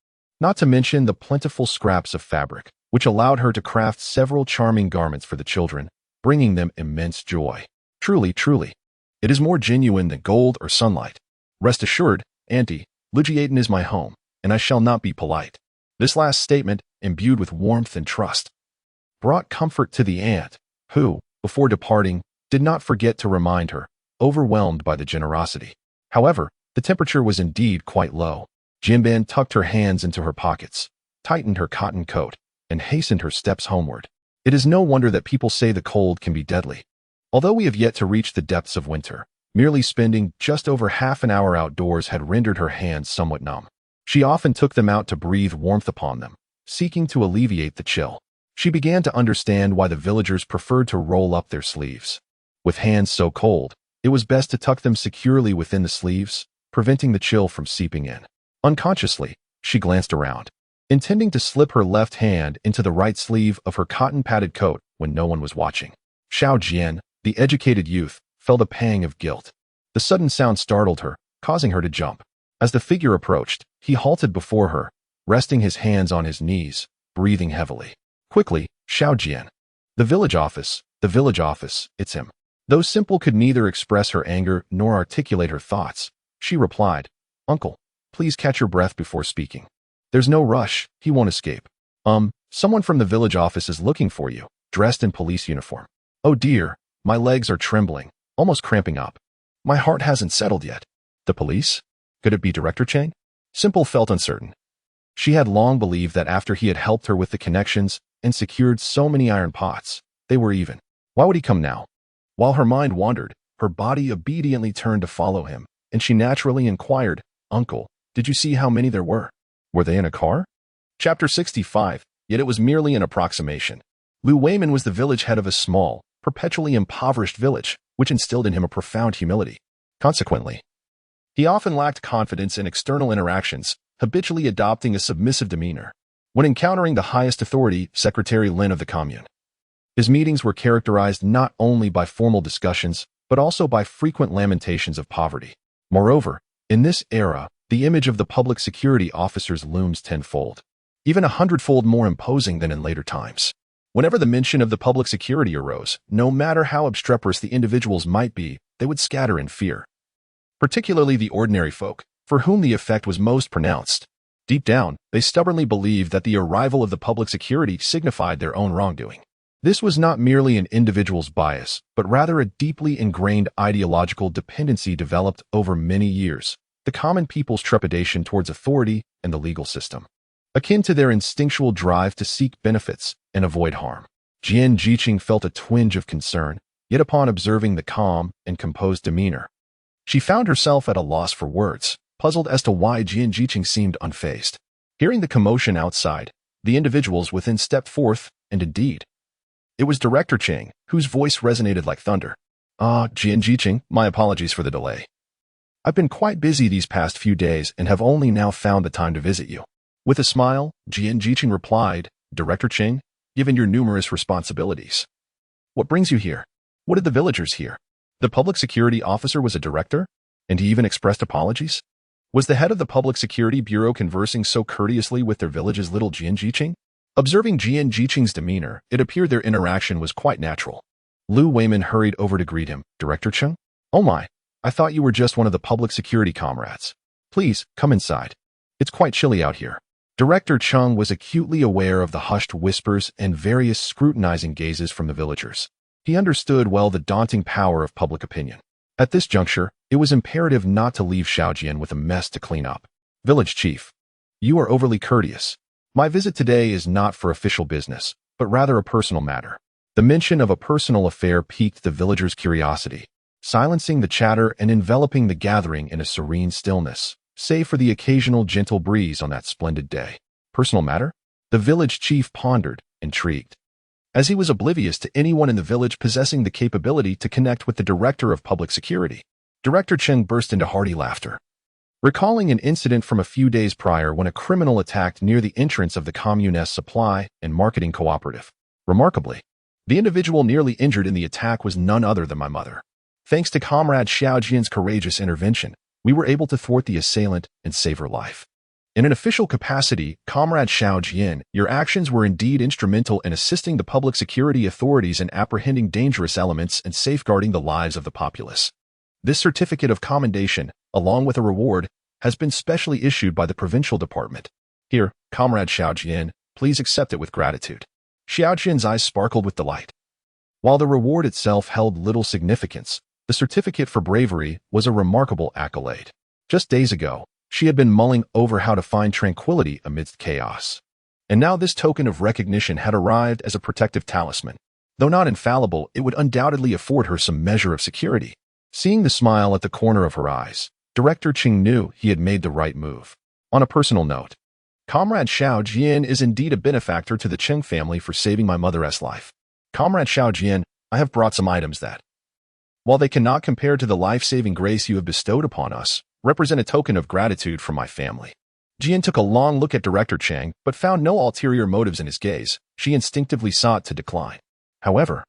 Not to mention the plentiful scraps of fabric, which allowed her to craft several charming garments for the children, bringing them immense joy. Truly, truly, it is more genuine than gold or sunlight. Rest assured, Auntie, Lujiaten is my home, and I shall not be polite. This last statement, imbued with warmth and trust, brought comfort to the aunt, who, before departing, did not forget to remind her, overwhelmed by the generosity. However, the temperature was indeed quite low. Jianban tucked her hands into her pockets, tightened her cotton coat, and hastened her steps homeward. It is no wonder that people say the cold can be deadly. Although we have yet to reach the depths of winter, merely spending just over half an hour outdoors had rendered her hands somewhat numb. She often took them out to breathe warmth upon them, seeking to alleviate the chill. She began to understand why the villagers preferred to roll up their sleeves. With hands so cold, it was best to tuck them securely within the sleeves, preventing the chill from seeping in. Unconsciously, she glanced around, intending to slip her left hand into the right sleeve of her cotton-padded coat when no one was watching. Xiao Jian, the educated youth, felt a pang of guilt. The sudden sound startled her, causing her to jump. As the figure approached, he halted before her, resting his hands on his knees, breathing heavily. Quickly, Xiao Jian. The village office, it's him." Though Simple could neither express her anger nor articulate her thoughts, she replied, "Uncle, please catch your breath before speaking. There's no rush, he won't escape. Someone from the village office is looking for you, dressed in police uniform." "Oh dear, my legs are trembling, almost cramping up. My heart hasn't settled yet." The police? Could it be Director Chang? Simple felt uncertain. She had long believed that after he had helped her with the connections and secured so many iron pots, they were even. Why would he come now? While her mind wandered, her body obediently turned to follow him, and she naturally inquired, "Uncle, did you see how many there were? Were they in a car?" Chapter 65, yet it was merely an approximation. Lu Weiman was the village head of a small, perpetually impoverished village, which instilled in him a profound humility. Consequently, he often lacked confidence in external interactions, habitually adopting a submissive demeanor. When encountering the highest authority, Secretary Lin of the commune, his meetings were characterized not only by formal discussions, but also by frequent lamentations of poverty. Moreover, in this era, the image of the public security officers looms tenfold, even 100-fold more imposing than in later times. Whenever the mention of the public security arose, no matter how obstreperous the individuals might be, they would scatter in fear. Particularly the ordinary folk, for whom the effect was most pronounced. Deep down, they stubbornly believed that the arrival of the public security signified their own wrongdoing. This was not merely an individual's bias, but rather a deeply ingrained ideological dependency developed over many years, the common people's trepidation towards authority and the legal system, akin to their instinctual drive to seek benefits and avoid harm. Jian Jiqing felt a twinge of concern, yet upon observing the calm and composed demeanor, she found herself at a loss for words, puzzled as to why Jian Jiqing seemed unfazed. Hearing the commotion outside, the individuals within stepped forth, and indeed, it was Director Chang, whose voice resonated like thunder. Jian Jiqing, my apologies for the delay. I've been quite busy these past few days and have only now found the time to visit you." With a smile, Jian Jiqing replied, "Director Chang, given your numerous responsibilities, what brings you here? What did the villagers hear? The public security officer was a director? And he even expressed apologies? Was the head of the Public Security Bureau conversing so courteously with their village's little Jian Jiqing?" Observing Jian Jiqing's demeanor, it appeared their interaction was quite natural. Lu Weiman hurried over to greet him. "Director Cheng? Oh my, I thought you were just one of the public security comrades. Please, come inside. It's quite chilly out here." Director Chung was acutely aware of the hushed whispers and various scrutinizing gazes from the villagers. He understood well the daunting power of public opinion. At this juncture, it was imperative not to leave Xiaojian with a mess to clean up. Village chief, you are overly courteous. My visit today is not for official business, but rather a personal matter. The mention of a personal affair piqued the villagers' curiosity, silencing the chatter and enveloping the gathering in a serene stillness, save for the occasional gentle breeze on that splendid day. Personal matter? The village chief pondered, intrigued. As he was oblivious to anyone in the village possessing the capability to connect with the director of public security. Director Cheng burst into hearty laughter, recalling an incident from a few days prior when a criminal attacked near the entrance of the commune's supply and marketing cooperative. Remarkably, the individual nearly injured in the attack was none other than my mother. Thanks to Comrade Xiaojian's courageous intervention, we were able to thwart the assailant and save her life. In an official capacity, Comrade Xiaojian, your actions were indeed instrumental in assisting the public security authorities in apprehending dangerous elements and safeguarding the lives of the populace. This certificate of commendation, along with a reward, has been specially issued by the provincial department. Here, Comrade Xiaojian, please accept it with gratitude. Xiaojian's eyes sparkled with delight. While the reward itself held little significance, the certificate for bravery was a remarkable accolade. Just days ago, she had been mulling over how to find tranquility amidst chaos. And now this token of recognition had arrived as a protective talisman. Though not infallible, it would undoubtedly afford her some measure of security. Seeing the smile at the corner of her eyes, Director Cheng knew he had made the right move. On a personal note, Comrade Xiaojian is indeed a benefactor to the Cheng family for saving my mother's life. Comrade Xiaojian, I have brought some items that, while they cannot compare to the life-saving grace you have bestowed upon us, represent a token of gratitude from my family. Jian took a long look at Director Cheng, but found no ulterior motives in his gaze. She instinctively sought to decline. However,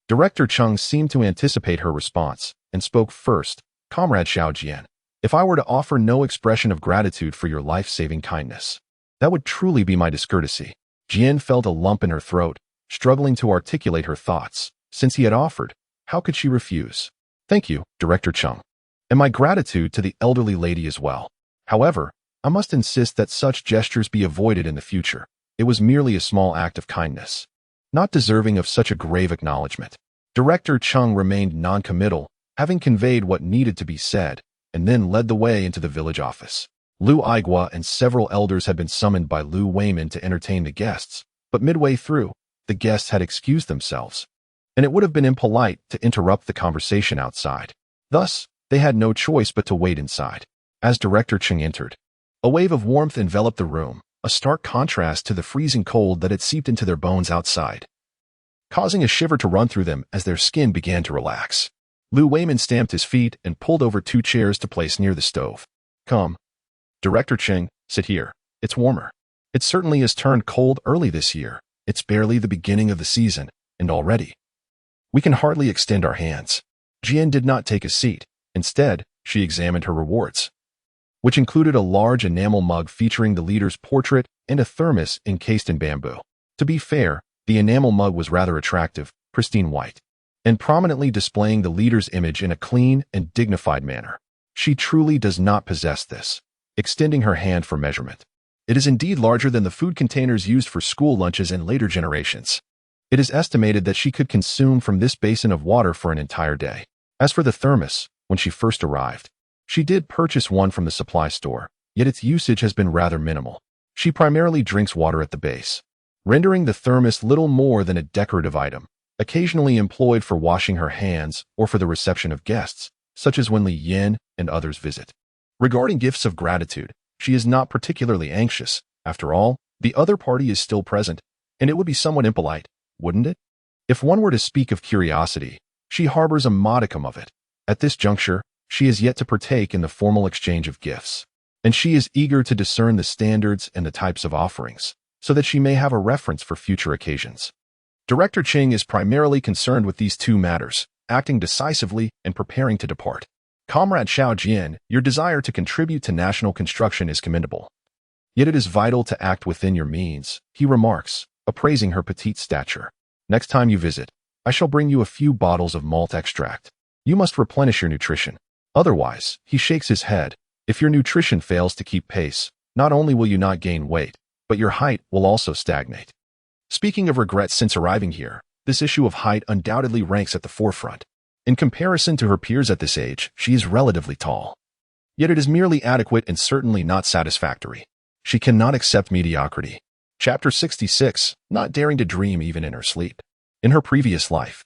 Director Cheng seemed to anticipate her response, and spoke first. Comrade Xiaojian, if I were to offer no expression of gratitude for your life-saving kindness, that would truly be my discourtesy. Jian felt a lump in her throat, struggling to articulate her thoughts. Since he had offered, how could she refuse? Thank you, Director Cheng, and my gratitude to the elderly lady as well. However, I must insist that such gestures be avoided in the future. It was merely a small act of kindness, not deserving of such a grave acknowledgement. Director Cheng remained non-committal, having conveyed what needed to be said, and then led the way into the village office. Lu Aigua and several elders had been summoned by Lu Weiman to entertain the guests, but midway through, the guests had excused themselves, and it would have been impolite to interrupt the conversation outside. Thus, they had no choice but to wait inside. As Director Cheng entered, a wave of warmth enveloped the room, a stark contrast to the freezing cold that had seeped into their bones outside, causing a shiver to run through them as their skin began to relax. Lu Weiman stamped his feet and pulled over 2 chairs to place near the stove. Come, Director Cheng, sit here. It's warmer. It certainly has turned cold early this year. It's barely the beginning of the season, and already we can hardly extend our hands. Jian did not take a seat. Instead, she examined her rewards, which included a large enamel mug featuring the leader's portrait and a thermos encased in bamboo. To be fair, the enamel mug was rather attractive, pristine white, and prominently displaying the leader's image in a clean and dignified manner. She truly does not possess this. Extending her hand for measurement, it is indeed larger than the food containers used for school lunches in later generations. It is estimated that she could consume from this basin of water for an entire day. As for the thermos, when she first arrived, she did purchase one from the supply store, yet its usage has been rather minimal. She primarily drinks water at the base, rendering the thermos little more than a decorative item, occasionally employed for washing her hands or for the reception of guests, such as when Li Yin and others visit. Regarding gifts of gratitude, she is not particularly anxious. After all, the other party is still present, and it would be somewhat impolite, wouldn't it? If one were to speak of curiosity, she harbors a modicum of it. At this juncture, she is yet to partake in the formal exchange of gifts, and she is eager to discern the standards and the types of offerings, so that she may have a reference for future occasions. Director Cheng is primarily concerned with these 2 matters, acting decisively and preparing to depart. Comrade Xiaojian, your desire to contribute to national construction is commendable. Yet it is vital to act within your means, he remarks, appraising her petite stature. Next time you visit, I shall bring you a few bottles of malt extract. You must replenish your nutrition. Otherwise, he shakes his head, if your nutrition fails to keep pace, not only will you not gain weight, but your height will also stagnate. Speaking of regrets since arriving here, this issue of height undoubtedly ranks at the forefront. In comparison to her peers at this age, she is relatively tall. Yet it is merely adequate and certainly not satisfactory. She cannot accept mediocrity. Chapter 66, Not Daring to Dream Even in Her Sleep. In her previous life,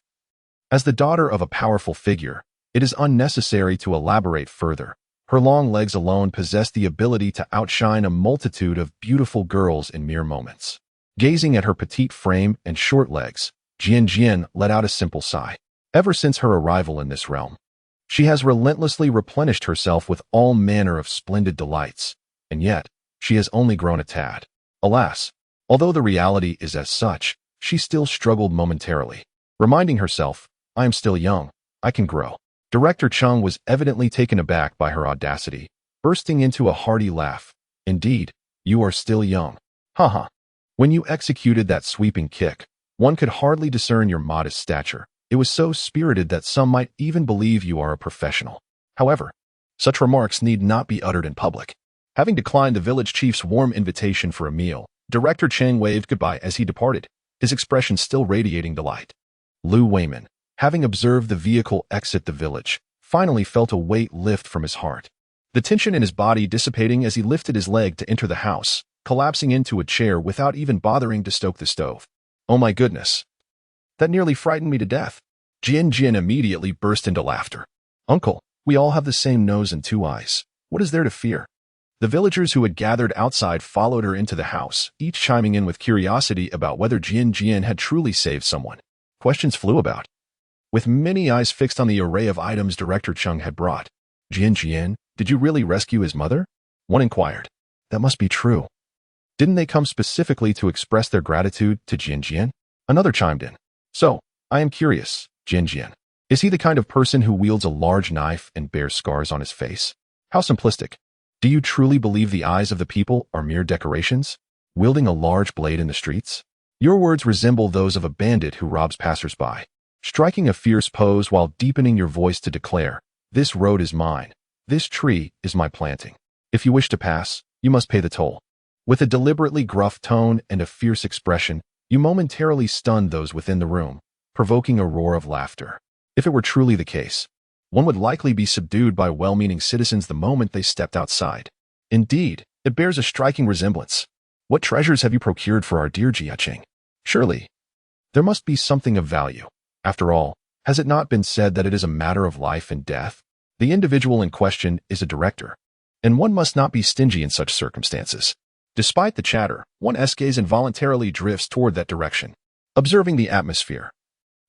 as the daughter of a powerful figure, it is unnecessary to elaborate further. Her long legs alone possess the ability to outshine a multitude of beautiful girls in mere moments. Gazing at her petite frame and short legs, Jian let out a simple sigh. Ever since her arrival in this realm, she has relentlessly replenished herself with all manner of splendid delights, and yet, she has only grown a tad. Alas, although the reality is as such, she still struggled momentarily, reminding herself, I am still young, I can grow. Director Chung was evidently taken aback by her audacity, bursting into a hearty laugh. Indeed, you are still young. Haha. When you executed that sweeping kick, one could hardly discern your modest stature. It was so spirited that some might even believe you are a professional. However, such remarks need not be uttered in public. Having declined the village chief's warm invitation for a meal, Director Chang waved goodbye as he departed, his expression still radiating delight. Lu Weiman, having observed the vehicle exit the village, finally felt a weight lift from his heart. The tension in his body dissipating as he lifted his leg to enter the house, collapsing into a chair without even bothering to stoke the stove. Oh my goodness. That nearly frightened me to death. Jian immediately burst into laughter. Uncle, we all have the same nose and two eyes. What is there to fear? The villagers who had gathered outside followed her into the house, each chiming in with curiosity about whether Jian had truly saved someone. Questions flew about, with many eyes fixed on the array of items Director Chung had brought. Jian, did you really rescue his mother? One inquired. That must be true. Didn't they come specifically to express their gratitude to Jian? Another chimed in. So, I am curious, Jian. Is he the kind of person who wields a large knife and bears scars on his face? How simplistic. Do you truly believe the eyes of the people are mere decorations, wielding a large blade in the streets? Your words resemble those of a bandit who robs passers-by, striking a fierce pose while deepening your voice to declare, this road is mine, this tree is my planting. If you wish to pass, you must pay the toll. With a deliberately gruff tone and a fierce expression, you momentarily stunned those within the room, provoking a roar of laughter. If it were truly the case, one would likely be subdued by well-meaning citizens the moment they stepped outside. Indeed, it bears a striking resemblance. What treasures have you procured for our dear Jiacheng? Surely, there must be something of value. After all, has it not been said that it is a matter of life and death? The individual in question is a director, and one must not be stingy in such circumstances. Despite the chatter, one's gaze involuntarily drifts toward that direction. Observing the atmosphere,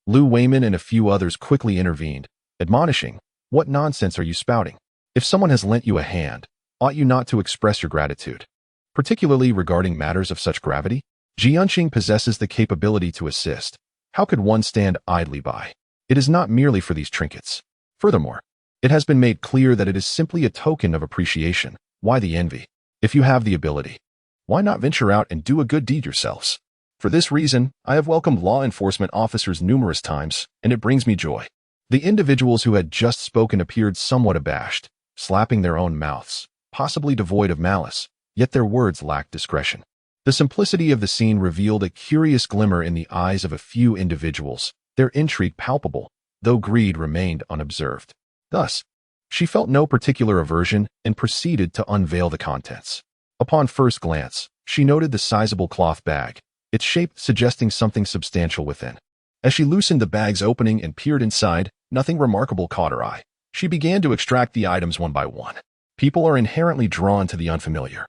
Lu Weiman and a few others quickly intervened, admonishing, what nonsense are you spouting? If someone has lent you a hand, ought you not to express your gratitude? Particularly regarding matters of such gravity? Jianqing possesses the capability to assist. How could one stand idly by? It is not merely for these trinkets. Furthermore, it has been made clear that it is simply a token of appreciation. Why the envy? If you have the ability, why not venture out and do a good deed yourselves? For this reason, I have welcomed law enforcement officers numerous times, and it brings me joy. The individuals who had just spoken appeared somewhat abashed, slapping their own mouths, possibly devoid of malice, yet their words lacked discretion. The simplicity of the scene revealed a curious glimmer in the eyes of a few individuals, their intrigue palpable, though greed remained unobserved. Thus, she felt no particular aversion and proceeded to unveil the contents. Upon first glance, she noted the sizable cloth bag, its shape suggesting something substantial within. As she loosened the bag's opening and peered inside, nothing remarkable caught her eye. She began to extract the items one by one. People are inherently drawn to the unfamiliar.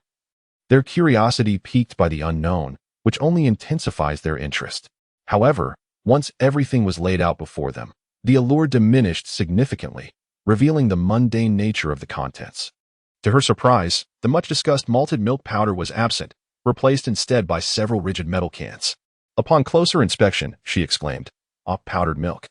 Their curiosity piqued by the unknown, which only intensifies their interest. However, once everything was laid out before them, the allure diminished significantly, revealing the mundane nature of the contents. To her surprise, the much-discussed malted milk powder was absent, replaced instead by several rigid metal cans. Upon closer inspection, she exclaimed, powdered milk.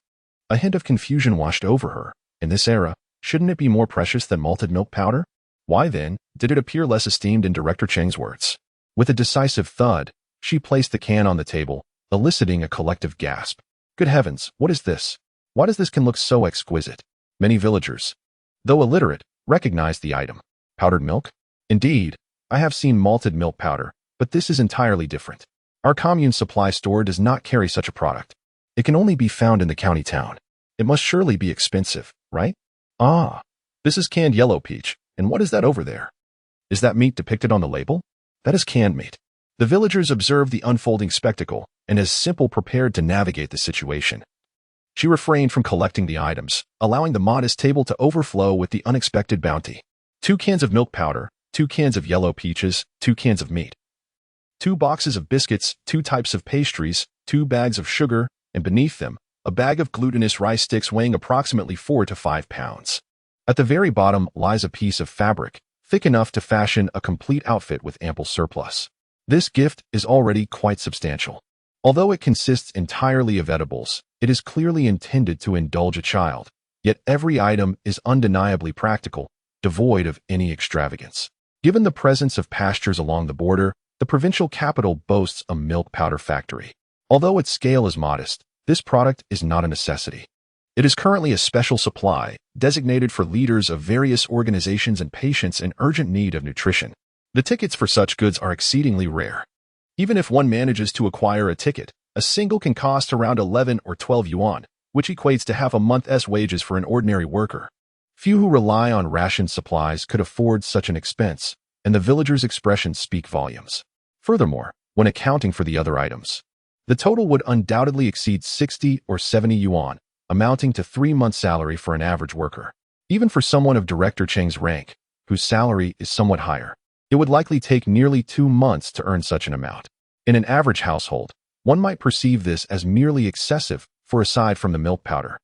A hint of confusion washed over her. In this era, shouldn't it be more precious than malted milk powder? Why, then, did it appear less esteemed in Director Cheng's words? With a decisive thud, she placed the can on the table, eliciting a collective gasp. Good heavens, what is this? Why does this can look so exquisite? Many villagers, though illiterate, recognized the item. Powdered milk? Indeed, I have seen malted milk powder, but this is entirely different. Our commune supply store does not carry such a product. It can only be found in the county town. It must surely be expensive, right? Ah, this is canned yellow peach. And what is that over there? Is that meat depicted on the label? That is canned meat. The villagers observed the unfolding spectacle and as Simple prepared to navigate the situation. She refrained from collecting the items, allowing the modest table to overflow with the unexpected bounty. 2 cans of milk powder, 2 cans of yellow peaches, 2 cans of meat, 2 boxes of biscuits, 2 types of pastries, 2 bags of sugar, and beneath them, a bag of glutinous rice sticks weighing approximately 4 to 5 pounds. At the very bottom lies a piece of fabric, thick enough to fashion a complete outfit with ample surplus. This gift is already quite substantial. Although it consists entirely of edibles, it is clearly intended to indulge a child, yet every item is undeniably practical, devoid of any extravagance. Given the presence of pastures along the border, the provincial capital boasts a milk powder factory. Although its scale is modest, this product is not a necessity. It is currently a special supply, designated for leaders of various organizations and patients in urgent need of nutrition. The tickets for such goods are exceedingly rare. Even if one manages to acquire a ticket, a single can cost around 11 or 12 yuan, which equates to half a month's wages for an ordinary worker. Few who rely on ration supplies could afford such an expense, and the villagers' expressions speak volumes. Furthermore, when accounting for the other items, the total would undoubtedly exceed 60 or 70 yuan, amounting to 3 months' salary for an average worker. Even for someone of Director Cheng's rank, whose salary is somewhat higher, it would likely take nearly 2 months to earn such an amount. In an average household, one might perceive this as merely excessive, for aside from the milk powder,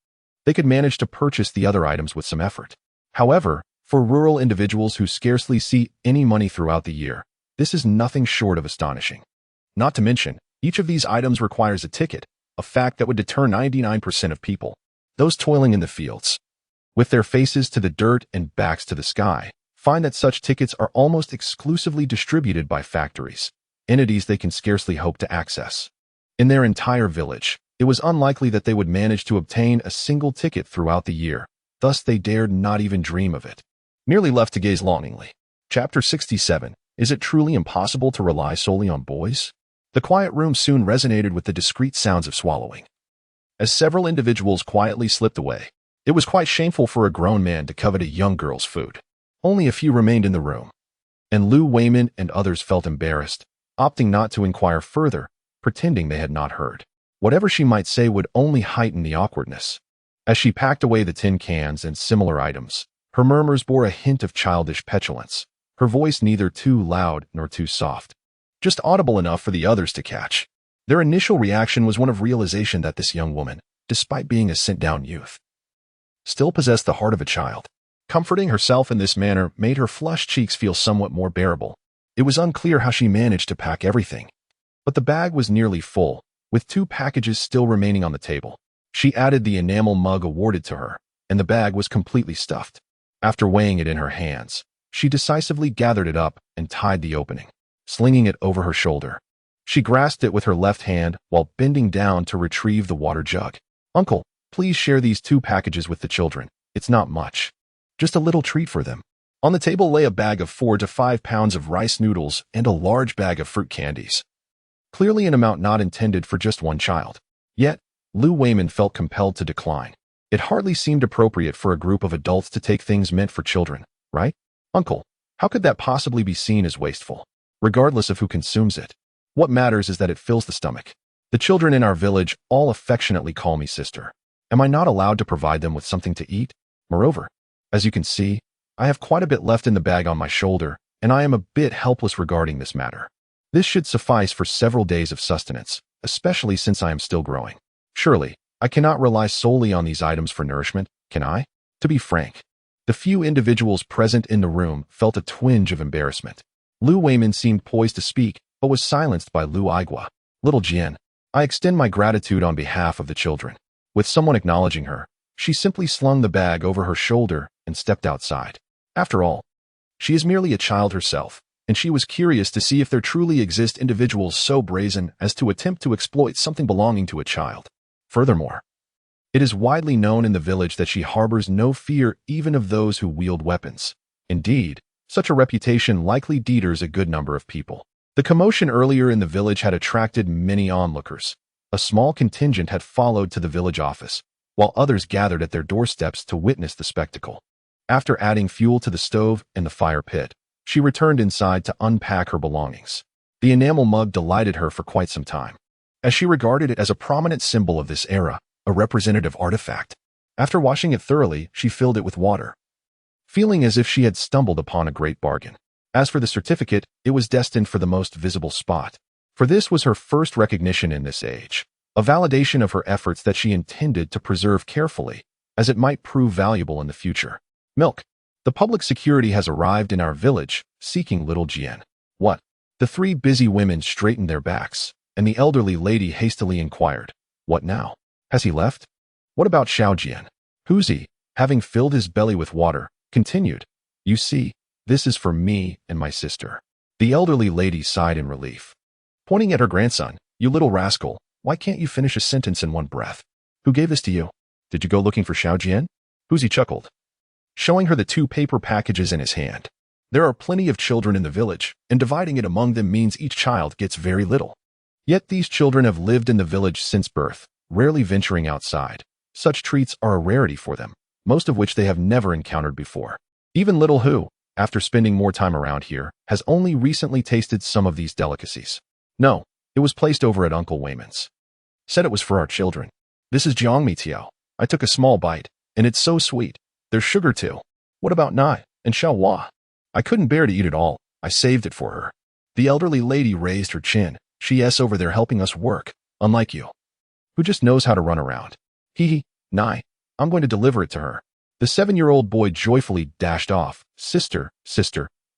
they could manage to purchase the other items with some effort. However, for rural individuals who scarcely see any money throughout the year, this is nothing short of astonishing. Not to mention, each of these items requires a ticket, a fact that would deter 99% of people. Those toiling in the fields, with their faces to the dirt and backs to the sky, find that such tickets are almost exclusively distributed by factories, entities they can scarcely hope to access. In their entire village, it was unlikely that they would manage to obtain a single ticket throughout the year, thus they dared not even dream of it. Merely left to gaze longingly. Chapter 67. Is it truly impossible to rely solely on boys? The quiet room soon resonated with the discreet sounds of swallowing. As several individuals quietly slipped away, it was quite shameful for a grown man to covet a young girl's food. Only a few remained in the room, and Lu Weiman and others felt embarrassed, opting not to inquire further, pretending they had not heard. Whatever she might say would only heighten the awkwardness. As she packed away the tin cans and similar items, her murmurs bore a hint of childish petulance, her voice neither too loud nor too soft, just audible enough for the others to catch. Their initial reaction was one of realization that this young woman, despite being a sent-down youth, still possessed the heart of a child. Comforting herself in this manner made her flushed cheeks feel somewhat more bearable. It was unclear how she managed to pack everything, but the bag was nearly full, with 2 packages still remaining on the table. She added the enamel mug awarded to her, and the bag was completely stuffed. After weighing it in her hands, she decisively gathered it up and tied the opening, slinging it over her shoulder. She grasped it with her left hand while bending down to retrieve the water jug. "Uncle, please share these 2 packages with the children. It's not much. Just a little treat for them." On the table lay a bag of 4 to 5 pounds of rice noodles and a large bag of fruit candies, clearly an amount not intended for just one child. Yet, Lu Weiman felt compelled to decline. It hardly seemed appropriate for a group of adults to take things meant for children, right? "Uncle, how could that possibly be seen as wasteful? Regardless of who consumes it, what matters is that it fills the stomach. The children in our village all affectionately call me sister. Am I not allowed to provide them with something to eat? Moreover, as you can see, I have quite a bit left in the bag on my shoulder, and I am a bit helpless regarding this matter. This should suffice for several days of sustenance, especially since I am still growing. Surely, I cannot rely solely on these items for nourishment, can I?" To be frank, the few individuals present in the room felt a twinge of embarrassment. Lu Weiman seemed poised to speak, but was silenced by Lu Aigua. "Little Jian, I extend my gratitude on behalf of the children." With someone acknowledging her, she simply slung the bag over her shoulder and stepped outside. After all, she is merely a child herself, and she was curious to see if there truly exist individuals so brazen as to attempt to exploit something belonging to a child. Furthermore, it is widely known in the village that she harbors no fear even of those who wield weapons. Indeed, such a reputation likely deters a good number of people. The commotion earlier in the village had attracted many onlookers. A small contingent had followed to the village office, while others gathered at their doorsteps to witness the spectacle. After adding fuel to the stove and the fire pit, she returned inside to unpack her belongings. The enamel mug delighted her for quite some time, as she regarded it as a prominent symbol of this era, a representative artifact. After washing it thoroughly, she filled it with water, feeling as if she had stumbled upon a great bargain. As for the certificate, it was destined for the most visible spot, for this was her first recognition in this age, a validation of her efforts that she intended to preserve carefully, as it might prove valuable in the future. Milk. The public security has arrived in our village, seeking little Jian. What? The three busy women straightened their backs, and the elderly lady hastily inquired, what now? Has he left? What about Xiao Jian? Huzi, having filled his belly with water, continued, you see, this is for me and my sister. The elderly lady sighed in relief, pointing at her grandson, you little rascal, why can't you finish a sentence in one breath? Who gave this to you? Did you go looking for Xiao Jian? Huzi chuckled, showing her the 2 paper packages in his hand. There are plenty of children in the village, and dividing it among them means each child gets very little. Yet these children have lived in the village since birth, rarely venturing outside. Such treats are a rarity for them, most of which they have never encountered before. Even little Hu, after spending more time around here, has only recently tasted some of these delicacies. No, it was placed over at Uncle Wayman's. Said it was for our children. This is Jiangmi Tiao. I took a small bite, and it's so sweet. There's sugar too. What about Nai and Xiaohua? I couldn't bear to eat it all. I saved it for her. The elderly lady raised her chin. She's over there helping us work, unlike you, who just knows how to run around. Hee, Nai, I'm going to deliver it to her. The 7-year-old boy joyfully dashed off. Sister,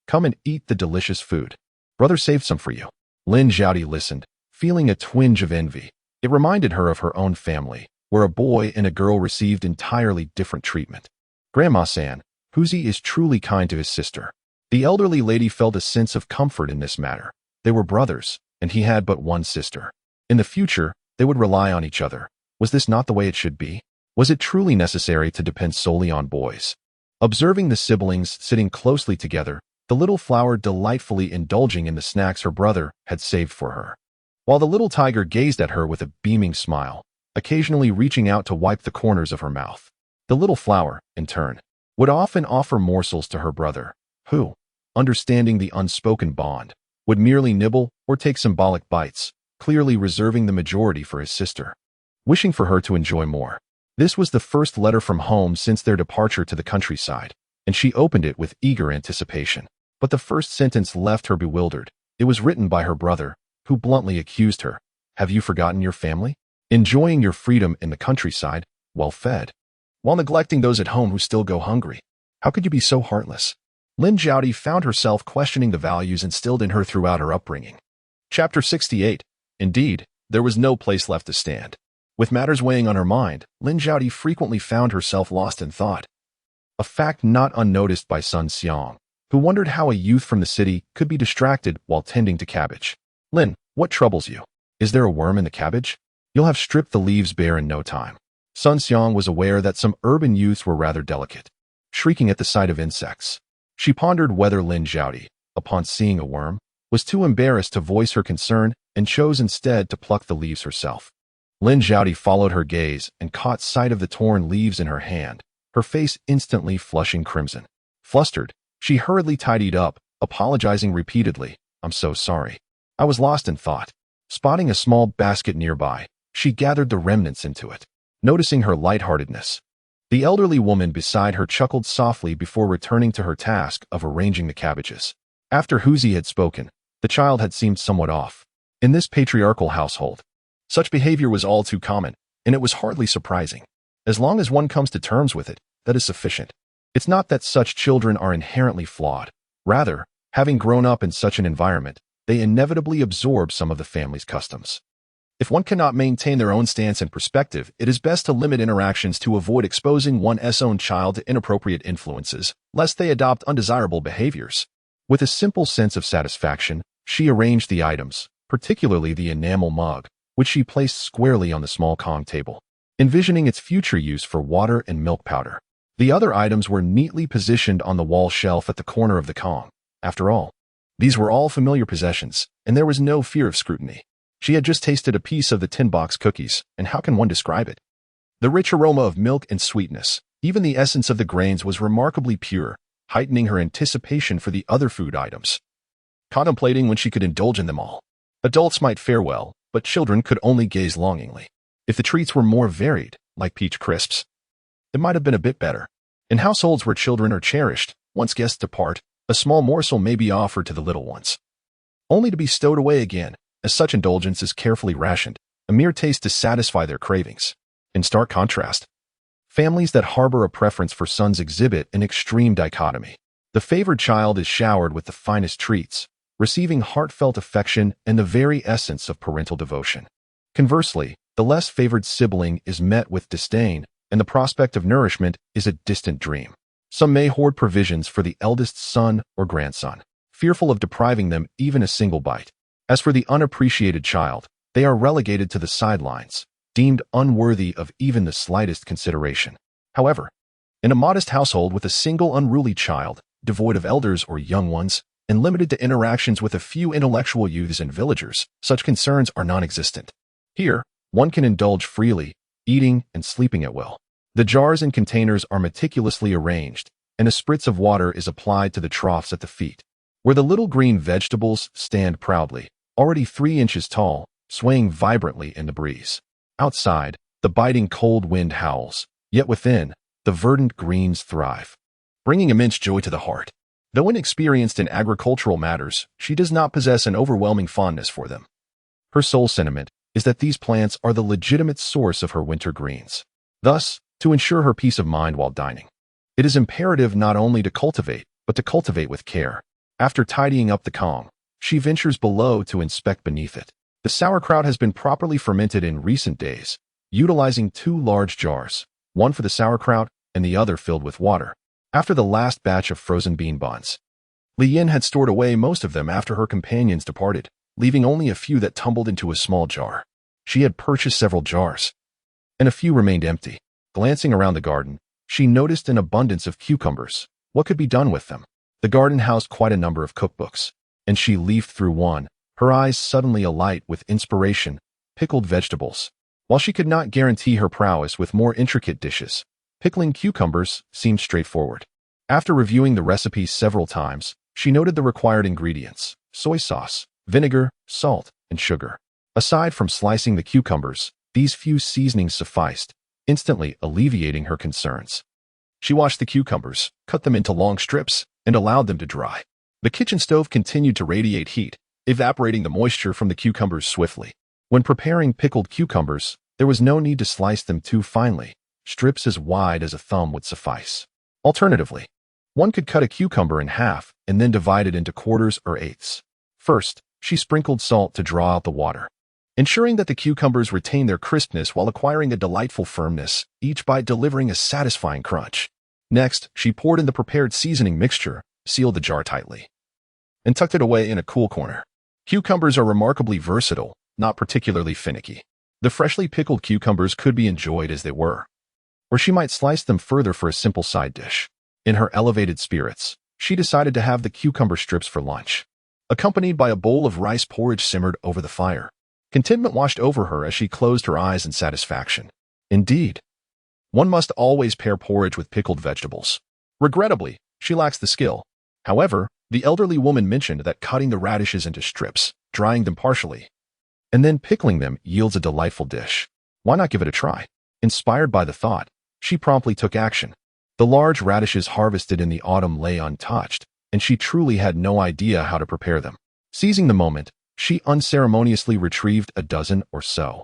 come and eat the delicious food. Brother saved some for you. Lin Zhaodi listened, feeling a twinge of envy. It reminded her of her own family, where a boy and a girl received entirely different treatment. Grandma-san, Huzi is truly kind to his sister. The elderly lady felt a sense of comfort in this matter. They were brothers, and he had but one sister. In the future, they would rely on each other. Was this not the way it should be? Was it truly necessary to depend solely on boys? Observing the siblings sitting closely together, the little flower delightfully indulging in the snacks her brother had saved for her, while the little tiger gazed at her with a beaming smile, occasionally reaching out to wipe the corners of her mouth. The little flower, in turn, would often offer morsels to her brother, who, understanding the unspoken bond, would merely nibble or take symbolic bites, clearly reserving the majority for his sister, wishing for her to enjoy more. This was the first letter from home since their departure to the countryside, and she opened it with eager anticipation. But the first sentence left her bewildered. It was written by her brother, who bluntly accused her. Have you forgotten your family? Enjoying your freedom in the countryside, well fed, while neglecting those at home who still go hungry. How could you be so heartless? Lin Zhaodi found herself questioning the values instilled in her throughout her upbringing. Chapter 68. Indeed, there was no place left to stand. With matters weighing on her mind, Lin Zhaodi frequently found herself lost in thought, a fact not unnoticed by Sun Xiang, who wondered how a youth from the city could be distracted while tending to cabbage. Lin, what troubles you? Is there a worm in the cabbage? You'll have stripped the leaves bare in no time. Sun Xiang was aware that some urban youths were rather delicate, shrieking at the sight of insects. She pondered whether Lin Zhaodi, upon seeing a worm, was too embarrassed to voice her concern and chose instead to pluck the leaves herself. Lin Zhaodi followed her gaze and caught sight of the torn leaves in her hand, her face instantly flushing crimson. Flustered, she hurriedly tidied up, apologizing repeatedly. I'm so sorry. I was lost in thought. Spotting a small basket nearby, she gathered the remnants into it, noticing her lightheartedness. The elderly woman beside her chuckled softly before returning to her task of arranging the cabbages. After Huzi had spoken, the child had seemed somewhat off. In this patriarchal household, such behavior was all too common, and it was hardly surprising. As long as one comes to terms with it, that is sufficient. It's not that such children are inherently flawed. Rather, having grown up in such an environment, they inevitably absorb some of the family's customs. If one cannot maintain their own stance and perspective, it is best to limit interactions to avoid exposing one's own child to inappropriate influences, lest they adopt undesirable behaviors. With a simple sense of satisfaction, she arranged the items, particularly the enamel mug, which she placed squarely on the small Kong table, envisioning its future use for water and milk powder. The other items were neatly positioned on the wall shelf at the corner of the Kong. After all, these were all familiar possessions, and there was no fear of scrutiny. She had just tasted a piece of the tin box cookies, and how can one describe it? The rich aroma of milk and sweetness, even the essence of the grains, was remarkably pure, heightening her anticipation for the other food items, contemplating when she could indulge in them all. Adults might fare well, but children could only gaze longingly. If the treats were more varied, like peach crisps, it might have been a bit better. In households where children are cherished, once guests depart, a small morsel may be offered to the little ones, only to be stowed away again, as such indulgence is carefully rationed, a mere taste to satisfy their cravings. In stark contrast, families that harbor a preference for sons exhibit an extreme dichotomy. The favored child is showered with the finest treats, receiving heartfelt affection and the very essence of parental devotion. Conversely, the less favored sibling is met with disdain, and the prospect of nourishment is a distant dream. Some may hoard provisions for the eldest son or grandson, fearful of depriving them even a single bite. As for the unappreciated child, they are relegated to the sidelines, deemed unworthy of even the slightest consideration. However, in a modest household with a single unruly child, devoid of elders or young ones, and limited to interactions with a few intellectual youths and villagers, such concerns are non-existent. Here, one can indulge freely, eating and sleeping at will. The jars and containers are meticulously arranged, and a spritz of water is applied to the troughs at the feet, where the little green vegetables stand proudly, already 3 inches tall, swaying vibrantly in the breeze. Outside, the biting cold wind howls, yet within, the verdant greens thrive, bringing immense joy to the heart. Though inexperienced in agricultural matters, she does not possess an overwhelming fondness for them. Her sole sentiment is that these plants are the legitimate source of her winter greens. Thus, to ensure her peace of mind while dining, it is imperative not only to cultivate, but to cultivate with care. After tidying up the kong, she ventures below to inspect beneath it. The sauerkraut has been properly fermented in recent days, utilizing 2 large jars, one for the sauerkraut and the other filled with water. After the last batch of frozen bean buns, Li Yin had stored away most of them after her companions departed, leaving only a few that tumbled into a small jar. She had purchased several jars, and a few remained empty. Glancing around the garden, she noticed an abundance of cucumbers. What could be done with them? The garden housed quite a number of cookbooks, and she leafed through one, her eyes suddenly alight with inspiration: pickled vegetables. While she could not guarantee her prowess with more intricate dishes, pickling cucumbers seemed straightforward. After reviewing the recipe several times, she noted the required ingredients: soy sauce, vinegar, salt, and sugar. Aside from slicing the cucumbers, these few seasonings sufficed, instantly alleviating her concerns. She washed the cucumbers, cut them into long strips, and allowed them to dry. The kitchen stove continued to radiate heat, evaporating the moisture from the cucumbers swiftly. When preparing pickled cucumbers, there was no need to slice them too finely. Strips as wide as a thumb would suffice. Alternatively, one could cut a cucumber in half and then divide it into quarters or eighths. First, she sprinkled salt to draw out the water, ensuring that the cucumbers retain their crispness while acquiring a delightful firmness, each bite delivering a satisfying crunch. Next, she poured in the prepared seasoning mixture, sealed the jar tightly, and tucked it away in a cool corner. Cucumbers are remarkably versatile, not particularly finicky. The freshly pickled cucumbers could be enjoyed as they were, or she might slice them further for a simple side dish. In her elevated spirits, she decided to have the cucumber strips for lunch, accompanied by a bowl of rice porridge simmered over the fire. Contentment washed over her as she closed her eyes in satisfaction. Indeed, one must always pair porridge with pickled vegetables. Regrettably, she lacks the skill. However, the elderly woman mentioned that cutting the radishes into strips, drying them partially, and then pickling them yields a delightful dish. Why not give it a try? Inspired by the thought, she promptly took action. The large radishes harvested in the autumn lay untouched, and she truly had no idea how to prepare them. Seizing the moment, she unceremoniously retrieved a dozen or so,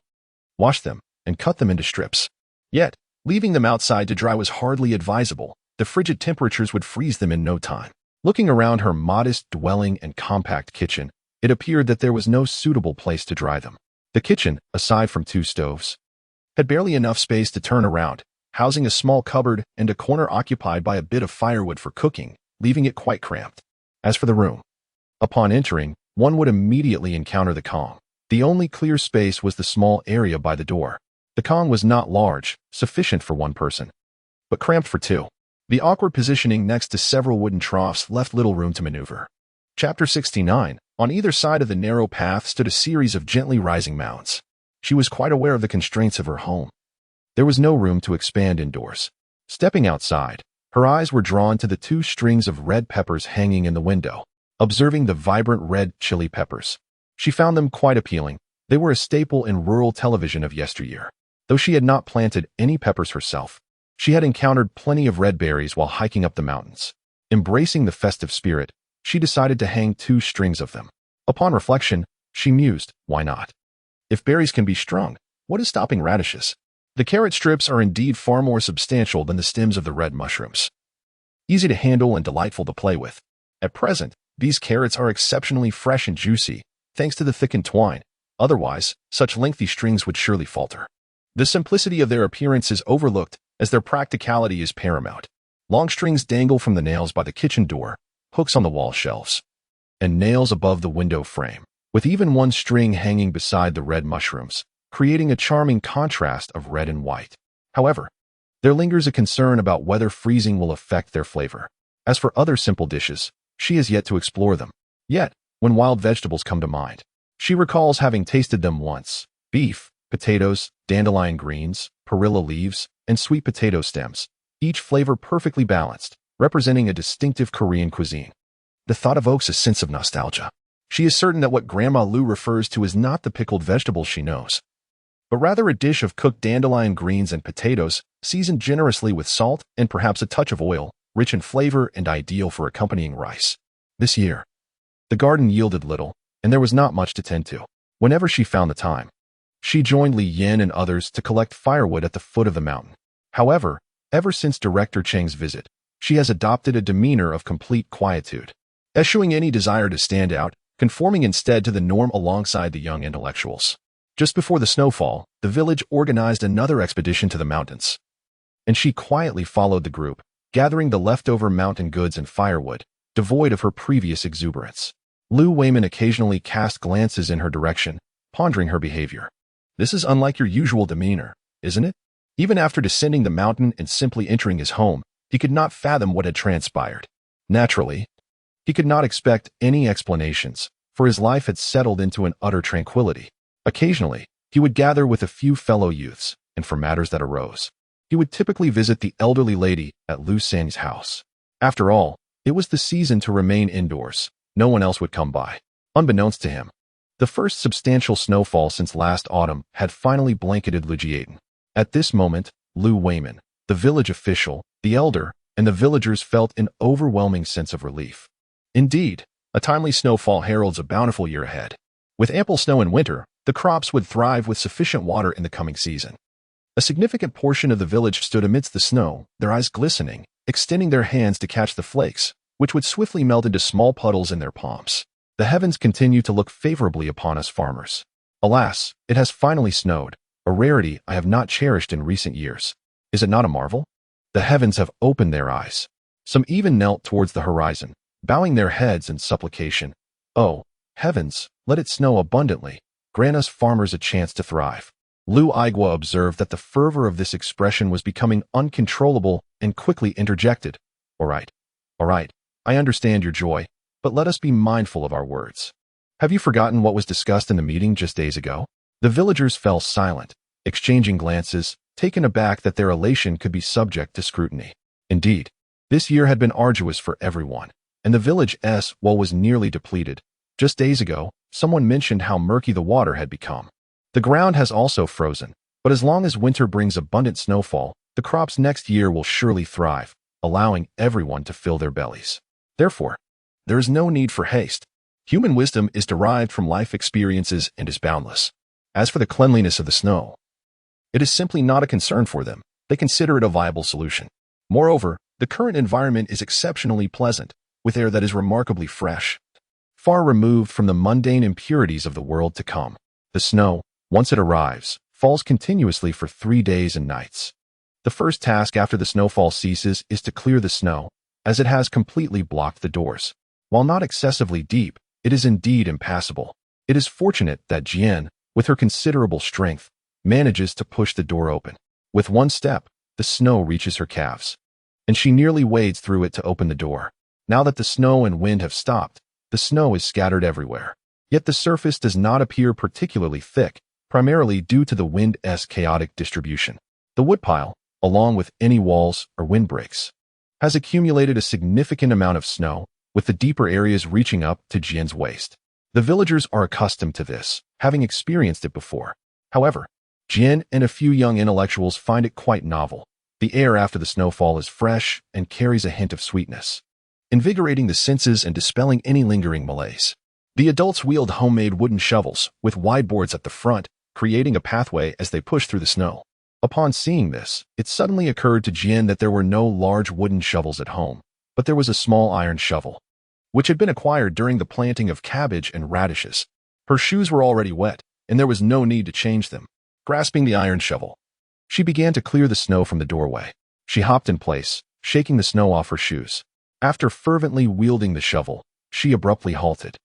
washed them, and cut them into strips. Yet, leaving them outside to dry was hardly advisable. The frigid temperatures would freeze them in no time. Looking around her modest dwelling and compact kitchen, it appeared that there was no suitable place to dry them. The kitchen, aside from 2 stoves, had barely enough space to turn around, housing a small cupboard and a corner occupied by a bit of firewood for cooking, leaving it quite cramped. As for the room, upon entering, one would immediately encounter the kong. The only clear space was the small area by the door. The kong was not large, sufficient for 1 person, but cramped for 2. The awkward positioning next to several wooden troughs left little room to maneuver. Chapter 69. On either side of the narrow path stood a series of gently rising mounds. She was quite aware of the constraints of her home. There was no room to expand indoors. Stepping outside, her eyes were drawn to the 2 strings of red peppers hanging in the window. Observing the vibrant red chili peppers, she found them quite appealing. They were a staple in rural television of yesteryear. Though she had not planted any peppers herself, she had encountered plenty of red berries while hiking up the mountains. Embracing the festive spirit, she decided to hang 2 strings of them. Upon reflection, she mused, why not? If berries can be strung, what is stopping radishes? The carrot strips are indeed far more substantial than the stems of the red mushrooms. Easy to handle and delightful to play with. At present, these carrots are exceptionally fresh and juicy, thanks to the thickened twine. Otherwise, such lengthy strings would surely falter. The simplicity of their appearance is overlooked, as their practicality is paramount. Long strings dangle from the nails by the kitchen door, hooks on the wall shelves, and nails above the window frame, with even one string hanging beside the red mushrooms, creating a charming contrast of red and white. However, there lingers a concern about whether freezing will affect their flavor. As for other simple dishes, she has yet to explore them. Yet, when wild vegetables come to mind, she recalls having tasted them once: beef, potatoes, dandelion greens, perilla leaves, and sweet potato stems, each flavor perfectly balanced, representing a distinctive Korean cuisine. The thought evokes a sense of nostalgia. She is certain that what Grandma Lu refers to is not the pickled vegetables she knows, but rather a dish of cooked dandelion greens and potatoes, seasoned generously with salt and perhaps a touch of oil, rich in flavor and ideal for accompanying rice. This year, the garden yielded little, and there was not much to tend to. Whenever she found the time, she joined Li Yin and others to collect firewood at the foot of the mountain. However, ever since Director Cheng's visit, she has adopted a demeanor of complete quietude, eschewing any desire to stand out, conforming instead to the norm alongside the young intellectuals. Just before the snowfall, the village organized another expedition to the mountains, and she quietly followed the group, gathering the leftover mountain goods and firewood, devoid of her previous exuberance. Lu Weiman occasionally cast glances in her direction, pondering her behavior. This is unlike your usual demeanor, isn't it? Even after descending the mountain and simply entering his home, he could not fathom what had transpired. Naturally, he could not expect any explanations, for his life had settled into an utter tranquility. Occasionally, he would gather with a few fellow youths, and for matters that arose, he would typically visit the elderly lady at Lu San's house. After all, it was the season to remain indoors. No one else would come by. Unbeknownst to him, the first substantial snowfall since last autumn had finally blanketed Lujiaden. At this moment, Lu Weiman, the village official, the elder, and the villagers felt an overwhelming sense of relief. Indeed, a timely snowfall heralds a bountiful year ahead. With ample snow in winter, the crops would thrive with sufficient water in the coming season. A significant portion of the village stood amidst the snow, their eyes glistening, extending their hands to catch the flakes, which would swiftly melt into small puddles in their palms. The heavens continue to look favorably upon us farmers. Alas, it has finally snowed, a rarity I have not cherished in recent years. Is it not a marvel? The heavens have opened their eyes. Some even knelt towards the horizon, bowing their heads in supplication. Oh, heavens, let it snow abundantly. Grant us farmers a chance to thrive. Lu Igua observed that the fervor of this expression was becoming uncontrollable and quickly interjected. All right, I understand your joy, but let us be mindful of our words. Have you forgotten what was discussed in the meeting just days ago? The villagers fell silent, exchanging glances, taken aback that their elation could be subject to scrutiny. Indeed, this year had been arduous for everyone, and the village's well was nearly depleted. Just days ago, someone mentioned how murky the water had become. The ground has also frozen, but as long as winter brings abundant snowfall, the crops next year will surely thrive, allowing everyone to fill their bellies. Therefore, there is no need for haste. Human wisdom is derived from life experiences and is boundless. As for the cleanliness of the snow, it is simply not a concern for them. They consider it a viable solution. Moreover, the current environment is exceptionally pleasant, with air that is remarkably fresh, far removed from the mundane impurities of the world to come. The snow, once it arrives, falls continuously for 3 days and nights. The first task after the snowfall ceases is to clear the snow, as it has completely blocked the doors. While not excessively deep, it is indeed impassable. It is fortunate that Jian, with her considerable strength, manages to push the door open. With one step, the snow reaches her calves, and she nearly wades through it to open the door. Now that the snow and wind have stopped, the snow is scattered everywhere. Yet the surface does not appear particularly thick, primarily due to the wind's chaotic distribution. The woodpile, along with any walls or windbreaks, has accumulated a significant amount of snow, with the deeper areas reaching up to Jian's waist. The villagers are accustomed to this, having experienced it before. However, Jian and a few young intellectuals find it quite novel. The air after the snowfall is fresh and carries a hint of sweetness, invigorating the senses and dispelling any lingering malaise. The adults wield homemade wooden shovels with wide boards at the front, creating a pathway as they push through the snow. Upon seeing this, it suddenly occurred to Jian that there were no large wooden shovels at home, but there was a small iron shovel, which had been acquired during the planting of cabbage and radishes. Her shoes were already wet, and there was no need to change them. Grasping the iron shovel, she began to clear the snow from the doorway. She hopped in place, shaking the snow off her shoes. After fervently wielding the shovel, she abruptly halted.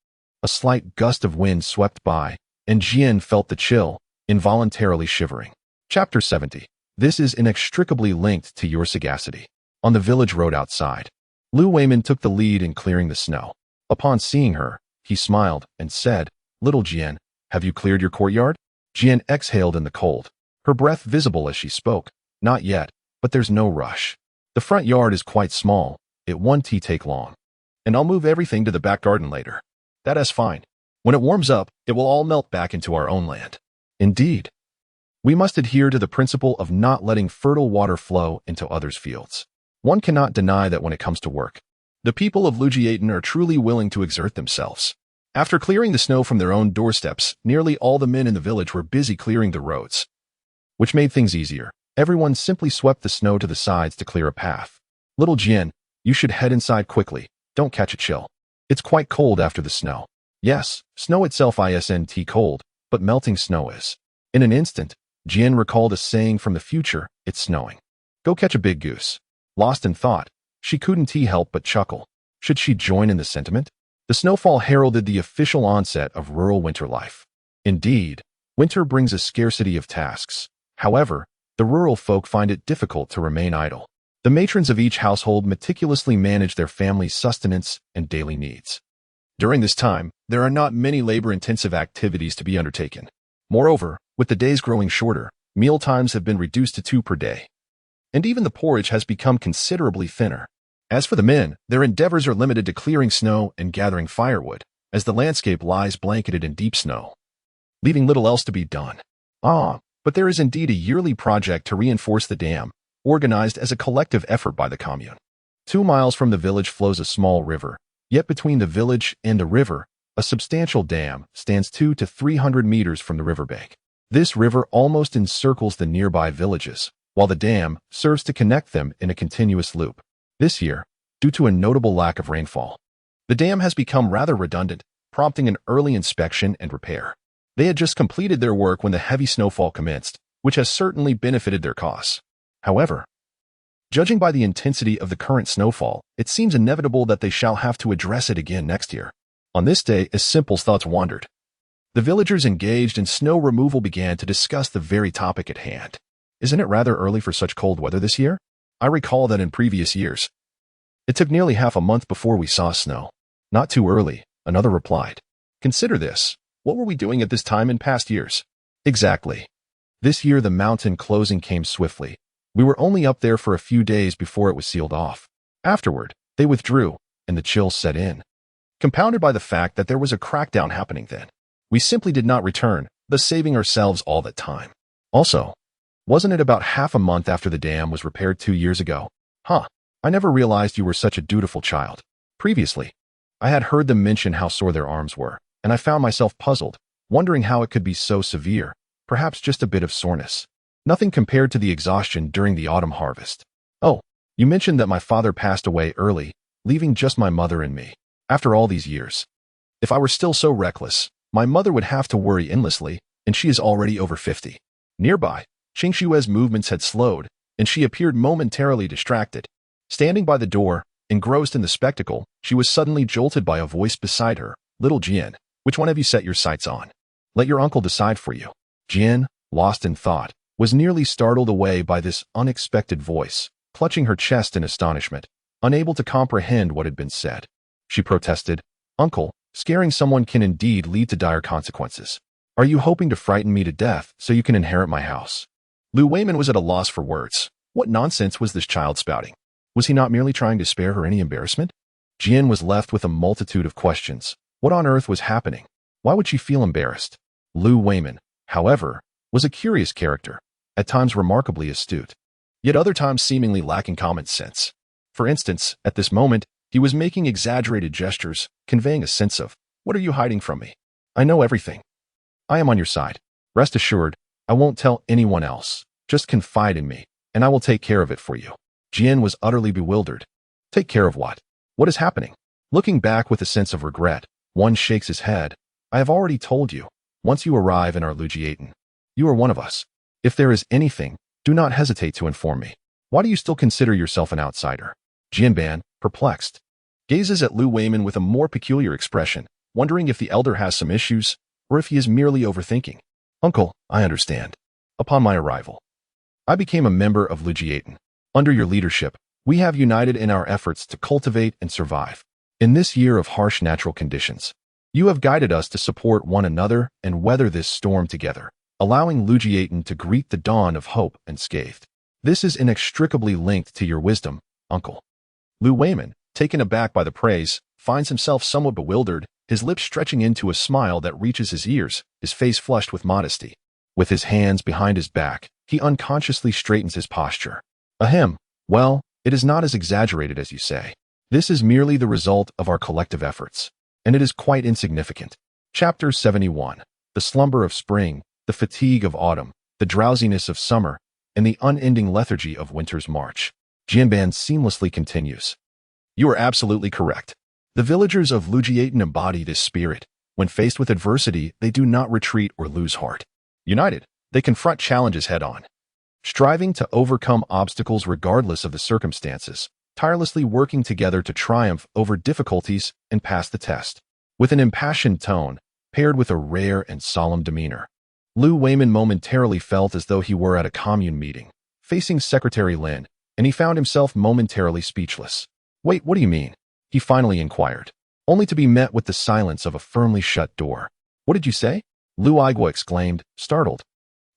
A slight gust of wind swept by, and Jian felt the chill, involuntarily shivering. Chapter 70. This is inextricably linked to your sagacity. On the village road outside, Lu Weimin took the lead in clearing the snow. Upon seeing her, he smiled and said, "Little Jian, have you cleared your courtyard?" Jian exhaled in the cold, her breath visible as she spoke. "Not yet, but there's no rush. The front yard is quite small, it won't take long. And I'll move everything to the back garden later. That is fine. When it warms up, it will all melt back into our own land." Indeed, we must adhere to the principle of not letting fertile water flow into others' fields. One cannot deny that when it comes to work, the people of Lujiaten are truly willing to exert themselves. After clearing the snow from their own doorsteps, nearly all the men in the village were busy clearing the roads, which made things easier. Everyone simply swept the snow to the sides to clear a path. "Little Jian, you should head inside quickly. Don't catch a chill. It's quite cold after the snow." Yes, snow itself isn't cold, but melting snow is. In an instant, Jian recalled a saying from the future, "It's snowing. Go catch a big goose." Lost in thought, she couldn't help but chuckle. Should she join in the sentiment? The snowfall heralded the official onset of rural winter life. Indeed, winter brings a scarcity of tasks. However, the rural folk find it difficult to remain idle. The matrons of each household meticulously manage their family's sustenance and daily needs. During this time, there are not many labor-intensive activities to be undertaken. Moreover, with the days growing shorter, meal times have been reduced to 2 per day. And even the porridge has become considerably thinner. As for the men, their endeavors are limited to clearing snow and gathering firewood, as the landscape lies blanketed in deep snow, leaving little else to be done. But there is indeed a yearly project to reinforce the dam, organized as a collective effort by the commune. 2 miles from the village flows a small river, yet between the village and the river, a substantial dam stands 200 to 300 meters from the riverbank. This river almost encircles the nearby villages, while the dam serves to connect them in a continuous loop. This year, due to a notable lack of rainfall, the dam has become rather redundant, prompting an early inspection and repair. They had just completed their work when the heavy snowfall commenced, which has certainly benefited their cause. However, judging by the intensity of the current snowfall, it seems inevitable that they shall have to address it again next year. On this day, as Simple's thoughts wandered, the villagers engaged in snow removal began to discuss the very topic at hand. "Isn't it rather early for such cold weather this year? I recall that in previous years, it took nearly half a month before we saw snow." "Not too early," another replied. "Consider this. What were we doing at this time in past years?" "Exactly. This year the mountain closing came swiftly. We were only up there for a few days before it was sealed off. Afterward, they withdrew, and the chill set in, compounded by the fact that there was a crackdown happening then. We simply did not return, thus saving ourselves all that time. Also, wasn't it about half a month after the dam was repaired 2 years ago? I never realized you were such a dutiful child. Previously, I had heard them mention how sore their arms were, and I found myself puzzled, wondering how it could be so severe, perhaps just a bit of soreness. Nothing compared to the exhaustion during the autumn harvest. Oh, you mentioned that my father passed away early, leaving just my mother and me. After all these years, if I were still so reckless, my mother would have to worry endlessly, and she is already over 50. Nearby, Qingshue's movements had slowed, and she appeared momentarily distracted. Standing by the door, engrossed in the spectacle, she was suddenly jolted by a voice beside her. "Little Jian, which one have you set your sights on? Let your uncle decide for you." Jian, lost in thought, was nearly startled away by this unexpected voice, clutching her chest in astonishment, unable to comprehend what had been said. She protested, "Uncle, scaring someone can indeed lead to dire consequences. Are you hoping to frighten me to death so you can inherit my house?" Lu Weimin was at a loss for words. What nonsense was this child spouting? Was he not merely trying to spare her any embarrassment? Jian was left with a multitude of questions. What on earth was happening? Why would she feel embarrassed? Lu Weimin, however, was a curious character, at times remarkably astute, yet other times seemingly lacking common sense. For instance, at this moment, he was making exaggerated gestures, conveying a sense of, "What are you hiding from me? I know everything. I am on your side. Rest assured, I won't tell anyone else. Just confide in me, and I will take care of it for you." Jian was utterly bewildered. Take care of what? What is happening? Looking back with a sense of regret, one shakes his head. I have already told you. Once you arrive in our Lujiaten, you are one of us. If there is anything, do not hesitate to inform me. Why do you still consider yourself an outsider? Jianban, perplexed, gazes at Lu Weimin with a more peculiar expression, wondering if the elder has some issues, or if he is merely overthinking. Uncle, I understand. Upon my arrival, I became a member of Lujiaten. Under your leadership, we have united in our efforts to cultivate and survive. In this year of harsh natural conditions, you have guided us to support one another and weather this storm together, allowing Lujiaten to greet the dawn of hope unscathed. This is inextricably linked to your wisdom, Uncle. Lu Weimin, taken aback by the praise, finds himself somewhat bewildered, his lips stretching into a smile that reaches his ears, his face flushed with modesty. With his hands behind his back, he unconsciously straightens his posture. Ahem, well, it is not as exaggerated as you say. This is merely the result of our collective efforts, and it is quite insignificant. Chapter 71. The slumber of spring, the fatigue of autumn, the drowsiness of summer, and the unending lethargy of winter's march. Jianban seamlessly continues. You are absolutely correct. The villagers of Lujiaten embody this spirit. When faced with adversity, they do not retreat or lose heart. United, they confront challenges head-on, striving to overcome obstacles regardless of the circumstances, tirelessly working together to triumph over difficulties and pass the test. With an impassioned tone, paired with a rare and solemn demeanor, Lu Weimin momentarily felt as though he were at a commune meeting, facing Secretary Lin, and he found himself momentarily speechless. Wait, what do you mean? He finally inquired, only to be met with the silence of a firmly shut door. What did you say? Lu Aigua exclaimed, startled,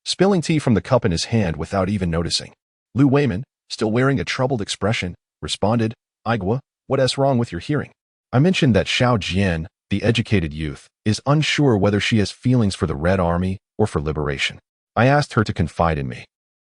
spilling tea from the cup in his hand without even noticing. Lu Weimin, still wearing a troubled expression, responded, Aigua, what is wrong with your hearing? I mentioned that Xiao Jian, the educated youth, is unsure whether she has feelings for the Red Army or for liberation. I asked her to confide in me,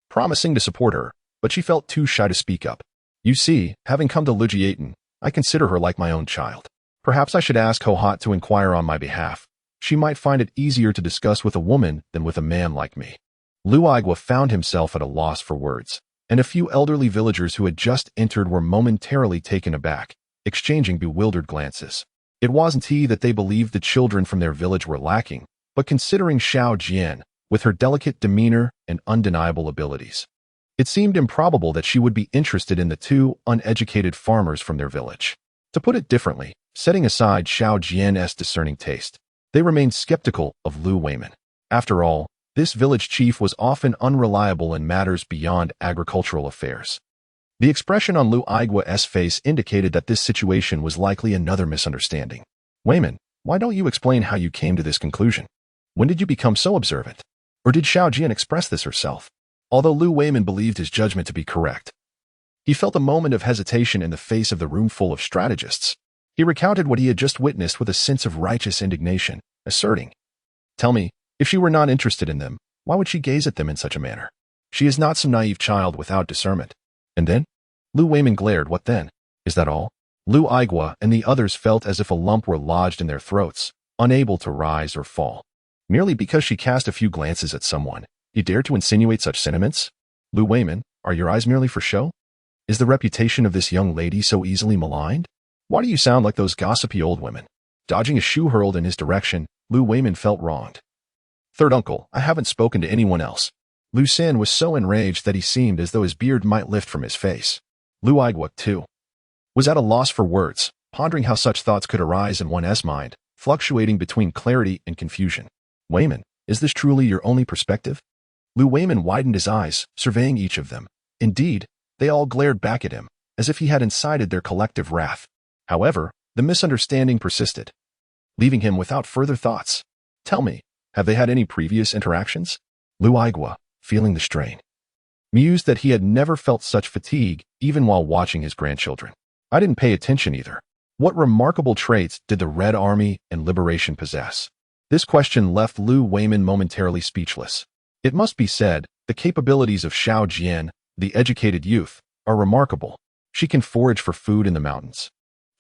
promising to support her, but she felt too shy to speak up. You see, having come to Lujiaten, I consider her like my own child. Perhaps I should ask Hohat to inquire on my behalf. She might find it easier to discuss with a woman than with a man like me. Lu Aigua found himself at a loss for words, and a few elderly villagers who had just entered were momentarily taken aback, exchanging bewildered glances. It wasn't he that they believed the children from their village were lacking, but considering Xiao Jian, with her delicate demeanor and undeniable abilities, it seemed improbable that she would be interested in the two uneducated farmers from their village. To put it differently, setting aside Xiao Jian's discerning taste, they remained skeptical of Lu Weimin. After all, this village chief was often unreliable in matters beyond agricultural affairs. The expression on Lu Aigua's face indicated that this situation was likely another misunderstanding. Weimin, why don't you explain how you came to this conclusion? When did you become so observant? Or did Xiao Jian express this herself? Although Lu Weimin believed his judgment to be correct, he felt a moment of hesitation in the face of the room full of strategists. He recounted what he had just witnessed with a sense of righteous indignation, asserting, Tell me, if she were not interested in them, why would she gaze at them in such a manner? She is not some naive child without discernment. And then? Lu Weimin glared. What then? Is that all? Lu Aigua and the others felt as if a lump were lodged in their throats, unable to rise or fall. Merely because she cast a few glances at someone, you dare to insinuate such sentiments? Lu Weimin, are your eyes merely for show? Is the reputation of this young lady so easily maligned? Why do you sound like those gossipy old women? Dodging a shoe hurled in his direction, Lu Weimin felt wronged. Third uncle, I haven't spoken to anyone else. Lu San was so enraged that he seemed as though his beard might lift from his face. Lu Aigua, too, was at a loss for words, pondering how such thoughts could arise in one's mind, fluctuating between clarity and confusion. Weimin, is this truly your only perspective? Lu Weimin widened his eyes, surveying each of them. Indeed, they all glared back at him, as if he had incited their collective wrath. However, the misunderstanding persisted, leaving him without further thoughts. Tell me, have they had any previous interactions? Lu Aigua, feeling the strain, mused that he had never felt such fatigue even while watching his grandchildren. I didn't pay attention either. What remarkable traits did the Red Army and Liberation possess? This question left Lu Weimin momentarily speechless. It must be said, the capabilities of Xiao Jian, the educated youth, are remarkable. She can forage for food in the mountains,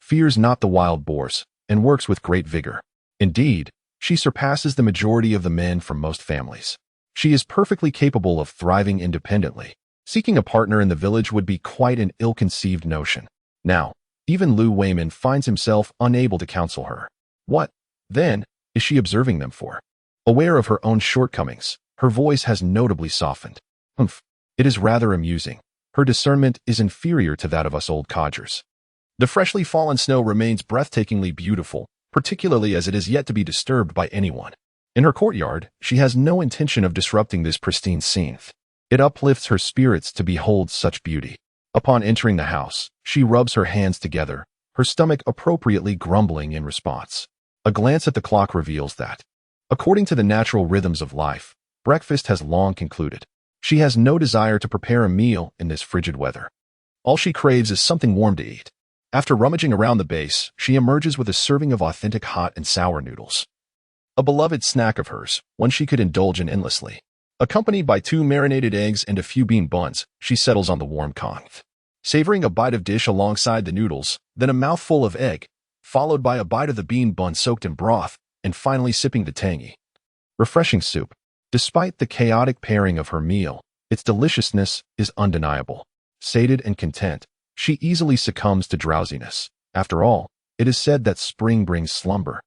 fears not the wild boars, and works with great vigor. Indeed, she surpasses the majority of the men from most families. She is perfectly capable of thriving independently. Seeking a partner in the village would be quite an ill-conceived notion. Now, even Lu Weimin finds himself unable to counsel her. What, then, is she observing them for? Aware of her own shortcomings, her voice has notably softened. Humph, it is rather amusing. Her discernment is inferior to that of us old codgers. The freshly fallen snow remains breathtakingly beautiful, particularly as it is yet to be disturbed by anyone. In her courtyard, she has no intention of disrupting this pristine scene. It uplifts her spirits to behold such beauty. Upon entering the house, she rubs her hands together, her stomach appropriately grumbling in response. A glance at the clock reveals that, according to the natural rhythms of life, breakfast has long concluded. She has no desire to prepare a meal in this frigid weather. All she craves is something warm to eat. After rummaging around the base, she emerges with a serving of authentic hot and sour noodles. A beloved snack of hers, one she could indulge in endlessly. Accompanied by 2 marinated eggs and a few bean buns, she settles on the warm conch. Savoring a bite of dish alongside the noodles, then a mouthful of egg, followed by a bite of the bean bun soaked in broth, and finally sipping the tangy, refreshing soup. Despite the chaotic pairing of her meal, its deliciousness is undeniable. Sated and content, she easily succumbs to drowsiness. After all, it is said that spring brings slumber.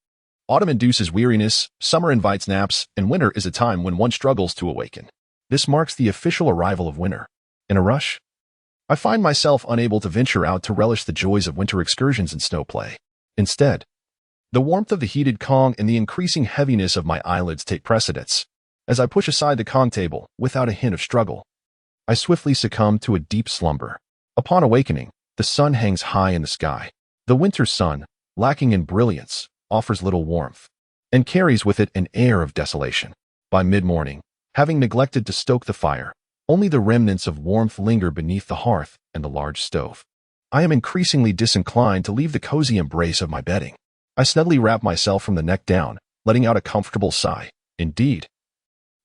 Autumn induces weariness, summer invites naps, and winter is a time when one struggles to awaken. This marks the official arrival of winter. In a rush, I find myself unable to venture out to relish the joys of winter excursions and snow play. Instead, the warmth of the heated Kong and the increasing heaviness of my eyelids take precedence. As I push aside the Kong table, without a hint of struggle, I swiftly succumb to a deep slumber. Upon awakening, the sun hangs high in the sky. The winter sun, lacking in brilliance, offers little warmth, and carries with it an air of desolation. By mid-morning, having neglected to stoke the fire, only the remnants of warmth linger beneath the hearth and the large stove. I am increasingly disinclined to leave the cozy embrace of my bedding. I snugly wrap myself from the neck down, letting out a comfortable sigh. Indeed,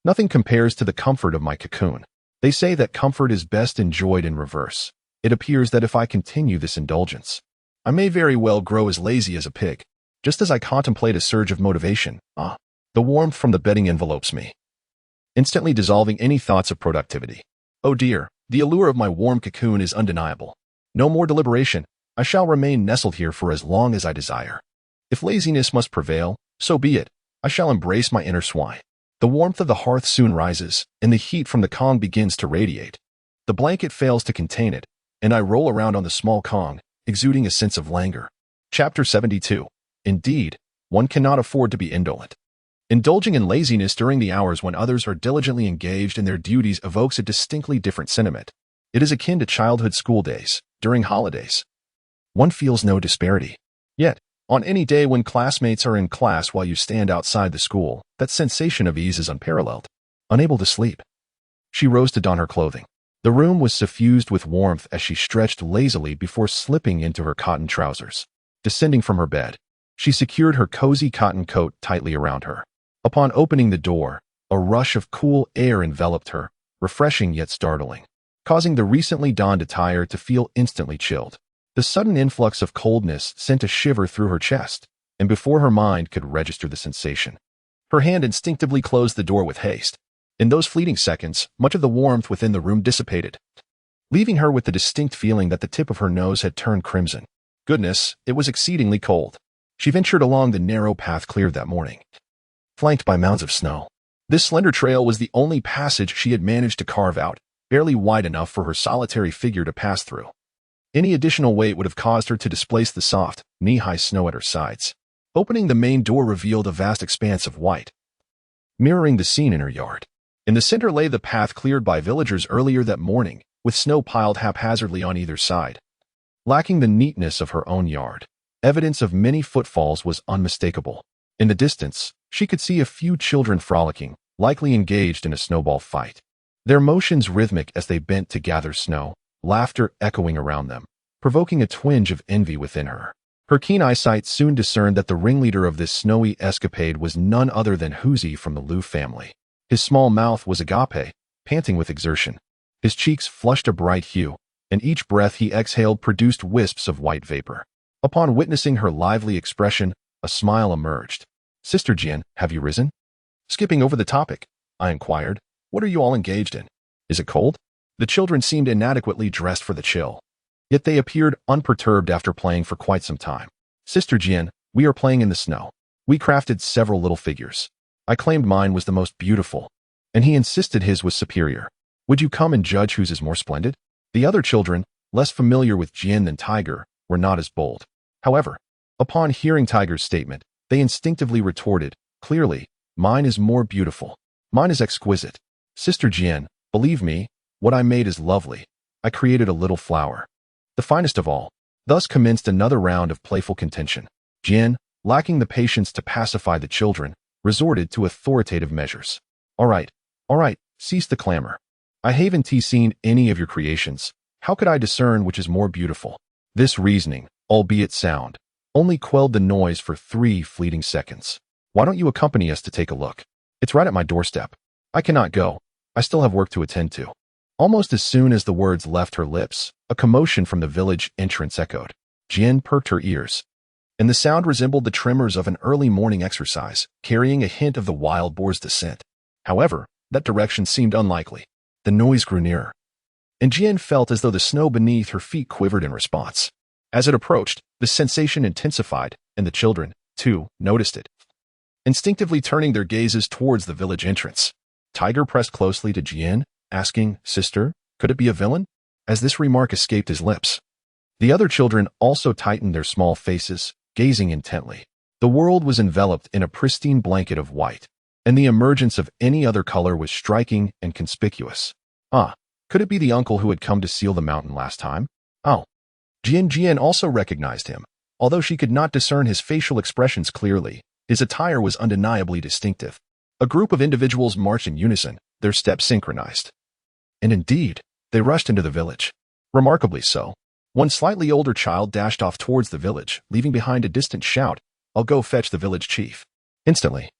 nothing compares to the comfort of my cocoon. They say that comfort is best enjoyed in reverse. It appears that if I continue this indulgence, I may very well grow as lazy as a pig. Just as I contemplate a surge of motivation, the warmth from the bedding envelopes me, instantly dissolving any thoughts of productivity. Oh dear, the allure of my warm cocoon is undeniable. No more deliberation, I shall remain nestled here for as long as I desire. If laziness must prevail, so be it. I shall embrace my inner swine. The warmth of the hearth soon rises, and the heat from the Kong begins to radiate. The blanket fails to contain it, and I roll around on the small Kong, exuding a sense of languor. Chapter 72. Indeed, one cannot afford to be indolent. Indulging in laziness during the hours when others are diligently engaged in their duties evokes a distinctly different sentiment. It is akin to childhood school days, during holidays. One feels no disparity. Yet, on any day when classmates are in class while you stand outside the school, that sensation of ease is unparalleled. Unable to sleep, she rose to don her clothing. The room was suffused with warmth as she stretched lazily before slipping into her cotton trousers. Descending from her bed, she secured her cozy cotton coat tightly around her. Upon opening the door, a rush of cool air enveloped her, refreshing yet startling, causing the recently donned attire to feel instantly chilled. The sudden influx of coldness sent a shiver through her chest, and before her mind could register the sensation, her hand instinctively closed the door with haste. In those fleeting seconds, much of the warmth within the room dissipated, leaving her with the distinct feeling that the tip of her nose had turned crimson. Goodness, it was exceedingly cold. She ventured along the narrow path cleared that morning, flanked by mounds of snow. This slender trail was the only passage she had managed to carve out, barely wide enough for her solitary figure to pass through. Any additional weight would have caused her to displace the soft, knee-high snow at her sides. Opening the main door revealed a vast expanse of white, mirroring the scene in her yard. In the center lay the path cleared by villagers earlier that morning, with snow piled haphazardly on either side. Lacking the neatness of her own yard, evidence of many footfalls was unmistakable. In the distance, she could see a few children frolicking, likely engaged in a snowball fight. their motions rhythmic as they bent to gather snow, laughter echoing around them, provoking a twinge of envy within her. Her keen eyesight soon discerned that the ringleader of this snowy escapade was none other than Huzi from the Liu family. His small mouth was agape, panting with exertion. His cheeks flushed a bright hue, and each breath he exhaled produced wisps of white vapor. Upon witnessing her lively expression, a smile emerged. "Sister Jian, have you risen?" Skipping over the topic, I inquired, "What are you all engaged in? Is it cold?" The children seemed inadequately dressed for the chill. Yet they appeared unperturbed after playing for quite some time. "Sister Jian, we are playing in the snow. We crafted several little figures. I claimed mine was the most beautiful, and he insisted his was superior. Would you come and judge whose is more splendid?" The other children, less familiar with Jian than Tiger, were not as bold. However, upon hearing Tiger's statement, they instinctively retorted, "Clearly, mine is more beautiful. Mine is exquisite. Sister Jian, believe me, what I made is lovely. I created a little flower, the finest of all." Thus commenced another round of playful contention. Jian, lacking the patience to pacify the children, resorted to authoritative measures. All right, cease the clamor. I haven't seen any of your creations. How could I discern which is more beautiful?" This reasoning, albeit sound, only quelled the noise for 3 fleeting seconds. "Why don't you accompany us to take a look? It's right at my doorstep." "I cannot go. I still have work to attend to." Almost as soon as the words left her lips, a commotion from the village entrance echoed. Jian perked her ears, and the sound resembled the tremors of an early morning exercise, carrying a hint of the wild boar's descent. However, that direction seemed unlikely. The noise grew nearer, and Jian felt as though the snow beneath her feet quivered in response. As it approached, the sensation intensified, and the children, too, noticed it, instinctively turning their gazes towards the village entrance. Tiger pressed closely to Jian, asking, "Sister, could it be a villain?" As this remark escaped his lips, the other children also tightened their small faces, gazing intently. The world was enveloped in a pristine blanket of white, and the emergence of any other color was striking and conspicuous. Could it be the uncle who had come to seal the mountain last time? Oh. Jian also recognized him. Although she could not discern his facial expressions clearly, his attire was undeniably distinctive. A group of individuals marched in unison, their steps synchronized. And indeed, they rushed into the village. Remarkably so. One slightly older child dashed off towards the village, leaving behind a distant shout, "I'll go fetch the village chief." Instantly,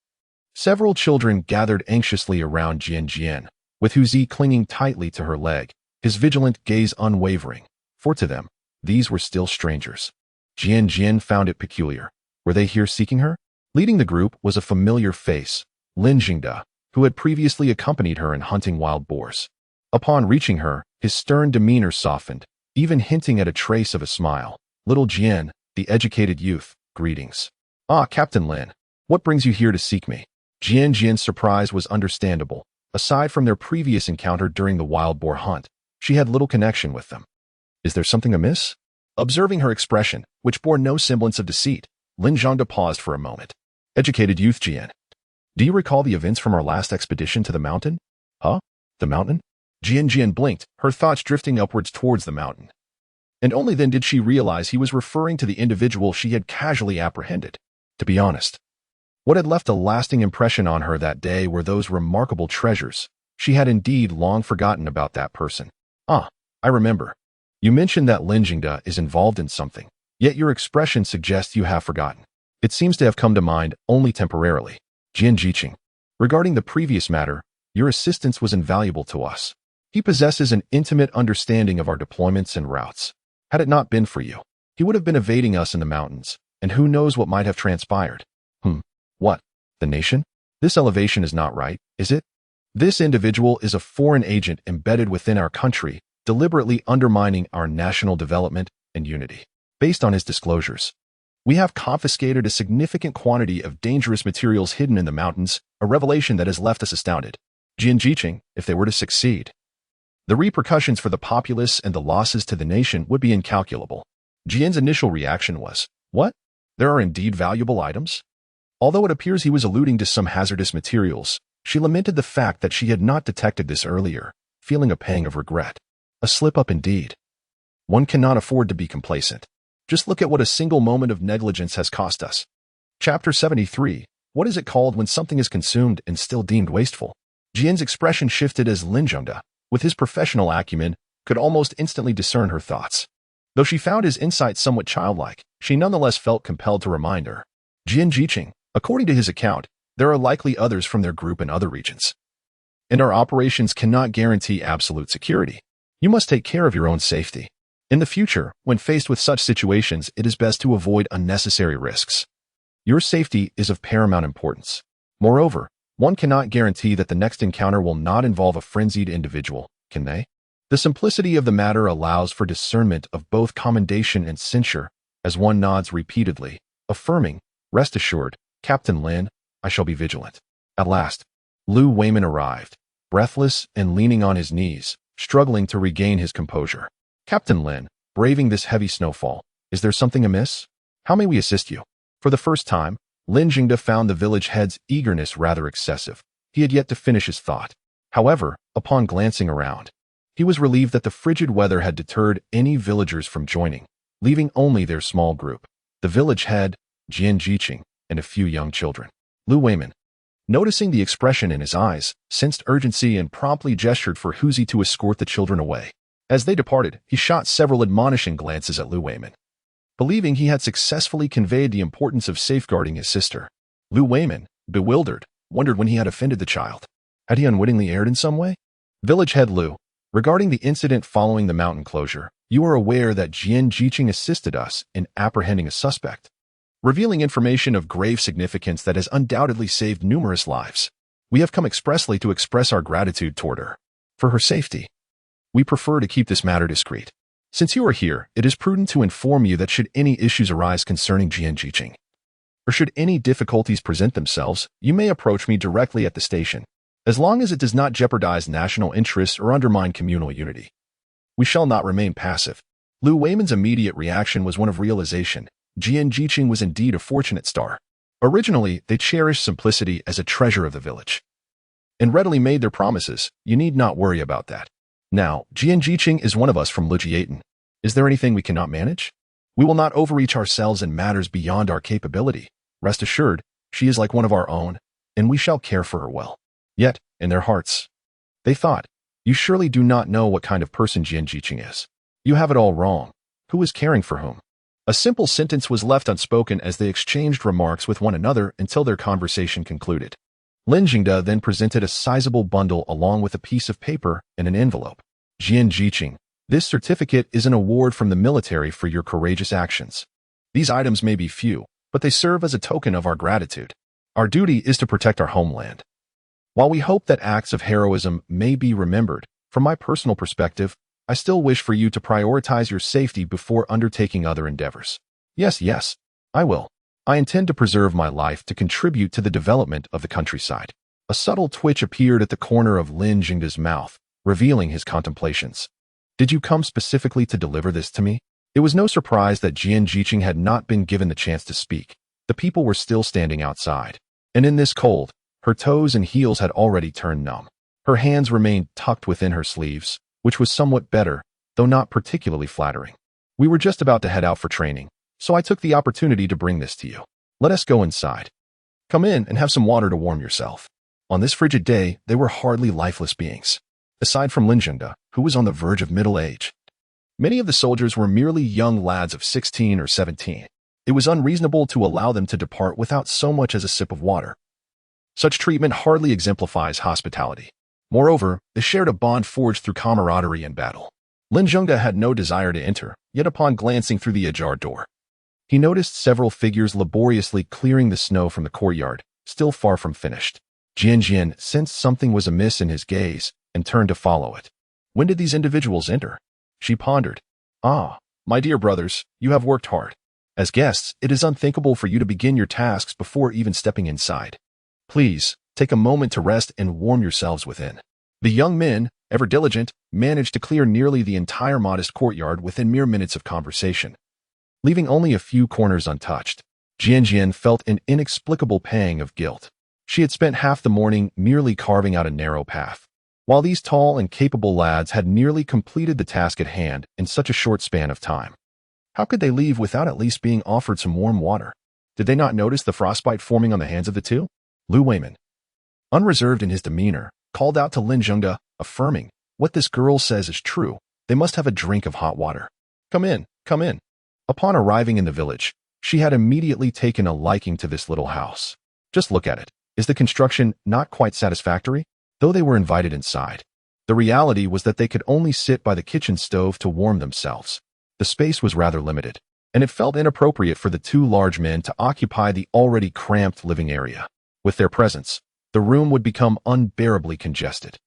several children gathered anxiously around Jian, with Huzi clinging tightly to her leg, his vigilant gaze unwavering, for to them, these were still strangers. Jian found it peculiar. Were they here seeking her? Leading the group was a familiar face, Lin Jingde, who had previously accompanied her in hunting wild boars. Upon reaching her, his stern demeanor softened, even hinting at a trace of a smile. "Little Jian, the educated youth, greetings." "Ah, Captain Lin, what brings you here to seek me?" Jian's surprise was understandable. Aside from their previous encounter during the wild boar hunt, she had little connection with them. "Is there something amiss?" Observing her expression, which bore no semblance of deceit, Lin Jingde paused for a moment. "Educated youth Jian, do you recall the events from our last expedition to the mountain?" "Huh? The mountain?" Jian blinked, her thoughts drifting upwards towards the mountain. And only then did she realize he was referring to the individual she had casually apprehended. To be honest, what had left a lasting impression on her that day were those remarkable treasures. She had indeed long forgotten about that person. "Ah, I remember. You mentioned that Lin Jingde is involved in something, yet your expression suggests you have forgotten. It seems to have come to mind only temporarily." Jian Jiqing, regarding the previous matter, your assistance was invaluable to us. He possesses an intimate understanding of our deployments and routes. Had it not been for you, he would have been evading us in the mountains, and who knows what might have transpired. What? The nation? This elevation is not right, is it? This individual is a foreign agent embedded within our country, deliberately undermining our national development and unity. Based on his disclosures, we have confiscated a significant quantity of dangerous materials hidden in the mountains, a revelation that has left us astounded. Jian Jiqing, if they were to succeed, the repercussions for the populace and the losses to the nation would be incalculable. Jian's initial reaction was, "What? There are indeed valuable items?" Although it appears he was alluding to some hazardous materials, she lamented the fact that she had not detected this earlier, feeling a pang of regret. A slip-up indeed. One cannot afford to be complacent. Just look at what a single moment of negligence has cost us. Chapter 73. What is it called when something is consumed and still deemed wasteful? Jian's expression shifted as Lin Zhengde, with his professional acumen, could almost instantly discern her thoughts. Though she found his insight somewhat childlike, she nonetheless felt compelled to remind her. Jian Jiqing, according to his account, there are likely others from their group in other regions. And our operations cannot guarantee absolute security. You must take care of your own safety. In the future, when faced with such situations, it is best to avoid unnecessary risks. Your safety is of paramount importance. Moreover, one cannot guarantee that the next encounter will not involve a frenzied individual, can they? The simplicity of the matter allows for discernment of both commendation and censure, as one nods repeatedly, affirming, "Rest assured, Captain Lin, I shall be vigilant." At last, Lu Weimin arrived, breathless and leaning on his knees, struggling to regain his composure. "Captain Lin, braving this heavy snowfall, is there something amiss? How may we assist you?" For the first time, Lin Zhengde found the village head's eagerness rather excessive. He had yet to finish his thought. However, upon glancing around, he was relieved that the frigid weather had deterred any villagers from joining, leaving only their small group, the village head, Jian Jiqing, and a few young children. Lu Weimin, noticing the expression in his eyes, sensed urgency and promptly gestured for Huzi to escort the children away. As they departed, he shot several admonishing glances at Lu Weimin. Believing he had successfully conveyed the importance of safeguarding his sister, Lu Weimin, bewildered, wondered when he had offended the child. Had he unwittingly erred in some way? Village head Lu, regarding the incident following the mountain closure, you are aware that Jian Jiqing assisted us in apprehending a suspect, revealing information of grave significance that has undoubtedly saved numerous lives. We have come expressly to express our gratitude toward her. For her safety, we prefer to keep this matter discreet. Since you are here, it is prudent to inform you that should any issues arise concerning Jian Jiqing, or should any difficulties present themselves, you may approach me directly at the station, as long as it does not jeopardize national interests or undermine communal unity. We shall not remain passive. Lu Weimin's immediate reaction was one of realization. Jian Jiqing was indeed a fortunate star. Originally, they cherished simplicity as a treasure of the village, and readily made their promises. You need not worry about that. Now, Jian Jiqing is one of us from Lujiaten. Is there anything we cannot manage? We will not overreach ourselves in matters beyond our capability. Rest assured, she is like one of our own, and we shall care for her well. Yet, in their hearts, they thought, you surely do not know what kind of person Jian Jiqing is. You have it all wrong. Who is caring for whom? A simple sentence was left unspoken as they exchanged remarks with one another until their conversation concluded. Lin Zhengde then presented a sizable bundle along with a piece of paper and an envelope. Jian Jiqing, this certificate is an award from the military for your courageous actions. These items may be few, but they serve as a token of our gratitude. Our duty is to protect our homeland. While we hope that acts of heroism may be remembered, from my personal perspective, I still wish for you to prioritize your safety before undertaking other endeavors. Yes, I will. I intend to preserve my life to contribute to the development of the countryside. A subtle twitch appeared at the corner of Lin Zhengde's mouth, revealing his contemplations. Did you come specifically to deliver this to me? It was no surprise that Jian Jiqing had not been given the chance to speak. The people were still standing outside, and in this cold, her toes and heels had already turned numb. Her hands remained tucked within her sleeves, which was somewhat better, though not particularly flattering. We were just about to head out for training, so I took the opportunity to bring this to you. Let us go inside. Come in and have some water to warm yourself. On this frigid day, they were hardly lifeless beings. Aside from Lin Zhengde, who was on the verge of middle age, many of the soldiers were merely young lads of 16 or 17. It was unreasonable to allow them to depart without so much as a sip of water. Such treatment hardly exemplifies hospitality. Moreover, they shared a bond forged through camaraderie and battle. Lin Zhengde had no desire to enter, yet upon glancing through the ajar door, he noticed several figures laboriously clearing the snow from the courtyard, still far from finished. Jian sensed something was amiss in his gaze and turned to follow it. When did these individuals enter? She pondered. Ah, my dear brothers, you have worked hard. As guests, it is unthinkable for you to begin your tasks before even stepping inside. Please, take a moment to rest and warm yourselves within. The young men, ever diligent, managed to clear nearly the entire modest courtyard within mere minutes of conversation, leaving only a few corners untouched. Jian felt an inexplicable pang of guilt. She had spent half the morning merely carving out a narrow path, while these tall and capable lads had nearly completed the task at hand in such a short span of time. How could they leave without at least being offered some warm water? Did they not notice the frostbite forming on the hands of the two? Lu Weimin, unreserved in his demeanor, called out to Lin Zhengde, affirming, "What this girl says is true. They must have a drink of hot water. Come in, come in." Upon arriving in the village, she had immediately taken a liking to this little house. Just look at it. Is the construction not quite satisfactory? Though they were invited inside, the reality was that they could only sit by the kitchen stove to warm themselves. The space was rather limited, and it felt inappropriate for the two large men to occupy the already cramped living area. With their presence, the room would become unbearably congested.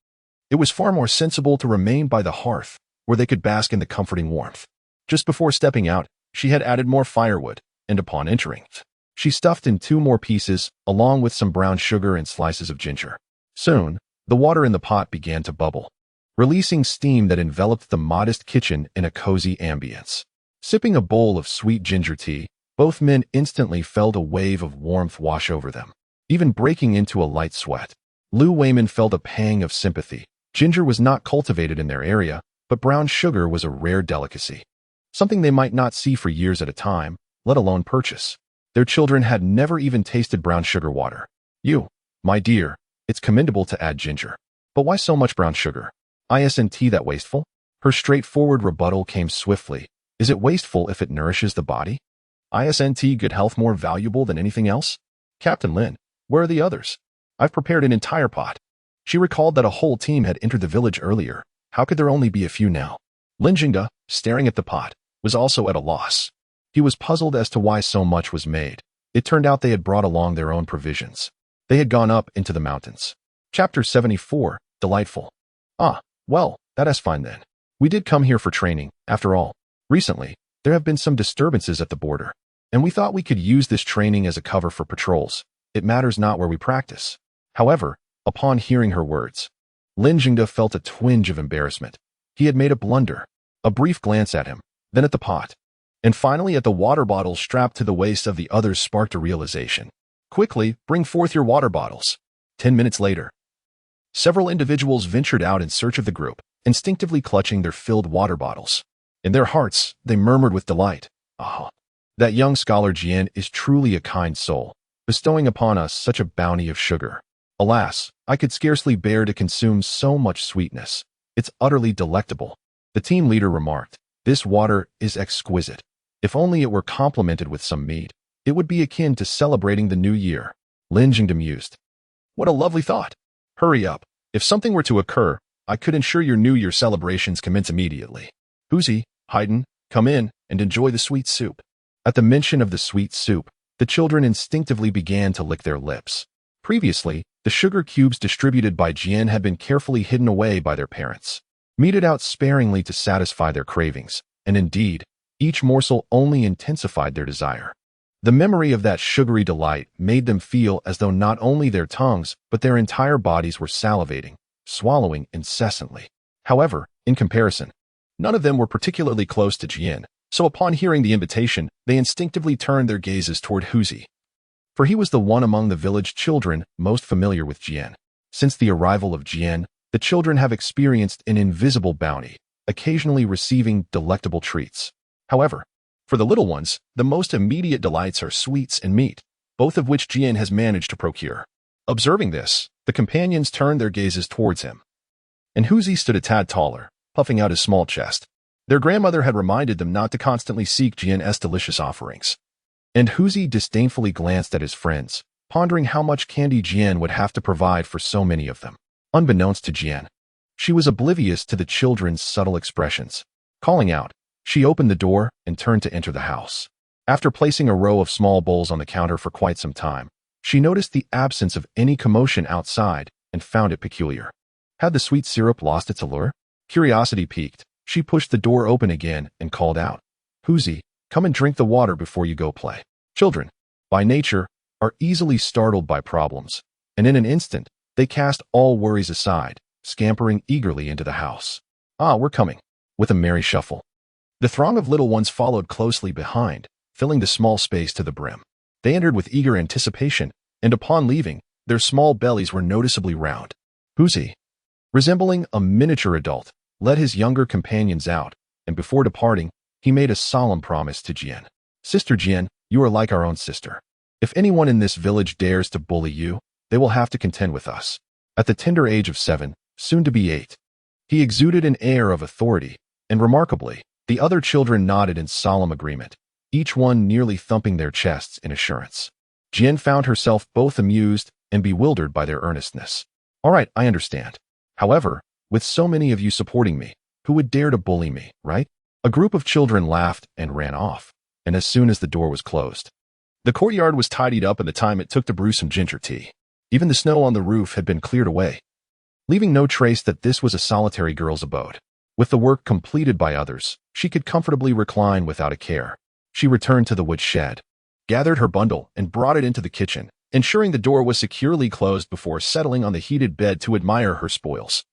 It was far more sensible to remain by the hearth, where they could bask in the comforting warmth. Just before stepping out, she had added more firewood, and upon entering, she stuffed in 2 more pieces, along with some brown sugar and slices of ginger. Soon, the water in the pot began to bubble, releasing steam that enveloped the modest kitchen in a cozy ambience. Sipping a bowl of sweet ginger tea, both men instantly felt a wave of warmth wash over them, even breaking into a light sweat. Lu Weiman felt a pang of sympathy. Ginger was not cultivated in their area, but brown sugar was a rare delicacy, something they might not see for years at a time, let alone purchase. Their children had never even tasted brown sugar water. "You, my dear, it's commendable to add ginger. But why so much brown sugar? Isn't that wasteful?" Her straightforward rebuttal came swiftly. "Is it wasteful if it nourishes the body? Isn't good health more valuable than anything else? Captain Lin, where are the others? I've prepared an entire pot." She recalled that a whole team had entered the village earlier. How could there only be a few now? Lin Zhengde, staring at the pot, was also at a loss. He was puzzled as to why so much was made. It turned out they had brought along their own provisions. They had gone up into the mountains. Chapter 74, Delightful. "Ah, well, that is fine then. We did come here for training, after all. Recently, there have been some disturbances at the border, and we thought we could use this training as a cover for patrols. It matters not where we practice." However, upon hearing her words, Lin Zhengde felt a twinge of embarrassment. He had made a blunder. A brief glance at him, then at the pot, and finally at the water bottles strapped to the waist of the others sparked a realization. "Quickly, bring forth your water bottles." 10 minutes later, several individuals ventured out in search of the group, instinctively clutching their filled water bottles. In their hearts, they murmured with delight, "Ah, that young scholar Jian is truly a kind soul, bestowing upon us such a bounty of sugar. Alas, I could scarcely bear to consume so much sweetness. It's utterly delectable." The team leader remarked, "This water is exquisite. If only it were complemented with some meat, it would be akin to celebrating the new year." Lin Zhengde mused, "What a lovely thought. Hurry up. If something were to occur, I could ensure your New Year celebrations commence immediately. Huzi, Haydn, come in and enjoy the sweet soup." At the mention of the sweet soup, the children instinctively began to lick their lips. Previously, the sugar cubes distributed by Jian had been carefully hidden away by their parents, meted out sparingly to satisfy their cravings, and indeed, each morsel only intensified their desire. The memory of that sugary delight made them feel as though not only their tongues, but their entire bodies were salivating, swallowing incessantly. However, in comparison, none of them were particularly close to Jian, so upon hearing the invitation, they instinctively turned their gazes toward Huzi, for he was the one among the village children most familiar with Jian. Since the arrival of Jian, the children have experienced an invisible bounty, occasionally receiving delectable treats. However, for the little ones, the most immediate delights are sweets and meat, both of which Jian has managed to procure. Observing this, the companions turned their gazes towards him, and Huzi stood a tad taller, puffing out his small chest. Their grandmother had reminded them not to constantly seek Jian's delicious offerings. And Huzi disdainfully glanced at his friends, pondering how much candy Jian would have to provide for so many of them. Unbeknownst to Jian, she was oblivious to the children's subtle expressions. Calling out, she opened the door and turned to enter the house. After placing a row of small bowls on the counter for quite some time, she noticed the absence of any commotion outside and found it peculiar. Had the sweet syrup lost its allure? Curiosity piqued, she pushed the door open again and called out, "Huzi, come and drink the water before you go play." Children, by nature, are easily startled by problems, and in an instant, they cast all worries aside, scampering eagerly into the house. "Ah, we're coming," with a merry shuffle. The throng of little ones followed closely behind, filling the small space to the brim. They entered with eager anticipation, and upon leaving, their small bellies were noticeably round. Huzi, resembling a miniature adult, led his younger companions out, and before departing, he made a solemn promise to Jian. "Sister Jian, you are like our own sister. If anyone in this village dares to bully you, they will have to contend with us. At the tender age of 7, soon to be 8, he exuded an air of authority, and remarkably, the other children nodded in solemn agreement, each one nearly thumping their chests in assurance. Jian found herself both amused and bewildered by their earnestness. All right, I understand. However, with so many of you supporting me, who would dare to bully me, right? A group of children laughed and ran off, and as soon as the door was closed, the courtyard was tidied up in the time it took to brew some ginger tea. Even the snow on the roof had been cleared away, leaving no trace that this was a solitary girl's abode. With the work completed by others, she could comfortably recline without a care. She returned to the wood shed, gathered her bundle, and brought it into the kitchen, ensuring the door was securely closed before settling on the heated bed to admire her spoils.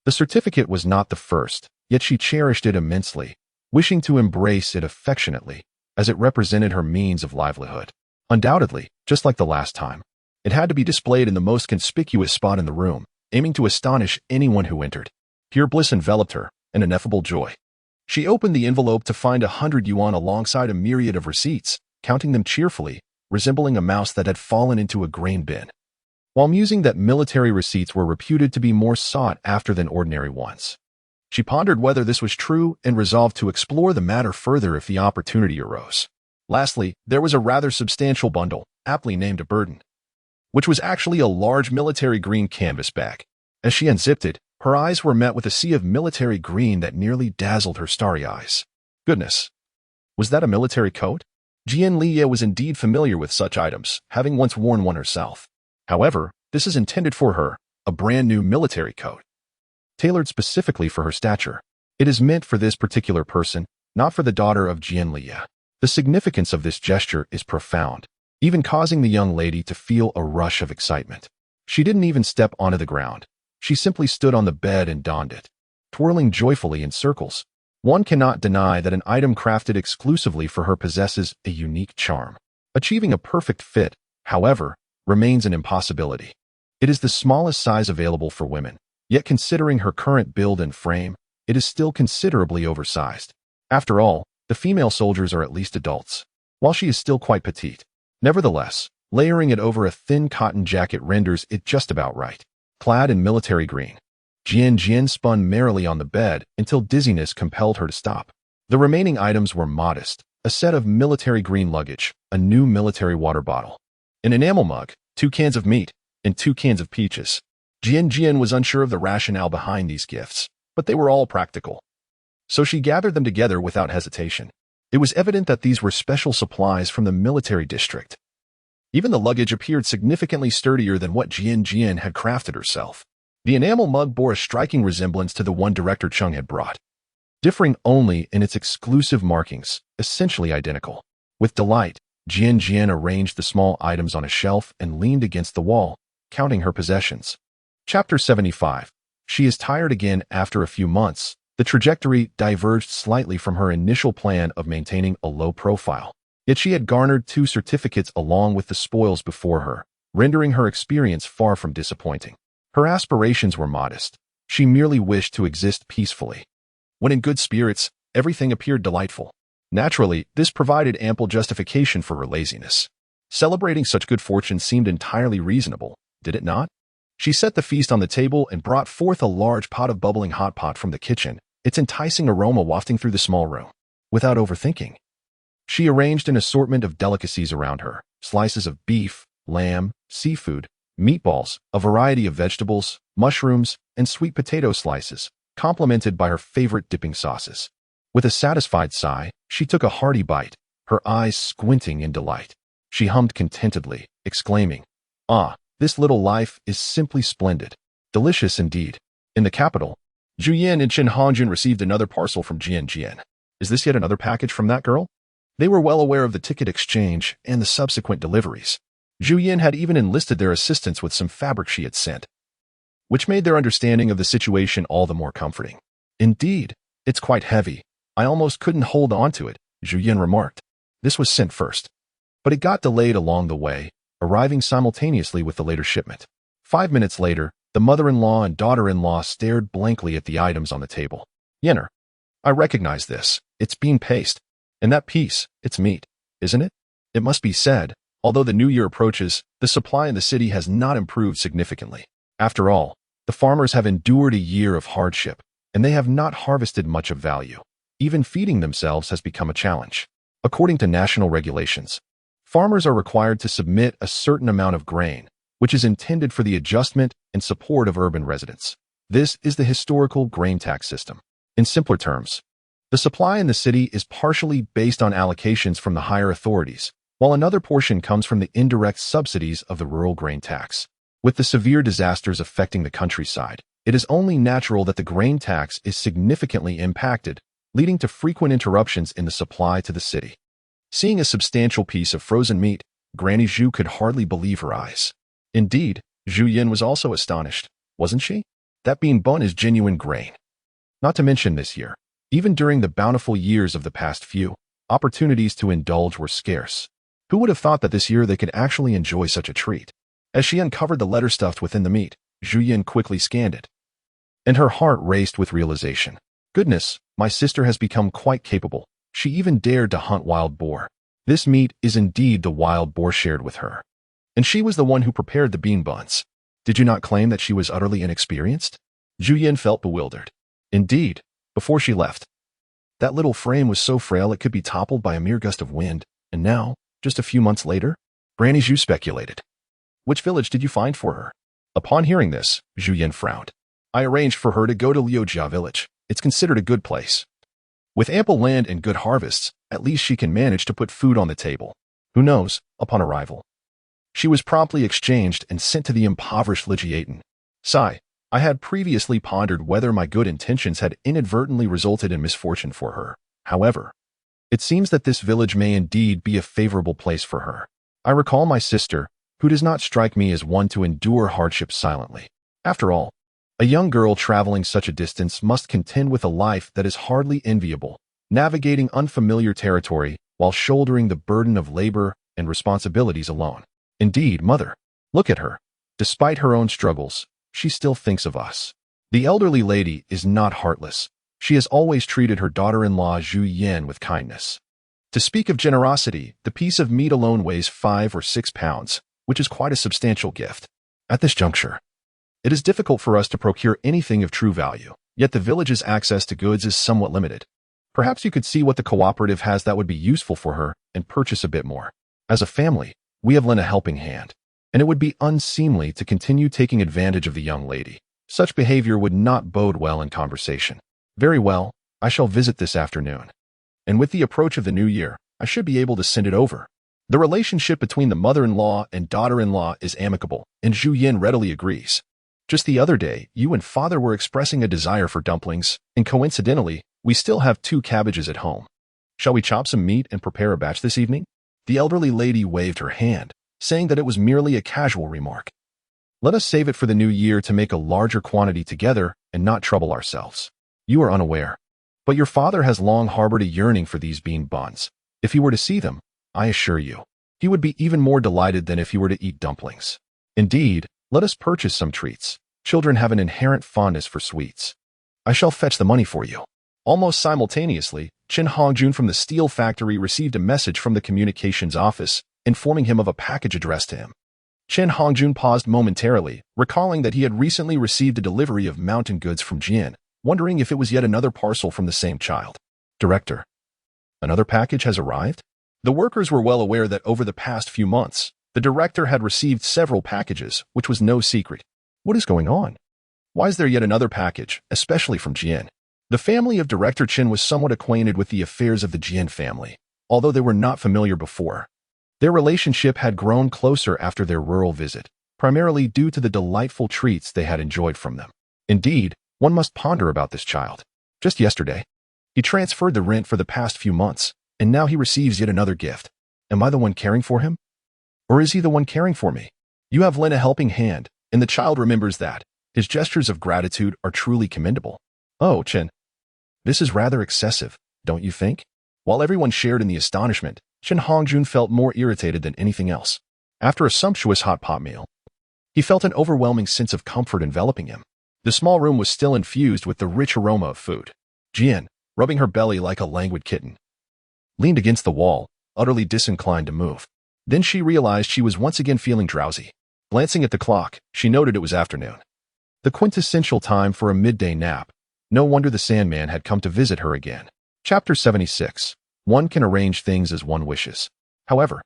The certificate was not the first, yet she cherished it immensely, wishing to embrace it affectionately, as it represented her means of livelihood. Undoubtedly, just like the last time, it had to be displayed in the most conspicuous spot in the room, aiming to astonish anyone who entered. Pure bliss enveloped her, an ineffable joy. She opened the envelope to find 100 yuan alongside a myriad of receipts, counting them cheerfully, resembling a mouse that had fallen into a grain bin. While musing that military receipts were reputed to be more sought after than ordinary ones, she pondered whether this was true and resolved to explore the matter further if the opportunity arose. Lastly, there was a rather substantial bundle, aptly named a burden, which was actually a large military green canvas bag. As she unzipped it, her eyes were met with a sea of military green that nearly dazzled her starry eyes. Goodness! Was that a military coat? Jian Liye was indeed familiar with such items, having once worn one herself. However, this is intended for her, a brand new military coat, tailored specifically for her stature. It is meant for this particular person, not for the daughter of Jian Liye. The significance of this gesture is profound, even causing the young lady to feel a rush of excitement. She didn't even step onto the ground. She simply stood on the bed and donned it, twirling joyfully in circles. One cannot deny that an item crafted exclusively for her possesses a unique charm. Achieving a perfect fit, however, remains an impossibility. It is the smallest size available for women, yet considering her current build and frame, it is still considerably oversized. After all, the female soldiers are at least adults, while she is still quite petite. Nevertheless, layering it over a thin cotton jacket renders it just about right. Clad in military green, Jian spun merrily on the bed until dizziness compelled her to stop. The remaining items were modest: a set of military green luggage, a new military water bottle, an enamel mug, 2 cans of meat, and 2 cans of peaches. Jian was unsure of the rationale behind these gifts, but they were all practical, so she gathered them together without hesitation. It was evident that these were special supplies from the military district. Even the luggage appeared significantly sturdier than what Jian had crafted herself. The enamel mug bore a striking resemblance to the one Director Chung had brought, differing only in its exclusive markings, essentially identical. With delight, Jian arranged the small items on a shelf and leaned against the wall, counting her possessions. Chapter 75. She is tired again. After a few months, the trajectory diverged slightly from her initial plan of maintaining a low profile. Yet she had garnered 2 certificates along with the spoils before her, rendering her experience far from disappointing. Her aspirations were modest. She merely wished to exist peacefully. When in good spirits, everything appeared delightful. Naturally, this provided ample justification for her laziness. Celebrating such good fortune seemed entirely reasonable, did it not? She set the feast on the table and brought forth a large pot of bubbling hot pot from the kitchen, its enticing aroma wafting through the small room. Without overthinking, she arranged an assortment of delicacies around her: slices of beef, lamb, seafood, meatballs, a variety of vegetables, mushrooms, and sweet potato slices, complemented by her favorite dipping sauces. With a satisfied sigh, she took a hearty bite, her eyes squinting in delight. She hummed contentedly, exclaiming, "Ah, this little life is simply splendid. Delicious indeed." In the capital, Zhu Yan and Chen Hongjun received another parcel from Jian. Is this yet another package from that girl? They were well aware of the ticket exchange and the subsequent deliveries. Zhu Yan had even enlisted their assistance with some fabric she had sent, which made their understanding of the situation all the more comforting. "Indeed, it's quite heavy. I almost couldn't hold on to it," Zhu Yan remarked. This was sent first, but it got delayed along the way, arriving simultaneously with the later shipment. 5 minutes later, the mother-in-law and daughter-in-law stared blankly at the items on the table. "Yenner, I recognize this. It's bean paste. And that piece, it's meat, isn't it?" It must be said, although the new year approaches, the supply in the city has not improved significantly. After all, the farmers have endured a year of hardship, and they have not harvested much of value. Even feeding themselves has become a challenge. According to national regulations, farmers are required to submit a certain amount of grain, which is intended for the adjustment and support of urban residents. This is the historical grain tax system. In simpler terms, the supply in the city is partially based on allocations from the higher authorities, while another portion comes from the indirect subsidies of the rural grain tax. With the severe disasters affecting the countryside, it is only natural that the grain tax is significantly impacted, leading to frequent interruptions in the supply to the city. Seeing a substantial piece of frozen meat, Granny Zhu could hardly believe her eyes. Indeed, Zhu Yin was also astonished, wasn't she? That bean bun is genuine grain. Not to mention this year, even during the bountiful years of the past few, opportunities to indulge were scarce. Who would have thought that this year they could actually enjoy such a treat? As she uncovered the letter stuffed within the meat, Zhu Yin quickly scanned it, and her heart raced with realization. Goodness, my sister has become quite capable. She even dared to hunt wild boar. This meat is indeed the wild boar shared with her. And she was the one who prepared the bean buns. Did you not claim that she was utterly inexperienced? Zhu Yin felt bewildered. Indeed, before she left, that little frame was so frail it could be toppled by a mere gust of wind, and now, just a few months later, Granny Zhu speculated. Which village did you find for her? Upon hearing this, Zhu Yin frowned. I arranged for her to go to Liujia village. It's considered a good place. With ample land and good harvests, at least she can manage to put food on the table. Who knows, upon arrival, she was promptly exchanged and sent to the impoverished Lijiaten. Sigh, I had previously pondered whether my good intentions had inadvertently resulted in misfortune for her. However, it seems that this village may indeed be a favorable place for her. I recall my sister, who does not strike me as one to endure hardship silently. After all, a young girl traveling such a distance must contend with a life that is hardly enviable, navigating unfamiliar territory while shouldering the burden of labor and responsibilities alone. Indeed, mother, look at her. Despite her own struggles, she still thinks of us. The elderly lady is not heartless. She has always treated her daughter-in-law Zhu Yin with kindness. To speak of generosity, the piece of meat alone weighs 5 or 6 pounds, which is quite a substantial gift. At this juncture, it is difficult for us to procure anything of true value, yet the village's access to goods is somewhat limited. Perhaps you could see what the cooperative has that would be useful for her and purchase a bit more. As a family, we have lent a helping hand, and it would be unseemly to continue taking advantage of the young lady. Such behavior would not bode well in conversation. Very well, I shall visit this afternoon. And with the approach of the new year, I should be able to send it over. The relationship between the mother-in-law and daughter-in-law is amicable, and Zhu Yin readily agrees. Just the other day, you and father were expressing a desire for dumplings, and coincidentally, we still have 2 cabbages at home. Shall we chop some meat and prepare a batch this evening? The elderly lady waved her hand, saying that it was merely a casual remark. Let us save it for the new year to make a larger quantity together and not trouble ourselves. You are unaware, but your father has long harbored a yearning for these bean buns. If he were to see them, I assure you, he would be even more delighted than if he were to eat dumplings. Indeed, let us purchase some treats. Children have an inherent fondness for sweets. I shall fetch the money for you. Almost simultaneously, Chen Hongjun from the steel factory received a message from the communications office, informing him of a package addressed to him. Chen Hongjun paused momentarily, recalling that he had recently received a delivery of mountain goods from Jian, wondering if it was yet another parcel from the same child. Director, another package has arrived? The workers were well aware that over the past few months, the director had received several packages, which was no secret. What is going on? Why is there yet another package, especially from Jian? The family of Director Chen was somewhat acquainted with the affairs of the Jian family, although they were not familiar before. Their relationship had grown closer after their rural visit, primarily due to the delightful treats they had enjoyed from them. Indeed, one must ponder about this child. Just yesterday, he transferred the rent for the past few months, and now he receives yet another gift. Am I the one caring for him? Or is he the one caring for me? You have lent a helping hand, and the child remembers that. His gestures of gratitude are truly commendable. Oh, Chen, this is rather excessive, don't you think? While everyone shared in the astonishment, Chen Hongjun felt more irritated than anything else. After a sumptuous hot pot meal, he felt an overwhelming sense of comfort enveloping him. The small room was still infused with the rich aroma of food. Jian, rubbing her belly like a languid kitten, leaned against the wall, utterly disinclined to move. Then she realized she was once again feeling drowsy. Glancing at the clock, she noted it was afternoon. The quintessential time for a midday nap. No wonder the Sandman had come to visit her again. Chapter 76. One can arrange things as one wishes. However,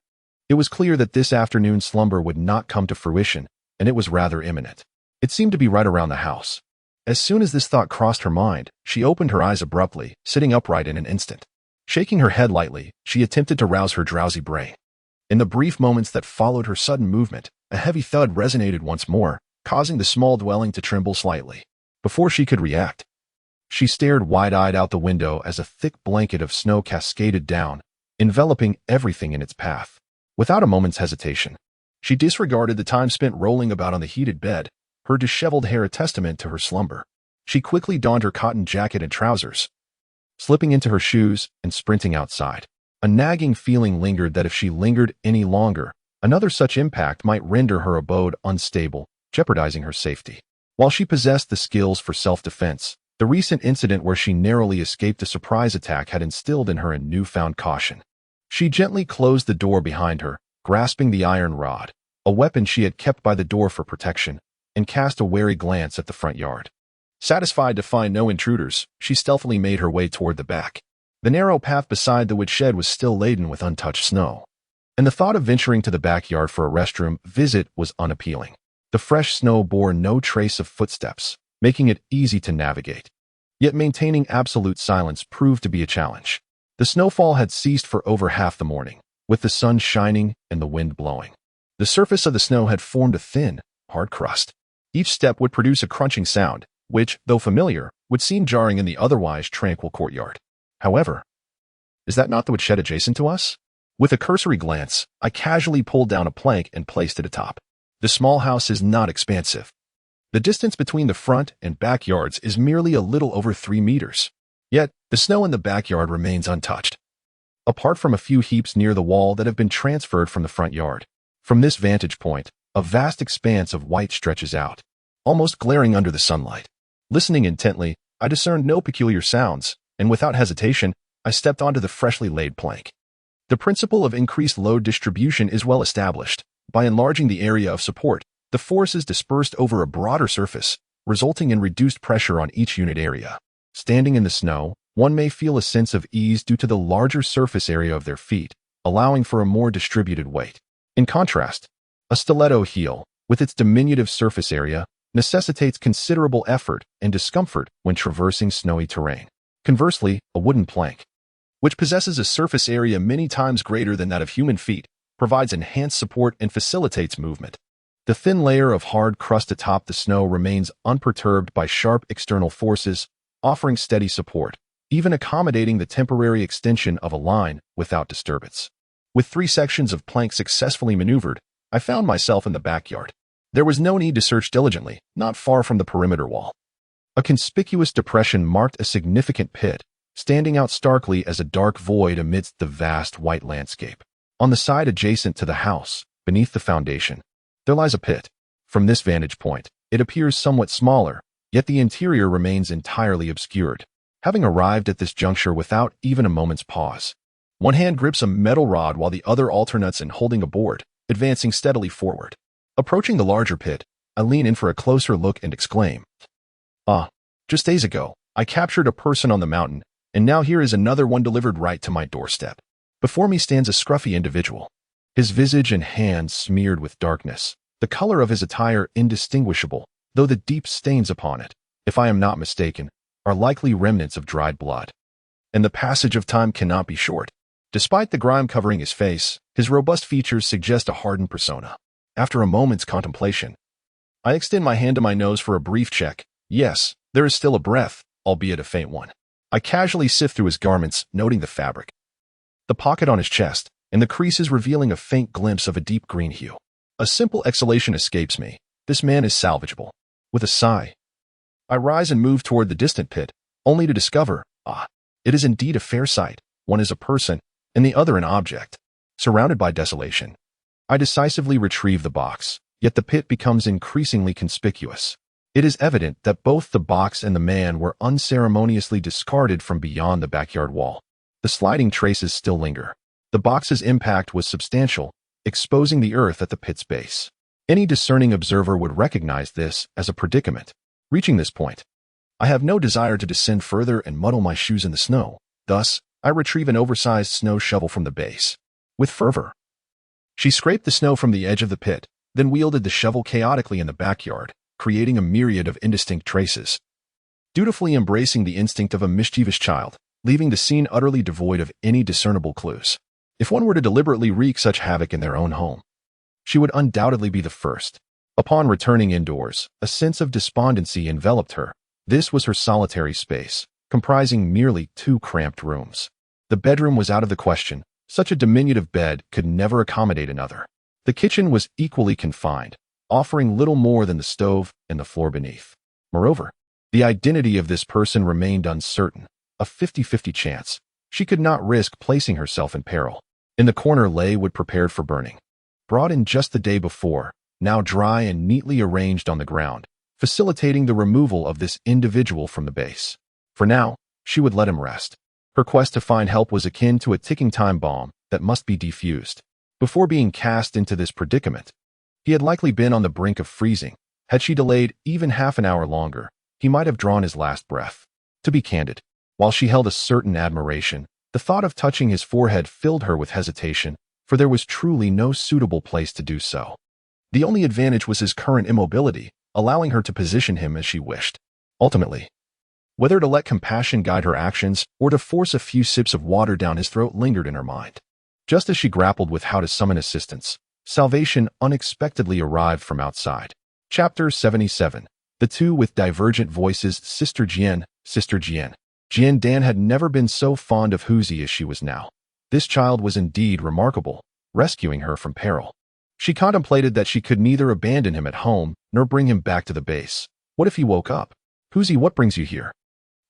it was clear that this afternoon slumber would not come to fruition, and it was rather imminent. It seemed to be right around the house. As soon as this thought crossed her mind, she opened her eyes abruptly, sitting upright in an instant. Shaking her head lightly, she attempted to rouse her drowsy brain. In the brief moments that followed her sudden movement, a heavy thud resonated once more, causing the small dwelling to tremble slightly. Before she could react, she stared wide-eyed out the window as a thick blanket of snow cascaded down, enveloping everything in its path. Without a moment's hesitation, she disregarded the time spent rolling about on the heated bed, her disheveled hair a testament to her slumber. She quickly donned her cotton jacket and trousers, slipping into her shoes and sprinting outside. A nagging feeling lingered that if she lingered any longer, another such impact might render her abode unstable, jeopardizing her safety. While she possessed the skills for self-defense, the recent incident where she narrowly escaped a surprise attack had instilled in her a newfound caution. She gently closed the door behind her, grasping the iron rod, a weapon she had kept by the door for protection, and cast a wary glance at the front yard. Satisfied to find no intruders, she stealthily made her way toward the back. The narrow path beside the woodshed was still laden with untouched snow, and the thought of venturing to the backyard for a restroom visit was unappealing. The fresh snow bore no trace of footsteps, making it easy to navigate. Yet maintaining absolute silence proved to be a challenge. The snowfall had ceased for over half the morning, with the sun shining and the wind blowing. The surface of the snow had formed a thin, hard crust. Each step would produce a crunching sound, which, though familiar, would seem jarring in the otherwise tranquil courtyard. However, is that not the woodshed adjacent to us? With a cursory glance, I casually pulled down a plank and placed it atop. The small house is not expansive. The distance between the front and backyards is merely a little over 3 meters. Yet, the snow in the backyard remains untouched, apart from a few heaps near the wall that have been transferred from the front yard. From this vantage point, a vast expanse of white stretches out, almost glaring under the sunlight. Listening intently, I discerned no peculiar sounds, and without hesitation, I stepped onto the freshly laid plank. The principle of increased load distribution is well established. By enlarging the area of support, the force is dispersed over a broader surface, resulting in reduced pressure on each unit area. Standing in the snow, one may feel a sense of ease due to the larger surface area of their feet, allowing for a more distributed weight. In contrast, a stiletto heel, with its diminutive surface area, necessitates considerable effort and discomfort when traversing snowy terrain. Conversely, a wooden plank, which possesses a surface area many times greater than that of human feet, provides enhanced support and facilitates movement. The thin layer of hard crust atop the snow remains unperturbed by sharp external forces, offering steady support, even accommodating the temporary extension of a line without disturbance. With 3 sections of plank successfully maneuvered, I found myself in the backyard. There was no need to search diligently, not far from the perimeter wall. A conspicuous depression marked a significant pit, standing out starkly as a dark void amidst the vast white landscape. On the side adjacent to the house, beneath the foundation, there lies a pit. From this vantage point, it appears somewhat smaller, yet the interior remains entirely obscured. Having arrived at this juncture without even a moment's pause, one hand grips a metal rod while the other alternates in holding a board, advancing steadily forward. Approaching the larger pit, I lean in for a closer look and exclaim, just days ago, I captured a person on the mountain, and now here is another one delivered right to my doorstep. Before me stands a scruffy individual, his visage and hands smeared with darkness, the color of his attire indistinguishable, though the deep stains upon it, if I am not mistaken, are likely remnants of dried blood. And the passage of time cannot be short. Despite the grime covering his face, his robust features suggest a hardened persona. After a moment's contemplation, I extend my hand to my nose for a brief check. Yes, there is still a breath, albeit a faint one. I casually sift through his garments, noting the fabric, the pocket on his chest, and the creases revealing a faint glimpse of a deep green hue. A simple exhalation escapes me. This man is salvageable. With a sigh, I rise and move toward the distant pit, only to discover, it is indeed a fair sight. One is a person, and the other an object. Surrounded by desolation, I decisively retrieve the box, yet the pit becomes increasingly conspicuous. It is evident that both the box and the man were unceremoniously discarded from beyond the backyard wall. The sliding traces still linger. The box's impact was substantial, exposing the earth at the pit's base. Any discerning observer would recognize this as a predicament. Reaching this point, I have no desire to descend further and muddle my shoes in the snow. Thus, I retrieve an oversized snow shovel from the base. With fervor, she scraped the snow from the edge of the pit, then wielded the shovel chaotically in the backyard, creating a myriad of indistinct traces. Dutifully embracing the instinct of a mischievous child, leaving the scene utterly devoid of any discernible clues. If one were to deliberately wreak such havoc in their own home, she would undoubtedly be the first. Upon returning indoors, a sense of despondency enveloped her. This was her solitary space, comprising merely 2 cramped rooms. The bedroom was out of the question. Such a diminutive bed could never accommodate another. The kitchen was equally confined, offering little more than the stove and the floor beneath. Moreover, the identity of this person remained uncertain, a 50-50 chance. She could not risk placing herself in peril. In the corner lay wood prepared for burning. Brought in just the day before, now dry and neatly arranged on the ground, facilitating the removal of this individual from the base. For now, she would let him rest. Her quest to find help was akin to a ticking time bomb that must be defused. Before being cast into this predicament, he had likely been on the brink of freezing. Had she delayed even half an hour longer, he might have drawn his last breath. To be candid, while she held a certain admiration, the thought of touching his forehead filled her with hesitation, for there was truly no suitable place to do so. The only advantage was his current immobility, allowing her to position him as she wished. Ultimately, whether to let compassion guide her actions or to force a few sips of water down his throat lingered in her mind. Just as she grappled with how to summon assistance, salvation unexpectedly arrived from outside. Chapter 77. The two with divergent voices. Sister Jian. Jian Dan had never been so fond of Huzi as she was now. This child was indeed remarkable, rescuing her from peril. She contemplated that she could neither abandon him at home nor bring him back to the base. What if he woke up? Huzi, what brings you here?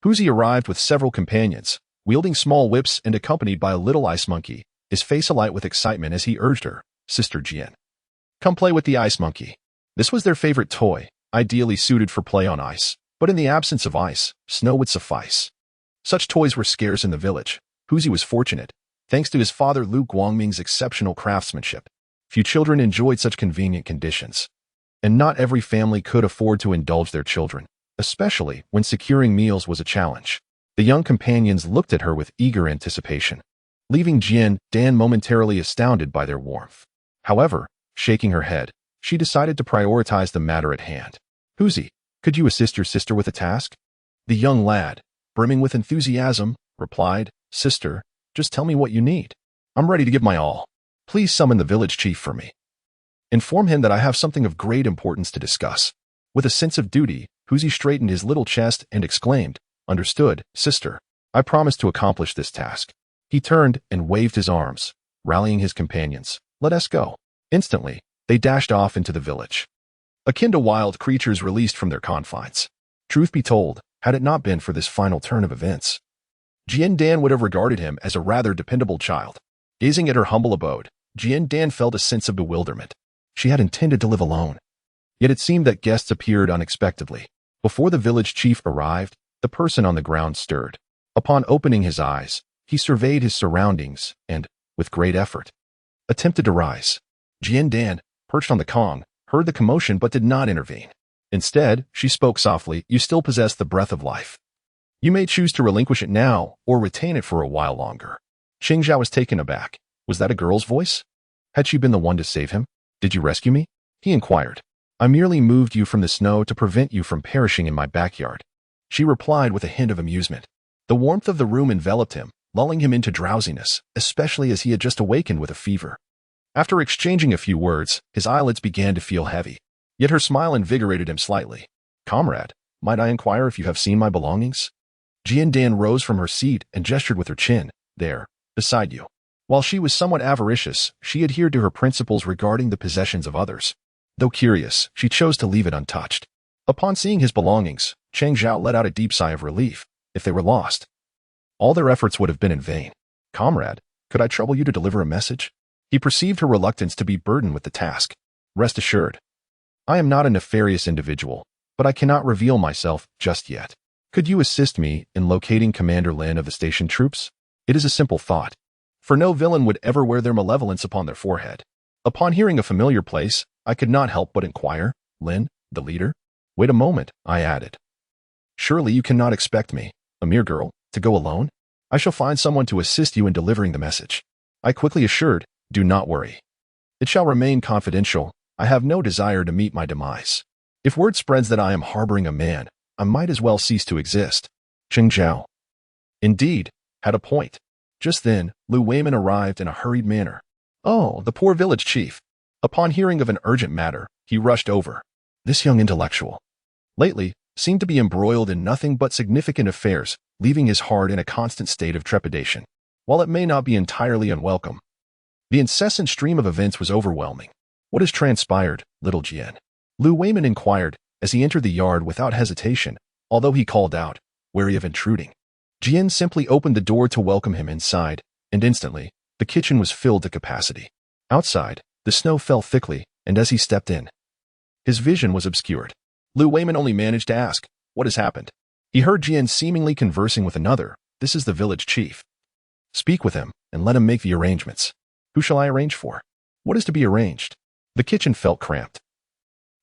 Huzi arrived with several companions, wielding small whips and accompanied by a little ice monkey, his face alight with excitement as he urged her, Sister Jian, come play with the ice monkey. This was their favorite toy, ideally suited for play on ice, but in the absence of ice, snow would suffice. Such toys were scarce in the village. Huzi was fortunate, thanks to his father Lu Guangming's exceptional craftsmanship. Few children enjoyed such convenient conditions, and not every family could afford to indulge their children, especially when securing meals was a challenge. The young companions looked at her with eager anticipation, leaving Jian Dan momentarily astounded by their warmth. However, shaking her head, she decided to prioritize the matter at hand. Huzi, could you assist your sister with a task? The young lad, brimming with enthusiasm, replied, Sister, just tell me what you need. I'm ready to give my all. Please summon the village chief for me. Inform him that I have something of great importance to discuss. With a sense of duty, Huzi straightened his little chest and exclaimed, Understood, sister. I promise to accomplish this task. He turned and waved his arms, rallying his companions. Let us go. Instantly, they dashed off into the village, akin to wild creatures released from their confines. Truth be told, had it not been for this final turn of events, Jian Dan would have regarded him as a rather dependable child. Gazing at her humble abode, Jian Dan felt a sense of bewilderment. She had intended to live alone. Yet it seemed that guests appeared unexpectedly. Before the village chief arrived, the person on the ground stirred. Upon opening his eyes, he surveyed his surroundings and, with great effort, attempted to rise. Jian Dan, perched on the Kong, heard the commotion but did not intervene. Instead, she spoke softly, You still possess the breath of life. You may choose to relinquish it now or retain it for a while longer. Qing Zhao was taken aback. Was that a girl's voice? Had she been the one to save him? Did you rescue me? He inquired. I merely moved you from the snow to prevent you from perishing in my backyard. She replied with a hint of amusement. The warmth of the room enveloped him, lulling him into drowsiness, especially as he had just awakened with a fever. After exchanging a few words, his eyelids began to feel heavy. Yet her smile invigorated him slightly. Comrade, might I inquire if you have seen my belongings? Jian Dan rose from her seat and gestured with her chin. There, beside you. While she was somewhat avaricious, she adhered to her principles regarding the possessions of others. Though curious, she chose to leave it untouched. Upon seeing his belongings, Chang Zhao let out a deep sigh of relief. If they were lost, all their efforts would have been in vain. Comrade, could I trouble you to deliver a message? He perceived her reluctance to be burdened with the task. Rest assured, I am not a nefarious individual, but I cannot reveal myself just yet. Could you assist me in locating Commander Lin of the station troops? It is a simple thought, for no villain would ever wear their malevolence upon their forehead. Upon hearing a familiar place, I could not help but inquire, Lin, the leader? Wait a moment, I added. Surely you cannot expect me, a mere girl, to go alone? I shall find someone to assist you in delivering the message. I quickly assured, do not worry. It shall remain confidential. I have no desire to meet my demise. If word spreads that I am harboring a man, I might as well cease to exist. Cheng Zhao, indeed, had a point. Just then, Lu Weimin arrived in a hurried manner. Oh, the poor village chief. Upon hearing of an urgent matter, he rushed over. This young intellectual, lately, seemed to be embroiled in nothing but significant affairs, leaving his heart in a constant state of trepidation. While it may not be entirely unwelcome, the incessant stream of events was overwhelming. What has transpired, little Jian? Lu Weimin inquired as he entered the yard without hesitation, although he called out, wary of intruding. Jian simply opened the door to welcome him inside, and instantly, the kitchen was filled to capacity. Outside, the snow fell thickly, and as he stepped in, his vision was obscured. Lu Weimin only managed to ask, what has happened? He heard Jian seemingly conversing with another. This is the village chief. Speak with him, and let him make the arrangements. Who shall I arrange for? What is to be arranged? The kitchen felt cramped,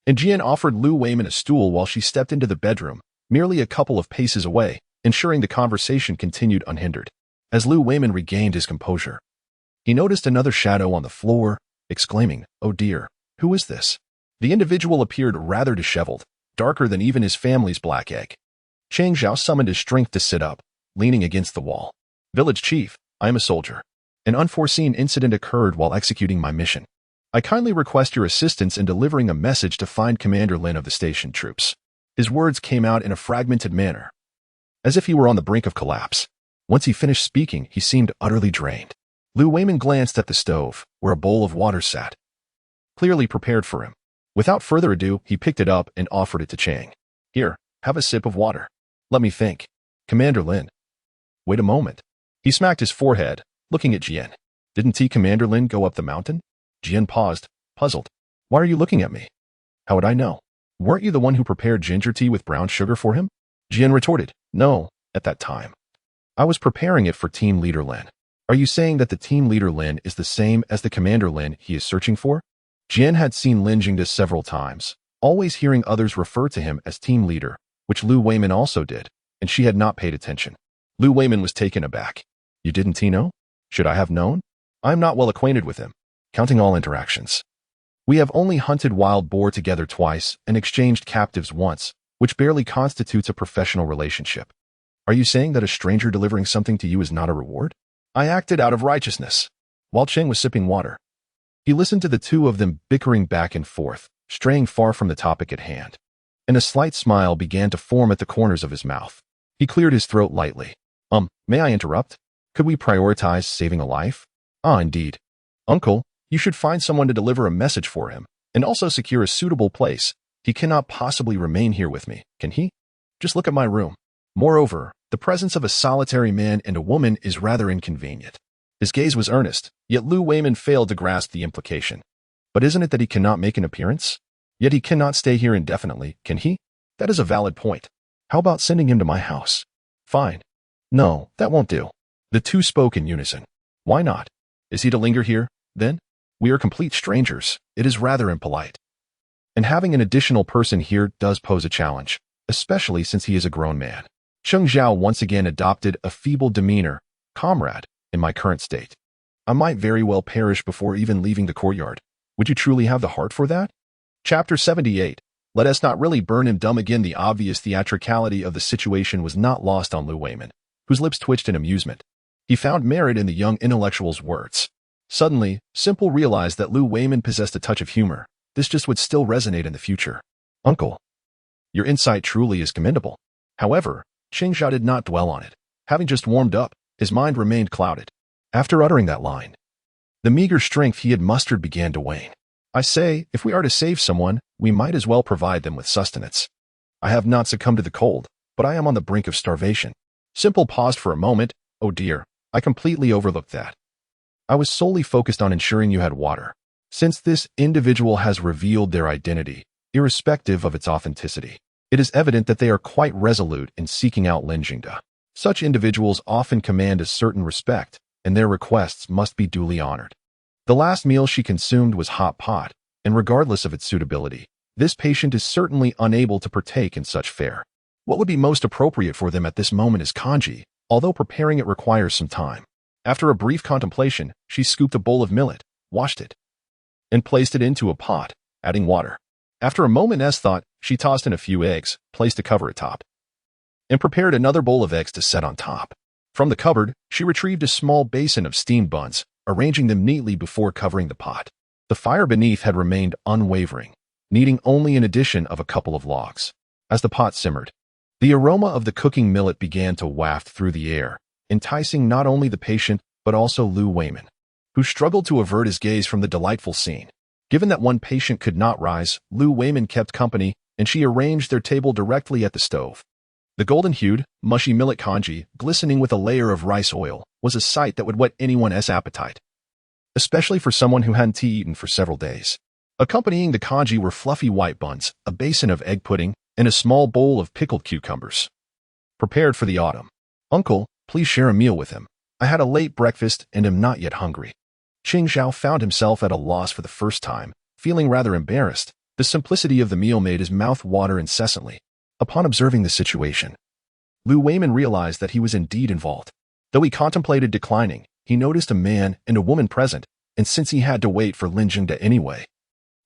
and Jian offered Lu Weimin a stool while she stepped into the bedroom, merely a couple of paces away, ensuring the conversation continued unhindered. As Lu Weimin regained his composure, he noticed another shadow on the floor, exclaiming, oh dear, who is this? The individual appeared rather disheveled, darker than even his family's black egg. Cheng Zhao summoned his strength to sit up, leaning against the wall. Village chief, I am a soldier. An unforeseen incident occurred while executing my mission. I kindly request your assistance in delivering a message to find Commander Lin of the station troops. His words came out in a fragmented manner, as if he were on the brink of collapse. Once he finished speaking, he seemed utterly drained. Lu Weimin glanced at the stove, where a bowl of water sat, clearly prepared for him. Without further ado, he picked it up and offered it to Chang. Here, have a sip of water. Let me think. Commander Lin. Wait a moment. He smacked his forehead, looking at Jian. Didn't Commander Lin go up the mountain? Jian paused, puzzled. Why are you looking at me? How would I know? Weren't you the one who prepared ginger tea with brown sugar for him? Jian retorted, no, at that time. I was preparing it for Team Leader Lin. Are you saying that the Team Leader Lin is the same as the Commander Lin he is searching for? Jian had seen Lin Jingda several times, always hearing others refer to him as Team Leader, which Lu Weimin also did, and she had not paid attention. Lu Weimin was taken aback. You didn't know? Should I have known? I am not well acquainted with him, counting all interactions. We have only hunted wild boar together twice and exchanged captives once, which barely constitutes a professional relationship. Are you saying that a stranger delivering something to you is not a reward? I acted out of righteousness. While Cheng was sipping water, he listened to the two of them bickering back and forth, straying far from the topic at hand, and a slight smile began to form at the corners of his mouth. He cleared his throat lightly. May I interrupt? Could we prioritize saving a life? Ah, indeed. Uncle, you should find someone to deliver a message for him, and also secure a suitable place. He cannot possibly remain here with me, can he? Just look at my room. Moreover, the presence of a solitary man and a woman is rather inconvenient. His gaze was earnest, yet Lu Weimin failed to grasp the implication. But isn't it that he cannot make an appearance? Yet he cannot stay here indefinitely, can he? That is a valid point. How about sending him to my house? Fine. No, that won't do. The two spoke in unison. Why not? Is he to linger here, then? We are complete strangers. It is rather impolite. And having an additional person here does pose a challenge, especially since he is a grown man. Cheng Zhao once again adopted a feeble demeanor. Comrade, in my current state, I might very well perish before even leaving the courtyard. Would you truly have the heart for that? Chapter 78. Let us not really burn him dumb again. The obvious theatricality of the situation was not lost on Lu Weimin, whose lips twitched in amusement. He found merit in the young intellectual's words. Suddenly, Simple realized that Lu Weimin possessed a touch of humor. This just would still resonate in the future. Uncle, your insight truly is commendable. However, Cheng Zhao did not dwell on it. Having just warmed up, his mind remained clouded. After uttering that line, the meager strength he had mustered began to wane. I say, if we are to save someone, we might as well provide them with sustenance. I have not succumbed to the cold, but I am on the brink of starvation. Simple paused for a moment. Oh dear, I completely overlooked that. I was solely focused on ensuring you had water. Since this individual has revealed their identity, irrespective of its authenticity, it is evident that they are quite resolute in seeking out Lin Jingda. Such individuals often command a certain respect, and their requests must be duly honored. The last meal she consumed was hot pot, and regardless of its suitability, This patient is certainly unable to partake in such fare. What would be most appropriate for them at this moment is congee, although preparing it requires some time. After a brief contemplation, she scooped a bowl of millet, washed it, and placed it into a pot, adding water. After a moment's thought, she tossed in a few eggs, placed a cover atop, and prepared another bowl of eggs to set on top. From the cupboard, she retrieved a small basin of steamed buns, arranging them neatly before covering the pot. The fire beneath had remained unwavering, needing only an addition of a couple of logs. As the pot simmered, the aroma of the cooking millet began to waft through the air, enticing not only the patient but also Lu Weiman, who struggled to avert his gaze from the delightful scene. Given that one patient could not rise, Lu Weiman kept company, and she arranged their table directly at the stove. The golden-hued, mushy millet congee, glistening with a layer of rice oil, was a sight that would whet anyone's appetite, especially for someone who hadn't eaten for several days. Accompanying the congee were fluffy white buns, a basin of egg pudding, and a small bowl of pickled cucumbers, prepared for the autumn. "Uncle, please share a meal with him. I had a late breakfast and am not yet hungry." Qing Zhao found himself at a loss for the first time, feeling rather embarrassed. The simplicity of the meal made his mouth water incessantly. Upon observing the situation, Lu Weiman realized that he was indeed involved. Though he contemplated declining, he noticed a man and a woman present, and since he had to wait for Lin Jingde anyway,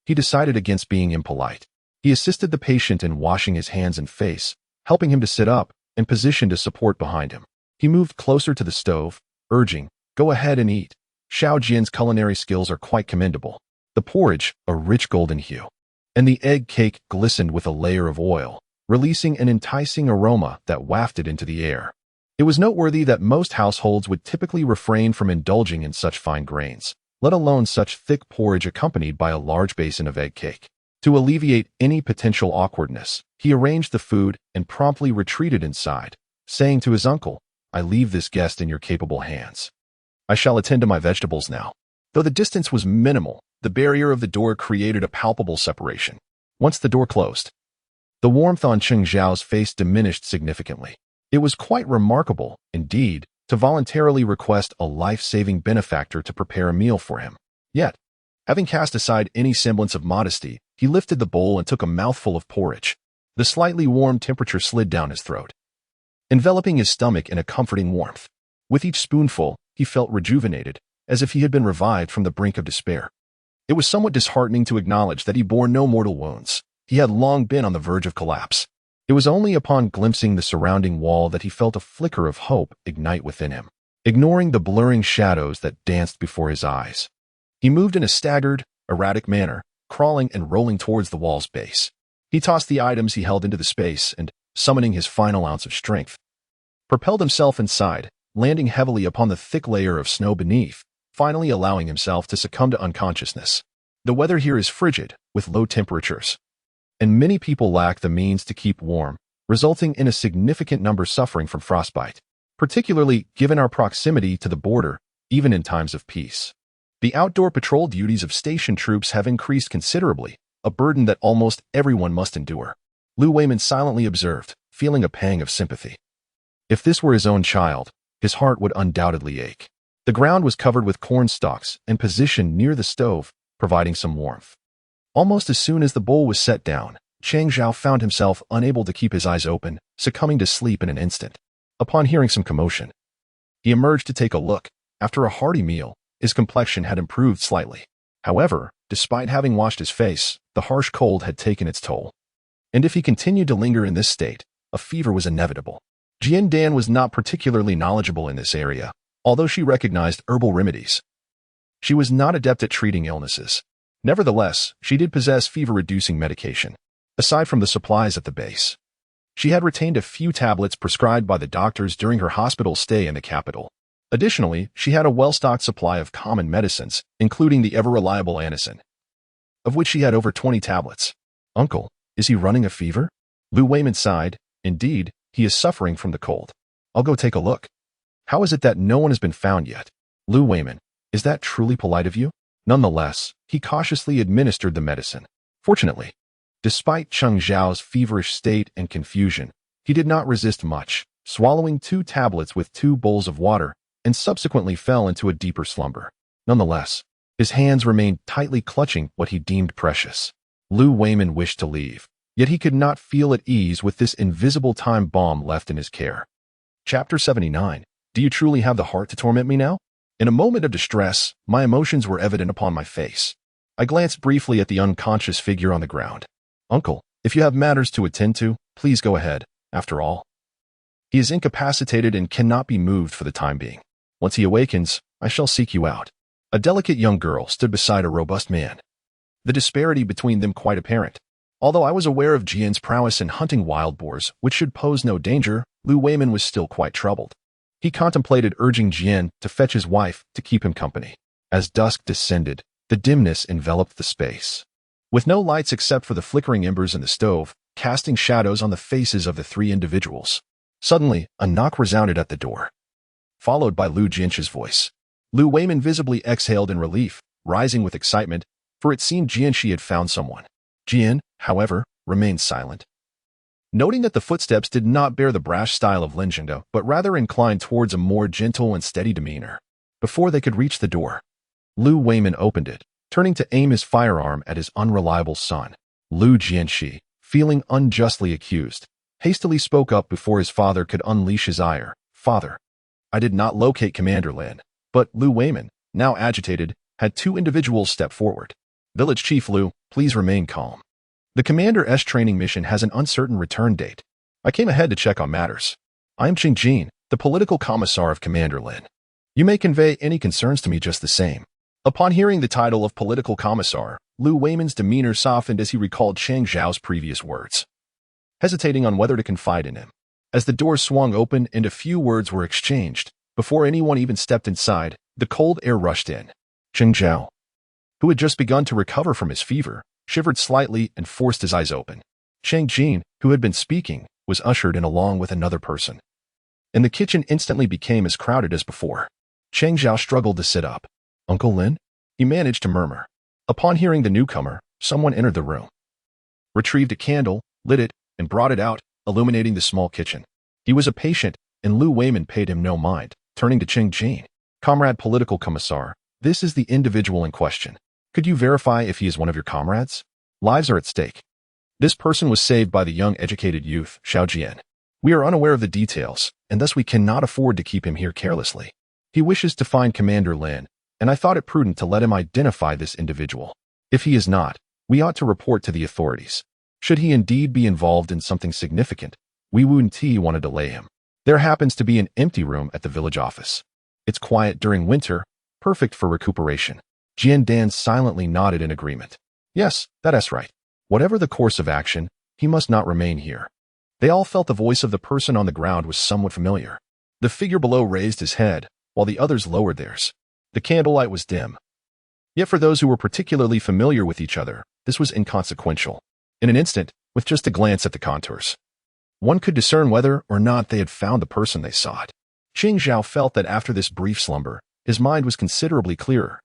he decided against being impolite. He assisted the patient in washing his hands and face, helping him to sit up and positioned a support behind him. He moved closer to the stove, urging, "Go ahead and eat. Xiao Jian's culinary skills are quite commendable." The porridge, a rich golden hue, and the egg cake glistened with a layer of oil, releasing an enticing aroma that wafted into the air. It was noteworthy that most households would typically refrain from indulging in such fine grains, let alone such thick porridge accompanied by a large basin of egg cake. To alleviate any potential awkwardness, he arranged the food and promptly retreated inside, saying to his uncle, "I leave this guest in your capable hands. I shall attend to my vegetables now." Though the distance was minimal, the barrier of the door created a palpable separation. Once the door closed, the warmth on Qing Zhao's face diminished significantly. It was quite remarkable, indeed, to voluntarily request a life-saving benefactor to prepare a meal for him. Yet, having cast aside any semblance of modesty, he lifted the bowl and took a mouthful of porridge. The slightly warm temperature slid down his throat, enveloping his stomach in a comforting warmth. With each spoonful, he felt rejuvenated, as if he had been revived from the brink of despair. It was somewhat disheartening to acknowledge that he bore no mortal wounds. He had long been on the verge of collapse. It was only upon glimpsing the surrounding wall that he felt a flicker of hope ignite within him. Ignoring the blurring shadows that danced before his eyes, he moved in a staggered, erratic manner, crawling and rolling towards the wall's base. He tossed the items he held into the space and, summoning his final ounce of strength, propelled himself inside, landing heavily upon the thick layer of snow beneath, finally allowing himself to succumb to unconsciousness. The weather here is frigid, with low temperatures, and many people lack the means to keep warm, resulting in a significant number suffering from frostbite, particularly given our proximity to the border, even in times of peace. The outdoor patrol duties of station troops have increased considerably, a burden that almost everyone must endure. Lu Weiman silently observed, feeling a pang of sympathy. If this were his own child, his heart would undoubtedly ache. The ground was covered with corn stalks and positioned near the stove, providing some warmth. Almost as soon as the bowl was set down, Qing Zhao found himself unable to keep his eyes open, succumbing to sleep in an instant. Upon hearing some commotion, he emerged to take a look. After a hearty meal, his complexion had improved slightly. However, despite having washed his face, the harsh cold had taken its toll. And if he continued to linger in this state, a fever was inevitable. Jian Dan was not particularly knowledgeable in this area, although she recognized herbal remedies. She was not adept at treating illnesses. Nevertheless, she did possess fever-reducing medication, aside from the supplies at the base. She had retained a few tablets prescribed by the doctors during her hospital stay in the capital. Additionally, she had a well-stocked supply of common medicines, including the ever-reliable Anisin, of which she had over 20 tablets. "Uncle, is he running a fever?" Lu Weiman sighed. "Indeed, he is suffering from the cold. I'll go take a look." "How is it that no one has been found yet?" "Lu Weiman, is that truly polite of you?" Nonetheless, he cautiously administered the medicine. Fortunately, despite Qing Zhao's feverish state and confusion, he did not resist much, swallowing 2 tablets with 2 bowls of water, and subsequently fell into a deeper slumber. Nonetheless, his hands remained tightly clutching what he deemed precious. Lu Weimin wished to leave, yet he could not feel at ease with this invisible time bomb left in his care. Chapter 79. Do you truly have the heart to torment me now? In a moment of distress, my emotions were evident upon my face. I glanced briefly at the unconscious figure on the ground. Uncle, if you have matters to attend to, please go ahead. After all, he is incapacitated and cannot be moved for the time being. Once he awakens, I shall seek you out. A delicate young girl stood beside a robust man. The disparity between them quite apparent. Although I was aware of Jian's prowess in hunting wild boars, which should pose no danger, Lu Weimin was still quite troubled. He contemplated urging Jian to fetch his wife to keep him company. As dusk descended, the dimness enveloped the space. With no lights except for the flickering embers in the stove, casting shadows on the faces of the three individuals. Suddenly, a knock resounded at the door, followed by Lu Jian's voice. Lu Weimin visibly exhaled in relief, rising with excitement, for it seemed Jian had found someone. Jian, however, remained silent. Noting that the footsteps did not bear the brash style of Lin Zhengde, but rather inclined towards a more gentle and steady demeanor. Before they could reach the door, Lu Weimin opened it, turning to aim his firearm at his unreliable son. Lu Jianxi, feeling unjustly accused, hastily spoke up before his father could unleash his ire. Father, I did not locate Commander Lin, but Lu Weimin, now agitated, had two individuals step forward. Village Chief Lu, please remain calm. The Commander's training mission has an uncertain return date. I came ahead to check on matters. I am Qing Jin, the Political Commissar of Commander Lin. You may convey any concerns to me just the same. Upon hearing the title of Political Commissar, Lu Weimin's demeanor softened as he recalled Chang Zhao's previous words, hesitating on whether to confide in him. As the door swung open and a few words were exchanged, before anyone even stepped inside, the cold air rushed in. Chang Zhao, who had just begun to recover from his fever, shivered slightly and forced his eyes open. Chang Jin, who had been speaking, was ushered in along with another person. And the kitchen instantly became as crowded as before. Chang Zhao struggled to sit up. Uncle Lin? He managed to murmur. Upon hearing the newcomer, someone entered the room, retrieved a candle, lit it, and brought it out, illuminating the small kitchen. He was a patient, and Lu Weimin paid him no mind, turning to Chang Jin. Comrade Political Commissar, this is the individual in question. Could you verify if he is one of your comrades? Lives are at stake. This person was saved by the young educated youth, Xiao Jian. We are unaware of the details, and thus we cannot afford to keep him here carelessly. He wishes to find Commander Lin, and I thought it prudent to let him identify this individual. If he is not, we ought to report to the authorities. Should he indeed be involved in something significant, we wouldn't want to delay him. There happens to be an empty room at the village office. It's quiet during winter, perfect for recuperation. Jian Dan silently nodded in agreement. Yes, that's right. Whatever the course of action, he must not remain here. They all felt the voice of the person on the ground was somewhat familiar. The figure below raised his head, while the others lowered theirs. The candlelight was dim. Yet for those who were particularly familiar with each other, this was inconsequential. In an instant, with just a glance at the contours, one could discern whether or not they had found the person they sought. Qing Zhao felt that after this brief slumber, his mind was considerably clearer,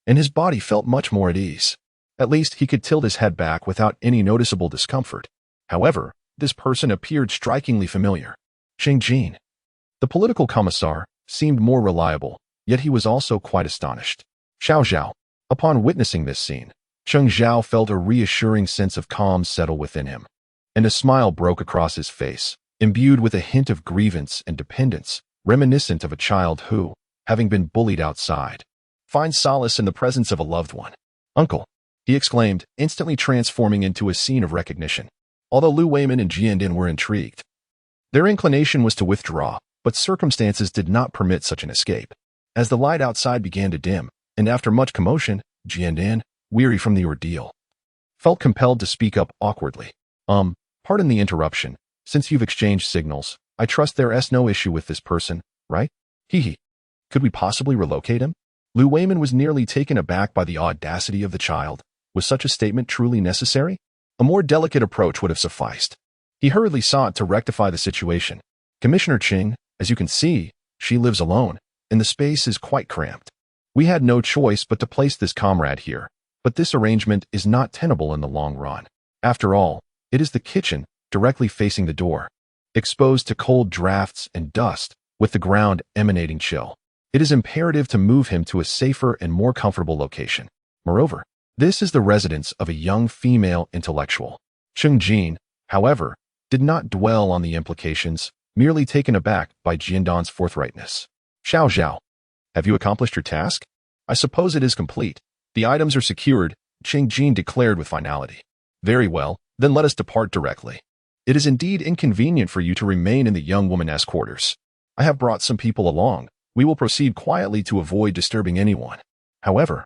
and his body felt much more at ease. At least he could tilt his head back without any noticeable discomfort. However, this person appeared strikingly familiar. Chang Jin, the political commissar, seemed more reliable, yet he was also quite astonished. Xiao Zhao. Upon witnessing this scene, Cheng Zhao felt a reassuring sense of calm settle within him, and a smile broke across his face, imbued with a hint of grievance and dependence, reminiscent of a child who, having been bullied outside, finds solace in the presence of a loved one. Uncle, he exclaimed, instantly transforming into a scene of recognition. Although Lu Weimin and Jiandin were intrigued, their inclination was to withdraw, but circumstances did not permit such an escape. As the light outside began to dim, and after much commotion, Jiandin, weary from the ordeal, felt compelled to speak up awkwardly. Pardon the interruption. Since you've exchanged signals, I trust there's no issue with this person, right? Hee. Could we possibly relocate him? Lu Weimin was nearly taken aback by the audacity of the child. Was such a statement truly necessary? A more delicate approach would have sufficed. He hurriedly sought to rectify the situation. Commissioner Qing, as you can see, she lives alone, and the space is quite cramped. We had no choice but to place this comrade here, but this arrangement is not tenable in the long run. After all, it is the kitchen, directly facing the door, exposed to cold drafts and dust, with the ground emanating chill. It is imperative to move him to a safer and more comfortable location. Moreover, This is the residence of a young female intellectual. Cheng Jin, however, did not dwell on the implications, merely taken aback by Jiandan's forthrightness. Xiao Zhao, have you accomplished your task? I suppose it is complete. The items are secured, Cheng Jin declared with finality. Very well, then let us depart directly. It is indeed inconvenient for you to remain in the young woman's quarters. I have brought some people along. We will proceed quietly to avoid disturbing anyone. However,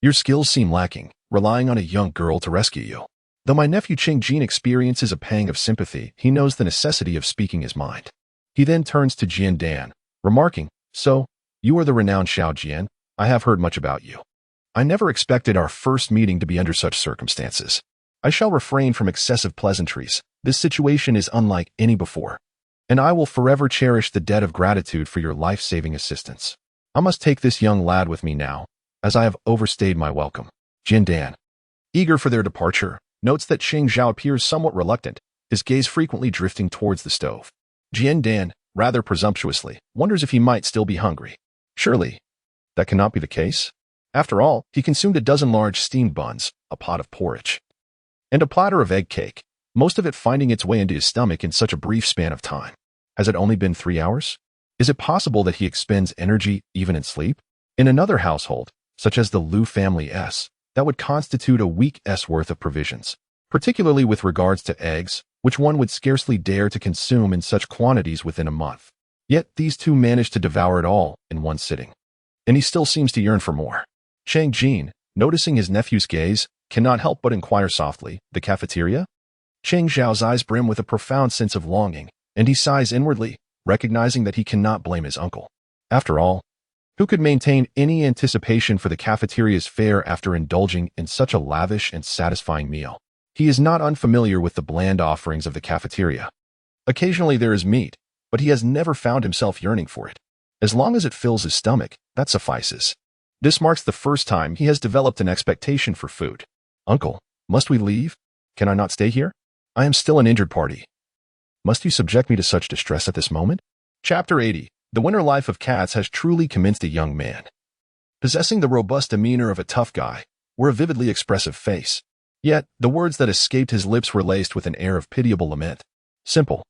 your skills seem lacking, relying on a young girl to rescue you. Though my nephew Cheng Jin experiences a pang of sympathy, he knows the necessity of speaking his mind. He then turns to Jiandan, remarking, So, you are the renowned Xiao Jian. I have heard much about you. I never expected our first meeting to be under such circumstances. I shall refrain from excessive pleasantries. This situation is unlike any before, and I will forever cherish the debt of gratitude for your life-saving assistance. I must take this young lad with me now, as I have overstayed my welcome. Jiandan, eager for their departure, notes that Cheng Zhao appears somewhat reluctant, his gaze frequently drifting towards the stove. Jiandan, rather presumptuously, wonders if he might still be hungry. Surely, that cannot be the case. After all, he consumed a dozen large steamed buns, a pot of porridge, and a platter of egg cake, most of it finding its way into his stomach in such a brief span of time. Has it only been 3 hours? Is it possible that he expends energy even in sleep? In another household, such as the Liu family that would constitute a week's worth of provisions, particularly with regards to eggs, which one would scarcely dare to consume in such quantities within a month. Yet these two managed to devour it all in one sitting. And he still seems to yearn for more. Cheng Jin, noticing his nephew's gaze, cannot help but inquire softly, the cafeteria? Cheng Zhao's eyes brim with a profound sense of longing, and he sighs inwardly, recognizing that he cannot blame his uncle. After all, who could maintain any anticipation for the cafeteria's fare after indulging in such a lavish and satisfying meal? He is not unfamiliar with the bland offerings of the cafeteria. Occasionally there is meat, but he has never found himself yearning for it. As long as it fills his stomach, that suffices. This marks the first time he has developed an expectation for food. Uncle, must we leave? Can I not stay here? I am still an injured party. Must you subject me to such distress at this moment? Chapter 80. The winter life of cats has truly commenced. A young man, possessing the robust demeanor of a tough guy, wore a vividly expressive face. Yet, the words that escaped his lips were laced with an air of pitiable lament. Simple.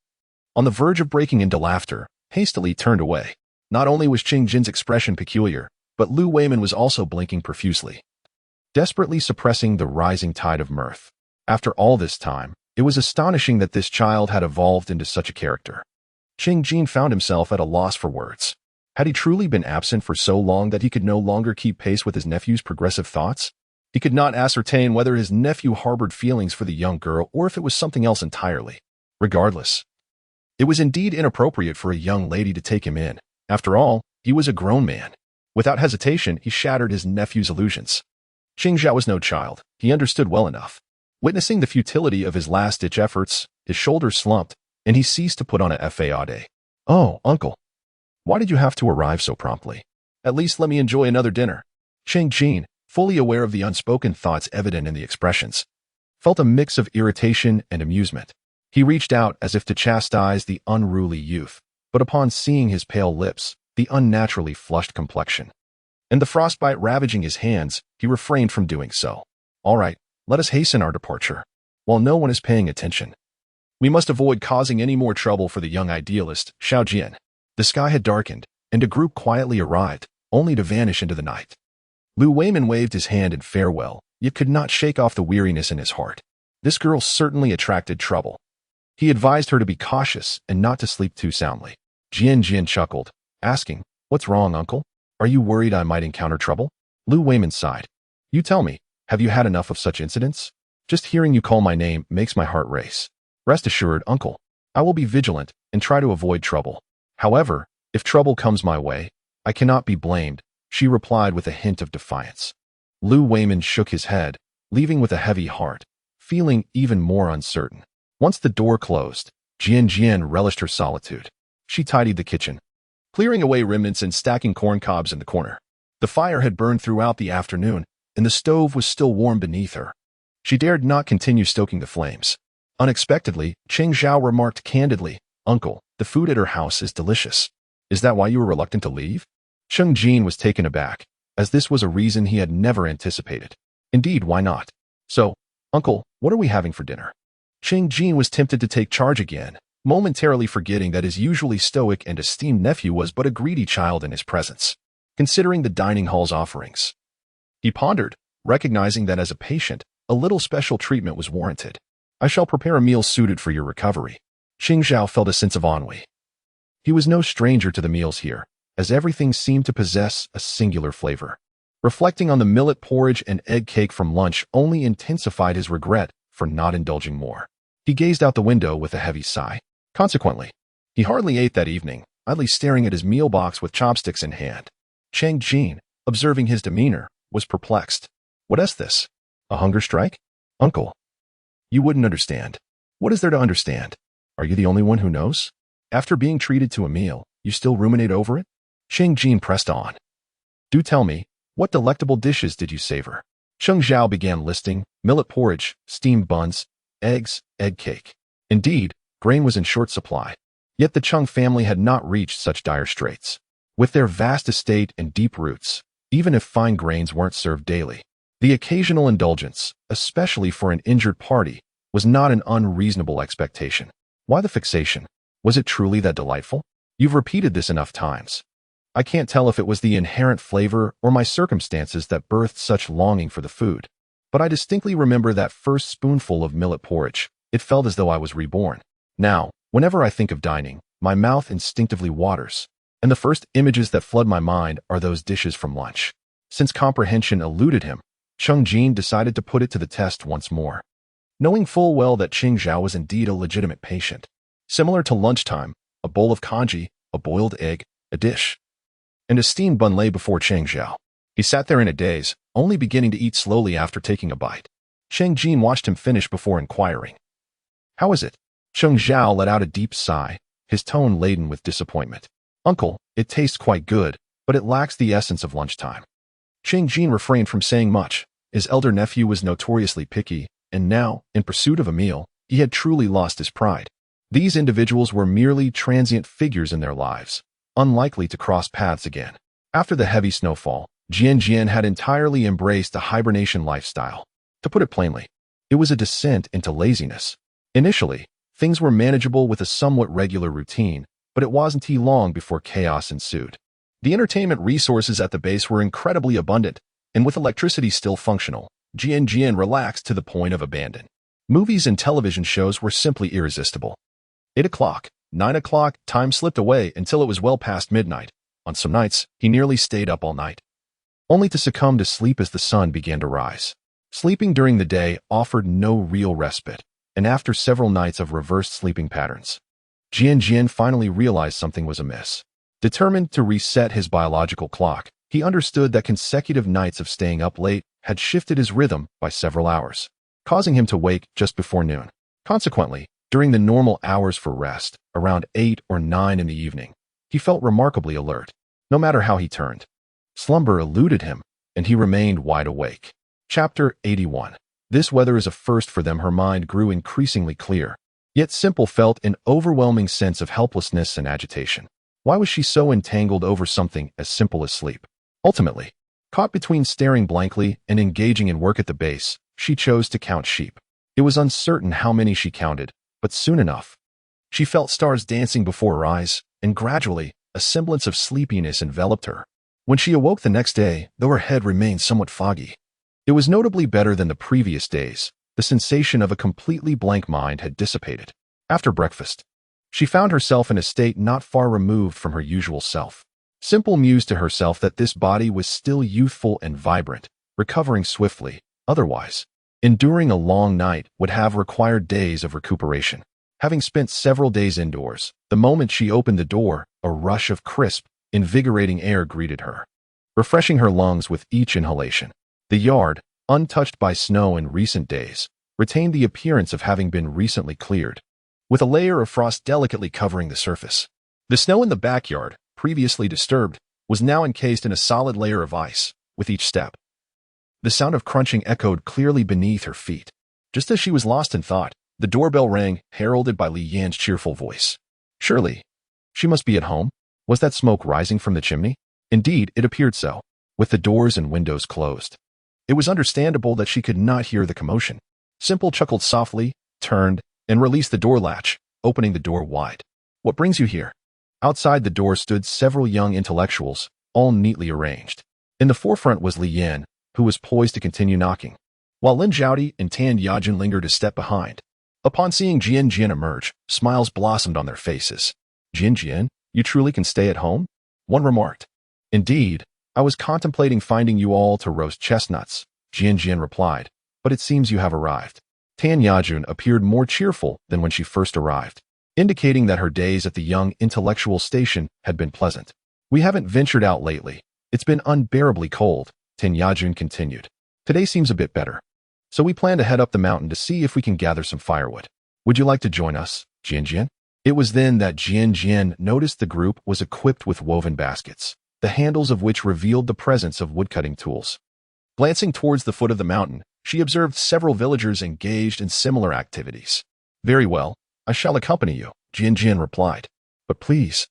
On the verge of breaking into laughter, hastily turned away. Not only was Cheng Jin's expression peculiar, but Liu Weiman was also blinking profusely, desperately suppressing the rising tide of mirth. After all this time, it was astonishing that this child had evolved into such a character. Cheng Jin found himself at a loss for words. Had he truly been absent for so long that he could no longer keep pace with his nephew's progressive thoughts? He could not ascertain whether his nephew harbored feelings for the young girl or if it was something else entirely. Regardless, it was indeed inappropriate for a young lady to take him in. After all, he was a grown man. Without hesitation, he shattered his nephew's illusions. Cheng Zhao was no child. He understood well enough. Witnessing the futility of his last-ditch efforts, his shoulders slumped, and he ceased to put on a faade. Oh, uncle, why did you have to arrive so promptly? At least let me enjoy another dinner. Cheng Jin, fully aware of the unspoken thoughts evident in the expressions, felt a mix of irritation and amusement. He reached out as if to chastise the unruly youth, but upon seeing his pale lips, the unnaturally flushed complexion, and the frostbite ravaging his hands, he refrained from doing so. All right, let us hasten our departure, while no one is paying attention. We must avoid causing any more trouble for the young idealist, Xiao Jian. The sky had darkened, and a group quietly arrived, only to vanish into the night. Liu Weiman waved his hand in farewell, yet could not shake off the weariness in his heart. This girl certainly attracted trouble. He advised her to be cautious and not to sleep too soundly. Jian chuckled, asking, What's wrong, uncle? Are you worried I might encounter trouble? Liu Weiman sighed. You tell me, have you had enough of such incidents? Just hearing you call my name makes my heart race. Rest assured, uncle, I will be vigilant and try to avoid trouble. However, if trouble comes my way, I cannot be blamed, she replied with a hint of defiance. Liu Weiman shook his head, leaving with a heavy heart, feeling even more uncertain. Once the door closed, Jian relished her solitude. She tidied the kitchen, clearing away remnants and stacking corn cobs in the corner. The fire had burned throughout the afternoon, and the stove was still warm beneath her. She dared not continue stoking the flames. Unexpectedly, Cheng Zhao remarked candidly, Uncle, the food at her house is delicious. Is that why you were reluctant to leave? Cheng Jin was taken aback, as this was a reason he had never anticipated. Indeed, why not? So, Uncle, what are we having for dinner? Ching Jin was tempted to take charge again, momentarily forgetting that his usually stoic and esteemed nephew was but a greedy child in his presence. Considering the dining hall's offerings, he pondered, recognizing that as a patient, a little special treatment was warranted. I shall prepare a meal suited for your recovery. Qing Zhao felt a sense of ennui. He was no stranger to the meals here, as everything seemed to possess a singular flavor. Reflecting on the millet porridge and egg cake from lunch only intensified his regret for not indulging more. He gazed out the window with a heavy sigh. Consequently, he hardly ate that evening, idly staring at his meal box with chopsticks in hand. Chang Jin, observing his demeanor, was perplexed. What is this? A hunger strike? Uncle, you wouldn't understand. What is there to understand? Are you the only one who knows? After being treated to a meal, you still ruminate over it? Chang Jin pressed on. Do tell me, what delectable dishes did you savor? Cheng Zhao began listing: millet porridge, steamed buns, eggs, egg cake. Indeed, grain was in short supply. Yet the Chung family had not reached such dire straits. With their vast estate and deep roots, even if fine grains weren't served daily, the occasional indulgence, especially for an injured party, was not an unreasonable expectation. Why the fixation? Was it truly that delightful? You've repeated this enough times. I can't tell if it was the inherent flavor or my circumstances that birthed such longing for the food. But I distinctly remember that first spoonful of millet porridge. It felt as though I was reborn. Now, whenever I think of dining, my mouth instinctively waters, and the first images that flood my mind are those dishes from lunch. Since comprehension eluded him, Cheng Jin decided to put it to the test once more. Knowing full well that Qing Zhao was indeed a legitimate patient. Similar to lunchtime, a bowl of congee, a boiled egg, a dish, and a steamed bun lay before Cheng Zhao. He sat there in a daze, only beginning to eat slowly after taking a bite. Cheng Jin watched him finish before inquiring. How is it? Cheng Zhao let out a deep sigh, his tone laden with disappointment. Uncle, it tastes quite good, but it lacks the essence of lunchtime. Cheng Jin refrained from saying much. His elder nephew was notoriously picky, and now, in pursuit of a meal, he had truly lost his pride. These individuals were merely transient figures in their lives, unlikely to cross paths again. After the heavy snowfall, Jian had entirely embraced a hibernation lifestyle. To put it plainly, it was a descent into laziness. Initially, things were manageable with a somewhat regular routine, but it wasn't long before chaos ensued. The entertainment resources at the base were incredibly abundant, and with electricity still functional, Jian relaxed to the point of abandon. Movies and television shows were simply irresistible. 8 o'clock, 9 o'clock, time slipped away until it was well past midnight. On some nights, he nearly stayed up all night, only to succumb to sleep as the sun began to rise. Sleeping during the day offered no real respite, and after several nights of reversed sleeping patterns, Jian finally realized something was amiss. Determined to reset his biological clock, he understood that consecutive nights of staying up late had shifted his rhythm by several hours, causing him to wake just before noon. Consequently, during the normal hours for rest, around 8 or 9 in the evening, he felt remarkably alert. No matter how he turned, slumber eluded him, and he remained wide awake. Chapter 81. This weather is a first for them. Her mind grew increasingly clear, yet Simple felt an overwhelming sense of helplessness and agitation. Why was she so entangled over something as simple as sleep? Ultimately, caught between staring blankly and engaging in work at the base, she chose to count sheep. It was uncertain how many she counted, but soon enough, she felt stars dancing before her eyes, and gradually, a semblance of sleepiness enveloped her. When she awoke the next day, though her head remained somewhat foggy, it was notably better than the previous days. The sensation of a completely blank mind had dissipated. After breakfast, she found herself in a state not far removed from her usual self. Simple mused to herself that this body was still youthful and vibrant, recovering swiftly. Otherwise, enduring a long night would have required days of recuperation. Having spent several days indoors, the moment she opened the door, a rush of crisp, invigorating air greeted her, refreshing her lungs with each inhalation. The yard, untouched by snow in recent days, retained the appearance of having been recently cleared, with a layer of frost delicately covering the surface. The snow in the backyard, previously disturbed, was now encased in a solid layer of ice, with each step. The sound of crunching echoed clearly beneath her feet. Just as she was lost in thought, the doorbell rang, heralded by Li Yan's cheerful voice. Surely, she must be at home. Was that smoke rising from the chimney? Indeed, it appeared so, with the doors and windows closed. It was understandable that she could not hear the commotion. Simple chuckled softly, turned, and released the door latch, opening the door wide. "What brings you here?" Outside the door stood several young intellectuals, all neatly arranged. In the forefront was Li Yan, who was poised to continue knocking, while Lin Zhaodi and Tan Yajun lingered a step behind. Upon seeing Jian Jian emerge, smiles blossomed on their faces. "Jian Jian, you truly can stay at home?" one remarked. "Indeed, I was contemplating finding you all to roast chestnuts," Jian Jian replied, "but it seems you have arrived." Tan Yajun appeared more cheerful than when she first arrived, indicating that her days at the young intellectual station had been pleasant. "We haven't ventured out lately. It's been unbearably cold," Tan Yajun continued. "Today seems a bit better. So we plan to head up the mountain to see if we can gather some firewood. Would you like to join us, Jian Jian?" It was then that Jian Jian noticed the group was equipped with woven baskets, the handles of which revealed the presence of woodcutting tools. Glancing towards the foot of the mountain, she observed several villagers engaged in similar activities. "Very well, I shall accompany you," Jian Jian replied. "But please,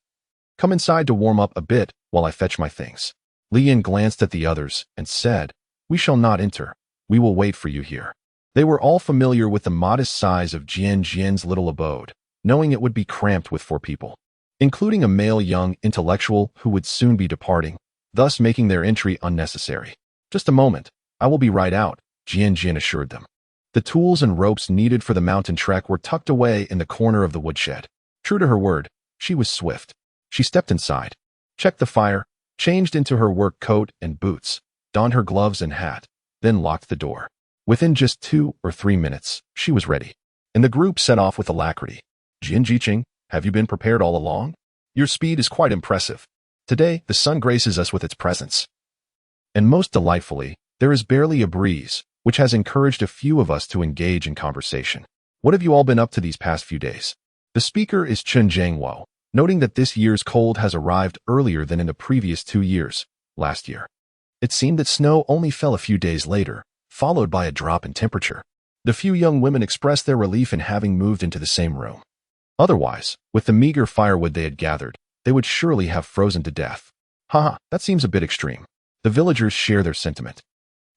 come inside to warm up a bit while I fetch my things." Li Yan glanced at the others and said, "We shall not enter. We will wait for you here." They were all familiar with the modest size of Jian Jian's little abode, knowing it would be cramped with 4 people, including a male young intellectual who would soon be departing, thus making their entry unnecessary. "Just a moment, I will be right out," Jian Jian assured them. The tools and ropes needed for the mountain trek were tucked away in the corner of the woodshed. True to her word, she was swift. She stepped inside, checked the fire, changed into her work coat and boots, donned her gloves and hat, then locked the door. Within just 2 or 3 minutes, she was ready, and the group set off with alacrity. "Jin Jiqing, have you been prepared all along? Your speed is quite impressive. Today, the sun graces us with its presence. And most delightfully, there is barely a breeze, which has encouraged a few of us to engage in conversation. What have you all been up to these past few days?" The speaker is Chen Jiangwo, noting that this year's cold has arrived earlier than in the previous 2 years, last year. It seemed that snow only fell a few days later, followed by a drop in temperature. The few young women expressed their relief in having moved into the same room. Otherwise, with the meager firewood they had gathered, they would surely have frozen to death. "Haha, that seems a bit extreme." The villagers share their sentiment,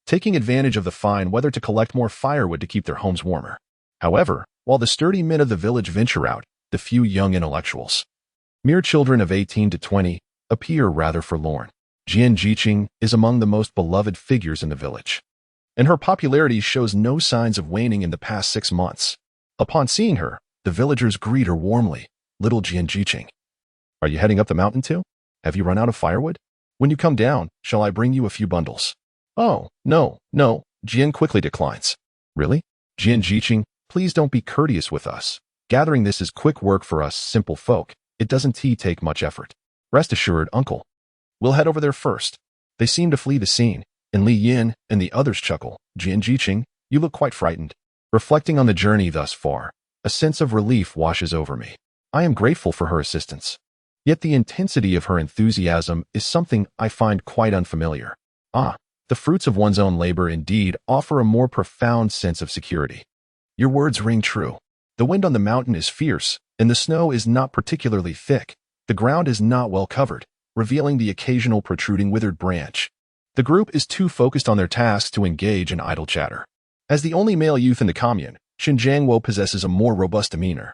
taking advantage of the fine weather to collect more firewood to keep their homes warmer. However, while the sturdy men of the village venture out, the few young intellectuals, mere children of 18 to 20, appear rather forlorn. Jian Jiqing is among the most beloved figures in the village, and her popularity shows no signs of waning in the past 6 months. Upon seeing her, the villagers greet her warmly. "Little Jian Jiqing, are you heading up the mountain too? Have you run out of firewood? When you come down, shall I bring you a few bundles?" "Oh, no, Jian quickly declines. "Really? Jian Jiqing, please don't be courteous with us. Gathering this is quick work for us simple folk. It doesn't take much effort. Rest assured, uncle. We'll head over there first." They seem to flee the scene, and Li Yan and the others chuckle. "Jian Jiqing, you look quite frightened." Reflecting on the journey thus far, a sense of relief washes over me. I am grateful for her assistance. Yet the intensity of her enthusiasm is something I find quite unfamiliar. The fruits of one's own labor indeed offer a more profound sense of security. Your words ring true. The wind on the mountain is fierce, and the snow is not particularly thick. The ground is not well covered, revealing the occasional protruding withered branch. The group is too focused on their tasks to engage in idle chatter. As the only male youth in the commune, Chen Jiangwo possesses a more robust demeanor,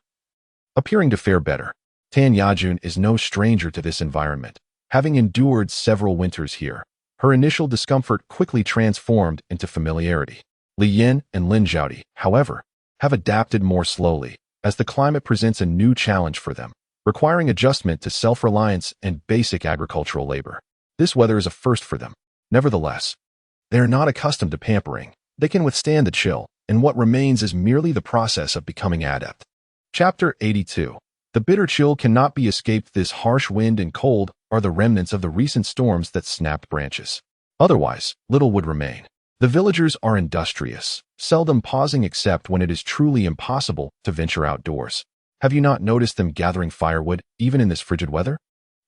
appearing to fare better. Tan Yajun is no stranger to this environment, having endured several winters here. Her initial discomfort quickly transformed into familiarity. Li Yan and Lin Zhaodi, however, have adapted more slowly, as the climate presents a new challenge for them, requiring adjustment to self-reliance and basic agricultural labor. This weather is a first for them. Nevertheless, they are not accustomed to pampering. They can withstand the chill, and what remains is merely the process of becoming adept. Chapter 82. The bitter chill cannot be escaped. This harsh wind and cold are the remnants of the recent storms that snapped branches. Otherwise, little would remain. The villagers are industrious, seldom pausing except when it is truly impossible to venture outdoors. Have you not noticed them gathering firewood, even in this frigid weather?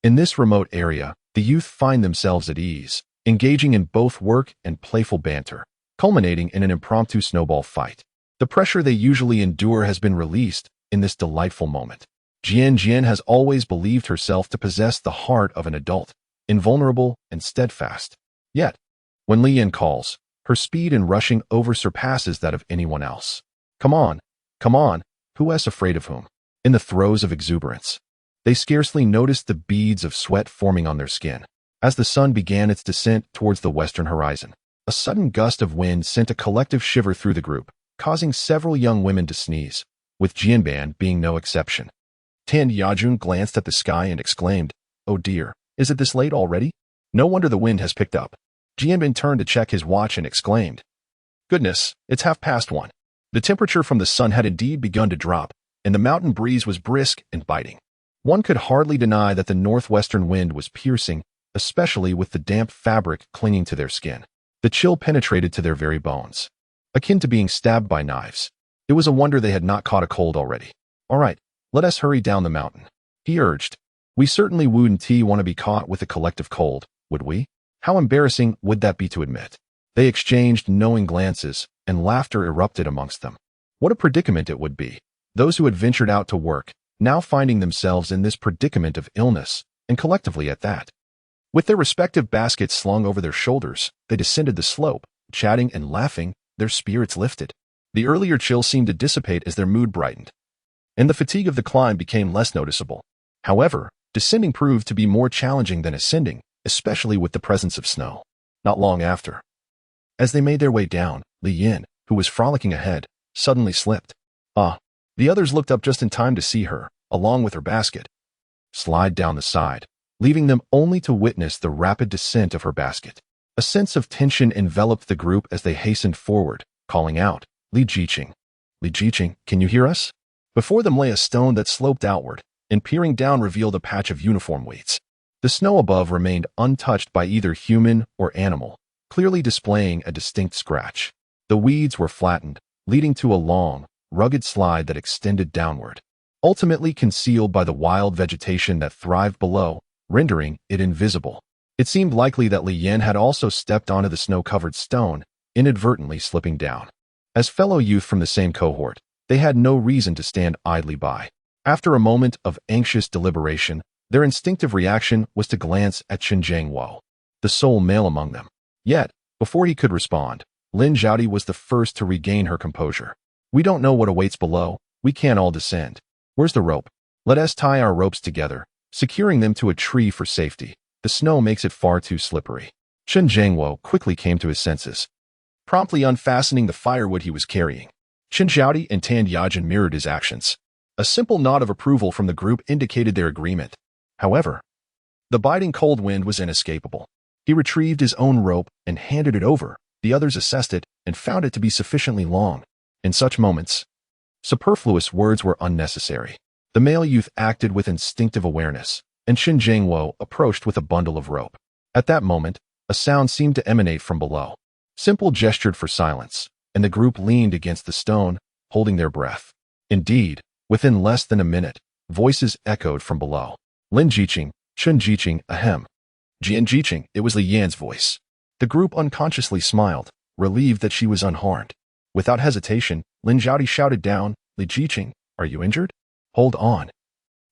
In this remote area, the youth find themselves at ease, engaging in both work and playful banter, culminating in an impromptu snowball fight. The pressure they usually endure has been released in this delightful moment. Jian Jian has always believed herself to possess the heart of an adult, invulnerable and steadfast. Yet, when Li Yan calls, Her speed in rushing over surpasses that of anyone else. Come on, come on, who is afraid of whom? In the throes of exuberance, they scarcely noticed the beads of sweat forming on their skin. As the sun began its descent towards the western horizon, a sudden gust of wind sent a collective shiver through the group, causing several young women to sneeze, with Jianban being no exception. Tan Yajun glanced at the sky and exclaimed, "Oh dear, is it this late already? No wonder the wind has picked up." Jianban turned to check his watch and exclaimed, "Goodness, it's 1:30." The temperature from the sun had indeed begun to drop, and the mountain breeze was brisk and biting. One could hardly deny that the northwestern wind was piercing, especially with the damp fabric clinging to their skin. The chill penetrated to their very bones, akin to being stabbed by knives. It was a wonder they had not caught a cold already. "All right, let us hurry down the mountain," he urged. "We certainly wouldn't want to be caught with a collective cold, would we? How embarrassing would that be to admit?" They exchanged knowing glances, and laughter erupted amongst them. What a predicament it would be. Those who had ventured out to work, now finding themselves in this predicament of illness, and collectively at that. With their respective baskets slung over their shoulders, they descended the slope, chatting and laughing, their spirits lifted. The earlier chill seemed to dissipate as their mood brightened, and the fatigue of the climb became less noticeable. However, descending proved to be more challenging than ascending, especially with the presence of snow. Not long after, as they made their way down, Li Yin, who was frolicking ahead, suddenly slipped. The others looked up just in time to see her, along with her basket, slide down the side, leaving them only to witness the rapid descent of her basket. A sense of tension enveloped the group as they hastened forward, calling out, "Li Jiqing, Li Jiqing, can you hear us?" Before them lay a stone that sloped outward, and peering down revealed a patch of uniform weights. The snow above remained untouched by either human or animal, clearly displaying a distinct scratch. The weeds were flattened, leading to a long, rugged slide that extended downward, ultimately concealed by the wild vegetation that thrived below, rendering it invisible. It seemed likely that Li Yin had also stepped onto the snow-covered stone, inadvertently slipping down. As fellow youth from the same cohort, they had no reason to stand idly by. After a moment of anxious deliberation, their instinctive reaction was to glance at Chen Jiangwo, the sole male among them. Yet, before he could respond, Lin Zhaodi was the first to regain her composure. "We don't know what awaits below. We can't all descend. Where's the rope? Let us tie our ropes together, securing them to a tree for safety. The snow makes it far too slippery." Chen Jiangwo quickly came to his senses, promptly unfastening the firewood he was carrying. Chen Zhaodi and Tan Yajin mirrored his actions. A simple nod of approval from the group indicated their agreement. However, the biting cold wind was inescapable. He retrieved his own rope and handed it over. The others assessed it and found it to be sufficiently long. In such moments, superfluous words were unnecessary. The male youth acted with instinctive awareness, and Chen Jiangwo approached with a bundle of rope. At that moment, a sound seemed to emanate from below. Simple gestured for silence, and the group leaned against the stone, holding their breath. Indeed, within less than a minute, voices echoed from below. "Lin Jiqing, Chen Jiqing, ahem." "Jian Jiqing," it was Li Yan's voice. The group unconsciously smiled, relieved that she was unharmed. Without hesitation, Lin Zhaodi shouted down, "Li Jiqing, are you injured? Hold on.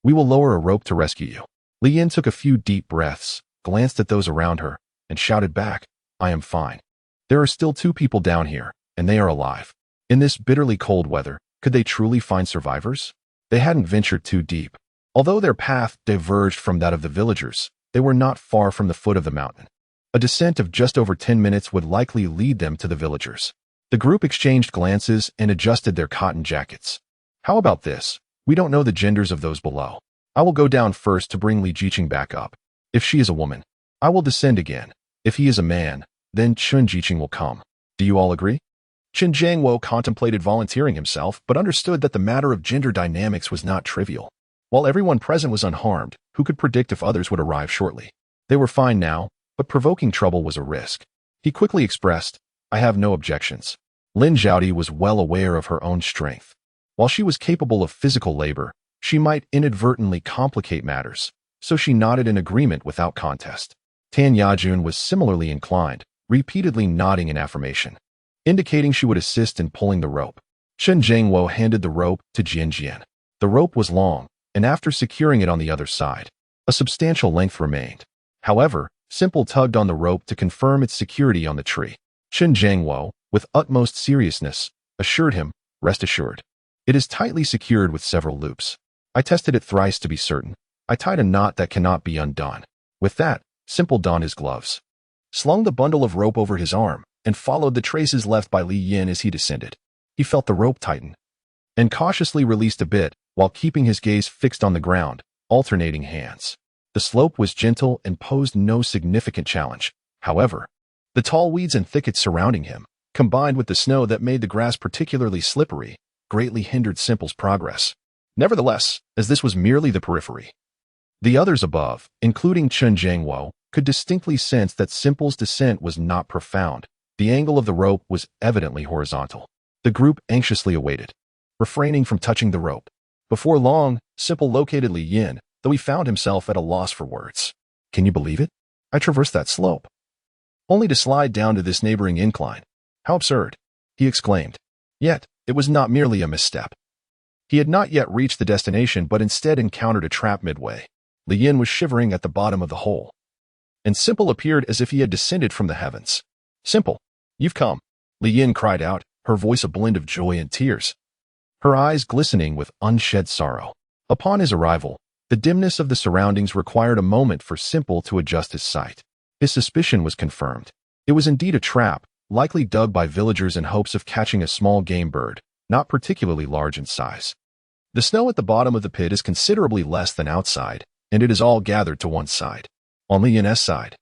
We will lower a rope to rescue you." Li Yin took a few deep breaths, glanced at those around her, and shouted back, "I am fine. There are still 2 people down here, and they are alive." In this bitterly cold weather, could they truly find survivors? They hadn't ventured too deep. Although their path diverged from that of the villagers, they were not far from the foot of the mountain. A descent of just over 10 minutes would likely lead them to the villagers. The group exchanged glances and adjusted their cotton jackets. "How about this? We don't know the genders of those below. I will go down first to bring Li Jiqing back up. If she is a woman, I will descend again. If he is a man, then Chen Jiqing will come. Do you all agree?" Chen Jiangwo contemplated volunteering himself, but understood that the matter of gender dynamics was not trivial. While everyone present was unharmed, who could predict if others would arrive shortly? They were fine now, but provoking trouble was a risk. He quickly expressed, "I have no objections." Lin Zhaodi was well aware of her own strength. While she was capable of physical labor, she might inadvertently complicate matters, so she nodded in agreement without contest. Tan Yajun was similarly inclined, repeatedly nodding in affirmation, indicating she would assist in pulling the rope. Chen Jiangwo handed the rope to Jian Jian. The rope was long, and after securing it on the other side, a substantial length remained. However, Simple tugged on the rope to confirm its security on the tree. Chen Jiangwo, with utmost seriousness, assured him, "Rest assured. It is tightly secured with several loops. I tested it thrice to be certain. I tied a knot that cannot be undone." With that, Simple donned his gloves, slung the bundle of rope over his arm, and followed the traces left by Li Yin as he descended. He felt the rope tighten, and cautiously released a bit while keeping his gaze fixed on the ground, alternating hands. The slope was gentle and posed no significant challenge. However, the tall weeds and thickets surrounding him, combined with the snow that made the grass particularly slippery, greatly hindered Simple's progress. Nevertheless, as this was merely the periphery, the others above, including Chen Jiangwo, could distinctly sense that Simple's descent was not profound. The angle of the rope was evidently horizontal. The group anxiously awaited, refraining from touching the rope. Before long, Simple located Li Yin, though he found himself at a loss for words. "Can you believe it? I traversed that slope, only to slide down to this neighboring incline. How absurd!" he exclaimed. Yet, it was not merely a misstep. He had not yet reached the destination but instead encountered a trap midway. Li Yin was shivering at the bottom of the hole, and Simple appeared as if he had descended from the heavens. "Simple, you've come," Li Yin cried out, her voice a blend of joy and tears, her eyes glistening with unshed sorrow. Upon his arrival, the dimness of the surroundings required a moment for Simple to adjust his sight. His suspicion was confirmed. It was indeed a trap, likely dug by villagers in hopes of catching a small game bird, not particularly large in size. The snow at the bottom of the pit is considerably less than outside, and it is all gathered to one side. On Li Yin's side,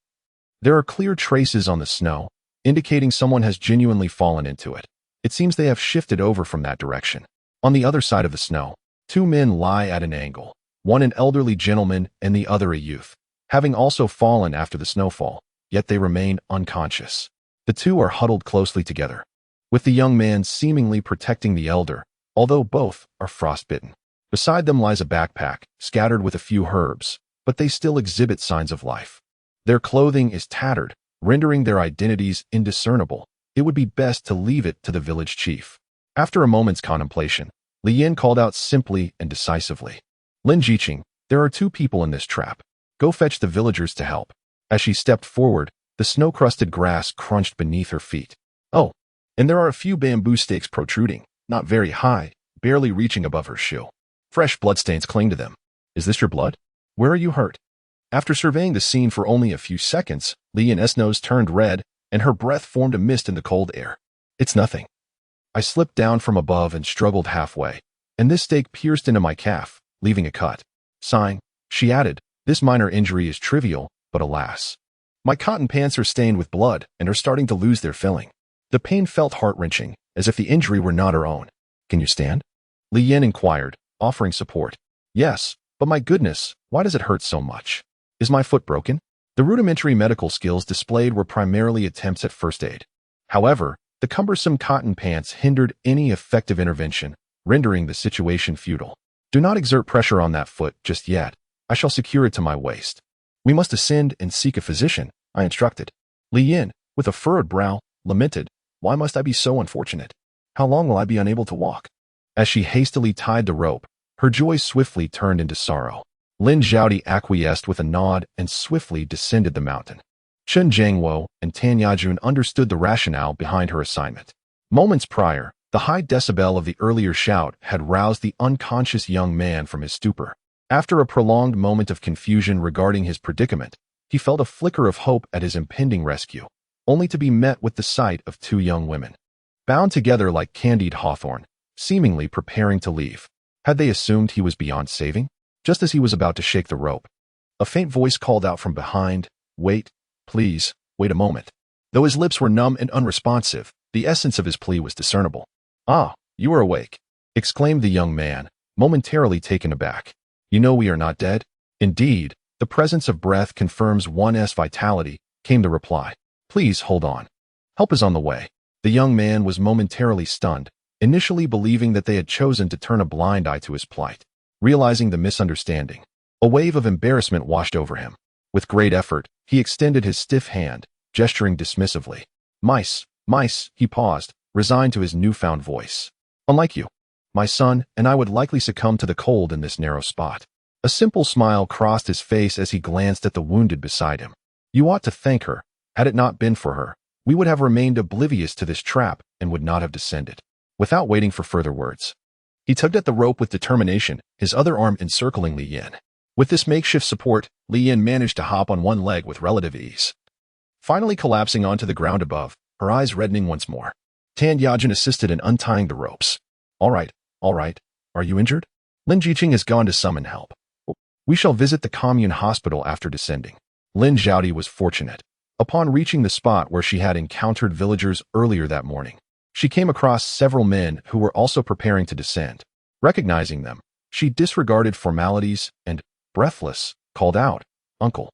there are clear traces on the snow, indicating someone has genuinely fallen into it. It seems they have shifted over from that direction. On the other side of the snow, two men lie at an angle, one an elderly gentleman and the other a youth, having also fallen after the snowfall, yet they remain unconscious. The two are huddled closely together, with the young man seemingly protecting the elder, although both are frostbitten. Beside them lies a backpack, scattered with a few herbs, but they still exhibit signs of life. Their clothing is tattered, rendering their identities indiscernible. It would be best to leave it to the village chief. After a moment's contemplation, Li Yin called out simply and decisively, "Lin Jiqing, there are two people in this trap. Go fetch the villagers to help." As she stepped forward, the snow-crusted grass crunched beneath her feet. Oh, and there are a few bamboo stakes protruding, not very high, barely reaching above her shoe. Fresh bloodstains cling to them. "Is this your blood? Where are you hurt?" After surveying the scene for only a few seconds, Li Yin's nose turned red, and her breath formed a mist in the cold air. "It's nothing. I slipped down from above and struggled halfway, and this stake pierced into my calf, leaving a cut." Sighing, she added, "This minor injury is trivial, but alas, my cotton pants are stained with blood and are starting to lose their filling." The pain felt heart-wrenching, as if the injury were not her own. "Can you stand?" Li Yin inquired, offering support. "Yes, but my goodness, why does it hurt so much? Is my foot broken?" The rudimentary medical skills displayed were primarily attempts at first aid. However, the cumbersome cotton pants hindered any effective intervention, rendering the situation futile. "Do not exert pressure on that foot just yet. I shall secure it to my waist. We must ascend and seek a physician," I instructed. Li Yin, with a furrowed brow, lamented, "Why must I be so unfortunate? How long will I be unable to walk?" As she hastily tied the rope, her joy swiftly turned into sorrow. Lin Zhaodi acquiesced with a nod and swiftly descended the mountain. Chen Jiangwo and Tan Yajun understood the rationale behind her assignment. Moments prior, the high decibel of the earlier shout had roused the unconscious young man from his stupor. After a prolonged moment of confusion regarding his predicament, he felt a flicker of hope at his impending rescue, only to be met with the sight of two young women, bound together like candied hawthorn, seemingly preparing to leave. Had they assumed he was beyond saving? Just as he was about to shake the rope, a faint voice called out from behind, "Wait, please, wait a moment." Though his lips were numb and unresponsive, the essence of his plea was discernible. "Ah, you are awake," exclaimed the young man, momentarily taken aback. "You know we are not dead?" "Indeed, the presence of breath confirms one's vitality," came the reply. "Please hold on. Help is on the way." The young man was momentarily stunned, initially believing that they had chosen to turn a blind eye to his plight. Realizing the misunderstanding, a wave of embarrassment washed over him. With great effort, he extended his stiff hand, gesturing dismissively. "Mice, mice," he paused, resigned to his newfound voice. "Unlike you, my son and I would likely succumb to the cold in this narrow spot." A simple smile crossed his face as he glanced at the wounded beside him. "You ought to thank her. Had it not been for her, we would have remained oblivious to this trap and would not have descended. Without waiting for further words, he tugged at the rope with determination, his other arm encircling Li Yin. With this makeshift support, Li Yin managed to hop on one leg with relative ease. Finally collapsing onto the ground above, her eyes reddening once more, Tan Yajin assisted in untying the ropes. All right. Are you injured? Lin Jiqing has gone to summon help. We shall visit the commune hospital after descending. Lin Zhaodi was fortunate. Upon reaching the spot where she had encountered villagers earlier that morning, she came across several men who were also preparing to descend. Recognizing them, she disregarded formalities and, breathless, called out, "Uncle,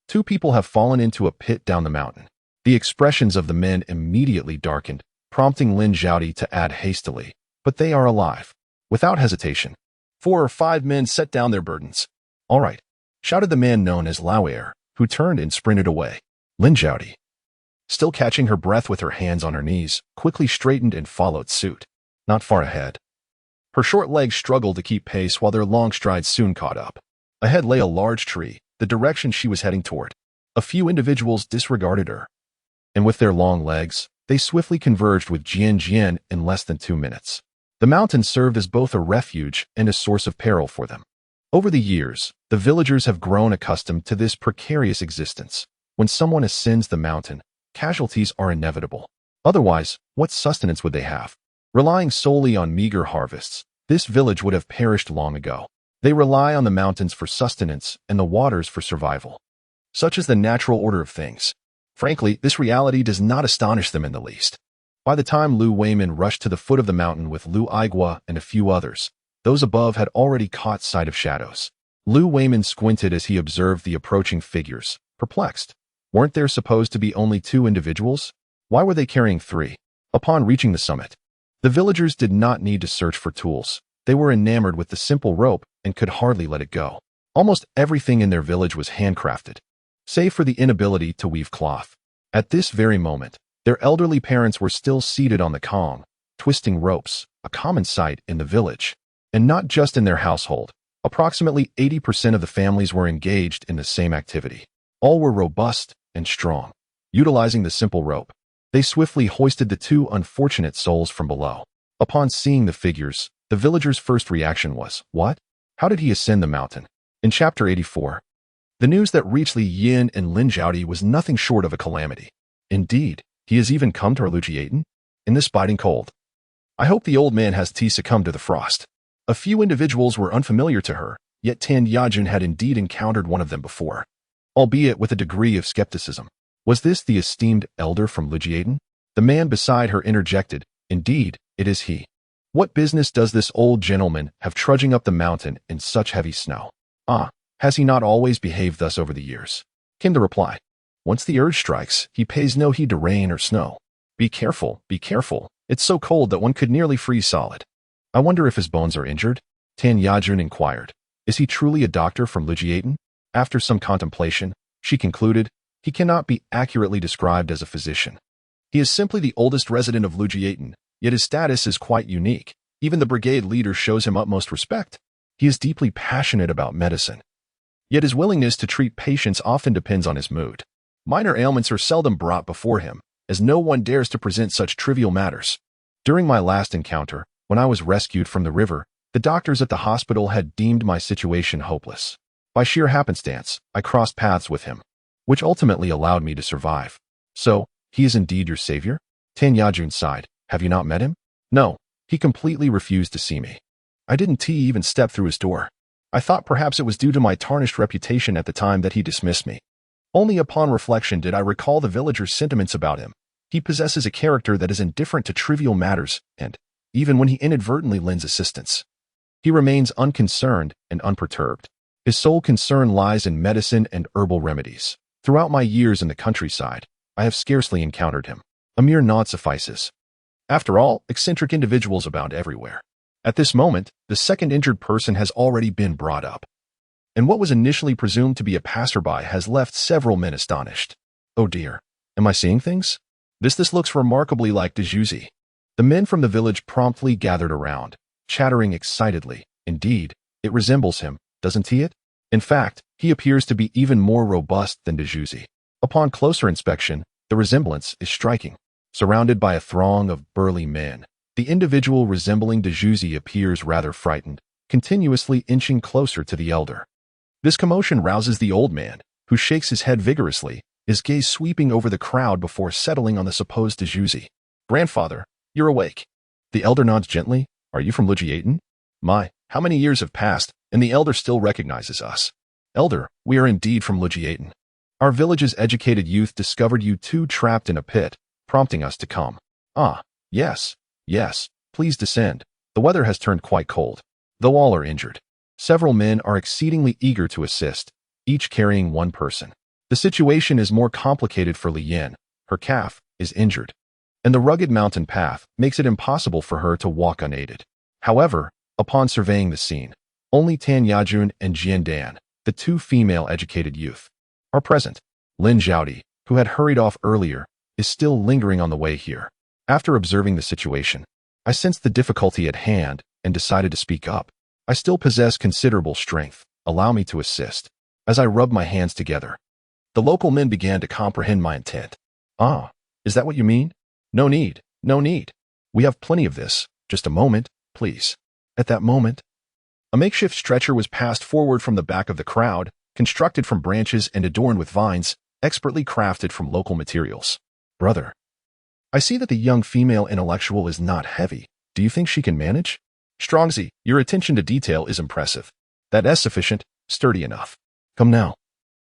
2 people have fallen into a pit down the mountain." The expressions of the men immediately darkened, prompting Lin Zhaodi to add hastily, "But they are alive." Without hesitation, 4 or 5 men set down their burdens. "All right," shouted the man known as Lauer, who turned and sprinted away. Lin Zhaodi, still catching her breath with her hands on her knees, quickly straightened and followed suit. Not far ahead, her short legs struggled to keep pace while their long strides soon caught up. Ahead lay a large tree, the direction she was heading toward. A few individuals disregarded her, and with their long legs, they swiftly converged with Jian in less than 2 minutes. The mountain served as both a refuge and a source of peril for them. Over the years, the villagers have grown accustomed to this precarious existence. When someone ascends the mountain, casualties are inevitable. Otherwise, what sustenance would they have? Relying solely on meager harvests, this village would have perished long ago. They rely on the mountains for sustenance and the waters for survival. Such is the natural order of things. Frankly, this reality does not astonish them in the least. By the time Lu Weimin rushed to the foot of the mountain with Lu Aigua and a few others, those above had already caught sight of shadows. Lu Weimin squinted as he observed the approaching figures, perplexed. Weren't there supposed to be only 2 individuals? Why were they carrying 3? Upon reaching the summit, the villagers did not need to search for tools. They were enamored with the simple rope and could hardly let it go. Almost everything in their village was handcrafted, save for the inability to weave cloth. At this very moment, their elderly parents were still seated on the kong, twisting ropes, a common sight in the village. And not just in their household. Approximately 80% of the families were engaged in the same activity. All were robust and strong. Utilizing the simple rope, they swiftly hoisted the 2 unfortunate souls from below. Upon seeing the figures, the villagers' first reaction was, "What? How did he ascend the mountain?" In Chapter 84, the news that reached Li Yin and Lin Zhaodi was nothing short of a calamity. Indeed, he has even come to our Lujiaten? In this biting cold. I hope the old man has succumbed to the frost. A few individuals were unfamiliar to her, yet Tan Yajin had indeed encountered one of them before, albeit with a degree of skepticism. Was this the esteemed elder from Lujiaten? The man beside her interjected, "Indeed, it is he. What business does this old gentleman have trudging up the mountain in such heavy snow? Ah, has he not always behaved thus over the years?" Came the reply. "Once the urge strikes, he pays no heed to rain or snow. Be careful, be careful. It's so cold that one could nearly freeze solid." "I wonder if his bones are injured?" Tan Yajin inquired. "Is he truly a doctor from Lujiaten?" After some contemplation, she concluded, "He cannot be accurately described as a physician. He is simply the oldest resident of Lujiaten, yet his status is quite unique. Even the brigade leader shows him utmost respect. He is deeply passionate about medicine. Yet his willingness to treat patients often depends on his mood. Minor ailments are seldom brought before him, as no one dares to present such trivial matters. During my last encounter, when I was rescued from the river, the doctors at the hospital had deemed my situation hopeless. By sheer happenstance, I crossed paths with him, which ultimately allowed me to survive." "So, he is indeed your savior?" Tan Yajun sighed. "Have you not met him?" "No, he completely refused to see me. I didn't even step through his door. I thought perhaps it was due to my tarnished reputation at the time that he dismissed me. Only upon reflection did I recall the villagers' sentiments about him. He possesses a character that is indifferent to trivial matters, and, even when he inadvertently lends assistance, he remains unconcerned and unperturbed. His sole concern lies in medicine and herbal remedies. Throughout my years in the countryside, I have scarcely encountered him. A mere nod suffices. After all, eccentric individuals abound everywhere. At this moment, the second injured person has already been brought up, and what was initially presumed to be a passerby has left several men astonished. Oh dear, am I seeing things? This looks remarkably like Dejuzi." The men from the village promptly gathered around, chattering excitedly. "Indeed, it resembles him, doesn't he? In fact, he appears to be even more robust than Dejuzi." Upon closer inspection, The resemblance is striking. Surrounded by a throng of burly men, the individual resembling Dejeuzy appears rather frightened, continuously inching closer to the elder. This commotion rouses the old man, who shakes his head vigorously, his gaze sweeping over the crowd before settling on the supposed Dejeuzy. "Grandfather, you're awake." The elder nods gently. "Are you from Lugiaton?" "My, how many years have passed, and the elder still recognizes us." "Elder, we are indeed from Lugiaton. Our village's educated youth discovered you two trapped in a pit, prompting us to come." "Ah, yes, yes, please descend. The weather has turned quite cold, though all are injured." Several men are exceedingly eager to assist, each carrying one person. The situation is more complicated for Li Yin. Her calf is injured, and the rugged mountain path makes it impossible for her to walk unaided. However, upon surveying the scene, only Tan Yajun and Jian Dan, the two female educated youth, are present. Lin Zhaodi, who had hurried off earlier, is still lingering on the way here. After observing the situation, I sensed the difficulty at hand and decided to speak up. "I still possess considerable strength. Allow me to assist." As I rubbed my hands together, the local men began to comprehend my intent. "Ah, is that what you mean? No need, no need. We have plenty of this. Just a moment, please." At that moment, a makeshift stretcher was passed forward from the back of the crowd, constructed from branches and adorned with vines, expertly crafted from local materials. "Brother, I see that the young female intellectual is not heavy. Do you think she can manage?" "Strongzy, your attention to detail is impressive. That is sufficient, sturdy enough. Come now."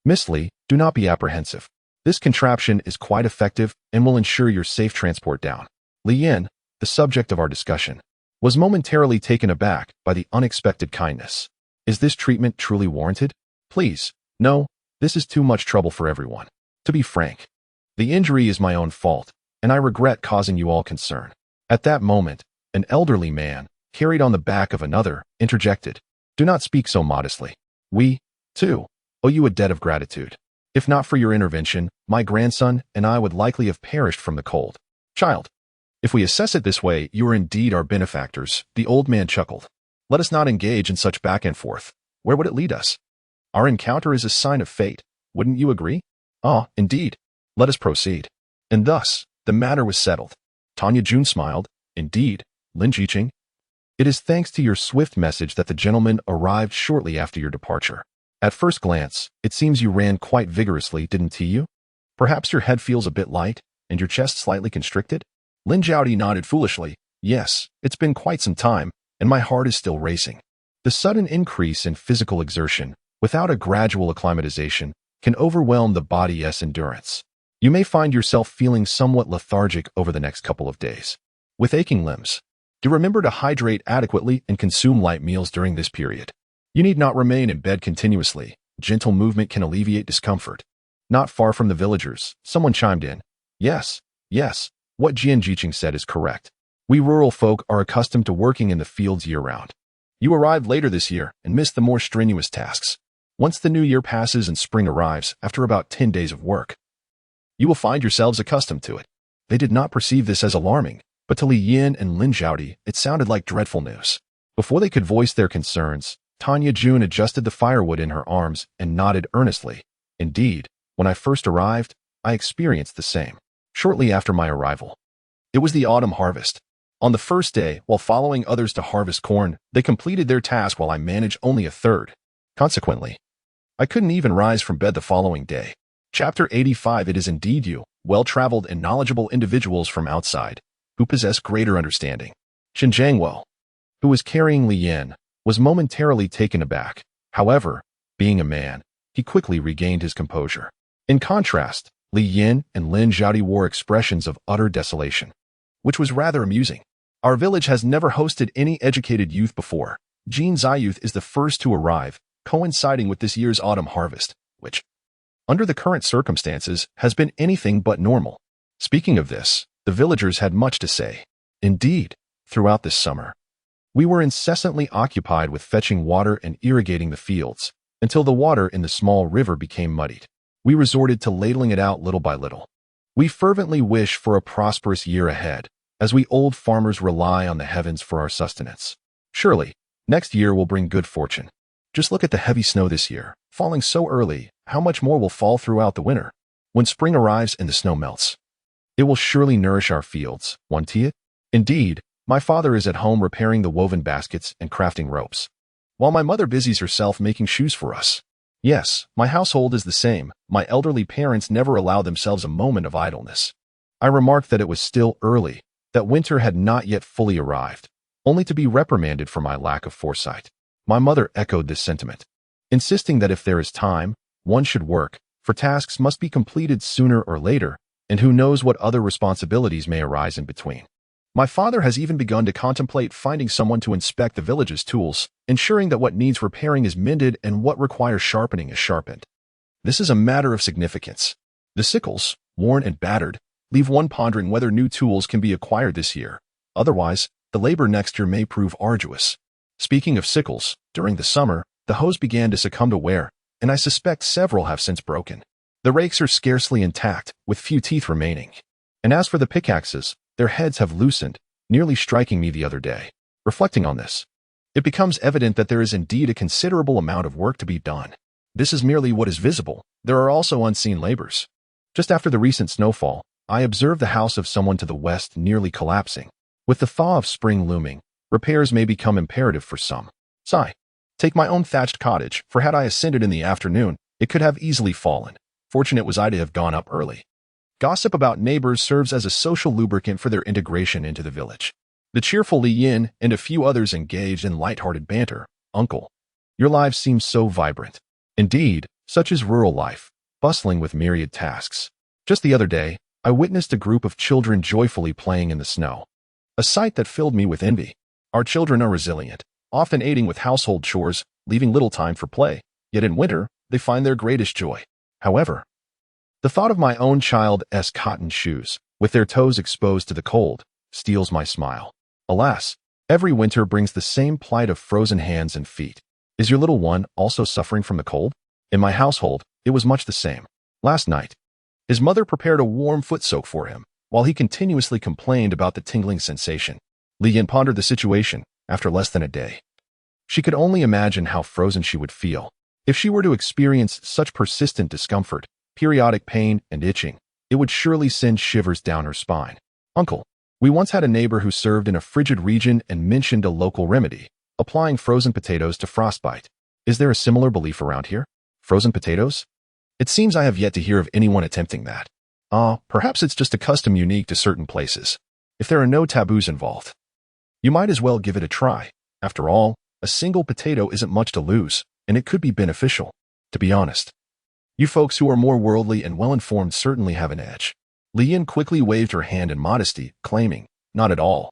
"Miss Lee, do not be apprehensive. This contraption is quite effective and will ensure your safe transport down." Li Yin, the subject of our discussion, was momentarily taken aback by the unexpected kindness. "Is this treatment truly warranted?" "Please, no, this is too much trouble for everyone. To be frank, the injury is my own fault, and I regret causing you all concern." At that moment, an elderly man, carried on the back of another, interjected. "Do not speak so modestly. We, too, owe you a debt of gratitude. If not for your intervention, my grandson and I would likely have perished from the cold." "Child, if we assess it this way, you are indeed our benefactors," the old man chuckled. "Let us not engage in such back and forth. Where would it lead us? Our encounter is a sign of fate. Wouldn't you agree?" "Ah, indeed. Let us proceed." And thus, the matter was settled. Tanya Jun smiled. "Indeed, Lin Jiqing. It is thanks to your swift message that the gentleman arrived shortly after your departure. At first glance, it seems you ran quite vigorously, didn't you? Perhaps your head feels a bit light, and your chest slightly constricted?" Lin Zhaodi nodded foolishly. "Yes, it's been quite some time, and my heart is still racing." The sudden increase in physical exertion, without a gradual acclimatization, can overwhelm the body's endurance. You may find yourself feeling somewhat lethargic over the next couple of days. With aching limbs, do remember to hydrate adequately and consume light meals during this period. You need not remain in bed continuously. Gentle movement can alleviate discomfort. Not far from the villagers, someone chimed in. Yes, what Jian Jiqing said is correct. We rural folk are accustomed to working in the fields year-round. You arrived later this year and missed the more strenuous tasks. Once the new year passes and spring arrives, after about 10 days of work, you will find yourselves accustomed to it. They did not perceive this as alarming, but to Li Yin and Lin Zhaodi, it sounded like dreadful news. Before they could voice their concerns, Tanya Jun adjusted the firewood in her arms and nodded earnestly. Indeed, when I first arrived, I experienced the same. Shortly after my arrival, it was the autumn harvest. On the first day, while following others to harvest corn, they completed their task while I managed only a third. Consequently, I couldn't even rise from bed the following day. Chapter 85. It is indeed you, well-traveled and knowledgeable individuals from outside, who possess greater understanding. Chen Jiangwo, who was carrying Li Yin, was momentarily taken aback. However, being a man, he quickly regained his composure. In contrast, Li Yin and Lin Zhaodi wore expressions of utter desolation, which was rather amusing. Our village has never hosted any educated youth before. Jin Ziyuth is the first to arrive, coinciding with this year's autumn harvest, which, under the current circumstances, has been anything but normal. Speaking of this, the villagers had much to say. Indeed, throughout this summer, we were incessantly occupied with fetching water and irrigating the fields, until the water in the small river became muddied. We resorted to ladling it out little by little. We fervently wish for a prosperous year ahead, as we old farmers rely on the heavens for our sustenance. Surely, next year will bring good fortune. Just look at the heavy snow this year, falling so early. How much more will fall throughout the winter? When spring arrives and the snow melts, it will surely nourish our fields, won't it? Indeed, my father is at home repairing the woven baskets and crafting ropes, while my mother busies herself making shoes for us. Yes, my household is the same. My elderly parents never allow themselves a moment of idleness. I remarked that it was still early, that winter had not yet fully arrived, only to be reprimanded for my lack of foresight. My mother echoed this sentiment, insisting that if there is time, one should work, for tasks must be completed sooner or later, and who knows what other responsibilities may arise in between. My father has even begun to contemplate finding someone to inspect the village's tools, ensuring that what needs repairing is mended and what requires sharpening is sharpened. This is a matter of significance. The sickles, worn and battered, leave one pondering whether new tools can be acquired this year. Otherwise, the labor next year may prove arduous. Speaking of sickles, during the summer, the hoes began to succumb to wear, and I suspect several have since broken. The rakes are scarcely intact, with few teeth remaining. And as for the pickaxes, their heads have loosened, nearly striking me the other day. Reflecting on this, it becomes evident that there is indeed a considerable amount of work to be done. This is merely what is visible. There are also unseen labors. Just after the recent snowfall, I observed the house of someone to the west nearly collapsing. With the thaw of spring looming, repairs may become imperative for some. Sigh. Take my own thatched cottage, for had I ascended in the afternoon, it could have easily fallen. Fortunate was I to have gone up early. Gossip about neighbors serves as a social lubricant for their integration into the village. The cheerful Li Yin and a few others engaged in light-hearted banter. Uncle, your lives seem so vibrant. Indeed, such is rural life, bustling with myriad tasks. Just the other day, I witnessed a group of children joyfully playing in the snow. A sight that filled me with envy. Our children are resilient, often aiding with household chores, leaving little time for play. Yet in winter, they find their greatest joy. However, the thought of my own child's cotton shoes, with their toes exposed to the cold, steals my smile. Alas, every winter brings the same plight of frozen hands and feet. Is your little one also suffering from the cold? In my household, it was much the same. Last night, his mother prepared a warm foot soak for him, while he continuously complained about the tingling sensation. Li Yin pondered the situation after less than a day. She could only imagine how frozen she would feel if she were to experience such persistent discomfort. Periodic pain and itching, it would surely send shivers down her spine. Uncle, we once had a neighbor who served in a frigid region and mentioned a local remedy, applying frozen potatoes to frostbite. Is there a similar belief around here? Frozen potatoes? It seems I have yet to hear of anyone attempting that. Perhaps it's just a custom unique to certain places. If there are no taboos involved, you might as well give it a try. After all, a single potato isn't much to lose, and it could be beneficial. To be honest, you folks who are more worldly and well-informed certainly have an edge. Li Yin quickly waved her hand in modesty, claiming, not at all.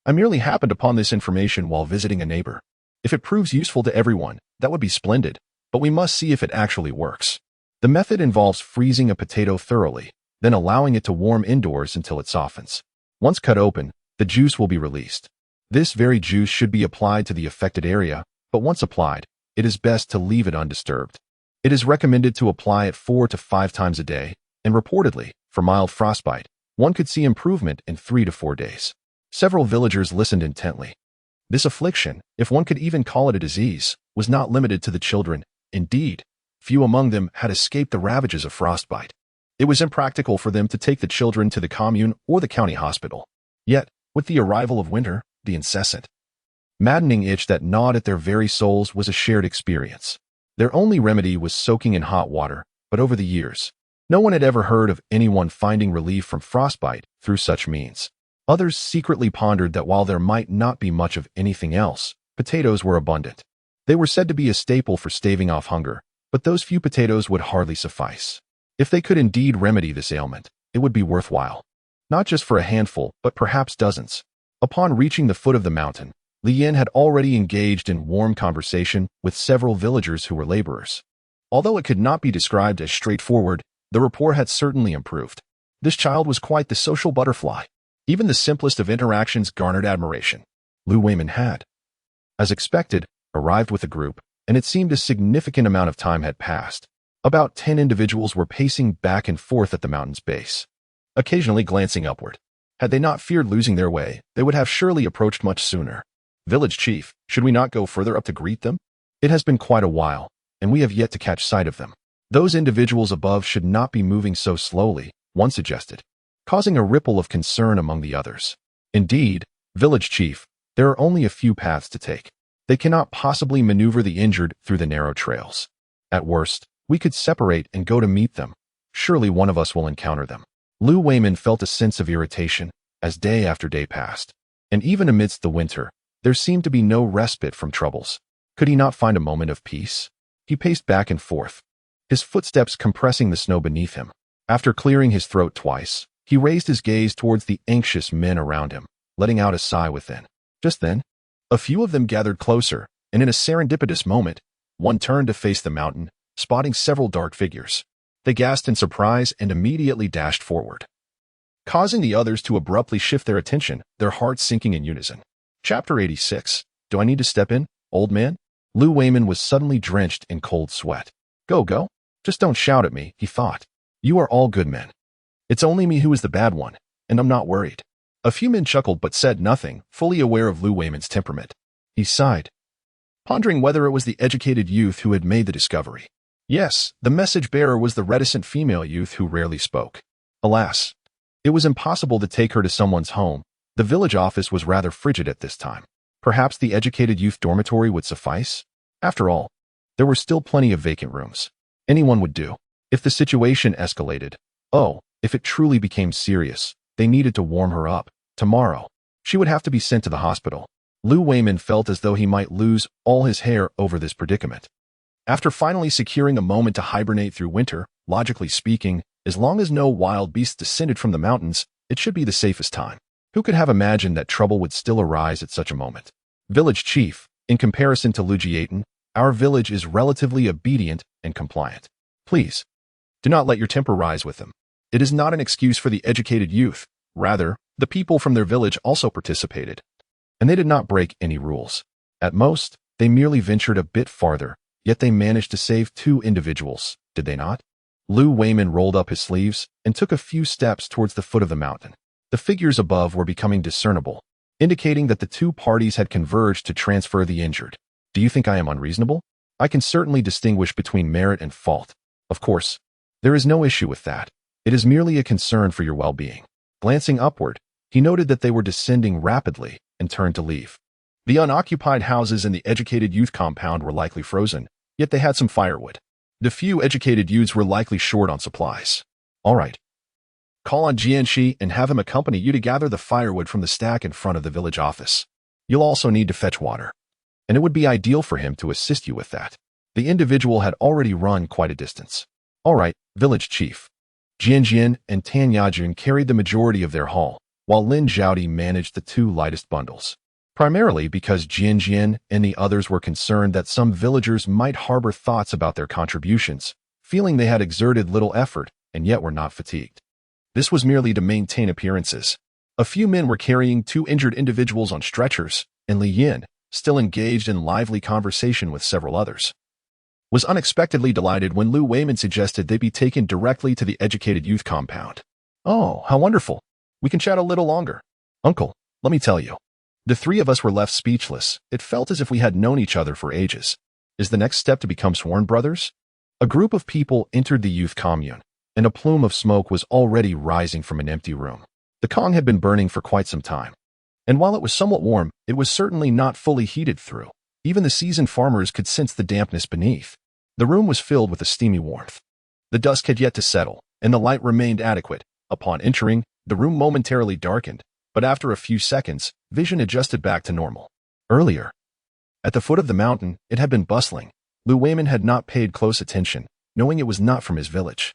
I merely happened upon this information while visiting a neighbor. If it proves useful to everyone, that would be splendid, but we must see if it actually works. The method involves freezing a potato thoroughly, then allowing it to warm indoors until it softens. Once cut open, the juice will be released. This very juice should be applied to the affected area, but once applied, it is best to leave it undisturbed. It is recommended to apply it 4 to 5 times a day, and reportedly, for mild frostbite, one could see improvement in 3 to 4 days. Several villagers listened intently. This affliction, if one could even call it a disease, was not limited to the children. Indeed, few among them had escaped the ravages of frostbite. It was impractical for them to take the children to the commune or the county hospital. Yet, with the arrival of winter, the incessant, maddening itch that gnawed at their very souls was a shared experience. Their only remedy was soaking in hot water, but over the years, no one had ever heard of anyone finding relief from frostbite through such means. Others secretly pondered that while there might not be much of anything else, potatoes were abundant. They were said to be a staple for staving off hunger, but those few potatoes would hardly suffice. If they could indeed remedy this ailment, it would be worthwhile. Not just for a handful, but perhaps dozens. Upon reaching the foot of the mountain, Li Yin had already engaged in warm conversation with several villagers who were laborers. Although it could not be described as straightforward, the rapport had certainly improved. This child was quite the social butterfly. Even the simplest of interactions garnered admiration. Lu Weiman had, as expected, arrived with a group, and it seemed a significant amount of time had passed. About 10 individuals were pacing back and forth at the mountain's base, occasionally glancing upward. Had they not feared losing their way, they would have surely approached much sooner. Village chief, should we not go further up to greet them? It has been quite a while, and we have yet to catch sight of them. Those individuals above should not be moving so slowly, one suggested, causing a ripple of concern among the others. Indeed, village chief, there are only a few paths to take. They cannot possibly maneuver the injured through the narrow trails. At worst, we could separate and go to meet them. Surely one of us will encounter them. Lu Weimin felt a sense of irritation as day after day passed. And even amidst the winter, there seemed to be no respite from troubles. Could he not find a moment of peace? He paced back and forth, his footsteps compressing the snow beneath him. After clearing his throat twice, he raised his gaze towards the anxious men around him, letting out a sigh within. Just then, a few of them gathered closer, and in a serendipitous moment, one turned to face the mountain, spotting several dark figures. They gasped in surprise and immediately dashed forward, causing the others to abruptly shift their attention, their hearts sinking in unison. Chapter 86. Do I need to step in, old man? Lu Weimin was suddenly drenched in cold sweat. Go. Just don't shout at me, he thought. You are all good men. It's only me who is the bad one, and I'm not worried. A few men chuckled but said nothing, fully aware of Lu Weimin's temperament. He sighed, pondering whether it was the educated youth who had made the discovery. Yes, the message bearer was the reticent female youth who rarely spoke. Alas, it was impossible to take her to someone's home. The village office was rather frigid at this time. Perhaps the educated youth dormitory would suffice? After all, there were still plenty of vacant rooms. Anyone would do. If the situation escalated, if it truly became serious, they needed to warm her up. Tomorrow, she would have to be sent to the hospital. Lu Weimin felt as though he might lose all his hair over this predicament. After finally securing a moment to hibernate through winter, logically speaking, as long as no wild beasts descended from the mountains, it should be the safest time. Who could have imagined that trouble would still arise at such a moment? Village chief, in comparison to Lu Jiaten, our village is relatively obedient and compliant. Please, do not let your temper rise with them. It is not an excuse for the educated youth. Rather, the people from their village also participated, and they did not break any rules. At most, they merely ventured a bit farther, yet they managed to save 2 individuals, did they not? Lu Weimin rolled up his sleeves and took a few steps towards the foot of the mountain. The figures above were becoming discernible, indicating that the 2 parties had converged to transfer the injured. Do you think I am unreasonable? I can certainly distinguish between merit and fault. Of course, there is no issue with that. It is merely a concern for your well-being. Glancing upward, he noted that they were descending rapidly and turned to leave. The unoccupied houses in the educated youth compound were likely frozen, yet they had some firewood. The few educated youths were likely short on supplies. All right. Call on Jianxi and have him accompany you to gather the firewood from the stack in front of the village office. You'll also need to fetch water, and it would be ideal for him to assist you with that. The individual had already run quite a distance. All right, village chief. Jianjian and Tan Yajun carried the majority of their haul, while Lin Zhaodi managed the 2 lightest bundles. Primarily because Jianjian and the others were concerned that some villagers might harbor thoughts about their contributions, feeling they had exerted little effort and yet were not fatigued. This was merely to maintain appearances. A few men were carrying 2 injured individuals on stretchers, and Li Yin, still engaged in lively conversation with several others, was unexpectedly delighted when Lu Weimin suggested they be taken directly to the educated youth compound. Oh, how wonderful. We can chat a little longer. Uncle, let me tell you. The 3 of us were left speechless. It felt as if we had known each other for ages. Is the next step to become sworn brothers? A group of people entered the youth commune, and a plume of smoke was already rising from an empty room. The Kong had been burning for quite some time, and while it was somewhat warm, it was certainly not fully heated through. Even the seasoned farmers could sense the dampness beneath. The room was filled with a steamy warmth. The dusk had yet to settle, and the light remained adequate. Upon entering, the room momentarily darkened, but after a few seconds, vision adjusted back to normal. Earlier, at the foot of the mountain, it had been bustling. Lu Weimin had not paid close attention, knowing it was not from his village,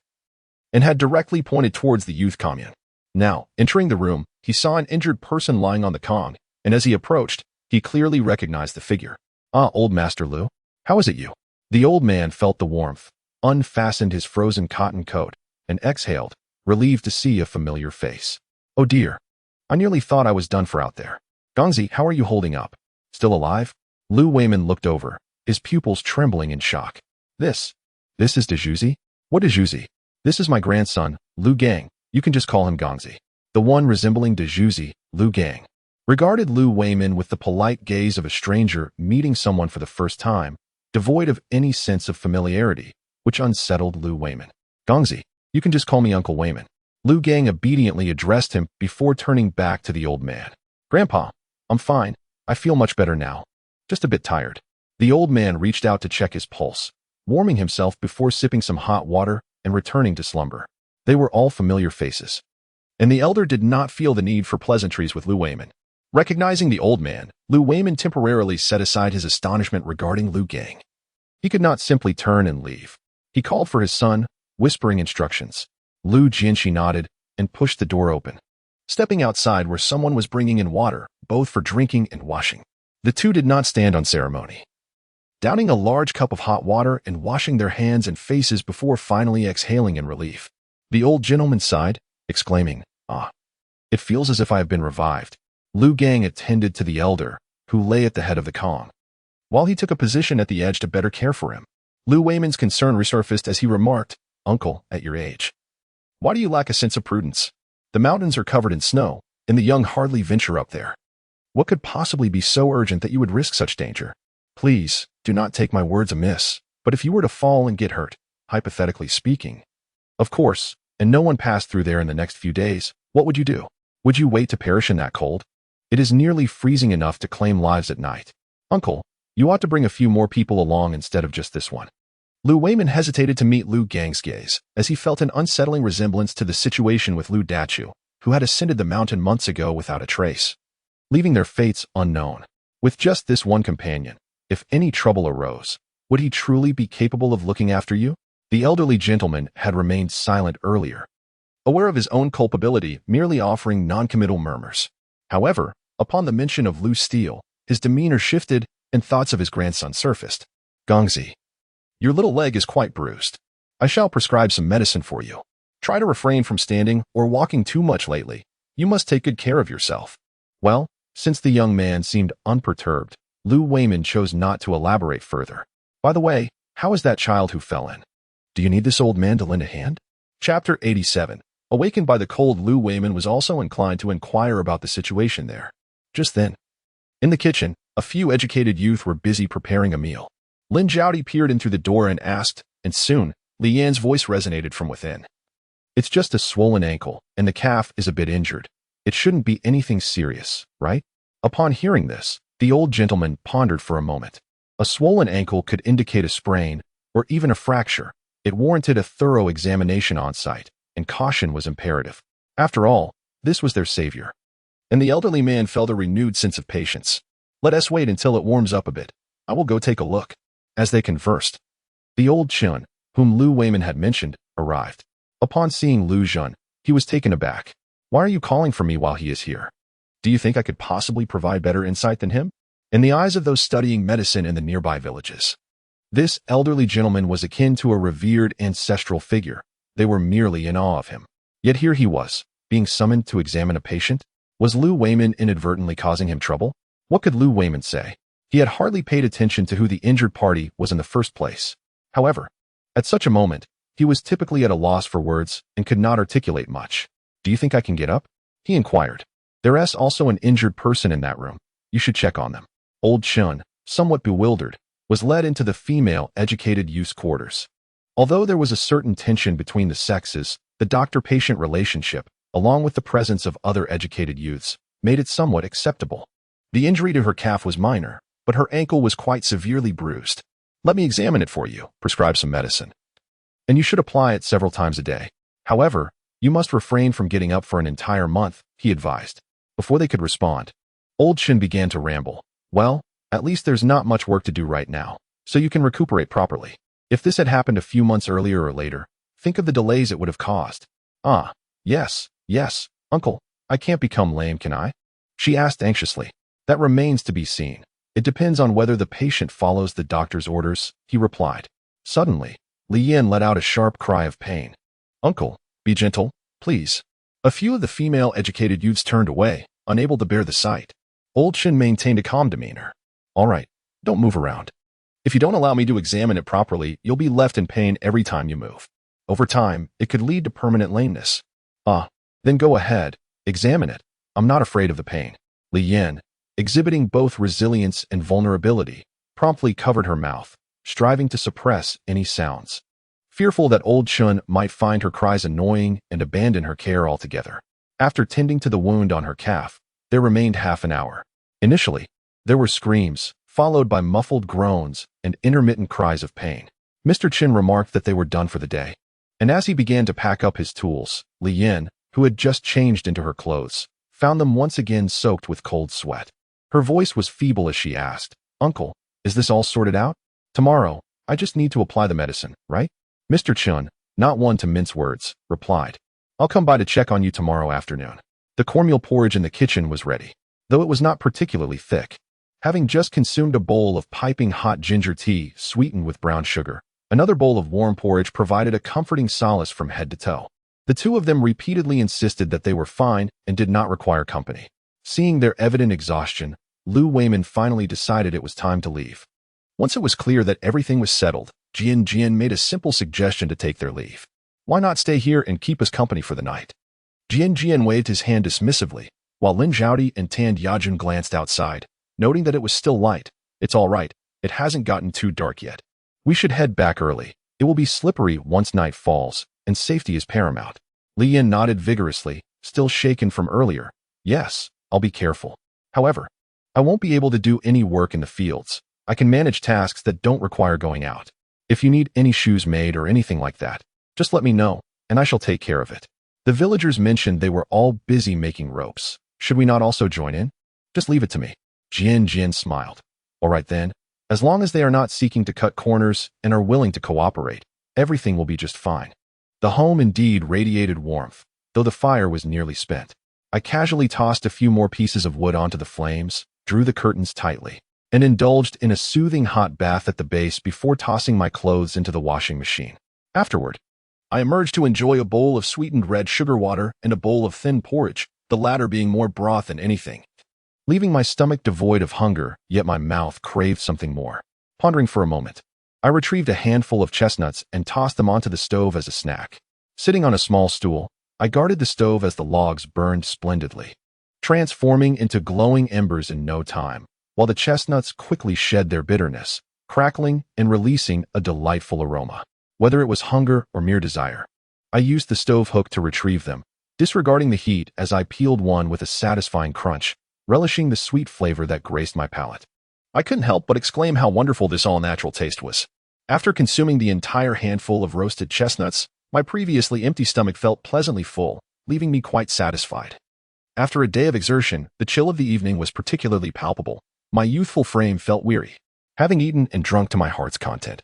and had directly pointed towards the youth commune. Now, entering the room, he saw an injured person lying on the Kong, and as he approached, he clearly recognized the figure. Ah, old Master Lu, how is it you? The old man felt the warmth, unfastened his frozen cotton coat, and exhaled, relieved to see a familiar face. Oh dear, I nearly thought I was done for out there. Gongzi, how are you holding up? Still alive? Lu Weimin looked over, his pupils trembling in shock. This is Dezhuzi? What Dezhuzi? This is my grandson, Lu Gang. You can just call him Gongzi. The one resembling Dezhuzi, Lu Gang, regarded Lu Weimin with the polite gaze of a stranger meeting someone for the first time, devoid of any sense of familiarity, which which unsettled Lu Weimin. Gongzi, you can just call me Uncle Weimin. Lu Gang obediently addressed him before turning back to the old man. Grandpa, I'm fine. I feel much better now. Just a bit tired. The old man reached out to check his pulse, warming himself before sipping some hot water and returning to slumber. They were all familiar faces, and the elder did not feel the need for pleasantries with Lu Weimin. Recognizing the old man, Lu Weimin temporarily set aside his astonishment regarding Lu Gang. He could not simply turn and leave. He called for his son, whispering instructions. Lu Jianxi nodded and pushed the door open, stepping outside where someone was bringing in water, both for drinking and washing. The two did not stand on ceremony, downing a large cup of hot water and washing their hands and faces before finally exhaling in relief. The old gentleman sighed, exclaiming, "Ah, it feels as if I have been revived." Lu Gang attended to the elder, who lay at the head of the Kong, while he took a position at the edge to better care for him. Lu Weimin's concern resurfaced as he remarked, "Uncle, at your age, why do you lack a sense of prudence? The mountains are covered in snow, and the young hardly venture up there. What could possibly be so urgent that you would risk such danger? Please, do not take my words amiss, but if you were to fall and get hurt, hypothetically speaking, of course, and no one passed through there in the next few days, what would you do? Would you wait to perish in that cold? It is nearly freezing enough to claim lives at night. Uncle, you ought to bring a few more people along instead of just this one." Lu Weimin hesitated to meet Lu Gang's gaze, as he felt an unsettling resemblance to the situation with Lu Dachu, who had ascended the mountain months ago without a trace, leaving their fates unknown. With just this one companion, if any trouble arose, would he truly be capable of looking after you? The elderly gentleman had remained silent earlier, aware of his own culpability, merely offering non-committal murmurs. However, upon the mention of Lu Steele, his demeanor shifted and thoughts of his grandson surfaced. "Gongzi, your little leg is quite bruised. I shall prescribe some medicine for you. Try to refrain from standing or walking too much lately. You must take good care of yourself." Well, since the young man seemed unperturbed, Lu Weimin chose not to elaborate further. "By the way, how is that child who fell in? Do you need this old man to lend a hand?" Chapter 87. Awakened by the cold, Lu Weimin was also inclined to inquire about the situation there. Just then, in the kitchen, a few educated youth were busy preparing a meal. Lin Jiaodi peered in through the door and asked, and soon, Li Yan's voice resonated from within. "It's just a swollen ankle, and the calf is a bit injured. It shouldn't be anything serious, right?" Upon hearing this, the old gentleman pondered for a moment. A swollen ankle could indicate a sprain, or even a fracture. It warranted a thorough examination on site, and caution was imperative. After all, this was their savior. And the elderly man felt a renewed sense of patience. "Let us wait until it warms up a bit. I will go take a look." As they conversed, the old Chun, whom Lu Weimin had mentioned, arrived. Upon seeing Lu Jun, he was taken aback. "Why are you calling for me while he is here? Do you think I could possibly provide better insight than him?" In the eyes of those studying medicine in the nearby villages, this elderly gentleman was akin to a revered ancestral figure. They were merely in awe of him. Yet here he was, being summoned to examine a patient. Was Lu Weimin inadvertently causing him trouble? What could Lu Weimin say? He had hardly paid attention to who the injured party was in the first place. However, at such a moment, he was typically at a loss for words and could not articulate much. "Do you think I can get up?" he inquired. "There's also an injured person in that room. You should check on them." Old Chun, somewhat bewildered, was led into the female educated youth's quarters. Although there was a certain tension between the sexes, the doctor-patient relationship, along with the presence of other educated youths, made it somewhat acceptable. The injury to her calf was minor, but her ankle was quite severely bruised. "Let me examine it for you, prescribe some medicine. And you should apply it several times a day. However, you must refrain from getting up for an entire month," he advised. Before they could respond, Old Chin began to ramble. "Well, at least there's not much work to do right now, so you can recuperate properly. If this had happened a few months earlier or later, think of the delays it would have caused." "Ah, yes, uncle, I can't become lame, can I?" she asked anxiously. "That remains to be seen. It depends on whether the patient follows the doctor's orders," he replied. Suddenly, Li Yan let out a sharp cry of pain. "Uncle, be gentle, please." A few of the female educated youths turned away, unable to bear the sight. Old Shin maintained a calm demeanor. "All right, don't move around. If you don't allow me to examine it properly, you'll be left in pain every time you move. Over time, it could lead to permanent lameness." "Ah, then go ahead, examine it. I'm not afraid of the pain." Li Yan, exhibiting both resilience and vulnerability, promptly covered her mouth, striving to suppress any sounds. fearful that old Chun might find her cries annoying and abandon her care altogether. After tending to the wound on her calf, there remained half an hour. Initially, there were screams, followed by muffled groans and intermittent cries of pain. Mr. Chin remarked that they were done for the day. And as he began to pack up his tools, Li Yin, who had just changed into her clothes, found them once again soaked with cold sweat. Her voice was feeble as she asked, "Uncle, is this all sorted out? Tomorrow, I just need to apply the medicine, right?" Mr. Chun, not one to mince words, replied, "I'll come by to check on you tomorrow afternoon." The cornmeal porridge in the kitchen was ready, though it was not particularly thick. Having just consumed a bowl of piping hot ginger tea sweetened with brown sugar, another bowl of warm porridge provided a comforting solace from head to toe. The two of them repeatedly insisted that they were fine and did not require company. Seeing their evident exhaustion, Lu Weiman finally decided it was time to leave. Once it was clear that everything was settled, Jian Jian made a simple suggestion to take their leave. "Why not stay here and keep us company for the night?" Jian Jian waved his hand dismissively, while Lin Zhaodi and Tan Yajun glanced outside, noting that it was still light. "It's all right. It hasn't gotten too dark yet. We should head back early. It will be slippery once night falls, and safety is paramount." Li Yin nodded vigorously, still shaken from earlier. "Yes, I'll be careful. However, I won't be able to do any work in the fields. I can manage tasks that don't require going out. If you need any shoes made or anything like that, just let me know, and I shall take care of it." The villagers mentioned they were all busy making ropes. "Should we not also join in? Just leave it to me." Jian Jian smiled. "All right then, as long as they are not seeking to cut corners and are willing to cooperate, everything will be just fine." The home indeed radiated warmth, though the fire was nearly spent. I casually tossed a few more pieces of wood onto the flames, drew the curtains tightly, and indulged in a soothing hot bath at the base before tossing my clothes into the washing machine. Afterward, I emerged to enjoy a bowl of sweetened red sugar water and a bowl of thin porridge, the latter being more broth than anything. Leaving my stomach devoid of hunger, yet my mouth craved something more. Pondering for a moment, I retrieved a handful of chestnuts and tossed them onto the stove as a snack. Sitting on a small stool, I guarded the stove as the logs burned splendidly, transforming into glowing embers in no time, while the chestnuts quickly shed their bitterness, crackling and releasing a delightful aroma. Whether it was hunger or mere desire, I used the stove hook to retrieve them, disregarding the heat as I peeled one with a satisfying crunch, relishing the sweet flavor that graced my palate. I couldn't help but exclaim how wonderful this all-natural taste was. After consuming the entire handful of roasted chestnuts, my previously empty stomach felt pleasantly full, leaving me quite satisfied. After a day of exertion, the chill of the evening was particularly palpable. My youthful frame felt weary, having eaten and drunk to my heart's content.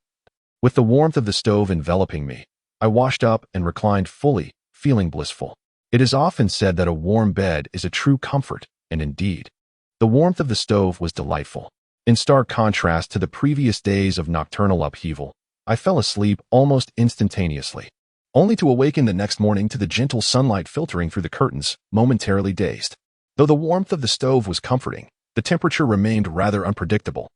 With the warmth of the stove enveloping me, I washed up and reclined fully, feeling blissful. It is often said that a warm bed is a true comfort, and indeed, the warmth of the stove was delightful. In stark contrast to the previous days of nocturnal upheaval, I fell asleep almost instantaneously, only to awaken the next morning to the gentle sunlight filtering through the curtains, momentarily dazed. Though the warmth of the stove was comforting, the temperature remained rather unpredictable.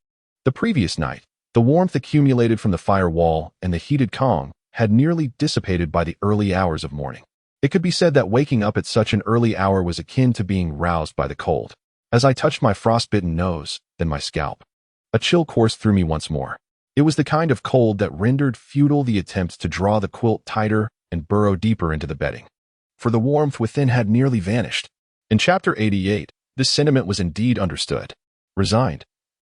The previous night, the warmth accumulated from the fire wall and the heated Kong had nearly dissipated by the early hours of morning. It could be said that waking up at such an early hour was akin to being roused by the cold. As I touched my frostbitten nose, then my scalp, a chill coursed through me once more. It was the kind of cold that rendered futile the attempts to draw the quilt tighter and burrow deeper into the bedding, for the warmth within had nearly vanished. In Chapter 88, this sentiment was indeed understood. Resigned,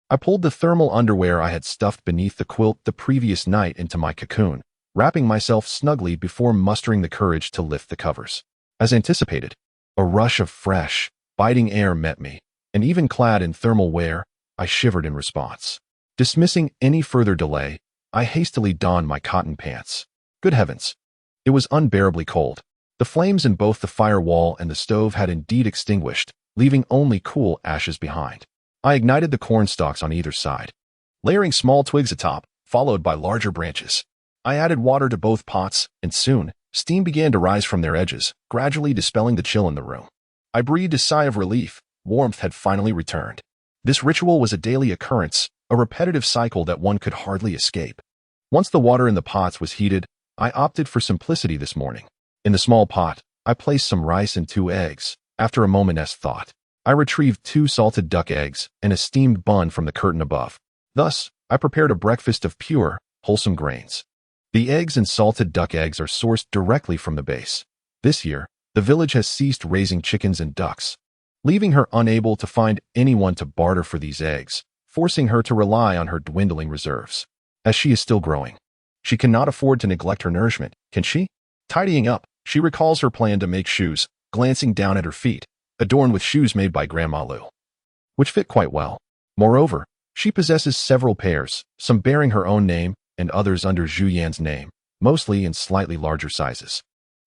I pulled the thermal underwear I had stuffed beneath the quilt the previous night into my cocoon, wrapping myself snugly before mustering the courage to lift the covers. As anticipated, a rush of fresh, biting air met me, and even clad in thermal wear, I shivered in response. Dismissing any further delay, I hastily donned my cotton pants. Good heavens! It was unbearably cold. The flames in both the firewall and the stove had indeed extinguished, leaving only cool ashes behind. I ignited the corn stalks on either side, layering small twigs atop, followed by larger branches. I added water to both pots, and soon, steam began to rise from their edges, gradually dispelling the chill in the room. I breathed a sigh of relief. Warmth had finally returned. This ritual was a daily occurrence, a repetitive cycle that one could hardly escape. Once the water in the pots was heated, I opted for simplicity this morning. In the small pot, I placed some rice and 2 eggs. After a moment's thought, I retrieved 2 salted duck eggs and a steamed bun from the curtain above. Thus, I prepared a breakfast of pure, wholesome grains. The eggs and salted duck eggs are sourced directly from the base. This year, the village has ceased raising chickens and ducks, leaving her unable to find anyone to barter for these eggs, forcing her to rely on her dwindling reserves. As she is still growing, she cannot afford to neglect her nourishment, can she? Tidying up, she recalls her plan to make shoes, glancing down at her feet, adorned with shoes made by Grandma Lu, which fit quite well. Moreover, she possesses several pairs, some bearing her own name and others under Zhu Yan's name, mostly in slightly larger sizes.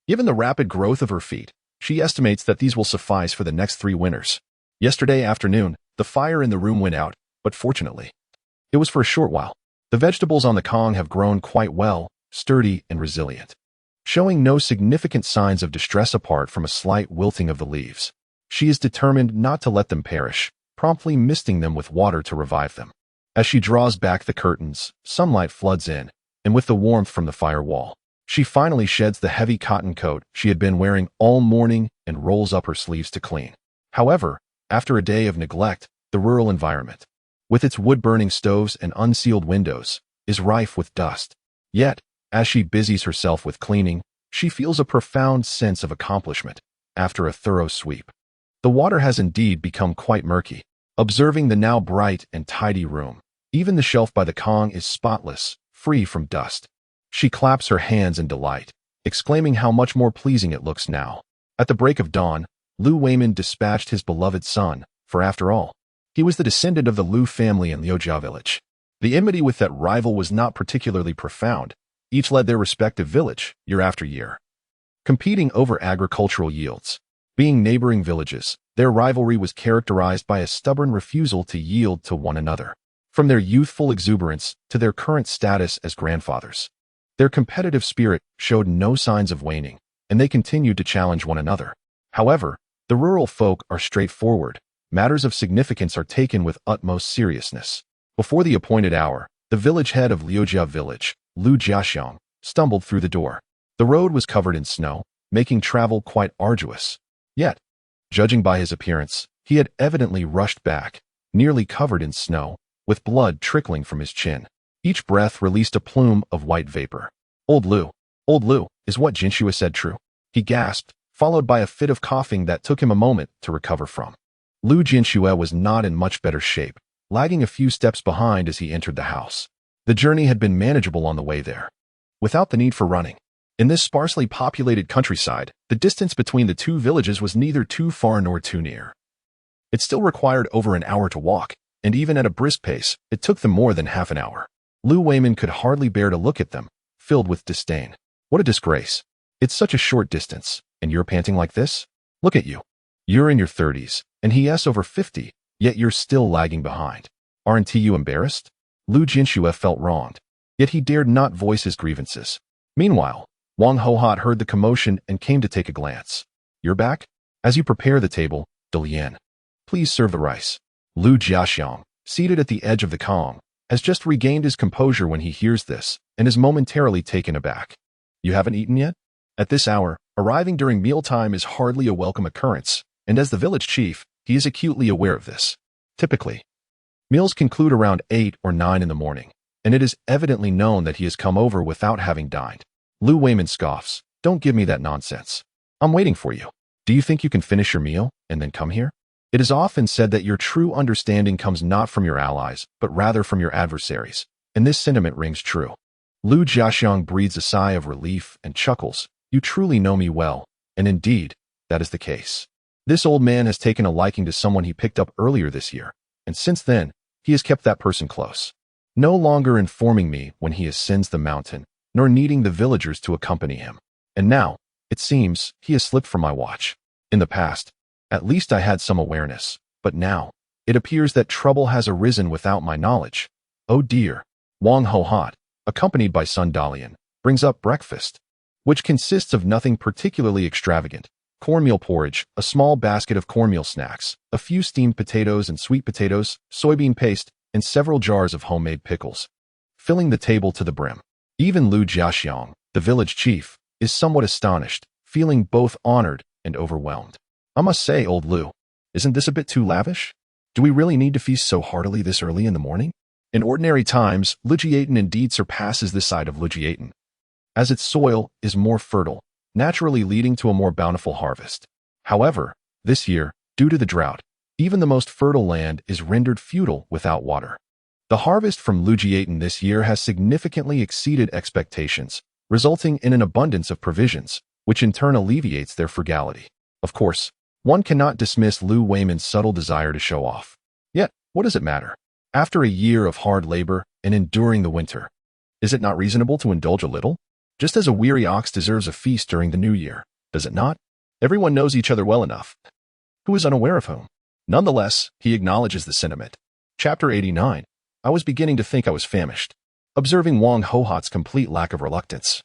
Given the rapid growth of her feet, she estimates that these will suffice for the next 3 winters. Yesterday afternoon, the fire in the room went out, but fortunately, it was for a short while. The vegetables on the Kong have grown quite well, sturdy and resilient, showing no significant signs of distress apart from a slight wilting of the leaves. She is determined not to let them perish, promptly misting them with water to revive them. As she draws back the curtains, sunlight floods in, and with the warmth from the firewall, she finally sheds the heavy cotton coat she had been wearing all morning and rolls up her sleeves to clean. However, after a day of neglect, the rural environment, with its wood-burning stoves and unsealed windows, is rife with dust. Yet, as she busies herself with cleaning, she feels a profound sense of accomplishment after a thorough sweep. The water has indeed become quite murky. Observing the now bright and tidy room, even the shelf by the Kong is spotless, free from dust. She claps her hands in delight, exclaiming how much more pleasing it looks now. At the break of dawn, Lu Weimin dispatched his beloved son, for after all, he was the descendant of the Lu family in Liujia village. The enmity with that rival was not particularly profound. Each led their respective village, year after year, competing over agricultural yields. Being neighboring villages, their rivalry was characterized by a stubborn refusal to yield to one another. From their youthful exuberance to their current status as grandfathers, their competitive spirit showed no signs of waning, and they continued to challenge one another. However, the rural folk are straightforward. Matters of significance are taken with utmost seriousness. Before the appointed hour, the village head of Liujia village, Lu Jiaxiang, stumbled through the door. The road was covered in snow, making travel quite arduous. Yet, judging by his appearance, he had evidently rushed back, nearly covered in snow, with blood trickling from his chin. Each breath released a plume of white vapor. Old Lu, is what Jinshua said true? He gasped, followed by a fit of coughing that took him a moment to recover from. Lu Jinshua was not in much better shape, lagging a few steps behind as he entered the house. The journey had been manageable on the way there, without the need for running. In this sparsely populated countryside, the distance between the 2 villages was neither too far nor too near. It still required over an hour to walk, and even at a brisk pace, it took them more than half an hour. Lu Weimin could hardly bear to look at them, filled with disdain. What a disgrace. It's such a short distance, and you're panting like this? Look at you. You're in your 30s, and he's over 50, yet you're still lagging behind. Aren't you embarrassed? Lu Jinshua felt wronged, yet he dared not voice his grievances. Meanwhile, Wang Hohat heard the commotion and came to take a glance. You're back? As you prepare the table, Dalian, please serve the rice. Lu Jiaxiang, seated at the edge of the Kong, has just regained his composure when he hears this and is momentarily taken aback. You haven't eaten yet? At this hour, arriving during mealtime is hardly a welcome occurrence, and as the village chief, he is acutely aware of this. Typically, meals conclude around 8 or 9 in the morning, and it is evidently known that he has come over without having dined. Lu Weimin scoffs. Don't give me that nonsense. I'm waiting for you. Do you think you can finish your meal and then come here? It is often said that your true understanding comes not from your allies, but rather from your adversaries, and this sentiment rings true. Lu Jiaxiang breathes a sigh of relief and chuckles. You truly know me well, and indeed, that is the case. This old man has taken a liking to someone he picked up earlier this year, and since then, he has kept that person close, no longer informing me when he ascends the mountain, nor needing the villagers to accompany him. And now, it seems, he has slipped from my watch. In the past, at least I had some awareness, but now, it appears that trouble has arisen without my knowledge. Oh dear. Wang Hohat, accompanied by son Dalian, brings up breakfast, which consists of nothing particularly extravagant. Cornmeal porridge, a small basket of cornmeal snacks, a few steamed potatoes and sweet potatoes, soybean paste, and several jars of homemade pickles, filling the table to the brim. Even Lu Jiaxiang, the village chief, is somewhat astonished, feeling both honored and overwhelmed. I must say, old Lu, isn't this a bit too lavish? Do we really need to feast so heartily this early in the morning? In ordinary times, Liujietan indeed surpasses this side of Liujietan, as its soil is more fertile, naturally leading to a more bountiful harvest. However, this year, due to the drought, even the most fertile land is rendered futile without water. The harvest from Lugiaton this year has significantly exceeded expectations, resulting in an abundance of provisions, which in turn alleviates their frugality. Of course, one cannot dismiss Lu Weiman's subtle desire to show off. Yet, what does it matter? After a year of hard labor and enduring the winter, is it not reasonable to indulge a little? Just as a weary ox deserves a feast during the new year, does it not? Everyone knows each other well enough. Who is unaware of whom? Nonetheless, he acknowledges the sentiment. Chapter 89. I was beginning to think I was famished. Observing Wang Hohat's complete lack of reluctance,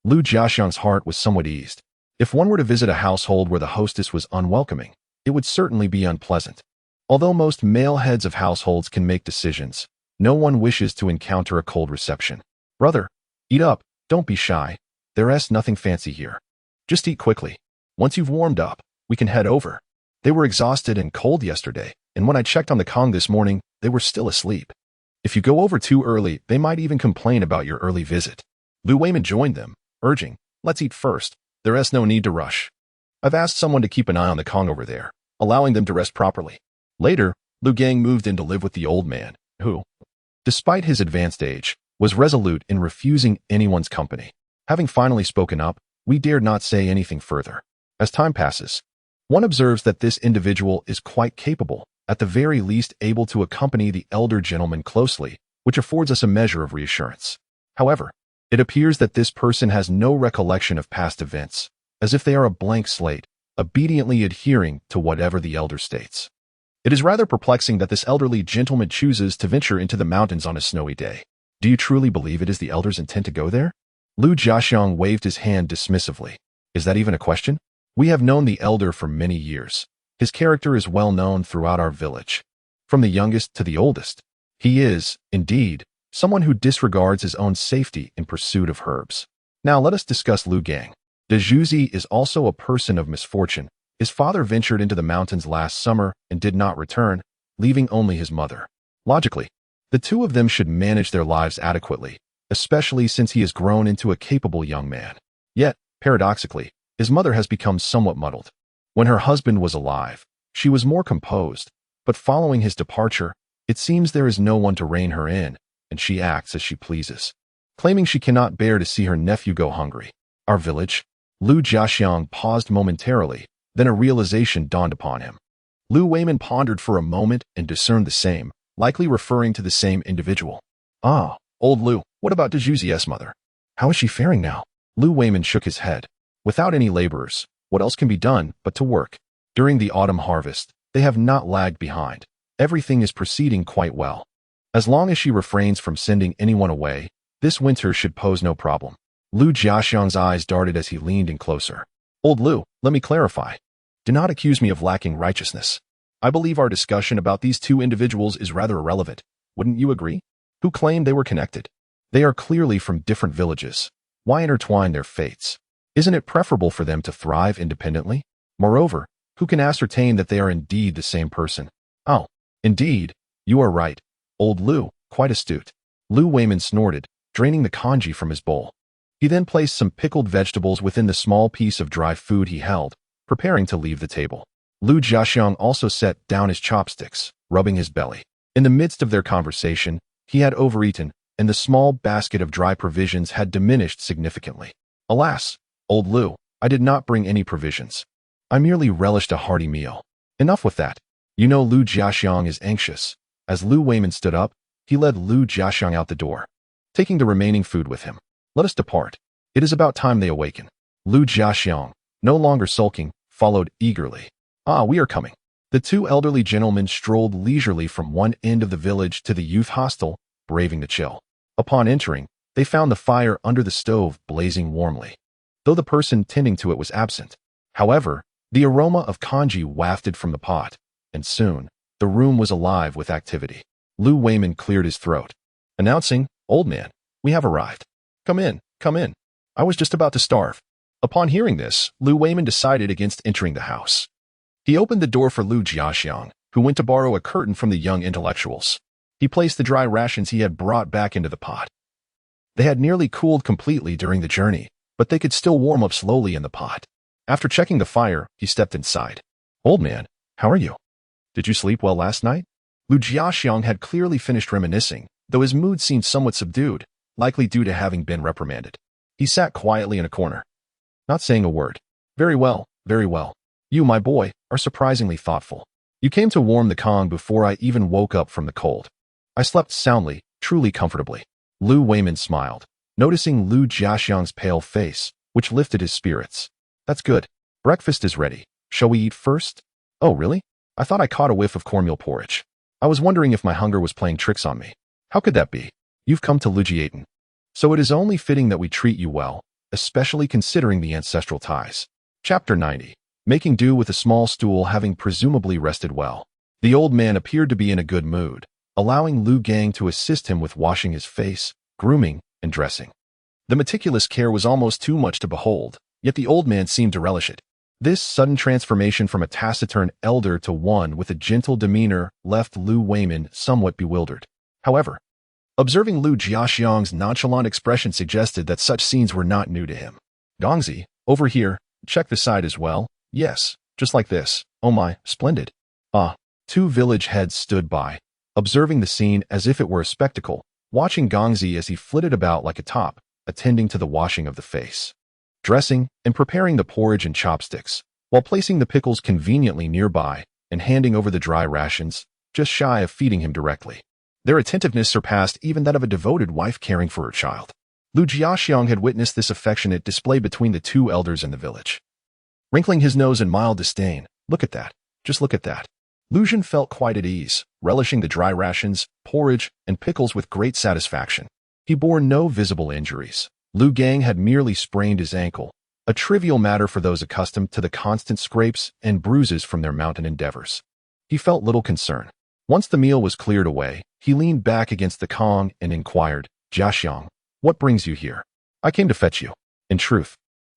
Lu Jiaxiang's heart was somewhat eased. If one were to visit a household where the hostess was unwelcoming, it would certainly be unpleasant. Although most male heads of households can make decisions, no one wishes to encounter a cold reception. Brother, eat up, don't be shy. There's nothing fancy here. Just eat quickly. Once you've warmed up, we can head over. They were exhausted and cold yesterday, and when I checked on the Kong this morning, they were still asleep. If you go over too early, they might even complain about your early visit. Lu Weiman joined them, urging, let's eat first. There's no need to rush. I've asked someone to keep an eye on the Kong over there, allowing them to rest properly. Later, Lu Gang moved in to live with the old man, who, despite his advanced age, was resolute in refusing anyone's company. Having finally spoken up, we dared not say anything further. As time passes, one observes that this individual is quite capable, at the very least able to accompany the elder gentleman closely, which affords us a measure of reassurance. However, it appears that this person has no recollection of past events, as if they are a blank slate, obediently adhering to whatever the elder states. It is rather perplexing that this elderly gentleman chooses to venture into the mountains on a snowy day. Do you truly believe it is the elder's intent to go there? Lu Jiaxiang waved his hand dismissively. Is that even a question? We have known the elder for many years. His character is well known throughout our village. From the youngest to the oldest, he is, indeed, someone who disregards his own safety in pursuit of herbs. Now let us discuss Lu Gang. De Juzi is also a person of misfortune. His father ventured into the mountains last summer and did not return, leaving only his mother. Logically, the two of them should manage their lives adequately, especially since he has grown into a capable young man. Yet, paradoxically, his mother has become somewhat muddled. When her husband was alive, she was more composed, but following his departure, it seems there is no one to rein her in, and she acts as she pleases, claiming she cannot bear to see her nephew go hungry. Our village? Lu Jiaxiang paused momentarily, then a realization dawned upon him. Lu Weiman pondered for a moment and discerned the same, likely referring to the same individual. Ah, old Lu, what about De Juzi's mother? How is she faring now? Lu Weiman shook his head. Without any laborers, what else can be done but to work? During the autumn harvest, they have not lagged behind. Everything is proceeding quite well. As long as she refrains from sending anyone away, this winter should pose no problem. Lu Jiaxiang's eyes darted as he leaned in closer. Old Lu, let me clarify. Do not accuse me of lacking righteousness. I believe our discussion about these two individuals is rather irrelevant. Wouldn't you agree? Who claimed they were connected? They are clearly from different villages. Why intertwine their fates? Isn't it preferable for them to thrive independently? Moreover, who can ascertain that they are indeed the same person? Oh, indeed, you are right. Old Lu, quite astute. Lu Weiman snorted, draining the congee from his bowl. He then placed some pickled vegetables within the small piece of dry food he held, preparing to leave the table. Lu Jiaxiang also set down his chopsticks, rubbing his belly. In the midst of their conversation, he had overeaten, and the small basket of dry provisions had diminished significantly. Alas, old Lu, I did not bring any provisions. I merely relished a hearty meal. Enough with that. You know Lu Jiaxiang is anxious. As Lu Weiman stood up, he led Lu Jiaxiang out the door, taking the remaining food with him. Let us depart. It is about time they awaken. Lu Jiaxiang, no longer sulking, followed eagerly. Ah, we are coming. The two elderly gentlemen strolled leisurely from one end of the village to the youth hostel, braving the chill. Upon entering, they found the fire under the stove blazing warmly, though the person tending to it was absent. However, the aroma of congee wafted from the pot, and soon, the room was alive with activity. Lu Weiman cleared his throat, announcing, "Old man, we have arrived. Come in, come in. I was just about to starve." Upon hearing this, Lu Weiman decided against entering the house. He opened the door for Lu Jiaxiang, who went to borrow a curtain from the young intellectuals. He placed the dry rations he had brought back into the pot. They had nearly cooled completely during the journey, but they could still warm up slowly in the pot. After checking the fire, he stepped inside. "Old man, how are you? Did you sleep well last night?" Lu Jiaxiang had clearly finished reminiscing, though his mood seemed somewhat subdued, likely due to having been reprimanded. He sat quietly in a corner, not saying a word. "Very well, very well. You, my boy, are surprisingly thoughtful. You came to warm the Kong before I even woke up from the cold. I slept soundly, truly comfortably." Lu Weimin smiled, noticing Lu Jiaxiang's pale face, which lifted his spirits. "That's good. Breakfast is ready. Shall we eat first?" "Oh, really? I thought I caught a whiff of cornmeal porridge. I was wondering if my hunger was playing tricks on me." "How could that be? You've come to Lujiaten. So it is only fitting that we treat you well, especially considering the ancestral ties." Chapter 90. Making do with a small stool, having presumably rested well. The old man appeared to be in a good mood, allowing Lu Gang to assist him with washing his face, grooming, and dressing. The meticulous care was almost too much to behold, yet the old man seemed to relish it. This sudden transformation from a taciturn elder to one with a gentle demeanor left Lu Weimin somewhat bewildered. However, observing Lu Jiaxiang's nonchalant expression suggested that such scenes were not new to him. "Gongzi, over here, check the side as well." "Yes, just like this. Oh my, splendid." "Ah." Two village heads stood by, observing the scene as if it were a spectacle, watching Gongzi as he flitted about like a top, attending to the washing of the face, dressing, and preparing the porridge and chopsticks, while placing the pickles conveniently nearby and handing over the dry rations, just shy of feeding him directly. Their attentiveness surpassed even that of a devoted wife caring for her child. Lu Jiaxiang had witnessed this affectionate display between the two elders in the village. Wrinkling his nose in mild disdain, "Look at that. Just look at that." Lu Jin felt quite at ease, relishing the dry rations, porridge, and pickles with great satisfaction. He bore no visible injuries. Lu Gang had merely sprained his ankle, a trivial matter for those accustomed to the constant scrapes and bruises from their mountain endeavors. He felt little concern. Once the meal was cleared away, he leaned back against the Kong and inquired, "Jiaxiang, what brings you here?" "I came to fetch you." In truth,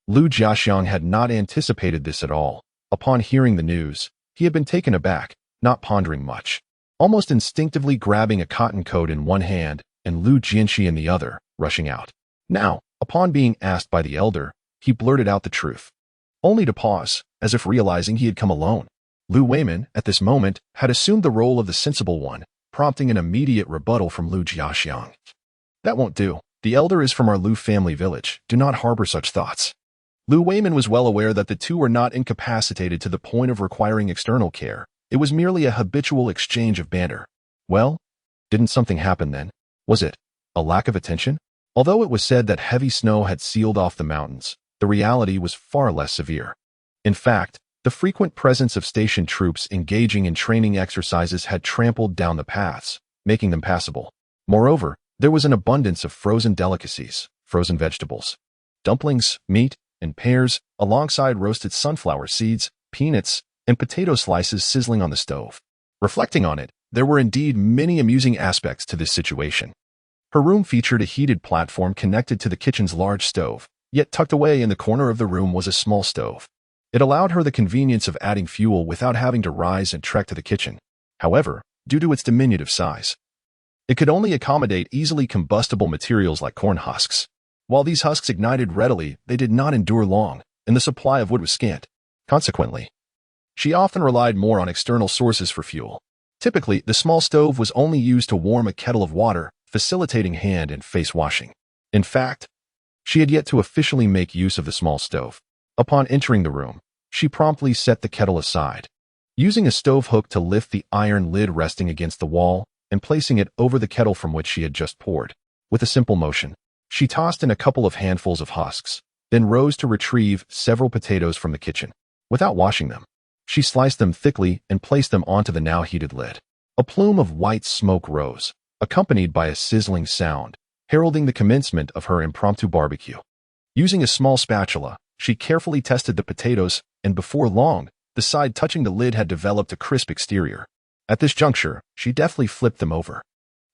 Lu Jiaxiang had not anticipated this at all. Upon hearing the news, he had been taken aback, not pondering much. Almost instinctively grabbing a cotton coat in one hand and Lu Jianxi in the other, rushing out. Now, upon being asked by the elder, he blurted out the truth, only to pause, as if realizing he had come alone. Lu Weimin, at this moment, had assumed the role of the sensible one, prompting an immediate rebuttal from Lu Jiaxiang. "That won't do. The elder is from our Lu family village. Do not harbor such thoughts." Lu Weimin was well aware that the two were not incapacitated to the point of requiring external care. It was merely a habitual exchange of banter. Well, didn't something happen then? Was it a lack of attention? Although it was said that heavy snow had sealed off the mountains, the reality was far less severe. In fact, the frequent presence of station troops engaging in training exercises had trampled down the paths, making them passable. Moreover, there was an abundance of frozen delicacies, frozen vegetables, dumplings, meat, and pears, alongside roasted sunflower seeds, peanuts, and potato slices sizzling on the stove. Reflecting on it, there were indeed many amusing aspects to this situation. Her room featured a heated platform connected to the kitchen's large stove, yet tucked away in the corner of the room was a small stove. It allowed her the convenience of adding fuel without having to rise and trek to the kitchen. However, due to its diminutive size, it could only accommodate easily combustible materials like corn husks. While these husks ignited readily, they did not endure long, and the supply of wood was scant. Consequently, she often relied more on external sources for fuel. Typically, the small stove was only used to warm a kettle of water, facilitating hand and face washing. In fact, she had yet to officially make use of the small stove. Upon entering the room, she promptly set the kettle aside, using a stove hook to lift the iron lid resting against the wall and placing it over the kettle from which she had just poured. With a simple motion, she tossed in a couple of handfuls of husks, then rose to retrieve several potatoes from the kitchen. Without washing them, she sliced them thickly and placed them onto the now heated lid. A plume of white smoke rose, accompanied by a sizzling sound, heralding the commencement of her impromptu barbecue. Using a small spatula, she carefully tested the potatoes, and before long, the side touching the lid had developed a crisp exterior. At this juncture, she deftly flipped them over.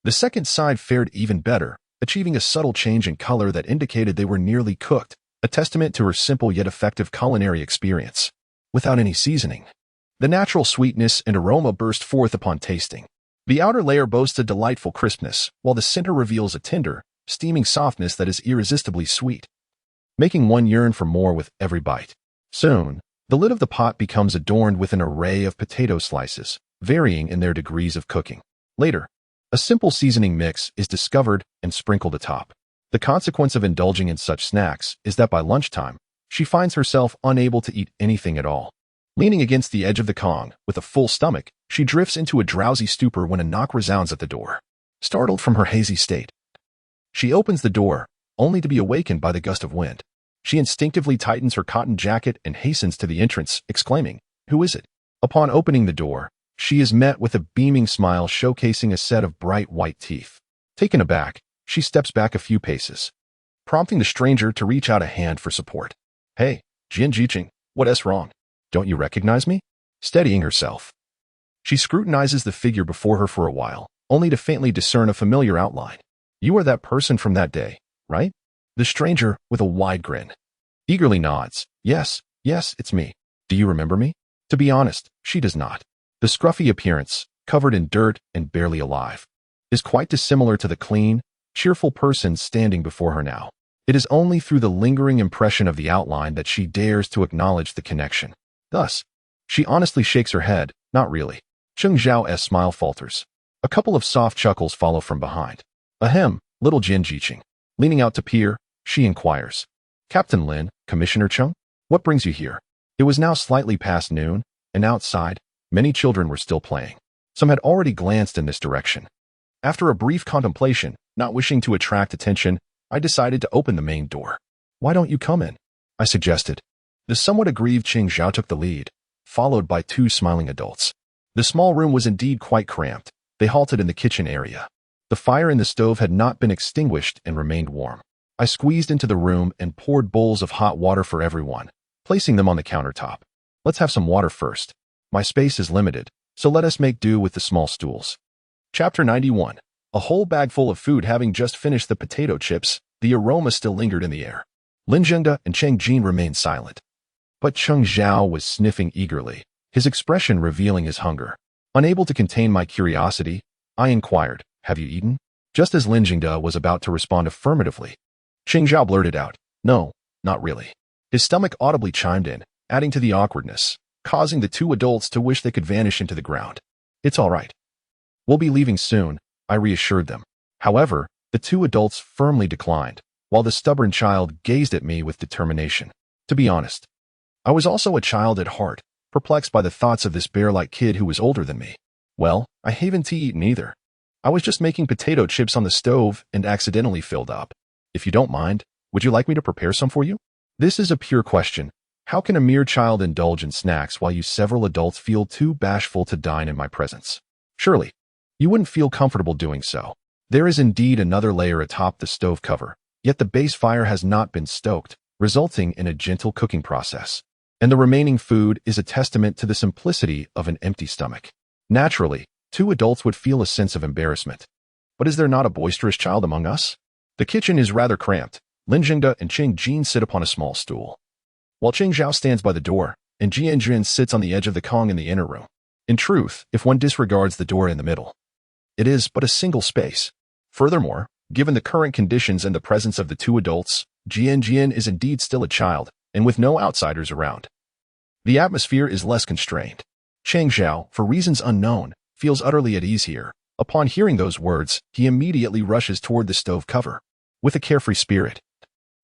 The second side fared even better, achieving a subtle change in color that indicated they were nearly cooked, a testament to her simple yet effective culinary experience. Without any seasoning, the natural sweetness and aroma burst forth upon tasting. The outer layer boasts a delightful crispness, while the center reveals a tender, steaming softness that is irresistibly sweet, making one yearn for more with every bite. Soon, the lid of the pot becomes adorned with an array of potato slices, varying in their degrees of cooking. Later, a simple seasoning mix is discovered and sprinkled atop. The consequence of indulging in such snacks is that by lunchtime, she finds herself unable to eat anything at all. Leaning against the edge of the Kong, with a full stomach, she drifts into a drowsy stupor when a knock resounds at the door. Startled from her hazy state, she opens the door, only to be awakened by the gust of wind. She instinctively tightens her cotton jacket and hastens to the entrance, exclaiming, "Who is it?" Upon opening the door, she is met with a beaming smile showcasing a set of bright white teeth. Taken aback, she steps back a few paces, prompting the stranger to reach out a hand for support. "Hey, Jian Jiqing, what's wrong? Don't you recognize me?" Steadying herself, she scrutinizes the figure before her for a while, only to faintly discern a familiar outline. "You are that person from that day, right?" The stranger, with a wide grin, eagerly nods. Yes, it's me. Do you remember me?" To be honest, she does not. The scruffy appearance, covered in dirt and barely alive, is quite dissimilar to the clean, cheerful person standing before her now. It is only through the lingering impression of the outline that she dares to acknowledge the connection. Thus, she honestly shakes her head, "Not really." Cheng Zhao's smile falters. A couple of soft chuckles follow from behind. "Ahem, little Jian Jiqing." Leaning out to peer, she inquires, "Captain Lin, Commissioner Cheng, what brings you here?" It was now slightly past noon, and outside, many children were still playing. Some had already glanced in this direction. After a brief contemplation, not wishing to attract attention, I decided to open the main door. "Why don't you come in?" I suggested. The somewhat aggrieved Cheng Zhao took the lead, followed by two smiling adults. The small room was indeed quite cramped. They halted in the kitchen area. The fire in the stove had not been extinguished and remained warm. I squeezed into the room and poured bowls of hot water for everyone, placing them on the countertop. "Let's have some water first. My space is limited, so let us make do with the small stools." Chapter 91. A whole bag full of food. Having just finished the potato chips, the aroma still lingered in the air. Lin Zhengde and Cheng Jin remained silent. But Cheng Zhao was sniffing eagerly, his expression revealing his hunger. Unable to contain my curiosity, I inquired, "Have you eaten?" Just as Lin Zhengde was about to respond affirmatively, Cheng Zhao blurted out, "No, not really." His stomach audibly chimed in, adding to the awkwardness, causing the two adults to wish they could vanish into the ground. "It's all right. We'll be leaving soon," I reassured them. However, the two adults firmly declined, while the stubborn child gazed at me with determination. To be honest, I was also a child at heart, perplexed by the thoughts of this bear-like kid who was older than me. "Well, I haven't eaten either. I was just making potato chips on the stove and accidentally filled up. If you don't mind, would you like me to prepare some for you?" This is a pure question. How can a mere child indulge in snacks while you several adults feel too bashful to dine in my presence? Surely, you wouldn't feel comfortable doing so. There is indeed another layer atop the stove cover, yet the base fire has not been stoked, resulting in a gentle cooking process. And the remaining food is a testament to the simplicity of an empty stomach. Naturally, two adults would feel a sense of embarrassment. But is there not a boisterous child among us? The kitchen is rather cramped. Lin Zhengde and Cheng Jin sit upon a small stool, while Cheng Zhao stands by the door, and Jian Jin sits on the edge of the Kong in the inner room. In truth, if one disregards the door in the middle, it is but a single space. Furthermore, given the current conditions and the presence of the two adults, Jian Jin is indeed still a child, and with no outsiders around, the atmosphere is less constrained. Cheng Zhao, for reasons unknown, feels utterly at ease here. Upon hearing those words, he immediately rushes toward the stove cover. With a carefree spirit,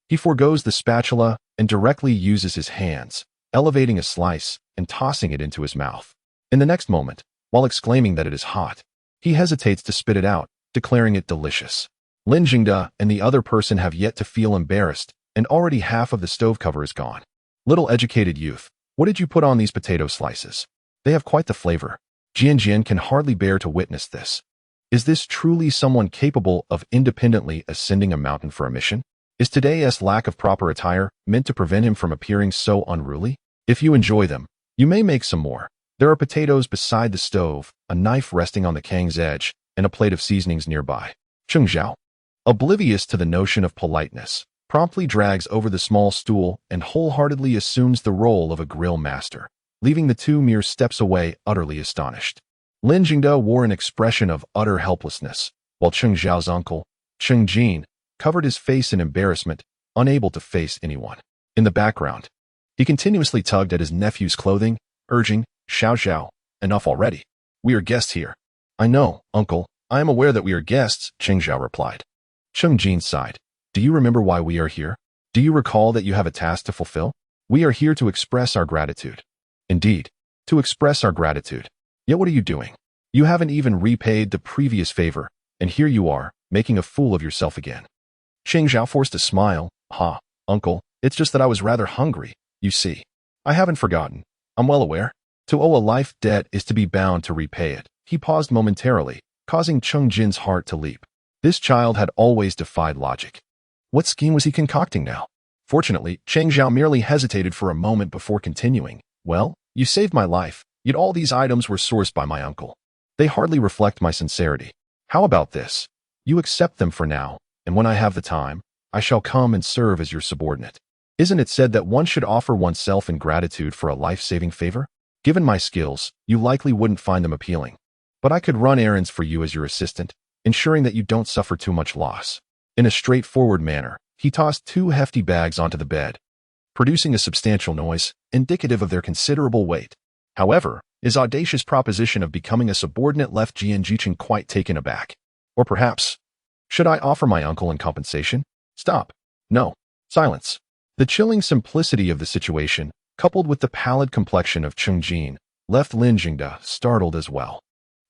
he forgoes the spatula and directly uses his hands, elevating a slice and tossing it into his mouth. In the next moment, while exclaiming that it is hot, he hesitates to spit it out, declaring it delicious. Lin Zhengde and the other person have yet to feel embarrassed, and already half of the stove cover is gone. "Little educated youth, what did you put on these potato slices? They have quite the flavor." Jian Jin can hardly bear to witness this. Is this truly someone capable of independently ascending a mountain for a mission? Is today's lack of proper attire meant to prevent him from appearing so unruly? If you enjoy them, you may make some more. There are potatoes beside the stove, a knife resting on the Kang's edge, and a plate of seasonings nearby. Cheng Zhao, oblivious to the notion of politeness, promptly drags over the small stool and wholeheartedly assumes the role of a grill master, leaving the two mere steps away utterly astonished. Lin Zhengde wore an expression of utter helplessness, while Cheng Zhao's uncle, Cheng Jin, covered his face in embarrassment, unable to face anyone. In the background, he continuously tugged at his nephew's clothing, urging, "Xiao Xiao, enough already. We are guests here." "I know, uncle. I am aware that we are guests," Cheng Xiao replied. Cheng Jin sighed. "Do you remember why we are here? Do you recall that you have a task to fulfill? We are here to express our gratitude." "Indeed, to express our gratitude. Yet what are you doing? You haven't even repaid the previous favor, and here you are, making a fool of yourself again." Cheng Xiao forced a smile. "Ha, uncle, it's just that I was rather hungry, you see. I haven't forgotten. I'm well aware. To owe a life debt is to be bound to repay it." He paused momentarily, causing Cheng Jin's heart to leap. This child had always defied logic. What scheme was he concocting now? Fortunately, Cheng Xiao merely hesitated for a moment before continuing. "Well, you saved my life, yet all these items were sourced by my uncle. They hardly reflect my sincerity. How about this? You accept them for now, and when I have the time, I shall come and serve as your subordinate. Isn't it said that one should offer oneself in gratitude for a life-saving favor? Given my skills, you likely wouldn't find them appealing. But I could run errands for you as your assistant, ensuring that you don't suffer too much loss." In a straightforward manner, he tossed 2 hefty bags onto the bed, producing a substantial noise, indicative of their considerable weight. However, his audacious proposition of becoming a subordinate left Jian Jicheng quite taken aback. Or perhaps, should I offer my uncle in compensation? Stop. No. Silence. The chilling simplicity of the situation, coupled with the pallid complexion of Cheng Jin, left Lin Jingde startled as well.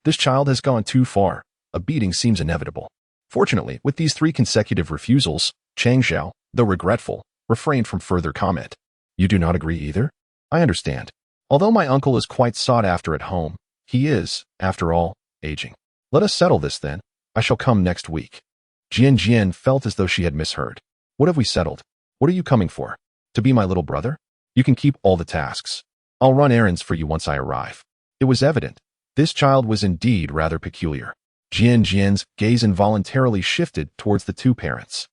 This child has gone too far. A beating seems inevitable. Fortunately, with these 3 consecutive refusals, Cheng Xiao, though regretful, refrained from further comment. "You do not agree either? I understand. Although my uncle is quite sought after at home, he is, after all, aging. Let us settle this then. I shall come next week." Jian Jian felt as though she had misheard. "What have we settled? What are you coming for? To be my little brother? You can keep all the tasks. I'll run errands for you once I arrive." It was evident. This child was indeed rather peculiar. Jian Jian's gaze involuntarily shifted towards the 2 parents.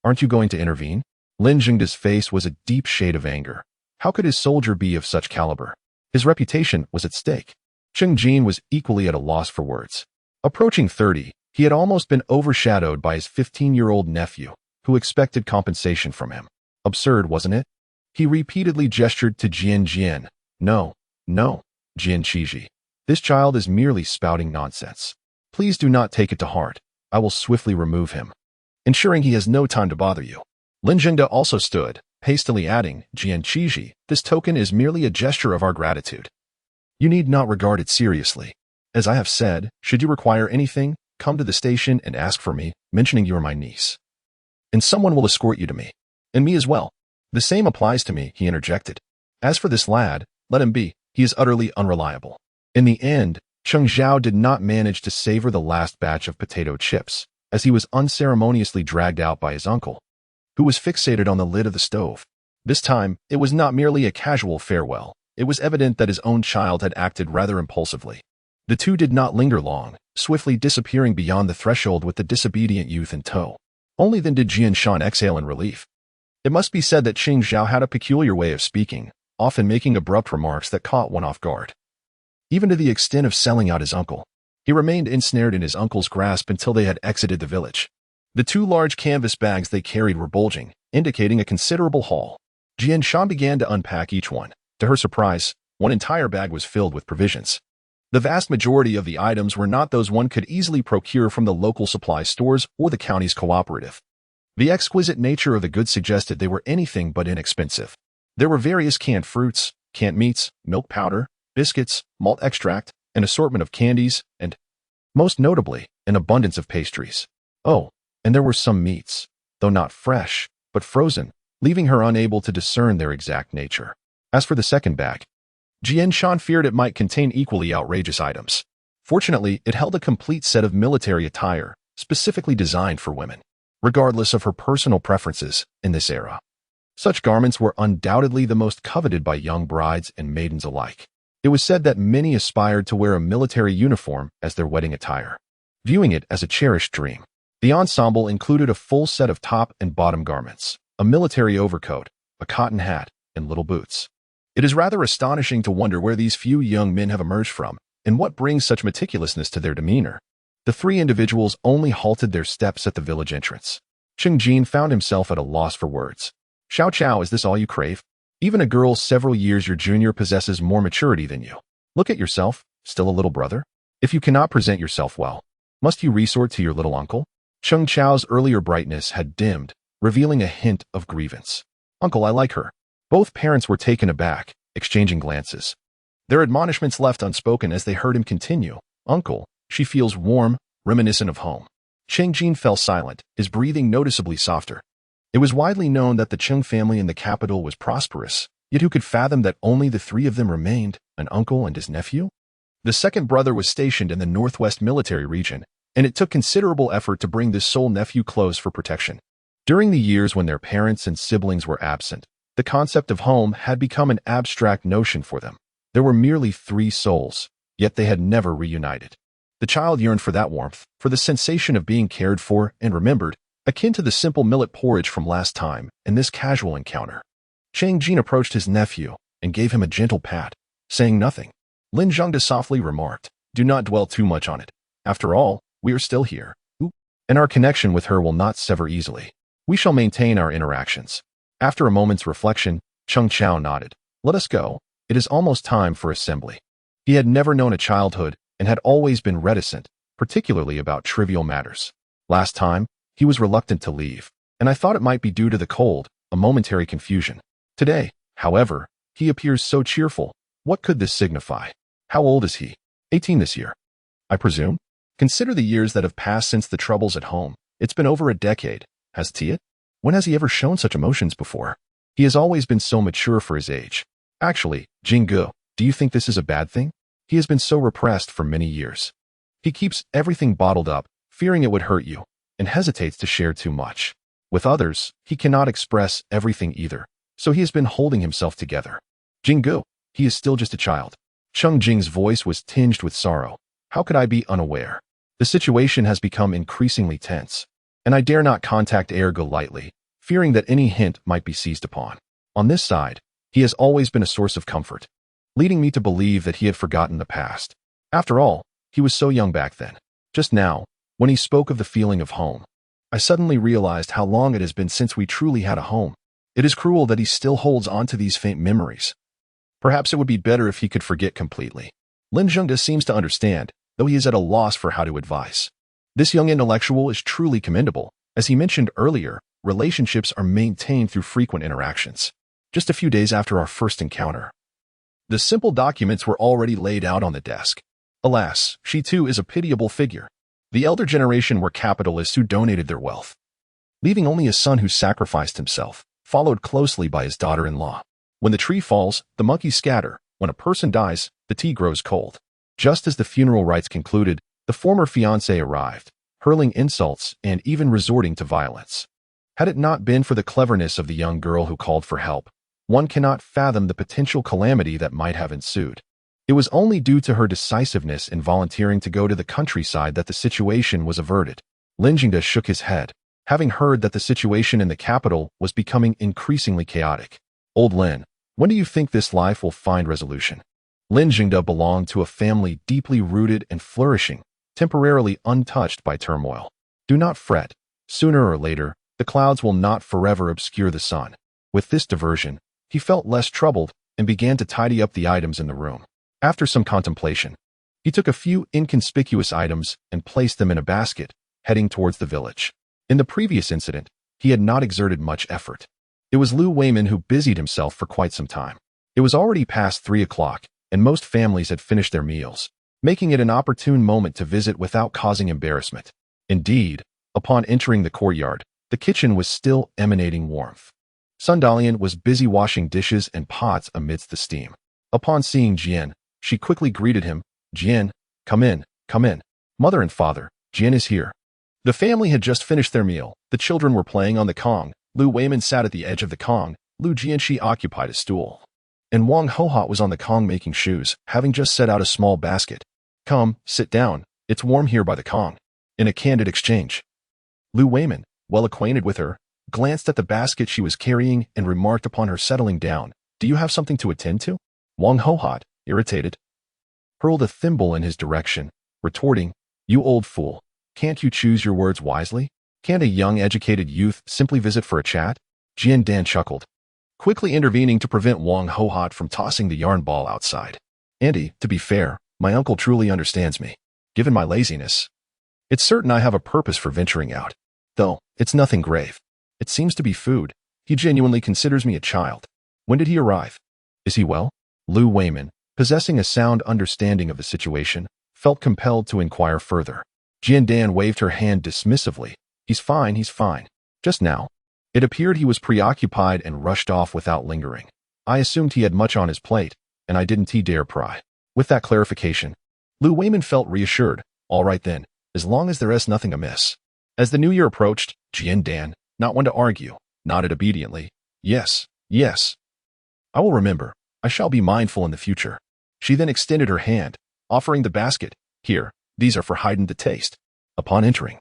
"Aren't you going to intervene?" Lin Jingde's face was a deep shade of anger. How could his soldier be of such caliber? His reputation was at stake. Cheng Jin was equally at a loss for words. Approaching 30, he had almost been overshadowed by his 15-year-old nephew, who expected compensation from him. Absurd, wasn't it? He repeatedly gestured to Jian Jian. "No, no, Jian Qiji. This child is merely spouting nonsense. Please do not take it to heart. I will swiftly remove him, ensuring he has no time to bother you." Lin Jingde also stood, hastily adding, "Jian Qiji, this token is merely a gesture of our gratitude. You need not regard it seriously. As I have said, should you require anything, come to the station and ask for me, mentioning you are my niece. And someone will escort you to me. And me as well." "The same applies to me," he interjected. "As for this lad, let him be. He is utterly unreliable." In the end, Cheng Xiao did not manage to savor the last batch of potato chips, as he was unceremoniously dragged out by his uncle, who was fixated on the lid of the stove. This time, it was not merely a casual farewell. It was evident that his own child had acted rather impulsively. The 2 did not linger long, swiftly disappearing beyond the threshold with the disobedient youth in tow. Only then did Jian Shan exhale in relief. It must be said that Cheng Xiao had a peculiar way of speaking, often making abrupt remarks that caught one off guard. Even to the extent of selling out his uncle. He remained ensnared in his uncle's grasp until they had exited the village. The 2 large canvas bags they carried were bulging, indicating a considerable haul. Jian Shan began to unpack each one. To her surprise, one entire bag was filled with provisions. The vast majority of the items were not those one could easily procure from the local supply stores or the county's cooperative. The exquisite nature of the goods suggested they were anything but inexpensive. There were various canned fruits, canned meats, milk powder, biscuits, malt extract, an assortment of candies, and, most notably, an abundance of pastries. Oh, and there were some meats, though not fresh, but frozen, leaving her unable to discern their exact nature. As for the second bag, Jian Shan feared it might contain equally outrageous items. Fortunately, it held a complete set of military attire, specifically designed for women, regardless of her personal preferences in this era. Such garments were undoubtedly the most coveted by young brides and maidens alike. It was said that many aspired to wear a military uniform as their wedding attire, viewing it as a cherished dream. The ensemble included a full set of top and bottom garments, a military overcoat, a cotton hat, and little boots. It is rather astonishing to wonder where these few young men have emerged from, and what brings such meticulousness to their demeanor. The 3 individuals only halted their steps at the village entrance. Cheng Jin found himself at a loss for words. Xiao Chao, is this all you crave? Even a girl several years your junior possesses more maturity than you. Look at yourself, still a little brother. If you cannot present yourself well, must you resort to your little uncle? Cheng Chao's earlier brightness had dimmed, revealing a hint of grievance. Uncle, I like her. Both parents were taken aback, exchanging glances. Their admonishments left unspoken as they heard him continue. Uncle, she feels warm, reminiscent of home. Cheng Jin fell silent, his breathing noticeably softer. It was widely known that the Cheng family in the capital was prosperous, yet who could fathom that only the three of them remained, an uncle and his nephew? The second brother was stationed in the northwest military region, and it took considerable effort to bring this sole nephew close for protection. During the years when their parents and siblings were absent, the concept of home had become an abstract notion for them. There were merely three souls, yet they had never reunited. The child yearned for that warmth, for the sensation of being cared for and remembered, akin to the simple millet porridge from last time and this casual encounter. Cheng Jin approached his nephew and gave him a gentle pat, saying nothing. Lin Zhengde softly remarked, do not dwell too much on it. After all, we are still here, and our connection with her will not sever easily. We shall maintain our interactions. After a moment's reflection, Cheng Chao nodded. Let us go. It is almost time for assembly. He had never known a childhood and had always been reticent, particularly about trivial matters. Last time, he was reluctant to leave, and I thought it might be due to the cold, a momentary confusion. Today, however, he appears so cheerful. What could this signify? How old is he? 18 this year, I presume? Consider the years that have passed since the troubles at home. It's been over a decade. Has Tiet? When has he ever shown such emotions before? He has always been so mature for his age. Actually, Jinggu, do you think this is a bad thing? He has been so repressed for many years. He keeps everything bottled up, fearing it would hurt you, and hesitates to share too much. With others, he cannot express everything either, so he has been holding himself together. Jinggu, he is still just a child. Cheng Jing's voice was tinged with sorrow. How could I be unaware? The situation has become increasingly tense, and I dare not contact Ergo lightly, fearing that any hint might be seized upon. On this side, he has always been a source of comfort, leading me to believe that he had forgotten the past. After all, he was so young back then. Just now, when he spoke of the feeling of home, I suddenly realized how long it has been since we truly had a home. It is cruel that he still holds on to these faint memories. Perhaps it would be better if he could forget completely. Lin Zhengde seems to understand, though he is at a loss for how to advise. This young intellectual is truly commendable. As he mentioned earlier, relationships are maintained through frequent interactions. Just a few days after our first encounter, the simple documents were already laid out on the desk. Alas, she too is a pitiable figure. The elder generation were capitalists who donated their wealth, leaving only a son who sacrificed himself, followed closely by his daughter-in-law. When the tree falls, the monkeys scatter. When a person dies, the tea grows cold. Just as the funeral rites concluded, the former fiancé arrived, hurling insults and even resorting to violence. Had it not been for the cleverness of the young girl who called for help, one cannot fathom the potential calamity that might have ensued. It was only due to her decisiveness in volunteering to go to the countryside that the situation was averted. Lin Zhengde shook his head, having heard that the situation in the capital was becoming increasingly chaotic. Old Lin, when do you think this life will find resolution? Lin Zhengde belonged to a family deeply rooted and flourishing, temporarily untouched by turmoil. Do not fret. Sooner or later, the clouds will not forever obscure the sun. With this diversion, he felt less troubled and began to tidy up the items in the room. After some contemplation, he took a few inconspicuous items and placed them in a basket, heading towards the village. In the previous incident, he had not exerted much effort. It was Lu Weiman who busied himself for quite some time. It was already past 3 o'clock, and most families had finished their meals, making it an opportune moment to visit without causing embarrassment. Indeed, upon entering the courtyard, the kitchen was still emanating warmth. Sun Dalian was busy washing dishes and pots amidst the steam. Upon seeing Jian, she quickly greeted him. Jian, come in, come in. Mother and father, Jian is here. The family had just finished their meal. The children were playing on the Kong. Lu Weiman sat at the edge of the Kong. Lu Jianxi occupied a stool, and Wang Hohot was on the Kong making shoes, having just set out a small basket. Come, sit down. It's warm here by the Kong. In a candid exchange, Lu Weiman, well acquainted with her, glanced at the basket she was carrying and remarked upon her settling down. Do you have something to attend to? Wang Hohot, irritated, hurled a thimble in his direction, retorting, You old fool, can't you choose your words wisely? Can't a young educated youth simply visit for a chat? Jian Dan chuckled, quickly intervening to prevent Wang Hohot from tossing the yarn ball outside. Auntie, to be fair, my uncle truly understands me. Given my laziness, it's certain I have a purpose for venturing out. Though, it's nothing grave. It seems to be food. He genuinely considers me a child. When did he arrive? Is he well? Lu Weiman, possessing a sound understanding of the situation, felt compelled to inquire further. Jian Dan waved her hand dismissively. He's fine, he's fine. Just now. It appeared he was preoccupied and rushed off without lingering. I assumed he had much on his plate, and I didn't dare pry. With that clarification, Lu Weiman felt reassured. All right then, as long as there is nothing amiss. As the new year approached, Jian Dan, not one to argue, nodded obediently. Yes, yes. I will remember. I shall be mindful in the future. She then extended her hand, offering the basket. Here, these are for Haydn to taste. Upon entering,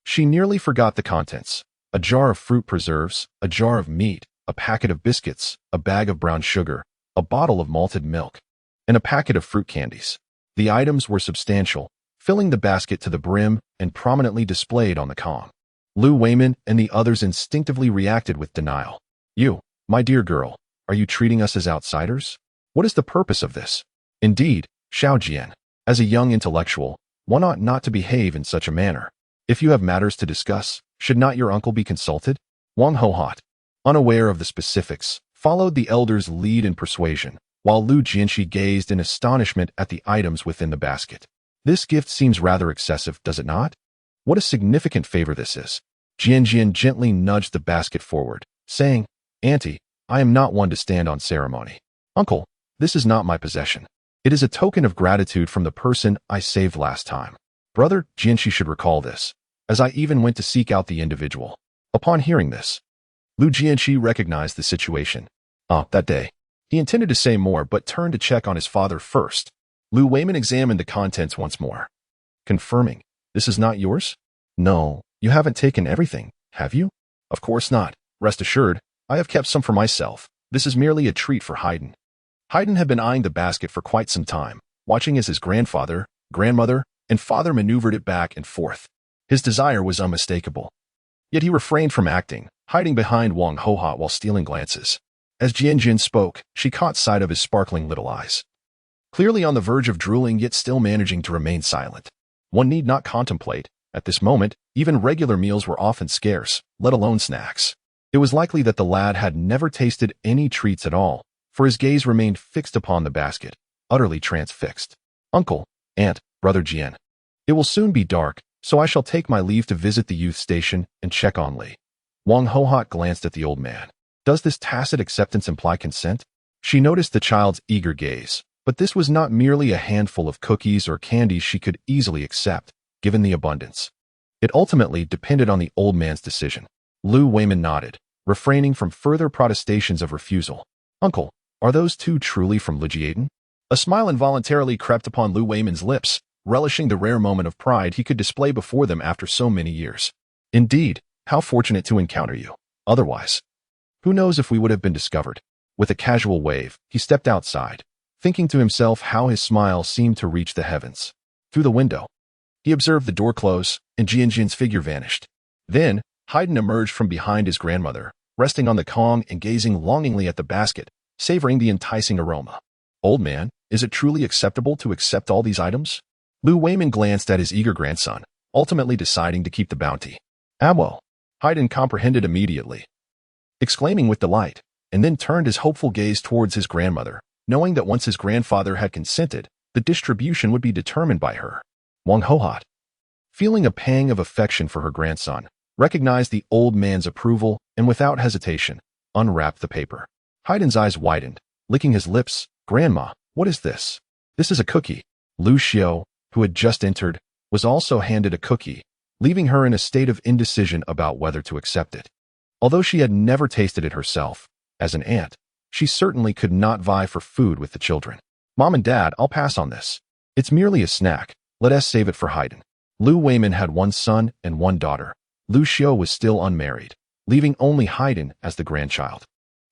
she nearly forgot the contents. A jar of fruit preserves, a jar of meat, a packet of biscuits, a bag of brown sugar, a bottle of malted milk, and a packet of fruit candies. The items were substantial, filling the basket to the brim and prominently displayed on the comm. Lu Weiman and the others instinctively reacted with denial. You, my dear girl, are you treating us as outsiders? What is the purpose of this? Indeed, Xiao Jian, as a young intellectual, one ought not to behave in such a manner. If you have matters to discuss, should not your uncle be consulted? Wang Hohot, unaware of the specifics, followed the elder's lead in persuasion, while Lu Jianxi gazed in astonishment at the items within the basket. This gift seems rather excessive, does it not? What a significant favor this is. Jian Jian gently nudged the basket forward, saying, Auntie, I am not one to stand on ceremony. Uncle, this is not my possession. It is a token of gratitude from the person I saved last time. Brother, Jianxi should recall this, as I even went to seek out the individual. Upon hearing this, Lu Jianxi recognized the situation. That day. He intended to say more, but turned to check on his father first. Lu Weiman examined the contents once more, confirming, this is not yours? No, you haven't taken everything, have you? Of course not. Rest assured, I have kept some for myself. This is merely a treat for Haydn. Haydn had been eyeing the basket for quite some time, watching as his grandfather, grandmother, and father maneuvered it back and forth. His desire was unmistakable. Yet he refrained from acting, hiding behind Wang Hohot while stealing glances. As Jian Jian spoke, she caught sight of his sparkling little eyes. Clearly on the verge of drooling, yet still managing to remain silent. One need not contemplate. At this moment, even regular meals were often scarce, let alone snacks. It was likely that the lad had never tasted any treats at all, for his gaze remained fixed upon the basket, utterly transfixed. Uncle, Aunt, Brother Jian. It will soon be dark, so I shall take my leave to visit the youth station and check on Li. Wang Hohot glanced at the old man. Does this tacit acceptance imply consent? She noticed the child's eager gaze, but this was not merely a handful of cookies or candies she could easily accept, given the abundance. It ultimately depended on the old man's decision. Lu Weiman nodded, refraining from further protestations of refusal. Uncle, are those two truly from Lijiaden? A smile involuntarily crept upon Lu Weiman's lips, relishing the rare moment of pride he could display before them after so many years. Indeed, how fortunate to encounter you. Otherwise, who knows if we would have been discovered. With a casual wave, he stepped outside, thinking to himself how his smile seemed to reach the heavens. Through the window, he observed the door close, and Jian Jian's figure vanished. Then, Haydn emerged from behind his grandmother, resting on the Kong and gazing longingly at the basket, savoring the enticing aroma. Old man, is it truly acceptable to accept all these items? Lu Weiman glanced at his eager grandson, ultimately deciding to keep the bounty. Well, Haydn comprehended immediately, exclaiming with delight, and then turned his hopeful gaze towards his grandmother, knowing that once his grandfather had consented, the distribution would be determined by her. Wang Hohot, feeling a pang of affection for her grandson, recognized the old man's approval and without hesitation, unwrapped the paper. Haydn's eyes widened, licking his lips. Grandma, what is this? This is a cookie. Lu Xiao, who had just entered, was also handed a cookie, leaving her in a state of indecision about whether to accept it. Although she had never tasted it herself, as an aunt, she certainly could not vie for food with the children. Mom and Dad, I'll pass on this. It's merely a snack. Let us save it for Haydn. Lu Weiman had one son and one daughter. Lu Xiao was still unmarried, leaving only Haydn as the grandchild.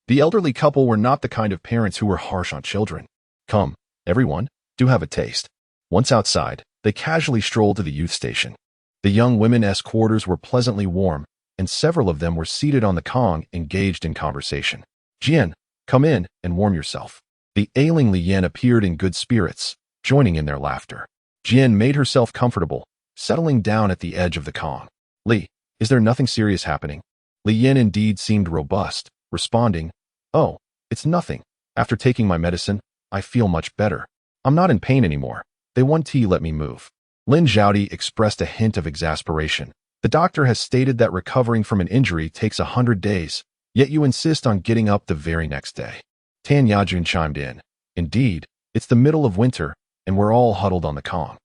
The elderly couple were not the kind of parents who were harsh on children. Come, everyone, do have a taste. Once outside, they casually strolled to the youth station. The young women's quarters were pleasantly warm, and several of them were seated on the kong engaged in conversation. Jian, come in and warm yourself. The ailing Li Yan appeared in good spirits, joining in their laughter. Jian made herself comfortable, settling down at the edge of the kong. Li, is there nothing serious happening? Li Yan indeed seemed robust, responding, oh, it's nothing. After taking my medicine, I feel much better. I'm not in pain anymore. They want to let me move. Lin Zhaodi expressed a hint of exasperation. The doctor has stated that recovering from an injury takes 100 days, yet you insist on getting up the very next day. Tan Yajun chimed in. Indeed, it's the middle of winter, and we're all huddled on the kong.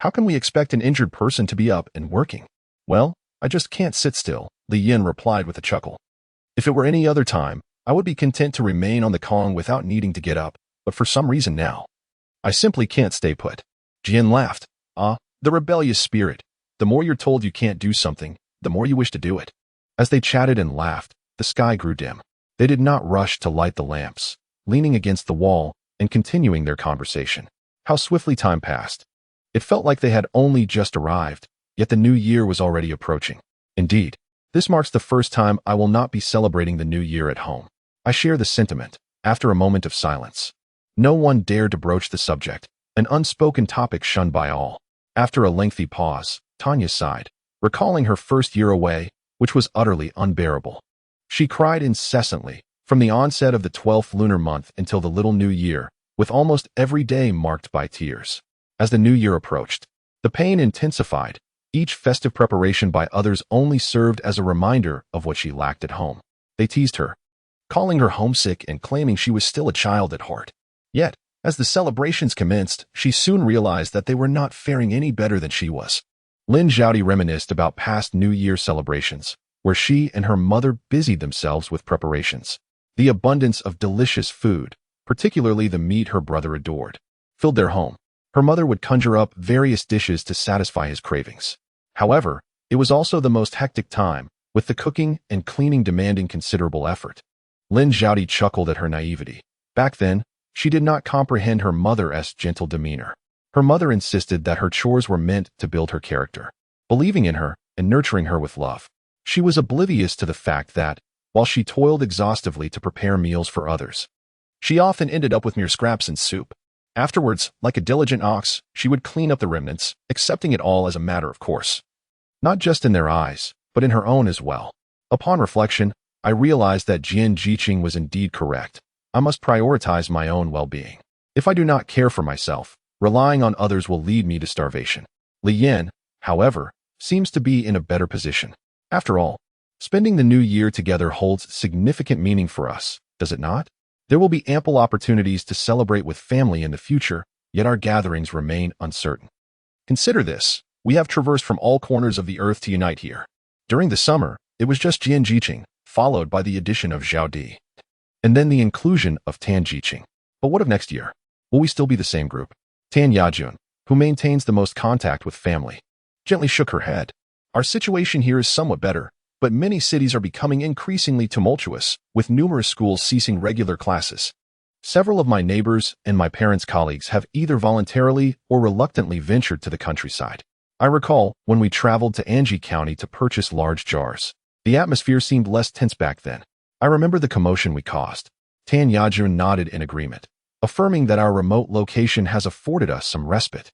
How can we expect an injured person to be up and working? Well, I just can't sit still, Li Yin replied with a chuckle. If it were any other time, I would be content to remain on the kong without needing to get up, but for some reason now, I simply can't stay put. Jian laughed. The rebellious spirit. The more you're told you can't do something, the more you wish to do it. As they chatted and laughed, the sky grew dim. They did not rush to light the lamps, leaning against the wall and continuing their conversation. How swiftly time passed. It felt like they had only just arrived, yet the new year was already approaching. Indeed, this marks the first time I will not be celebrating the new year at home. I share the sentiment. After a moment of silence, no one dared to broach the subject, an unspoken topic shunned by all. After a lengthy pause, Tanya sighed, recalling her first year away, which was utterly unbearable. She cried incessantly, from the onset of the 12th lunar month until the little new year, with almost every day marked by tears. As the new year approached, the pain intensified. Each festive preparation by others only served as a reminder of what she lacked at home. They teased her, calling her homesick and claiming she was still a child at heart. Yet, as the celebrations commenced, she soon realized that they were not faring any better than she was. Lin Zhaodi reminisced about past New Year celebrations, where she and her mother busied themselves with preparations. The abundance of delicious food, particularly the meat her brother adored, filled their home. Her mother would conjure up various dishes to satisfy his cravings. However, it was also the most hectic time, with the cooking and cleaning demanding considerable effort. Lin Zhaodi chuckled at her naivety. Back then, she did not comprehend her mother's gentle demeanor. Her mother insisted that her chores were meant to build her character, believing in her and nurturing her with love. She was oblivious to the fact that, while she toiled exhaustively to prepare meals for others, she often ended up with mere scraps and soup. Afterwards, like a diligent ox, she would clean up the remnants, accepting it all as a matter of course. Not just in their eyes, but in her own as well. Upon reflection, I realized that Jian Jiqing was indeed correct. I must prioritize my own well-being. If I do not care for myself, relying on others will lead me to starvation. Li Yan, however, seems to be in a better position. After all, spending the new year together holds significant meaning for us, does it not? There will be ample opportunities to celebrate with family in the future, yet our gatherings remain uncertain. Consider this. We have traversed from all corners of the earth to unite here. During the summer, it was just Jian Jiqing, followed by the addition of Zhao Di, and then the inclusion of Tan Jiqing. But what of next year? Will we still be the same group? Tan Yajun, who maintains the most contact with family, gently shook her head. Our situation here is somewhat better, but many cities are becoming increasingly tumultuous, with numerous schools ceasing regular classes. Several of my neighbors and my parents' colleagues have either voluntarily or reluctantly ventured to the countryside. I recall when we traveled to Anji County to purchase large jars. The atmosphere seemed less tense back then. I remember the commotion we caused. Tan Yajun nodded in agreement, affirming that our remote location has afforded us some respite.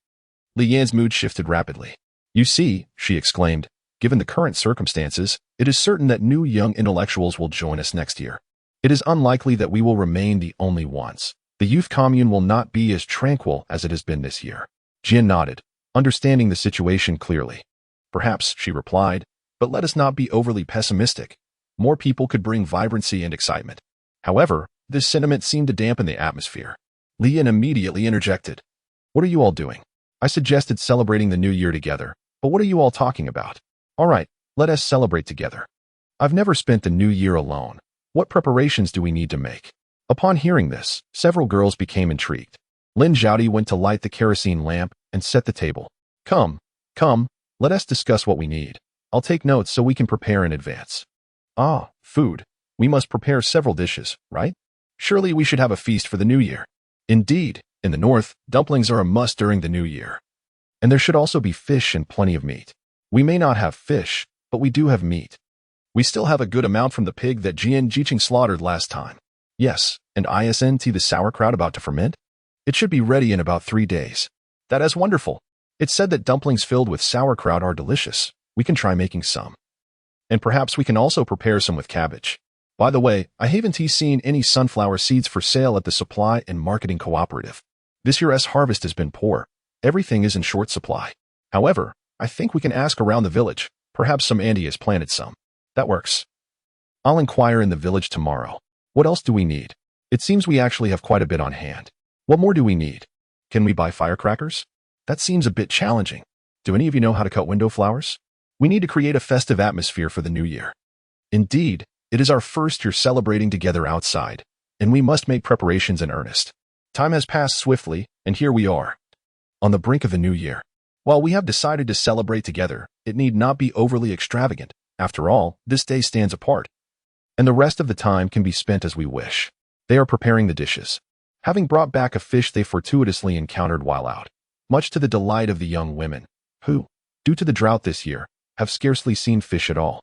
Li Yan's mood shifted rapidly. You see, she exclaimed, given the current circumstances, it is certain that new young intellectuals will join us next year. It is unlikely that we will remain the only ones. The youth commune will not be as tranquil as it has been this year. Jian nodded, understanding the situation clearly. Perhaps, she replied, but let us not be overly pessimistic. More people could bring vibrancy and excitement. However, this sentiment seemed to dampen the atmosphere. Li Yan immediately interjected. What are you all doing? I suggested celebrating the new year together, but what are you all talking about? All right, let us celebrate together. I've never spent the new year alone. What preparations do we need to make? Upon hearing this, several girls became intrigued. Lin Zhaodi went to light the kerosene lamp and set the table. Come, let us discuss what we need. I'll take notes so we can prepare in advance. Food. We must prepare several dishes, right? Surely we should have a feast for the new year. Indeed, in the north, dumplings are a must during the new year. And there should also be fish and plenty of meat. We may not have fish, but we do have meat. We still have a good amount from the pig that Jian Jiqing slaughtered last time. Yes, and isn't the sauerkraut about to ferment? It should be ready in about 3 days. That is wonderful. It's said that dumplings filled with sauerkraut are delicious. We can try making some. And perhaps we can also prepare some with cabbage. By the way, I haven't seen any sunflower seeds for sale at the Supply and Marketing Cooperative. This year's harvest has been poor. Everything is in short supply. However, I think we can ask around the village. Perhaps some Andy has planted some. That works. I'll inquire in the village tomorrow. What else do we need? It seems we actually have quite a bit on hand. What more do we need? Can we buy firecrackers? That seems a bit challenging. Do any of you know how to cut window flowers? We need to create a festive atmosphere for the new year. Indeed, it is our first year celebrating together outside, and we must make preparations in earnest. Time has passed swiftly, and here we are, on the brink of the new year. While we have decided to celebrate together, it need not be overly extravagant. After all, this day stands apart, and the rest of the time can be spent as we wish. They are preparing the dishes, having brought back a fish they fortuitously encountered while out, much to the delight of the young women, who, due to the drought this year, have scarcely seen fish at all.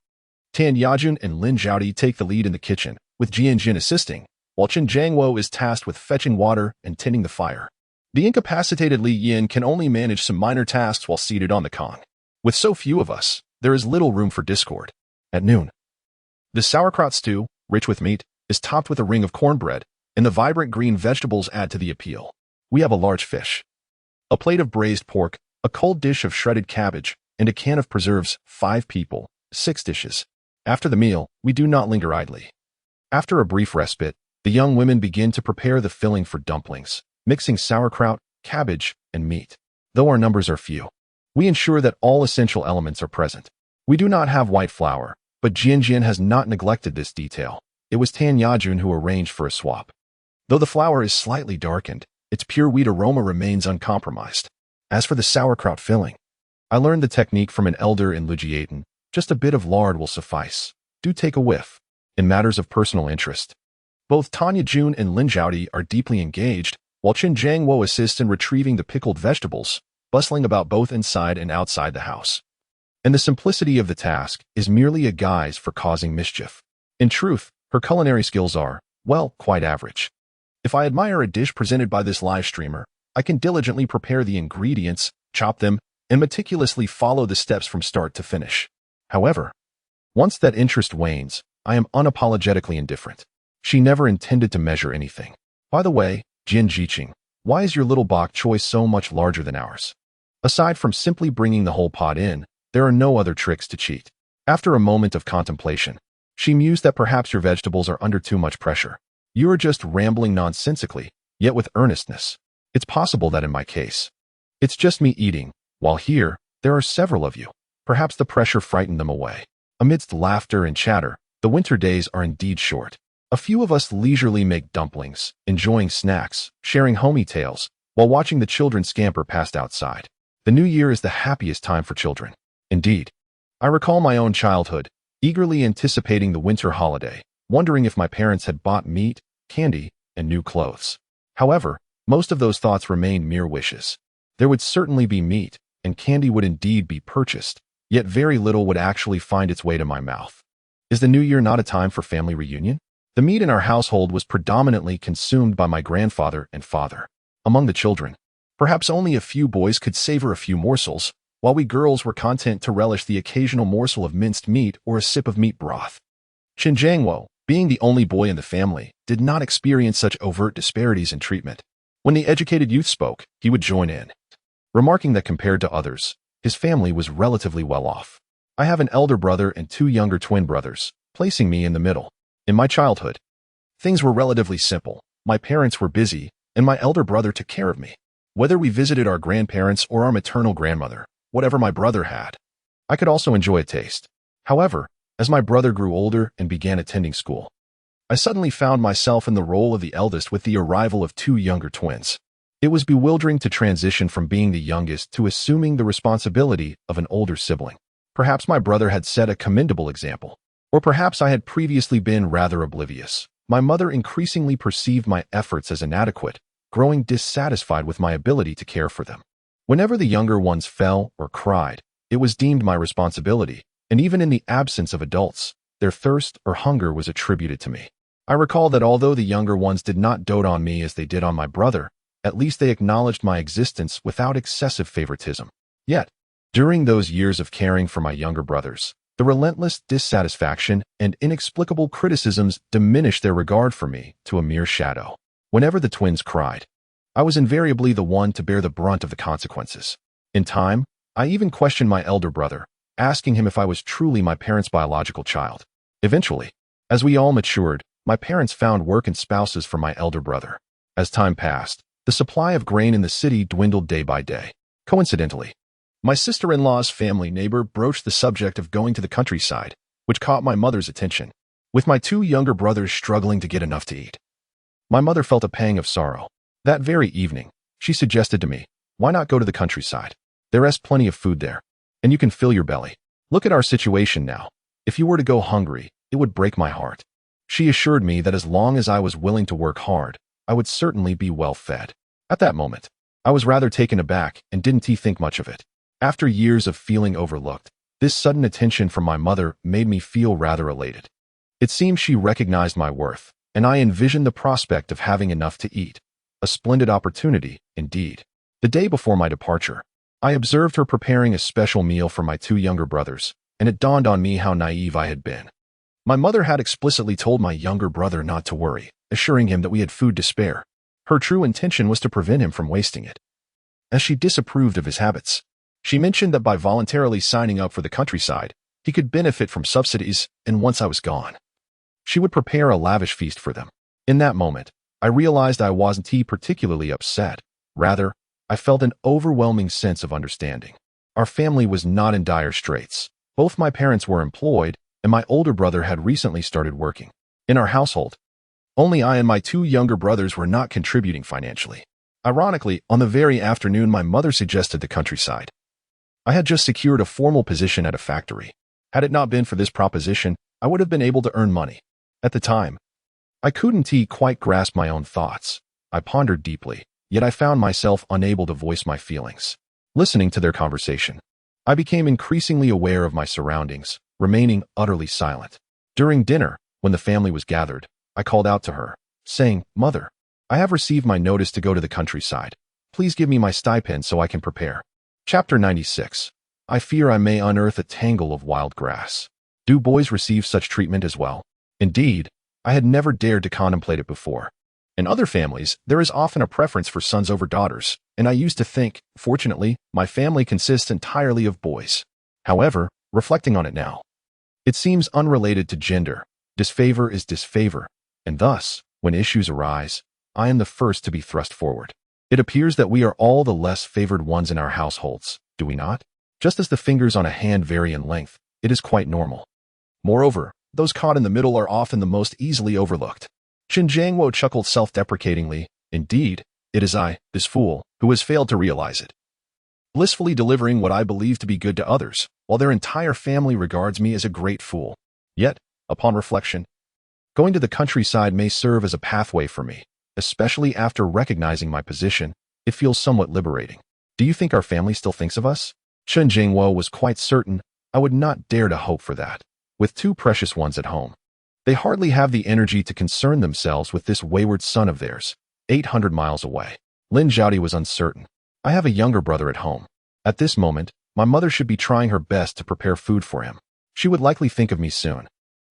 Tan Yajun and Lin Zhaodi take the lead in the kitchen, with Jian Jin assisting, while Chen Jiangwo is tasked with fetching water and tending the fire. The incapacitated Li Yin can only manage some minor tasks while seated on the Kong. With so few of us, there is little room for discord. At noon, the sauerkraut stew, rich with meat, is topped with a ring of cornbread, and the vibrant green vegetables add to the appeal. We have a large fish, a plate of braised pork, a cold dish of shredded cabbage, and a can of preserves. 5 people, 6 dishes. After the meal, we do not linger idly. After a brief respite, the young women begin to prepare the filling for dumplings, mixing sauerkraut, cabbage, and meat. Though our numbers are few, we ensure that all essential elements are present. We do not have white flour, but Jian Jin has not neglected this detail. It was Tan Yajun who arranged for a swap. Though the flour is slightly darkened, its pure wheat aroma remains uncompromised. As for the sauerkraut filling, I learned the technique from an elder in Lujiaten. Just a bit of lard will suffice. Do take a whiff. In matters of personal interest, both Tanya Jun and Lin Zhaodi are deeply engaged, while Chen Jiangwo assists in retrieving the pickled vegetables, bustling about both inside and outside the house. And the simplicity of the task is merely a guise for causing mischief. In truth, her culinary skills are, well, quite average. If I admire a dish presented by this live streamer, I can diligently prepare the ingredients, chop them, and meticulously follow the steps from start to finish. However, once that interest wanes, I am unapologetically indifferent. She never intended to measure anything. By the way, Jian Jiqing, why is your little bok choy so much larger than ours? Aside from simply bringing the whole pot in, there are no other tricks to cheat. After a moment of contemplation, she mused that perhaps your vegetables are under too much pressure. You are just rambling nonsensically, yet with earnestness. It's possible that in my case, it's just me eating, while here, there are several of you. Perhaps the pressure frightened them away. Amidst laughter and chatter, the winter days are indeed short. A few of us leisurely make dumplings, enjoying snacks, sharing homey tales, while watching the children scamper past outside. The new year is the happiest time for children. Indeed, I recall my own childhood, eagerly anticipating the winter holiday, wondering if my parents had bought meat, candy, and new clothes. However, most of those thoughts remained mere wishes. There would certainly be meat, and candy would indeed be purchased, yet very little would actually find its way to my mouth. Is the new year not a time for family reunion? The meat in our household was predominantly consumed by my grandfather and father. Among the children, perhaps only a few boys could savor a few morsels, while we girls were content to relish the occasional morsel of minced meat or a sip of meat broth. Chen Jiangwo, being the only boy in the family, did not experience such overt disparities in treatment. When the educated youth spoke, he would join in, remarking that compared to others, his family was relatively well off. I have an elder brother and 2 younger twin brothers, placing me in the middle. In my childhood, things were relatively simple. My parents were busy, and my elder brother took care of me. Whether we visited our grandparents or our maternal grandmother, whatever my brother had, I could also enjoy a taste. However, as my brother grew older and began attending school, I suddenly found myself in the role of the eldest with the arrival of 2 younger twins. It was bewildering to transition from being the youngest to assuming the responsibility of an older sibling. Perhaps my brother had set a commendable example, or perhaps I had previously been rather oblivious. My mother increasingly perceived my efforts as inadequate, growing dissatisfied with my ability to care for them. Whenever the younger ones fell or cried, It was deemed my responsibility, and even in the absence of adults, their thirst or hunger was attributed to me. I recall that although the younger ones did not dote on me as they did on my brother, at least they acknowledged my existence without excessive favoritism. Yet, during those years of caring for my younger brothers, the relentless dissatisfaction and inexplicable criticisms diminished their regard for me to a mere shadow. Whenever the twins cried, I was invariably the one to bear the brunt of the consequences. In time, I even questioned my elder brother, asking him if I was truly my parents' biological child. Eventually, as we all matured, my parents found work and spouses for my elder brother. As time passed, the supply of grain in the city dwindled day by day. Coincidentally, my sister-in-law's family neighbor broached the subject of going to the countryside, which caught my mother's attention. With my two younger brothers struggling to get enough to eat, my mother felt a pang of sorrow. That very evening, she suggested to me, "Why not go to the countryside? There's plenty of food there, and you can fill your belly. Look at our situation now. If you were to go hungry, it would break my heart." She assured me that as long as I was willing to work hard, I would certainly be well fed. At that moment, I was rather taken aback and didn't think much of it. After years of feeling overlooked, this sudden attention from my mother made me feel rather elated. It seemed she recognized my worth, and I envisioned the prospect of having enough to eat. A splendid opportunity, indeed. The day before my departure, I observed her preparing a special meal for my two younger brothers, and it dawned on me how naive I had been. My mother had explicitly told my younger brother not to worry, assuring him that we had food to spare. Her true intention was to prevent him from wasting it, as she disapproved of his habits. She mentioned that by voluntarily signing up for the countryside, he could benefit from subsidies, and once I was gone, she would prepare a lavish feast for them. In that moment, I realized I wasn't particularly upset. Rather, I felt an overwhelming sense of understanding. Our family was not in dire straits. Both my parents were employed, and my older brother had recently started working. In our household, only I and my two younger brothers were not contributing financially. Ironically, on the very afternoon my mother suggested the countryside, I had just secured a formal position at a factory. Had it not been for this proposition, I would have been able to earn money. At the time, I couldn't quite grasp my own thoughts. I pondered deeply, yet I found myself unable to voice my feelings. Listening to their conversation, I became increasingly aware of my surroundings, remaining utterly silent. During dinner, when the family was gathered, I called out to her, saying, "Mother, I have received my notice to go to the countryside. Please give me my stipend so I can prepare." Chapter 96. I fear I may unearth a tangle of wild grass. Do boys receive such treatment as well? Indeed, I had never dared to contemplate it before. In other families, there is often a preference for sons over daughters, and I used to think, fortunately, my family consists entirely of boys. However, reflecting on it now, it seems unrelated to gender. Disfavor is disfavor, and thus, when issues arise, I am the first to be thrust forward. It appears that we are all the less favored ones in our households, do we not? Just as the fingers on a hand vary in length, it is quite normal. Moreover, those caught in the middle are often the most easily overlooked. Chen Jiangwo chuckled self-deprecatingly. Indeed, it is I, this fool, who has failed to realize it. Blissfully delivering what I believe to be good to others, while their entire family regards me as a great fool. Yet, upon reflection, going to the countryside may serve as a pathway for me. Especially after recognizing my position, it feels somewhat liberating. Do you think our family still thinks of us? Chen Jingwo was quite certain I would not dare to hope for that. With two precious ones at home, they hardly have the energy to concern themselves with this wayward son of theirs, 800 miles away. Lin Zhaodi was uncertain. I have a younger brother at home. At this moment, my mother should be trying her best to prepare food for him. She would likely think of me soon,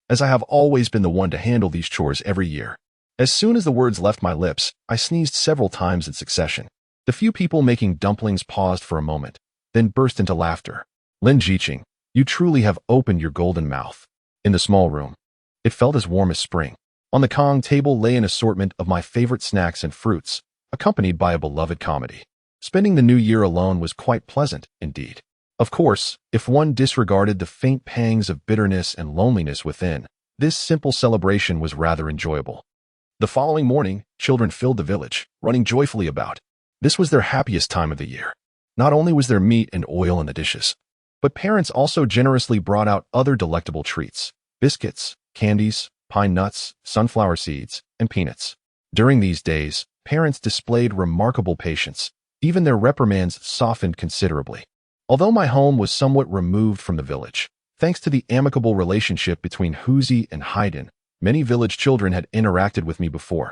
as I have always been the one to handle these chores every year. As soon as the words left my lips, I sneezed several times in succession. The few people making dumplings paused for a moment, then burst into laughter. Lin Jiqing, you truly have opened your golden mouth. In the small room, it felt as warm as spring. On the Kong table lay an assortment of my favorite snacks and fruits, accompanied by a beloved comedy. Spending the new year alone was quite pleasant, indeed. Of course, if one disregarded the faint pangs of bitterness and loneliness within, this simple celebration was rather enjoyable. The following morning, children filled the village, running joyfully about. This was their happiest time of the year. Not only was there meat and oil in the dishes, but parents also generously brought out other delectable treats: biscuits, candies, pine nuts, sunflower seeds, and peanuts. During these days, parents displayed remarkable patience. Even their reprimands softened considerably. Although my home was somewhat removed from the village, thanks to the amicable relationship between Huzi and Haydn, many village children had interacted with me before,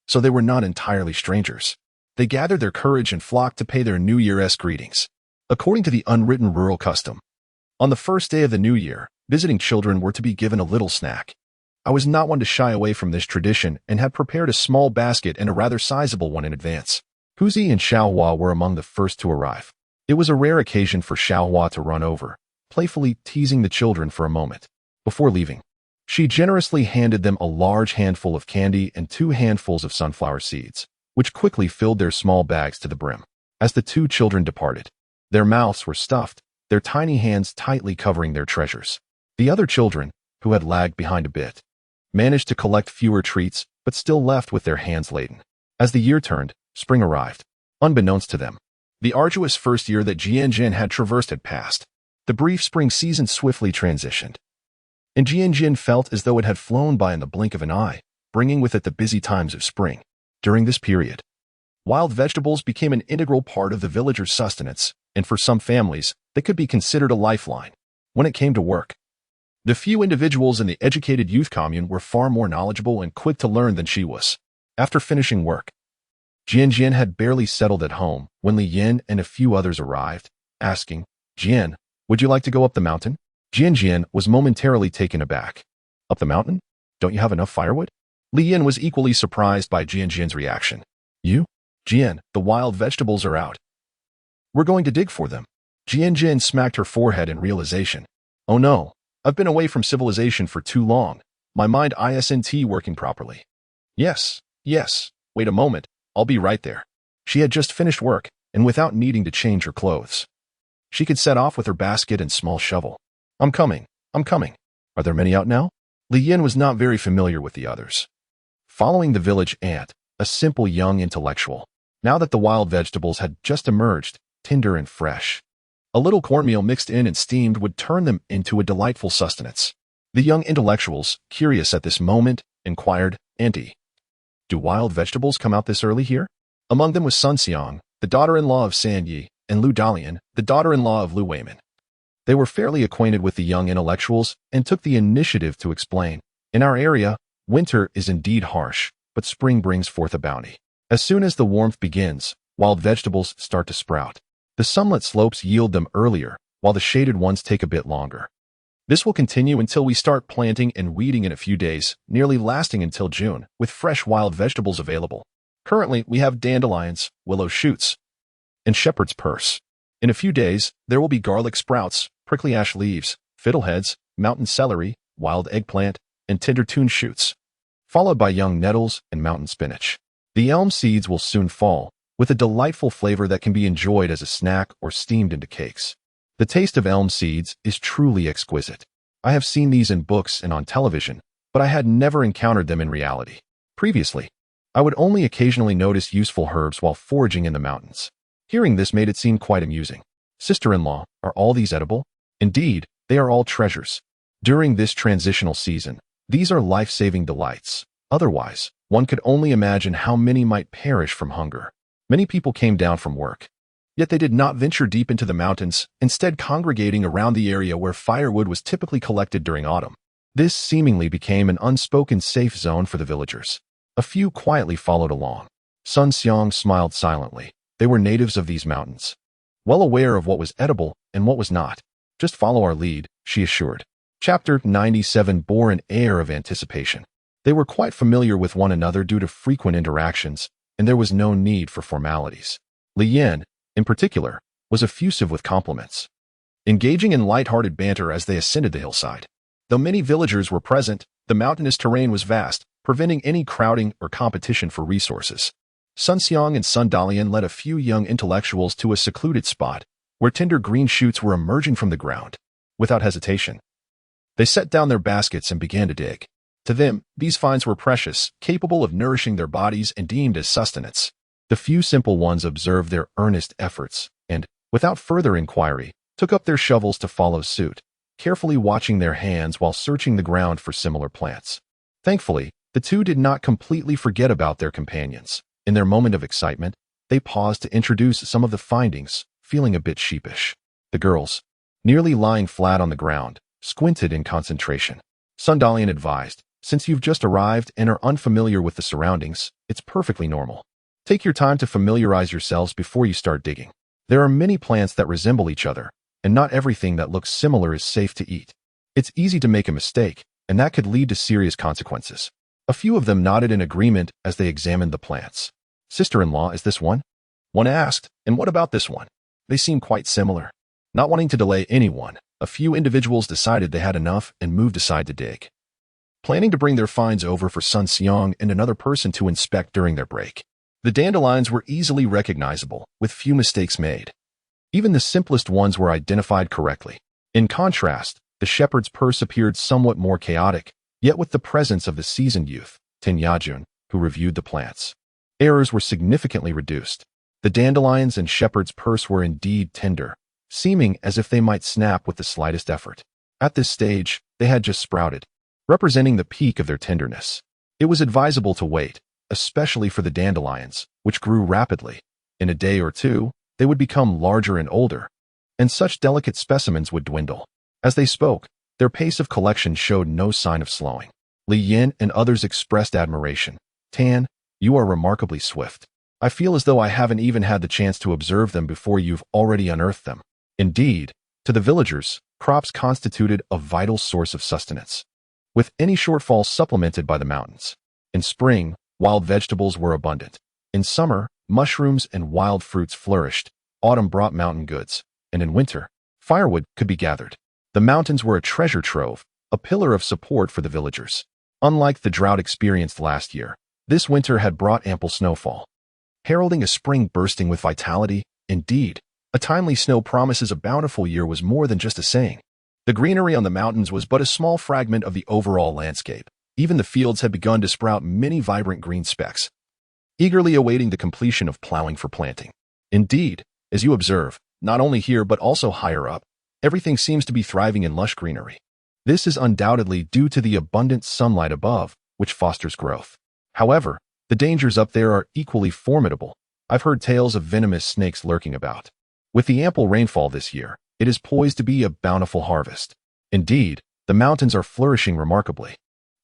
so they were not entirely strangers. They gathered their courage and flocked to pay their New Year's greetings. According to the unwritten rural custom, on the first day of the new year, visiting children were to be given a little snack. I was not one to shy away from this tradition and had prepared a small basket and a rather sizable one in advance. Huzi and Xiaohua were among the first to arrive. It was a rare occasion for Xiaohua to run over, playfully teasing the children for a moment. Before leaving, she generously handed them a large handful of candy and 2 handfuls of sunflower seeds, which quickly filled their small bags to the brim. As the 2 children departed, their mouths were stuffed, their tiny hands tightly covering their treasures. The other children, who had lagged behind a bit, managed to collect fewer treats, but still left with their hands laden. As the year turned, spring arrived. Unbeknownst to them, the arduous first year that Jianjin had traversed had passed. The brief spring season swiftly transitioned, and Jianjin felt as though it had flown by in the blink of an eye, bringing with it the busy times of spring. During this period, wild vegetables became an integral part of the villagers' sustenance, and for some families, they could be considered a lifeline. When it came to work, the few individuals in the educated youth commune were far more knowledgeable and quick to learn than she was. After finishing work, Jianjin had barely settled at home when Li Yin and a few others arrived, asking, "Jian, would you like to go up the mountain?" Jianjin was momentarily taken aback. "Up the mountain? Don't you have enough firewood?" Li Yin was equally surprised by Jianjin's reaction. "You? Jian, the wild vegetables are out. We're going to dig for them." Jianjin smacked her forehead in realization. "Oh no, I've been away from civilization for too long. My mind isn't working properly." Yes, wait a moment, I'll be right there." She had just finished work, and without needing to change her clothes, she could set off with her basket and small shovel. I'm coming. Are there many out now?" Li Yin was not very familiar with the others. Following the village ant, a simple young intellectual, now that the wild vegetables had just emerged, tender and fresh, a little cornmeal mixed in and steamed would turn them into a delightful sustenance. The young intellectuals, curious at this moment, inquired, "Auntie, do wild vegetables come out this early here?" Among them was Sun Xiang, the daughter-in-law of San Yi, and Lu Dalian, the daughter-in-law of Lu Weimin. They were fairly acquainted with the young intellectuals and took the initiative to explain, "In our area, winter is indeed harsh, but spring brings forth a bounty. As soon as the warmth begins, wild vegetables start to sprout. The sunlit slopes yield them earlier, while the shaded ones take a bit longer. This will continue until we start planting and weeding in a few days, nearly lasting until June, with fresh wild vegetables available. Currently, we have dandelions, willow shoots, and shepherd's purse. In a few days, there will be garlic sprouts, prickly ash leaves, fiddleheads, mountain celery, wild eggplant, and tender tune shoots, followed by young nettles and mountain spinach. The elm seeds will soon fall, with a delightful flavor that can be enjoyed as a snack or steamed into cakes. The taste of elm seeds is truly exquisite. I have seen these in books and on television, but I had never encountered them in reality. Previously, I would only occasionally notice useful herbs while foraging in the mountains. Hearing this made it seem quite amusing. "Sister-in-law, are all these edible?" "Indeed, they are all treasures. During this transitional season, these are life-saving delights. Otherwise, one could only imagine how many might perish from hunger." Many people came down from work, yet they did not venture deep into the mountains, instead congregating around the area where firewood was typically collected during autumn. This seemingly became an unspoken safe zone for the villagers. A few quietly followed along. Sun Xiang smiled silently. They were natives of these mountains, well aware of what was edible and what was not. "Just follow our lead," she assured. Chapter 97 bore an air of anticipation. They were quite familiar with one another due to frequent interactions, and there was no need for formalities. Li Yin, in particular, was effusive with compliments, engaging in light-hearted banter as they ascended the hillside. Though many villagers were present, the mountainous terrain was vast, preventing any crowding or competition for resources. Sun Xiang and Sun Dalian led a few young intellectuals to a secluded spot where tender green shoots were emerging from the ground. Without hesitation, they set down their baskets and began to dig. To them, these finds were precious, capable of nourishing their bodies and deemed as sustenance. The few simple ones observed their earnest efforts and, without further inquiry, took up their shovels to follow suit, carefully watching their hands while searching the ground for similar plants. Thankfully, the two did not completely forget about their companions. In their moment of excitement, they paused to introduce some of the findings, feeling a bit sheepish. The girls, nearly lying flat on the ground, squinted in concentration. Sundalian advised, since you've just arrived and are unfamiliar with the surroundings, it's perfectly normal. Take your time to familiarize yourselves before you start digging. There are many plants that resemble each other, and not everything that looks similar is safe to eat. It's easy to make a mistake, and that could lead to serious consequences. A few of them nodded in agreement as they examined the plants. Sister-in-law, is this one? One asked, and what about this one? They seem quite similar. Not wanting to delay anyone, a few individuals decided they had enough and moved aside to dig, planning to bring their finds over for Sun Xiang and another person to inspect during their break. The dandelions were easily recognizable, with few mistakes made. Even the simplest ones were identified correctly. In contrast, the shepherd's purse appeared somewhat more chaotic, yet with the presence of the seasoned youth, Ten Yajun, who reviewed the plants. Errors were significantly reduced. The dandelions and shepherd's purse were indeed tender, seeming as if they might snap with the slightest effort. At this stage, they had just sprouted, representing the peak of their tenderness. It was advisable to wait, especially for the dandelions, which grew rapidly. In a day or two, they would become larger and older, and such delicate specimens would dwindle. As they spoke, their pace of collection showed no sign of slowing. Li Yin and others expressed admiration. Tan, you are remarkably swift. I feel as though I haven't even had the chance to observe them before you've already unearthed them. Indeed, to the villagers, crops constituted a vital source of sustenance, with any shortfall supplemented by the mountains. In spring, wild vegetables were abundant. In summer, mushrooms and wild fruits flourished. Autumn brought mountain goods, and in winter, firewood could be gathered. The mountains were a treasure trove, a pillar of support for the villagers. Unlike the drought experienced last year, this winter had brought ample snowfall, heralding a spring bursting with vitality. Indeed, a timely snow promises a bountiful year was more than just a saying. The greenery on the mountains was but a small fragment of the overall landscape. Even the fields had begun to sprout many vibrant green specks, eagerly awaiting the completion of plowing for planting. Indeed, as you observe, not only here but also higher up, everything seems to be thriving in lush greenery. This is undoubtedly due to the abundant sunlight above, which fosters growth. However, the dangers up there are equally formidable. I've heard tales of venomous snakes lurking about. With the ample rainfall this year, it is poised to be a bountiful harvest. Indeed, the mountains are flourishing remarkably.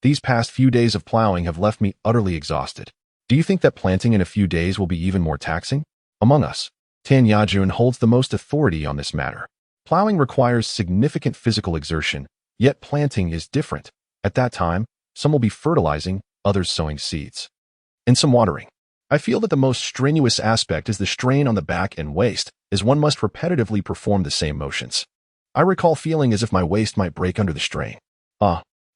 These past few days of plowing have left me utterly exhausted. Do you think that planting in a few days will be even more taxing? Among us, Tan Yajun holds the most authority on this matter. Plowing requires significant physical exertion, yet planting is different. At that time, some will be fertilizing, others sowing seeds, and some watering. I feel that the most strenuous aspect is the strain on the back and waist, as one must repetitively perform the same motions. I recall feeling as if my waist might break under the strain.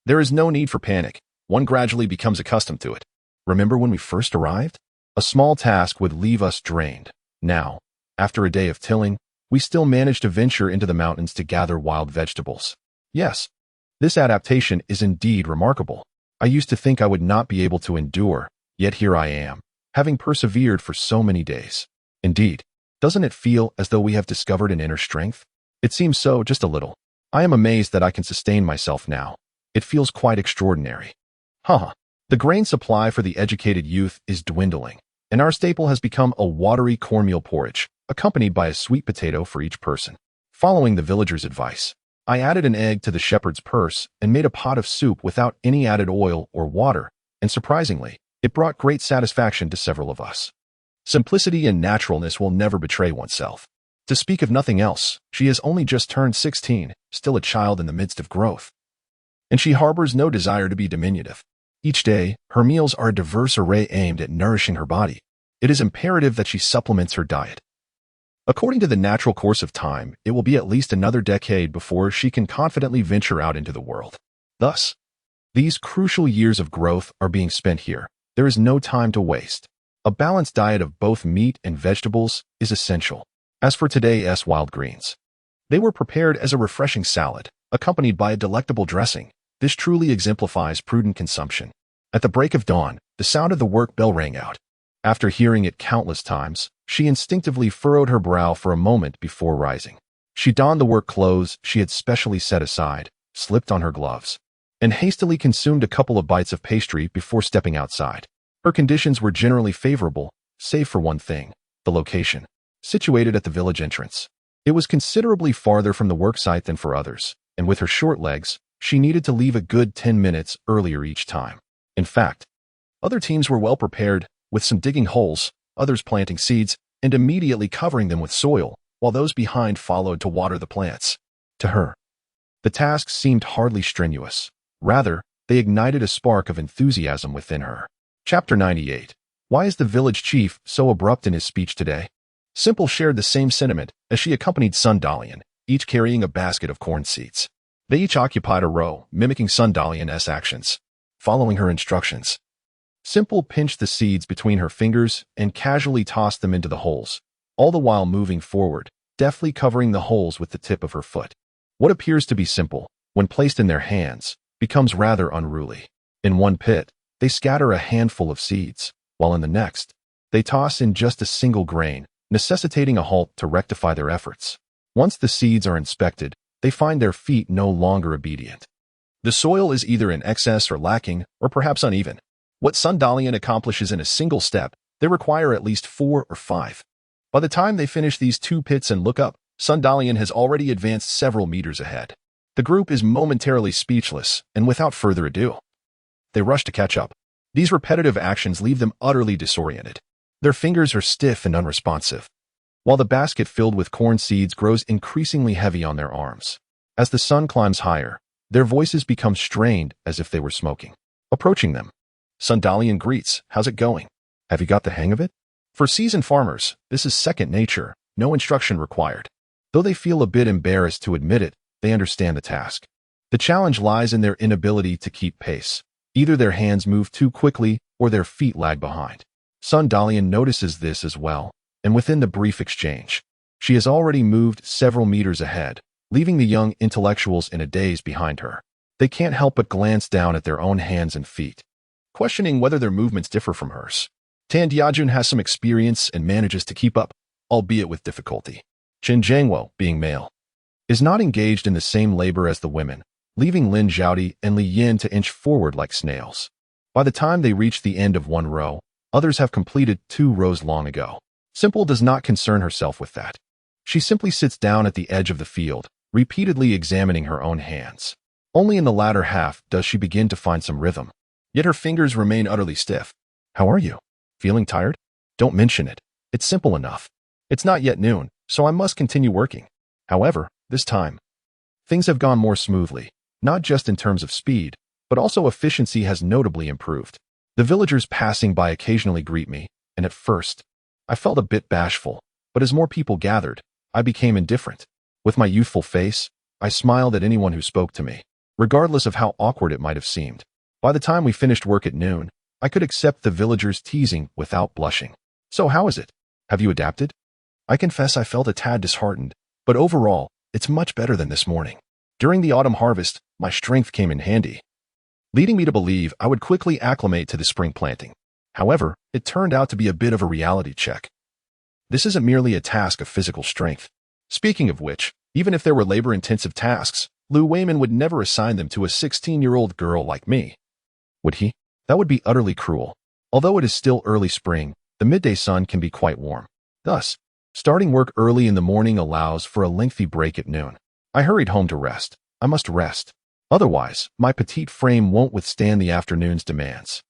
There is no need for panic. One gradually becomes accustomed to it. Remember when we first arrived? A small task would leave us drained. Now, after a day of tilling, we still manage to venture into the mountains to gather wild vegetables. Yes, this adaptation is indeed remarkable. I used to think I would not be able to endure, yet here I am, having persevered for so many days. Indeed, doesn't it feel as though we have discovered an inner strength? It seems so, just a little. I am amazed that I can sustain myself now. It feels quite extraordinary. The grain supply for the educated youth is dwindling, and our staple has become a watery cornmeal porridge, accompanied by a sweet potato for each person. Following the villager's advice, I added an egg to the shepherd's purse and made a pot of soup without any added oil or water, and surprisingly, it brought great satisfaction to several of us. Simplicity and naturalness will never betray oneself. To speak of nothing else, she has only just turned 16, still a child in the midst of growth, and she harbors no desire to be diminutive. Each day, her meals are a diverse array aimed at nourishing her body. It is imperative that she supplements her diet. According to the natural course of time, it will be at least another decade before she can confidently venture out into the world. Thus, these crucial years of growth are being spent here. There is no time to waste. A balanced diet of both meat and vegetables is essential. As for today's wild greens, they were prepared as a refreshing salad, accompanied by a delectable dressing. This truly exemplifies prudent consumption. At the break of dawn, the sound of the work bell rang out. After hearing it countless times, she instinctively furrowed her brow for a moment before rising. She donned the work clothes she had specially set aside, slipped on her gloves, and hastily consumed a couple of bites of pastry before stepping outside. Her conditions were generally favorable, save for one thing: the location. Situated at the village entrance, It was considerably farther from the worksite than for others, and with her short legs, she needed to leave a good 10 minutes earlier each time. In fact, other teams were well prepared, with some digging holes, others planting seeds, and immediately covering them with soil, while those behind followed to water the plants. To her, the tasks seemed hardly strenuous. Rather, they ignited a spark of enthusiasm within her. Chapter 98. Why is the village chief so abrupt in his speech today? Simple shared the same sentiment as she accompanied Sundalian, each carrying a basket of corn seeds. They each occupied a row, mimicking Sundalian's actions, following her instructions. Simple pinched the seeds between her fingers and casually tossed them into the holes, all the while moving forward, deftly covering the holes with the tip of her foot. What appears to be simple, when placed in their hands, becomes rather unruly. In one pit, they scatter a handful of seeds, while in the next, they toss in just a single grain, necessitating a halt to rectify their efforts. Once the seeds are inspected, they find their feet no longer obedient. The soil is either in excess or lacking, or perhaps uneven. What Sundalian accomplishes in a single step, they require at least 4 or 5. By the time they finish these 2 pits and look up, Sundalian has already advanced several meters ahead. The group is momentarily speechless, and without further ado, they rush to catch up. These repetitive actions leave them utterly disoriented. Their fingers are stiff and unresponsive, while the basket filled with corn seeds grows increasingly heavy on their arms. As the sun climbs higher, their voices become strained as if they were smoking. Approaching them, Sundalian greets, "How's it going? Have you got the hang of it?" For seasoned farmers, this is second nature, no instruction required. Though they feel a bit embarrassed to admit it, they understand the task. The challenge lies in their inability to keep pace. Either their hands move too quickly or their feet lag behind. Sundalian notices this as well, and within the brief exchange, she has already moved several meters ahead, leaving the young intellectuals in a daze behind her. They can't help but glance down at their own hands and feet, questioning whether their movements differ from hers. Tan Diajun has some experience and manages to keep up, albeit with difficulty. Chen Jiangwo, being male, is not engaged in the same labor as the women, leaving Lin Zhaodi and Li Yin to inch forward like snails. By the time they reach the end of one row, others have completed 2 rows long ago. Simple does not concern herself with that. She simply sits down at the edge of the field, repeatedly examining her own hands. Only in the latter half does she begin to find some rhythm. Yet her fingers remain utterly stiff. "How are you? Feeling tired? Don't mention it. It's simple enough. It's not yet noon, so I must continue working." However, this time, things have gone more smoothly, not just in terms of speed, but also efficiency has notably improved. The villagers passing by occasionally greet me, and at first, I felt a bit bashful, but as more people gathered, I became indifferent. With my youthful face, I smiled at anyone who spoke to me, regardless of how awkward it might have seemed. By the time we finished work at noon, I could accept the villagers' teasing without blushing. "So how is it? Have you adapted?" I confess I felt a tad disheartened, but overall, it's much better than this morning. During the autumn harvest, my strength came in handy, leading me to believe I would quickly acclimate to the spring planting. However, it turned out to be a bit of a reality check. This isn't merely a task of physical strength. Speaking of which, even if there were labor-intensive tasks, Lu Weiman would never assign them to a 16-year-old girl like me. Would he? That would be utterly cruel. Although it is still early spring, the midday sun can be quite warm. Thus, starting work early in the morning allows for a lengthy break at noon. I hurried home to rest. I must rest. Otherwise, my petite frame won't withstand the afternoon's demands.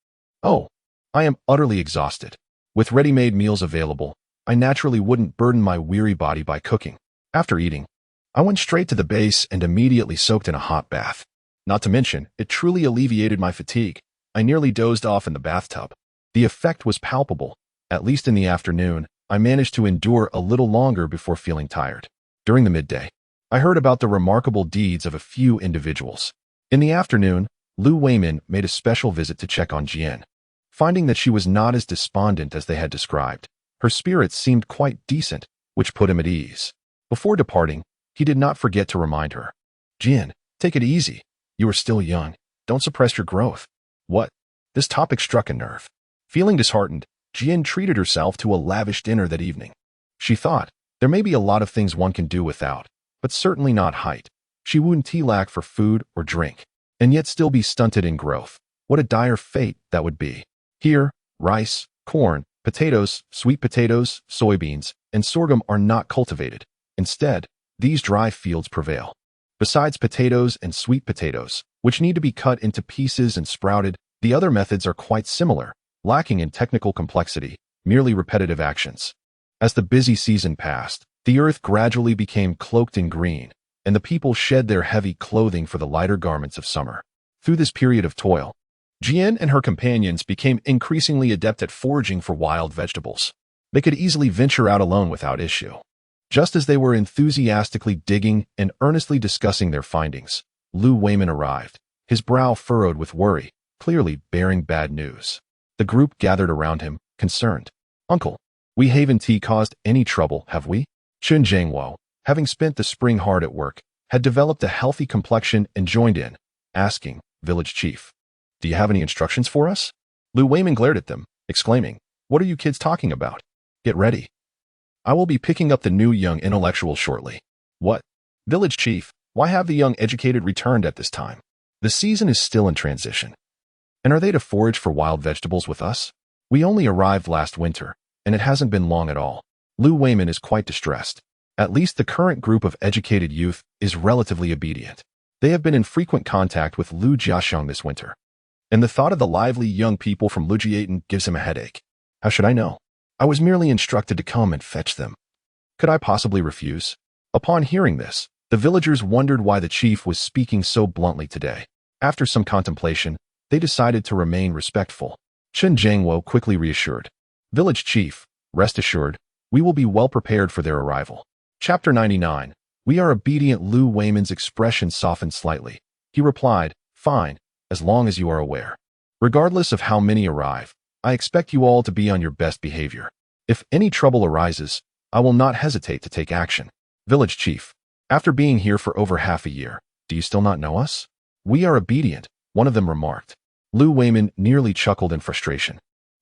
Oh, I am utterly exhausted. With ready-made meals available, I naturally wouldn't burden my weary body by cooking. After eating, I went straight to the base and immediately soaked in a hot bath. Not to mention, it truly alleviated my fatigue. I nearly dozed off in the bathtub. The effect was palpable. At least in the afternoon, I managed to endure a little longer before feeling tired. During the midday, I heard about the remarkable deeds of a few individuals. In the afternoon, Lu Weiman made a special visit to check on Jian. Finding that she was not as despondent as they had described, her spirits seemed quite decent, which put him at ease. Before departing, he did not forget to remind her, "Jian, take it easy. You are still young. Don't suppress your growth." What? This topic struck a nerve. Feeling disheartened, Jian treated herself to a lavish dinner that evening. She thought, there may be a lot of things one can do without, but certainly not height. She wouldn't lack for food or drink, and yet still be stunted in growth. What a dire fate that would be. Here, rice, corn, potatoes, sweet potatoes, soybeans, and sorghum are not cultivated. Instead, these dry fields prevail. Besides potatoes and sweet potatoes, which need to be cut into pieces and sprouted, the other methods are quite similar, lacking in technical complexity, merely repetitive actions. As the busy season passed, the earth gradually became cloaked in green, and the people shed their heavy clothing for the lighter garments of summer. Through this period of toil, Jian and her companions became increasingly adept at foraging for wild vegetables. They could easily venture out alone without issue. Just as they were enthusiastically digging and earnestly discussing their findings, Lu Weiman arrived, his brow furrowed with worry, clearly bearing bad news. The group gathered around him, concerned. "Uncle, we haven't caused any trouble, have we?" Chun Jiangwo, having spent the spring hard at work, had developed a healthy complexion and joined in, asking, "Village chief, do you have any instructions for us?" Lu Weiman glared at them, exclaiming, "What are you kids talking about? Get ready. I will be picking up the new young intellectual shortly." "What? Village chief, why have the young educated returned at this time? The season is still in transition. And are they to forage for wild vegetables with us? We only arrived last winter, and it hasn't been long at all." Lu Weiman is quite distressed. At least the current group of educated youth is relatively obedient. They have been in frequent contact with Lu Jiaxiong this winter. And the thought of the lively young people from Lu Jiaten gives him a headache. How should I know? I was merely instructed to come and fetch them. Could I possibly refuse? Upon hearing this, the villagers wondered why the chief was speaking so bluntly today. After some contemplation, they decided to remain respectful. Chun Jiangwo quickly reassured. "Village chief, rest assured, we will be well prepared for their arrival." Chapter 99. We are obedient. Lu Weiman's expression softened slightly. He replied, "Fine, as long as you are aware. Regardless of how many arrive, I expect you all to be on your best behavior. If any trouble arises, I will not hesitate to take action." "Village chief, after being here for over half a year, do you still not know us?" "We are obedient," one of them remarked. Lu Weiman nearly chuckled in frustration.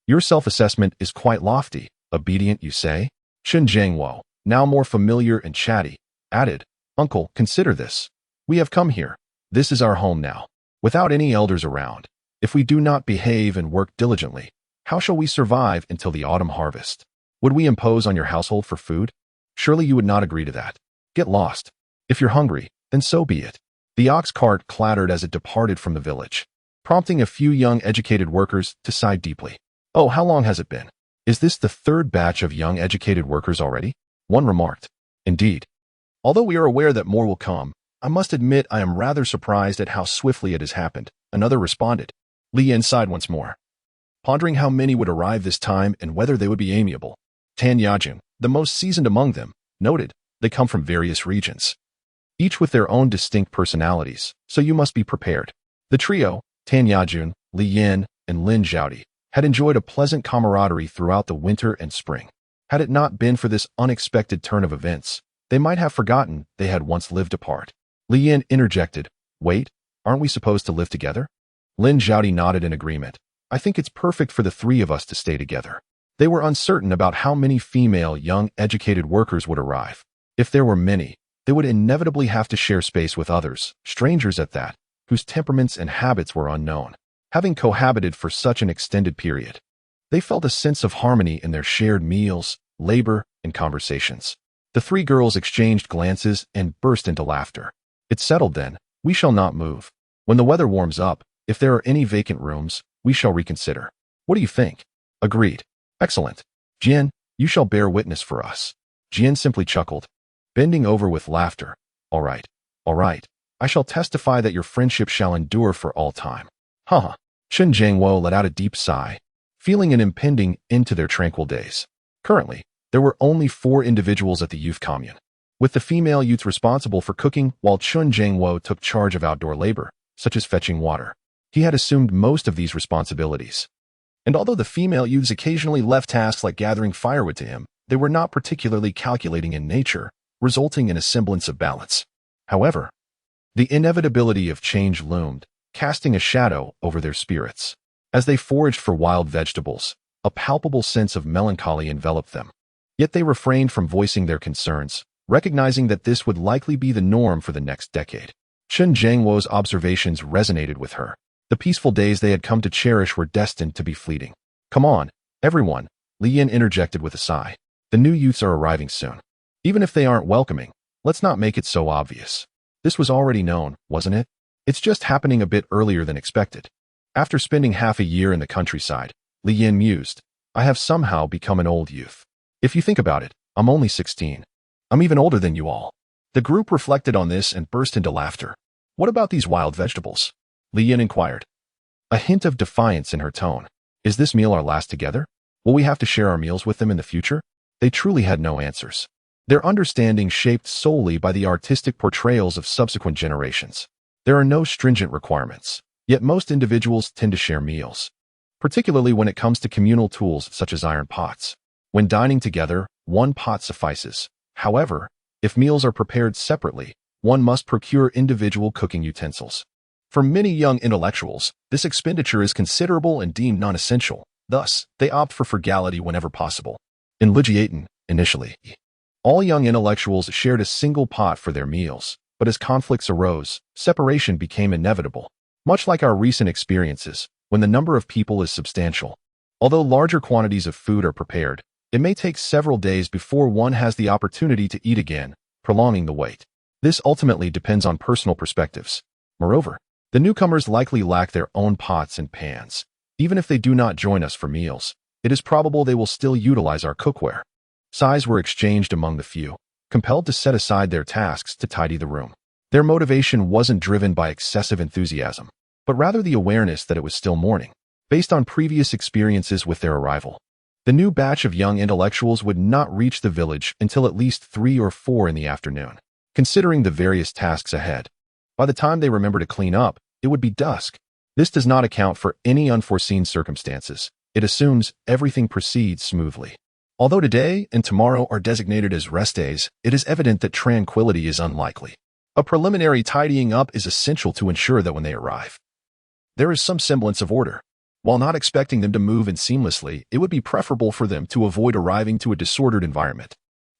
"Your self-assessment is quite lofty. Obedient, you say?" Chun Jiangwo, now more familiar and chatty, added, "Uncle, consider this. We have come here. This is our home now. Without any elders around, if we do not behave and work diligently, how shall we survive until the autumn harvest? Would we impose on your household for food? Surely you would not agree to that. Get lost. If you're hungry, then so be it." The ox cart clattered as it departed from the village, prompting a few young educated workers to sigh deeply. "Oh, how long has it been? Is this the third batch of young educated workers already?" one remarked. "Indeed. Although we are aware that more will come, I must admit I am rather surprised at how swiftly it has happened," another responded. Li Yan sighed once more, pondering how many would arrive this time and whether they would be amiable. Tan Yajun, the most seasoned among them, noted, "They come from various regions, each with their own distinct personalities, so you must be prepared." The trio, Tan Yajun, Li Yan, and Lin Zhaodi, had enjoyed a pleasant camaraderie throughout the winter and spring. Had it not been for this unexpected turn of events, they might have forgotten they had once lived apart. Li Yan interjected, "Wait, aren't we supposed to live together?" Lin Zhaodi nodded in agreement. "I think it's perfect for the three of us to stay together." They were uncertain about how many female young educated workers would arrive. If there were many, they would inevitably have to share space with others, strangers at that, whose temperaments and habits were unknown. Having cohabited for such an extended period, they felt a sense of harmony in their shared meals, labor, and conversations. The three girls exchanged glances and burst into laughter. "It's settled then. We shall not move. When the weather warms up, if there are any vacant rooms, we shall reconsider. What do you think?" "Agreed. Excellent. Jian, you shall bear witness for us." Jian simply chuckled, bending over with laughter. All right. I shall testify that your friendship shall endure for all time." "Haha." Chun Jiangwo let out a deep sigh, feeling an impending end to their tranquil days. Currently, there were only 4 individuals at the youth commune, with the female youth responsible for cooking while Chun Jiangwo took charge of outdoor labor, such as fetching water. He had assumed most of these responsibilities. And although the female youths occasionally left tasks like gathering firewood to him, they were not particularly calculating in nature, resulting in a semblance of balance. However, the inevitability of change loomed, casting a shadow over their spirits. As they foraged for wild vegetables, a palpable sense of melancholy enveloped them. Yet they refrained from voicing their concerns, recognizing that this would likely be the norm for the next decade. Chun Jiangwo's observations resonated with her. The peaceful days they had come to cherish were destined to be fleeting. "Come on, everyone," Li Yan interjected with a sigh. "The new youths are arriving soon." Even if they aren't welcoming, let's not make it so obvious. This was already known, wasn't it? It's just happening a bit earlier than expected. After spending half a year in the countryside, Li Yin mused, I have somehow become an old youth. If you think about it, I'm only 16. I'm even older than you all. The group reflected on this and burst into laughter. What about these wild vegetables? Li Yin inquired. A hint of defiance in her tone. Is this meal our last together? Will we have to share our meals with them in the future? They truly had no answers. Their understanding shaped solely by the artistic portrayals of subsequent generations. There are no stringent requirements, yet most individuals tend to share meals, particularly when it comes to communal tools such as iron pots. When dining together, one pot suffices. However, if meals are prepared separately, one must procure individual cooking utensils. For many young intellectuals, this expenditure is considerable and deemed non-essential. Thus, they opt for frugality whenever possible. In Ligiaton, initially, all young intellectuals shared a single pot for their meals, but as conflicts arose, separation became inevitable. Much like our recent experiences, when the number of people is substantial. Although larger quantities of food are prepared, it may take several days before one has the opportunity to eat again, prolonging the wait. This ultimately depends on personal perspectives. Moreover, the newcomers likely lack their own pots and pans. Even if they do not join us for meals, it is probable they will still utilize our cookware. Sighs were exchanged among the few, compelled to set aside their tasks to tidy the room. Their motivation wasn't driven by excessive enthusiasm, but rather the awareness that it was still morning, based on previous experiences with their arrival. The new batch of young intellectuals would not reach the village until at least 3 or 4 in the afternoon, considering the various tasks ahead. By the time they remember to clean up, it would be dusk. This does not account for any unforeseen circumstances. It assumes everything proceeds smoothly. Although today and tomorrow are designated as rest days, it is evident that tranquility is unlikely. A preliminary tidying up is essential to ensure that when they arrive, there is some semblance of order. While not expecting them to move in seamlessly, it would be preferable for them to avoid arriving to a disordered environment.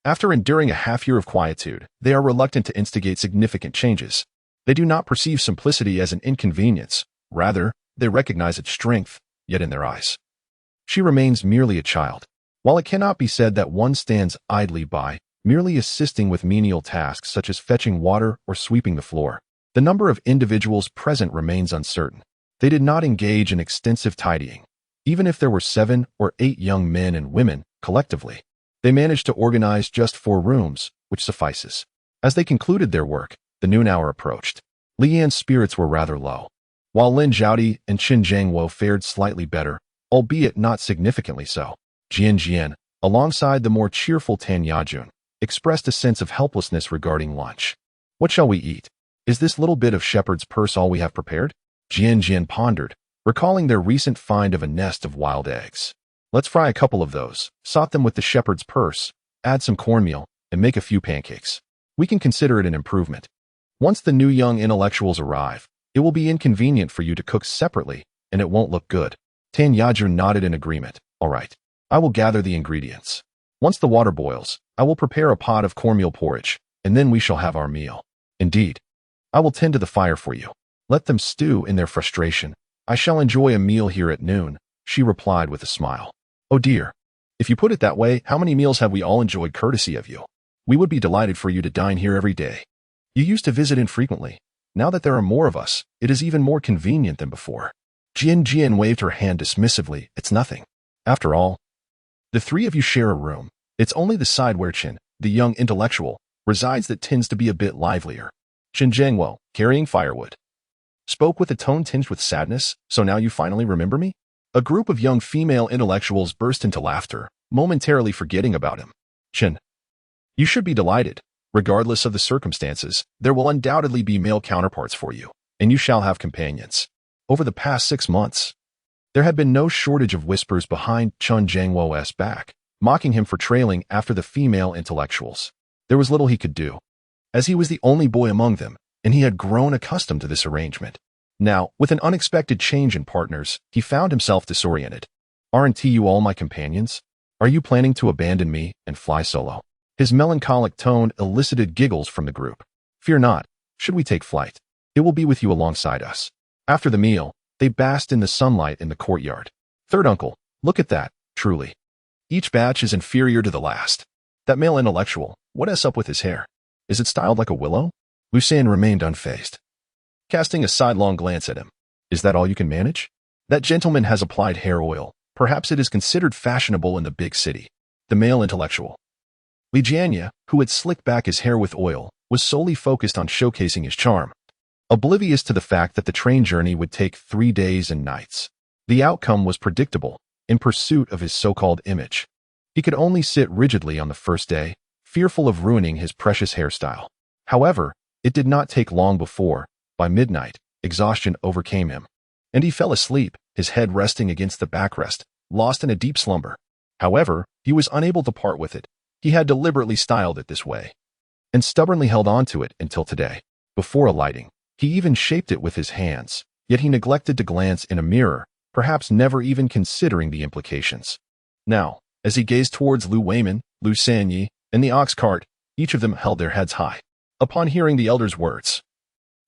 After enduring a half year of quietude, they are reluctant to instigate significant changes. They do not perceive simplicity as an inconvenience. Rather, they recognize its strength, yet in their eyes, she remains merely a child. While it cannot be said that one stands idly by, merely assisting with menial tasks such as fetching water or sweeping the floor, the number of individuals present remains uncertain. They did not engage in extensive tidying. Even if there were 7 or 8 young men and women, collectively, they managed to organize just 4 rooms, which suffices. As they concluded their work, the noon hour approached. Li Yan's spirits were rather low, while Lin Zhaodi and Qin Zhangwo fared slightly better, albeit not significantly so. Jian Jian, alongside the more cheerful Tan Yajun, expressed a sense of helplessness regarding lunch. What shall we eat? Is this little bit of shepherd's purse all we have prepared? Jian Jian pondered, recalling their recent find of a nest of wild eggs. Let's fry a couple of those, salt them with the shepherd's purse, add some cornmeal, and make a few pancakes. We can consider it an improvement. Once the new young intellectuals arrive, it will be inconvenient for you to cook separately, and it won't look good. Tan Yajun nodded in agreement. All right. I will gather the ingredients. Once the water boils, I will prepare a pot of cornmeal porridge, and then we shall have our meal. Indeed. I will tend to the fire for you. Let them stew in their frustration. I shall enjoy a meal here at noon, she replied with a smile. Oh dear. If you put it that way, how many meals have we all enjoyed courtesy of you? We would be delighted for you to dine here every day. You used to visit infrequently. Now that there are more of us, it is even more convenient than before. Jian Jian waved her hand dismissively. It's nothing. After all, the 3 of you share a room. It's only the side where Qin, the young intellectual, resides that tends to be a bit livelier. Qin Zhangwo, carrying firewood, spoke with a tone tinged with sadness. So now you finally remember me? A group of young female intellectuals burst into laughter, momentarily forgetting about him. Qin, you should be delighted. Regardless of the circumstances, there will undoubtedly be male counterparts for you, and you shall have companions. Over the past 6 months, there had been no shortage of whispers behind Qin Zhangwo's back, mocking him for trailing after the female intellectuals. There was little he could do, as he was the only boy among them, and he had grown accustomed to this arrangement. Now, with an unexpected change in partners, he found himself disoriented. Aren't you all my companions? Are you planning to abandon me and fly solo? His melancholic tone elicited giggles from the group. Fear not, should we take flight, it will be with you alongside us. After the meal, they basked in the sunlight in the courtyard. Third uncle, look at that, truly. Each batch is inferior to the last. That male intellectual, what is up with his hair? Is it styled like a willow? Lucien remained unfazed, casting a sidelong glance at him. Is that all you can manage? That gentleman has applied hair oil. Perhaps it is considered fashionable in the big city. The male intellectual, Li Jianya, who had slicked back his hair with oil, was solely focused on showcasing his charm, oblivious to the fact that the train journey would take 3 days and nights. The outcome was predictable. In pursuit of his so-called image, he could only sit rigidly on the first day, fearful of ruining his precious hairstyle. However, it did not take long before, by midnight, exhaustion overcame him, and he fell asleep, his head resting against the backrest, lost in a deep slumber. However, he was unable to part with it. He had deliberately styled it this way, and stubbornly held on to it until today. Before alighting, he even shaped it with his hands, yet he neglected to glance in a mirror, perhaps never even considering the implications. Now, as he gazed towards Lu Weimin, Lu Sanyi, and the ox cart, each of them held their heads high. Upon hearing the elder's words,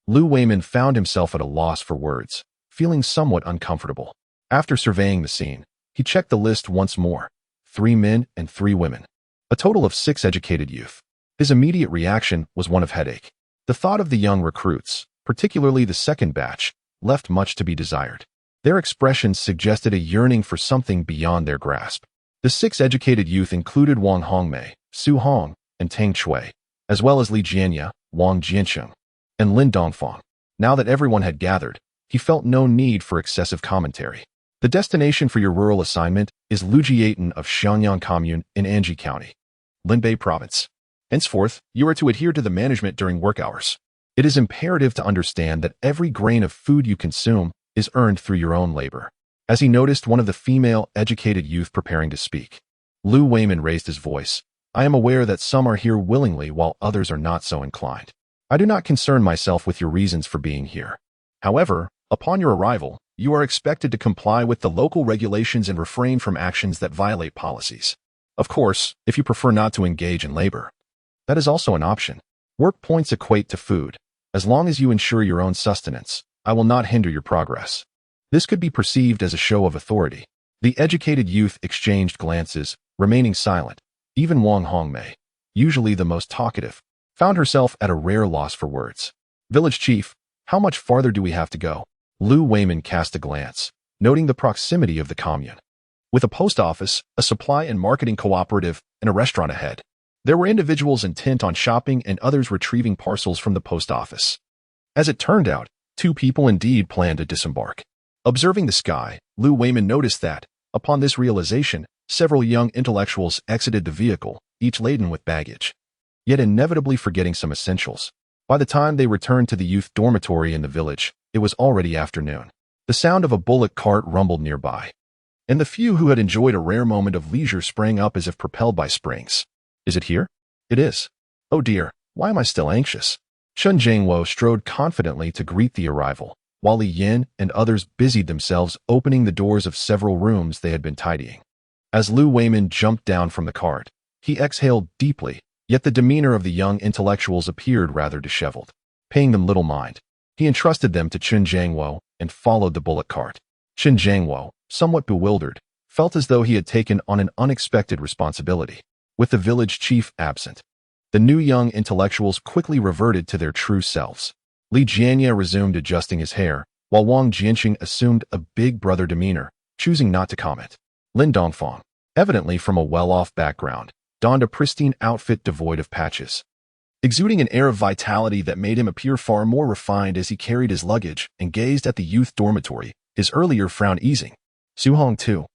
Lu Weimin found himself at a loss for words, feeling somewhat uncomfortable. After surveying the scene, he checked the list once more. 3 men and 3 women. A total of 6 educated youth. His immediate reaction was one of headache. The thought of the young recruits, particularly the second batch, left much to be desired. Their expressions suggested a yearning for something beyond their grasp. The 6 educated youth included Wang Hongmei, Su Hong, and Tang Chui, as well as Li Jianya, Wang Jiancheng, and Lin Dongfang. Now that everyone had gathered, he felt no need for excessive commentary. The destination for your rural assignment is Lujiaten of Xiangyang Commune in Anji County, Linbei Province. Henceforth, you are to adhere to the management during work hours. It is imperative to understand that every grain of food you consume is earned through your own labor. As he noticed one of the female educated youth preparing to speak, Lu Weimin raised his voice. I am aware that some are here willingly while others are not so inclined. I do not concern myself with your reasons for being here. However, upon your arrival, you are expected to comply with the local regulations and refrain from actions that violate policies. Of course, if you prefer not to engage in labor, that is also an option. Work points equate to food. As long as you ensure your own sustenance, I will not hinder your progress. This could be perceived as a show of authority. The educated youth exchanged glances, remaining silent. Even Wang Hongmei, usually the most talkative, found herself at a rare loss for words. Village chief, how much farther do we have to go? Lu Weimin cast a glance, noting the proximity of the commune. With a post office, a supply and marketing cooperative, and a restaurant ahead, there were individuals intent on shopping and others retrieving parcels from the post office. As it turned out, 2 people indeed planned to disembark. Observing the sky, Lu Weimin noticed that, upon this realization, several young intellectuals exited the vehicle, each laden with baggage, yet inevitably forgetting some essentials. By the time they returned to the youth dormitory in the village, it was already afternoon. The sound of a bullock cart rumbled nearby, and the few who had enjoyed a rare moment of leisure sprang up as if propelled by springs. Is it here? It is. Oh dear, why am I still anxious? Chen Jiangwo strode confidently to greet the arrival, while Li Yin and others busied themselves opening the doors of several rooms they had been tidying. As Lu Weimin jumped down from the cart, he exhaled deeply, yet the demeanor of the young intellectuals appeared rather disheveled. Paying them little mind, he entrusted them to Chen Jiangwo and followed the bullock cart. Chen Jiangwo, somewhat bewildered, felt as though he had taken on an unexpected responsibility. With the village chief absent, the new young intellectuals quickly reverted to their true selves. Li Jianya resumed adjusting his hair, while Wang Jianqing assumed a big brother demeanor, choosing not to comment. Lin Dongfang, evidently from a well-off background, donned a pristine outfit devoid of patches, exuding an air of vitality that made him appear far more refined as he carried his luggage and gazed at the youth dormitory, his earlier frown easing. Su Hong, too,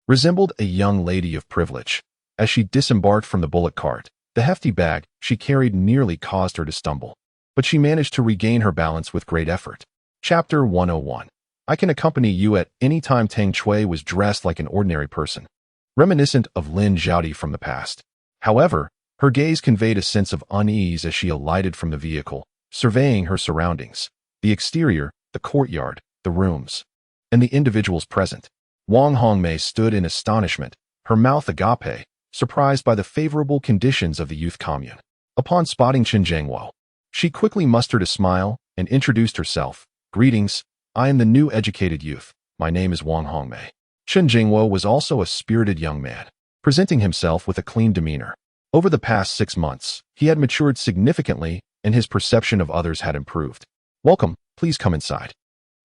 resembled a young lady of privilege. As she disembarked from the bullock cart, the hefty bag she carried nearly caused her to stumble, but she managed to regain her balance with great effort. Chapter 101. I can accompany you at any time. Tang Chui was dressed like an ordinary person, reminiscent of Lin Zhaodi from the past. However, her gaze conveyed a sense of unease as she alighted from the vehicle, surveying her surroundings, the exterior, the courtyard, the rooms, and the individuals present. Wang Hongmei stood in astonishment, her mouth agape, surprised by the favorable conditions of the youth commune. Upon spotting Chen Jiangwo, she quickly mustered a smile and introduced herself. Greetings, I am the new educated youth. My name is Wang Hongmei. Chen Jiangwo was also a spirited young man, presenting himself with a clean demeanor. Over the past 6 months, he had matured significantly and his perception of others had improved. Welcome, please come inside.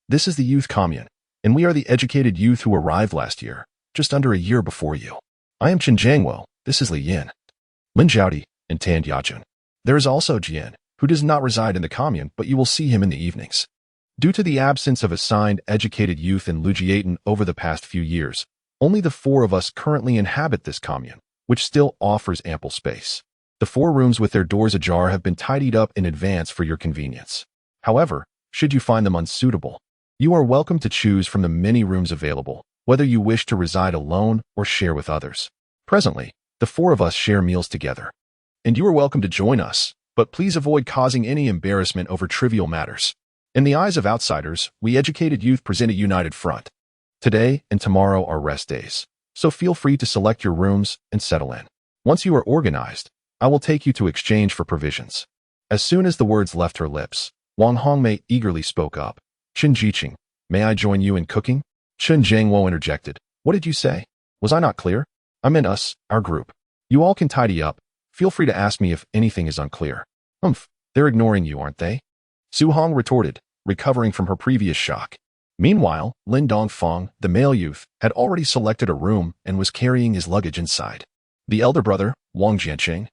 This is the youth commune, and we are the educated youth who arrived last year, just under a year before you. I am Chen Jiangwo, this is Li Yin, Lin Zhaodi, and Tan Yajun. There is also Jian, who does not reside in the commune, but you will see him in the evenings. Due to the absence of assigned educated youth in Lujiaten over the past few years, only the 4 of us currently inhabit this commune, which still offers ample space. The 4 rooms with their doors ajar have been tidied up in advance for your convenience. However, should you find them unsuitable, you are welcome to choose from the many rooms available, whether you wish to reside alone or share with others. Presently, the 4 of us share meals together. And you are welcome to join us, but please avoid causing any embarrassment over trivial matters. In the eyes of outsiders, we educated youth present a united front. Today and tomorrow are rest days, so feel free to select your rooms and settle in. Once you are organized, I will take you to exchange for provisions. As soon as the words left her lips, Wang Hongmei eagerly spoke up. Chen Jiqing, may I join you in cooking? Chen Jiangwo interjected. What did you say? Was I not clear? I meant us, our group. You all can tidy up. Feel free to ask me if anything is unclear. They're ignoring you, aren't they? Su Hong retorted, recovering from her previous shock. Meanwhile, Lin Dongfang, the male youth, had already selected a room and was carrying his luggage inside. The elder brother, Wang Jianqing,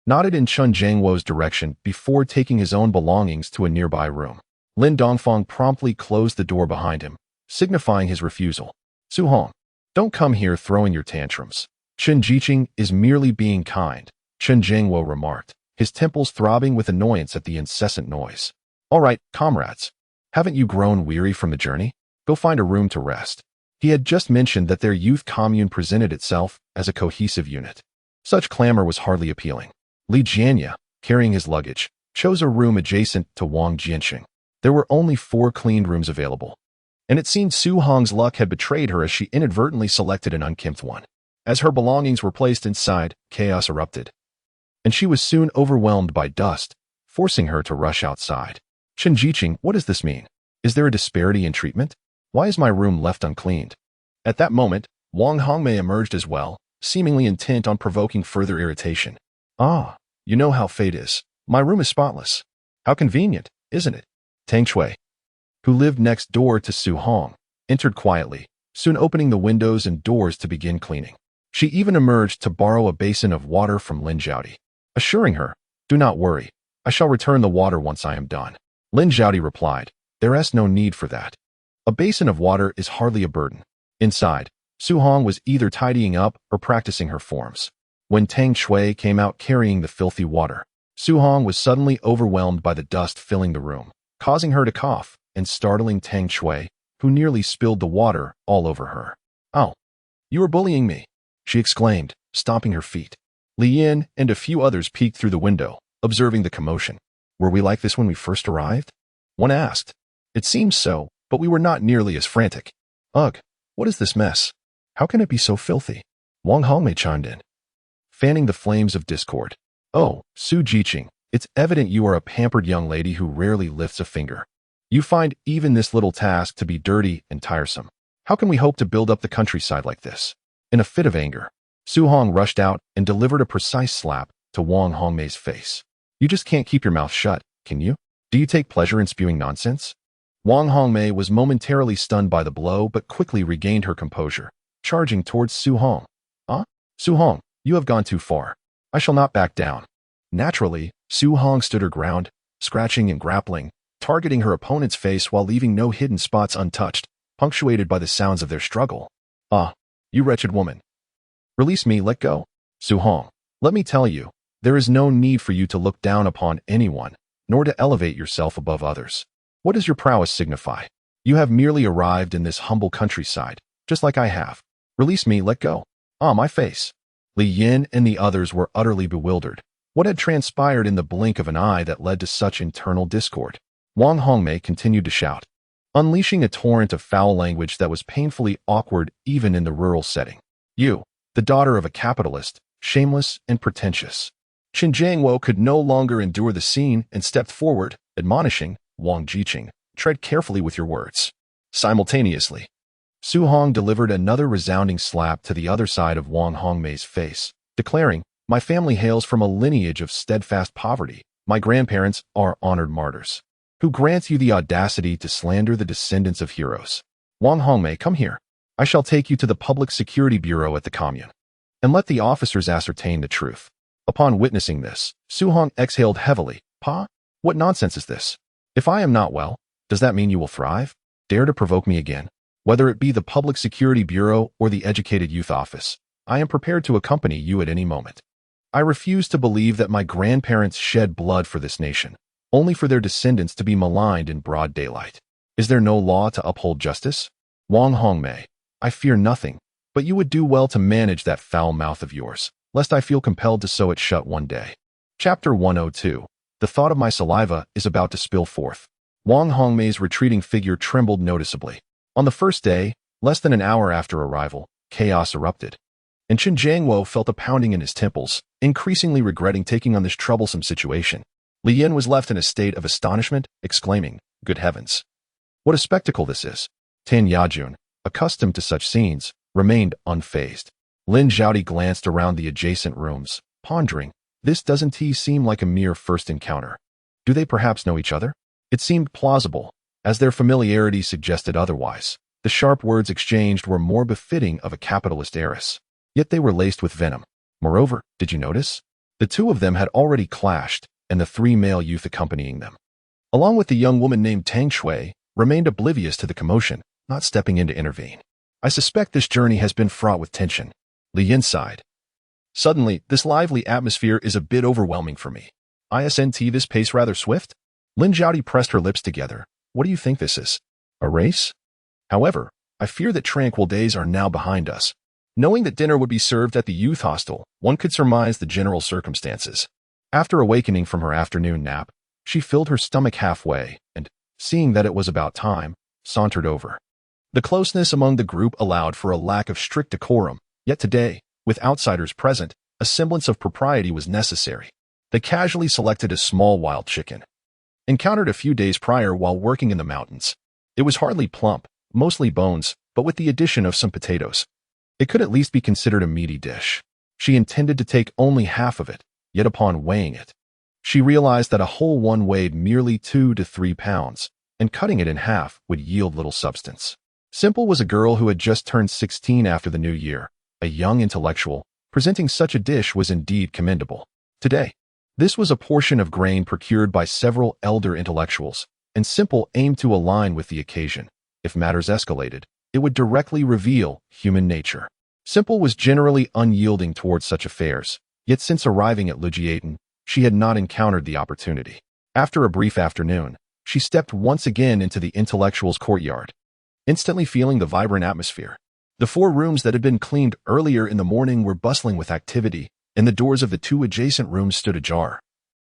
nodded in Chen Jiangwo's direction before taking his own belongings to a nearby room. Lin Dongfang promptly closed the door behind him, signifying his refusal. Su Hong, don't come here throwing your tantrums. Chen Jiqing is merely being kind, Chen Jiangwo remarked, his temples throbbing with annoyance at the incessant noise. All right, comrades. Haven't you grown weary from the journey? Go find a room to rest. He had just mentioned that their youth commune presented itself as a cohesive unit. Such clamor was hardly appealing. Li Jianya, carrying his luggage, chose a room adjacent to Wang Jianqing. There were only 4 cleaned rooms available, and it seemed Su Hong's luck had betrayed her as she inadvertently selected an unkempt one. As her belongings were placed inside, chaos erupted, and she was soon overwhelmed by dust, forcing her to rush outside. Chen Jiqing, what does this mean? Is there a disparity in treatment? Why is my room left uncleaned? At that moment, Wang Hongmei emerged as well, seemingly intent on provoking further irritation. Ah, you know how fate is. My room is spotless. How convenient, isn't it? Tang Shui, who lived next door to Su Hong, entered quietly, soon opening the windows and doors to begin cleaning. She even emerged to borrow a basin of water from Lin Zhaodi, assuring her, do not worry, I shall return the water once I am done. Lin Zhaodi replied, there is no need for that. A basin of water is hardly a burden. Inside, Su Hong was either tidying up or practicing her forms. When Tang Shui came out carrying the filthy water, Su Hong was suddenly overwhelmed by the dust filling the room, causing her to cough and startling Tang Shui, who nearly spilled the water all over her. Oh, you are bullying me, she exclaimed, stomping her feet. Li Yin and a few others peeked through the window, observing the commotion. Were we like this when we first arrived? One asked. It seems so, but we were not nearly as frantic. Ugh, what is this mess? How can it be so filthy? Wang Hongmei chimed in, fanning the flames of discord. Oh, Su Jiqing, it's evident you are a pampered young lady who rarely lifts a finger. You find even this little task to be dirty and tiresome. How can we hope to build up the countryside like this? In a fit of anger, Su Hong rushed out and delivered a precise slap to Wang Hongmei's face. You just can't keep your mouth shut, can you? Do you take pleasure in spewing nonsense? Wang Hongmei was momentarily stunned by the blow but quickly regained her composure, charging towards Su Hong. Su Hong, you have gone too far. I shall not back down. Naturally, Su Hong stood her ground, scratching and grappling, targeting her opponent's face while leaving no hidden spots untouched, punctuated by the sounds of their struggle. You wretched woman. Release me, let go. Su Hong, let me tell you, there is no need for you to look down upon anyone, nor to elevate yourself above others. What does your prowess signify? You have merely arrived in this humble countryside, just like I have. Release me, let go. My face. Li Yin and the others were utterly bewildered. What had transpired in the blink of an eye that led to such internal discord? Wang Hongmei continued to shout, unleashing a torrent of foul language that was painfully awkward even in the rural setting. You, the daughter of a capitalist, shameless and pretentious. Chen Jiangwo could no longer endure the scene and stepped forward, admonishing Wang Jiqing, tread carefully with your words. Simultaneously, Su Hong delivered another resounding slap to the other side of Wang Hongmei's face, declaring, My family hails from a lineage of steadfast poverty. My grandparents are honored martyrs. Who grants you the audacity to slander the descendants of heroes? Wang Hongmei, come here. I shall take you to the Public Security Bureau at the commune, and let the officers ascertain the truth. Upon witnessing this, Su Hong exhaled heavily. Pa? What nonsense is this? If I am not well, does that mean you will thrive? Dare to provoke me again? Whether it be the Public Security Bureau or the Educated Youth Office, I am prepared to accompany you at any moment. I refuse to believe that my grandparents shed blood for this nation, only for their descendants to be maligned in broad daylight. Is there no law to uphold justice? Wang Hongmei, I fear nothing, but you would do well to manage that foul mouth of yours, lest I feel compelled to sew it shut one day. Chapter 102. The thought of my saliva is about to spill forth. Wang Hongmei's retreating figure trembled noticeably. On the first day, less than an hour after arrival, chaos erupted, and Chen Jiangwo felt a pounding in his temples, increasingly regretting taking on this troublesome situation. Li Yin was left in a state of astonishment, exclaiming, "Good heavens! What a spectacle this is!" Tan Yajun, accustomed to such scenes, remained unfazed. Lin Zhaodi glanced around the adjacent rooms, pondering, this doesn't seem like a mere first encounter. Do they perhaps know each other? It seemed plausible, as their familiarity suggested otherwise. The sharp words exchanged were more befitting of a capitalist heiress. Yet they were laced with venom. Moreover, did you notice? The two of them had already clashed, and the three male youth accompanying them, along with the young woman named Tang Shui, remained oblivious to the commotion, not stepping in to intervene. I suspect this journey has been fraught with tension. Li Yin sighed. Suddenly, this lively atmosphere is a bit overwhelming for me. Isn't this pace rather swift? Lin Zhaodi pressed her lips together. What do you think this is? A race? However, I fear that tranquil days are now behind us. Knowing that dinner would be served at the youth hostel, one could surmise the general circumstances. After awakening from her afternoon nap, she filled her stomach halfway and, seeing that it was about time, sauntered over. The closeness among the group allowed for a lack of strict decorum, yet today, with outsiders present, a semblance of propriety was necessary. They casually selected a small wild chicken, encountered a few days prior while working in the mountains. It was hardly plump, mostly bones, but with the addition of some potatoes. It could at least be considered a meaty dish. She intended to take only half of it, yet upon weighing it, she realized that a whole one weighed merely 2 to 3 pounds, and cutting it in half would yield little substance. Simple was a girl who had just turned 16 after the new year, a young intellectual. Presenting such a dish was indeed commendable. Today, this was a portion of grain procured by several elder intellectuals, and Simple aimed to align with the occasion. If matters escalated, it would directly reveal human nature. Simple was generally unyielding towards such affairs, yet since arriving at Lujiaten, she had not encountered the opportunity. After a brief afternoon, she stepped once again into the intellectual's courtyard, instantly feeling the vibrant atmosphere. The 4 rooms that had been cleaned earlier in the morning were bustling with activity, and the doors of the 2 adjacent rooms stood ajar,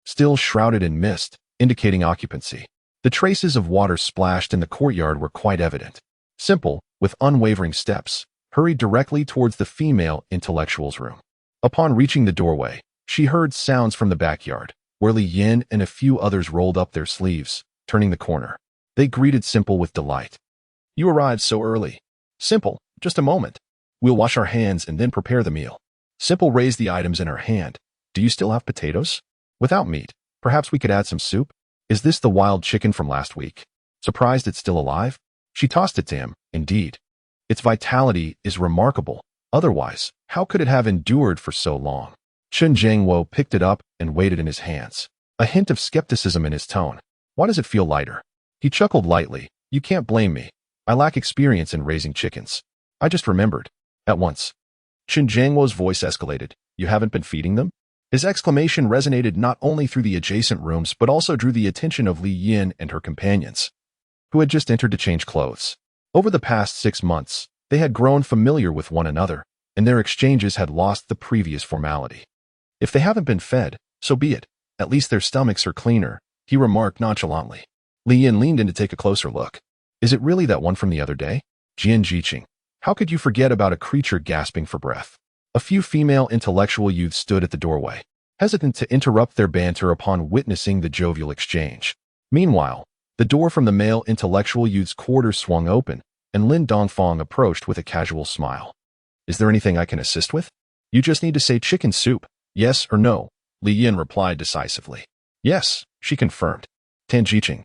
still shrouded in mist, indicating occupancy. The traces of water splashed in the courtyard were quite evident. Simple, with unwavering steps, hurried directly towards the female intellectual's room. Upon reaching the doorway, she heard sounds from the backyard, where Li Yin and a few others rolled up their sleeves, turning the corner. They greeted Simple with delight. You arrived so early. Simple, just a moment. We'll wash our hands and then prepare the meal. Simple raised the items in her hand. Do you still have potatoes? Without meat, perhaps we could add some soup? Is this the wild chicken from last week? Surprised it's still alive? She tossed it to him. Indeed. Its vitality is remarkable. Otherwise, how could it have endured for so long? Chen Jiangwo picked it up and weighed it in his hands, a hint of skepticism in his tone. Why does it feel lighter? He chuckled lightly. You can't blame me. I lack experience in raising chickens. I just remembered. At once. Chen Jiangwo's voice escalated. You haven't been feeding them? His exclamation resonated not only through the adjacent rooms but also drew the attention of Li Yin and her companions, who had just entered to change clothes. Over the past 6 months, they had grown familiar with one another, and their exchanges had lost the previous formality. If they haven't been fed, so be it. At least their stomachs are cleaner, he remarked nonchalantly. Li Yin leaned in to take a closer look. Is it really that one from the other day? Jian Jiqing. How could you forget about a creature gasping for breath? A few female intellectual youths stood at the doorway, hesitant to interrupt their banter upon witnessing the jovial exchange. Meanwhile, the door from the male intellectual youth's quarters swung open, and Lin Dongfang approached with a casual smile. Is there anything I can assist with? You just need to say chicken soup. Yes or no? Li Yin replied decisively. Yes, she confirmed. Tan Jiqing,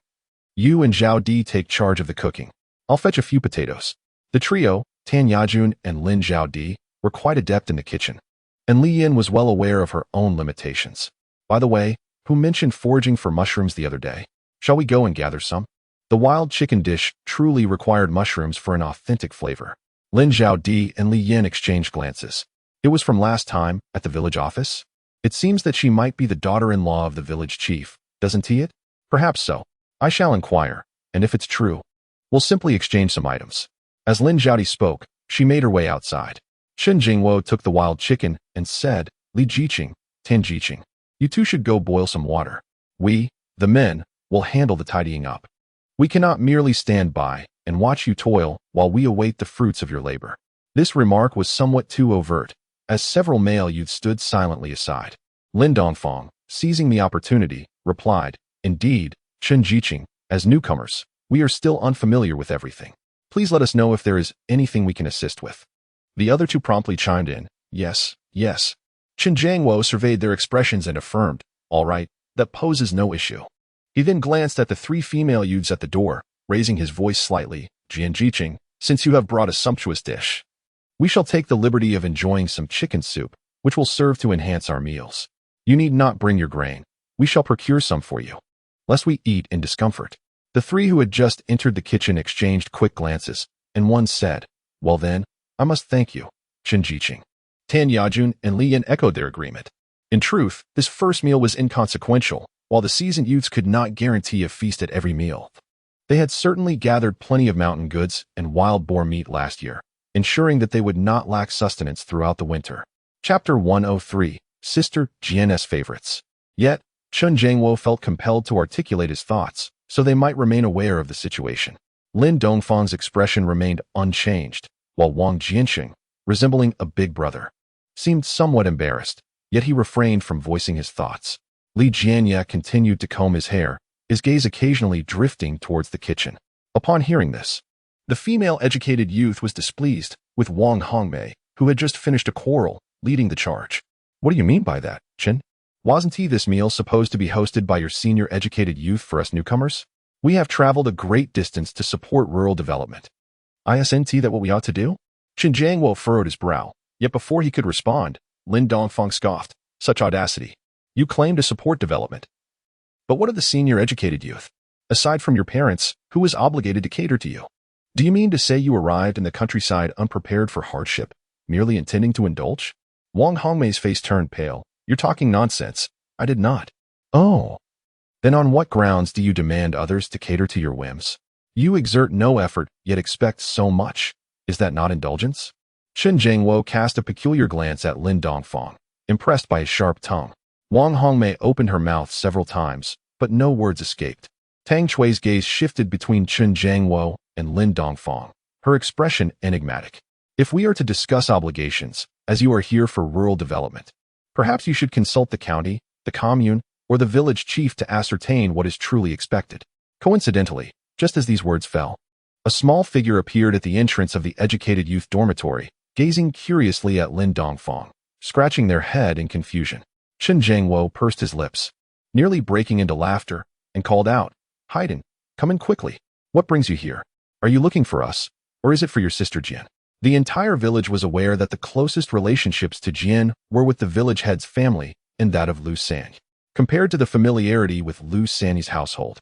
you and Zhao Di take charge of the cooking. I'll fetch a few potatoes. The trio, Tan Yajun and Lin Zhao Di, were quite adept in the kitchen, and Li Yin was well aware of her own limitations. By the way, who mentioned foraging for mushrooms the other day? Shall we go and gather some? The wild chicken dish truly required mushrooms for an authentic flavor. Lin Zhao Di and Li Yin exchanged glances. It was from last time, at the village office? It seems that she might be the daughter-in-law of the village chief, doesn't he it? Perhaps so. I shall inquire, and if it's true, we'll simply exchange some items. As Lin Zhaodi spoke, she made her way outside. Chen Jingwo took the wild chicken and said, Li Jiqing, Tan Jiqing, you two should go boil some water. We, the men, will handle the tidying up. We cannot merely stand by and watch you toil while we await the fruits of your labor. This remark was somewhat too overt, as several male youths stood silently aside. Lin Dongfang, seizing the opportunity, replied, Indeed, Chen Jiqing, as newcomers, we are still unfamiliar with everything. Please let us know if there is anything we can assist with. The other two promptly chimed in, Yes, yes. Chen Jiangwo surveyed their expressions and affirmed, All right, that poses no issue. He then glanced at the three female youths at the door, raising his voice slightly, Jian Jiqing, since you have brought a sumptuous dish, we shall take the liberty of enjoying some chicken soup, which will serve to enhance our meals. You need not bring your grain. We shall procure some for you, lest we eat in discomfort. The three who had just entered the kitchen exchanged quick glances, and one said, Well then, I must thank you, Chen Jiqing. Tan Yajun and Li Yin echoed their agreement. In truth, this first meal was inconsequential, while the seasoned youths could not guarantee a feast at every meal. They had certainly gathered plenty of mountain goods and wild boar meat last year, ensuring that they would not lack sustenance throughout the winter. Chapter 103, Sister Jian's Favorites. Yet, Chen Jiangwo felt compelled to articulate his thoughts, so they might remain aware of the situation. Lin Dongfang's expression remained unchanged, while Wang Jianxing, resembling a big brother, seemed somewhat embarrassed, yet he refrained from voicing his thoughts. Li Jianye continued to comb his hair, his gaze occasionally drifting towards the kitchen. Upon hearing this, the female educated youth was displeased with Wang Hongmei, who had just finished a quarrel, leading the charge. What do you mean by that, Chen? Wasn't this meal supposed to be hosted by your senior educated youth for us newcomers? We have traveled a great distance to support rural development. Isn't that what we ought to do? Chen Jiangwo furrowed his brow, yet before he could respond, Lin Dongfang scoffed. Such audacity. You claim to support development. But what of the senior educated youth? Aside from your parents, who is obligated to cater to you? Do you mean to say you arrived in the countryside unprepared for hardship, merely intending to indulge? Wang Hongmei's face turned pale. You're talking nonsense. I did not. Oh. Then on what grounds do you demand others to cater to your whims? You exert no effort, yet expect so much. Is that not indulgence? Chen Jiangwo cast a peculiar glance at Lin Dongfang, impressed by his sharp tongue. Wang Hongmei opened her mouth several times, but no words escaped. Tang Chui's gaze shifted between Chen Jiangwo and Lin Dongfang, her expression enigmatic. If we are to discuss obligations, as you are here for rural development, perhaps you should consult the county, the commune, or the village chief to ascertain what is truly expected. Coincidentally, just as these words fell, a small figure appeared at the entrance of the educated youth dormitory, gazing curiously at Lin Dongfang, scratching their head in confusion. Chen Jiangwo pursed his lips, nearly breaking into laughter, and called out, Haydn, come in quickly. What brings you here? Are you looking for us, or is it for your sister Jian? The entire village was aware that the closest relationships to Jian were with the village head's family and that of Lu San, compared to the familiarity with Lu San's household.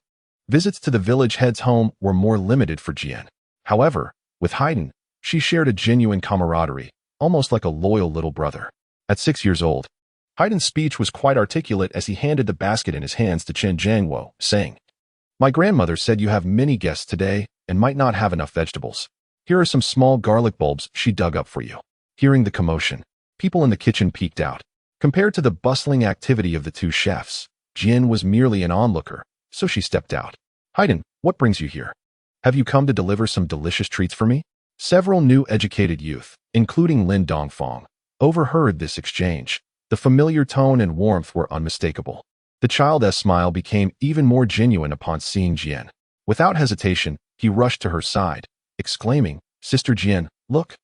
Visits to the village head's home were more limited for Jian. However, with Haydn, she shared a genuine camaraderie, almost like a loyal little brother. At 6 years old, Haydn's speech was quite articulate as he handed the basket in his hands to Chen Jiangwo, saying, My grandmother said you have many guests today and might not have enough vegetables. Here are some small garlic bulbs she dug up for you. Hearing the commotion, people in the kitchen peeked out. Compared to the bustling activity of the two chefs, Jian was merely an onlooker, so she stepped out. Haydn, what brings you here? Have you come to deliver some delicious treats for me? Several new educated youth, including Lin Dongfang, overheard this exchange. The familiar tone and warmth were unmistakable. The child's smile became even more genuine upon seeing Jian. Without hesitation, he rushed to her side, exclaiming, Sister Jian, look.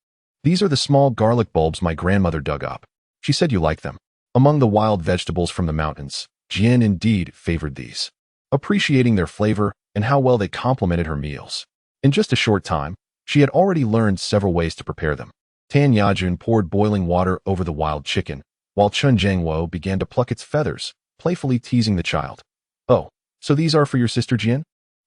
These are the small garlic bulbs my grandmother dug up. She said you like them. Among the wild vegetables from the mountains, Jian indeed favored these, appreciating their flavor and how well they complemented her meals. In just a short time, she had already learned several ways to prepare them. Tan Yajun poured boiling water over the wild chicken, while Chun Jiangwo began to pluck its feathers, playfully teasing the child. "Oh, so these are for your sister Jian?"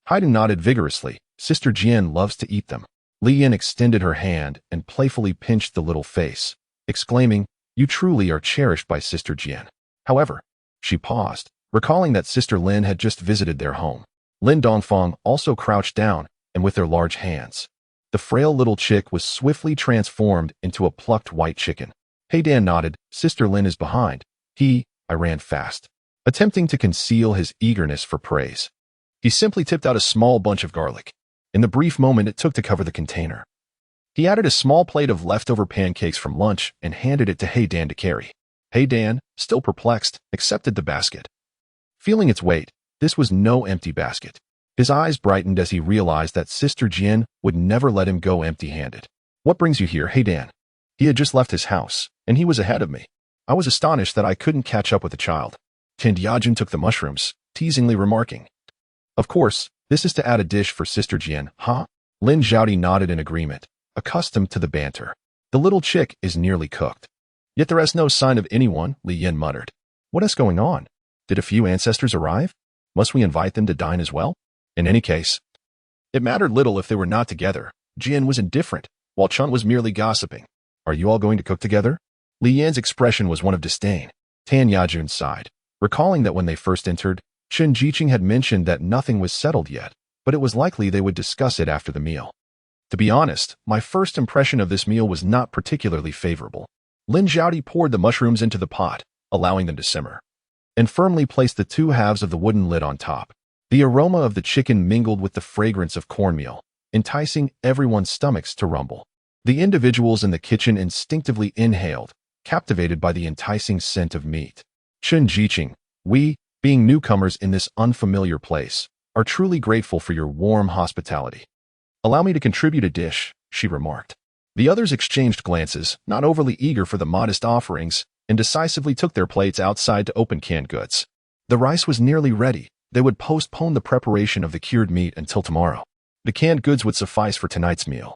Haiden nodded vigorously. "Sister Jian loves to eat them." Li Yin extended her hand and playfully pinched the little face, exclaiming, "You truly are cherished by Sister Jian." However, she paused, recalling that Sister Lin had just visited their home. Lin Dongfang also crouched down, and with their large hands, the frail little chick was swiftly transformed into a plucked white chicken. Heidan nodded. "Sister Lin is behind." I ran fast, attempting to conceal his eagerness for praise. He simply tipped out a small bunch of garlic, in the brief moment it took to cover the container. He added a small plate of leftover pancakes from lunch and handed it to Heidan to carry. Heidan, still perplexed, accepted the basket. Feeling its weight, this was no empty basket. His eyes brightened as he realized that Sister Jian would never let him go empty-handed. "What brings you here, Heidan?" He had just left his house, and he was ahead of me. I was astonished that I couldn't catch up with the child. Tan Yajun took the mushrooms, teasingly remarking, "Of course, this is to add a dish for Sister Jian, huh?" Lin Zhaodi nodded in agreement, accustomed to the banter. "The little chick is nearly cooked." "Yet there is no sign of anyone," Li Yin muttered. "What is going on? Did a few ancestors arrive? Must we invite them to dine as well?" In any case, it mattered little if they were not together. Jian was indifferent, while Chun was merely gossiping. "Are you all going to cook together?" Li Yan's expression was one of disdain. Tan Yajun sighed, recalling that when they first entered, Chun Jiqing had mentioned that nothing was settled yet, but it was likely they would discuss it after the meal. To be honest, my first impression of this meal was not particularly favorable. Lin Zhaodi poured the mushrooms into the pot, allowing them to simmer, and firmly placed the two halves of the wooden lid on top. The aroma of the chicken mingled with the fragrance of cornmeal, enticing everyone's stomachs to rumble. The individuals in the kitchen instinctively inhaled, captivated by the enticing scent of meat. Chun Jiqing, we, being newcomers in this unfamiliar place, are truly grateful for your warm hospitality. "Allow me to contribute a dish," she remarked. The others exchanged glances, not overly eager for the modest offerings, and decisively took their plates outside to open canned goods. The rice was nearly ready. They would postpone the preparation of the cured meat until tomorrow. The canned goods would suffice for tonight's meal.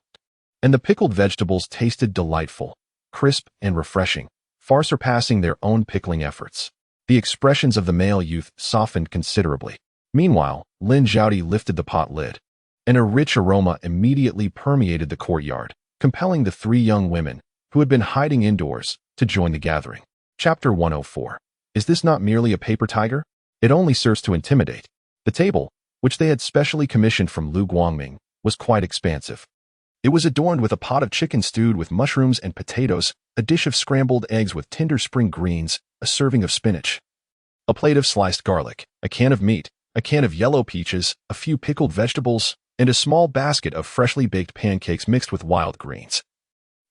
And the pickled vegetables tasted delightful, crisp and refreshing, far surpassing their own pickling efforts. The expressions of the male youth softened considerably. Meanwhile, Lin Zhaodi lifted the pot lid, and a rich aroma immediately permeated the courtyard, compelling the three young women, who had been hiding indoors, to join the gathering. Chapter 104. Is this not merely a paper tiger? It only serves to intimidate. The table, which they had specially commissioned from Lu Guangming, was quite expansive. It was adorned with a pot of chicken stewed with mushrooms and potatoes, a dish of scrambled eggs with tender spring greens, a serving of spinach, a plate of sliced garlic, a can of meat, a can of yellow peaches, a few pickled vegetables, and a small basket of freshly baked pancakes mixed with wild greens,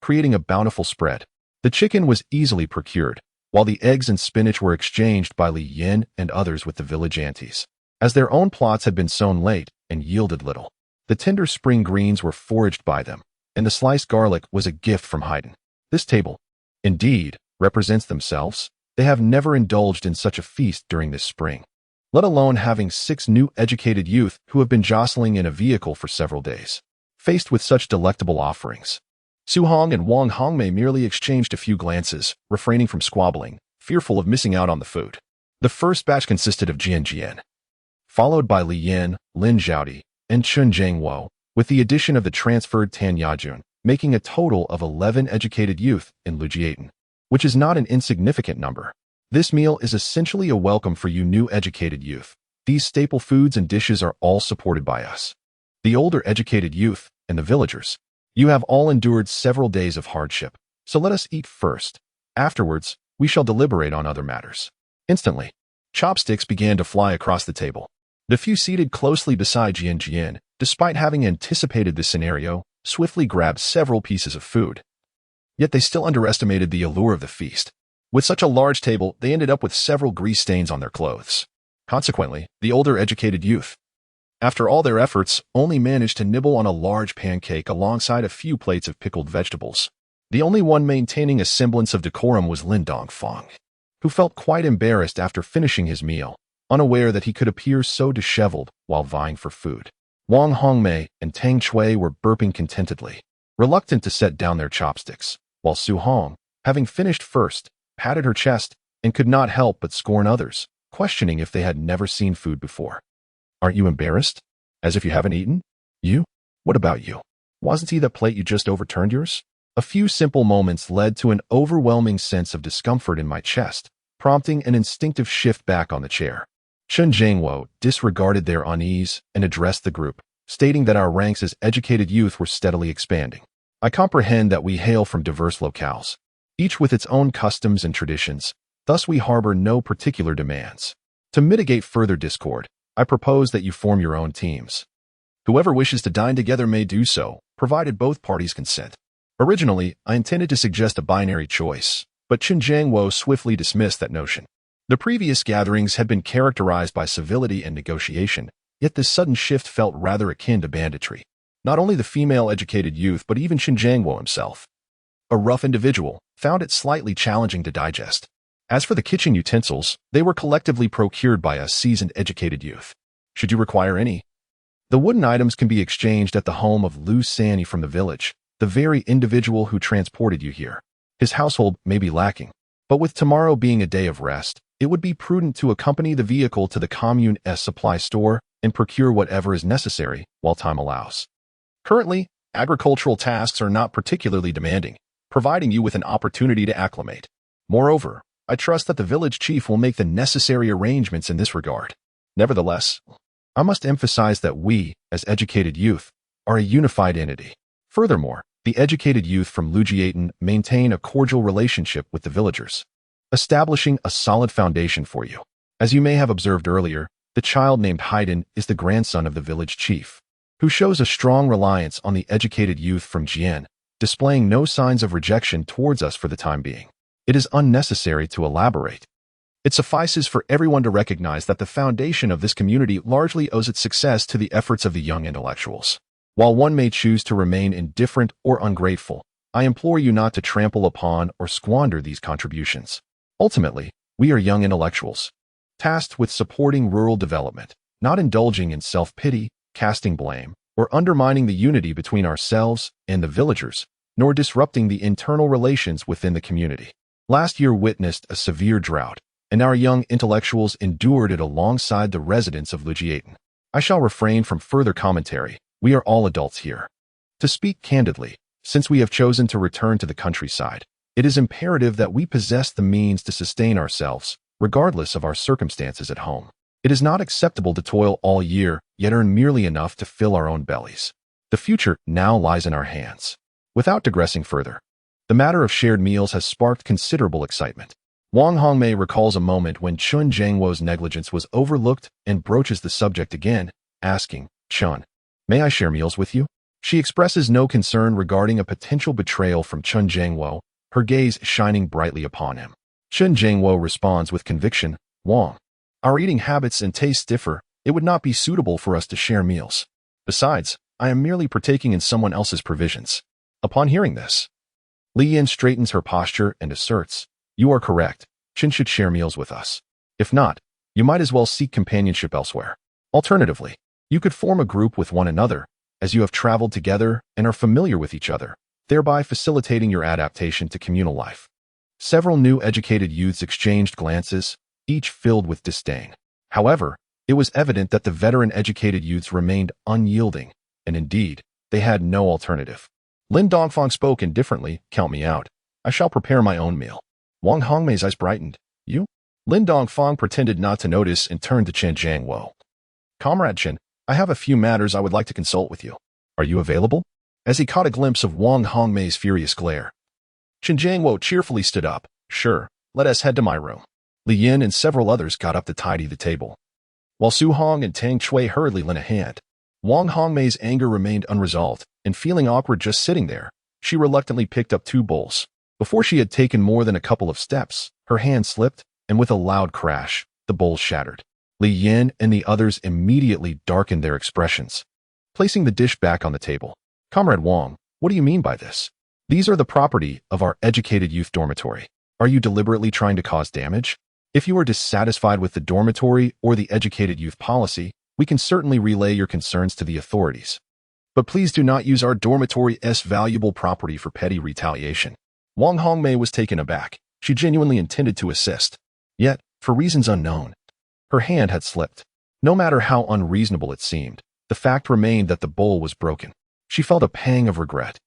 creating a bountiful spread. The chicken was easily procured, while the eggs and spinach were exchanged by Li Yin and others with the village aunties. As their own plots had been sown late and yielded little, the tender spring greens were foraged by them, and the sliced garlic was a gift from Haydn. This table, indeed, represents themselves. They have never indulged in such a feast during this spring, let alone having 6 new educated youth who have been jostling in a vehicle for several days. Faced with such delectable offerings, Su Hong and Wang Hongmei merely exchanged a few glances, refraining from squabbling, fearful of missing out on the food. The first batch consisted of Jian Jian, followed by Li Yin, Lin Zhaodi, and Chun Jiangwo, with the addition of the transferred Tan Yajun, making a total of 11 educated youth in Lujiaten, which is not an insignificant number. This meal is essentially a welcome for you new educated youth. These staple foods and dishes are all supported by us, the older educated youth, and the villagers. You have all endured several days of hardship, so let us eat first. Afterwards, we shall deliberate on other matters. Instantly, chopsticks began to fly across the table. The few seated closely beside Jian Jian, despite having anticipated this scenario, swiftly grabbed several pieces of food. Yet they still underestimated the allure of the feast. With such a large table, they ended up with several grease stains on their clothes. Consequently, the older educated youth, after all their efforts, only managed to nibble on a large pancake alongside a few plates of pickled vegetables. The only one maintaining a semblance of decorum was Lin Dongfang. who felt quite embarrassed after finishing his meal, unaware that he could appear so disheveled while vying for food. Wang Hongmei and Tang Chui were burping contentedly, reluctant to set down their chopsticks, while Su Hong, having finished first, patted her chest and could not help but scorn others, questioning if they had never seen food before. Aren't you embarrassed? As if you haven't eaten? You? What about you? Wasn't he the plate you just overturned yours? A few simple moments led to an overwhelming sense of discomfort in my chest, prompting an instinctive shift back on the chair. Chen Jiangwo disregarded their unease and addressed the group, stating that our ranks as educated youth were steadily expanding. I comprehend that we hail from diverse locales, each with its own customs and traditions, thus we harbor no particular demands. To mitigate further discord, I propose that you form your own teams. Whoever wishes to dine together may do so, provided both parties consent. Originally, I intended to suggest a binary choice, but Chen Jiangwo swiftly dismissed that notion. The previous gatherings had been characterized by civility and negotiation, yet this sudden shift felt rather akin to banditry. Not only the female educated youth, but even Chen Jiangwo himself, a rough individual, found it slightly challenging to digest. As for the kitchen utensils, they were collectively procured by a seasoned educated youth. Should you require any? The wooden items can be exchanged at the home of Lu Sanyi from the village, the very individual who transported you here. His household may be lacking, but with tomorrow being a day of rest, it would be prudent to accompany the vehicle to the commune's supply store and procure whatever is necessary while time allows. Currently, agricultural tasks are not particularly demanding, providing you with an opportunity to acclimate. Moreover, I trust that the village chief will make the necessary arrangements in this regard. Nevertheless, I must emphasize that we, as educated youth, are a unified entity. Furthermore, the educated youth from Lujiaten maintain a cordial relationship with the villagers, establishing a solid foundation for you. As you may have observed earlier, the child named Haydn is the grandson of the village chief, who shows a strong reliance on the educated youth from Jian, displaying no signs of rejection towards us for the time being. It is unnecessary to elaborate. It suffices for everyone to recognize that the foundation of this community largely owes its success to the efforts of the young intellectuals. While one may choose to remain indifferent or ungrateful, I implore you not to trample upon or squander these contributions. Ultimately, we are young intellectuals, tasked with supporting rural development, not indulging in self-pity, casting blame, or undermining the unity between ourselves and the villagers, nor disrupting the internal relations within the community. Last year witnessed a severe drought, and our young intellectuals endured it alongside the residents of Lujiaten. I shall refrain from further commentary. We are all adults here. To speak candidly, since we have chosen to return to the countryside, it is imperative that we possess the means to sustain ourselves, regardless of our circumstances at home. It is not acceptable to toil all year, yet earn merely enough to fill our own bellies. The future now lies in our hands. Without digressing further, the matter of shared meals has sparked considerable excitement. Wang Hongmei recalls a moment when Chen Jiangwo's negligence was overlooked and broaches the subject again, asking, "Chen, may I share meals with you?" She expresses no concern regarding a potential betrayal from Chen Jiangwo, her gaze shining brightly upon him. Chen Jiangwo responds with conviction, "Wang, our eating habits and tastes differ. It would not be suitable for us to share meals. Besides, I am merely partaking in someone else's provisions." Upon hearing this, Li Yin straightens her posture and asserts, "You are correct. Chen should share meals with us. If not, you might as well seek companionship elsewhere. Alternatively, you could form a group with one another, as you have traveled together and are familiar with each other, thereby facilitating your adaptation to communal life." Several new educated youths exchanged glances, each filled with disdain. However, it was evident that the veteran educated youths remained unyielding, and indeed, they had no alternative. Lin Dongfang spoke indifferently, "Count me out. I shall prepare my own meal." Wang Hongmei's eyes brightened. "You?" Lin Dongfang pretended not to notice and turned to Chen Jiangwo. "Comrade Chen, I have a few matters I would like to consult with you. Are you available?" As he caught a glimpse of Wang Hongmei's furious glare, Chen Jiangwo cheerfully stood up. "Sure, let us head to my room." Li Yin and several others got up to tidy the table, while Su Hong and Tang Chui hurriedly lent a hand. Wang Hongmei's anger remained unresolved, and feeling awkward just sitting there, she reluctantly picked up 2 bowls. Before she had taken more than a couple of steps, her hand slipped, and with a loud crash, the bowls shattered. Li Yin and the others immediately darkened their expressions, placing the dish back on the table. "Comrade Wang, what do you mean by this? These are the property of our educated youth dormitory. Are you deliberately trying to cause damage? If you are dissatisfied with the dormitory or the educated youth policy, we can certainly relay your concerns to the authorities. But please do not use our dormitory's valuable property for petty retaliation. Wang Hongmei was taken aback. She genuinely intended to assist. Yet, for reasons unknown, her hand had slipped. No matter how unreasonable it seemed, the fact remained that the bowl was broken. She felt a pang of regret.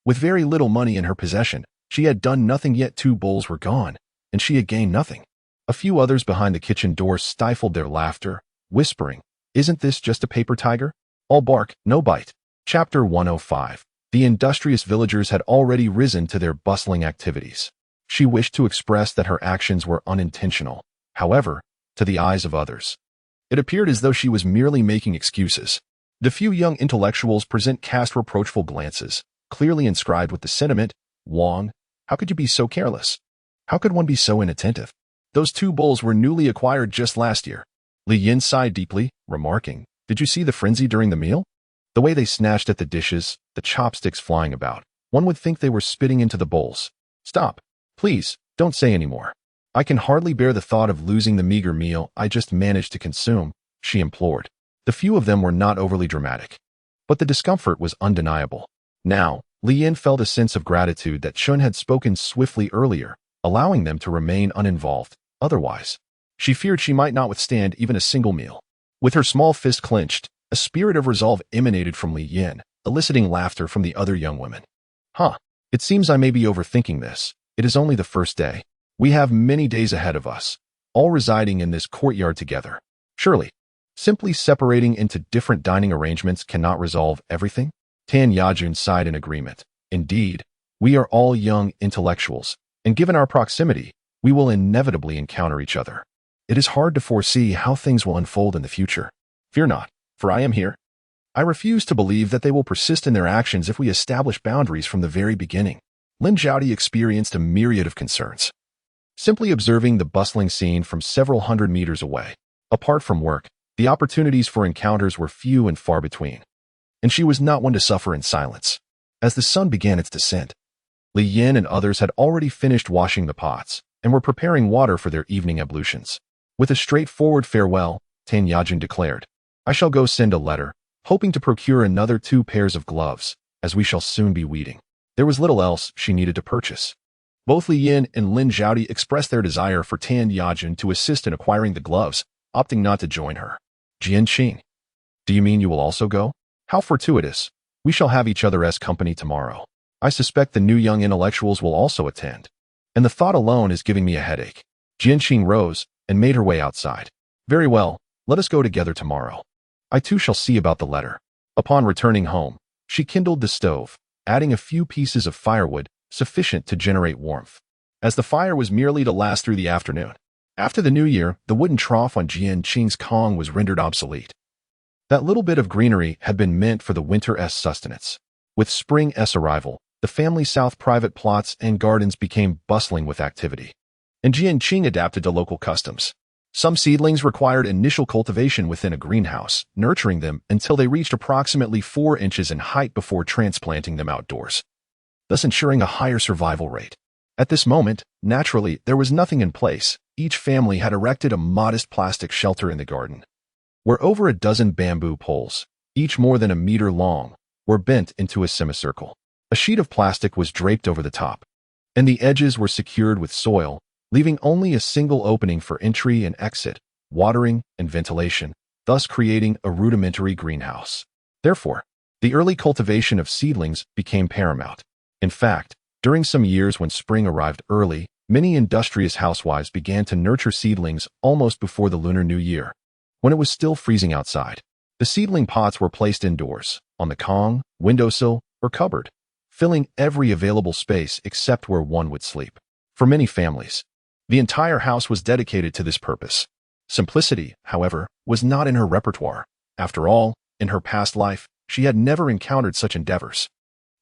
With very little money in her possession, she had done nothing, yet 2 bowls were gone, and she had gained nothing. A few others behind the kitchen door stifled their laughter, whispering, "Isn't this just a paper tiger? All bark, no bite." Chapter 105. The industrious villagers had already risen to their bustling activities. She wished to express that her actions were unintentional. However, to the eyes of others, it appeared as though she was merely making excuses. The few young intellectuals present cast reproachful glances, clearly inscribed with the sentiment, "Wang, how could you be so careless? How could one be so inattentive? Those 2 bowls were newly acquired just last year." Li Yin sighed deeply, remarking, "Did you see the frenzy during the meal? The way they snatched at the dishes, the chopsticks flying about. One would think they were spitting into the bowls." "Stop. Please, don't say any more. I can hardly bear the thought of losing the meager meal I just managed to consume," she implored. The few of them were not overly dramatic, but the discomfort was undeniable. Now, Li Yin felt a sense of gratitude that Chun had spoken swiftly earlier, allowing them to remain uninvolved. Otherwise, she feared she might not withstand even a single meal. With her small fist clenched, a spirit of resolve emanated from Li Yin, eliciting laughter from the other young women. It seems I may be overthinking this. It is only the first day. We have many days ahead of us, all residing in this courtyard together. Surely, simply separating into different dining arrangements cannot resolve everything?" Tan Yajun sighed in agreement. "Indeed, we are all young intellectuals, and given our proximity, we will inevitably encounter each other. It is hard to foresee how things will unfold in the future. Fear not, for I am here. I refuse to believe that they will persist in their actions if we establish boundaries from the very beginning." Lin Zhaodi experienced a myriad of concerns. Simply observing the bustling scene from several hundred meters away, apart from work, the opportunities for encounters were few and far between. And she was not one to suffer in silence. As the sun began its descent, Li Yin and others had already finished washing the pots and were preparing water for their evening ablutions. With a straightforward farewell, Tan Yajun declared, "I shall go send a letter, hoping to procure another 2 pairs of gloves, as we shall soon be weeding." There was little else she needed to purchase. Both Li Yin and Lin Zhaodi expressed their desire for Tan Yajun to assist in acquiring the gloves, opting not to join her. "Jian Qing, do you mean you will also go? How fortuitous. We shall have each other's company tomorrow. I suspect the new young intellectuals will also attend. And the thought alone is giving me a headache." Jian Qing rose and made her way outside. "Very well, let us go together tomorrow. I too shall see about the letter." Upon returning home, she kindled the stove, adding a few pieces of firewood, sufficient to generate warmth, as the fire was merely to last through the afternoon. After the new year, the wooden trough on Jian Qing's Kong was rendered obsolete. That little bit of greenery had been meant for the winter's sustenance. With spring's arrival, the family's south private plots and gardens became bustling with activity, and Jian Qing adapted to local customs. Some seedlings required initial cultivation within a greenhouse, nurturing them until they reached approximately 4 inches in height before transplanting them outdoors, thus ensuring a higher survival rate. At this moment, naturally, there was nothing in place. Each family had erected a modest plastic shelter in the garden, where over a dozen bamboo poles, each more than a meter long, were bent into a semicircle. A sheet of plastic was draped over the top, and the edges were secured with soil, leaving only a single opening for entry and exit, watering, and ventilation, thus creating a rudimentary greenhouse. Therefore, the early cultivation of seedlings became paramount. In fact, during some years when spring arrived early, many industrious housewives began to nurture seedlings almost before the Lunar New Year, when it was still freezing outside. The seedling pots were placed indoors, on the Kong, windowsill, or cupboard, filling every available space except where one would sleep. For many families, the entire house was dedicated to this purpose. Simplicity, however, was not in her repertoire. After all, in her past life, she had never encountered such endeavors.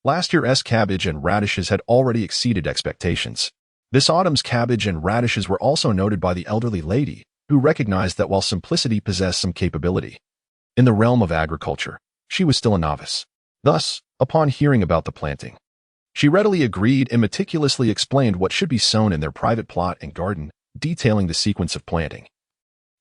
Last year's cabbage and radishes had already exceeded expectations. This autumn's cabbage and radishes were also noted by the elderly lady, who recognized that while simplicity possessed some capability in the realm of agriculture, she was still a novice. Thus, upon hearing about the planting She readily agreed and meticulously explained what should be sown in their private plot and garden, detailing the sequence of planting,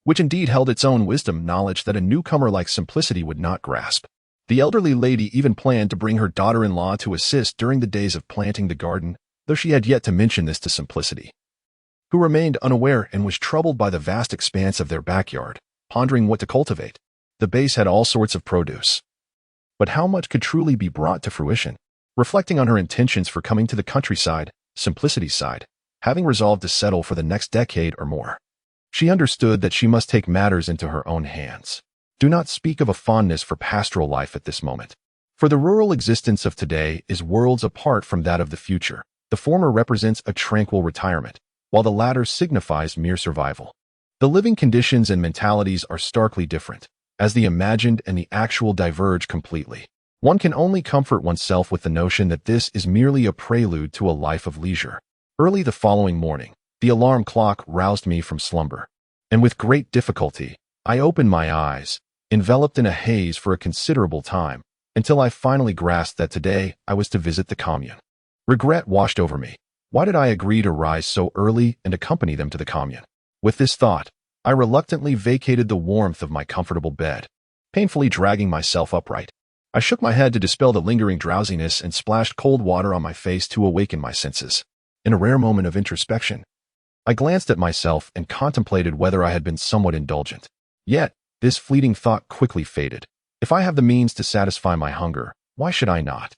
which indeed held its own wisdom knowledge that a newcomer like Simplicity would not grasp. The elderly lady even planned to bring her daughter-in-law to assist during the days of planting the garden, though she had yet to mention this to Simplicity, who remained unaware and was troubled by the vast expanse of their backyard, pondering what to cultivate. The base had all sorts of produce, but how much could truly be brought to fruition? Reflecting on her intentions for coming to the countryside, Simplicity's side, having resolved to settle for the next decade or more, she understood that she must take matters into her own hands. Do not speak of a fondness for pastoral life at this moment, for the rural existence of today is worlds apart from that of the future. The former represents a tranquil retirement, while the latter signifies mere survival. The living conditions and mentalities are starkly different, as the imagined and the actual diverge completely. One can only comfort oneself with the notion that this is merely a prelude to a life of leisure. Early the following morning, the alarm clock roused me from slumber, and with great difficulty, I opened my eyes, enveloped in a haze for a considerable time, until I finally grasped that today I was to visit the commune. Regret washed over me. Why did I agree to rise so early and accompany them to the commune? With this thought, I reluctantly vacated the warmth of my comfortable bed, painfully dragging myself upright. I shook my head to dispel the lingering drowsiness and splashed cold water on my face to awaken my senses. In a rare moment of introspection, I glanced at myself and contemplated whether I had been somewhat indulgent. Yet, this fleeting thought quickly faded. If I have the means to satisfy my hunger, why should I not?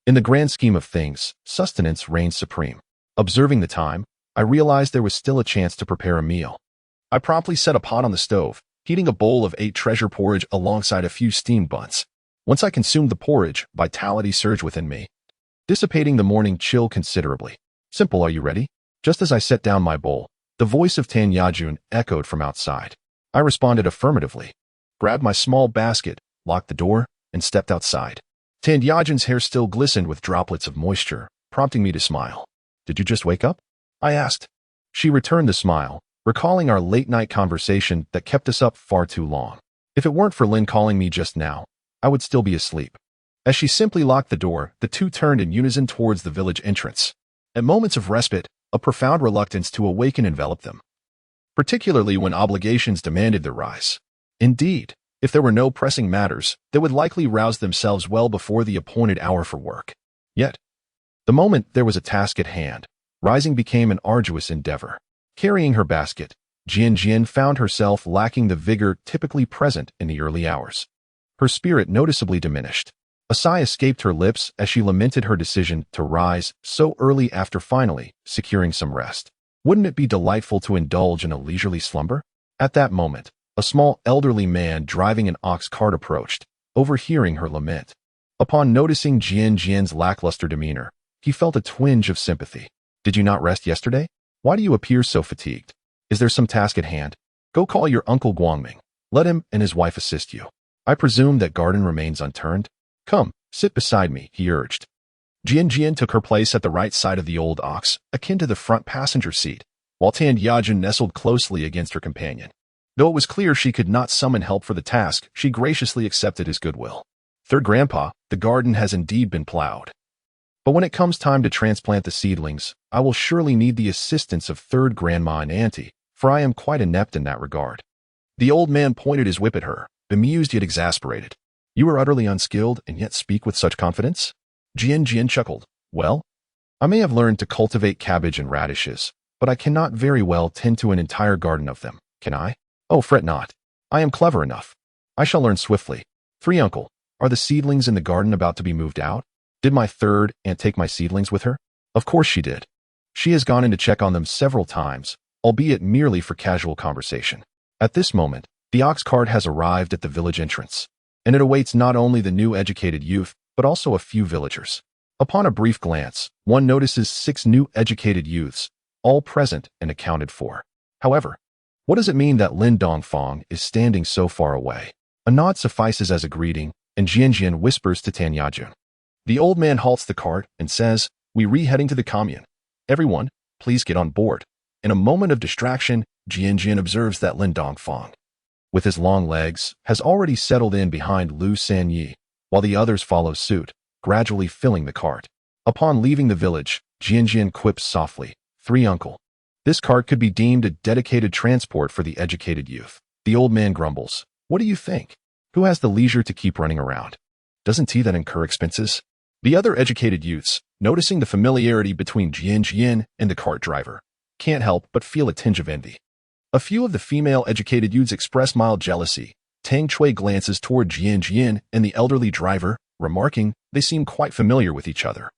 In the grand scheme of things, sustenance reigns supreme. Observing the time, I realized there was still a chance to prepare a meal. I promptly set a pot on the stove, heating a bowl of 8 treasure porridge alongside a few steamed buns. Once I consumed the porridge, vitality surged within me, dissipating the morning chill considerably. Simple, are you ready? Just as I set down my bowl, the voice of Tan Yajun echoed from outside. I responded affirmatively, grabbed my small basket, locked the door, and stepped outside. Tan Yajun's hair still glistened with droplets of moisture, prompting me to smile. Did you just wake up? I asked. She returned the smile, recalling our late-night conversation that kept us up far too long. If it weren't for Lin calling me just now, I would still be asleep. As she simply locked the door, the two turned in unison towards the village entrance. At moments of respite, a profound reluctance to awaken enveloped them, particularly when obligations demanded their rise. Indeed, if there were no pressing matters, they would likely rouse themselves well before the appointed hour for work. Yet, the moment there was a task at hand, rising became an arduous endeavor. Carrying her basket, Jian found herself lacking the vigor typically present in the early hours. Her spirit noticeably diminished. A sigh escaped her lips as she lamented her decision to rise so early after finally securing some rest. Wouldn't it be delightful to indulge in a leisurely slumber? At that moment, a small elderly man driving an ox cart approached, overhearing her lament. Upon noticing Jian's lackluster demeanor, he felt a twinge of sympathy. Did you not rest yesterday? Why do you appear so fatigued? Is there some task at hand? Go call your uncle Guangming. Let him and his wife assist you. I presume that garden remains unturned? Come, sit beside me, he urged. Jian took her place at the right side of the old ox, akin to the front passenger seat, while Tan Yajun nestled closely against her companion. Though it was clear she could not summon help for the task, she graciously accepted his goodwill. Third Grandpa, the garden has indeed been plowed. But when it comes time to transplant the seedlings, I will surely need the assistance of Third Grandma and Auntie, for I am quite inept in that regard. The old man pointed his whip at her, bemused yet exasperated. You are utterly unskilled and yet speak with such confidence? Jian chuckled. Well, I may have learned to cultivate cabbage and radishes, but I cannot very well tend to an entire garden of them, can I? Oh, fret not. I am clever enough. I shall learn swiftly. Three uncle, are the seedlings in the garden about to be moved out? Did my third aunt take my seedlings with her? Of course she did. She has gone in to check on them several times, albeit merely for casual conversation. At this moment, the ox cart has arrived at the village entrance, and it awaits not only the new educated youth, but also a few villagers. Upon a brief glance, one notices 6 new educated youths, all present and accounted for. However, what does it mean that Lin Dongfang is standing so far away? A nod suffices as a greeting, and Jian whispers to Tan Yajun. The old man halts the cart and says, "We re-heading to the commune. Everyone, please get on board." In a moment of distraction, Jian observes that Lin Dongfang, with his long legs, has already settled in behind Lu Sanyi, while the others follow suit, gradually filling the cart. Upon leaving the village, Jian quips softly, "3 uncle." This cart could be deemed a dedicated transport for the educated youth. The old man grumbles, "What do you think? Who has the leisure to keep running around? Doesn't he that incur expenses?" The other educated youths, noticing the familiarity between Jian and the cart driver, can't help but feel a tinge of envy. A few of the female educated youths express mild jealousy. Tang Chui glances toward Jian and the elderly driver, remarking, "They seem quite familiar with each other,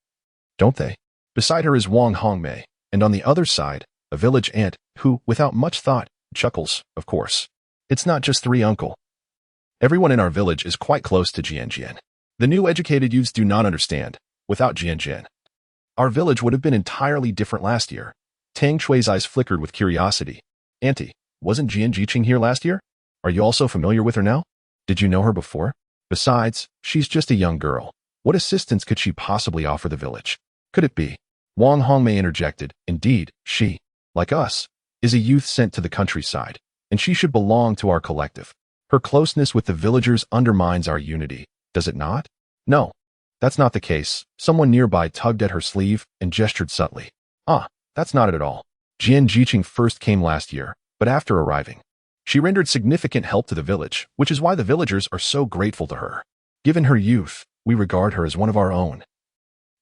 don't they?" Beside her is Wang Hongmei, and on the other side, a village aunt who, without much thought, chuckles, "Of course. It's not just 3 uncle. Everyone in our village is quite close to Jian. The new educated youths do not understand. Without Jian, our village would have been entirely different last year." Tang Chui's eyes flickered with curiosity. "Auntie, wasn't Jian Jiqing here last year? Are you also familiar with her now? Did you know her before? Besides, she's just a young girl. What assistance could she possibly offer the village? Could it be?" Wang Hongmei interjected, "Indeed, she, like us, is a youth sent to the countryside, and she should belong to our collective. Her closeness with the villagers undermines our unity, does it not?" "No, that's not the case." Someone nearby tugged at her sleeve and gestured subtly. "Ah, that's not it at all. Jian Jiqing first came last year, but after arriving, she rendered significant help to the village, which is why the villagers are so grateful to her. Given her youth, we regard her as one of our own.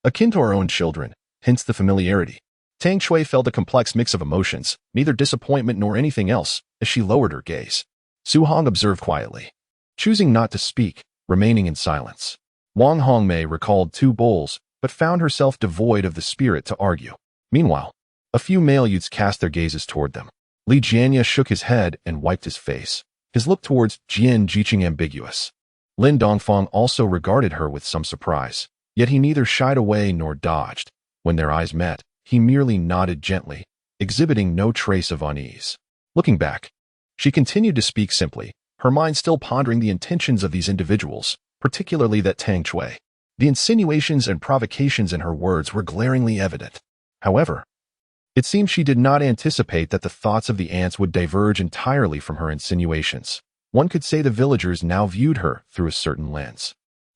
Akin to our own children, hence the familiarity." Tang Chui felt a complex mix of emotions, neither disappointment nor anything else, as she lowered her gaze. Su Hong observed quietly, choosing not to speak, remaining in silence. Wang Hongmei recalled 2 bowls, but found herself devoid of the spirit to argue. Meanwhile, a few male youths cast their gazes toward them. Li Jianya shook his head and wiped his face, his look towards Jian Jiqing ambiguous. Lin Dongfang also regarded her with some surprise, yet he neither shied away nor dodged. When their eyes met, he merely nodded gently, exhibiting no trace of unease. Looking back, she continued to speak simply, her mind still pondering the intentions of these individuals, particularly that Tang Chui. The insinuations and provocations in her words were glaringly evident. However, it seemed she did not anticipate that the thoughts of the ants would diverge entirely from her insinuations. One could say the villagers now viewed her through a certain lens.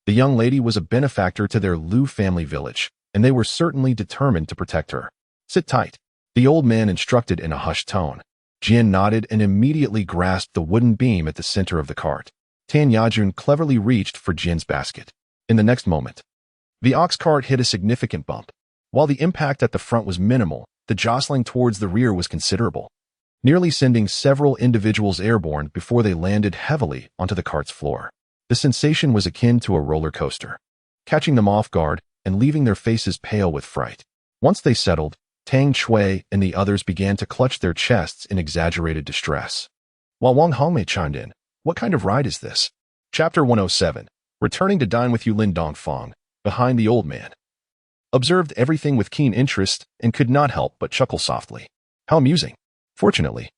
The young lady was a benefactor to their Lu family village, and they were certainly determined to protect her. "Sit tight," the old man instructed in a hushed tone. Jian nodded and immediately grasped the wooden beam at the center of the cart. Tan Yajun cleverly reached for Jian's basket. In the next moment, the ox cart hit a significant bump. While the impact at the front was minimal, the jostling towards the rear was considerable, nearly sending several individuals airborne before they landed heavily onto the cart's floor. The sensation was akin to a roller coaster, catching them off guard and leaving their faces pale with fright. Once they settled, Tang Chui and the others began to clutch their chests in exaggerated distress. While Wang Hongmei chimed in, "What kind of ride is this?" Chapter 107, returning to dine with you. Lin Dongfang, behind the old man, observed everything with keen interest and could not help but chuckle softly. How amusing. Fortunately,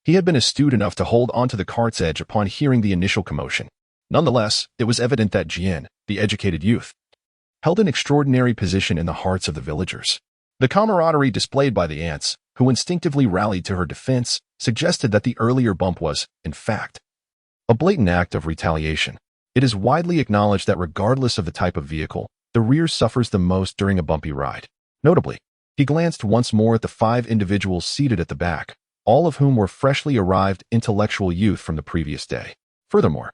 he had been astute enough to hold onto the cart's edge upon hearing the initial commotion. Nonetheless, it was evident that Jian, the educated youth, held an extraordinary position in the hearts of the villagers. The camaraderie displayed by the ants, who instinctively rallied to her defense, suggested that the earlier bump was, in fact, a blatant act of retaliation. It is widely acknowledged that regardless of the type of vehicle, the rear suffers the most during a bumpy ride. Notably, he glanced once more at the 5 individuals seated at the back, all of whom were freshly arrived intellectual youth from the previous day. Furthermore,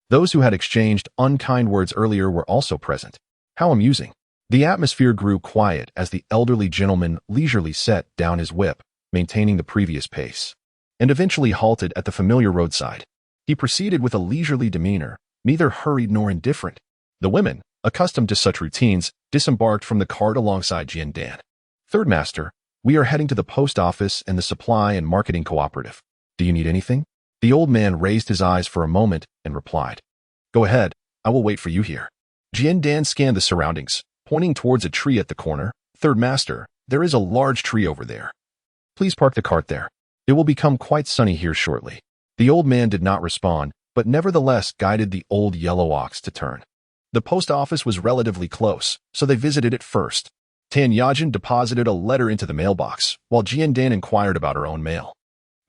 those who had exchanged unkind words earlier were also present. How amusing. The atmosphere grew quiet as the elderly gentleman leisurely set down his whip, maintaining the previous pace, and eventually halted at the familiar roadside. He proceeded with a leisurely demeanor, neither hurried nor indifferent. The women, accustomed to such routines, disembarked from the cart alongside Jian Dan. "Third master, we are heading to the post office and the supply and marketing cooperative. Do you need anything?" The old man raised his eyes for a moment and replied, "Go ahead, I will wait for you here." Jian Dan scanned the surroundings, pointing towards a tree at the corner. "Third master, there is a large tree over there. Please park the cart there. It will become quite sunny here shortly." The old man did not respond, but nevertheless guided the old yellow ox to turn. The post office was relatively close, so they visited it first. Tan Yajin deposited a letter into the mailbox, while Jian Dan inquired about her own mail.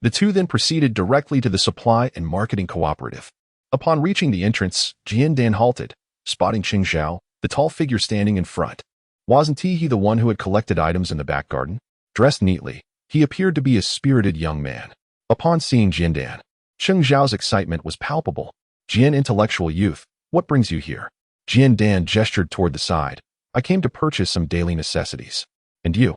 The two then proceeded directly to the supply and marketing cooperative. Upon reaching the entrance, Jian Dan halted, spotting Qing Zhao, the tall figure standing in front. Wasn't he the one who had collected items in the back garden? Dressed neatly, he appeared to be a spirited young man. Upon seeing Jiandan, Cheng Zhao's excitement was palpable. Jian, intellectual youth, what brings you here? Jiandan gestured toward the side. I came to purchase some daily necessities. And you?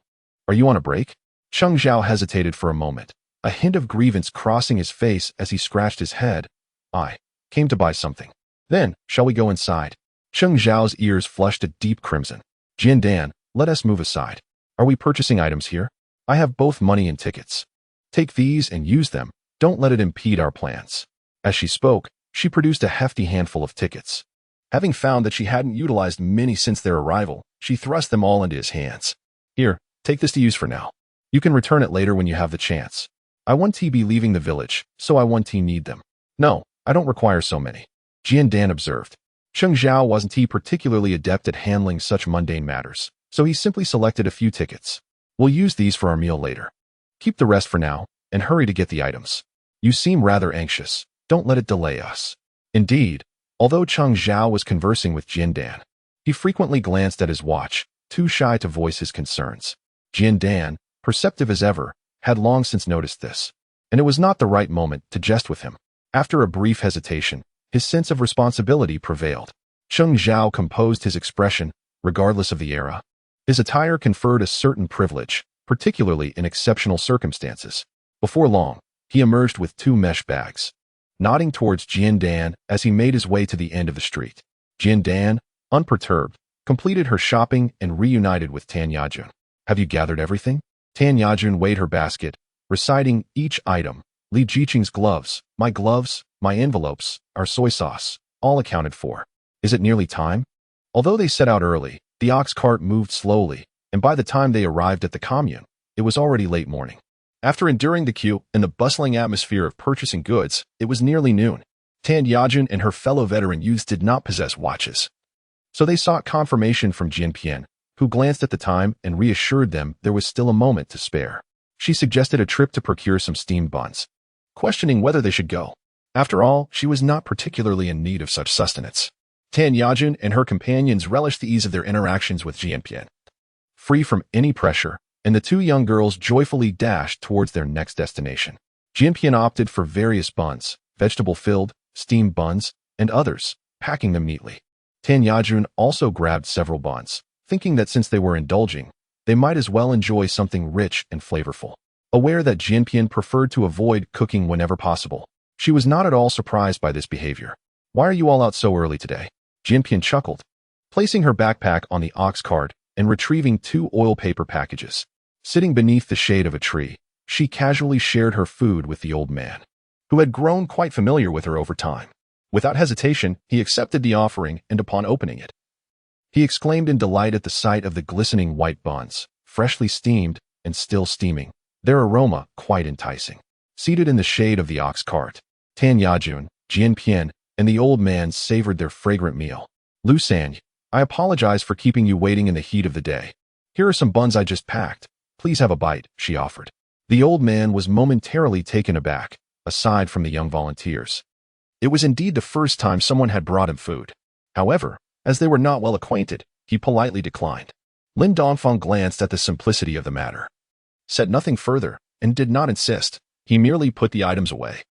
Are you on a break? Cheng Zhao hesitated for a moment, a hint of grievance crossing his face as he scratched his head. I came to buy something. Then, shall we go inside? Cheng Zhao's ears flushed a deep crimson. Jiandan, let us move aside. Are we purchasing items here? I have both money and tickets. Take these and use them. Don't let it impede our plans. As she spoke, she produced a hefty handful of tickets. Having found that she hadn't utilized many since their arrival, she thrust them all into his hands. Here, take this to use for now. You can return it later when you have the chance. I want to be leaving the village, so I want to need them. No, I don't require so many. Jiandan observed. Cheng Zhao wasn't he particularly adept at handling such mundane matters, so he simply selected a few tickets. We'll use these for our meal later. Keep the rest for now, and hurry to get the items. You seem rather anxious. Don't let it delay us. Indeed, although Cheng Zhao was conversing with Jiandan, he frequently glanced at his watch, too shy to voice his concerns. Jiandan, perceptive as ever, had long since noticed this, and it was not the right moment to jest with him. After a brief hesitation, his sense of responsibility prevailed. Cheng Zhao composed his expression, regardless of the era. His attire conferred a certain privilege, particularly in exceptional circumstances. Before long, he emerged with 2 mesh bags. Nodding towards Jiandan as he made his way to the end of the street. Jiandan, unperturbed, completed her shopping and reunited with Tan Yajun. Have you gathered everything? Tan Yajun weighed her basket, reciting each item. Li Jiqing's gloves, my envelopes, our soy sauce, all accounted for. Is it nearly time? Although they set out early, the ox cart moved slowly, and by the time they arrived at the commune, it was already late morning. After enduring the queue and the bustling atmosphere of purchasing goods, it was nearly noon. Tan Yajun and her fellow veteran youths did not possess watches, so they sought confirmation from Jianpian, who glanced at the time and reassured them there was still a moment to spare. She suggested a trip to procure some steamed buns, questioning whether they should go. After all, she was not particularly in need of such sustenance. Tan Yajun and her companions relished the ease of their interactions with Jianpian, free from any pressure, and the 2 young girls joyfully dashed towards their next destination. Jianpian opted for various buns, vegetable-filled, steamed buns, and others, packing them neatly. Tan Yajun also grabbed several buns, thinking that since they were indulging, they might as well enjoy something rich and flavorful. Aware that Jianpian preferred to avoid cooking whenever possible, she was not at all surprised by this behavior. Why are you all out so early today? Jianpian chuckled, placing her backpack on the ox cart and retrieving 2 oil paper packages. Sitting beneath the shade of a tree, she casually shared her food with the old man, who had grown quite familiar with her over time. Without hesitation, he accepted the offering, and upon opening it, he exclaimed in delight at the sight of the glistening white buns, freshly steamed and still steaming, their aroma quite enticing. Seated in the shade of the ox cart, Tan Yajun, Jianpian, and the old man savored their fragrant meal. Lu Sanya, I apologize for keeping you waiting in the heat of the day. Here are some buns I just packed. Please have a bite, she offered. The old man was momentarily taken aback, aside from the young volunteers. It was indeed the first time someone had brought him food. However, as they were not well acquainted, he politely declined. Lin Dongfeng glanced at the simplicity of the matter, said nothing further, and did not insist. He merely put the items away.